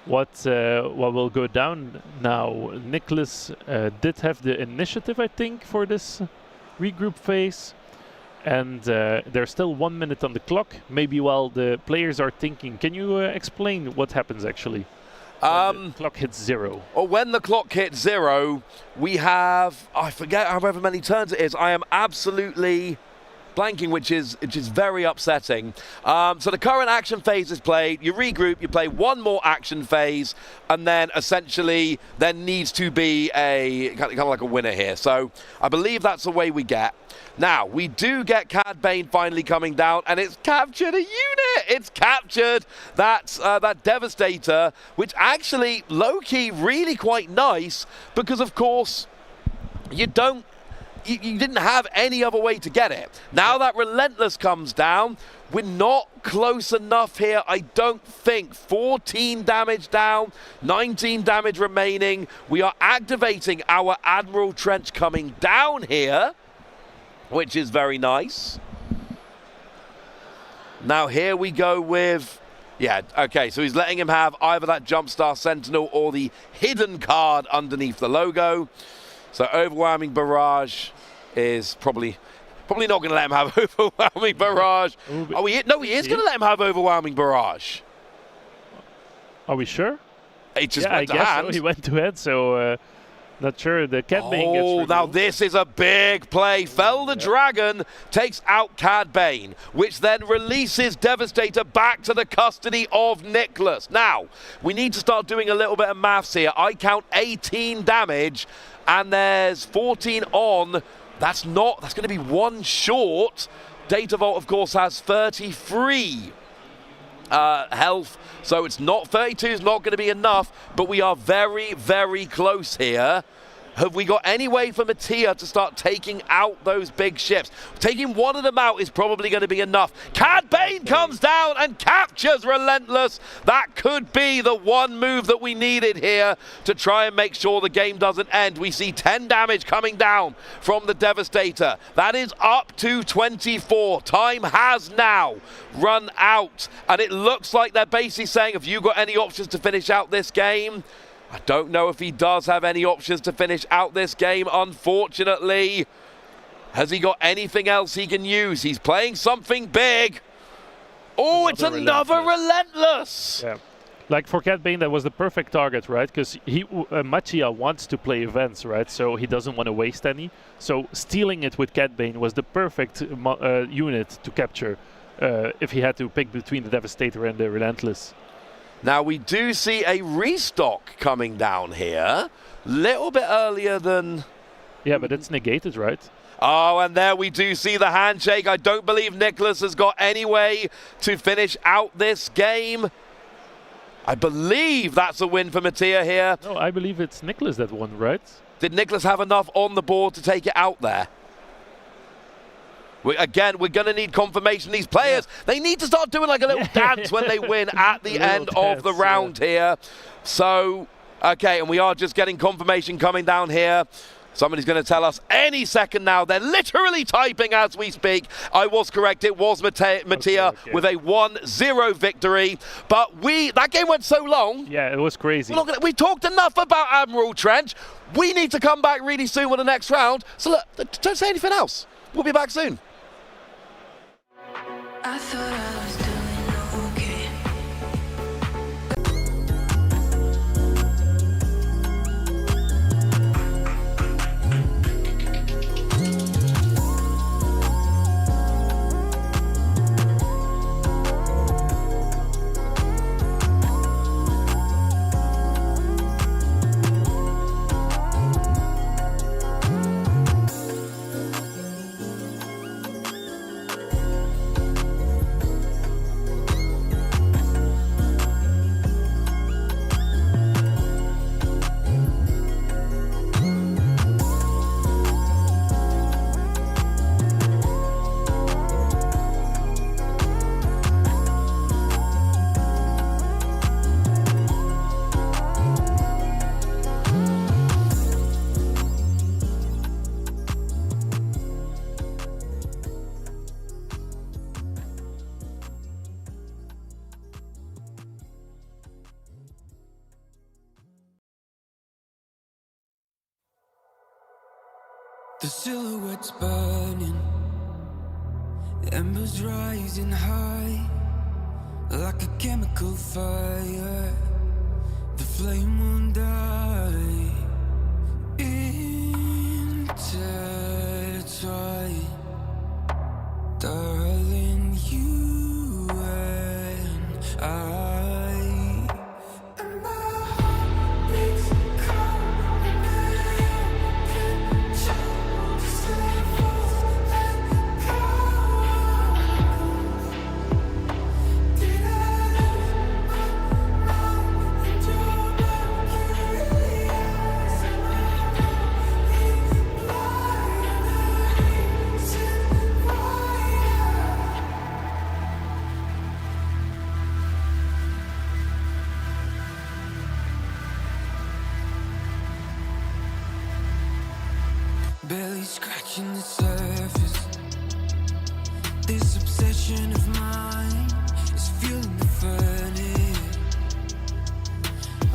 Speaker 8: what will go down now. Nicholas did have the initiative, I think, for this regroup phase. And there's still 1 minute on the clock. Maybe while the players are thinking, can you explain what happens actually? When the clock hits 0.
Speaker 1: Or when the clock hits 0, we have, I forget however many turns it is. I am absolutely blanking, which is very upsetting. So the current action phase is played. You regroup, you play one more action phase, and then essentially there needs to be a kind of like a winner here. So I believe that's the way we get. Now, we do get Cad Bane finally coming down, and it's captured a unit! It's captured that Devastator, which actually, low-key, really quite nice, because, of course, you didn't have any other way to get it. Now that Relentless comes down, we're not close enough here, I don't think. 14 damage down, 19 damage remaining. We are activating our Admiral Trench coming down here, which is very nice. Now here we go with, yeah, okay, so he's letting him have either that Jumpstar Sentinel or the hidden card underneath the logo. So Overwhelming Barrage is probably not going to let him have Overwhelming Barrage. Oh, he is going to let him have Overwhelming Barrage.
Speaker 8: Are we sure?
Speaker 1: He just
Speaker 8: yeah,
Speaker 1: went
Speaker 8: I
Speaker 1: to
Speaker 8: guess
Speaker 1: hand.
Speaker 8: so. He went to head, so not sure. The Cad Bane gets removed.
Speaker 1: Now this is a big play. Fell the Dragon takes out Cad Bane, which then releases Devastator back to the custody of Nicholas. Now, we need to start doing a little bit of maths here. I count 18 damage, and there's 14 on. That's going to be 1 short. Data Vault, of course, has 33 health, so it's not 32 is not going to be enough, but we are very, very close here. Have we got any way for Mattia to start taking out those big ships? Taking one of them out is probably going to be enough. Cad Bane comes down and captures Relentless. That could be the one move that we needed here to try and make sure the game doesn't end. We see 10 damage coming down from the Devastator. That is up to 24. Time has now run out, and it looks like they're basically saying, have you got any options to finish out this game? I don't know if he does have any options to finish out this game, unfortunately. Has he got anything else he can use? He's playing something big. Oh, it's another Relentless.
Speaker 8: Yeah. Like for Cad Bane, that was the perfect target, right? Because Mattia wants to play events, right? So he doesn't want to waste any. So stealing it with Cad Bane was the perfect unit to capture if he had to pick between the Devastator and the Relentless.
Speaker 1: Now, we do see a restock coming down here. Little bit earlier than...
Speaker 8: Yeah, but it's negated, right?
Speaker 1: Oh, and there we do see the handshake. I don't believe Nicholas has got any way to finish out this game. I believe that's a win for Mattia here.
Speaker 8: No, I believe it's Nicholas that won, right?
Speaker 1: Did Nicholas have enough on the board to take it out there? We're going to need confirmation. These players, they need to start doing like a little dance when they win at the end of the round here. So, okay, and we are just getting confirmation coming down here. Somebody's going to tell us any second now. They're literally typing as we speak. I was correct. It was Mattia okay. With a 1-0 victory. But that game went so long.
Speaker 8: Yeah, it was crazy.
Speaker 1: We talked enough about Admiral Trench. We need to come back really soon with the next round. So look, don't say anything else. We'll be back soon.
Speaker 5: I thought I was doing okay.
Speaker 3: The silhouette's burning, embers rising high, like a chemical fire. The flame won't die. Intertwine, darling, you and I. And my heart beats cold, and you can choose to stay close and go. Did I lose my mind in your mercury eyes? Am I going blind? Reason why barely scratching the surface. This obsession of mine is fueling the furnace.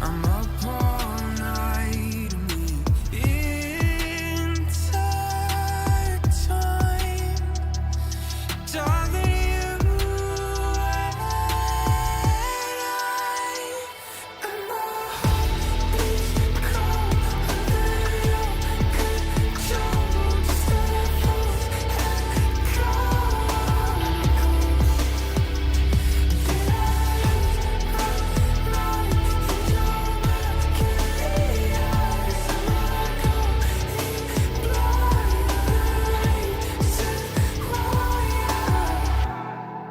Speaker 3: I'm up all night and we intertwine. Darling, you and my heart beats cold under your control. Just stay close and go. Did I lose my mind in your mercury eyes? Am I going blind? Reason why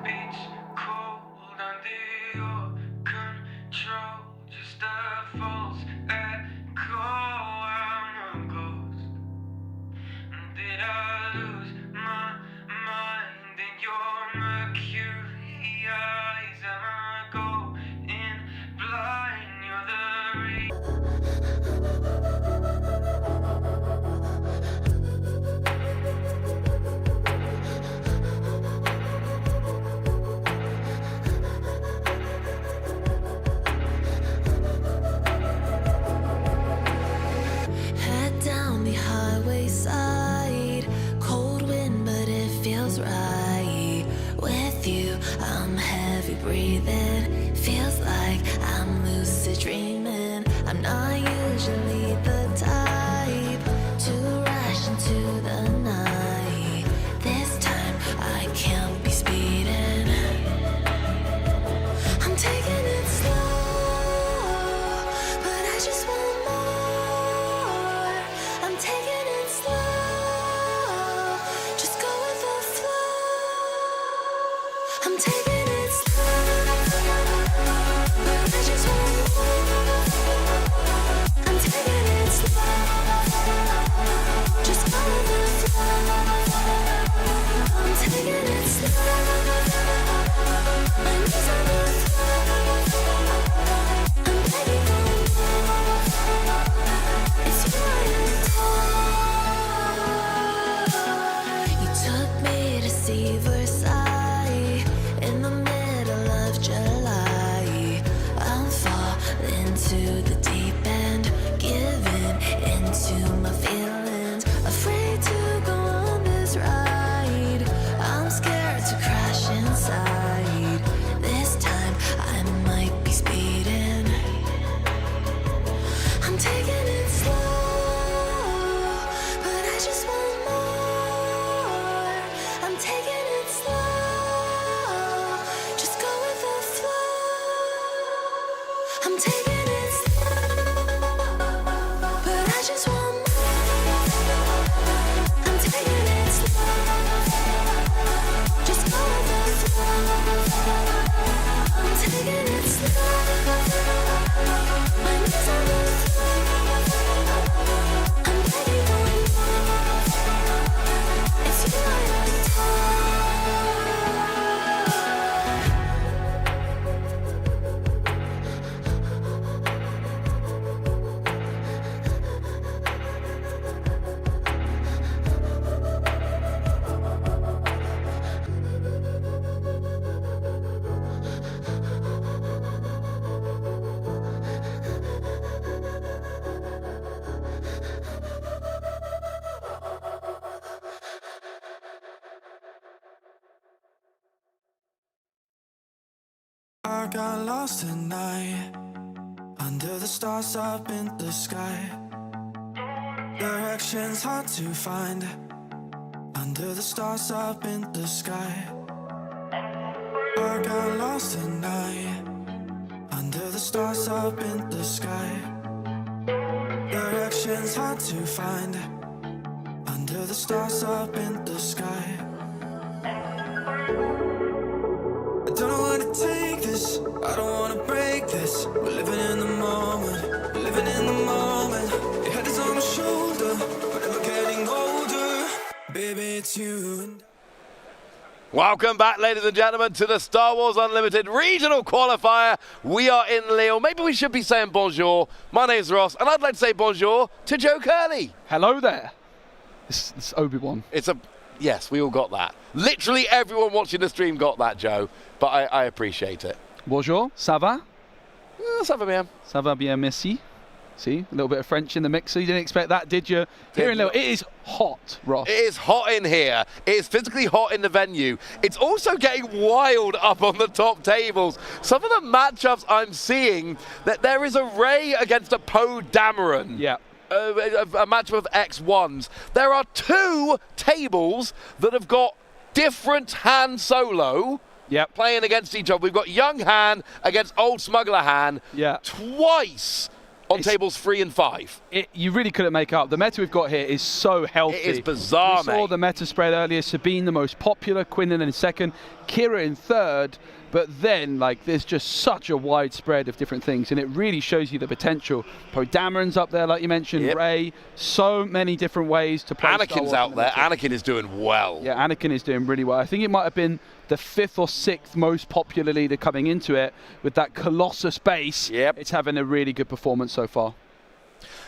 Speaker 3: beats cold under your control. Just a false echo. I'm a ghost. Did I lose my mind in your mercury eyes? Am I going blind? You're the
Speaker 5: Head down the highway side, cold wind, but it feels right. With you, I'm heavy breathing. Feels like I'm lucid dreaming. I'm not usually the type to rush into the night. This time, I can't be speeding. I'm taking it slow, but I just want more. I'm taking it slow, just go with the flow. I'm taking it slow, but I just want more.
Speaker 4: I got lost tonight under the stars up in the sky. Directions hard to find under the stars up in the sky. I got lost tonight under the stars up in the sky. Directions hard to find under the stars up in the sky. I don't know where to take this, I don't wanna break this. We're living in the moment, living in the moment. Your head is on my shoulder, but never getting older. Baby, it's you and
Speaker 1: Welcome back, ladies and gentlemen, to the Star Wars Unlimited Regional Qualifier. We are in Lille. Maybe we should be saying bonjour. My name's Ross, and I'd like to say bonjour to Joe Curley.
Speaker 12: Hello there. It's Obi-Wan.
Speaker 1: Yes, we all got that. Literally everyone watching the stream got that, Joe, but I appreciate it.
Speaker 12: Bonjour, ça va?
Speaker 1: Ça va bien.
Speaker 12: Ça va bien, merci. See, a little bit of French in the mix, so you didn't expect that, did you? Here in Lille, it is hot, Ross.
Speaker 1: It is hot in here. It is physically hot in the venue. It's also getting wild up on the top tables. Some of the matchups I'm seeing, that there is a Rey against a Poe Dameron.
Speaker 12: Yeah.
Speaker 1: A matchup of X1s. There are 2 tables that have got different Han Solo playing against each other. We've got young Han against old smuggler Han twice on tables 3 and 5.
Speaker 12: You really couldn't make up. The meta we've got here is so healthy.
Speaker 1: It is bizarre,
Speaker 12: we saw the meta spread earlier. Sabine the most popular, Quinlan in second, Kira in third. But then, like, there's just such a wide spread of different things, and it really shows you the potential. Poe Dameron's up there, like you mentioned, Rey. So many different ways to play.
Speaker 1: Anakin's out there. Anakin is doing well.
Speaker 12: Yeah, Anakin is doing really well. I think it might have been the 5th or 6th most popular leader coming into it with that Colossus base. It's having a really good performance so far.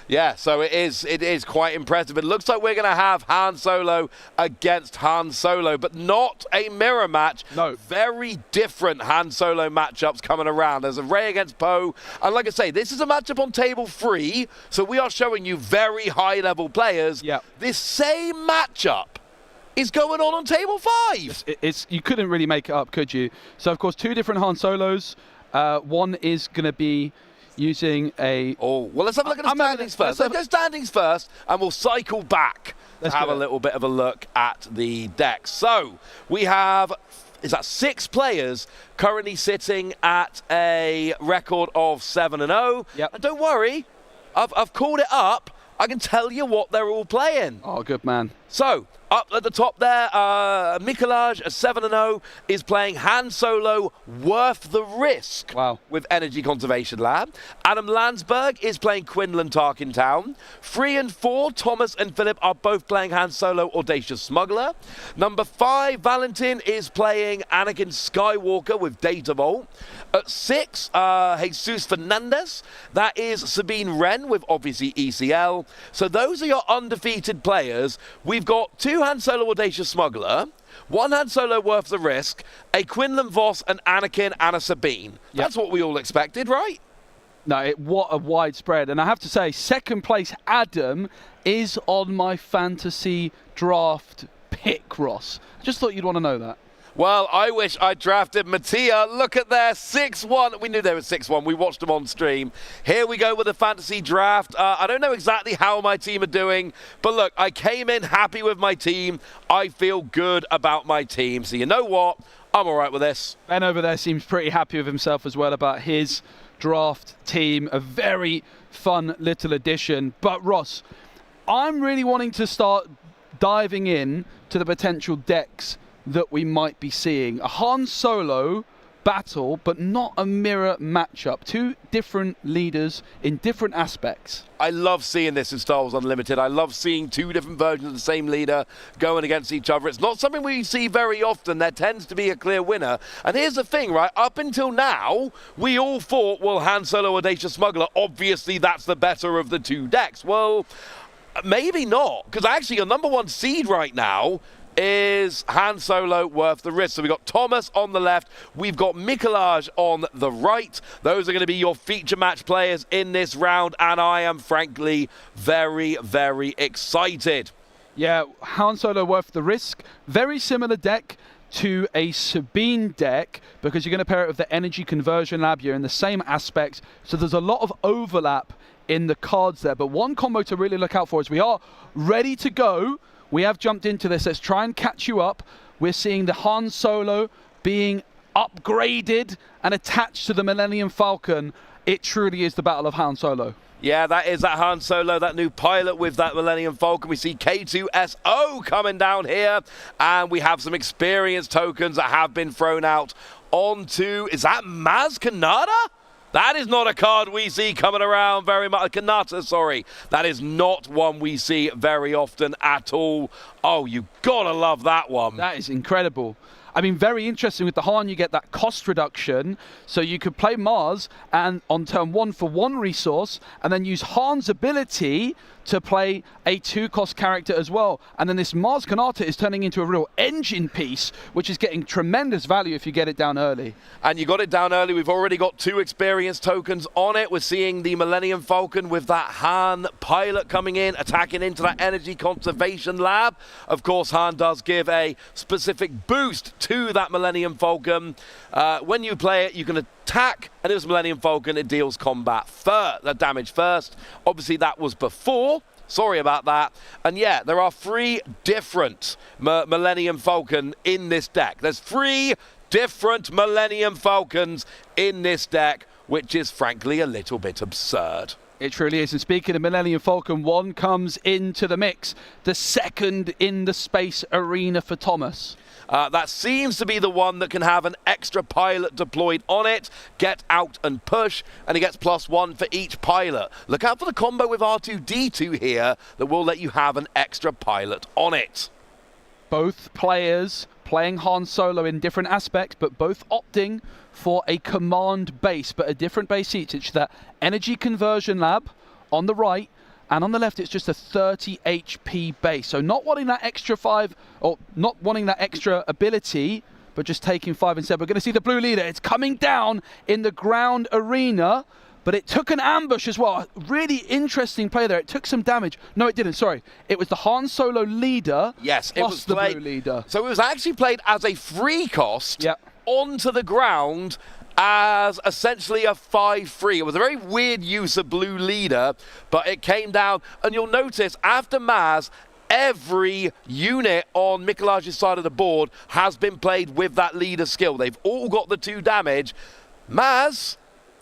Speaker 1: Yeah, so it is quite impressive. It looks like we're going to have Han Solo against Han Solo, but not a mirror match.
Speaker 12: No.
Speaker 1: Very different Han Solo matchups coming around. There's a Rey against Poe, and like I say, this is a matchup on table 3, so we are showing you very high-level players. This same matchup is going on table 5.
Speaker 12: You couldn't really make it up, could you? So, of course, 2 different Han Solos. One is going to be using a...
Speaker 1: well, let's have a look at the standings first. Let's go standings first, and we'll cycle back to have a little bit of a look at the decks. So, we have... Is that 6 players currently sitting at a record of 7-0. And don't worry, I've called it up. I can tell you what they're all playing.
Speaker 12: Oh, good man.
Speaker 1: So, up at the top there, Mikolaj, a 7-0, is playing Han Solo Worth the Risk with Energy Conservation Lab. Adam Landsberg is playing Quinlan Tarkin Town. 3 and 4, Thomas and Philip are both playing Han Solo Audacious Smuggler. Number 5, Valentin is playing Anakin Skywalker with Data Vault. At 6, Jesus Fernandez, that is Sabine Wren with obviously ECL. So those are your undefeated players. We've got 2 Han Solo Audacious Smuggler, 1 Han Solo Worth the Risk, a Quinlan Voss, an Anakin, and a Sabine. That's what we all expected, right?
Speaker 12: No, what a wide spread. And I have to say, second place Adam is on my fantasy draft pick, Ross. I just thought you'd want to know that.
Speaker 1: Well, I wish I drafted Mattia. Look at their 6-1. We knew they were 6-1. We watched them on stream. Here we go with the fantasy draft. I don't know exactly how my team are doing, but look, I came in happy with my team. I feel good about my team. So you know what? I'm all right with this.
Speaker 12: Ben over there seems pretty happy with himself as well about his draft team. A very fun little addition. But Ross, I'm really wanting to start diving in to the potential decks that we might be seeing. A Han Solo battle, but not a mirror matchup. 2 different leaders in different aspects.
Speaker 1: I love seeing this in Star Wars Unlimited. I love seeing 2 different versions of the same leader going against each other. It's not something we see very often. There tends to be a clear winner. And here's the thing, right? Up until now, we all thought, well, Han Solo Audacious Smuggler, obviously that's the better of the 2 decks. Well, maybe not, because actually your number 1 seed right now is Han Solo Worth the Risk. So we've got Thomas on the left. We've got Mikolaj on the right. Those are going to be your feature match players in this round. And I am frankly very, very excited.
Speaker 12: Yeah, Han Solo Worth the Risk. Very similar deck to a Sabine deck because you're going to pair it with the Energy Conversion Lab. You're in the same aspect, so there's a lot of overlap in the cards there. But one combo to really look out for is we are ready to go. We have jumped into this. Let's try and catch you up. We're seeing the Han Solo being upgraded and attached to the Millennium Falcon. It truly is the Battle of Han Solo.
Speaker 1: Yeah, that is that Han Solo, that new pilot with that Millennium Falcon. We see K2SO coming down here, and we have some experience tokens that have been thrown out onto, is that Maz Kanata? That is not a card we see coming around very much. Kanata, sorry. That is not one we see very often at all. Oh, you gotta love that one.
Speaker 12: That is incredible. I mean, very interesting with the Han, you get that cost reduction. So you could play Mars and on turn 1 for 1 resource, and then use Han's ability to play a 2-cost character as well. And then this Mars Kanata is turning into a real engine piece, which is getting tremendous value if you get it down early.
Speaker 1: And you got it down early. We've already got 2 experience tokens on it. We're seeing the Millennium Falcon with that Han pilot coming in, attacking into that Energy Conservation Lab. Of course, Han does give a specific boost to that Millennium Falcon. When you play it, you can attack, and it was Millennium Falcon. It deals combat first, damage first. Obviously, that was before. Sorry about that. And yeah, there are 3 different Millennium Falcon in this deck. There's 3 different Millennium Falcons in this deck, which is frankly a little bit absurd.
Speaker 12: It truly is. And speaking of Millennium Falcon, one comes into the mix. The second in the space arena for Thomas.
Speaker 1: That seems to be the one that can have an extra pilot deployed on it, get out and push, and he gets +1 for each pilot. Look out for the combo with R2-D2 here that will let you have an extra pilot on it.
Speaker 12: Both players playing Han Solo in different aspects, but both opting for a command base, but a different base each. It's that Energy Conversion Lab on the right, and on the left it's just a 30 HP base. So not wanting that extra 5, or not wanting that extra ability, but just taking 5 instead. We're going to see the blue leader. It's coming down in the ground arena, but it took an ambush as well. Really interesting play there. It took some damage. No, it didn't. Sorry. It was the Han Solo leader.
Speaker 1: Yes,
Speaker 12: plus
Speaker 1: it was
Speaker 12: the
Speaker 1: played,
Speaker 12: blue leader.
Speaker 1: So it was actually played as a free cost.
Speaker 12: Yep.
Speaker 1: Onto the ground as essentially a 5-3. It was a very weird use of blue leader, but it came down, and you'll notice after Maz, every unit on Mikolaj's side of the board has been played with that leader skill. They've all got the 2 damage. Maz,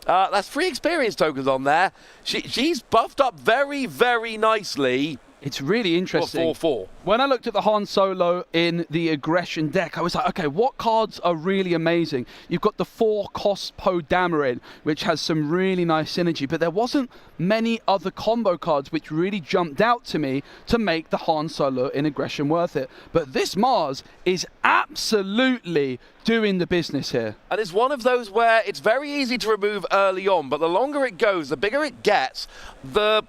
Speaker 1: that's 3 experience tokens on there. She's buffed up very, very nicely.
Speaker 12: It's really interesting.
Speaker 1: 4/4.
Speaker 12: When I looked at the Han Solo in the aggression deck, I was like, okay, what cards are really amazing? You've got the 4-cost Poe Dameron, which has some really nice synergy, but there wasn't many other combo cards which really jumped out to me to make the Han Solo in aggression worth it. But this Mars is absolutely doing the business here.
Speaker 1: And it's one of those where it's very easy to remove early on, but the longer it goes, the bigger it gets, the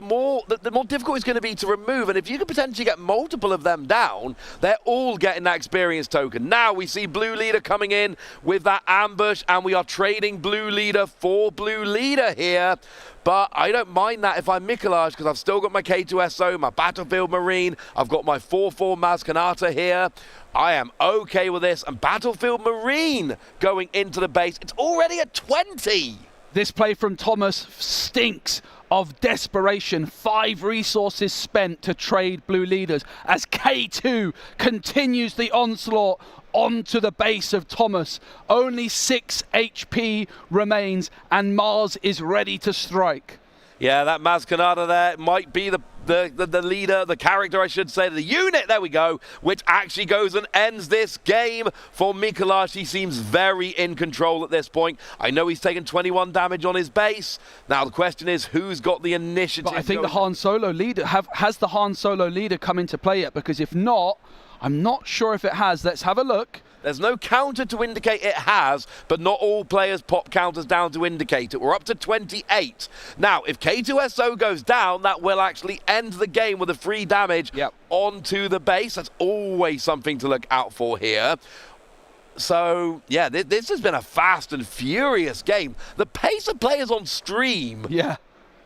Speaker 1: more difficult it's going to be to remove. And if you can potentially get multiple of them down, they're all getting that experience token. Now we see blue leader coming in with that ambush, and we are trading blue leader for blue leader here. But I don't mind that if I'm Mikolaj, because I've still got my K2SO, my Battlefield Marine, I've got my 4/4 Maz Kanata here. I am okay with this. And Battlefield Marine going into the base. It's already at 20.
Speaker 12: This play from Thomas stinks of desperation. 5 resources spent to trade blue leaders as K2 continues the onslaught onto the base of Thomas. Only 6 HP remains, and Mars is ready to strike.
Speaker 1: Yeah, that Maz Kanata there might be the leader, the character, I should say, the unit, there we go, which actually goes and ends this game for Mikolaj. He seems very in control at this point. I know he's taken 21 damage on his base. Now the question is, who's got the initiative?
Speaker 12: But I think the Han Solo leader, has the Han Solo leader come into play yet? Because if not, I'm not sure if it has. Let's have a look.
Speaker 1: There's no counter to indicate it has, but not all players pop counters down to indicate it. We're up to 28. Now, if K2SO goes down, that will actually end the game with a free damage onto the base. That's always something to look out for here. So, yeah, this has been a fast and furious game. The pace of players on stream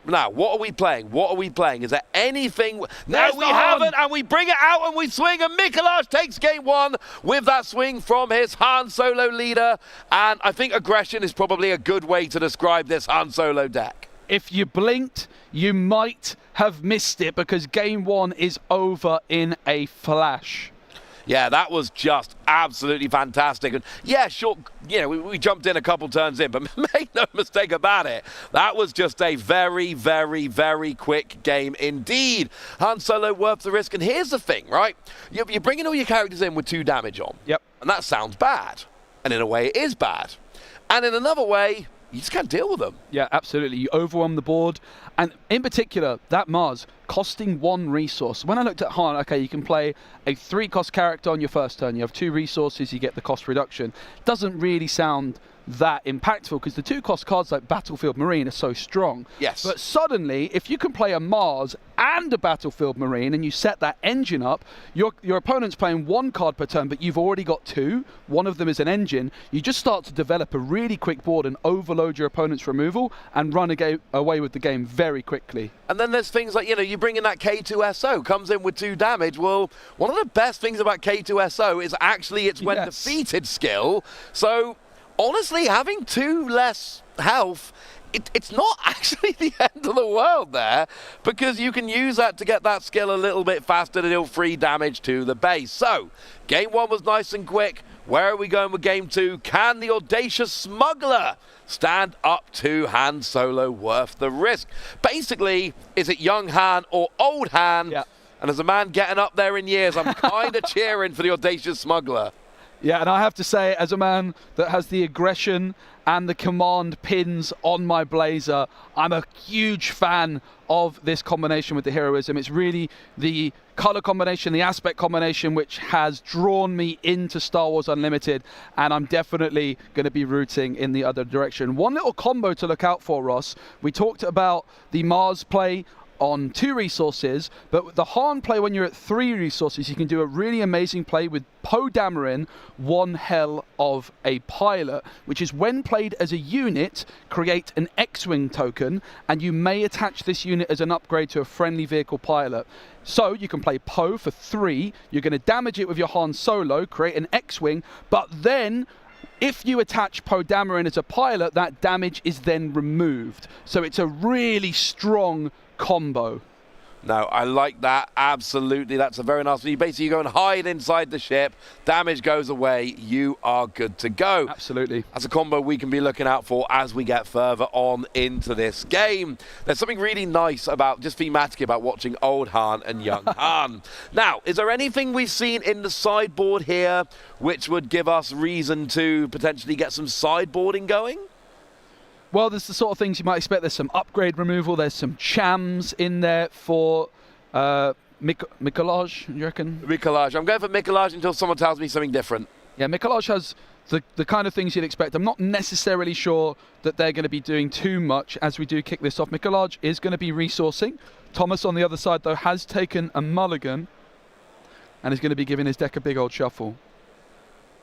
Speaker 1: Now, what are we playing? What are we playing? Is there anything? No,
Speaker 12: There's
Speaker 1: we
Speaker 12: the
Speaker 1: haven't,
Speaker 12: Han.
Speaker 1: and we bring it out and we swing, and Mikolash takes game one with that swing from his Han Solo leader. And I think aggression is probably a good way to describe this Han Solo deck.
Speaker 12: If you blinked, you might have missed it because game one is over in a flash.
Speaker 1: Yeah, that was just absolutely fantastic. And yeah, sure, we jumped in a couple turns in, but make no mistake about it, that was just a very, very, very quick game indeed. Han Solo worth the risk. And here's the thing, right? You're bringing all your characters in with 2 damage on.
Speaker 12: Yep.
Speaker 1: And that sounds bad. And in a way, it is bad. And in another way, you just can't deal with them.
Speaker 12: Yeah, absolutely. You overwhelm the board. And in particular, that Mars costing 1 resource. When I looked at Han, okay, you can play a 3-cost character on your first turn. You have 2 resources, you get the cost reduction. Doesn't really sound that impactful because the 2-cost cards like Battlefield Marine are so strong.
Speaker 1: Yes.
Speaker 12: But suddenly, if you can play a Mars and a Battlefield Marine and you set that engine up, your opponent's playing 1 card per turn, but you've already got 2. One of them is an engine. You just start to develop a really quick board and overload your opponent's removal and run away with the game very quickly.
Speaker 1: And then there's things like, you bring in that K2SO, comes in with 2 damage. Well, one of the best things about K2SO is actually its when defeated skill. So honestly, having 2 less health, it's not actually the end of the world there, because you can use that to get that skill a little bit faster to deal free damage to the base. So, game 1 was nice and quick. Where are we going with game 2? Can the audacious smuggler stand up to Han Solo worth the risk? Basically, is it young Han or old Han?
Speaker 12: Yeah.
Speaker 1: And as a man getting up there in years, I'm kind of cheering for the audacious smuggler.
Speaker 12: Yeah, and I have to say, as a man that has the aggression and the command pins on my blazer, I'm a huge fan of this combination with the heroism. It's really the color combination, the aspect combination, which has drawn me into Star Wars Unlimited, and I'm definitely going to be rooting in the other direction. One little combo to look out for, Ross. We talked about the Mars play on 2 resources, but with the Han play when you're at 3 resources, you can do a really amazing play with Poe Dameron, one hell of a pilot, which is when played as a unit, create an X-Wing token, and you may attach this unit as an upgrade to a friendly vehicle pilot. So you can play Poe for 3, you're going to damage it with your Han Solo, create an X-Wing, but then if you attach Poe Dameron as a pilot, that damage is then removed. So it's a really strong combo.
Speaker 1: No, I like that. Absolutely. That's a very nice one. You basically go and hide inside the ship. Damage goes away. You are good to go.
Speaker 12: Absolutely.
Speaker 1: That's a combo we can be looking out for as we get further on into this game. There's something really nice about, just thematically, about watching old Han and young Han. Now, is there anything we've seen in the sideboard here which would give us reason to potentially get some sideboarding going?
Speaker 12: Well, there's the sort of things you might expect. There's some upgrade removal. There's some chams in there for Mikolash, you reckon?
Speaker 1: Mikolash. I'm going for Mikolash until someone tells me something different.
Speaker 12: Yeah, Mikolash has the kind of things you'd expect. I'm not necessarily sure that they're going to be doing too much as we do kick this off. Mikolash is going to be resourcing. Thomas on the other side, though, has taken a mulligan and is going to be giving his deck a big old shuffle.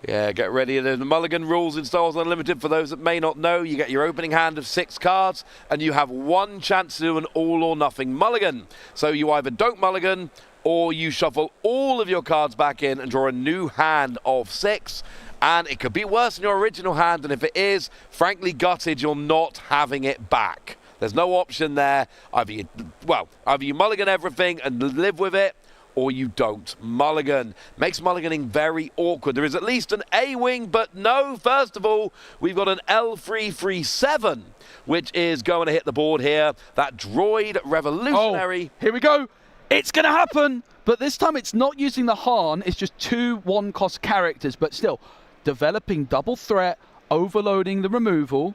Speaker 1: Yeah, get ready. The mulligan rules in Star Wars Unlimited, for those that may not know, you get your opening hand of 6 cards, and you have 1 chance to do an all or nothing mulligan. So you either don't mulligan, or you shuffle all of your cards back in and draw a new hand of 6. And it could be worse than your original hand, and if it is, frankly gutted, you're not having it back. There's no option there. Either you mulligan everything and live with it, or you don't mulligan. Makes mulliganing very awkward. There is at least an A-wing, but no, first of all, we've got an L337, which is going to hit the board here. That droid revolutionary.
Speaker 12: Oh, here we go. It's going to happen, but this time it's not using the Han. It's just 2 1-cost characters, but still developing double threat, overloading the removal.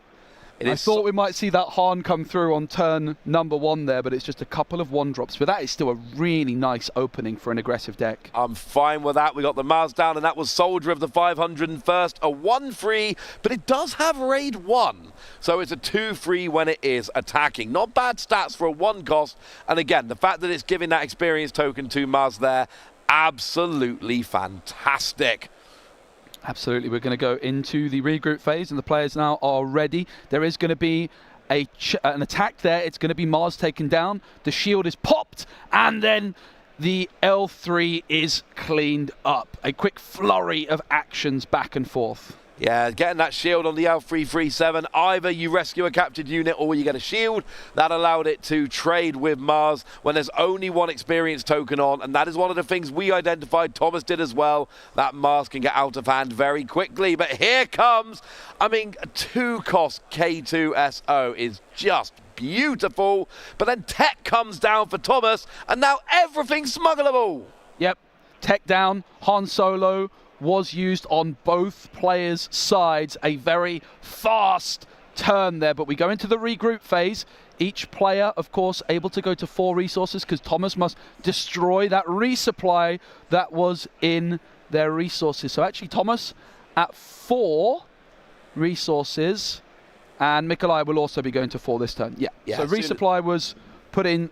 Speaker 12: I thought we might see that Han come through on turn number 1 there, but it's just a couple of 1-drops. But that is still a really nice opening for an aggressive deck.
Speaker 1: I'm fine with that. We got the Mars down, and that was Soldier of the 501st, a 1-free, but it does have Raid 1. So it's a 2-free when it is attacking. Not bad stats for a 1-cost. And again, the fact that it's giving that experience token to Mars there, absolutely fantastic.
Speaker 12: Absolutely. We're going to go into the regroup phase, and the players now are ready. There is going to be an attack there. It's going to be Mars taken down. The shield is popped, and then the L3 is cleaned up. A quick flurry of actions back and forth.
Speaker 1: Yeah, getting that shield on the L337. Either you rescue a captured unit or you get a shield. That allowed it to trade with Mars when there's only one experience token on, and that is one of the things we identified. Thomas did as well. That Mars can get out of hand very quickly. But here comes, I mean, 2-cost K2SO is just beautiful. But then tech comes down for Thomas, and now everything's smuggleable.
Speaker 12: Yep, tech down, Han Solo was used on both players' sides. A very fast turn there, but we go into the regroup phase. Each player, of course, able to go to 4 resources because Thomas must destroy that resupply that was in their resources. So actually Thomas at 4 resources, and Mikolai will also be going to 4 this turn. Yeah. So resupply was put in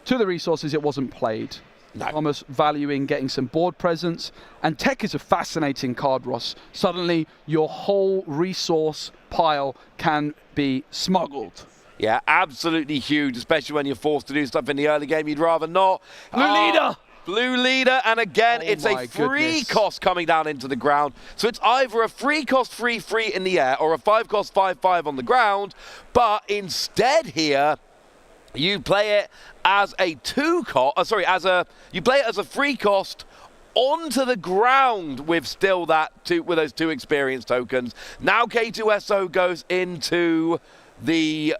Speaker 12: to the resources, it wasn't played.
Speaker 1: No.
Speaker 12: Thomas valuing getting some board presence. And tech is a fascinating card, Ross. Suddenly, your whole resource pile can be smuggled.
Speaker 1: Yeah, absolutely huge, especially when you're forced to do stuff in the early game you'd rather not.
Speaker 12: Blue leader!
Speaker 1: Blue leader, and again, it's a free cost coming down into the ground. So it's either a free cost 3/3 in the air or a 5-cost 5/5 on the ground. But instead here, you play it as a 2-cost, you play it as a 3-cost onto the ground with still that with those 2 experience tokens. Now K2SO goes into the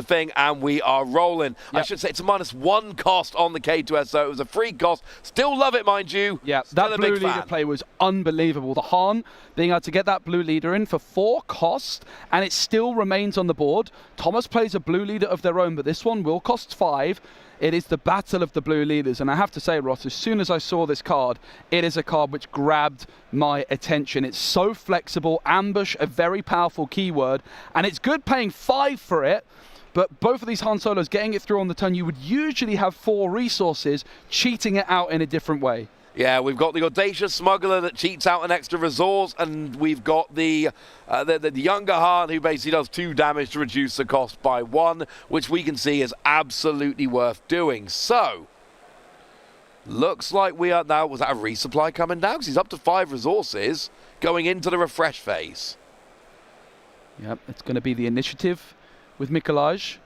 Speaker 1: thing, and we are rolling. Yep. I should say it's a -1 cost on the K2SO. It was a free cost. Still love it, mind you.
Speaker 12: Yeah,
Speaker 1: still
Speaker 12: that blue leader play was unbelievable. The Han being able to get that blue leader in for 4 cost, and it still remains on the board. Thomas plays a blue leader of their own, but this one will cost 5. It is the battle of the blue leaders, and I have to say, Ross, as soon as I saw this card, it is a card which grabbed my attention. It's so flexible. Ambush, a very powerful keyword, and it's good paying 5 for it. But both of these Han Solos getting it through on the turn, you would usually have 4 resources, cheating it out in a different way.
Speaker 1: Yeah, we've got the Audacious Smuggler that cheats out an extra resource, and we've got the younger Han who basically does 2 damage to reduce the cost by 1, which we can see is absolutely worth doing. So, looks like we are now, was that a resupply coming down? Because he's up to 5 resources going into the refresh phase.
Speaker 12: Yep, it's going to be the initiative with Mikolaj.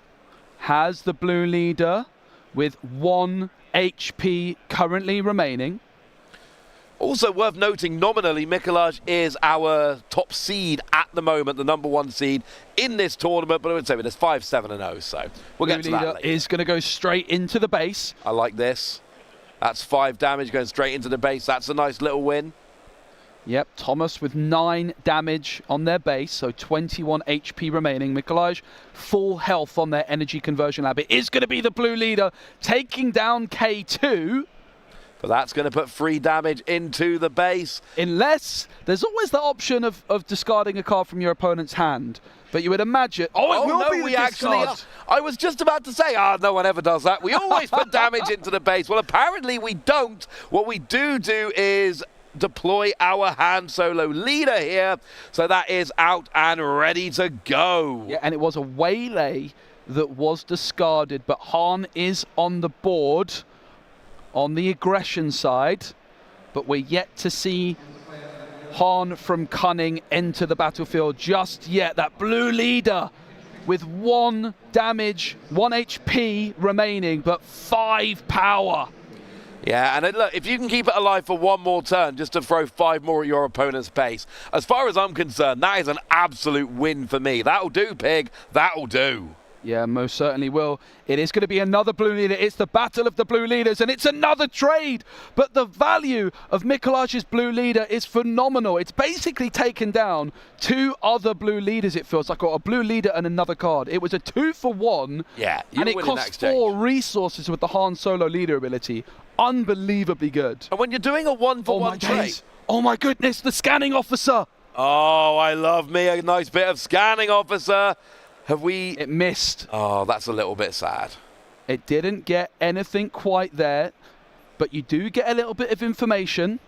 Speaker 12: Has the blue leader with 1 HP currently remaining.
Speaker 1: Also worth noting, nominally, Mikolaj is our top seed at the moment, the #1 seed in this tournament, but I would say there's 5, 7, and 0, so we'll get to that later.
Speaker 12: Is going to go straight into the base.
Speaker 1: I like this. That's 5 damage going straight into the base. That's a nice little win.
Speaker 12: Yep, Thomas with 9 damage on their base, so 21 HP remaining. Mikolaj, full health on their energy conversion lab. It is going to be the blue leader taking down K2.
Speaker 1: But that's going to put 3 damage into the base.
Speaker 12: Unless there's always the option of discarding a card from your opponent's hand. But you would imagine...
Speaker 1: I was just about to say, no one ever does that. We always put damage into the base. Well, apparently we don't. What we do is deploy our Han Solo leader here. So that is out and ready to go.
Speaker 12: Yeah, and it was a waylay that was discarded. But Han is on the board on the aggression side, but we're yet to see Han from Cunning enter the battlefield just yet. That blue leader with 1 damage, 1 HP remaining, but 5 power.
Speaker 1: Yeah, and look, if you can keep it alive for 1 more turn just to throw 5 more at your opponent's base, as far as I'm concerned, that is an absolute win for me. That'll do, Pig. That'll do.
Speaker 12: Yeah, most certainly will. It is going to be another blue leader. It's the battle of the blue leaders, and it's another trade. But the value of Mikolaj's blue leader is phenomenal. It's basically taken down 2 other blue leaders, it feels like, or a blue leader and another card. It was a 2-for-1.
Speaker 1: Yeah,
Speaker 12: and it cost 4 resources with the Han Solo leader ability. Unbelievably good.
Speaker 1: And when you're doing a 1-for-1 trade...
Speaker 12: Oh my goodness, the scanning officer.
Speaker 1: Oh, I love me a nice bit of scanning officer. Have we...
Speaker 12: It missed.
Speaker 1: Oh, that's a little bit sad.
Speaker 12: It didn't get anything quite there, but you do get a little bit of information.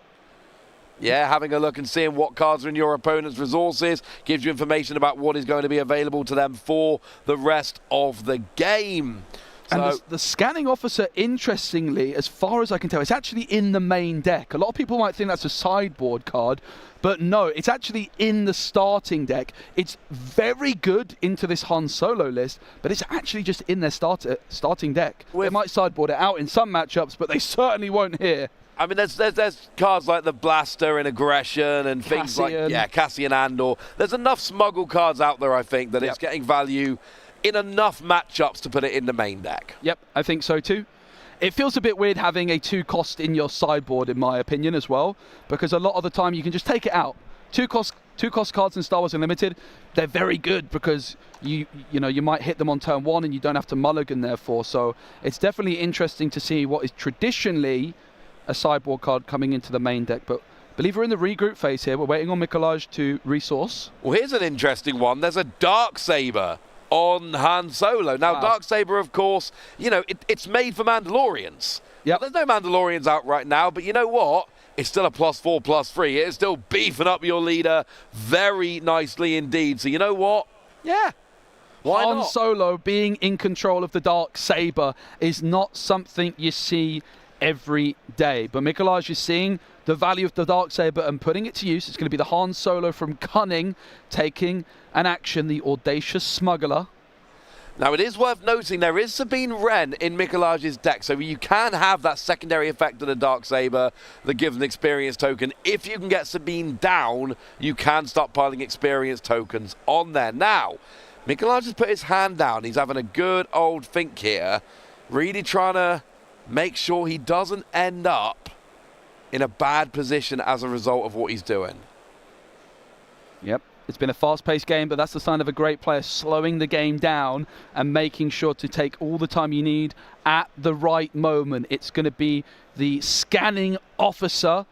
Speaker 1: Yeah, having a look and seeing what cards are in your opponent's resources gives you information about what is going to be available to them for the rest of the game.
Speaker 12: And the scanning officer, interestingly, as far as I can tell, it's actually in the main deck. A lot of people might think that's a sideboard card, but no, it's actually in the starting deck. It's very good into this Han Solo list, but it's actually just in their starting deck. They might sideboard it out in some matchups, but they certainly won't here.
Speaker 1: I mean, there's cards like the Blaster and Aggression and things like Cassian Andor. There's enough smuggle cards out there, I think, that it's getting value in enough matchups to put it in the main deck.
Speaker 12: Yep, I think so too. It feels a bit weird having a 2-cost in your sideboard, in my opinion, as well, because a lot of the time you can just take it out. 2-cost cards in Star Wars Unlimited, they're very good because you might hit them on turn 1 and you don't have to mulligan therefore. So it's definitely interesting to see what is traditionally a sideboard card coming into the main deck. But I believe we're in the regroup phase here. We're waiting on Mikolaj to resource.
Speaker 1: Well, here's an interesting one. There's a Darksaber on Han Solo. Now, Darksaber, of course, it's made for Mandalorians.
Speaker 12: Yeah.
Speaker 1: There's no Mandalorians out right now, but you know what? It's still a +4, +3. It's still beefing up your leader very nicely indeed. So you know what?
Speaker 12: Yeah.
Speaker 1: Why
Speaker 12: Han
Speaker 1: not?
Speaker 12: Solo being in control of the Darksaber is not something you see every day. But Mikolaj is seeing the value of the Darksaber and putting it to use. It's going to be the Han Solo from Cunning taking an action, the Audacious Smuggler.
Speaker 1: Now, it is worth noting there is Sabine Wren in Mikolaj's deck, so you can have that secondary effect of the Darksaber that gives an experience token. If you can get Sabine down, you can start piling experience tokens on there. Now, Mikolaj has put his hand down. He's having a good old think here, really trying to make sure he doesn't end up in a bad position as a result of what he's doing.
Speaker 12: Yep. It's been a fast-paced game, but that's the sign of a great player, slowing the game down and making sure to take all the time you need at the right moment. It's going to be the scanning officer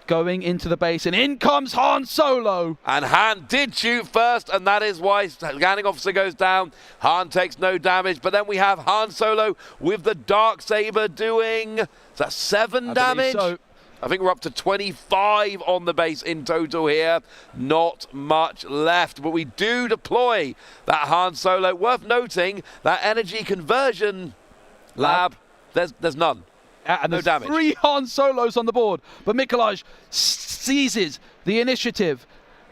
Speaker 12: going into the base, and in comes Han Solo.
Speaker 1: And Han did shoot first, and that is why scanning officer goes down. Han takes no damage, but then we have Han Solo with the Darksaber doing, is that 7 damage?
Speaker 12: So.
Speaker 1: I think we're up to 25 on the base in total here. Not much left, but we do deploy that Han Solo. Worth noting, that energy conversion lab, there's none.
Speaker 12: And
Speaker 1: no damage.
Speaker 12: 3 Han Solos on the board, but Mikolaj seizes the initiative.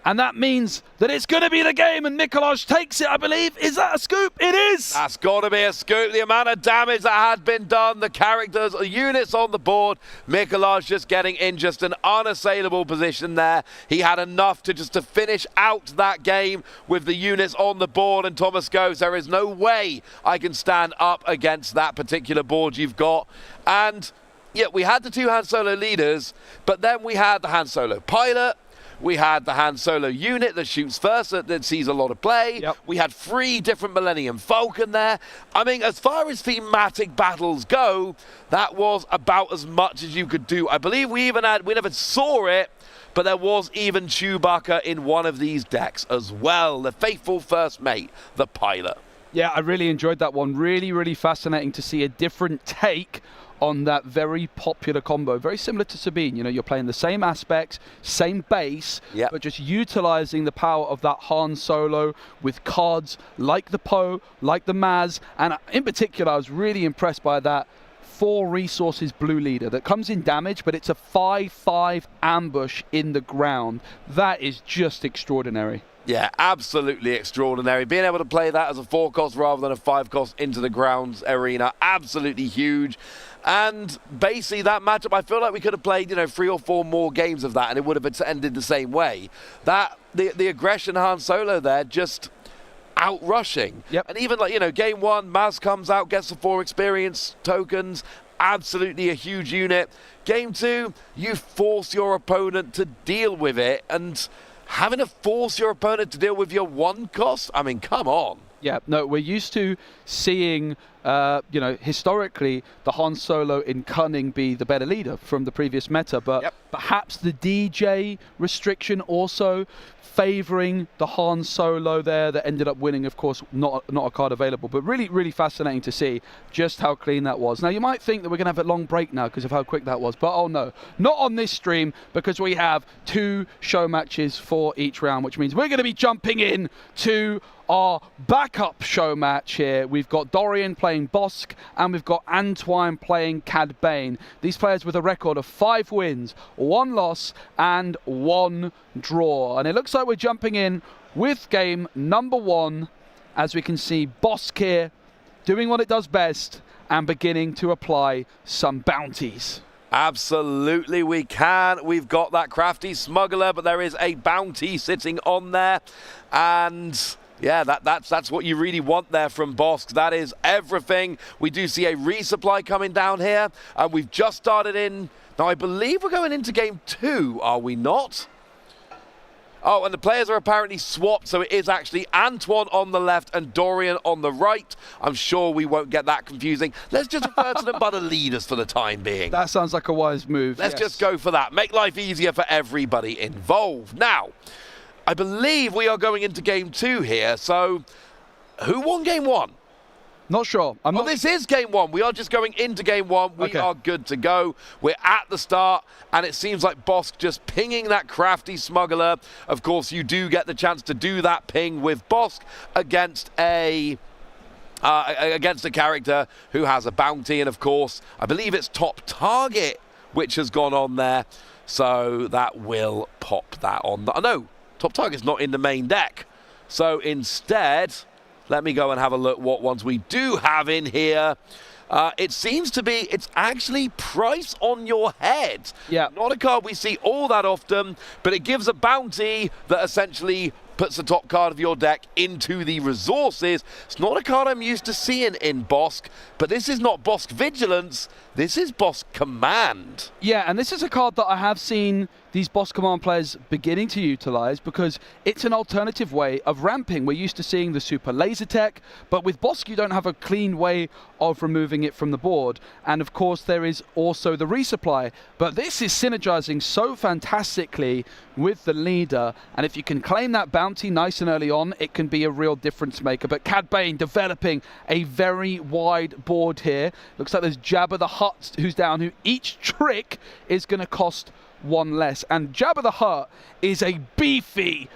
Speaker 12: And that means that it's going to be the game, and Mikolaj takes it, I believe. Is that a scoop? It is!
Speaker 1: That's got to be a scoop. The amount of damage that had been done, the characters, the units on the board. Mikolaj just getting in just an unassailable position there. He had enough to finish out that game with the units on the board, and Thomas goes, there is no way I can stand up against that particular board you've got. And, yeah, we had the 2 Han Solo leaders, but then we had the Han Solo pilot. We had the Han Solo unit that shoots first, that sees a lot of play.
Speaker 12: Yep.
Speaker 1: We had 3 different Millennium Falcon there. I mean, as far as thematic battles go, that was about as much as you could do. I believe we never saw it, but there was even Chewbacca in one of these decks as well. The faithful first mate, the pilot.
Speaker 12: Yeah, I really enjoyed that one. Really, really fascinating to see a different take on that very popular combo. Very similar to Sabine. You're playing the same aspects, same base, but just utilizing the power of that Han Solo with cards like the Poe, like the Maz, and in particular, I was really impressed by that 4 resources blue leader that comes in damage, but it's a 5/5 ambush in the ground. That is just extraordinary.
Speaker 1: Yeah, absolutely extraordinary. Being able to play that as a 4-cost rather than a 5-cost into the grounds arena, absolutely huge. And basically that matchup, I feel like we could have played, 3 or 4 more games of that and it would have ended the same way. The aggression Han Solo there, just outrushing.
Speaker 12: Yep.
Speaker 1: And even game 1, Maz comes out, gets the 4 experience tokens, absolutely a huge unit. Game 2, you force your opponent to deal with it, and having to force your opponent to deal with your 1 cost? I mean, come on.
Speaker 12: Yeah, no, we're used to seeing historically, the Han Solo in Cunning be the better leader from the previous meta, but perhaps the DJ restriction also favouring the Han Solo there that ended up winning, of course, not a card available, but really, really fascinating to see just how clean that was. Now, you might think that we're going to have a long break now because of how quick that was, but oh no, not on this stream, because we have 2 show matches for each round, which means we're going to be jumping in to our backup show match here. We've got Dorian playing Bosk, and we've got Antoine playing Cad Bane. These players with a record of 5 wins, 1 loss, and 1 draw. And it looks like we're jumping in with game number 1, as we can see Bosk here doing what it does best and beginning to apply some bounties.
Speaker 1: Absolutely, we can. We've got that crafty smuggler, but there is a bounty sitting on there, and yeah, that's what you really want there from Bosk. That is everything. We do see a resupply coming down here, and we've just started in. Now, I believe we're going into game 2, are we not? Oh, and the players are apparently swapped, so it is actually Antoine on the left and Dorian on the right. I'm sure we won't get that confusing. Let's just refer to them by the leaders for the time being.
Speaker 12: That sounds like a wise move.
Speaker 1: Let's just go for that. Make life easier for everybody involved. Now, I believe we are going into game 2 here, so who won game 1?
Speaker 12: Not sure.
Speaker 1: This is game 1. We are just going into game 1. We are good to go. We're at the start, and it seems like Bosk just pinging that crafty smuggler. Of course, you do get the chance to do that ping with Bosk against a character who has a bounty, and of course, I believe it's top target which has gone on there, so that will pop that on. No, top target's not in the main deck. So instead, let me go and have a look what ones we do have in here. It seems to be, it's actually Price on Your Head.
Speaker 12: Yeah.
Speaker 1: Not a card we see all that often, but it gives a bounty that essentially puts the top card of your deck into the resources. It's not a card I'm used to seeing in Bosk, but this is not Bosk Vigilance, this is Bosk Command.
Speaker 12: Yeah, and this is a card that I have seen these Bosk Command players beginning to utilize because it's an alternative way of ramping. We're used to seeing the super laser tech, but with Bosk you don't have a clean way of removing it from the board. And of course there is also the resupply, but this is synergizing so fantastically with the leader, and if you can claim that bounty nice and early on, it can be a real difference maker. But Cad Bane developing a very wide board here. Looks like there's Jabba the Hutt who's down, who each trick is going to cost 1 less. And Jabba the Hutt is a beefy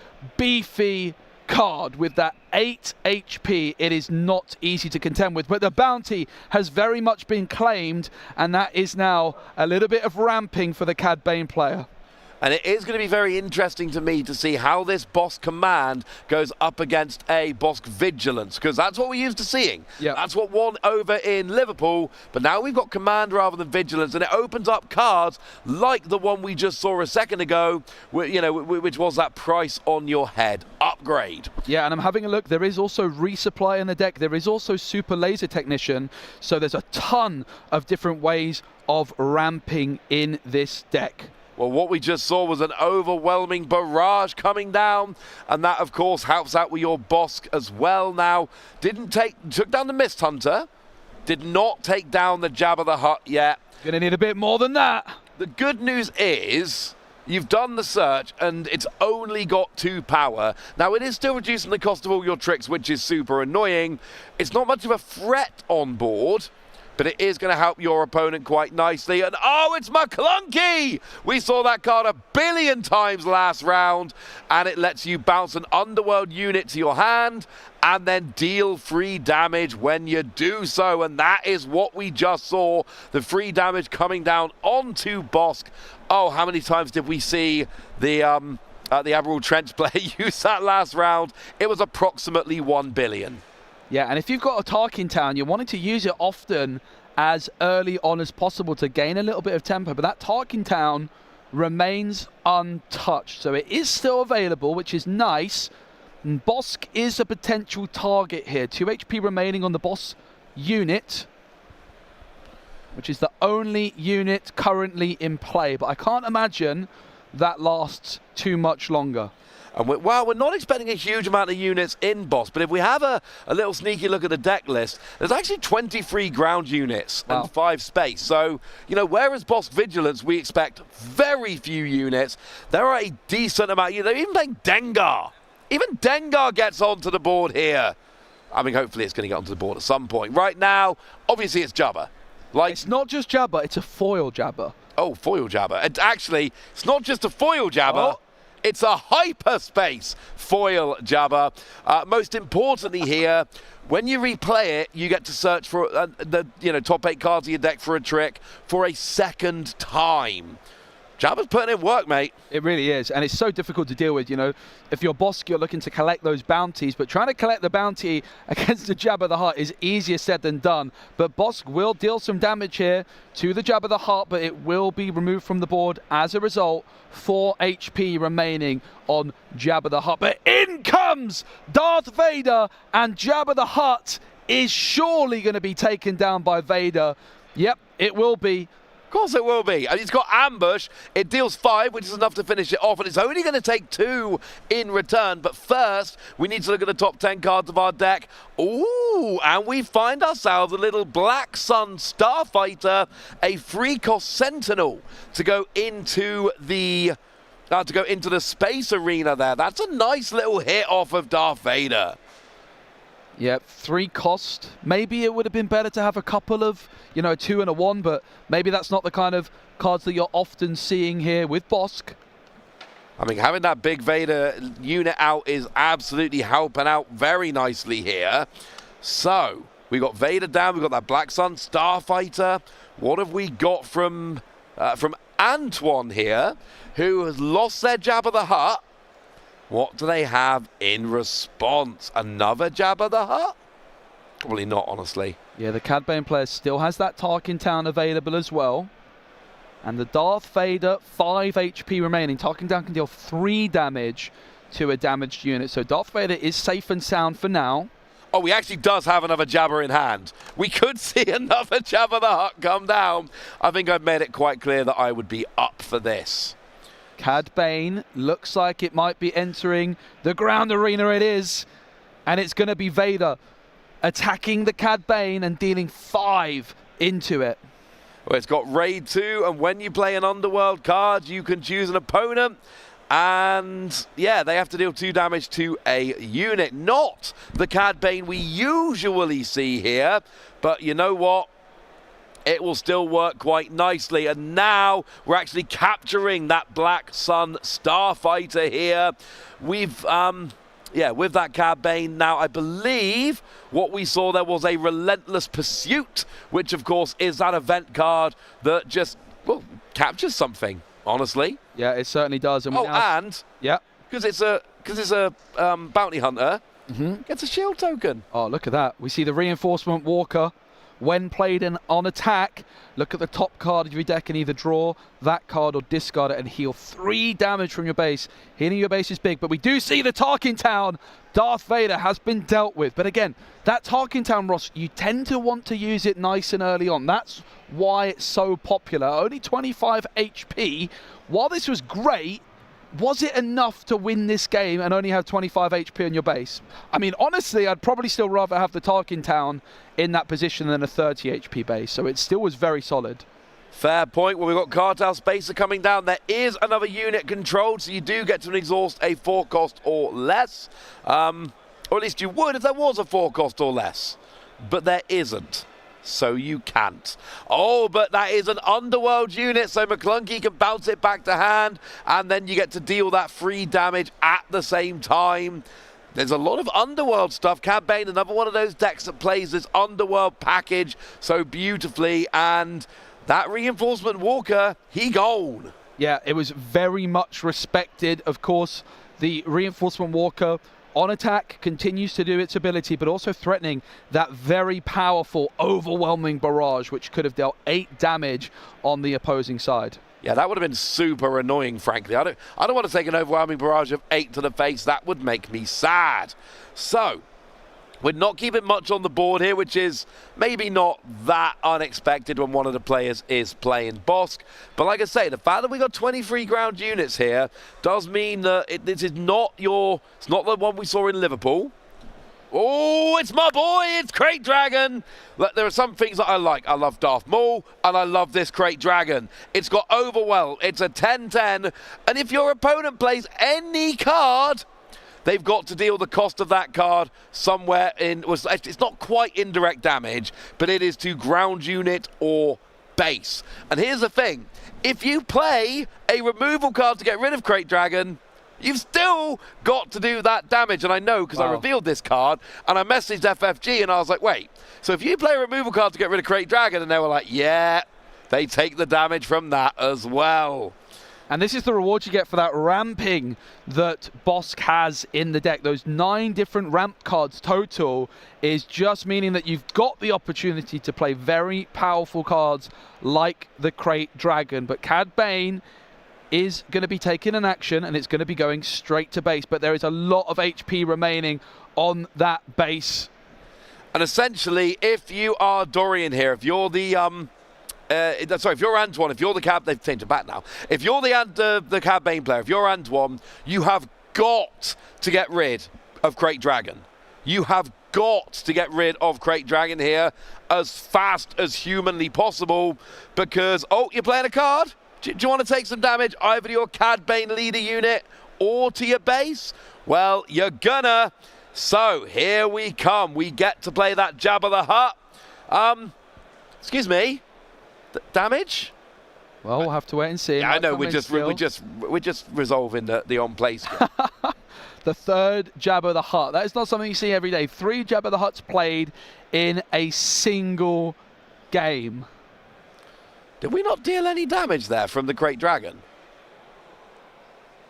Speaker 12: card with that 8 HP. It is not easy to contend with, but the bounty has very much been claimed, and that is now a little bit of ramping for the Cad Bane player.
Speaker 1: And it is going to be very interesting to me to see how this Bosk Command goes up against a Bosk Vigilance, because that's what we're used to seeing.
Speaker 12: Yep.
Speaker 1: That's what won over in Liverpool, but now we've got Command rather than Vigilance, and it opens up cards like the one we just saw a second ago, which was that Price on Your Head upgrade.
Speaker 12: Yeah, and I'm having a look. There is also Resupply in the deck. There is also Super Laser Technician, so there's a ton of different ways of ramping in this deck.
Speaker 1: Well, what we just saw was an overwhelming barrage coming down, and that, of course, helps out with your Bosk as well. Now, took down the Mist Hunter, did not take down the Jabba the Hutt yet.
Speaker 12: Gonna need a bit more than that.
Speaker 1: The good news is you've done the search, and it's only got 2 power. Now, it is still reducing the cost of all your tricks, which is super annoying. It's not much of a threat on board, but it is going to help your opponent quite nicely. And oh, it's McClunky! We saw that card a billion times last round, and it lets you bounce an Underworld unit to your hand and then deal free damage when you do so. And that is what we just saw, the free damage coming down onto Bosk. Oh, how many times did we see the Admiral Trench player use that last round? It was approximately 1 billion.
Speaker 12: Yeah, and if you've got a Tarkin Town, you're wanting to use it often as early on as possible to gain a little bit of tempo, but that Tarkin Town remains untouched. So it is still available, which is nice. And Bosk is a potential target here. 2 HP remaining on the boss unit, which is the only unit currently in play. But I can't imagine that lasts too much longer.
Speaker 1: And we're not expecting a huge amount of units in Boss, but if we have a little sneaky look at the deck list, there's actually 23 ground units and 5 space. So, you know, whereas Boss Vigilance, we expect very few units, there are a decent amount. You know, even playing Dengar. Even Dengar gets onto the board here. I mean, hopefully it's going to get onto the board at some point. Right now, obviously it's Jabba. Like,
Speaker 12: it's not just Jabba, it's a foil Jabba.
Speaker 1: Oh, foil Jabba. And actually, it's not just a foil Jabba. Oh. It's a hyperspace foil Jabba. Most importantly here, when you replay it, you get to search for the top 8 cards of your deck for a trick for a second time. Jabba's putting in work, mate.
Speaker 12: It really is, and it's so difficult to deal with. You know, if you're Bosk, you're looking to collect those bounties, but trying to collect the bounty against the Jabba the Hutt is easier said than done. But Bosk will deal some damage here to the Jabba the Hutt, but it will be removed from the board as a result. 4 HP remaining on Jabba the Hutt. But in comes Darth Vader, and Jabba the Hutt is surely going to be taken down by Vader. Yep, it will be.
Speaker 1: Of course it will be. And it's got Ambush. It deals 5, which is enough to finish it off. And it's only going to take 2 in return. But first, we need to look at the top 10 cards of our deck. Ooh, and we find ourselves a little Black Sun Starfighter, a free-cost Sentinel to go into the space arena there. That's a nice little hit off of Darth Vader.
Speaker 12: Yep, 3 cost. Maybe it would have been better to have a couple of, a 2 and a 1, but maybe that's not the kind of cards that you're often seeing here with Bosk.
Speaker 1: I mean, having that big Vader unit out is absolutely helping out very nicely here. So, we got Vader down, we got that Black Sun Starfighter. What have we got from Antoine here, who has lost their Jabba the Hutt? What do they have in response? Another Jabba the Hutt? Probably not, honestly.
Speaker 12: Yeah, the Cad Bane player still has that Tarkin Town available as well. And the Darth Vader, 5 HP remaining. Tarkin Town can deal 3 damage to a damaged unit. So Darth Vader is safe and sound for now.
Speaker 1: Oh, he actually does have another Jabba in hand. We could see another Jabba the Hutt come down. I think I've made it quite clear that I would be up for this.
Speaker 12: Cad Bane looks like it might be entering the ground arena. It is. And it's going to be Vader attacking the Cad Bane and dealing 5 into it.
Speaker 1: Well, it's got Raid 2, and when you play an Underworld card, you can choose an opponent. And, yeah, they have to deal 2 damage to a unit. Not the Cad Bane we usually see here. But you know what? It will still work quite nicely. And now we're actually capturing that Black Sun Starfighter here. We've, with that Cad Bane. Now, I believe what we saw there was a Relentless Pursuit, which, of course, is that event card that just, captures something, honestly.
Speaker 12: Yeah, it certainly does. And
Speaker 1: because it's a bounty hunter, gets a shield token.
Speaker 12: Oh, look at that. We see the Reinforcement Walker. When played on attack, look at the top card of your deck and either draw that card or discard it and heal 3 damage from your base. Healing your base is big, but we do see the Tarkin Town. Darth Vader has been dealt with. But again, that Tarkin Town, Ross, you tend to want to use it nice and early on. That's why it's so popular. Only 25 HP. While this was great, was it enough to win this game and only have 25 HP on your base? I mean, honestly, I'd probably still rather have the Tarkin Town in that position than a 30 HP base, so it still was very solid.
Speaker 1: Fair point. Well, we've got Cartel Spacer coming down. There is another unit controlled, so you do get to exhaust a 4 cost or less. Or at least you would if there was a 4 cost or less. But there isn't. So you can't. Oh, but that is an Underworld unit, so McClunky can bounce it back to hand, and then you get to deal that free damage at the same time. There's a lot of Underworld stuff. Cad Bane, another one of those decks that plays this Underworld package so beautifully, and that Reinforcement Walker, he gone.
Speaker 12: Yeah, it was very much respected. Of course, the Reinforcement Walker on attack continues to do its ability, but also threatening that very powerful, overwhelming barrage, which could have dealt 8 damage on the opposing side.
Speaker 1: Yeah, that would have been super annoying, frankly. I don't want to take an overwhelming barrage of 8 to the face. That would make me sad. So, We're not keeping much on the board here, which is maybe not that unexpected when one of the players is playing Bosk. But like I say, the fact that we got 23 ground units here does mean that this is not it's not the one we saw in Liverpool. Oh, it's my boy, it's Crate Dragon. Look, there are some things that I like. I love Darth Maul, and I love this Crate Dragon. It's got Overwhelm, it's a 10-10, and if your opponent plays any card, they've got to deal the cost of that card somewhere in. It's not quite indirect damage, but it is to ground unit or base. And here's the thing: if you play a removal card to get rid of Crate Dragon, you've still got to do that damage. And I know because I revealed this card and I messaged FFG and I was like, wait, so if you play a removal card to get rid of Crate Dragon, and they were like, yeah, they take the damage from that as well.
Speaker 12: And this is the reward you get for that ramping that Bosk has in the deck. Those 9 different ramp cards total is just meaning that you've got the opportunity to play very powerful cards like the Crate Dragon. But Cad Bane is going to be taking an action, and it's going to be going straight to base. But there is a lot of HP remaining on that base.
Speaker 1: And essentially, if you are Dorian here, if you're the if you're Antoine, if you're the Cab, they've changed it back now. If you're the Cad Bane player, if you're Antoine, you have got to get rid of Crate Dragon. You have got to get rid of Crate Dragon here as fast as humanly possible because, you're playing a card? Do you want to take some damage either to your Cad Bane leader unit or to your base? Well, you're gonna. So here we come. We get to play that Jabba the Hutt. Excuse me. Damage?
Speaker 12: Well, we'll have to wait and see.
Speaker 1: Yeah, I know. We're just resolving the on play skill.
Speaker 12: The third Jabba the Hutt. That is not something you see every day. 3 Jabba the Hutts played in a single game.
Speaker 1: Did we not deal any damage there from the Crate Dragon?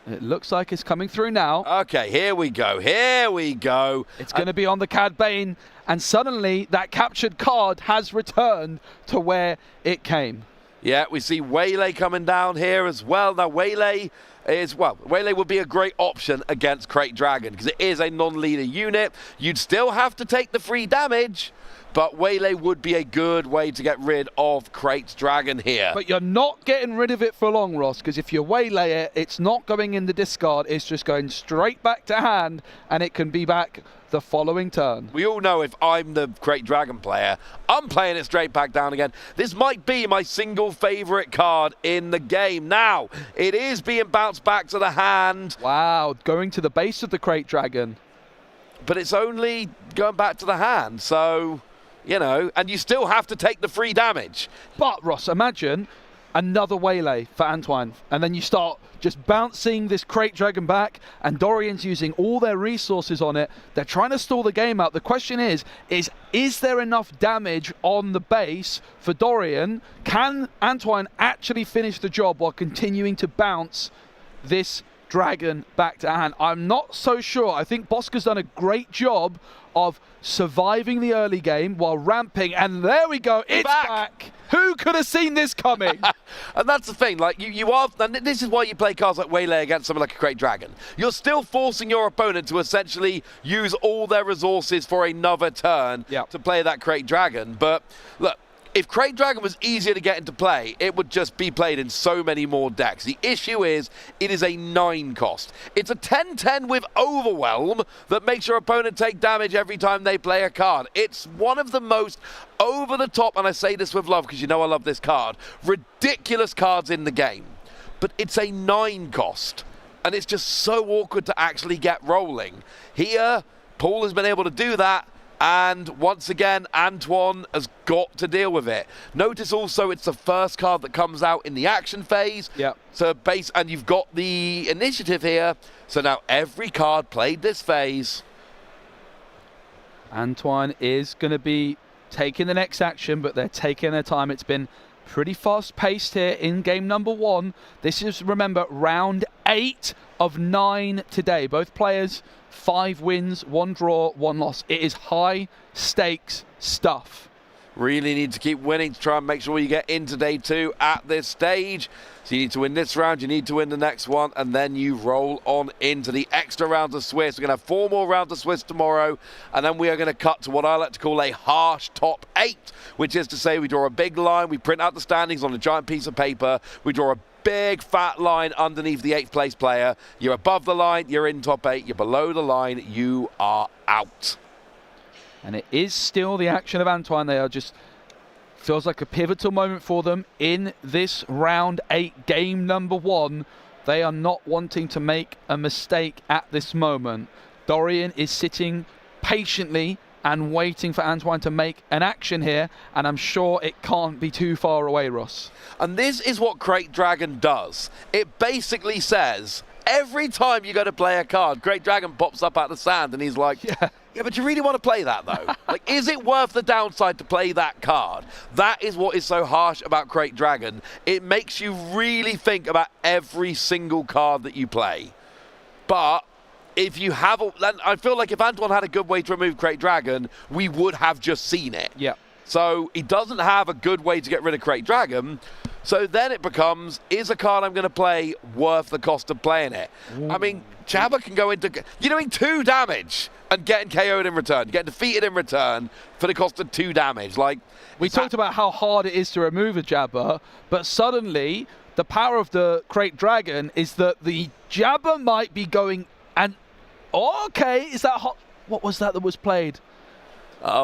Speaker 12: It looks like it's coming through now.
Speaker 1: Okay, here we go. Here we go.
Speaker 12: It's going to be on the Cad Bane, and suddenly that captured card has returned to where it came.
Speaker 1: Yeah, we see Waylay coming down here as well. Now, Waylay would be a great option against Crate Dragon because it is a non-leader unit. You'd still have to take the free damage, but Waylay would be a good way to get rid of Crate Dragon here.
Speaker 12: But you're not getting rid of it for long, Ross, because if you Waylay it, it's not going in the discard. It's just going straight back to hand, and it can be back the following turn.
Speaker 1: We all know if I'm the Crate Dragon player, I'm playing it straight back down again. This might be my single favorite card in the game. Now, it is being bounced back to the hand.
Speaker 12: Wow, going to the base of the Crate Dragon.
Speaker 1: But it's only going back to the hand, so, you know, and you still have to take the free damage.
Speaker 12: But, Ross, imagine another Waylay for Antoine, and then you start just bouncing this Crate Dragon back, and Dorian's using all their resources on it. They're trying to stall the game out. The question is there enough damage on the base for Dorian? Can Antoine actually finish the job while continuing to bounce this Dragon back to hand? I'm not so sure. I think Bosk has done a great job of surviving the early game while ramping, and there we go, it's back. Who could have seen this coming?
Speaker 1: And that's the thing, like you are, and this is why you play cards like Waylay against someone like a Crate Dragon. You're still forcing your opponent to essentially use all their resources for another turn to play that Crate Dragon. But look, if Crate Dragon was easier to get into play, it would just be played in so many more decks. The issue is, it is a 9 cost. It's a 10-10 with Overwhelm that makes your opponent take damage every time they play a card. It's one of the most over-the-top, and I say this with love because you know I love this card, ridiculous cards in the game. But it's a 9 cost, and it's just so awkward to actually get rolling. Here, Paul has been able to do that, and once again, Antoine has got to deal with it. Notice also it's the first card that comes out in the action phase.
Speaker 12: Yeah.
Speaker 1: So base, and you've got the initiative here. So now every card played this phase.
Speaker 12: Antoine is going to be taking the next action, but they're taking their time. It's been pretty fast-paced here in game number 1. This is, remember, round 8 of 9 today. Both players 5 wins, 1 draw, 1 loss. It is high-stakes stuff.
Speaker 1: Really need to keep winning to try and make sure you get into day 2 at this stage. So you need to win this round, you need to win the next one, and then you roll on into the extra rounds of Swiss. We're going to have 4 more rounds of Swiss tomorrow, and then we are going to cut to what I like to call a harsh top 8, which is to say we draw a big line, we print out the standings on a giant piece of paper, we draw a big fat line underneath the 8th place player. You're above the line, you're in top 8. You're below the line, you are out.
Speaker 12: And it is still the action of Antoine. They are just, feels like a pivotal moment for them in this round 8, game number 1. They are not wanting to make a mistake at this moment. Dorian is sitting patiently and waiting for Antoine to make an action here, and I'm sure it can't be too far away, Ross.
Speaker 1: And this is what Crate Dragon does. It basically says, every time you go to play a card, Great Dragon pops up out of the sand and he's like, yeah, but you really want to play that though? Like, is it worth the downside to play that card? That is what is so harsh about Crate Dragon. It makes you really think about every single card that you play. But if you have, I feel like if Antoine had a good way to remove Crate Dragon, we would have just seen it.
Speaker 12: Yeah.
Speaker 1: So he doesn't have a good way to get rid of Crate Dragon. So then it becomes, is a card I'm going to play worth the cost of playing it? Ooh. I mean, Jabba can go into, you're doing 2 damage and getting KO'd in return, getting defeated in return for the cost of 2 damage. Like,
Speaker 12: we talked about how hard it is to remove a Jabba, but suddenly the power of the Crate Dragon is that the Jabba might be going and, okay, is that hot? What was that was played?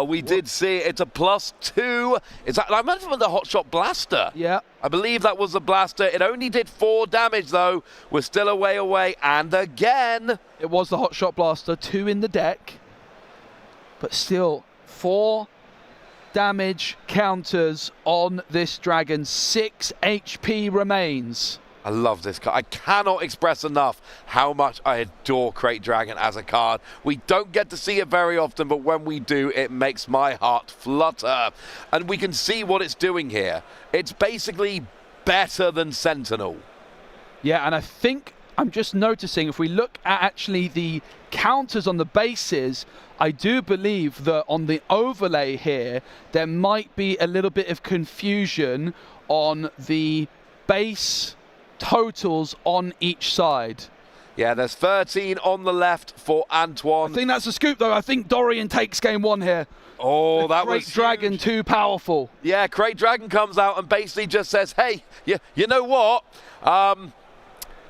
Speaker 1: We did see it. It's a +2. Is that, I remember the Hot Shot Blaster.
Speaker 12: Yeah.
Speaker 1: I believe that was the blaster. It only did 4 damage, though. We're still a way away. And again,
Speaker 12: it was the Hot Shot Blaster. 2 in the deck. But still, 4 damage counters on this dragon. 6 HP remains.
Speaker 1: I love this card. I cannot express enough how much I adore Crate Dragon as a card. We don't get to see it very often, but when we do, it makes my heart flutter. And we can see what it's doing here. It's basically better than Sentinel.
Speaker 12: Yeah, and I think I'm just noticing, if we look at actually the counters on the bases, I do believe that on the overlay here, there might be a little bit of confusion on the base totals on each side.
Speaker 1: Yeah, there's 13 on the left for Antoine.
Speaker 12: I think that's a scoop, though. I think Dorian takes game 1 here.
Speaker 1: Oh, that was
Speaker 12: Crate Dragon too powerful.
Speaker 1: Yeah, Crate Dragon comes out and basically just says, hey, you know what?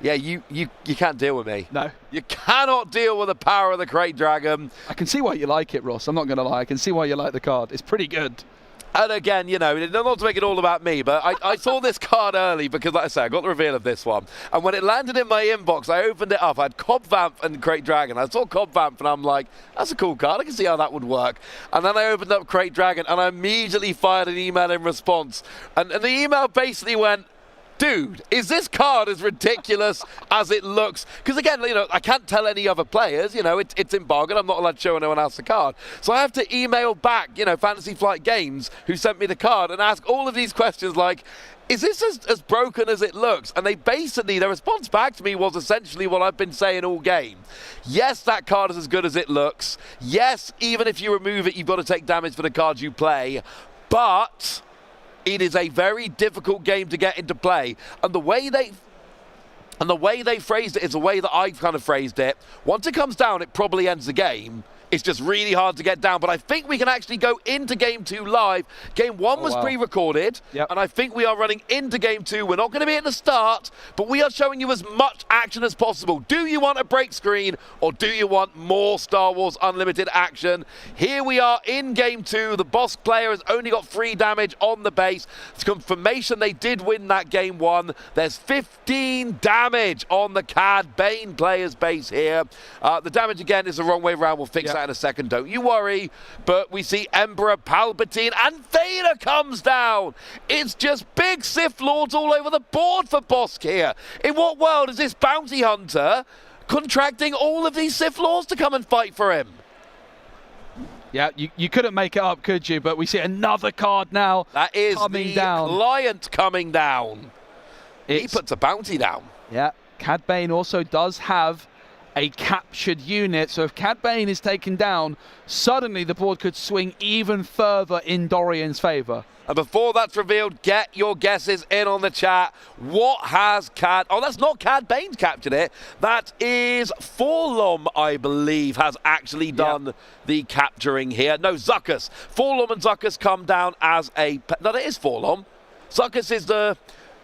Speaker 1: Yeah, you can't deal with me.
Speaker 12: No.
Speaker 1: You cannot deal with the power of the Crate Dragon.
Speaker 12: I can see why you like it, Ross. I'm not going to lie. I can see why you like the card. It's pretty good.
Speaker 1: And again, you know, not to make it all about me, but I saw this card early because, like I say, I got the reveal of this one. And when it landed in my inbox, I opened it up. I had Cobb Vamp and Crate Dragon. I saw Cobb Vamp and I'm like, that's a cool card. I can see how that would work. And then I opened up Crate Dragon and I immediately fired an email in response. And the email basically went, dude, is this card as ridiculous as it looks? Because again, you know, I can't tell any other players, you know, it's embargoed. I'm not allowed to show anyone else the card. So I have to email back, you know, Fantasy Flight Games, who sent me the card, and ask all of these questions like, is this as broken as it looks? And they basically, their response back to me was essentially what I've been saying all game. Yes, that card is as good as it looks. Yes, even if you remove it, you've got to take damage for the cards you play. But it is a very difficult game to get into play. And the way they phrased it is the way that I've kind of phrased it. Once it comes down, it probably ends the game. It's just really hard to get down. But I think we can actually go into Game 2 live. Game 1 was pre-recorded.
Speaker 12: Yep.
Speaker 1: And I think we are running into Game 2. We're not going to be at the start, but we are showing you as much action as possible. Do you want a break screen or do you want more Star Wars Unlimited action? Here we are in Game 2. The boss player has only got 3 damage on the base. It's confirmation they did win that Game 1. There's 15 damage on the Cad Bane player's base here. The damage, again, is the wrong way around. We'll fix that in a second, don't you worry. But we see Emperor Palpatine and Vader comes down. It's just big Sith Lords all over the board for Bosk here. In what world is this bounty hunter contracting all of these Sith Lords to come and fight for him?
Speaker 12: Yeah, you couldn't make it up, could you? But we see another card now.
Speaker 1: That is
Speaker 12: coming
Speaker 1: the
Speaker 12: down.
Speaker 1: client coming down. He puts a bounty down.
Speaker 12: Yeah, Cad Bane also does have a captured unit. So if Cad Bane is taken down, suddenly the board could swing even further in Dorian's favor.
Speaker 1: And before that's revealed, get your guesses in on the chat. What has Cad... Oh, that's not Cad Bane's captured it. That is Forlom, I believe, has actually done the capturing here. No, Zuckus. Forlom and Zuckus come down as a... No, that is Forlom. Zuckus is the...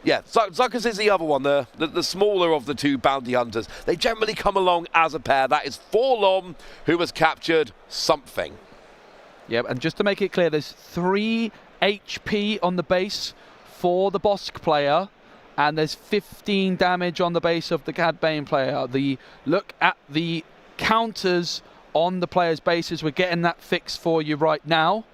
Speaker 1: Yeah, Zuckus is the other one, the smaller of the two bounty hunters. They generally come along as a pair. That is Forlom, who has captured something.
Speaker 12: Yeah, and just to make it clear, there's 3 HP on the base for the Bosk player, and there's 15 damage on the base of the Cad Bane player. Look at the counters on the player's bases. We're getting that fixed for you right now.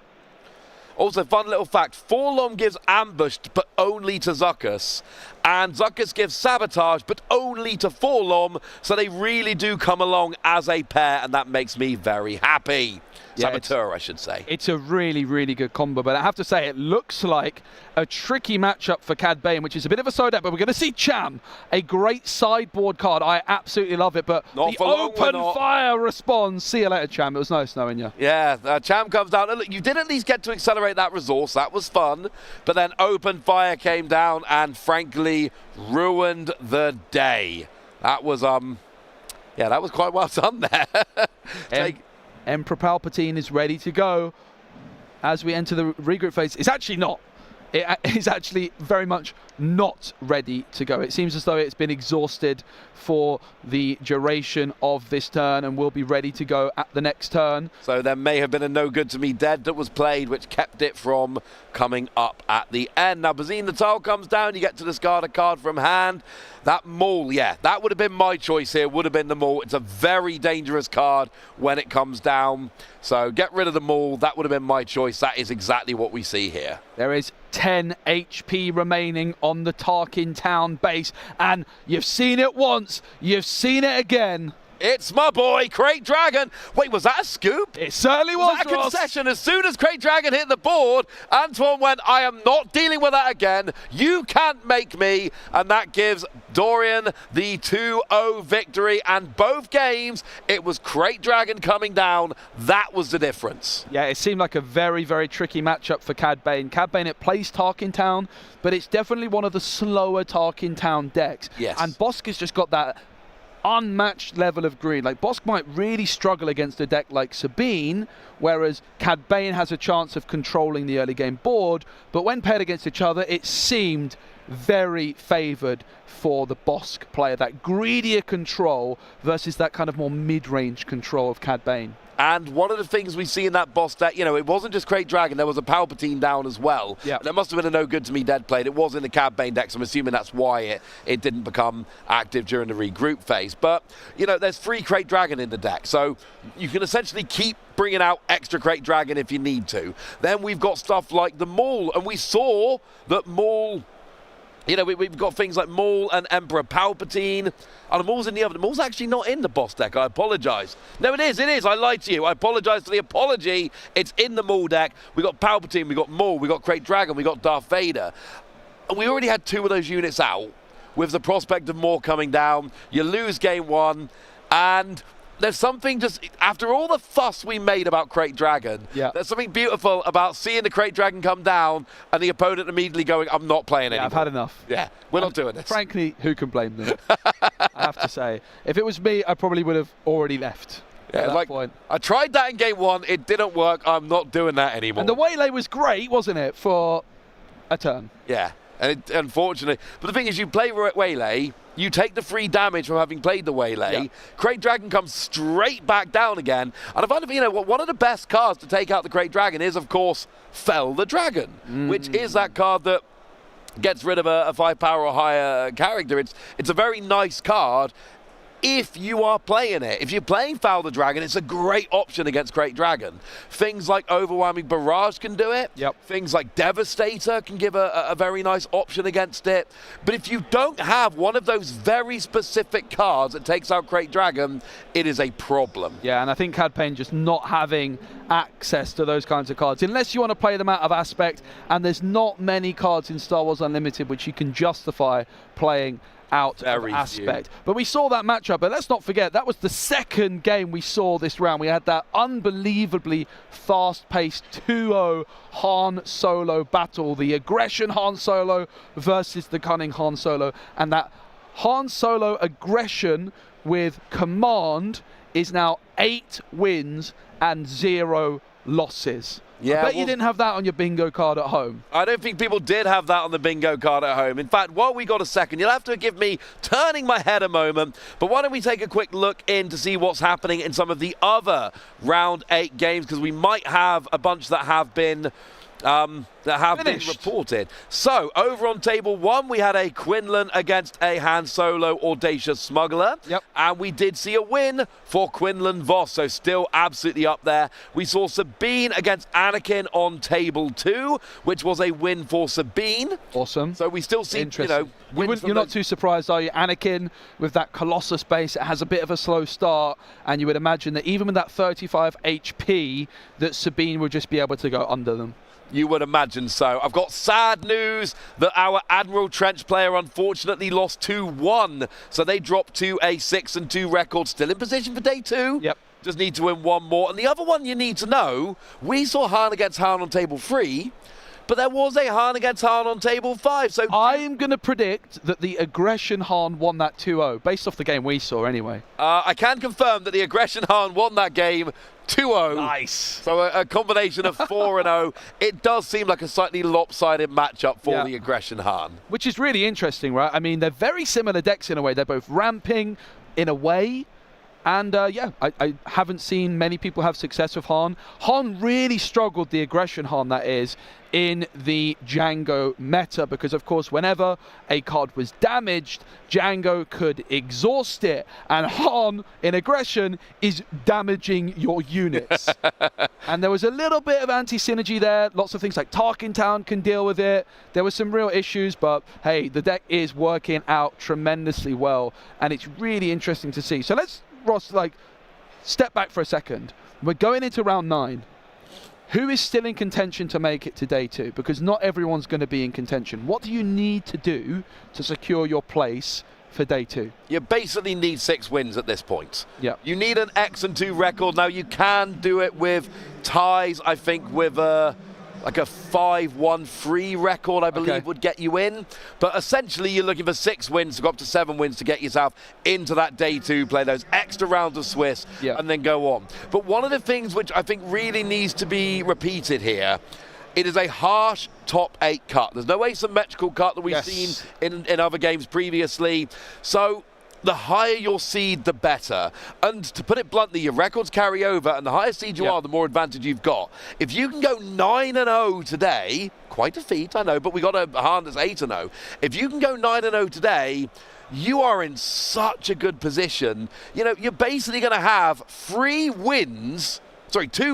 Speaker 1: Also, fun little fact, Forlom gives ambushed, but only to Zuckus. And Zuckus gives sabotage, but only to Forlom. So they really do come along as a pair, and that makes me very happy.
Speaker 12: Yeah,
Speaker 1: Saboteur, I should say.
Speaker 12: It's a really, really good combo, but I have to say, it looks like a tricky matchup for Cad Bane, which is a bit of a slow down, but we're going to see Cham, a great sideboard card. I absolutely love it, but
Speaker 1: Not
Speaker 12: the
Speaker 1: for long,
Speaker 12: open fire responds. See you later, Cham. It was nice knowing you.
Speaker 1: Yeah, Cham comes down. And look, you did at least get to accelerate that resource. That was fun. But then open fire came down and frankly ruined the day. That was, yeah, that was quite well done there.
Speaker 12: Emperor Palpatine is ready to go as we enter the regroup phase. It's actually not. It is actually very much not ready to go. It seems as though it's been exhausted for the duration of this turn and will be ready to go at the next turn.
Speaker 1: So there may have been a no good to me dead that was played, which kept it from coming up at the end. Now, Bazine the tile comes down. You get to discard a card from hand. That Maul, yeah, that would have been my choice here, would have been the Maul. It's a very dangerous card when it comes down. So get rid of the Maul. That would have been my choice. That is exactly what we see here.
Speaker 12: There is 10 HP remaining on the Tarkin Town base, and you've seen it once, you've seen it again.
Speaker 1: It's my boy, Crate Dragon. Wait, was that a scoop?
Speaker 12: It certainly was,
Speaker 1: that a
Speaker 12: Ross.
Speaker 1: concession? As soon as Crate Dragon hit the board, Antoine went, I am not dealing with that again. You can't make me. And that gives Dorian the 2-0 victory. And both games, it was Crate Dragon coming down. That was the difference.
Speaker 12: Yeah, it seemed like a very, very tricky matchup for Cad Bane. Cad Bane, it plays Tarkin Town, but it's definitely one of the slower Tarkin Town decks.
Speaker 1: Yes.
Speaker 12: And Bosk has just got that unmatched level of green. Like, Bosk might really struggle against a deck like Sabine, whereas Cad Bane has a chance of controlling the early game board, but when paired against each other, it seemed very favoured for the Bosk player. That greedier control versus that kind of more mid-range control of Cad Bane.
Speaker 1: And one of the things we see in that boss deck, you know, it wasn't just Crate Dragon, there was a Palpatine down as well.
Speaker 12: Yeah.
Speaker 1: There must have been a no good to me dead played. It was in the Cad Bane deck, so I'm assuming that's why it didn't become active during the regroup phase. But, you know, there's 3 Crate Dragon in the deck, so you can essentially keep bringing out extra Crate Dragon if you need to. Then we've got stuff like the Maul, and we saw that Maul... You know, we've got things like Maul and Emperor Palpatine. Oh, the Maul's in the other. The Maul's actually not in the boss deck. I apologise. No, it is. It is. I lied to you. I apologise for the apology. It's in the Maul deck. We got Palpatine. We got Maul. We got Crate Dragon. We got Darth Vader. And we already had 2 of those units out with the prospect of more coming down. You lose game 1, and there's something just, after all the fuss we made about Crate Dragon, there's something beautiful about seeing the Crate Dragon come down and the opponent immediately going, I'm not playing anymore.
Speaker 12: I've had enough.
Speaker 1: Yeah, we're not doing this.
Speaker 12: Frankly, who can blame them? I have to say. If it was me, I probably would have already left.
Speaker 1: Yeah,
Speaker 12: at that point.
Speaker 1: I tried that in game 1, it didn't work, I'm not doing that anymore.
Speaker 12: And the waylay was great, wasn't it, for a turn?
Speaker 1: Yeah, and unfortunately, but the thing is, you play waylay, you take the free damage from having played the waylay. Crate Dragon comes straight back down again. And I find, you know, one of the best cards to take out the Crate Dragon is, of course, Fell the Dragon, which is that card that gets rid of a 5 power or higher character. It's a very nice card if you are playing it. If you're playing Foul the Dragon, it's a great option against Crate Dragon. Things like Overwhelming Barrage can do it. Things like Devastator can give a very nice option against it. But if you don't have one of those very specific cards that takes out Crate Dragon, it is a problem.
Speaker 12: Yeah, and I think Cad Bane just not having access to those kinds of cards, unless you want to play them out of aspect, and there's not many cards in Star Wars Unlimited which you can justify playing out of aspect. But we saw that matchup, but let's not forget, that was the second game we saw this round. We had that unbelievably fast-paced 2-0 Han Solo battle, the aggression Han Solo versus the cunning Han Solo, and that Han Solo aggression with command is now 8 wins and 0 losses.
Speaker 1: Yeah,
Speaker 12: I bet you didn't have that on your bingo card at home.
Speaker 1: I don't think people did have that on the bingo card at home. In fact, while we got a second, you'll have to give me turning my head a moment. But why don't we take a quick look in to see what's happening in some of the other round 8 games, because we might have a bunch that have been been reported. So, over on table 1, we had a Quinlan against a Han Solo Audacious Smuggler.
Speaker 12: Yep.
Speaker 1: And we did see a win for Quinlan Voss, so still absolutely up there. We saw Sabine against Anakin on table 2, which was a win for Sabine.
Speaker 12: Awesome.
Speaker 1: So we still see,
Speaker 12: you're not too surprised, are you? Anakin, with that Colossus base, it has a bit of a slow start, and you would imagine that even with that 35 HP, that Sabine would just be able to go under them.
Speaker 1: You would imagine so. I've got sad news that our Admiral Trench player unfortunately lost 2-1. So they dropped to a 6-2 record. Still in position for day 2.
Speaker 12: Yep.
Speaker 1: Just need to win one more. And the other one you need to know, we saw Han against Han on table 3. But there was a Han against Han on table 5. So
Speaker 12: I'm going to predict that the Aggression Han won that 2-0, based off the game we saw anyway.
Speaker 1: I can confirm that the Aggression Han won that game 2-0.
Speaker 12: Nice.
Speaker 1: So a combination of 4-0. It does seem like a slightly lopsided matchup for the Aggression Han.
Speaker 12: Which is really interesting, right? I mean, they're very similar decks in a way. They're both ramping in a way. And I haven't seen many people have success with Han. Han really struggled, the Aggression Han that is, in the Django meta, because of course whenever a card was damaged, Django could exhaust it, and Han in Aggression is damaging your units. And there was a little bit of anti-synergy there. Lots of things like Tarkin Town can deal with it. There were some real issues, but hey, the deck is working out tremendously well, and it's really interesting to see. So let's, Ross, step back for a second. We're going into round 9. Who is still in contention to make it to day 2? Because not everyone's going to be in contention. What do you need to do to secure your place for day 2?
Speaker 1: You basically need 6 wins at this point.
Speaker 12: Yeah.
Speaker 1: You need an X-2 record. Now, you can do it with ties, I think, with like a 5-1-3 record, I believe, would get you in. But essentially, you're looking for 6 wins to go up to 7 wins to get yourself into that day 2, play those extra rounds of Swiss, and then go on. But one of the things which I think really needs to be repeated here, it is a harsh top 8 cut. There's no asymmetrical cut that we've seen in other games previously. So the higher your seed, the better. And to put it bluntly, your records carry over, and the higher seed you are, the more advantage you've got. If you can go 9-0 today, quite a feat, I know, but we got a Han that's 8-0. If you can go 9-0 today, you are in such a good position. You know, you're basically going to have 2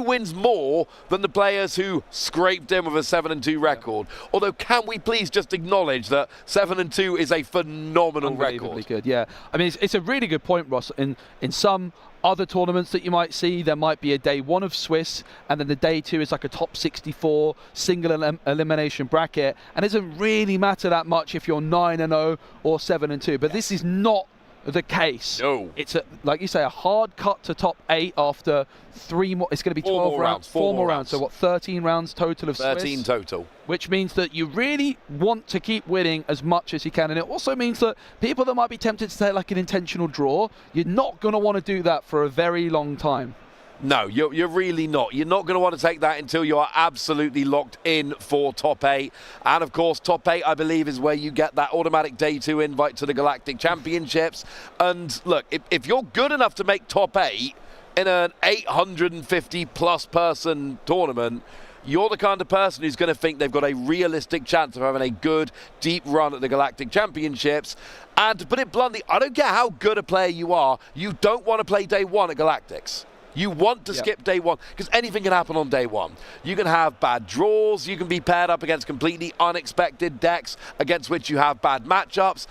Speaker 1: wins more than the players who scraped in with a 7-2 record. Although, can we please just acknowledge that 7-2 is a phenomenal record?
Speaker 12: Good, yeah. I mean, it's a really good point, Ross. In some other tournaments that you might see, there might be a day 1 of Swiss, and then the day 2 is like a top 64 single elimination bracket, and it doesn't really matter that much if you're 9-0 or 7-2. But this is not the case.
Speaker 1: No.
Speaker 12: It's, like you say, a hard cut to top 8 after 3 more. It's going to be 12 rounds. 4 more rounds. So what, 13 rounds total of
Speaker 1: 13
Speaker 12: Swiss?
Speaker 1: total.
Speaker 12: Which means that you really want to keep winning as much as you can. And it also means that people that might be tempted to take like an intentional draw, you're not going to want to do that for a very long time.
Speaker 1: No, you're really not. You're not going to want to take that until you are absolutely locked in for top 8. And of course, top 8, I believe, is where you get that automatic day 2 invite to the Galactic Championships. And look, if you're good enough to make top 8 in an 850 plus person tournament, you're the kind of person who's going to think they've got a realistic chance of having a good, deep run at the Galactic Championships. And to put it bluntly, I don't care how good a player you are, you don't want to play day 1 at Galactics. You want to skip day 1, because anything can happen on day 1. You can have bad draws, you can be paired up against completely unexpected decks against which you have bad matchups.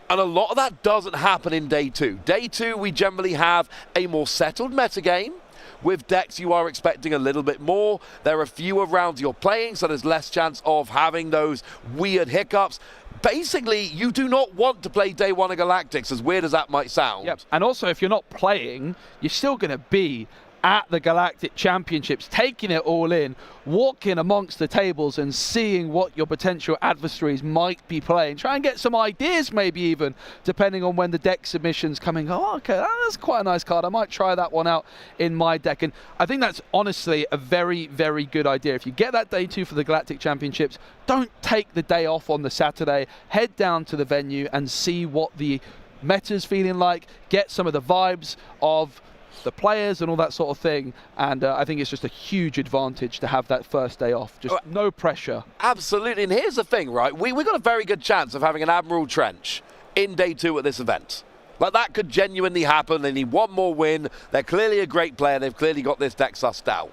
Speaker 1: And a lot of that doesn't happen in day 2. Day 2, we generally have a more settled metagame. with decks you are expecting a little bit more. There are fewer rounds you're playing, so there's less chance of having those weird hiccups. Basically, you do not want to play day one of Galactics, as weird as that might sound.
Speaker 12: Yep. And also, if you're not playing, you're still going to be at the Galactic Championships, taking it all in, walking amongst the tables and seeing what your potential adversaries might be playing. Try and get some ideas, maybe even, depending on when the deck submissions come in. Go, oh, okay, that's quite a nice card. I might try that one out in my deck. And I think that's honestly a very, very good idea. If you get that day two for the Galactic Championships, don't take the day off on the Saturday. Head down to the venue and see what the meta's feeling like. Get some of the vibes of the players and all that sort of thing, and I think it's just a huge advantage to have that first day off. Just no pressure.
Speaker 1: Absolutely, and here's the thing, right? We got a very good chance of having an Admiral Trench in day two at this event. Like, that could genuinely happen. They need one more win. They're clearly a great player. They've clearly got this deck sussed out.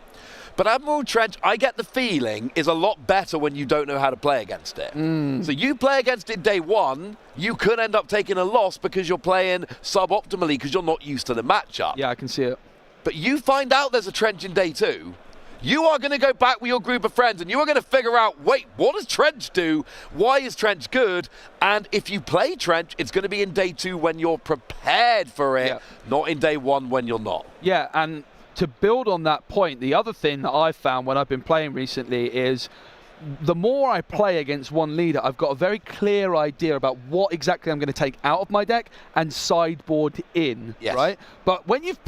Speaker 1: But Admiral Trench, I get the feeling, is a lot better when you don't know how to play against it. So you play against it day one, you could end up taking a loss because you're playing suboptimally because you're not used to the matchup.
Speaker 12: Yeah, I can see it.
Speaker 1: But you find out there's a Trench in day two, you are going to go back with your group of friends and you are going to figure out, wait, what does Trench do? Why is Trench good? And if you play Trench, it's going to be in day two when you're prepared for it, not in day one when you're not.
Speaker 12: Yeah, and to build on that point, the other thing that I've found when I've been playing recently is the more I play against one leader, I've got a very clear idea about what exactly I'm going to take out of my deck and sideboard in, right? But when you've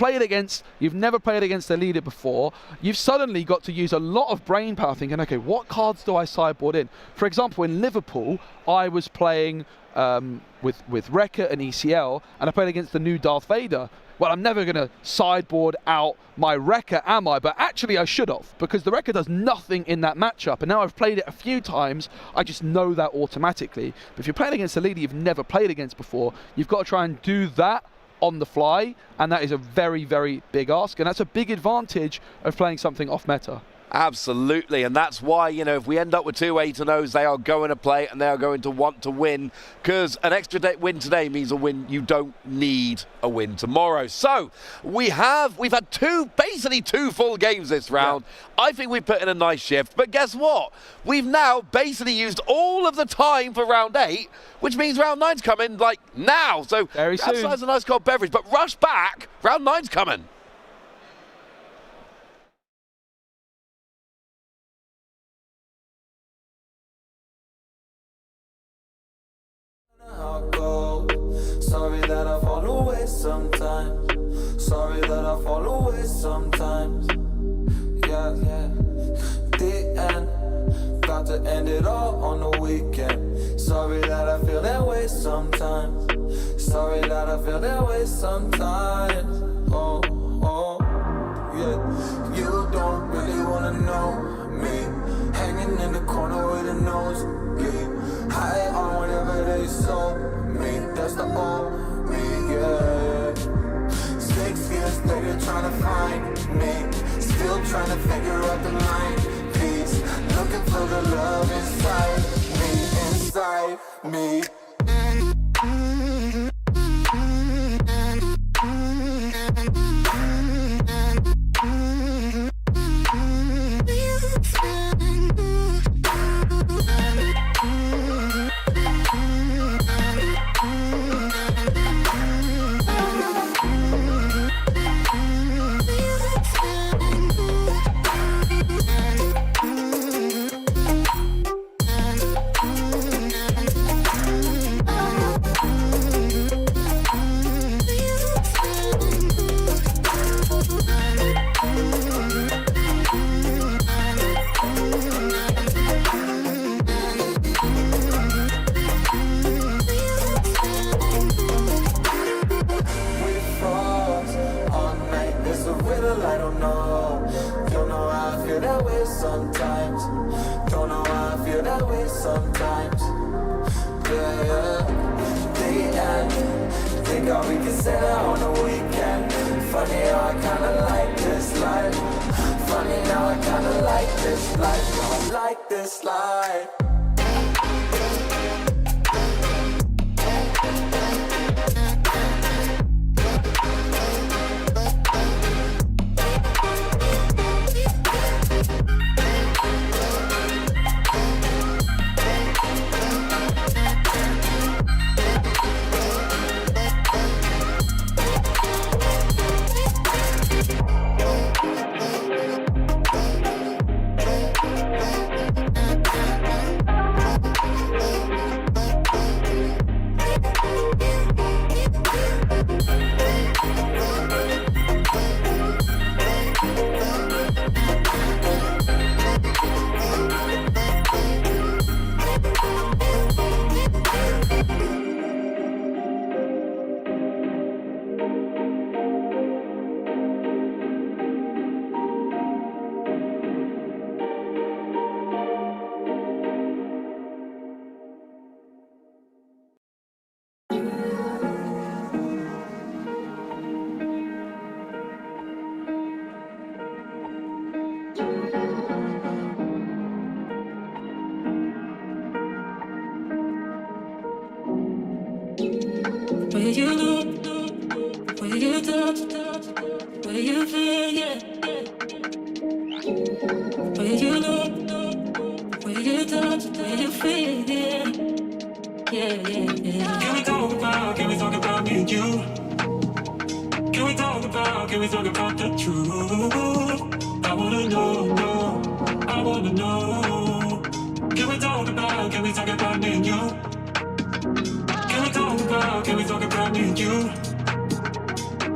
Speaker 12: never played against a leader before, you've suddenly got to use a lot of brain power thinking, okay, what cards do I sideboard in? For example, in Liverpool, I was playing with Wrecker and ECL, and I played against the new Darth Vader. Well, I'm never going to sideboard out my Wrecker, am I? But actually I should have, because the Wrecker does nothing in that matchup. And now I've played it a few times, I just know that automatically. But if you're playing against a leader you've never played against before, you've got to try and do that on the fly. And that is a very, very big ask. And that's a big advantage of playing something off meta.
Speaker 1: Absolutely, and that's why, you know, if we end up with 2 8-0s, they are going to play and they are going to want to win, because an extra win today means a win. You don't need a win tomorrow. So we've had basically two full games this round. I think we've put in a nice shift, but guess what? We've now basically used all of the time for round 8, which means round 9's coming like now. So
Speaker 12: very soon.
Speaker 1: That's a nice cold beverage, but rush back. Round 9's coming.
Speaker 4: Sorry that I fall away sometimes. Sorry that I fall away sometimes. Yeah. The end. Got to end it all on the weekend. Sorry that I feel that way sometimes. Sorry that I feel that way sometimes. Oh, yeah. You don't really wanna know me. Hanging in the corner with a nosebleed. High on whatever they sold me. That's the old me, yeah. 6 years later trying to find me. Still trying to figure out the mind piece. Looking for the love inside me. you look, where you touch, where you feel, yeah. Where you look, where you touch, where you feel, yeah. Yeah, yeah, yeah. Can we talk about me and you? Can we talk about the truth? I wanna know, I wanna know. Can we talk about me and you? Can we talk about me and you?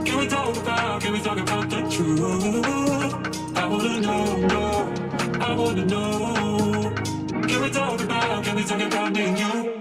Speaker 4: Can we talk about the truth? I wanna know, I wanna know. Can we talk about me and you?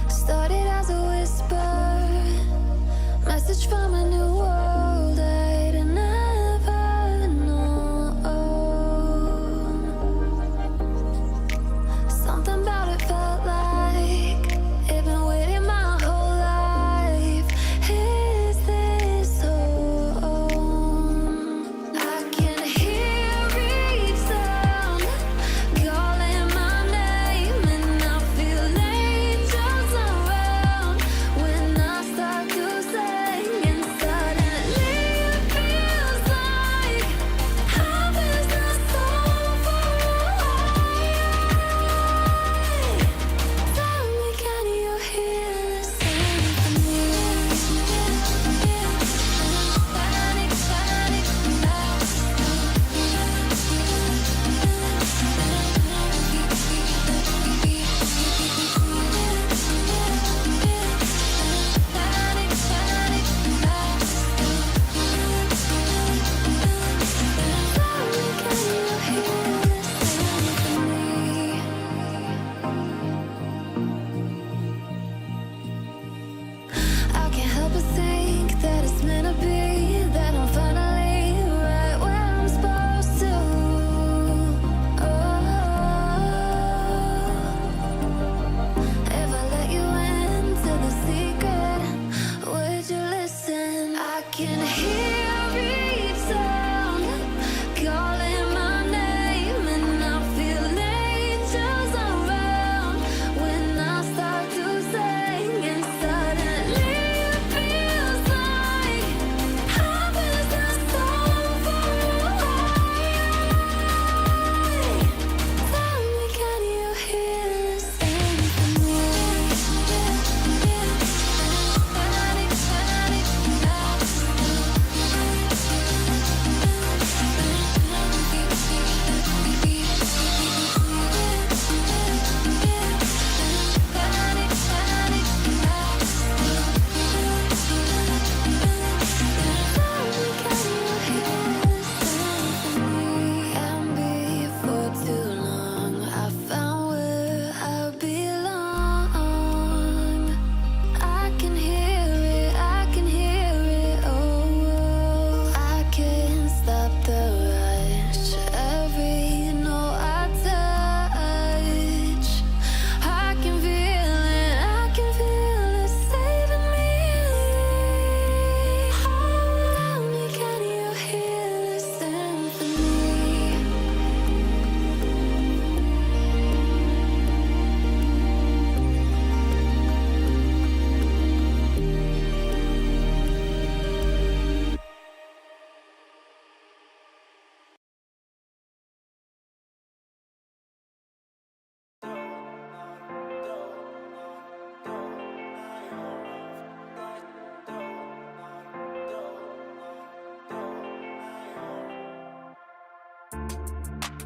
Speaker 5: Started as a whisper, message from a new world I'd never known. Something about it felt like it'd been waiting my whole life. Is this home? I can hear each sound calling my name, and I feel angels around when I start to sing and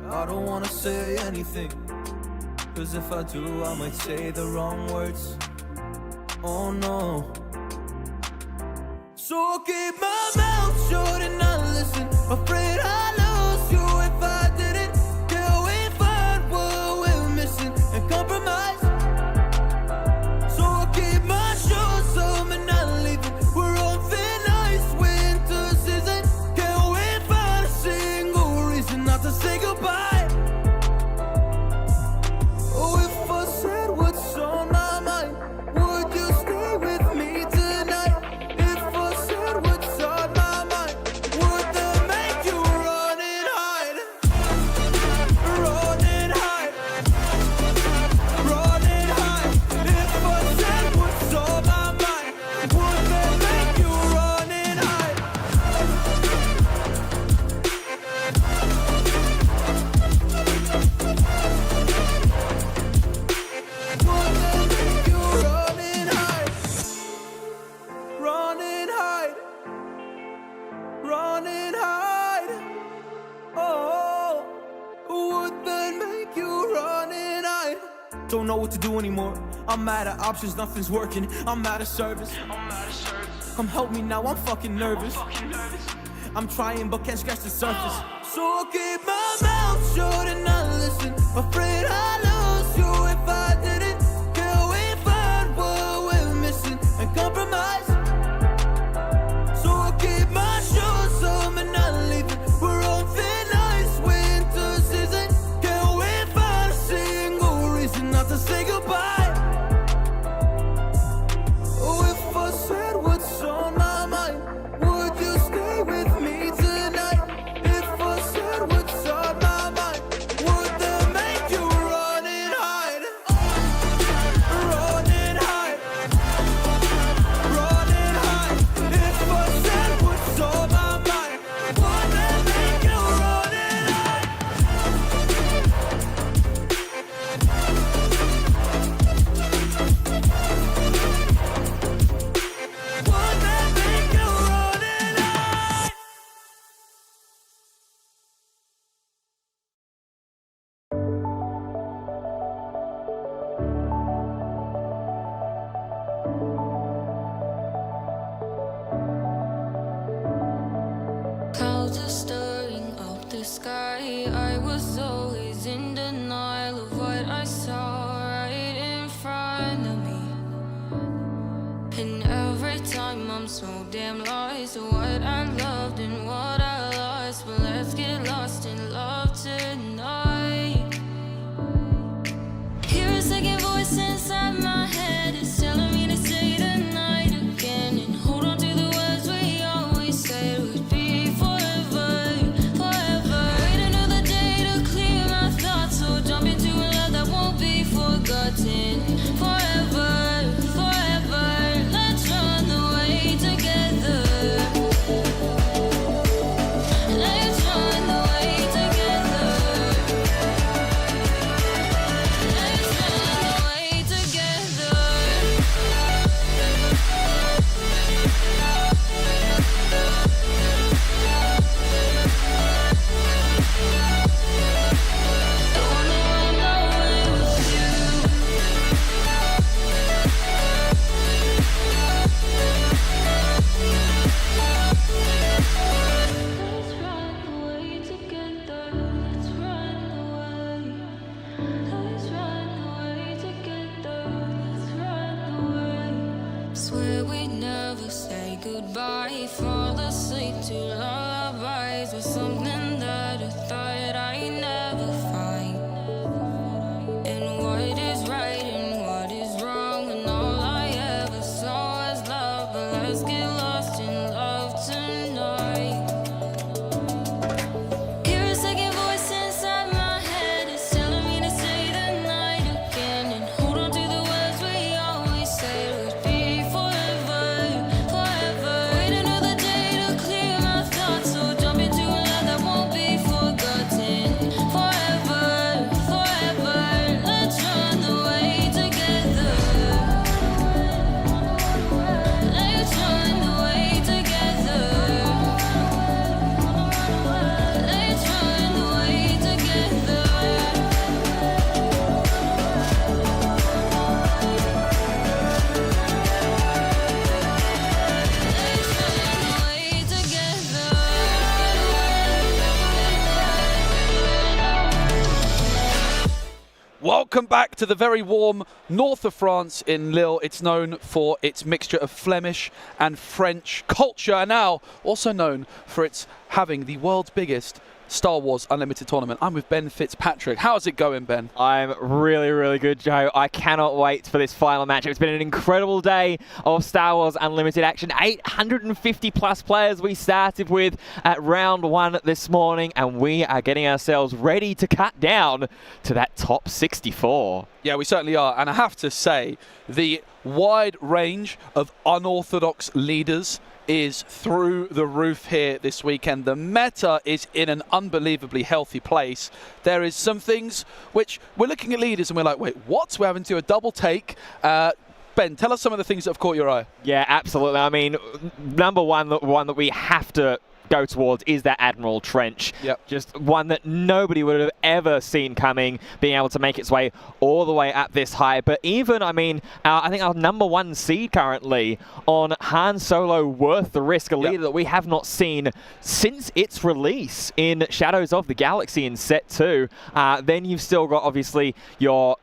Speaker 4: I don't wanna say anything, cause if I do, I might say the wrong words. Oh no. So I'll keep my mouth shut and not listen. Afraid I lose you if I didn't. Till we find what we're missing and compromise. So I'll keep my shoes on and not leaving. We're on thin ice, winter season. Can't wait for a single reason not to say goodbye. Oh, if I said what's on my mind, would you stay with me tonight? If I said what's on my mind, would that make you run and hide? Run and hide. Run and hide. If I said what's on my mind, would that make you run and hide? Would that make you run and hide? Run and hide. Run and hide. Oh, would that make you run and hide? Don't know what to do anymore. I'm out of options, nothing's working. I'm out of service. Come help me now, I'm fucking nervous. I'm trying but can't scratch the surface. So I'll keep my mouth shut and not listen. Afraid I lose you if I didn't. Till we find what we're missing and compromise. So I'll keep my shoes on and not leaving. We're on thin ice, winter season. Can't wait for a single reason not to say goodbye. Oh, if I said what's on my mind, would you stay with me tonight? If I said what's on my mind, would that make you run and hide? Run and hide. Run and hide. If I said what's on my mind, would that make you run and hide? Would that make you run and hide?
Speaker 5: Clouds are stirring up the sky. I was always in denial of what I saw right in front of me. And every time I'm so damn lost to what I loved and what I lost. But let's get lost in love tonight. Hear a second voice inside my head. It's telling me to say tonight again. And hold on to the words we always said would be forever, forever. Wait another day to clear my thoughts. So jump into a love that won't be forgotten. Forever, forever. Let's run away together. Let's run away together. Let's run away together. I wanna run away with you. Let's run away together. Let's run away. Let's run away together. Let's run away. Swear we'd never say goodbye. Fall asleep to lullabies with something that I thought I'd never find. And what is right and what is wrong, and all I ever saw was love. But let's get lost in love tonight. Hear a second voice inside my head. It's telling me to say the night again. And hold on to the words we always said would be forever, forever. Wait another day to clear my thoughts. So jump into a love that won't be forever.
Speaker 12: welcome back to the very warm north of France in Lille. It's known for its mixture of Flemish and French culture, and now also known for its having the world's biggest Star Wars Unlimited tournament. I'm with Ben Fitzpatrick. How's it going, Ben?
Speaker 2: I'm really, really good, Joe. I cannot wait for this final match. It's been an incredible day of Star Wars Unlimited action. 850 plus players we started with at round 1 this morning, and we are getting ourselves ready to cut down to that top 64.
Speaker 12: Yeah, we certainly are. And I have to say, the wide range of unorthodox leaders is through the roof here this weekend. The meta is in an unbelievably healthy place. There is some things which we're looking at leaders and we're like, wait, what? We're having to do a double take. Ben, tell us some of the things that have caught your eye.
Speaker 2: Yeah, absolutely. I mean, number one, the one that we have to go towards is that Admiral Trench.
Speaker 12: Yep.
Speaker 2: Just one that nobody would have ever seen coming, being able to make its way all the way up this high. But even, I mean, I think our number 1 seed currently on Han Solo Worth the Risk, a leader that we have not seen since its release in Shadows of the Galaxy in Set 2. Then you've still got, obviously, your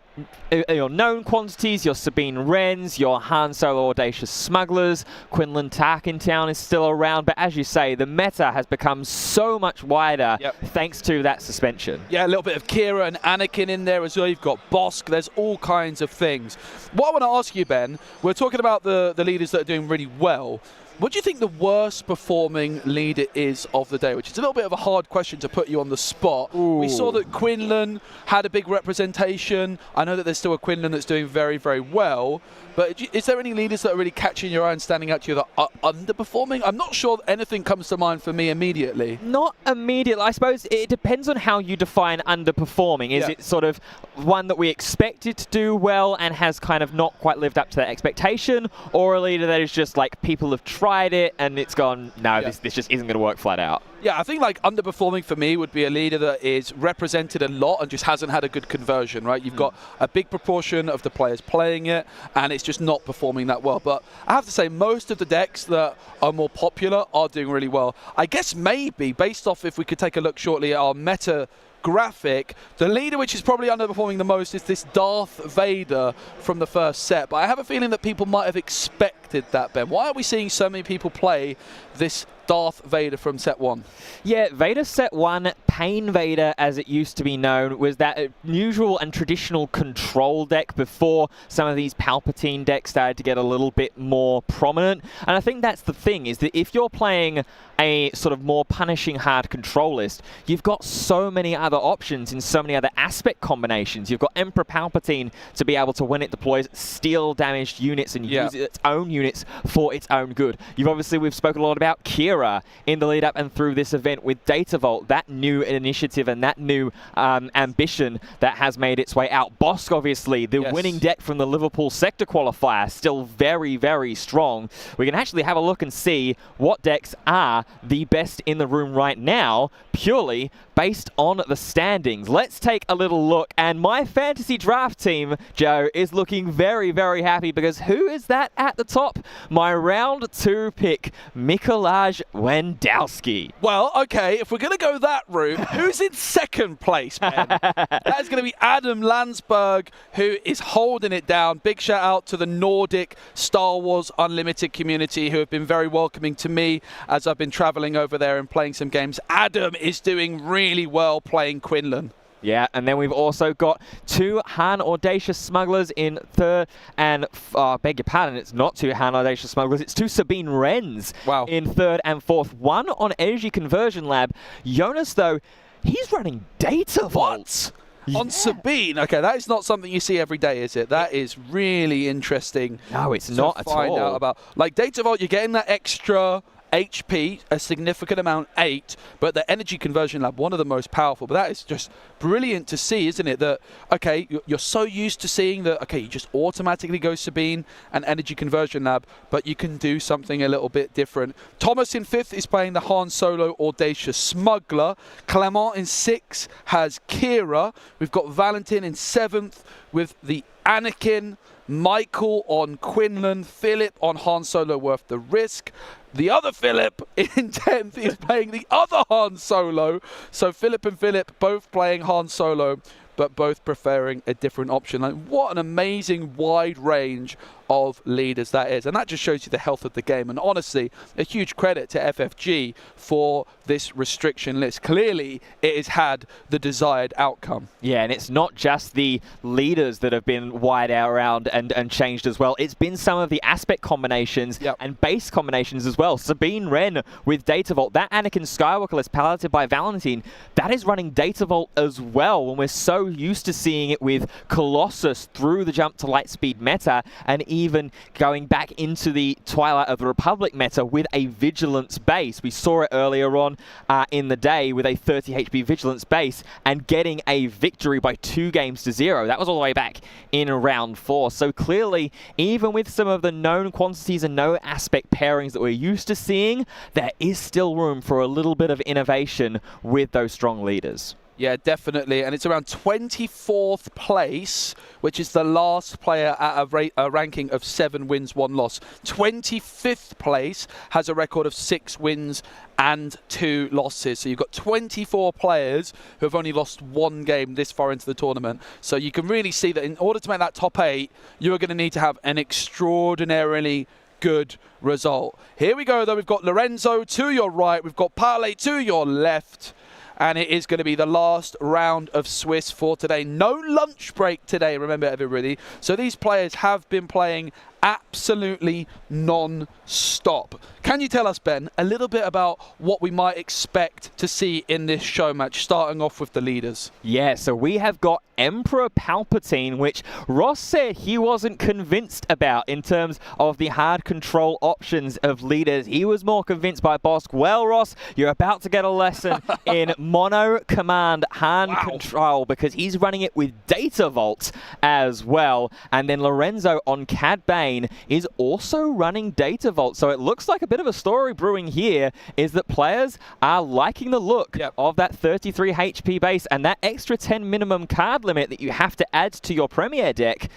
Speaker 2: known quantities, your Sabine Wrens, your Han Solo Audacious Smugglers, Quinlan Tarkintown is still around, but as you say, the meta has become so much wider thanks to that suspension.
Speaker 12: Yeah, a little bit of Kira and Anakin in there as well. You've got Bosk. There's all kinds of things. What I want to ask you, Ben, we're talking about the leaders that are doing really well. What do you think the worst performing leader is of the day? Which is a little bit of a hard question to put you on the spot. Ooh. We saw that Quinlan had a big representation. I know that there's still a Quinlan that's doing very, very well. But is there any leaders that are really catching your eye and standing out to you that are underperforming? I'm not sure anything comes to mind for me immediately.
Speaker 2: Not immediately. I suppose it depends on how you define underperforming. Is it sort of one that we expected to do well and has kind of not quite lived up to that expectation? Or a leader that is just like people have tried it and it's gone, no, this just isn't going to work flat out?
Speaker 12: Yeah, I think like underperforming for me would be a leader that is represented a lot and just hasn't had a good conversion, right? You've got a big proportion of the players playing it and it's just not performing that well. But I have to say most of the decks that are more popular are doing really well. I guess maybe based off, if we could take a look shortly at our meta graphic, the leader which is probably underperforming the most is this Darth Vader from the first set. But I have a feeling that people might have expected that, Ben. Why are we seeing so many people play this Darth Vader from set 1?
Speaker 2: Yeah, Vader set 1, Pain Vader as it used to be known, was that usual and traditional control deck before some of these Palpatine decks started to get a little bit more prominent. And I think that's the thing, is that if you're playing a sort of more punishing hard control list, you've got so many other options in so many other aspect combinations. You've got Emperor Palpatine to be able to, when it deploys, steal damaged units and use its own units for its own good. We've spoken a lot about Kira in the lead up and through this event with Data Vault, that new initiative and that new ambition that has made its way out. Bosk, obviously, the winning deck from the Liverpool sector qualifier, still very, very strong. We can actually have a look and see what decks are the best in the room right now, purely based on the standings. Let's take a little look, and my fantasy draft team, Joe, is looking very, very happy because who is that at the top? My round 2 pick, Mikolaj Wendowski.
Speaker 12: Well, okay, if we're going to go that route, who's in second place, man? That is going to be Adam Landsberg, who is holding it down. Big shout out to the Nordic Star Wars Unlimited community, who have been very welcoming to me as I've been traveling over there and playing some games. Adam is doing really well playing Quinlan.
Speaker 2: Yeah, and then we've also got 2 Han Audacious Smugglers in third, and, beg your pardon, it's not 2 Han Audacious Smugglers, it's 2 Sabine Wrens in third and fourth. 1 on Energy Conversion Lab. Jonas, though, he's running Data Vault.
Speaker 12: On Sabine? Okay, that is not something you see every day, is it? That is really interesting.
Speaker 2: No, it's not at all.
Speaker 12: Find out about. Like Data Vault, you're getting that extra HP, a significant amount, 8, but the Energy Conversion Lab, one of the most powerful. But that is just brilliant to see, isn't it? That, okay, you're so used to seeing that, okay, you just automatically go Sabine and Energy Conversion Lab, but you can do something a little bit different. Thomas in 5th is playing the Han Solo Audacious Smuggler. Clement in 6th has Kira. We've got Valentin in 7th with the Anakin. Michael on Quinlan. Philip on Han Solo Worth the Risk. The other Philip in 10th is playing the other Han Solo. So Philip and Philip both playing Han Solo. but both preferring a different option. Like, what an amazing wide range of leaders that is. And that just shows you the health of the game. And honestly, a huge credit to FFG for this restriction list. Clearly, it has had the desired outcome.
Speaker 2: Yeah, and it's not just the leaders that have been wide out around and changed as well. It's been some of the aspect combinations and base combinations as well. Sabine Wren with Data Vault, that Anakin Skywalker list piloted by Valentine, that is running Data Vault as well, when we're so used to seeing it with Colossus through the jump to Lightspeed meta, and even going back into the Twilight of the Republic meta with a Vigilance base. We saw it earlier on in the day with a 30 HP Vigilance base and getting a victory by 2 games to 0. That was all the way back in round 4. So clearly, even with some of the known quantities and no aspect pairings that we're used to seeing, there is still room for a little bit of innovation with those strong leaders.
Speaker 12: Yeah, definitely. And it's around 24th place, which is the last player at a ranking of 7 wins, 1 loss. 25th place has a record of 6 wins and 2 losses. So you've got 24 players who have only lost 1 game this far into the tournament. So you can really see that in order to make that top 8, you're going to need to have an extraordinarily good result. Here we go, though. We've got Lorenzo to your right. We've got Parley to your left. And it is going to be the last round of Swiss for today. No lunch break today, remember, everybody. So these players have been playing absolutely non-stop. Can you tell us, Ben, a little bit about what we might expect to see in this show match, starting off with the leaders?
Speaker 2: Yeah, so we have got Emperor Palpatine, which Ross said he wasn't convinced about in terms of the hard control options of leaders. He was more convinced by Bosk. Well, Ross, you're about to get a lesson in mono command hand control, because he's running it with Data Vault as well. And then Lorenzo on Cad Bane is also running Data Vault. So it looks like a bit of a story brewing here, is that players are liking the look of that 33 HP base and that extra 10 minimum card limit that you have to add to your Premier deck.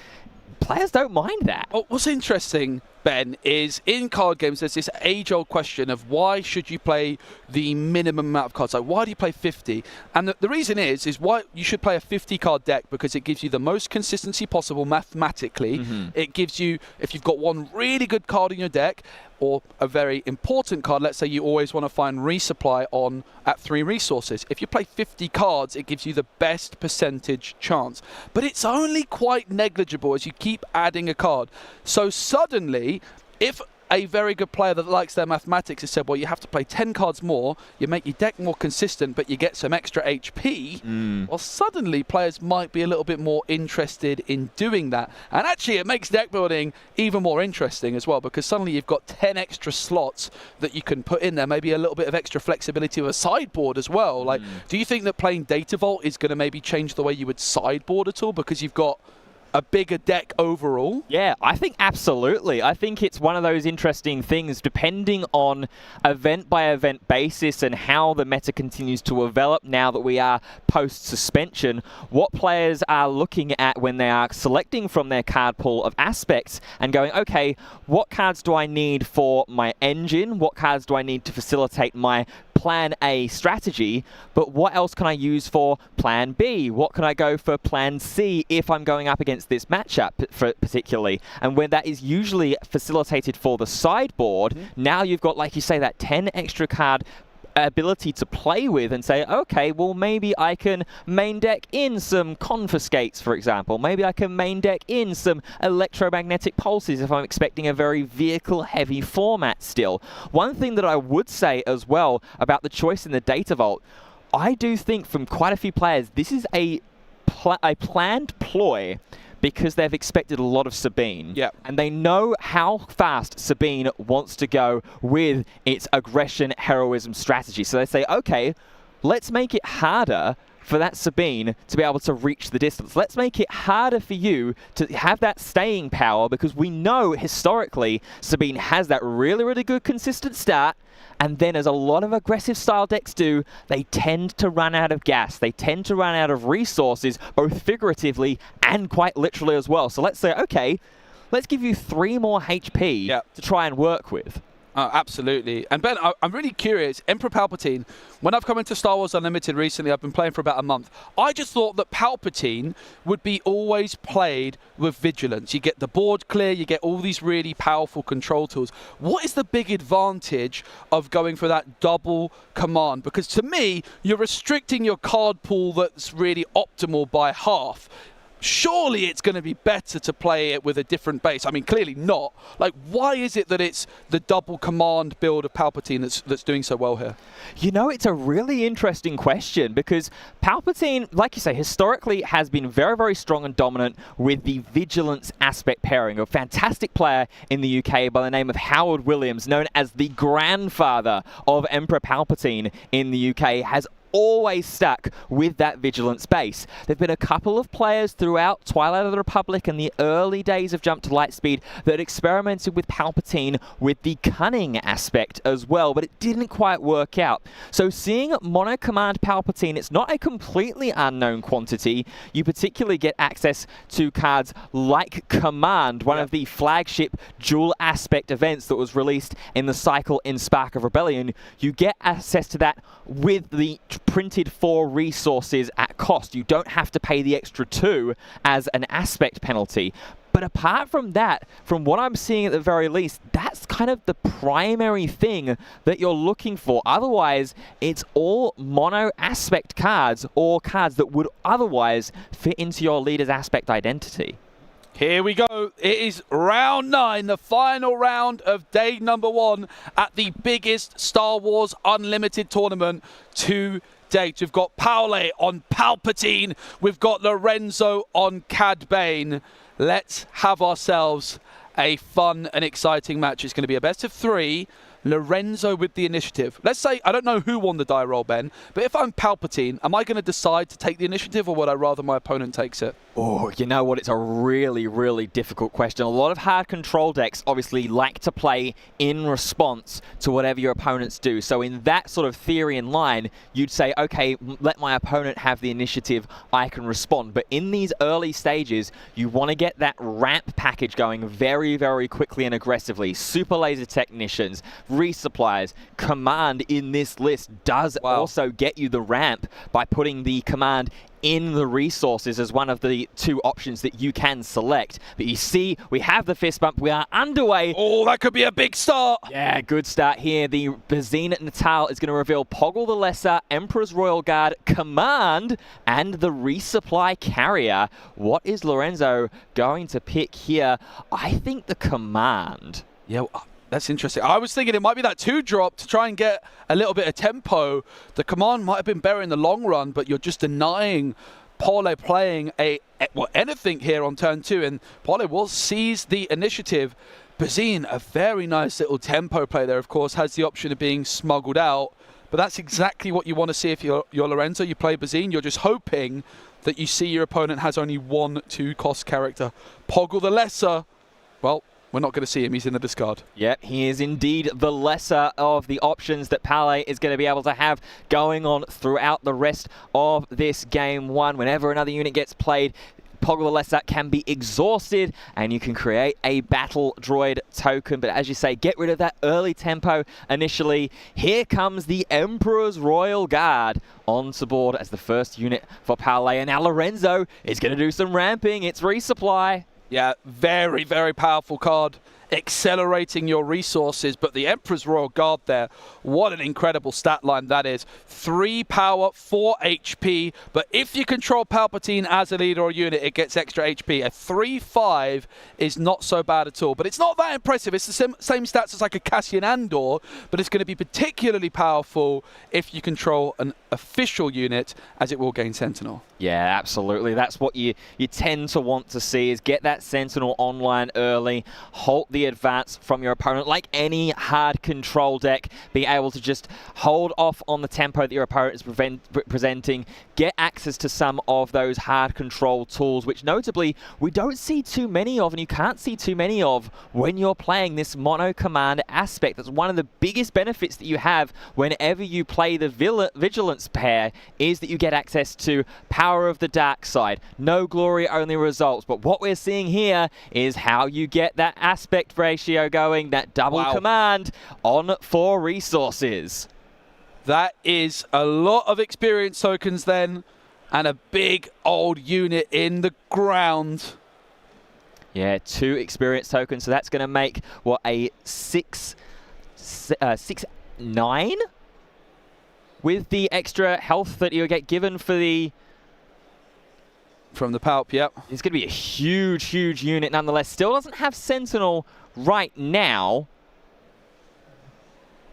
Speaker 2: Players don't mind that.
Speaker 12: Well, what's interesting, Ben, is in card games there's this age-old question of why should you play the minimum amount of cards? Like, why do you play 50? And the reason is why you should play a 50-card deck, because it gives you the most consistency possible mathematically. It gives you, if you've got one really good card in your deck, or a very important card, let's say you always want to find resupply on at 3 resources. If you play 50 cards, it gives you the best percentage chance. But it's only quite negligible as you keep adding a card. So suddenly, if a very good player that likes their mathematics has said, well, you have to play 10 cards more, you make your deck more consistent, but you get some extra HP, well, suddenly players might be a little bit more interested in doing that. And actually, it makes deck building even more interesting as well, because suddenly you've got 10 extra slots that you can put in there, maybe a little bit of extra flexibility with a sideboard as well. Like, do you think that playing Data Vault is going to maybe change the way you would sideboard at all, because you've got a bigger deck overall?
Speaker 2: Yeah, I think absolutely. I think it's one of those interesting things, depending on event by event basis and how the meta continues to develop now that we are post-suspension, what players are looking at when they are selecting from their card pool of aspects and going, okay, what cards do I need for my engine? What cards do I need to facilitate my Plan A strategy, but what else can I use for Plan B? What can I go for Plan C if I'm going up against this matchup particularly? And when that is usually facilitated for the sideboard, now you've got, like you say, that 10 extra card ability to play with and say, okay, well, maybe I can main deck in some confiscates, for example. Maybe I can main deck in some electromagnetic pulses if I'm expecting a very vehicle-heavy format still. One thing that I would say as well about the choice in the Data Vault, I do think from quite a few players, this is a planned ploy, because they've expected a lot of Sabine. And they know how fast Sabine wants to go with its aggression heroism strategy. So they say, okay, let's make it harder for that Sabine to be able to reach the distance. Let's make it harder for you to have that staying power, because we know historically Sabine has that really, really good consistent start. And then, as a lot of aggressive style decks do, they tend to run out of gas. They tend to run out of resources, both figuratively and quite literally as well. So let's say, okay, let's give you 3 more HP to try and work with.
Speaker 12: Absolutely. And Ben, I'm really curious. Emperor Palpatine, when I've come into Star Wars Unlimited recently, I've been playing for about a month. I just thought that Palpatine would be always played with vigilance. You get the board clear, you get all these really powerful control tools. What is the big advantage of going for that double command? Because to me, you're restricting your card pool that's really optimal by half. Surely it's going to be better to play it with a different base. I mean, clearly not. Like, why is it that it's the double command build of Palpatine that's doing so well here?
Speaker 2: You know, it's a really interesting question because Palpatine, like you say, historically has been very, very strong and dominant with the vigilance aspect pairing. A fantastic player in the UK by the name of Howard Williams, known as the grandfather of Emperor Palpatine in the UK, has always stuck with that vigilance base. There've been a couple of players throughout Twilight of the Republic and the early days of Jump to Lightspeed that experimented with Palpatine with the cunning aspect as well, but it didn't quite work out. So seeing mono command Palpatine, it's not a completely unknown quantity. You particularly get access to cards like Command, one of the flagship dual aspect events that was released in the cycle in Spark of Rebellion. You get access to that with the printed 4 resources at cost. You don't have to pay the extra 2 as an aspect penalty. But apart from that, from what I'm seeing at the very least, that's kind of the primary thing that you're looking for. Otherwise, it's all mono aspect cards or cards that would otherwise fit into your leader's aspect identity.
Speaker 12: Here we go. It is round 9, the final round of day number 1 at the biggest Star Wars Unlimited tournament to date. We've got Paule on Palpatine. We've got Lorenzo on Cad Bane. Let's have ourselves a fun and exciting match. It's going to be a best of 3. Lorenzo with the initiative. Let's say, I don't know who won the die roll, Ben, but if I'm Palpatine, am I going to decide to take the initiative or would I rather my opponent takes it?
Speaker 2: Oh, you know what? It's a really, really difficult question. A lot of hard control decks obviously like to play in response to whatever your opponents do. So in that sort of theory and line, you'd say, okay, let my opponent have the initiative, I can respond. But in these early stages, you want to get that ramp package going very, very quickly and aggressively. Super Laser Technicians, resupplies, Command in this list does also get you the ramp by putting the command in the resources as one of the 2 options that you can select. But you see, we have the fist bump. We are underway.
Speaker 12: Oh, that could be a big start.
Speaker 2: Yeah, good start here. The Bazine Natal is going to reveal Poggle the Lesser, Emperor's Royal Guard, Command, and the Resupply Carrier. What is Lorenzo going to pick here? I think the Command.
Speaker 12: Yeah, that's interesting. I was thinking it might be that 2-drop to try and get a little bit of tempo. The command might have been better in the long run, but you're just denying Paule playing anything here on turn 2, and Paule will seize the initiative. Bazine, a very nice little tempo play there, of course, has the option of being smuggled out, but that's exactly what you want to see if you're Lorenzo. You play Bazine, you're just hoping that you see your opponent has only 1 2-cost character. Poggle the Lesser, well, we're not going to see him. He's in the discard.
Speaker 2: Yep, he is indeed the lesser of the options that Paule is going to be able to have going on throughout the rest of this game 1. Whenever another unit gets played, Poggle the Lesser can be exhausted and you can create a battle droid token. But as you say, get rid of that early tempo initially. Here comes the Emperor's Royal Guard onto board as the first unit for Paule. And now Lorenzo is going to do some ramping. It's resupply.
Speaker 12: Yeah, very, very powerful card. Accelerating your resources, but the Emperor's Royal Guard there, what an incredible stat line that is. 3 power, 4 HP, but if you control Palpatine as a leader or unit, it gets extra HP. A 3-5 is not so bad at all, but it's not that impressive. It's the same stats as like a Cassian Andor, but it's going to be particularly powerful if you control an official unit, as it will gain Sentinel.
Speaker 2: Yeah, absolutely. That's what you tend to want to see, is get that Sentinel online early, halt the advance from your opponent. Like any hard control deck, be able to just hold off on the tempo that your opponent is presenting, get access to some of those hard control tools, which notably we don't see too many of, and you can't see too many of when you're playing this mono command aspect. That's one of the biggest benefits that you have whenever you play the Vigilance pair, is that you get access to Power of the Dark Side. No glory, only results. But what we're seeing here is how you get that aspect ratio going, that double command on 4 resources.
Speaker 12: That is a lot of experience tokens then, and a big old unit in the ground.
Speaker 2: Yeah, 2 experience tokens, so that's going to make, what, a 6-9? With the extra health that you get given for the...
Speaker 12: From the Palp, yep.
Speaker 2: It's going to be a huge, huge unit nonetheless. Still doesn't have Sentinel right now.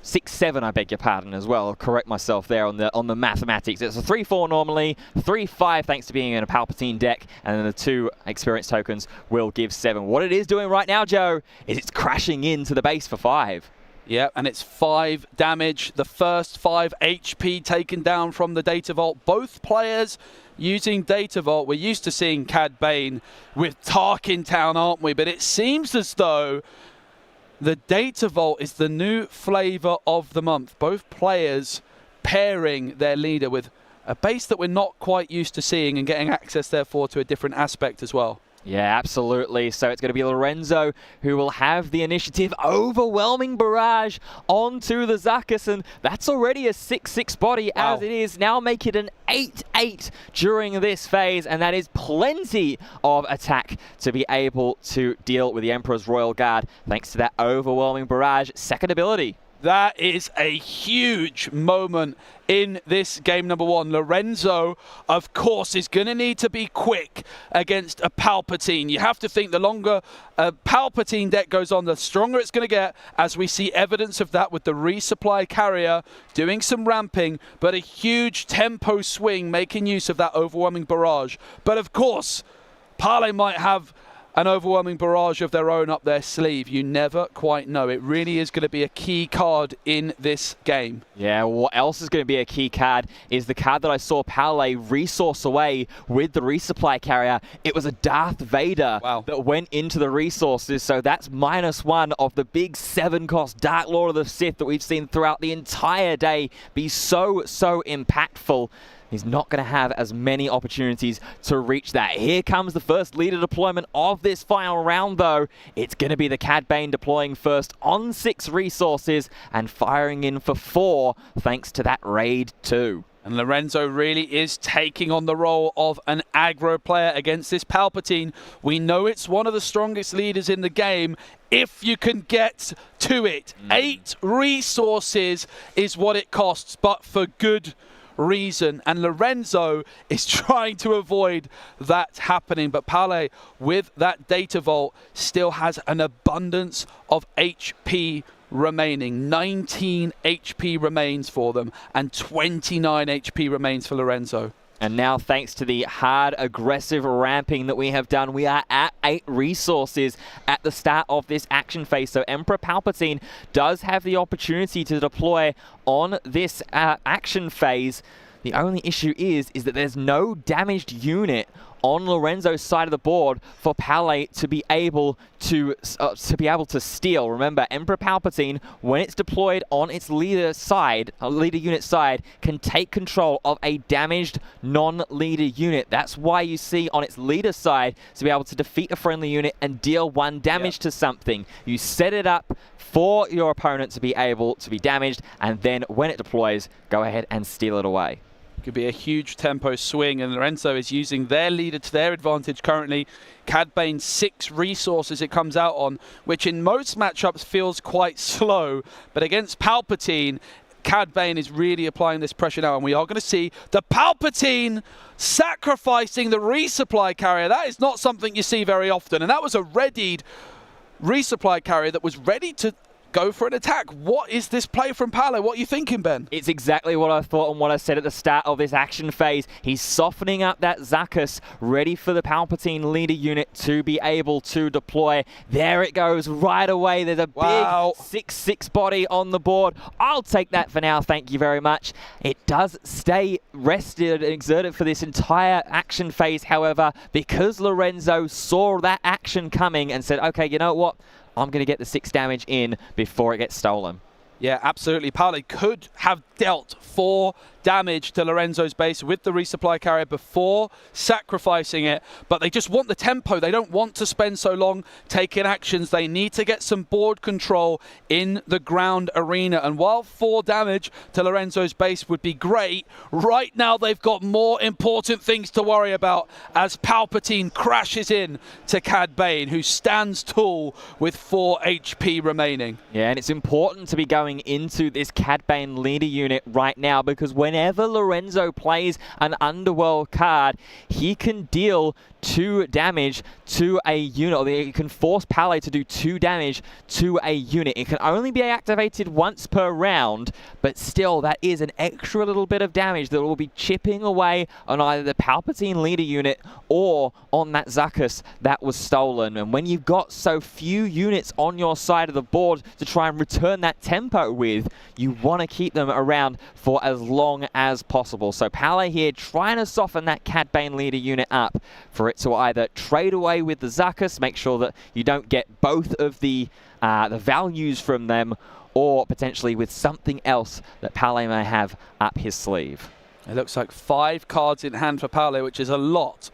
Speaker 2: 6-7, I beg your pardon as well. I'll correct myself there on the mathematics. It's a 3-4 normally, 3-5 thanks to being in a Palpatine deck, and then the 2 experience tokens will give 7. What it is doing right now, Joe, is it's crashing into the base for 5.
Speaker 12: Yeah, and it's 5 damage. The first 5 HP taken down from the Data Vault. Both players using Data Vault. We're used to seeing Cad Bane with Tarkin Town, aren't we? But it seems as though the Data Vault is the new flavor of the month. Both players pairing their leader with a base that we're not quite used to seeing, and getting access, therefore, to a different aspect as well.
Speaker 2: Yeah, absolutely. So it's going to be Lorenzo who will have the initiative. Overwhelming barrage onto the Zuckuss, and that's already a 6-6 body as it is. Now make it an 8-8 during this phase, and that is plenty of attack to be able to deal with the Emperor's Royal Guard thanks to that overwhelming barrage. Second ability.
Speaker 12: That is a huge moment in this game number 1. Lorenzo, of course, is going to need to be quick against a Palpatine. You have to think the longer a Palpatine deck goes on, the stronger it's going to get, as we see evidence of that with the resupply carrier doing some ramping, but a huge tempo swing making use of that overwhelming barrage. But of course, Parlay might have an overwhelming barrage of their own up their sleeve. You never quite know. It really is going to be a key card in this game.
Speaker 2: Yeah, what else is going to be a key card is the card that I saw Parlay resource away with the resupply carrier. It was a Darth Vader that went into the resources, so that's -1 of the big 7-cost Dark Lord of the Sith that we've seen throughout the entire day be so impactful. He's not going to have as many opportunities to reach that. Here comes the first leader deployment of this final round, though. It's going to be the Cad Bane deploying first on 6 resources and firing in for 4 thanks to that raid 2.
Speaker 12: And Lorenzo really is taking on the role of an aggro player against this Palpatine. We know it's one of the strongest leaders in the game if you can get to it. 8 resources is what it costs, but for good reason, and Lorenzo is trying to avoid that happening. But Parlay, with that Data Vault, still has an abundance of HP remaining. 19 HP remains for them, and 29 HP remains for Lorenzo.
Speaker 2: And now, thanks to the hard, aggressive ramping that we have done, we are at 8 resources at the start of this action phase. So Emperor Palpatine does have the opportunity to deploy on this action phase. The only issue is that there's no damaged unit on Lorenzo's side of the board for Parlay to be able to steal. Remember, Emperor Palpatine, when it's deployed on its leader unit side, can take control of a damaged non-leader unit. That's why you see on its leader side to be able to defeat a friendly unit and deal 1 damage to something. You set it up for your opponent to be able to be damaged, and then when it deploys, go ahead and steal it away.
Speaker 12: Could be a huge tempo swing, and Lorenzo is using their leader to their advantage currently. Cad Bane 6 resources it comes out on, which in most matchups feels quite slow, but against Palpatine, Cad Bane is really applying this pressure now, and we are going to see the Palpatine sacrificing the resupply carrier. That is not something you see very often, and that was a readied resupply carrier that was ready to go for an attack. What is this play from Paolo? What are you thinking, Ben?
Speaker 2: It's exactly what I thought and what I said at the start of this action phase. He's softening up that Zuckuss, ready for the Palpatine leader unit to be able to deploy. There it goes right away. There's a big 6/6 body on the board. I'll take that for now, thank you very much. It does stay rested and exerted for this entire action phase, however, because Lorenzo saw that action coming and said, okay, you know what? I'm going to get the 6 damage in before it gets stolen.
Speaker 12: Yeah, absolutely. Paolo could have dealt 4 damage to Lorenzo's base with the resupply carrier before sacrificing it, but they just want the tempo. They don't want to spend so long taking actions. They need to get some board control in the ground arena, and while 4 damage to Lorenzo's base would be great, right now they've got more important things to worry about as Palpatine crashes in to Cad Bane, who stands tall with 4 HP remaining.
Speaker 2: Yeah, and it's important to be going into this Cad Bane leader unit right now, because whenever Lorenzo plays an Underworld card, he can deal 2 damage to a unit, or he can force Paolo to do 2 damage to a unit. It can only be activated once per round, but still that is an extra little bit of damage that will be chipping away on either the Palpatine leader unit or on that Zuckuss that was stolen. And when you've got so few units on your side of the board to try and return that tempo with, you want to keep them around for as long as possible. So Paolo here trying to soften that Cad Bane leader unit up for it to either trade away with the Zuckuss, make sure that you don't get both of the values from them, or potentially with something else that Paolo may have up his sleeve.
Speaker 12: It looks like 5 cards in hand for Paolo, which is a lot.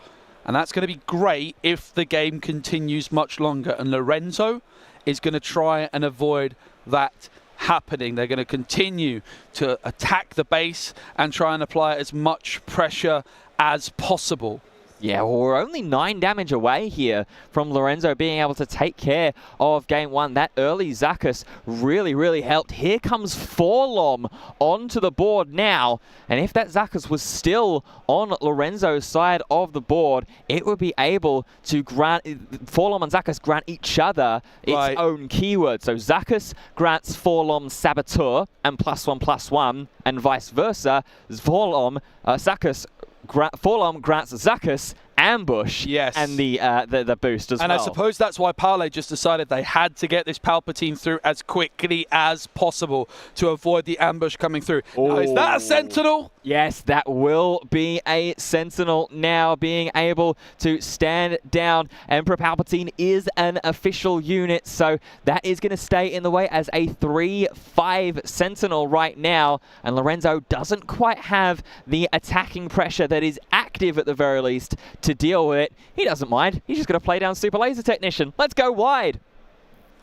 Speaker 12: And that's going to be great if the game continues much longer. And Lorenzo is going to try and avoid that happening. They're going to continue to attack the base and try and apply as much pressure as possible.
Speaker 2: Yeah, well, we're only 9 damage away here from Lorenzo being able to take care of game 1. That early Zuckuss really, really helped. Here comes Forlom onto the board now. And if that Zuckuss was still on Lorenzo's side of the board, it would be able to grant, Forlom and Zuckuss grant each other its own keyword. So Zuckuss grants Forlom Saboteur and +1/+1, and vice versa. Forlom grants Zuckuss Ambush,
Speaker 12: yes,
Speaker 2: and the boost as well.
Speaker 12: And I suppose that's why Paolo just decided they had to get this Palpatine through as quickly as possible to avoid the ambush coming through. Now, is that a Sentinel?
Speaker 2: Yes, that will be a Sentinel now, being able to stand down. Emperor Palpatine is an official unit, so that is going to stay in the way as a 3/5 Sentinel right now. And Lorenzo doesn't quite have the attacking pressure that is active at the very least to deal with it. He doesn't mind. He's just going to play down Super Laser Technician. Let's go wide.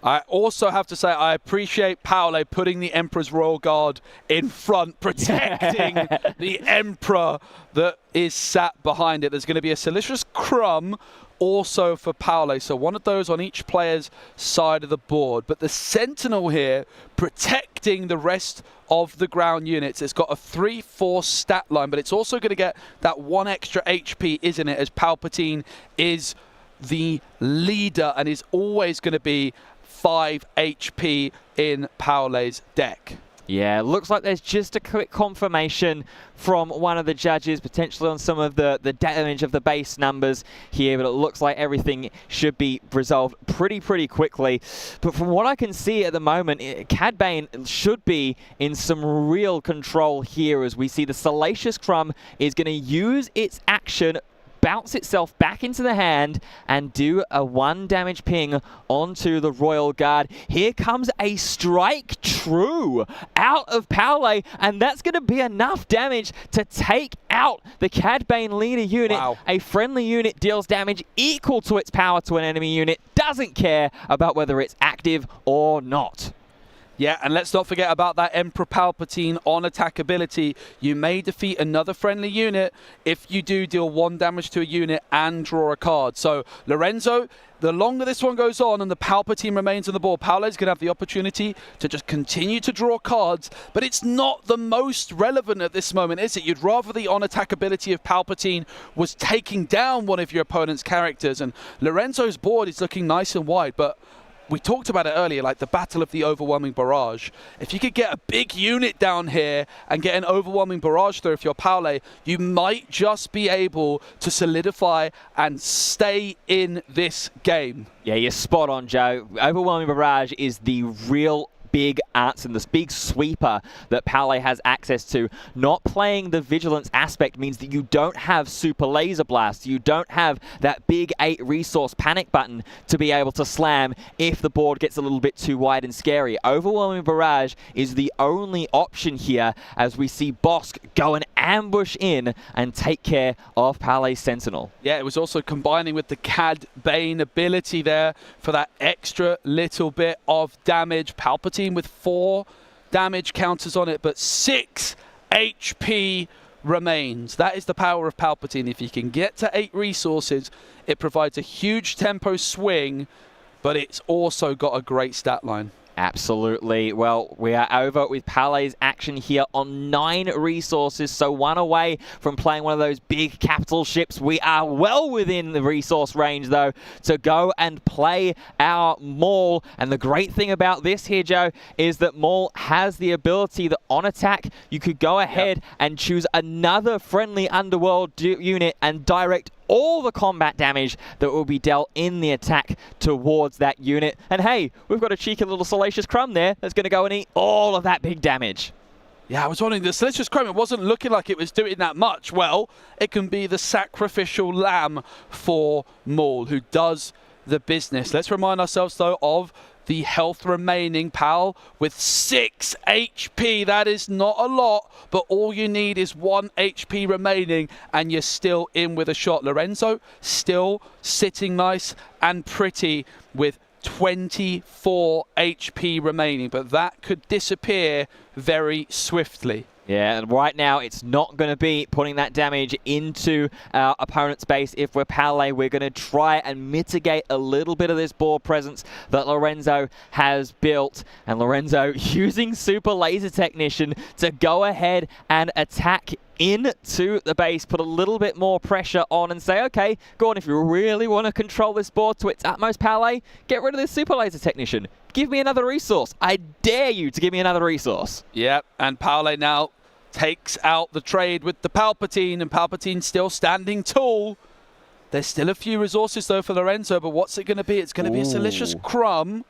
Speaker 12: I also have to say I appreciate Paolo putting the Emperor's Royal Guard in front, protecting the Emperor that is sat behind it. There's going to be a Silicious Crumb also for Paolo, so one of those on each player's side of the board. But the Sentinel here protecting the rest of the ground units. It's got a 3/4 stat line, but it's also going to get that 1 extra HP, isn't it, as Palpatine is the leader and is always going to be 5 HP in Paolo's deck.
Speaker 2: Yeah, looks like there's just a quick confirmation from one of the judges, potentially on some of the damage of the base numbers here, but it looks like everything should be resolved pretty quickly. But from what I can see at the moment, Cad Bane should be in some real control here, as we see the Salacious Crumb is going to use its action, bounce itself back into the hand, and do a 1 damage ping onto the Royal Guard. Here comes a Strike True out of Paolo, and that's going to be enough damage to take out the Cad Bane leader unit.
Speaker 12: Wow.
Speaker 2: A friendly unit deals damage equal to its power to an enemy unit, doesn't care about whether it's active or not.
Speaker 12: Yeah, and let's not forget about that Emperor Palpatine on attack ability. You may defeat another friendly unit if you do deal 1 damage to a unit and draw a card. So Lorenzo, the longer this one goes on and the Palpatine remains on the board, Paolo's going to have the opportunity to just continue to draw cards, but it's not the most relevant at this moment, is it? You'd rather the on-attack ability of Palpatine was taking down one of your opponent's characters, and Lorenzo's board is looking nice and wide, but we talked about it earlier, like the battle of the overwhelming barrage. If you could get a big unit down here and get an overwhelming barrage through if you're Paole, you might just be able to solidify and stay in this game.
Speaker 2: Yeah, you're spot on, Joe. Overwhelming barrage is the real big answer, this big sweeper that Paole has access to. Not playing the vigilance aspect means that you don't have super laser blast. You don't have that big 8 resource panic button to be able to slam if the board gets a little bit too wide and scary. Overwhelming barrage is the only option here as we see Bosk go and ambush in and take care of Paole's Sentinel.
Speaker 12: Yeah, it was also combining with the Cad Bane ability there for that extra little bit of damage. Palpatine with 4 damage counters on it, but 6 HP remains. That is the power of Palpatine. If you can get to 8 resources, it provides a huge tempo swing, but it's also got a great stat line.
Speaker 2: Absolutely. Well, we are over with Paole's action here on 9 resources, so 1 away from playing one of those big capital ships. We are well within the resource range, though, to go and play our Maul. And the great thing about this here, Joe, is that Maul has the ability that on attack, you could go ahead and choose another friendly underworld unit and direct all the combat damage that will be dealt in the attack towards that unit. And hey, we've got a cheeky little Salacious Crumb there that's going to go and eat all of that big damage.
Speaker 12: Yeah, I was wondering, the Salacious Crumb, it wasn't looking like it was doing that much. Well, it can be the sacrificial lamb for Maul, who does the business. Let's remind ourselves, though, of the health remaining. Pal with 6 HP. That is not a lot, but all you need is 1 HP remaining and you're still in with a shot. Lorenzo still sitting nice and pretty with 24 HP remaining, but that could disappear very swiftly.
Speaker 2: Yeah, and right now it's not going to be putting that damage into our opponent's base. If we're Paole, we're going to try and mitigate a little bit of this board presence that Lorenzo has built. And Lorenzo using Super Laser Technician to go ahead and attack into the base, put a little bit more pressure on and say, okay, go on, if you really want to control this board to its utmost, Paole, get rid of this Super Laser Technician. Give me another resource. I dare you to give me another resource.
Speaker 12: Yep, and Paole now takes out the trade with the Palpatine, and Palpatine still standing tall. There's still a few resources, though, for Lorenzo, but what's it going to be? It's going to be a Salacious Crumb.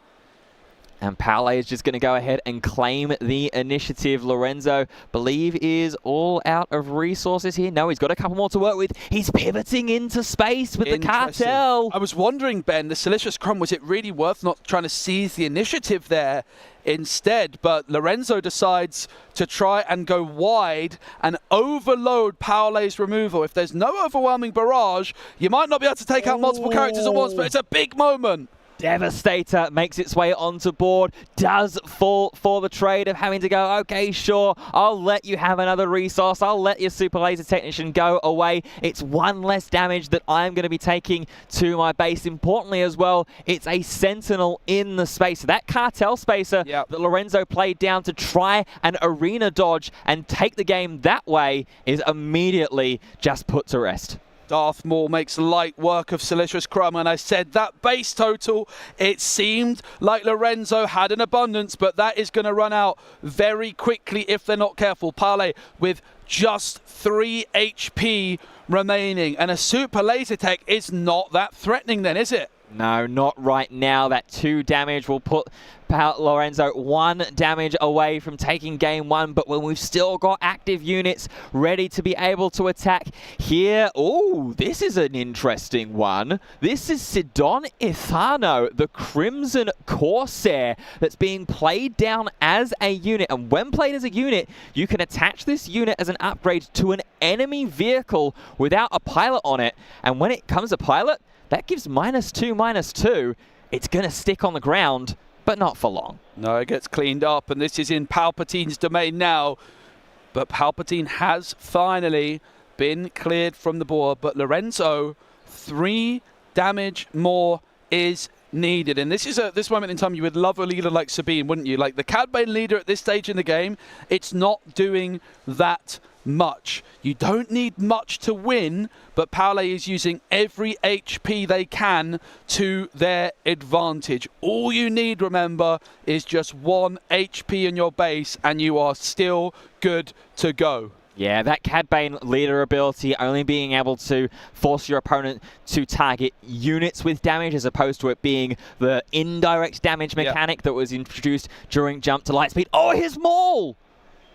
Speaker 2: And Paole is just going to go ahead and claim the initiative. Lorenzo, believe, is all out of resources here. No, he's got a couple more to work with. He's pivoting into space with the cartel.
Speaker 12: I was wondering, Ben, the Salacious Crumb, was it really worth not trying to seize the initiative there instead? But Lorenzo decides to try and go wide and overload Paole's removal. If there's no overwhelming barrage, you might not be able to take out multiple characters at once, but it's a big moment.
Speaker 2: Devastator makes its way onto board, does fall for the trade of having to go, okay, sure, I'll let you have another resource, I'll let your Super Laser Technician go away. It's 1 less damage that I'm going to be taking to my base. Importantly as well, it's a Sentinel in the space. That cartel spacer that Lorenzo played down to try an arena dodge and take the game that way is immediately just put to rest.
Speaker 12: Darth Maul makes light work of Salacious Crumb, and I said that base total, it seemed like Lorenzo had an abundance, but that is going to run out very quickly if they're not careful. Paole with just 3 HP remaining, and a Super Laser Tech is not that threatening then, is it?
Speaker 2: No, not right now. That 2 damage will put Lorenzo 1 damage away from taking game 1, but when we've still got active units ready to be able to attack here, oh, this is an interesting one. This is Sidon Ithano, the Crimson Corsair, that's being played down as a unit, and when played as a unit, you can attach this unit as an upgrade to an enemy vehicle without a pilot on it, and when it comes to pilot, that gives -2/-2. It's going to stick on the ground, but not for long.
Speaker 12: No, it gets cleaned up, and this is in Palpatine's domain now. But Palpatine has finally been cleared from the board. But Lorenzo, 3 damage more is needed. And this is at this moment in time, you would love a leader like Sabine, wouldn't you? Like the Cad Bane leader at this stage in the game, it's not doing that much. You don't need much to win, but Paolé is using every HP they can to their advantage. All you need, remember, is just 1 HP in your base, and you are still good to go.
Speaker 2: Yeah, that Cad Bane leader ability only being able to force your opponent to target units with damage as opposed to it being the indirect damage mechanic that was introduced during Jump to Lightspeed. Oh, his Maul!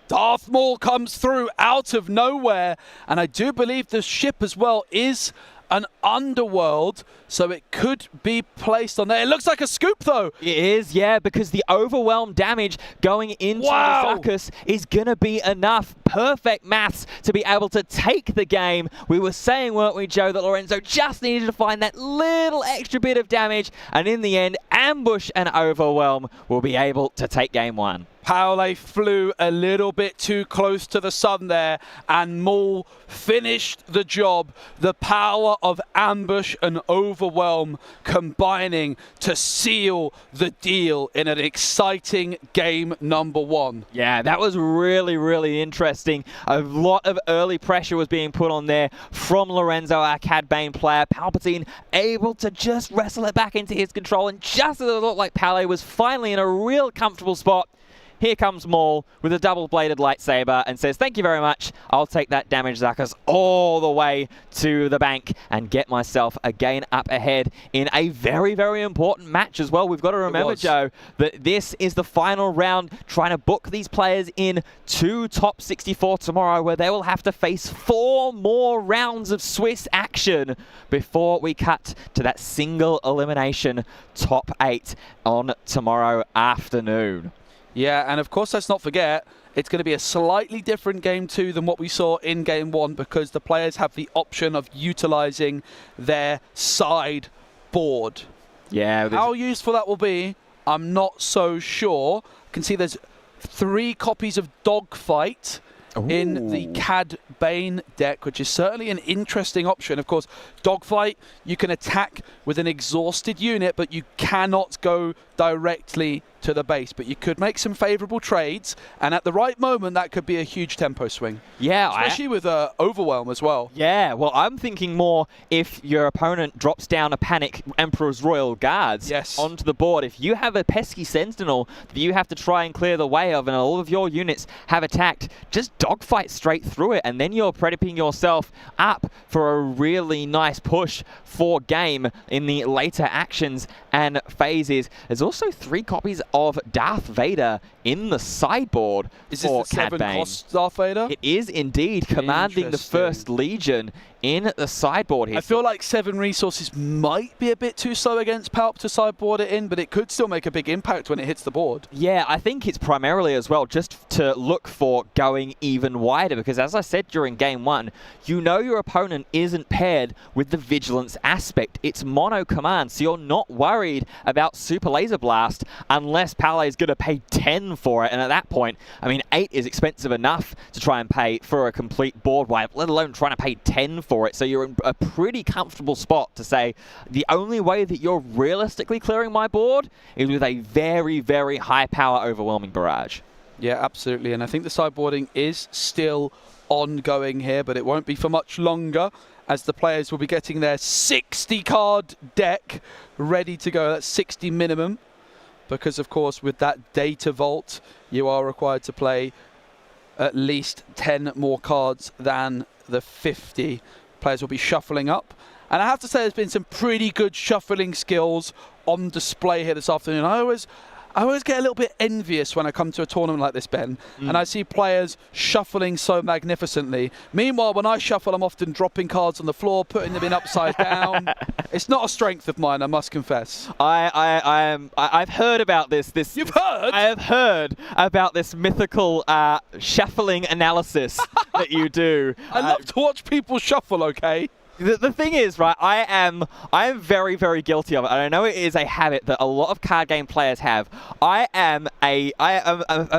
Speaker 12: Darth Maul comes through out of nowhere, and I do believe the ship as well is an underworld, so it could be placed on there. It looks like a scoop, though.
Speaker 2: It is, yeah, because the overwhelm damage going into the Zuckuss is going to be enough. Perfect maths to be able to take the game. We were saying, weren't we, Joe, that Lorenzo just needed to find that little extra bit of damage, and in the end, Ambush and Overwhelm will be able to take game 1.
Speaker 12: Paolé flew a little bit too close to the sun there, and Maul finished the job. The power of Ambush and Overwhelm combining to seal the deal in an exciting game number 1.
Speaker 2: Yeah, that was really, really interesting. A lot of early pressure was being put on there from Lorenzo, our Cad Bane player. Palpatine able to just wrestle it back into his control, and just as it looked like Paolé was finally in a real comfortable spot, here comes Maul with a double-bladed lightsaber and says, thank you very much. I'll take that damage, Zuckuss, all the way to the bank and get myself again up ahead in a very, very important match as well. We've got to remember, Joe, that this is the final round, trying to book these players in to top 64 tomorrow, where they will have to face 4 more rounds of Swiss action before we cut to that single elimination top 8 on tomorrow afternoon.
Speaker 12: Yeah, and of course, let's not forget, it's going to be a slightly different game 2 than what we saw in game 1, because the players have the option of utilizing their sideboard.
Speaker 2: Yeah.
Speaker 12: How useful that will be, I'm not so sure. I can see there's 3 copies of Dogfight in the Cad Bane deck, which is certainly an interesting option. Of course, Dogfight, you can attack with an exhausted unit, but you cannot go directly to the base. But you could make some favorable trades, and at the right moment, that could be a huge tempo swing.
Speaker 2: Yeah.
Speaker 12: Especially with Overwhelm as well.
Speaker 2: Yeah, well, I'm thinking more if your opponent drops down a Panic Emperor's Royal Guards onto the board. If you have a pesky Sentinel that you have to try and clear the way of, and all of your units have attacked, just dogfight straight through it, and then you're prepping yourself up for a really nice push for game in the later actions and phases. There's also 3 copies of Darth Vader in the sideboard.
Speaker 12: Is this the 7 cost Darth Vader?
Speaker 2: It is indeed, commanding the First Legion in the sideboard here.
Speaker 12: I feel like 7 resources might be a bit too slow against Palp to sideboard it in, but it could still make a big impact when it hits the board.
Speaker 2: Yeah, I think it's primarily as well just to look for going even wider, because as I said during game 1, you know your opponent isn't paired with the Vigilance aspect. It's mono command, so you're not worried about Super Laser Blast unless Paolé is going to pay 10 for it, and at that point, I mean, 8 is expensive enough to try and pay for a complete board wipe, let alone trying to pay 10 for it. So you're in a pretty comfortable spot to say the only way that you're realistically clearing my board is with a very, very high power overwhelming barrage.
Speaker 12: Yeah, absolutely. And I think the sideboarding is still ongoing here, but it won't be for much longer, as the players will be getting their 60 card deck ready to go. That's 60 minimum, because of course with that data vault you are required to play at least 10 more cards than the 50. Players will be shuffling up, and I have to say there's been some pretty good shuffling skills on display here this afternoon. I always get a little bit envious when I come to a tournament like this, Ben, and I see players shuffling so magnificently. Meanwhile, when I shuffle, I'm often dropping cards on the floor, putting them in upside down. It's not a strength of mine, I must confess.
Speaker 2: I've heard about this.
Speaker 12: You've heard?
Speaker 2: I have heard about this mythical shuffling analysis that you do.
Speaker 12: I love to watch people shuffle, okay?
Speaker 2: The thing is, right, I am very, very guilty of it. And I know it is a habit that a lot of card game players have. I am a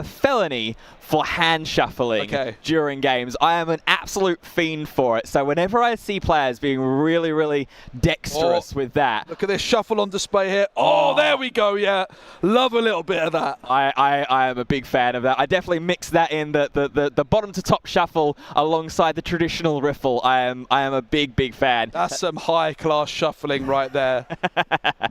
Speaker 2: felony for hand shuffling during games. I am an absolute fiend for it. So whenever I see players being really, really dexterous with that.
Speaker 12: Look at this shuffle on display here. Oh, there we go, yeah. Love a little bit of that.
Speaker 2: I am a big fan of that. I definitely mix that in, the bottom to top shuffle alongside the traditional riffle. I am a big, big fan.
Speaker 12: That's some high-class shuffling right there.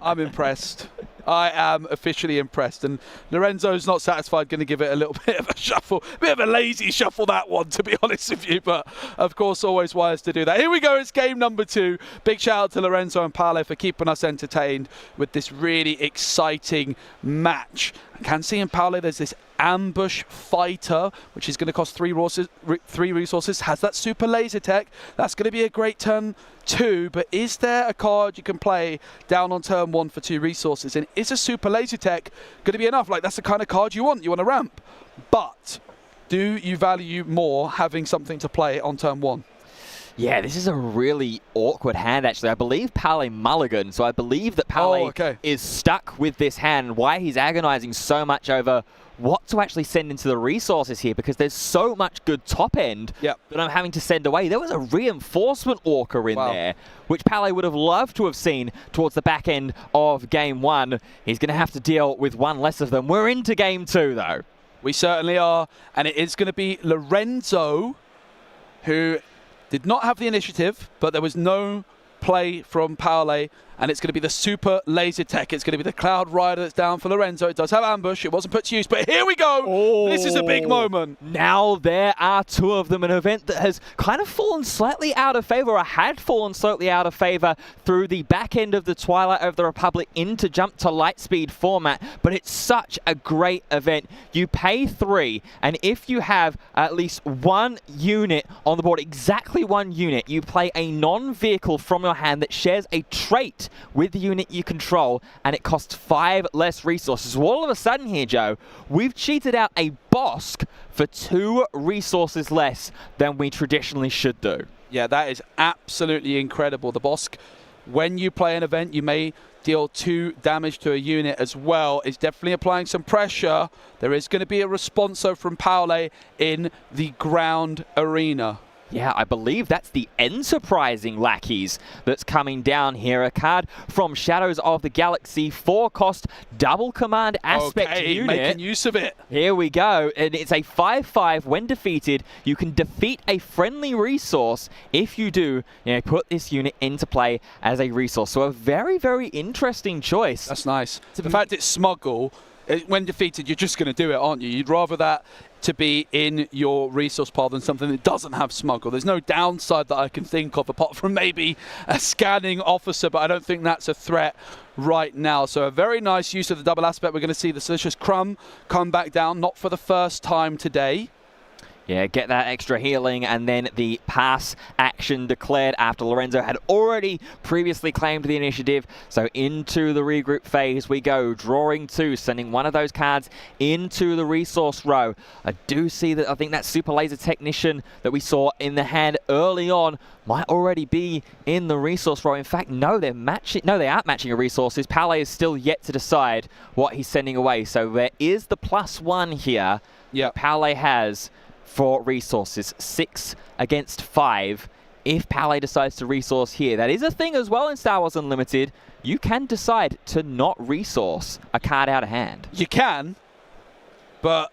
Speaker 12: I'm impressed. I am officially impressed. And Lorenzo's not satisfied, going to give it a little bit of a shuffle. A bit of a lazy shuffle, that one, to be honest with you. But, of course, always wise to do that. Here we go. It's game number 2. Big shout out to Lorenzo and Paolo for keeping us entertained with this really exciting match. I can see in Paolo there's this ambush fighter, which is going to cost 3 resources. Has that super laser tech. That's going to be a great turn 2, but is there a card you can play down on turn 1 for 2 resources? And is a super laser tech going to be enough? Like, that's the kind of card you want. You want a ramp. But do you value more having something to play on turn 1?
Speaker 2: Yeah, this is a really awkward hand, actually. I believe Paolo mulligan, so I believe that Paolo is stuck with this hand. Why he's agonizing so much over what to actually send into the resources here, because there's so much good top end that I'm having to send away. There was a reinforcement orca in there, which Paolo would have loved to have seen towards the back end of game 1. He's going to have to deal with one less of them. We're into game 2, though.
Speaker 12: We certainly are, and it is going to be Lorenzo, who did not have the initiative, but there was no play from Paolo, and it's going to be the super laser tech. It's going to be the Cloud Rider that's down for Lorenzo. It does have ambush. It wasn't put to use, but here we go. Oh, this is a big moment.
Speaker 2: Now there are 2 of them, an event that has kind of fallen slightly out of favor, or had fallen slightly out of favor through the back end of the Twilight of the Republic into Jump to Lightspeed format, but it's such a great event. You pay 3, and if you have at least 1 unit on the board, exactly 1 unit, you play a non-vehicle from your hand that shares a trait with the unit you control, and it costs 5 less resources. So all of a sudden here, Joe, we've cheated out a Bosk for 2 resources less than we traditionally should do.
Speaker 12: Yeah, that is absolutely incredible. The Bosk, when you play an event, you may deal 2 damage to a unit as well. It's definitely applying some pressure. There is going to be a response from Paolo in the ground arena.
Speaker 2: Yeah, I believe that's the Enterprising Lackeys that's coming down here. A card from Shadows of the Galaxy, 4-cost double command aspect unit.
Speaker 12: Making use of it.
Speaker 2: Here we go. And it's a 5/5. When defeated, you can defeat a friendly resource. If you do, put this unit into play as a resource. So a very, very interesting choice.
Speaker 12: That's nice. The fact it's smuggle, when defeated, you're just going to do it, aren't you? You'd rather that to be in your resource pile than something that doesn't have smuggle. There's no downside that I can think of apart from maybe a scanning officer, but I don't think that's a threat right now. So a very nice use of the double aspect. We're going to see the Silicious Crumb come back down, not for the first time today.
Speaker 2: Yeah, get that extra healing, and then the pass action declared after Lorenzo had already previously claimed the initiative. So into the regroup phase we go, drawing 2, sending one of those cards into the resource row. I do see that, I think that Super Laser Technician that we saw in the hand early on might already be in the resource row. In fact, no, they aren't matching your resources. Paolo is still yet to decide what he's sending away. So there is the +1 here.
Speaker 12: Yeah,
Speaker 2: Paolo has for resources, 6 against 5. If Paolo decides to resource here, that is a thing as well in Star Wars Unlimited. You can decide to not resource a card out of hand.
Speaker 12: You can, but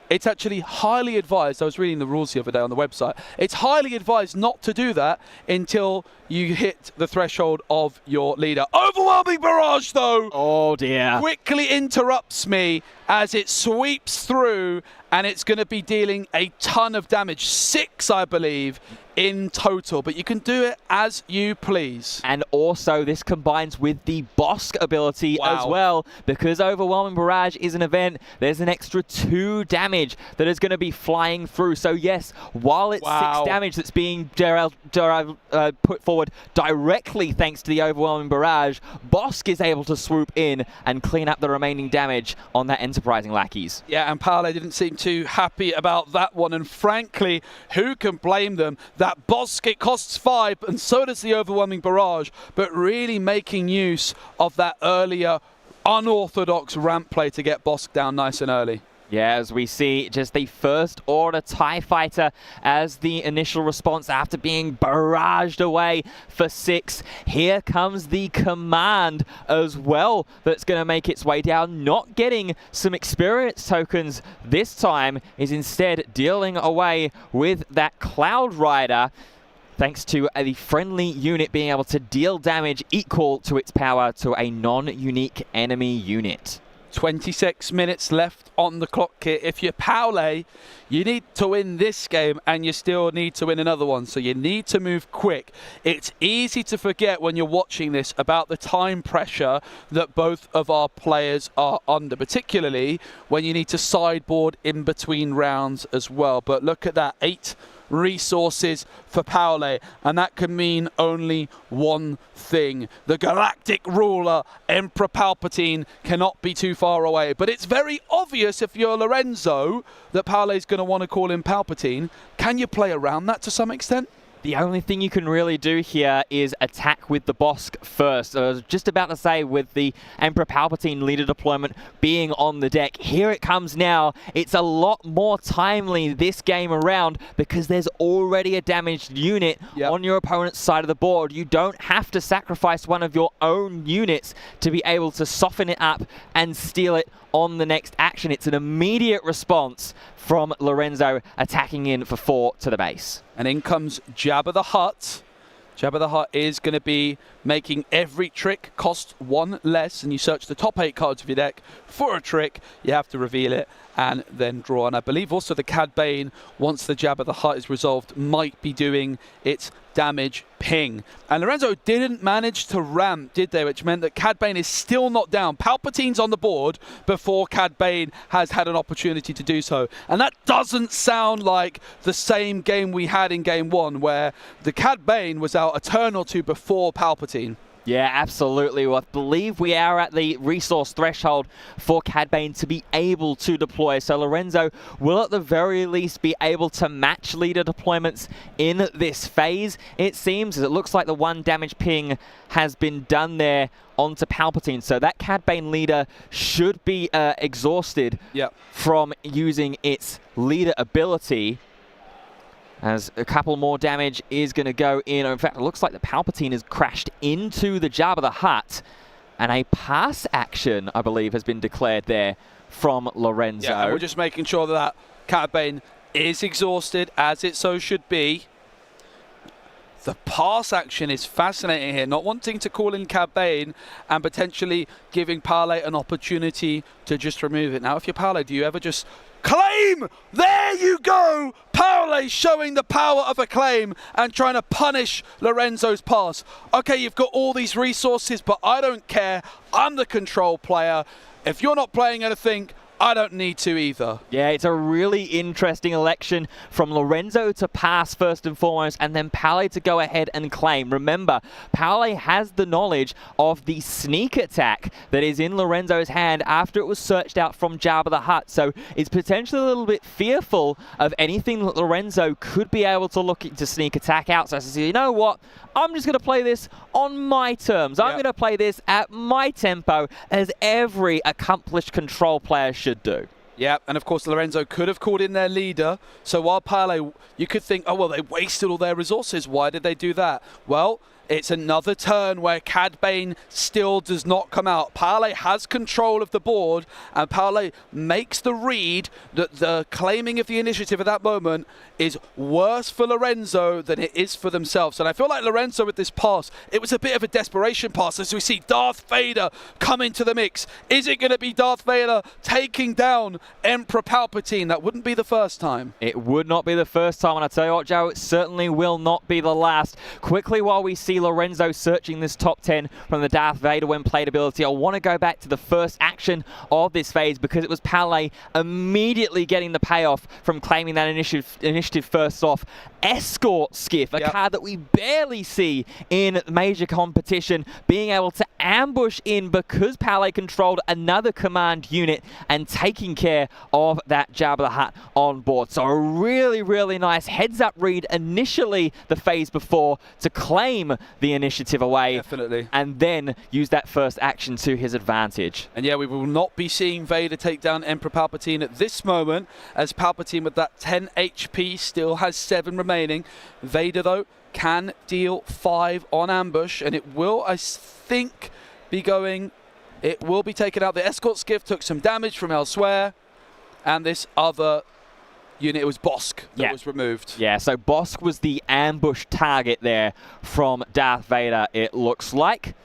Speaker 12: it's actually highly advised. I was reading the rules the other day on the website. It's highly advised not to do that until you hit the threshold of your leader. Overwhelming Barrage, though!
Speaker 2: Oh, dear.
Speaker 12: Quickly interrupts me as it sweeps through, and it's going to be dealing a ton of damage. 6, I believe, in total, but you can do it as you please.
Speaker 2: And also this combines with the Bosk ability as well, because Overwhelming Barrage is an event. There's an extra 2 damage that is going to be flying through. So yes, while it's 6 damage that's being put forward directly thanks to the Overwhelming Barrage, Bosk is able to swoop in and clean up the remaining damage on that Enterprising Lackeys.
Speaker 12: Yeah, and Paolo didn't seem seem too happy about that one. And frankly, who can blame them? That Bosk, it costs 5, and so does the overwhelming barrage. But really making use of that earlier unorthodox ramp play to get Bosk down nice and early.
Speaker 2: Yeah, as we see just the first order TIE Fighter as the initial response after being barraged away for 6. Here comes the command as well that's going to make its way down. Not getting some experience tokens this time, is instead dealing away with that Cloud Rider, thanks to the friendly unit being able to deal damage equal to its power to a non-unique enemy unit.
Speaker 12: 26 minutes left on the clock here. If you're Paole, you need to win this game and you still need to win another one. So you need to move quick. It's easy to forget when you're watching this about the time pressure that both of our players are under, particularly when you need to sideboard in between rounds as well. But look at that, 8 resources for Paole, and that can mean only one thing. The galactic ruler, Emperor Palpatine, cannot be too far away. But it's very obvious if you're Lorenzo that Paole's going to want to call him Palpatine. Can you play around that to some extent?
Speaker 2: The only thing you can really do here is attack with the Bosk first. I was just about to say, with the Emperor Palpatine leader deployment being on the deck, here it comes now. It's a lot more timely this game around because there's already a damaged unit on your opponent's side of the board. You don't have to sacrifice one of your own units to be able to soften it up and steal it on the next action. It's an immediate response from Lorenzo attacking in for 4 to the base.
Speaker 12: And in comes Jabba the Hutt. Jabba the Hutt is going to be making every trick cost 1 less, and you search the top 8 cards of your deck for a trick. You have to reveal it and then draw. And I believe also the Cad Bane, once the Jabba the Hutt is resolved, might be doing its damage ping. And Lorenzo didn't manage to ramp, did they? Which meant that Cad Bane is still not down. Palpatine's on the board before Cad Bane has had an opportunity to do so. And that doesn't sound like the same game we had in game 1, where the Cad Bane was out a turn or 2 before Palpatine.
Speaker 2: Yeah, absolutely. Well, I believe we are at the resource threshold for Cad Bane to be able to deploy. So Lorenzo will at the very least be able to match leader deployments in this phase, it seems, as it looks like the 1 damage ping has been done there onto Palpatine. So that Cad Bane leader should be exhausted from using its leader ability, as a couple more damage is going to go in. In fact, it looks like the Palpatine has crashed into the Jabba the Hutt, and a pass action, I believe, has been declared there from Lorenzo.
Speaker 12: Yeah, and we're just making sure that Cad Bane is exhausted, as it so should be. The pass action is fascinating here, not wanting to call in Cad Bane and potentially giving Paole an opportunity to just remove it. Now, if you're Paole, do you ever just claim? There you go! Paole showing the power of a claim and trying to punish Lorenzo's pass. Okay, you've got all these resources, but I don't care. I'm the control player. If you're not playing anything, I don't need to either.
Speaker 2: Yeah, it's a really interesting election from Lorenzo to pass first and foremost, and then Paole to go ahead and claim. Remember, Paole has the knowledge of the sneak attack that is in Lorenzo's hand after it was searched out from Jabba the Hutt, so it's potentially a little bit fearful of anything that Lorenzo could be able to look to sneak attack out. So I said, you know what? I'm just going to play this on my terms. I'm going to play this at my tempo, as every accomplished control player should do.
Speaker 12: Yeah, and of course Lorenzo could have called in their leader. So while Paole, you could think, oh, well, they wasted all their resources. Why did they do that? Well, it's another turn where Cad Bane still does not come out. Paole has control of the board, and Paole makes the read that the claiming of the initiative at that moment is worse for Lorenzo than it is for themselves. And I feel like Lorenzo with this pass, it was a bit of a desperation pass as we see Darth Vader come into the mix. Is it going to be Darth Vader taking down Emperor Palpatine? That wouldn't be the first time.
Speaker 2: It would not be the first time, and I tell you what, Joe, it certainly will not be the last. Quickly, while we see Lorenzo searching this top 10 from the Darth Vader when played ability, I want to go back to the first action of this phase, because it was Paole immediately getting the payoff from claiming that initiative first off. Escort Skiff, a card that we barely see in major competition, being able to ambush in because Pally controlled another command unit and taking care of that Jabba the Hutt on board. So a really, really nice heads-up read initially the phase before to claim the initiative away.
Speaker 7: Definitely.
Speaker 2: And then use that first action to his advantage.
Speaker 7: And yeah, we will not be seeing Vader take down Emperor Palpatine at this moment, as Palpatine with that 10 HP still has 7 remaining. Vader, though, can deal 5 on ambush, and it will, I think, be going... It will be taken out. The Escort Skiff took some damage from elsewhere, and this other unit, it was Bosk that was removed.
Speaker 2: Yeah, so Bosk was the ambush target there from Darth Vader, it looks like.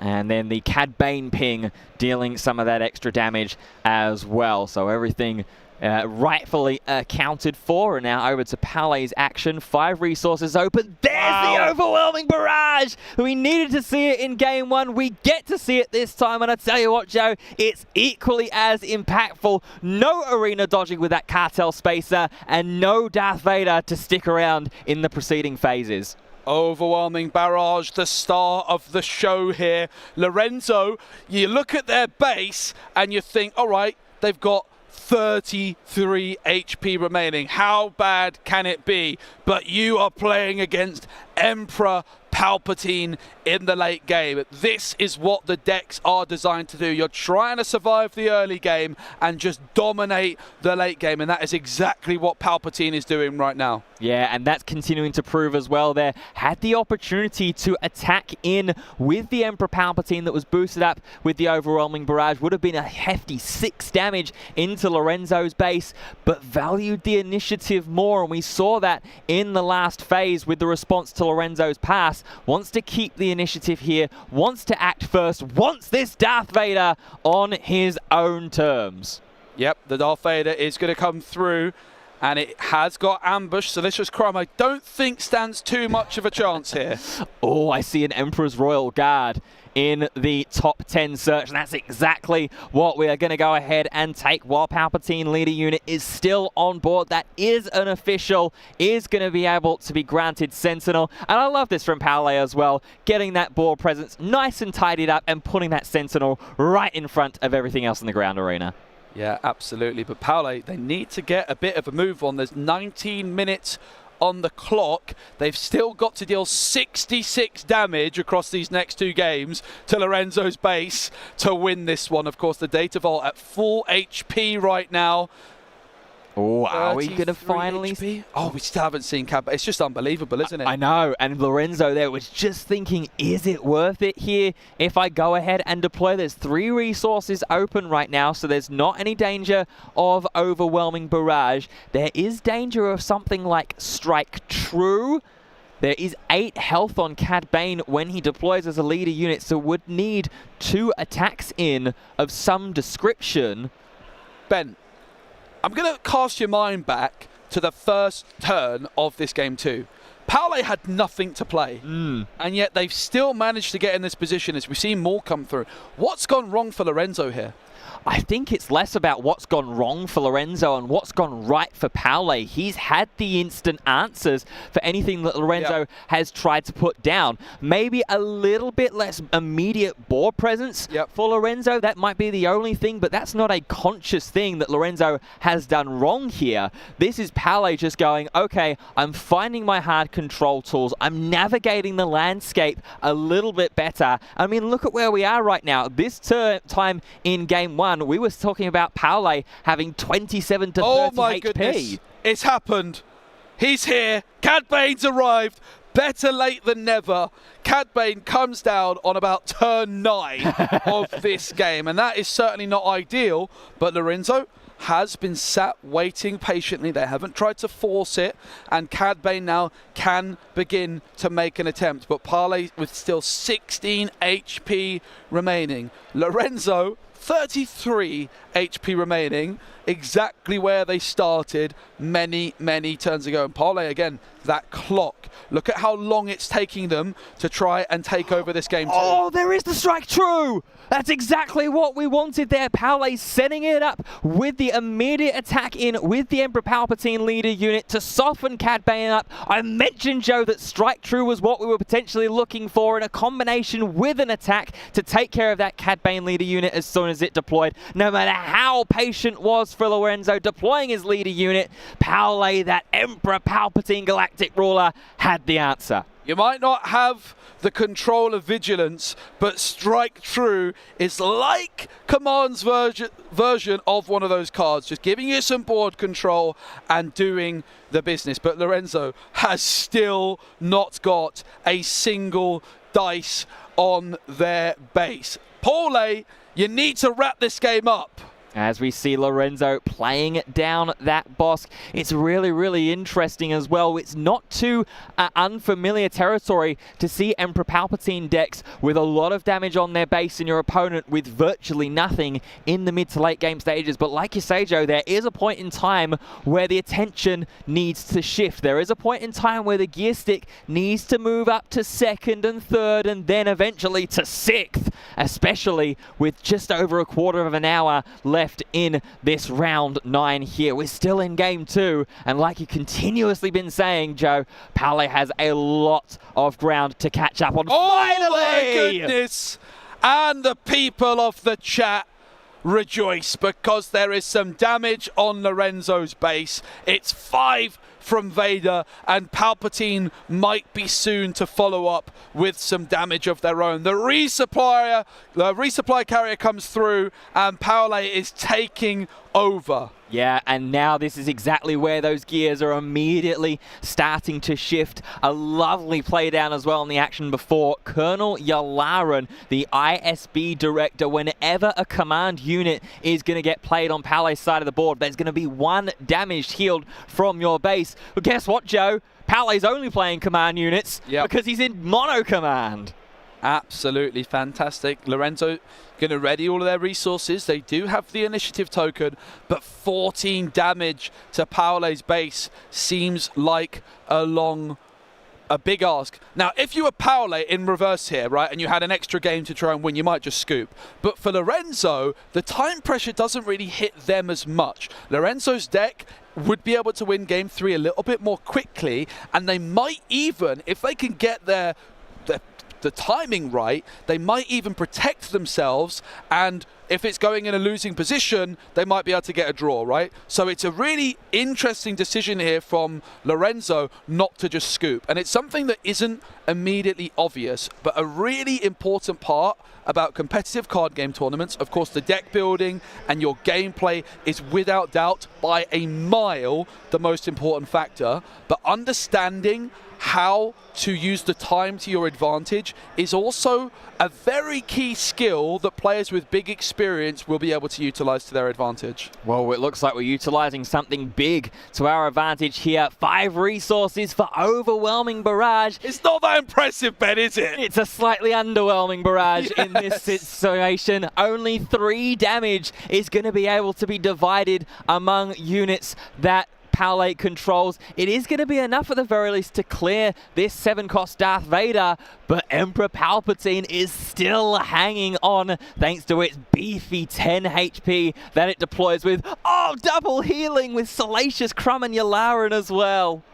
Speaker 2: And then the Cad Bane ping dealing some of that extra damage as well. So everything rightfully accounted for. And now over to Palais' action. 5 resources open. There's the overwhelming barrage! We needed to see it in game 1. We get to see it this time. And I tell you what, Joe, it's equally as impactful. No arena dodging with that cartel spacer, and no Darth Vader to stick around in the preceding phases.
Speaker 7: Overwhelming barrage, the star of the show here. Lorenzo, you look at their base and you think, all right, they've got 33 HP remaining. How bad can it be? But you are playing against Emperor Palpatine in the late game. This is what the decks are designed to do. You're trying to survive the early game and just dominate the late game, and that is exactly what Palpatine is doing right now.
Speaker 2: Yeah, and that's continuing to prove as well there. Had the opportunity to attack in with the Emperor Palpatine that was boosted up with the overwhelming barrage. Would have been a hefty 6 damage into Lorenzo's base, but valued the initiative more, and we saw that in the last phase with the response to Lorenzo's pass. Wants to keep the initiative here, wants to act first, wants this Darth Vader on his own terms.
Speaker 7: Yep, the Darth Vader is going to come through, and it has got ambush. Delicious Crumb, I don't think stands too much of a chance here.
Speaker 2: Oh, I see an Emperor's Royal Guard in the top 10 search, and that's exactly what we are going to go ahead and take while Palpatine leader unit is still on board. That is an official, is going to be able to be granted Sentinel, and I love this from Palais as well, getting that board presence nice and tidied up and putting that Sentinel right in front of everything else in the ground arena.
Speaker 7: Yeah, absolutely, but Palais, they need to get a bit of a move on. There's 19 minutes on the clock. They've still got to deal 66 damage across these next 2 games to Lorenzo's base to win this one. Of course, the Data Vault at full HP right now.
Speaker 2: Oh, are we going to finally
Speaker 7: see? Oh, we still haven't seen Cab. It's just unbelievable, isn't it?
Speaker 2: I know, and Lorenzo there was just thinking, is it worth it here if I go ahead and deploy? There's 3 resources open right now, so there's not any danger of overwhelming barrage. There is danger of something like Strike True. There is 8 health on Cad Bane when he deploys as a leader unit, so would need 2 attacks in of some description.
Speaker 7: Ben, I'm going to cast your mind back to the first turn of this game 2. Palais had nothing to play, and yet they've still managed to get in this position as we've seen more come through. What's gone wrong for Lorenzo here?
Speaker 2: I think it's less about what's gone wrong for Lorenzo and what's gone right for Palais. He's had the instant answers for anything that Lorenzo has tried to put down. Maybe a little bit less immediate board presence for Lorenzo. That might be the only thing, but that's not a conscious thing that Lorenzo has done wrong here. This is Palais just going, okay, I'm finding my hard control tools. I'm navigating the landscape a little bit better. I mean, look at where we are right now. This time in game 1, we were talking about Palais having 27 to 30
Speaker 7: Oh my
Speaker 2: HP.
Speaker 7: goodness, it's happened. He's here. Cad Bane's arrived. Better late than never. Cad Bane comes down on about turn 9 of this game, and that is certainly not ideal, but Lorenzo has been sat waiting patiently. They haven't tried to force it, and Cad Bane now can begin to make an attempt, but Palais with still 16 HP remaining. Lorenzo
Speaker 12: 33 HP remaining, exactly where they started many, many turns ago. And Parlay, again, that clock. Look at how long it's taking them to try and take over this game.
Speaker 2: Oh, there is the strike true! That's exactly what we wanted there. Parlay setting it up with the immediate attack in with the Emperor Palpatine leader unit to soften Cad Bane up. I mentioned, Joe, that strike true was what we were potentially looking for in a combination with an attack to take care of that Cad Bane leader unit as soon as it deployed. No matter how patient was for Lorenzo deploying his leader unit, Parlay, that Emperor Palpatine galactic ruler, had the answer.
Speaker 12: You might not have the control of vigilance, but strike true is like Command's version of one of those cards, just giving you some board control and doing the business. But Lorenzo has still not got a single dice on their base. Parlay, you need to wrap this game up.
Speaker 2: As we see Lorenzo playing down that boss, it's really, really interesting as well. It's not too unfamiliar territory to see Emperor Palpatine decks with a lot of damage on their base and your opponent with virtually nothing in the mid to late game stages. But like you say, Joe, there is a point in time where the attention needs to shift. There is a point in time where the gear stick needs to move up to second and third and then eventually to sixth, especially with just over a quarter of an hour left in this round 9 here. We're still in game 2, and like you've continuously been saying, Joe, Parlay has a lot of ground to catch up on.
Speaker 12: Oh my goodness! And the people of the chat rejoice because there is some damage on Lorenzo's base. It's 5 from Vader, and Palpatine might be soon to follow up with some damage of their own. The resupply carrier comes through, and Parlay is taking over.
Speaker 2: Yeah, and now this is exactly where those gears are immediately starting to shift. A lovely play down as well in the action before. Colonel Yalaran, the ISB director, whenever a command unit is going to get played on Parlay's side of the board, there's going to be 1 damaged healed from your base. But guess what, Joe? Parlay's only playing command units because he's in mono command.
Speaker 12: Absolutely fantastic. Lorenzo going to ready all of their resources. They do have the initiative token, but 14 damage to Parlay's base seems like a big ask. Now, if you were Parlay in reverse here, right, and you had an extra game to try and win, you might just scoop. But for Lorenzo, the time pressure doesn't really hit them as much. Lorenzo's deck would be able to win game 3 a little bit more quickly, and they might even, if they can get the timing right, they might even protect themselves, and if it's going in a losing position, they might be able to get a draw, right? So it's a really interesting decision here from Lorenzo not to just scoop. And it's something that isn't immediately obvious, but a really important part about competitive card game tournaments. Of course, the deck building and your gameplay is without doubt by a mile the most important factor, but understanding how to use the time to your advantage is also a very key skill that players with big experience will be able to utilize to their advantage.
Speaker 2: Well, it looks like we're utilizing something big to our advantage here. 5 resources for overwhelming barrage.
Speaker 12: It's not that impressive, Ben, is it?
Speaker 2: It's a slightly underwhelming barrage in this situation. Only 3 damage is going to be able to be divided among units that Parlay controls. It is going to be enough at the very least to clear this 7-cost Darth Vader, but Emperor Palpatine is still hanging on thanks to its beefy 10 HP that it deploys with. Oh, double healing with Salacious Crumb and Yalaran as well.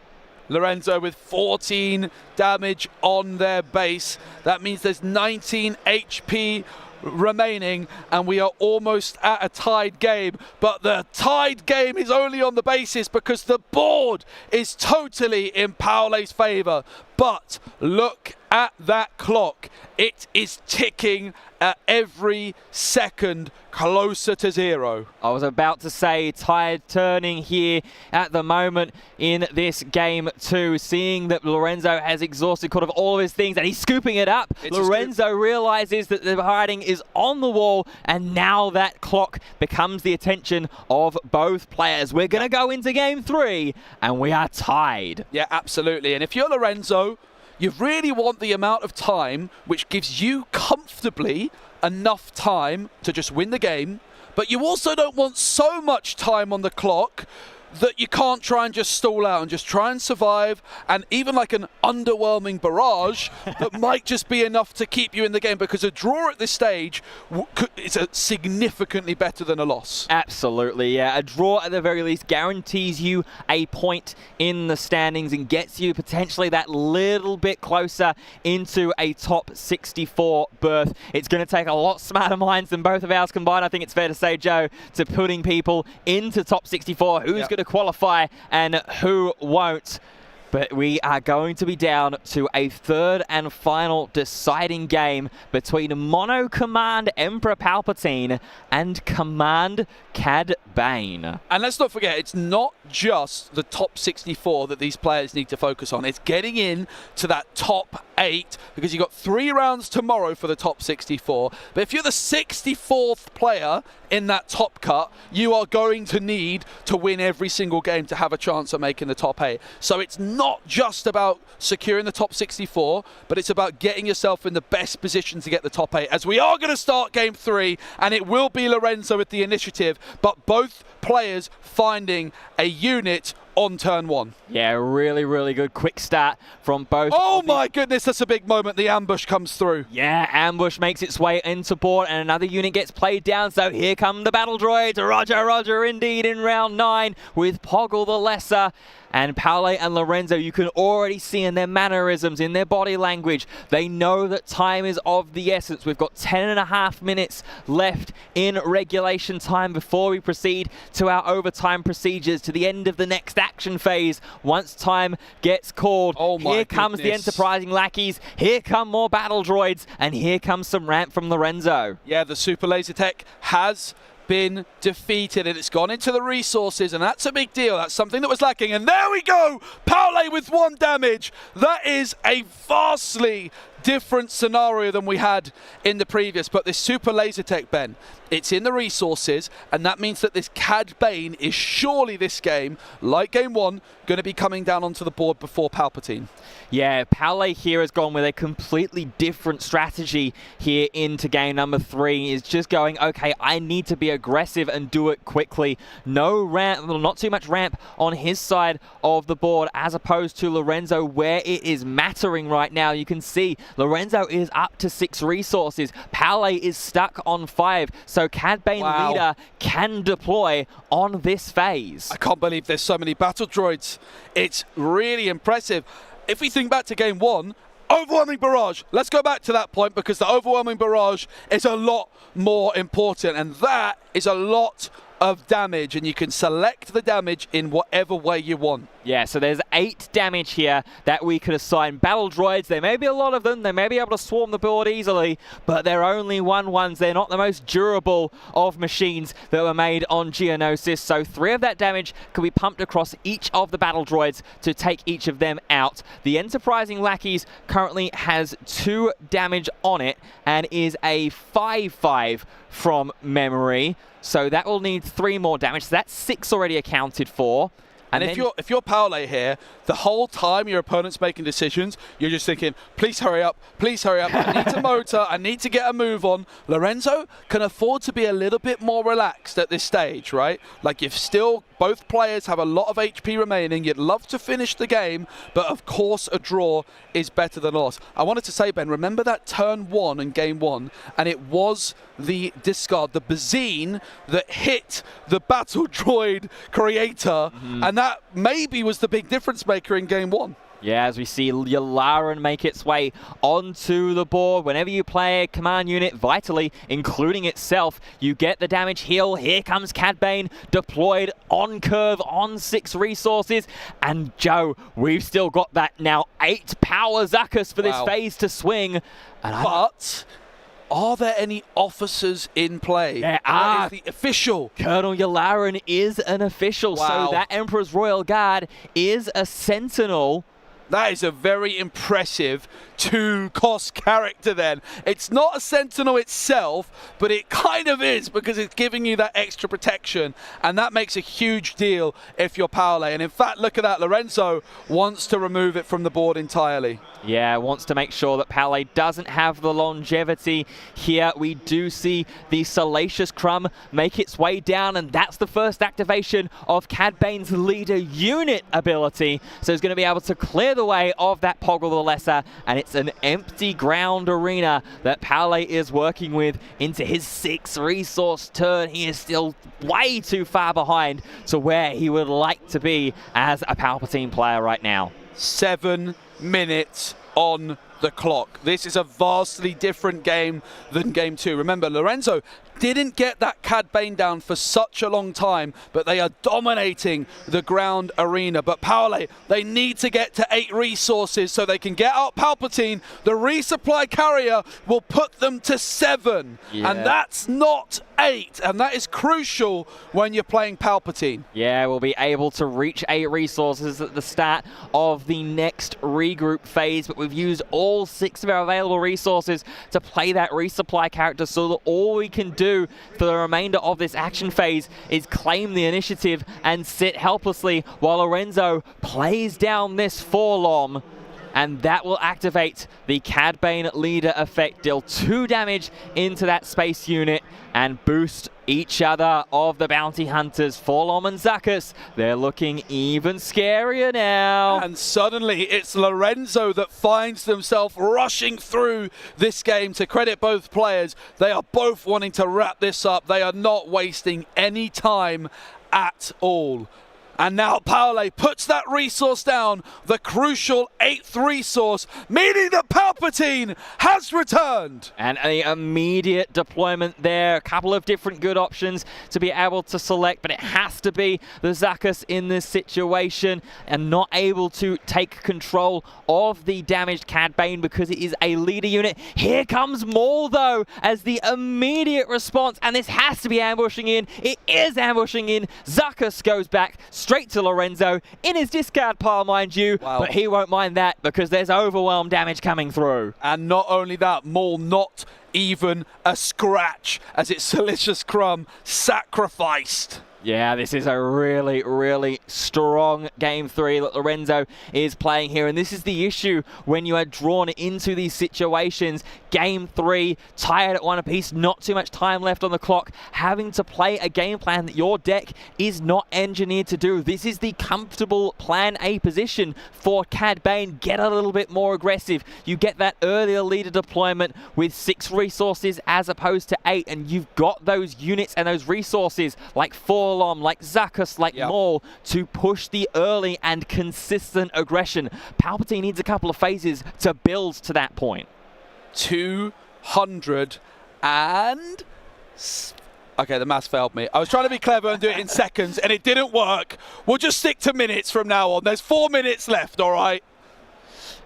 Speaker 12: Lorenzo with 14 damage on their base. That means there's 19 HP remaining, and we are almost at a tied game, but the tied game is only on the basis because the board is totally in Parlay's favor. But look at that clock. It is ticking at every second closer to 0.
Speaker 2: I was about to say tide turning here at the moment in this game 2, seeing that Lorenzo has exhausted kind of all of his things and he's scooping it up. Lorenzo realizes that the hiding is on the wall, and now that clock becomes the attention of both players. We're going to go into game 3 and we are tied.
Speaker 12: Yeah, absolutely. And if you're Lorenzo, you really want the amount of time which gives you comfortably enough time to just win the game, but you also don't want so much time on the clock that you can't try and just stall out and just try and survive, and even like an underwhelming barrage that might just be enough to keep you in the game, because a draw at this stage is significantly better than a loss.
Speaker 2: Absolutely, yeah. A draw at the very least guarantees you a point in the standings and gets you potentially that little bit closer into a top 64 berth. It's going to take a lot smarter minds than both of ours combined, I think it's fair to say, Joe, to putting people into top 64. Who's going to qualify and who won't? But we are going to be down to a third and final deciding game between Mono Command Emperor Palpatine and Command Cad Bane.
Speaker 12: And let's not forget, it's not just the top 64 that these players need to focus on. It's getting in to that top 8, because you've got 3 rounds tomorrow for the top 64. But if you're the 64th player in that top cut, you are going to need to win every single game to have a chance at making the top 8. So it's not just about securing the top 64, but it's about getting yourself in the best position to get the top 8, as we are going to start game 3, and it will be Lorenzo with the initiative, but both players finding a unit on turn 1.
Speaker 2: Yeah, really, really good quick start from both.
Speaker 12: Oh my goodness, that's a big moment. The ambush comes through.
Speaker 2: Yeah, ambush makes its way into board, and another unit gets played down. So here come the battle droids. Roger, Roger, indeed, in round 9 with Poggle the Lesser. And Paule and Lorenzo, you can already see in their mannerisms, in their body language, they know that time is of the essence. We've got 10.5 minutes left in regulation time before we proceed to our overtime procedures, to the end of the next action phase. Once time gets called, here comes the enterprising lackeys, here come more battle droids, and here comes some ramp from Lorenzo.
Speaker 12: Yeah, the super laser tech has been defeated, and it's gone into the resources, and that's a big deal. That's something that was lacking, and there we go! Paule with 1 damage. That is a vastly different scenario than we had in the previous, but this super laser tech, Ben, it's in the resources, and that means that this Cad Bane is surely this game, like game 1, going to be coming down onto the board before Palpatine.
Speaker 2: Yeah, Paule here has gone with a completely different strategy here into game number 3. Is just going, okay, I need to be aggressive and do it quickly. No ramp, well, not too much ramp on his side of the board, as opposed to Lorenzo, where it is mattering right now. You can see Lorenzo is up to 6 resources. Paule is stuck on 5. So Cad Bane leader can deploy on this phase.
Speaker 12: I can't believe there's so many battle droids. It's really impressive. If we think back to game 1, overwhelming barrage. Let's go back to that point, because the overwhelming barrage is a lot more important, and that is a lot of damage, and you can select the damage in whatever way you want.
Speaker 2: Yeah, so there's 8 damage here that we could assign battle droids. There may be a lot of them. They may be able to swarm the board easily, but they're only 1/1s. They're not the most durable of machines that were made on Geonosis. So 3 of that damage can be pumped across each of the battle droids to take each of them out. The Enterprising Lackeys currently has 2 damage on it and is a 5/5 from memory. So that will need 3 more damage. So that's 6 already accounted for.
Speaker 12: And if you're Paule here, the whole time your opponent's making decisions, you're just thinking, please hurry up, please hurry up. I need to motor, I need to get a move on. Lorenzo can afford to be a little bit more relaxed at this stage, right? Like, if still both players have a lot of HP remaining, you'd love to finish the game, but of course a draw is better than a loss. I wanted to say, Ben, remember that turn 1 in game 1, and it was the discard, the Bazine, that hit the battle droid creator, and that maybe was the big difference maker in game 1.
Speaker 2: Yeah, as we see Yularen make its way onto the board. Whenever you play a command unit vitally, including itself, you get the damage heal. Here comes Cad Bane, deployed on curve on 6 resources. And Joe, we've still got that now 8 power Zuckus for this phase to swing.
Speaker 12: But are there any officers in play?
Speaker 2: There are.
Speaker 12: The official.
Speaker 2: Colonel Yularen is an official. So that Emperor's Royal Guard is a sentinel
Speaker 12: That is a very impressive 2-cost character then. It's not a Sentinel itself, but it kind of is because it's giving you that extra protection, and that makes a huge deal if you're Paole. And in fact, look at that, Lorenzo wants to remove it from the board entirely.
Speaker 2: Yeah, wants to make sure that Paole doesn't have the longevity here. We do see the Salacious Crumb make its way down, and that's the first activation of Cad Bane's leader unit ability. So he's going to be able to clear the way of that Poggle the Lesser, and it's an empty ground arena that Paole is working with into his 6 resource turn. He is still way too far behind to where he would like to be as a Palpatine player right now.
Speaker 12: 7 minutes on the clock. This is a vastly different game than game 2. Remember, Lorenzo didn't get that Cad Bane down for such a long time, but they are dominating the ground arena. But Paole, they need to get to 8 resources so they can get out Palpatine. The resupply carrier will put them to 7, and that's not 8, and that is crucial when you're playing Palpatine.
Speaker 2: Yeah, we'll be able to reach 8 resources at the start of the next regroup phase, but we've used all 6 of our available resources to play that resupply character, so that all we can do for the remainder of this action phase is claim the initiative and sit helplessly while Lorenzo plays down this Forlom. And that will activate the Cad Bane leader effect, deal 2 damage into that space unit, and boost each other of the bounty hunters. Forlom and Zuckuss, they're looking even scarier now.
Speaker 12: And suddenly it's Lorenzo that finds themselves rushing through this game. To credit both players, they are both wanting to wrap this up. They are not wasting any time at all. And now Paole puts that resource down, the crucial 8th resource, meaning that Palpatine has returned.
Speaker 2: And an immediate deployment there. A couple of different good options to be able to select, but it has to be the Zuckuss in this situation, and not able to take control of the damaged Cad Bane because it is a leader unit. Here comes Maul, though, as the immediate response, and this has to be ambushing in. It is ambushing in. Zuckuss goes back straight to Lorenzo in his discard pile, mind you, but he won't mind that because there's overwhelm damage coming through.
Speaker 12: And not only that, Maul not even a scratch as it's Salacious Crumb sacrificed.
Speaker 2: Yeah, this is a really, really strong Game 3 that Lorenzo is playing here. And this is the issue when you are drawn into these situations. Game 3, tired at one apiece, not too much time left on the clock, having to play a game plan that your deck is not engineered to do. This is the comfortable plan A position for Cad Bane. Get a little bit more aggressive. You get that earlier leader deployment with 6 resources as opposed to 8, and you've got those units and those resources like 4, like Zuckuss, like Maul, to push the early and consistent aggression. Palpatine needs a couple of phases to build to that point.
Speaker 12: 200 and... Okay, the maths failed me. I was trying to be clever and do it in seconds, and it didn't work. We'll just stick to minutes from now on. There's 4 minutes left, all right?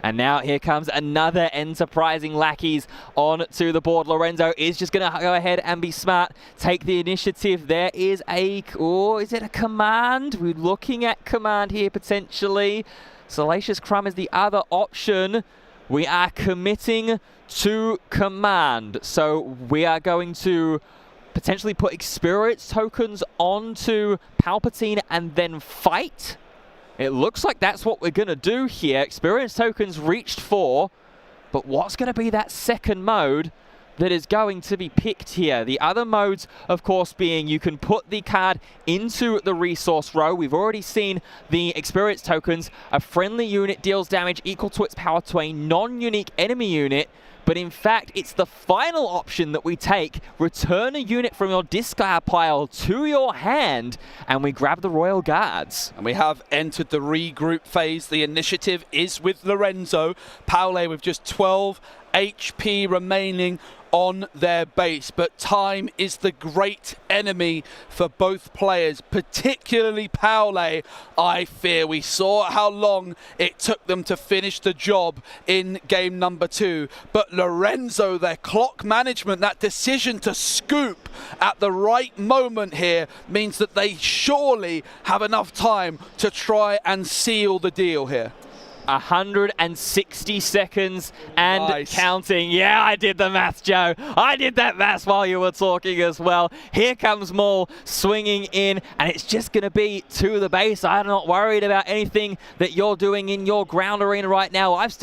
Speaker 2: And now here comes another enterprising lackeys on to the board. Lorenzo is just going to go ahead and be smart, take the initiative. There is a, is it a command? We're looking at command here potentially. Salacious Crumb is the other option. We are committing to command. So we are going to potentially put experience tokens onto Palpatine and then fight. It looks like that's what we're going to do here. Experience tokens reached for, but what's going to be that second mode that is going to be picked here? The other modes, of course, being you can put the card into the resource row. We've already seen the experience tokens. A friendly unit deals damage equal to its power to a non-unique enemy unit. But in fact, it's the final option that we take. Return a unit from your discard pile to your hand, and we grab the Royal Guards.
Speaker 12: And we have entered the regroup phase. The initiative is with Lorenzo. Paole with just 12 HP remaining on their base, but time is the great enemy for both players, particularly Paole. I fear we saw how long it took them to finish the job in game number 2, but Lorenzo, their clock management, that decision to scoop at the right moment here means that they surely have enough time to try and seal the deal here.
Speaker 2: 160 seconds and counting. Yeah, I did the maths, Joe. I did that maths while you were talking as well. Here comes Maul swinging in, and it's just going to be to the base. I'm not worried about anything that you're doing in your ground arena right now. I've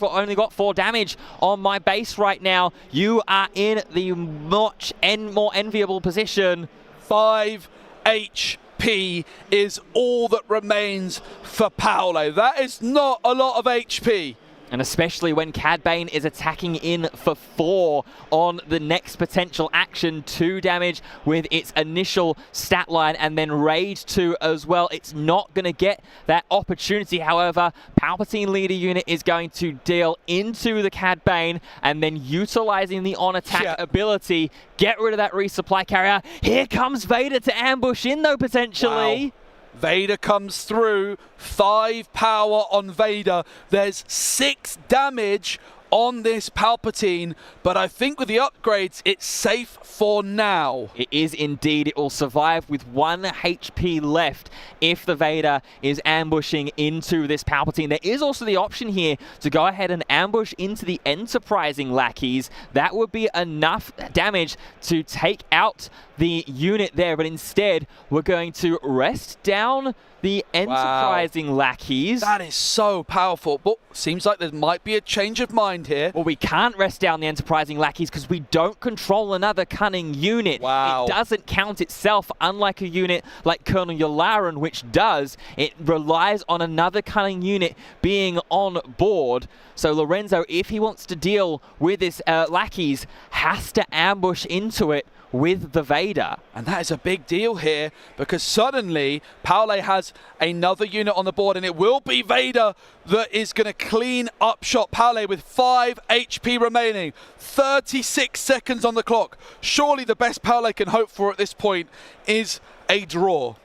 Speaker 2: only got 4 damage on my base right now. You are in the much more enviable position.
Speaker 12: 5 HP is all that remains for Paolo. That is not a lot of HP.
Speaker 2: And especially when Cad Bane is attacking in for 4 on the next potential action, 2 damage with its initial stat line, and then Raid 2 as well. It's not going to get that opportunity. However, Palpatine leader unit is going to deal into the Cad Bane, and then utilizing the on-attack ability, get rid of that resupply carrier. Here comes Vader to ambush in though, potentially.
Speaker 12: Wow. Vader comes through, 5 power on Vader. There's 6 damage on this Palpatine, but I think with the upgrades, it's safe for now.
Speaker 2: It is indeed. It will survive with 1 HP left if the Vader is ambushing into this Palpatine. There is also the option here to go ahead and ambush into the Enterprising lackeys. That would be enough damage to take out the unit there, but instead we're going to rest down the Enterprising lackeys.
Speaker 12: That is so powerful, but seems like there might be a change of mind here.
Speaker 2: Well, we can't rest down the Enterprising lackeys because we don't control another cunning unit.
Speaker 12: Wow.
Speaker 2: It doesn't count itself, unlike a unit like Colonel Yularen, which does. It relies on another cunning unit being on board. So Lorenzo, if he wants to deal with this lackeys, has to ambush into it with the Vader.
Speaker 12: And that is a big deal here, because suddenly Paolo has another unit on the board, and it will be Vader that is going to clean up shop. Paolo with 5 HP remaining, 36 seconds on the clock. Surely the best Paolo can hope for at this point is a draw.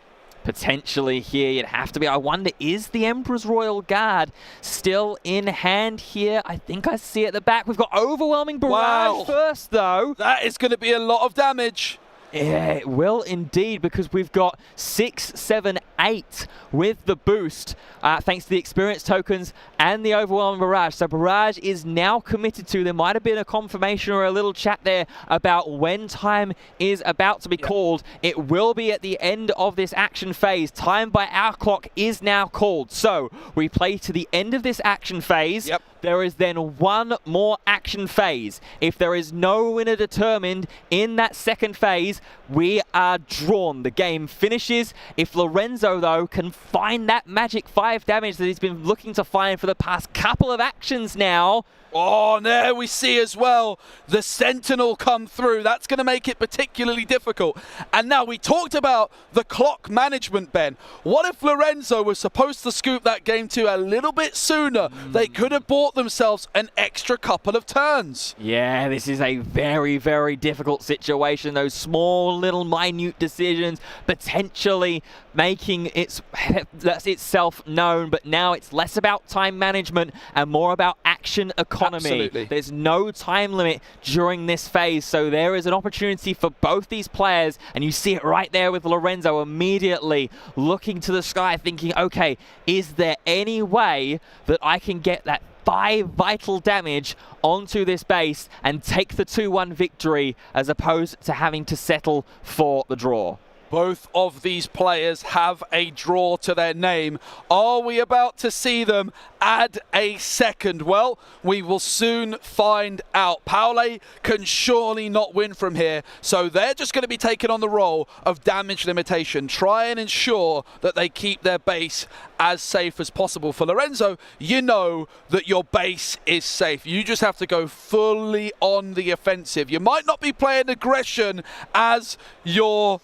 Speaker 2: Potentially here, you'd have to be. I wonder, is the Emperor's Royal Guard still in hand here? I think I see at the back. We've got overwhelming barrage first, though.
Speaker 12: That is going to be a lot of damage.
Speaker 2: Yeah, it will indeed, because we've got 6, 7, 8 with the boost, thanks to the experience tokens and the overwhelming barrage. So barrage is now committed to. There might have been a confirmation or a little chat there about when time is about to be called. It will be at the end of this action phase. Time by our clock is now called. So we play to the end of this action phase. There is then 1 more action phase. If there is no winner determined in that second phase, we are drawn. The game finishes. If Lorenzo, though, can find that magic 5 damage that he's been looking to find for the past couple of actions now.
Speaker 12: Oh, there we see as well the Sentinel come through. That's going to make it particularly difficult. And now we talked about the clock management, Ben. What if Lorenzo was supposed to scoop that game to a little bit sooner? They could have bought themselves an extra couple of turns.
Speaker 2: Yeah, this is a very, very difficult situation. Those small, little, minute decisions potentially making itself known, but now it's less about time management and more about action economy.
Speaker 12: Absolutely.
Speaker 2: There's no time limit during this phase, so there is an opportunity for both these players, and you see it right there with Lorenzo immediately looking to the sky thinking, okay, is there any way that I can get that 5 vital damage onto this base and take the 2-1 victory as opposed to having to settle for the draw?
Speaker 12: Both of these players have a draw to their name. Are we about to see them add a second? Well, we will soon find out. Paolo can surely not win from here, so they're just going to be taking on the role of damage limitation. Try and ensure that they keep their base as safe as possible. For Lorenzo, you know that your base is safe. You just have to go fully on the offensive. You might not be playing aggression as your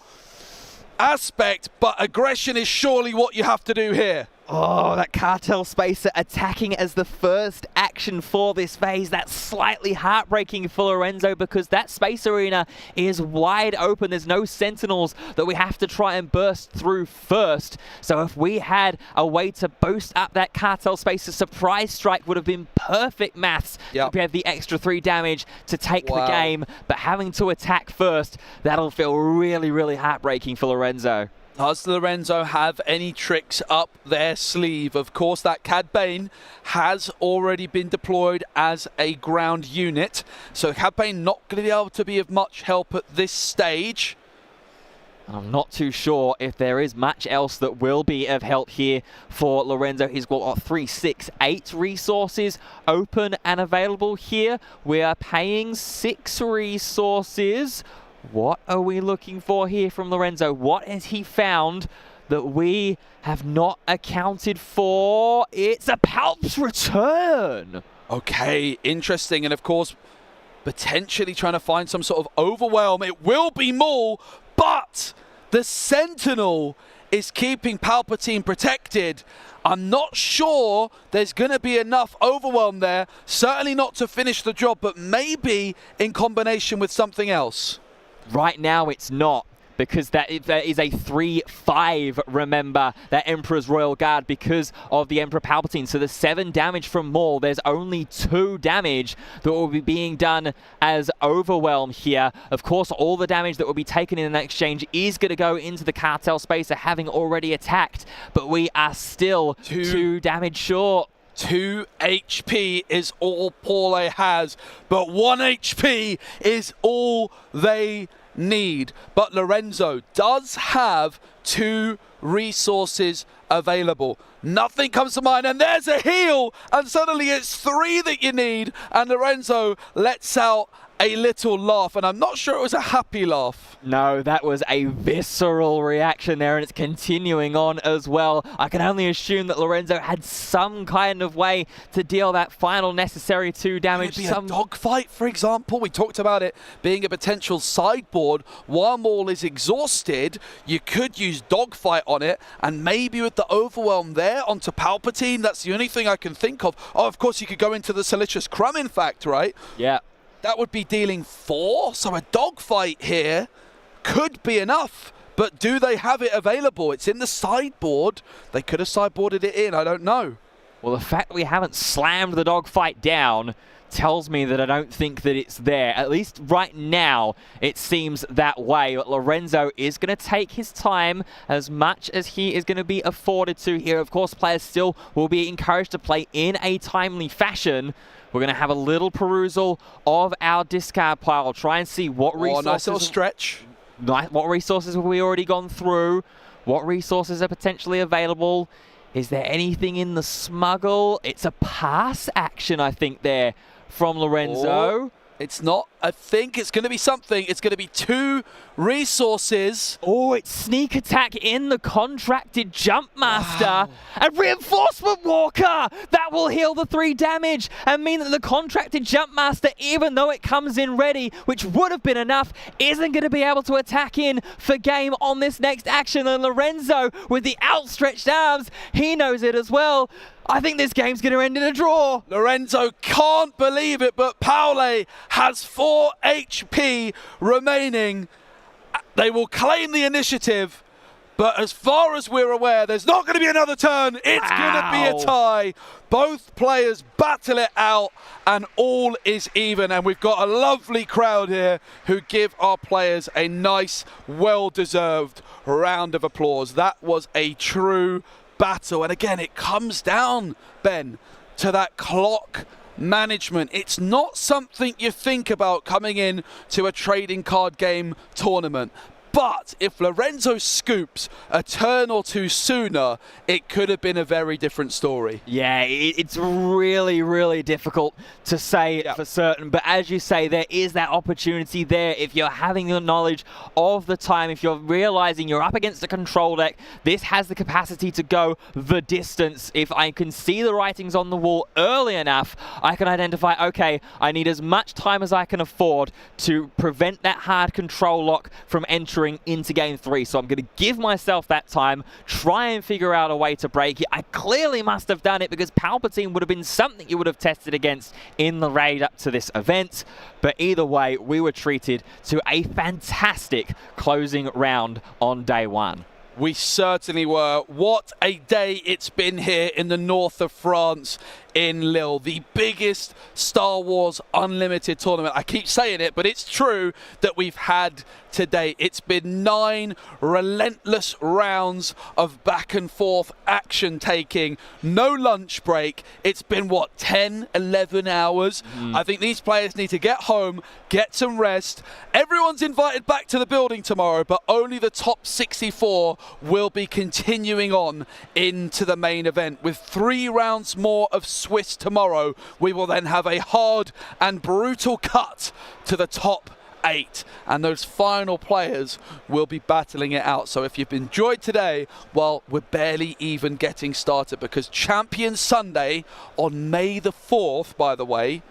Speaker 12: aspect, but aggression is surely what you have to do here.
Speaker 2: Oh, that Cartel Spacer attacking as the first action for this phase. That's slightly heartbreaking for Lorenzo because that Space Arena is wide open. There's no Sentinels that we have to try and burst through first. So if we had a way to boost up that Cartel Spacer, Surprise Strike would have been perfect maths. If we have the extra 3 damage to take the game, but having to attack first, that'll feel really, really heartbreaking for Lorenzo.
Speaker 12: Does Lorenzo have any tricks up their sleeve? Of course, that Cad Bane has already been deployed as a ground unit, so Cad Bane not going to be able to be of much help at this stage.
Speaker 2: I'm not too sure if there is much else that will be of help here for Lorenzo. He's got 3, 6, 8 resources open and available here. We are paying 6 resources. What are we looking for here from Lorenzo? What has he found that we have not accounted for? It's a Palp's return.
Speaker 12: Okay, interesting. And of course, potentially trying to find some sort of overwhelm. It will be Maul, but the Sentinel is keeping Palpatine protected. I'm not sure there's going to be enough overwhelm there. Certainly not to finish the job, but maybe in combination with something else.
Speaker 2: Right now it's not, because that is a 3-5, remember, that Emperor's Royal Guard because of the Emperor Palpatine. So the 7 damage from Maul, there's only 2 damage that will be being done as overwhelm here. Of course, all the damage that will be taken in that exchange is going to go into the cartel spacer, having already attacked, but we are still 2 damage short.
Speaker 12: 2 HP is all Paulie has, but 1 HP is all they need. But Lorenzo does have 2 resources available. Nothing comes to mind, and there's a heal, and suddenly it's 3 that you need, and Lorenzo lets out a little laugh, and I'm not sure it was a happy laugh.
Speaker 2: No, that was a visceral reaction there, and it's continuing on as well. I can only assume that Lorenzo had some kind of way to deal that final necessary 2 damage.
Speaker 12: Could it be a dogfight, for example? We talked about it being a potential sideboard. While Maul is exhausted, you could use dogfight on it, and maybe with the overwhelm there onto Palpatine, that's the only thing I can think of. Oh, of course, you could go into the Silicious Crumb, in fact, right?
Speaker 2: Yeah.
Speaker 12: That would be dealing 4, so a dogfight here could be enough. But do they have it available? It's in the sideboard. They could have sideboarded it in, I don't know.
Speaker 2: Well, the fact that we haven't slammed the dogfight down tells me that I don't think that it's there. At least right now, it seems that way. But Lorenzo is going to take his time as much as he is going to be afforded to here. Of course, players still will be encouraged to play in a timely fashion. We're going to have a little perusal of our discard pile. Try and see what resources...
Speaker 12: nice little stretch.
Speaker 2: What resources have we already gone through? What resources are potentially available? Is there anything in the smuggle? It's a pass action, I think, there from Lorenzo.
Speaker 12: Oh, it's not. I think it's going to be something. It's going to be 2 resources.
Speaker 2: Oh, it's sneak attack in the contracted Jump Master.
Speaker 12: Wow.
Speaker 2: And Reinforcement Walker! That will heal the 3 damage and mean that the contracted Jump Master, even though it comes in ready, which would have been enough, isn't going to be able to attack in for game on this next action. And Lorenzo, with the outstretched arms, he knows it as well. I think this game's going to end in a draw.
Speaker 12: Lorenzo can't believe it, but Paulie has 4 HP remaining. They will claim the initiative, but as far as we're aware, there's not going to be another turn. It's going to be a tie. Both players battle it out, and all is even. And we've got a lovely crowd here who give our players a nice, well-deserved round of applause. That was a true battle. And again, it comes down, Ben, to that clock management. It's not something you think about coming in to a trading card game tournament. But if Lorenzo scoops a turn or 2 sooner, it could have been a very different story.
Speaker 2: Yeah, it's really, really difficult to say for certain. But as you say, there is that opportunity there. If you're having the knowledge of the time, if you're realizing you're up against a control deck, this has the capacity to go the distance. If I can see the writings on the wall early enough, I can identify, okay, I need as much time as I can afford to prevent that hard control lock from entering into game 3. So I'm going to give myself that time, try and figure out a way to break it. I clearly must have done it because Palpatine would have been something you would have tested against in the raid up to this event. But either way, we were treated to a fantastic closing round on day 1.
Speaker 12: We certainly were. What a day it's been here in the north of France. in Lille, the biggest Star Wars Unlimited tournament. I keep saying it, but it's true that we've had today. It's been 9 relentless rounds of back and forth action taking, no lunch break. It's been, what, 10, 11 hours? I think these players need to get home, get some rest. Everyone's invited back to the building tomorrow, but only the top 64 will be continuing on into the main event. With 3 rounds more of Swiss tomorrow, we will then have a hard and brutal cut to the top 8, and those final players will be battling it out. So if you've enjoyed today, well, we're barely even getting started, because Champions Sunday on May the 4th, by the way,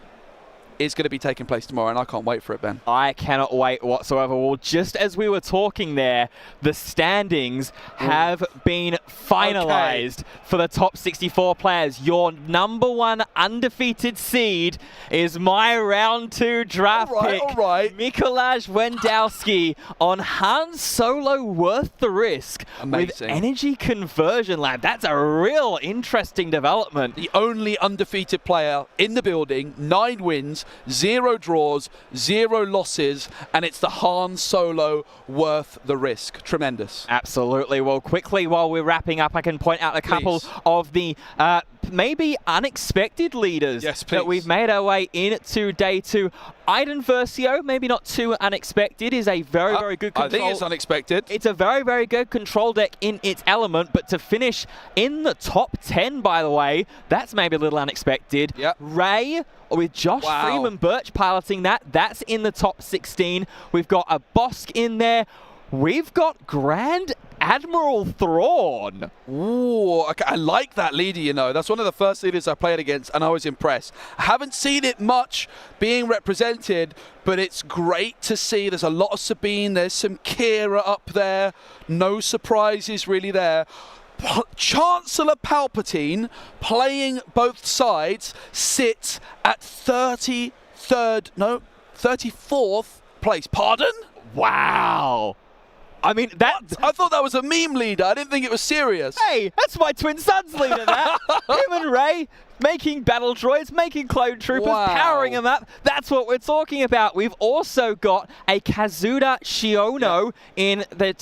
Speaker 12: is going to be taking place tomorrow, and I can't wait for it, Ben.
Speaker 2: I cannot wait whatsoever. Well, just as we were talking there, the standings have been finalized for the top 64 players. Your number 1 undefeated seed is my round 2 draft pick, Mikołaj Wendowski, on Han Solo Worth the Risk.
Speaker 12: Amazing.
Speaker 2: With Energy Conversion Lab. That's a real interesting development.
Speaker 12: The only undefeated player in the building, 9 wins, 0 draws, 0 losses, and it's the Han Solo Worth the Risk. Tremendous.
Speaker 2: Absolutely. Well, quickly, while we're wrapping up, I can point out a couple of the maybe unexpected leaders that we've made our way into day 2. Aiden Versio, maybe not too unexpected, is a very, very good control.
Speaker 12: I think it's unexpected.
Speaker 2: It's a very, very good control deck in its element, but to finish in the top 10, by the way, that's maybe a little unexpected. Ray, with Josh Freeman Birch piloting that, that's in the top 16. We've got a Bosk in there. We've got Grand Admiral Thrawn.
Speaker 12: Ooh, okay, I like that leader, you know. That's one of the first leaders I played against, and I was impressed. I haven't seen it much being represented, but it's great to see. There's a lot of Sabine. There's some Kira up there. No surprises really there. Chancellor Palpatine, playing both sides, sits at 34th place. Pardon?
Speaker 2: Wow. I mean, that...
Speaker 12: I thought that was a meme leader. I didn't think it was serious.
Speaker 2: Hey, that's my twin son's leader, that. Him and Ray making battle droids, making clone troopers, powering them up. That's what we're talking about. We've also got a Kazuda Shiono in the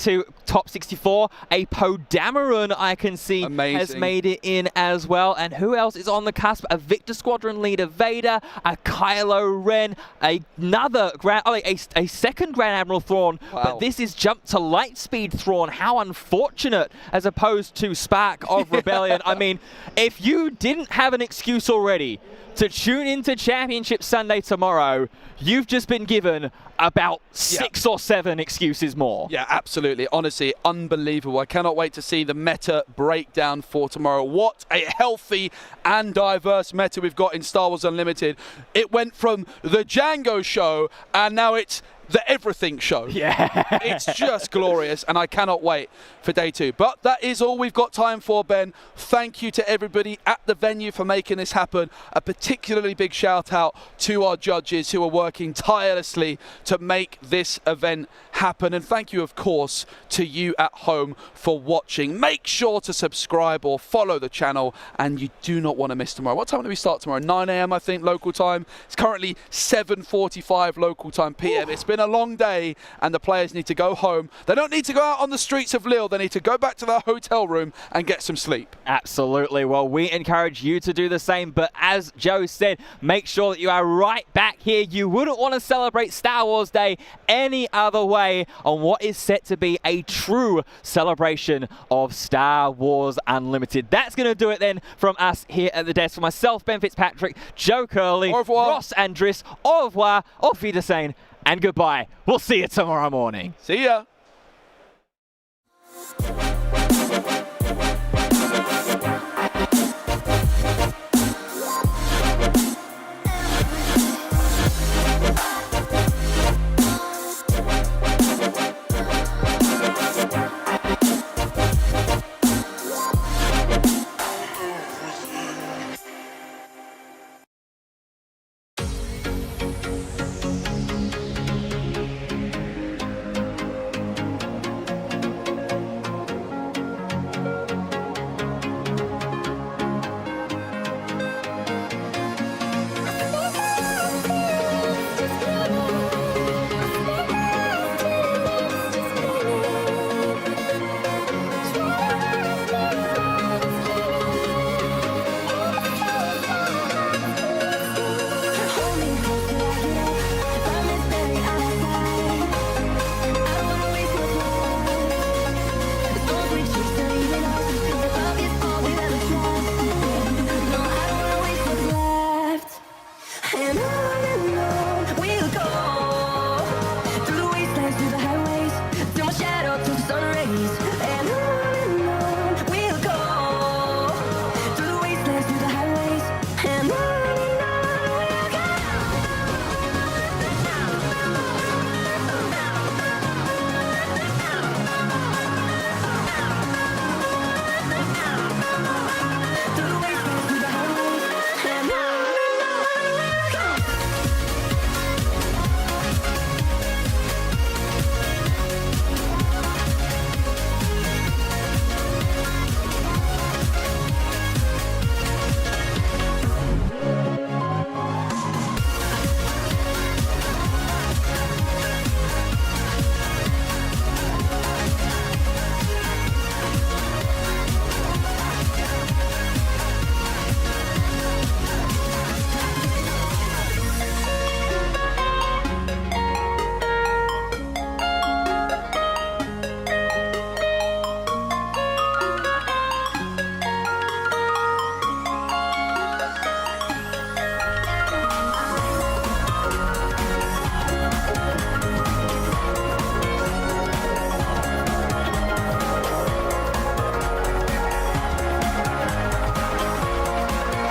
Speaker 2: top 64. A Poe Dameron, I can see, has made it in as well. And who else is on the cusp? A Victor Squadron leader Vader, a Kylo Ren, another a second Grand Admiral Thrawn, but this is jump to Lightspeed Thrawn. How unfortunate, as opposed to Spark of Rebellion. I mean, if you didn't have an excuse already to tune into Championship Sunday tomorrow, you've just been given about 6 or 7 excuses more.
Speaker 12: Yeah, absolutely. Honestly, unbelievable. I cannot wait to see the meta breakdown for tomorrow. What a healthy and diverse meta we've got in Star Wars Unlimited. It went from the Django show, and now it's the everything show.
Speaker 2: Yeah.
Speaker 12: It's just glorious, and I cannot wait for day 2. But that is all we've got time for, Ben. Thank you to everybody at the venue for making this happen. A particularly big shout out to our judges who are working tirelessly to make this event happen. And thank you, of course, to you at home for watching. Make sure to subscribe or follow the channel, and you do not want to miss tomorrow. What time do we start tomorrow? 9 a.m. I think, local time. It's currently 7:45 local time PM. It's been a long day, and the players need to go home. They don't need to go out on the streets of Lille. They need to go back to their hotel room and get some sleep.
Speaker 2: Absolutely. Well, we encourage you to do the same, but as Joe said, make sure that you are right back here. You wouldn't want to celebrate Star Wars Day any other way on what is set to be a true celebration of Star Wars Unlimited. That's going to do it then from us here at the desk. For myself, Ben Fitzpatrick, Joe Curley, Ross Andris, au revoir, auf Wiedersehen, and goodbye. We'll see you tomorrow morning.
Speaker 12: See ya.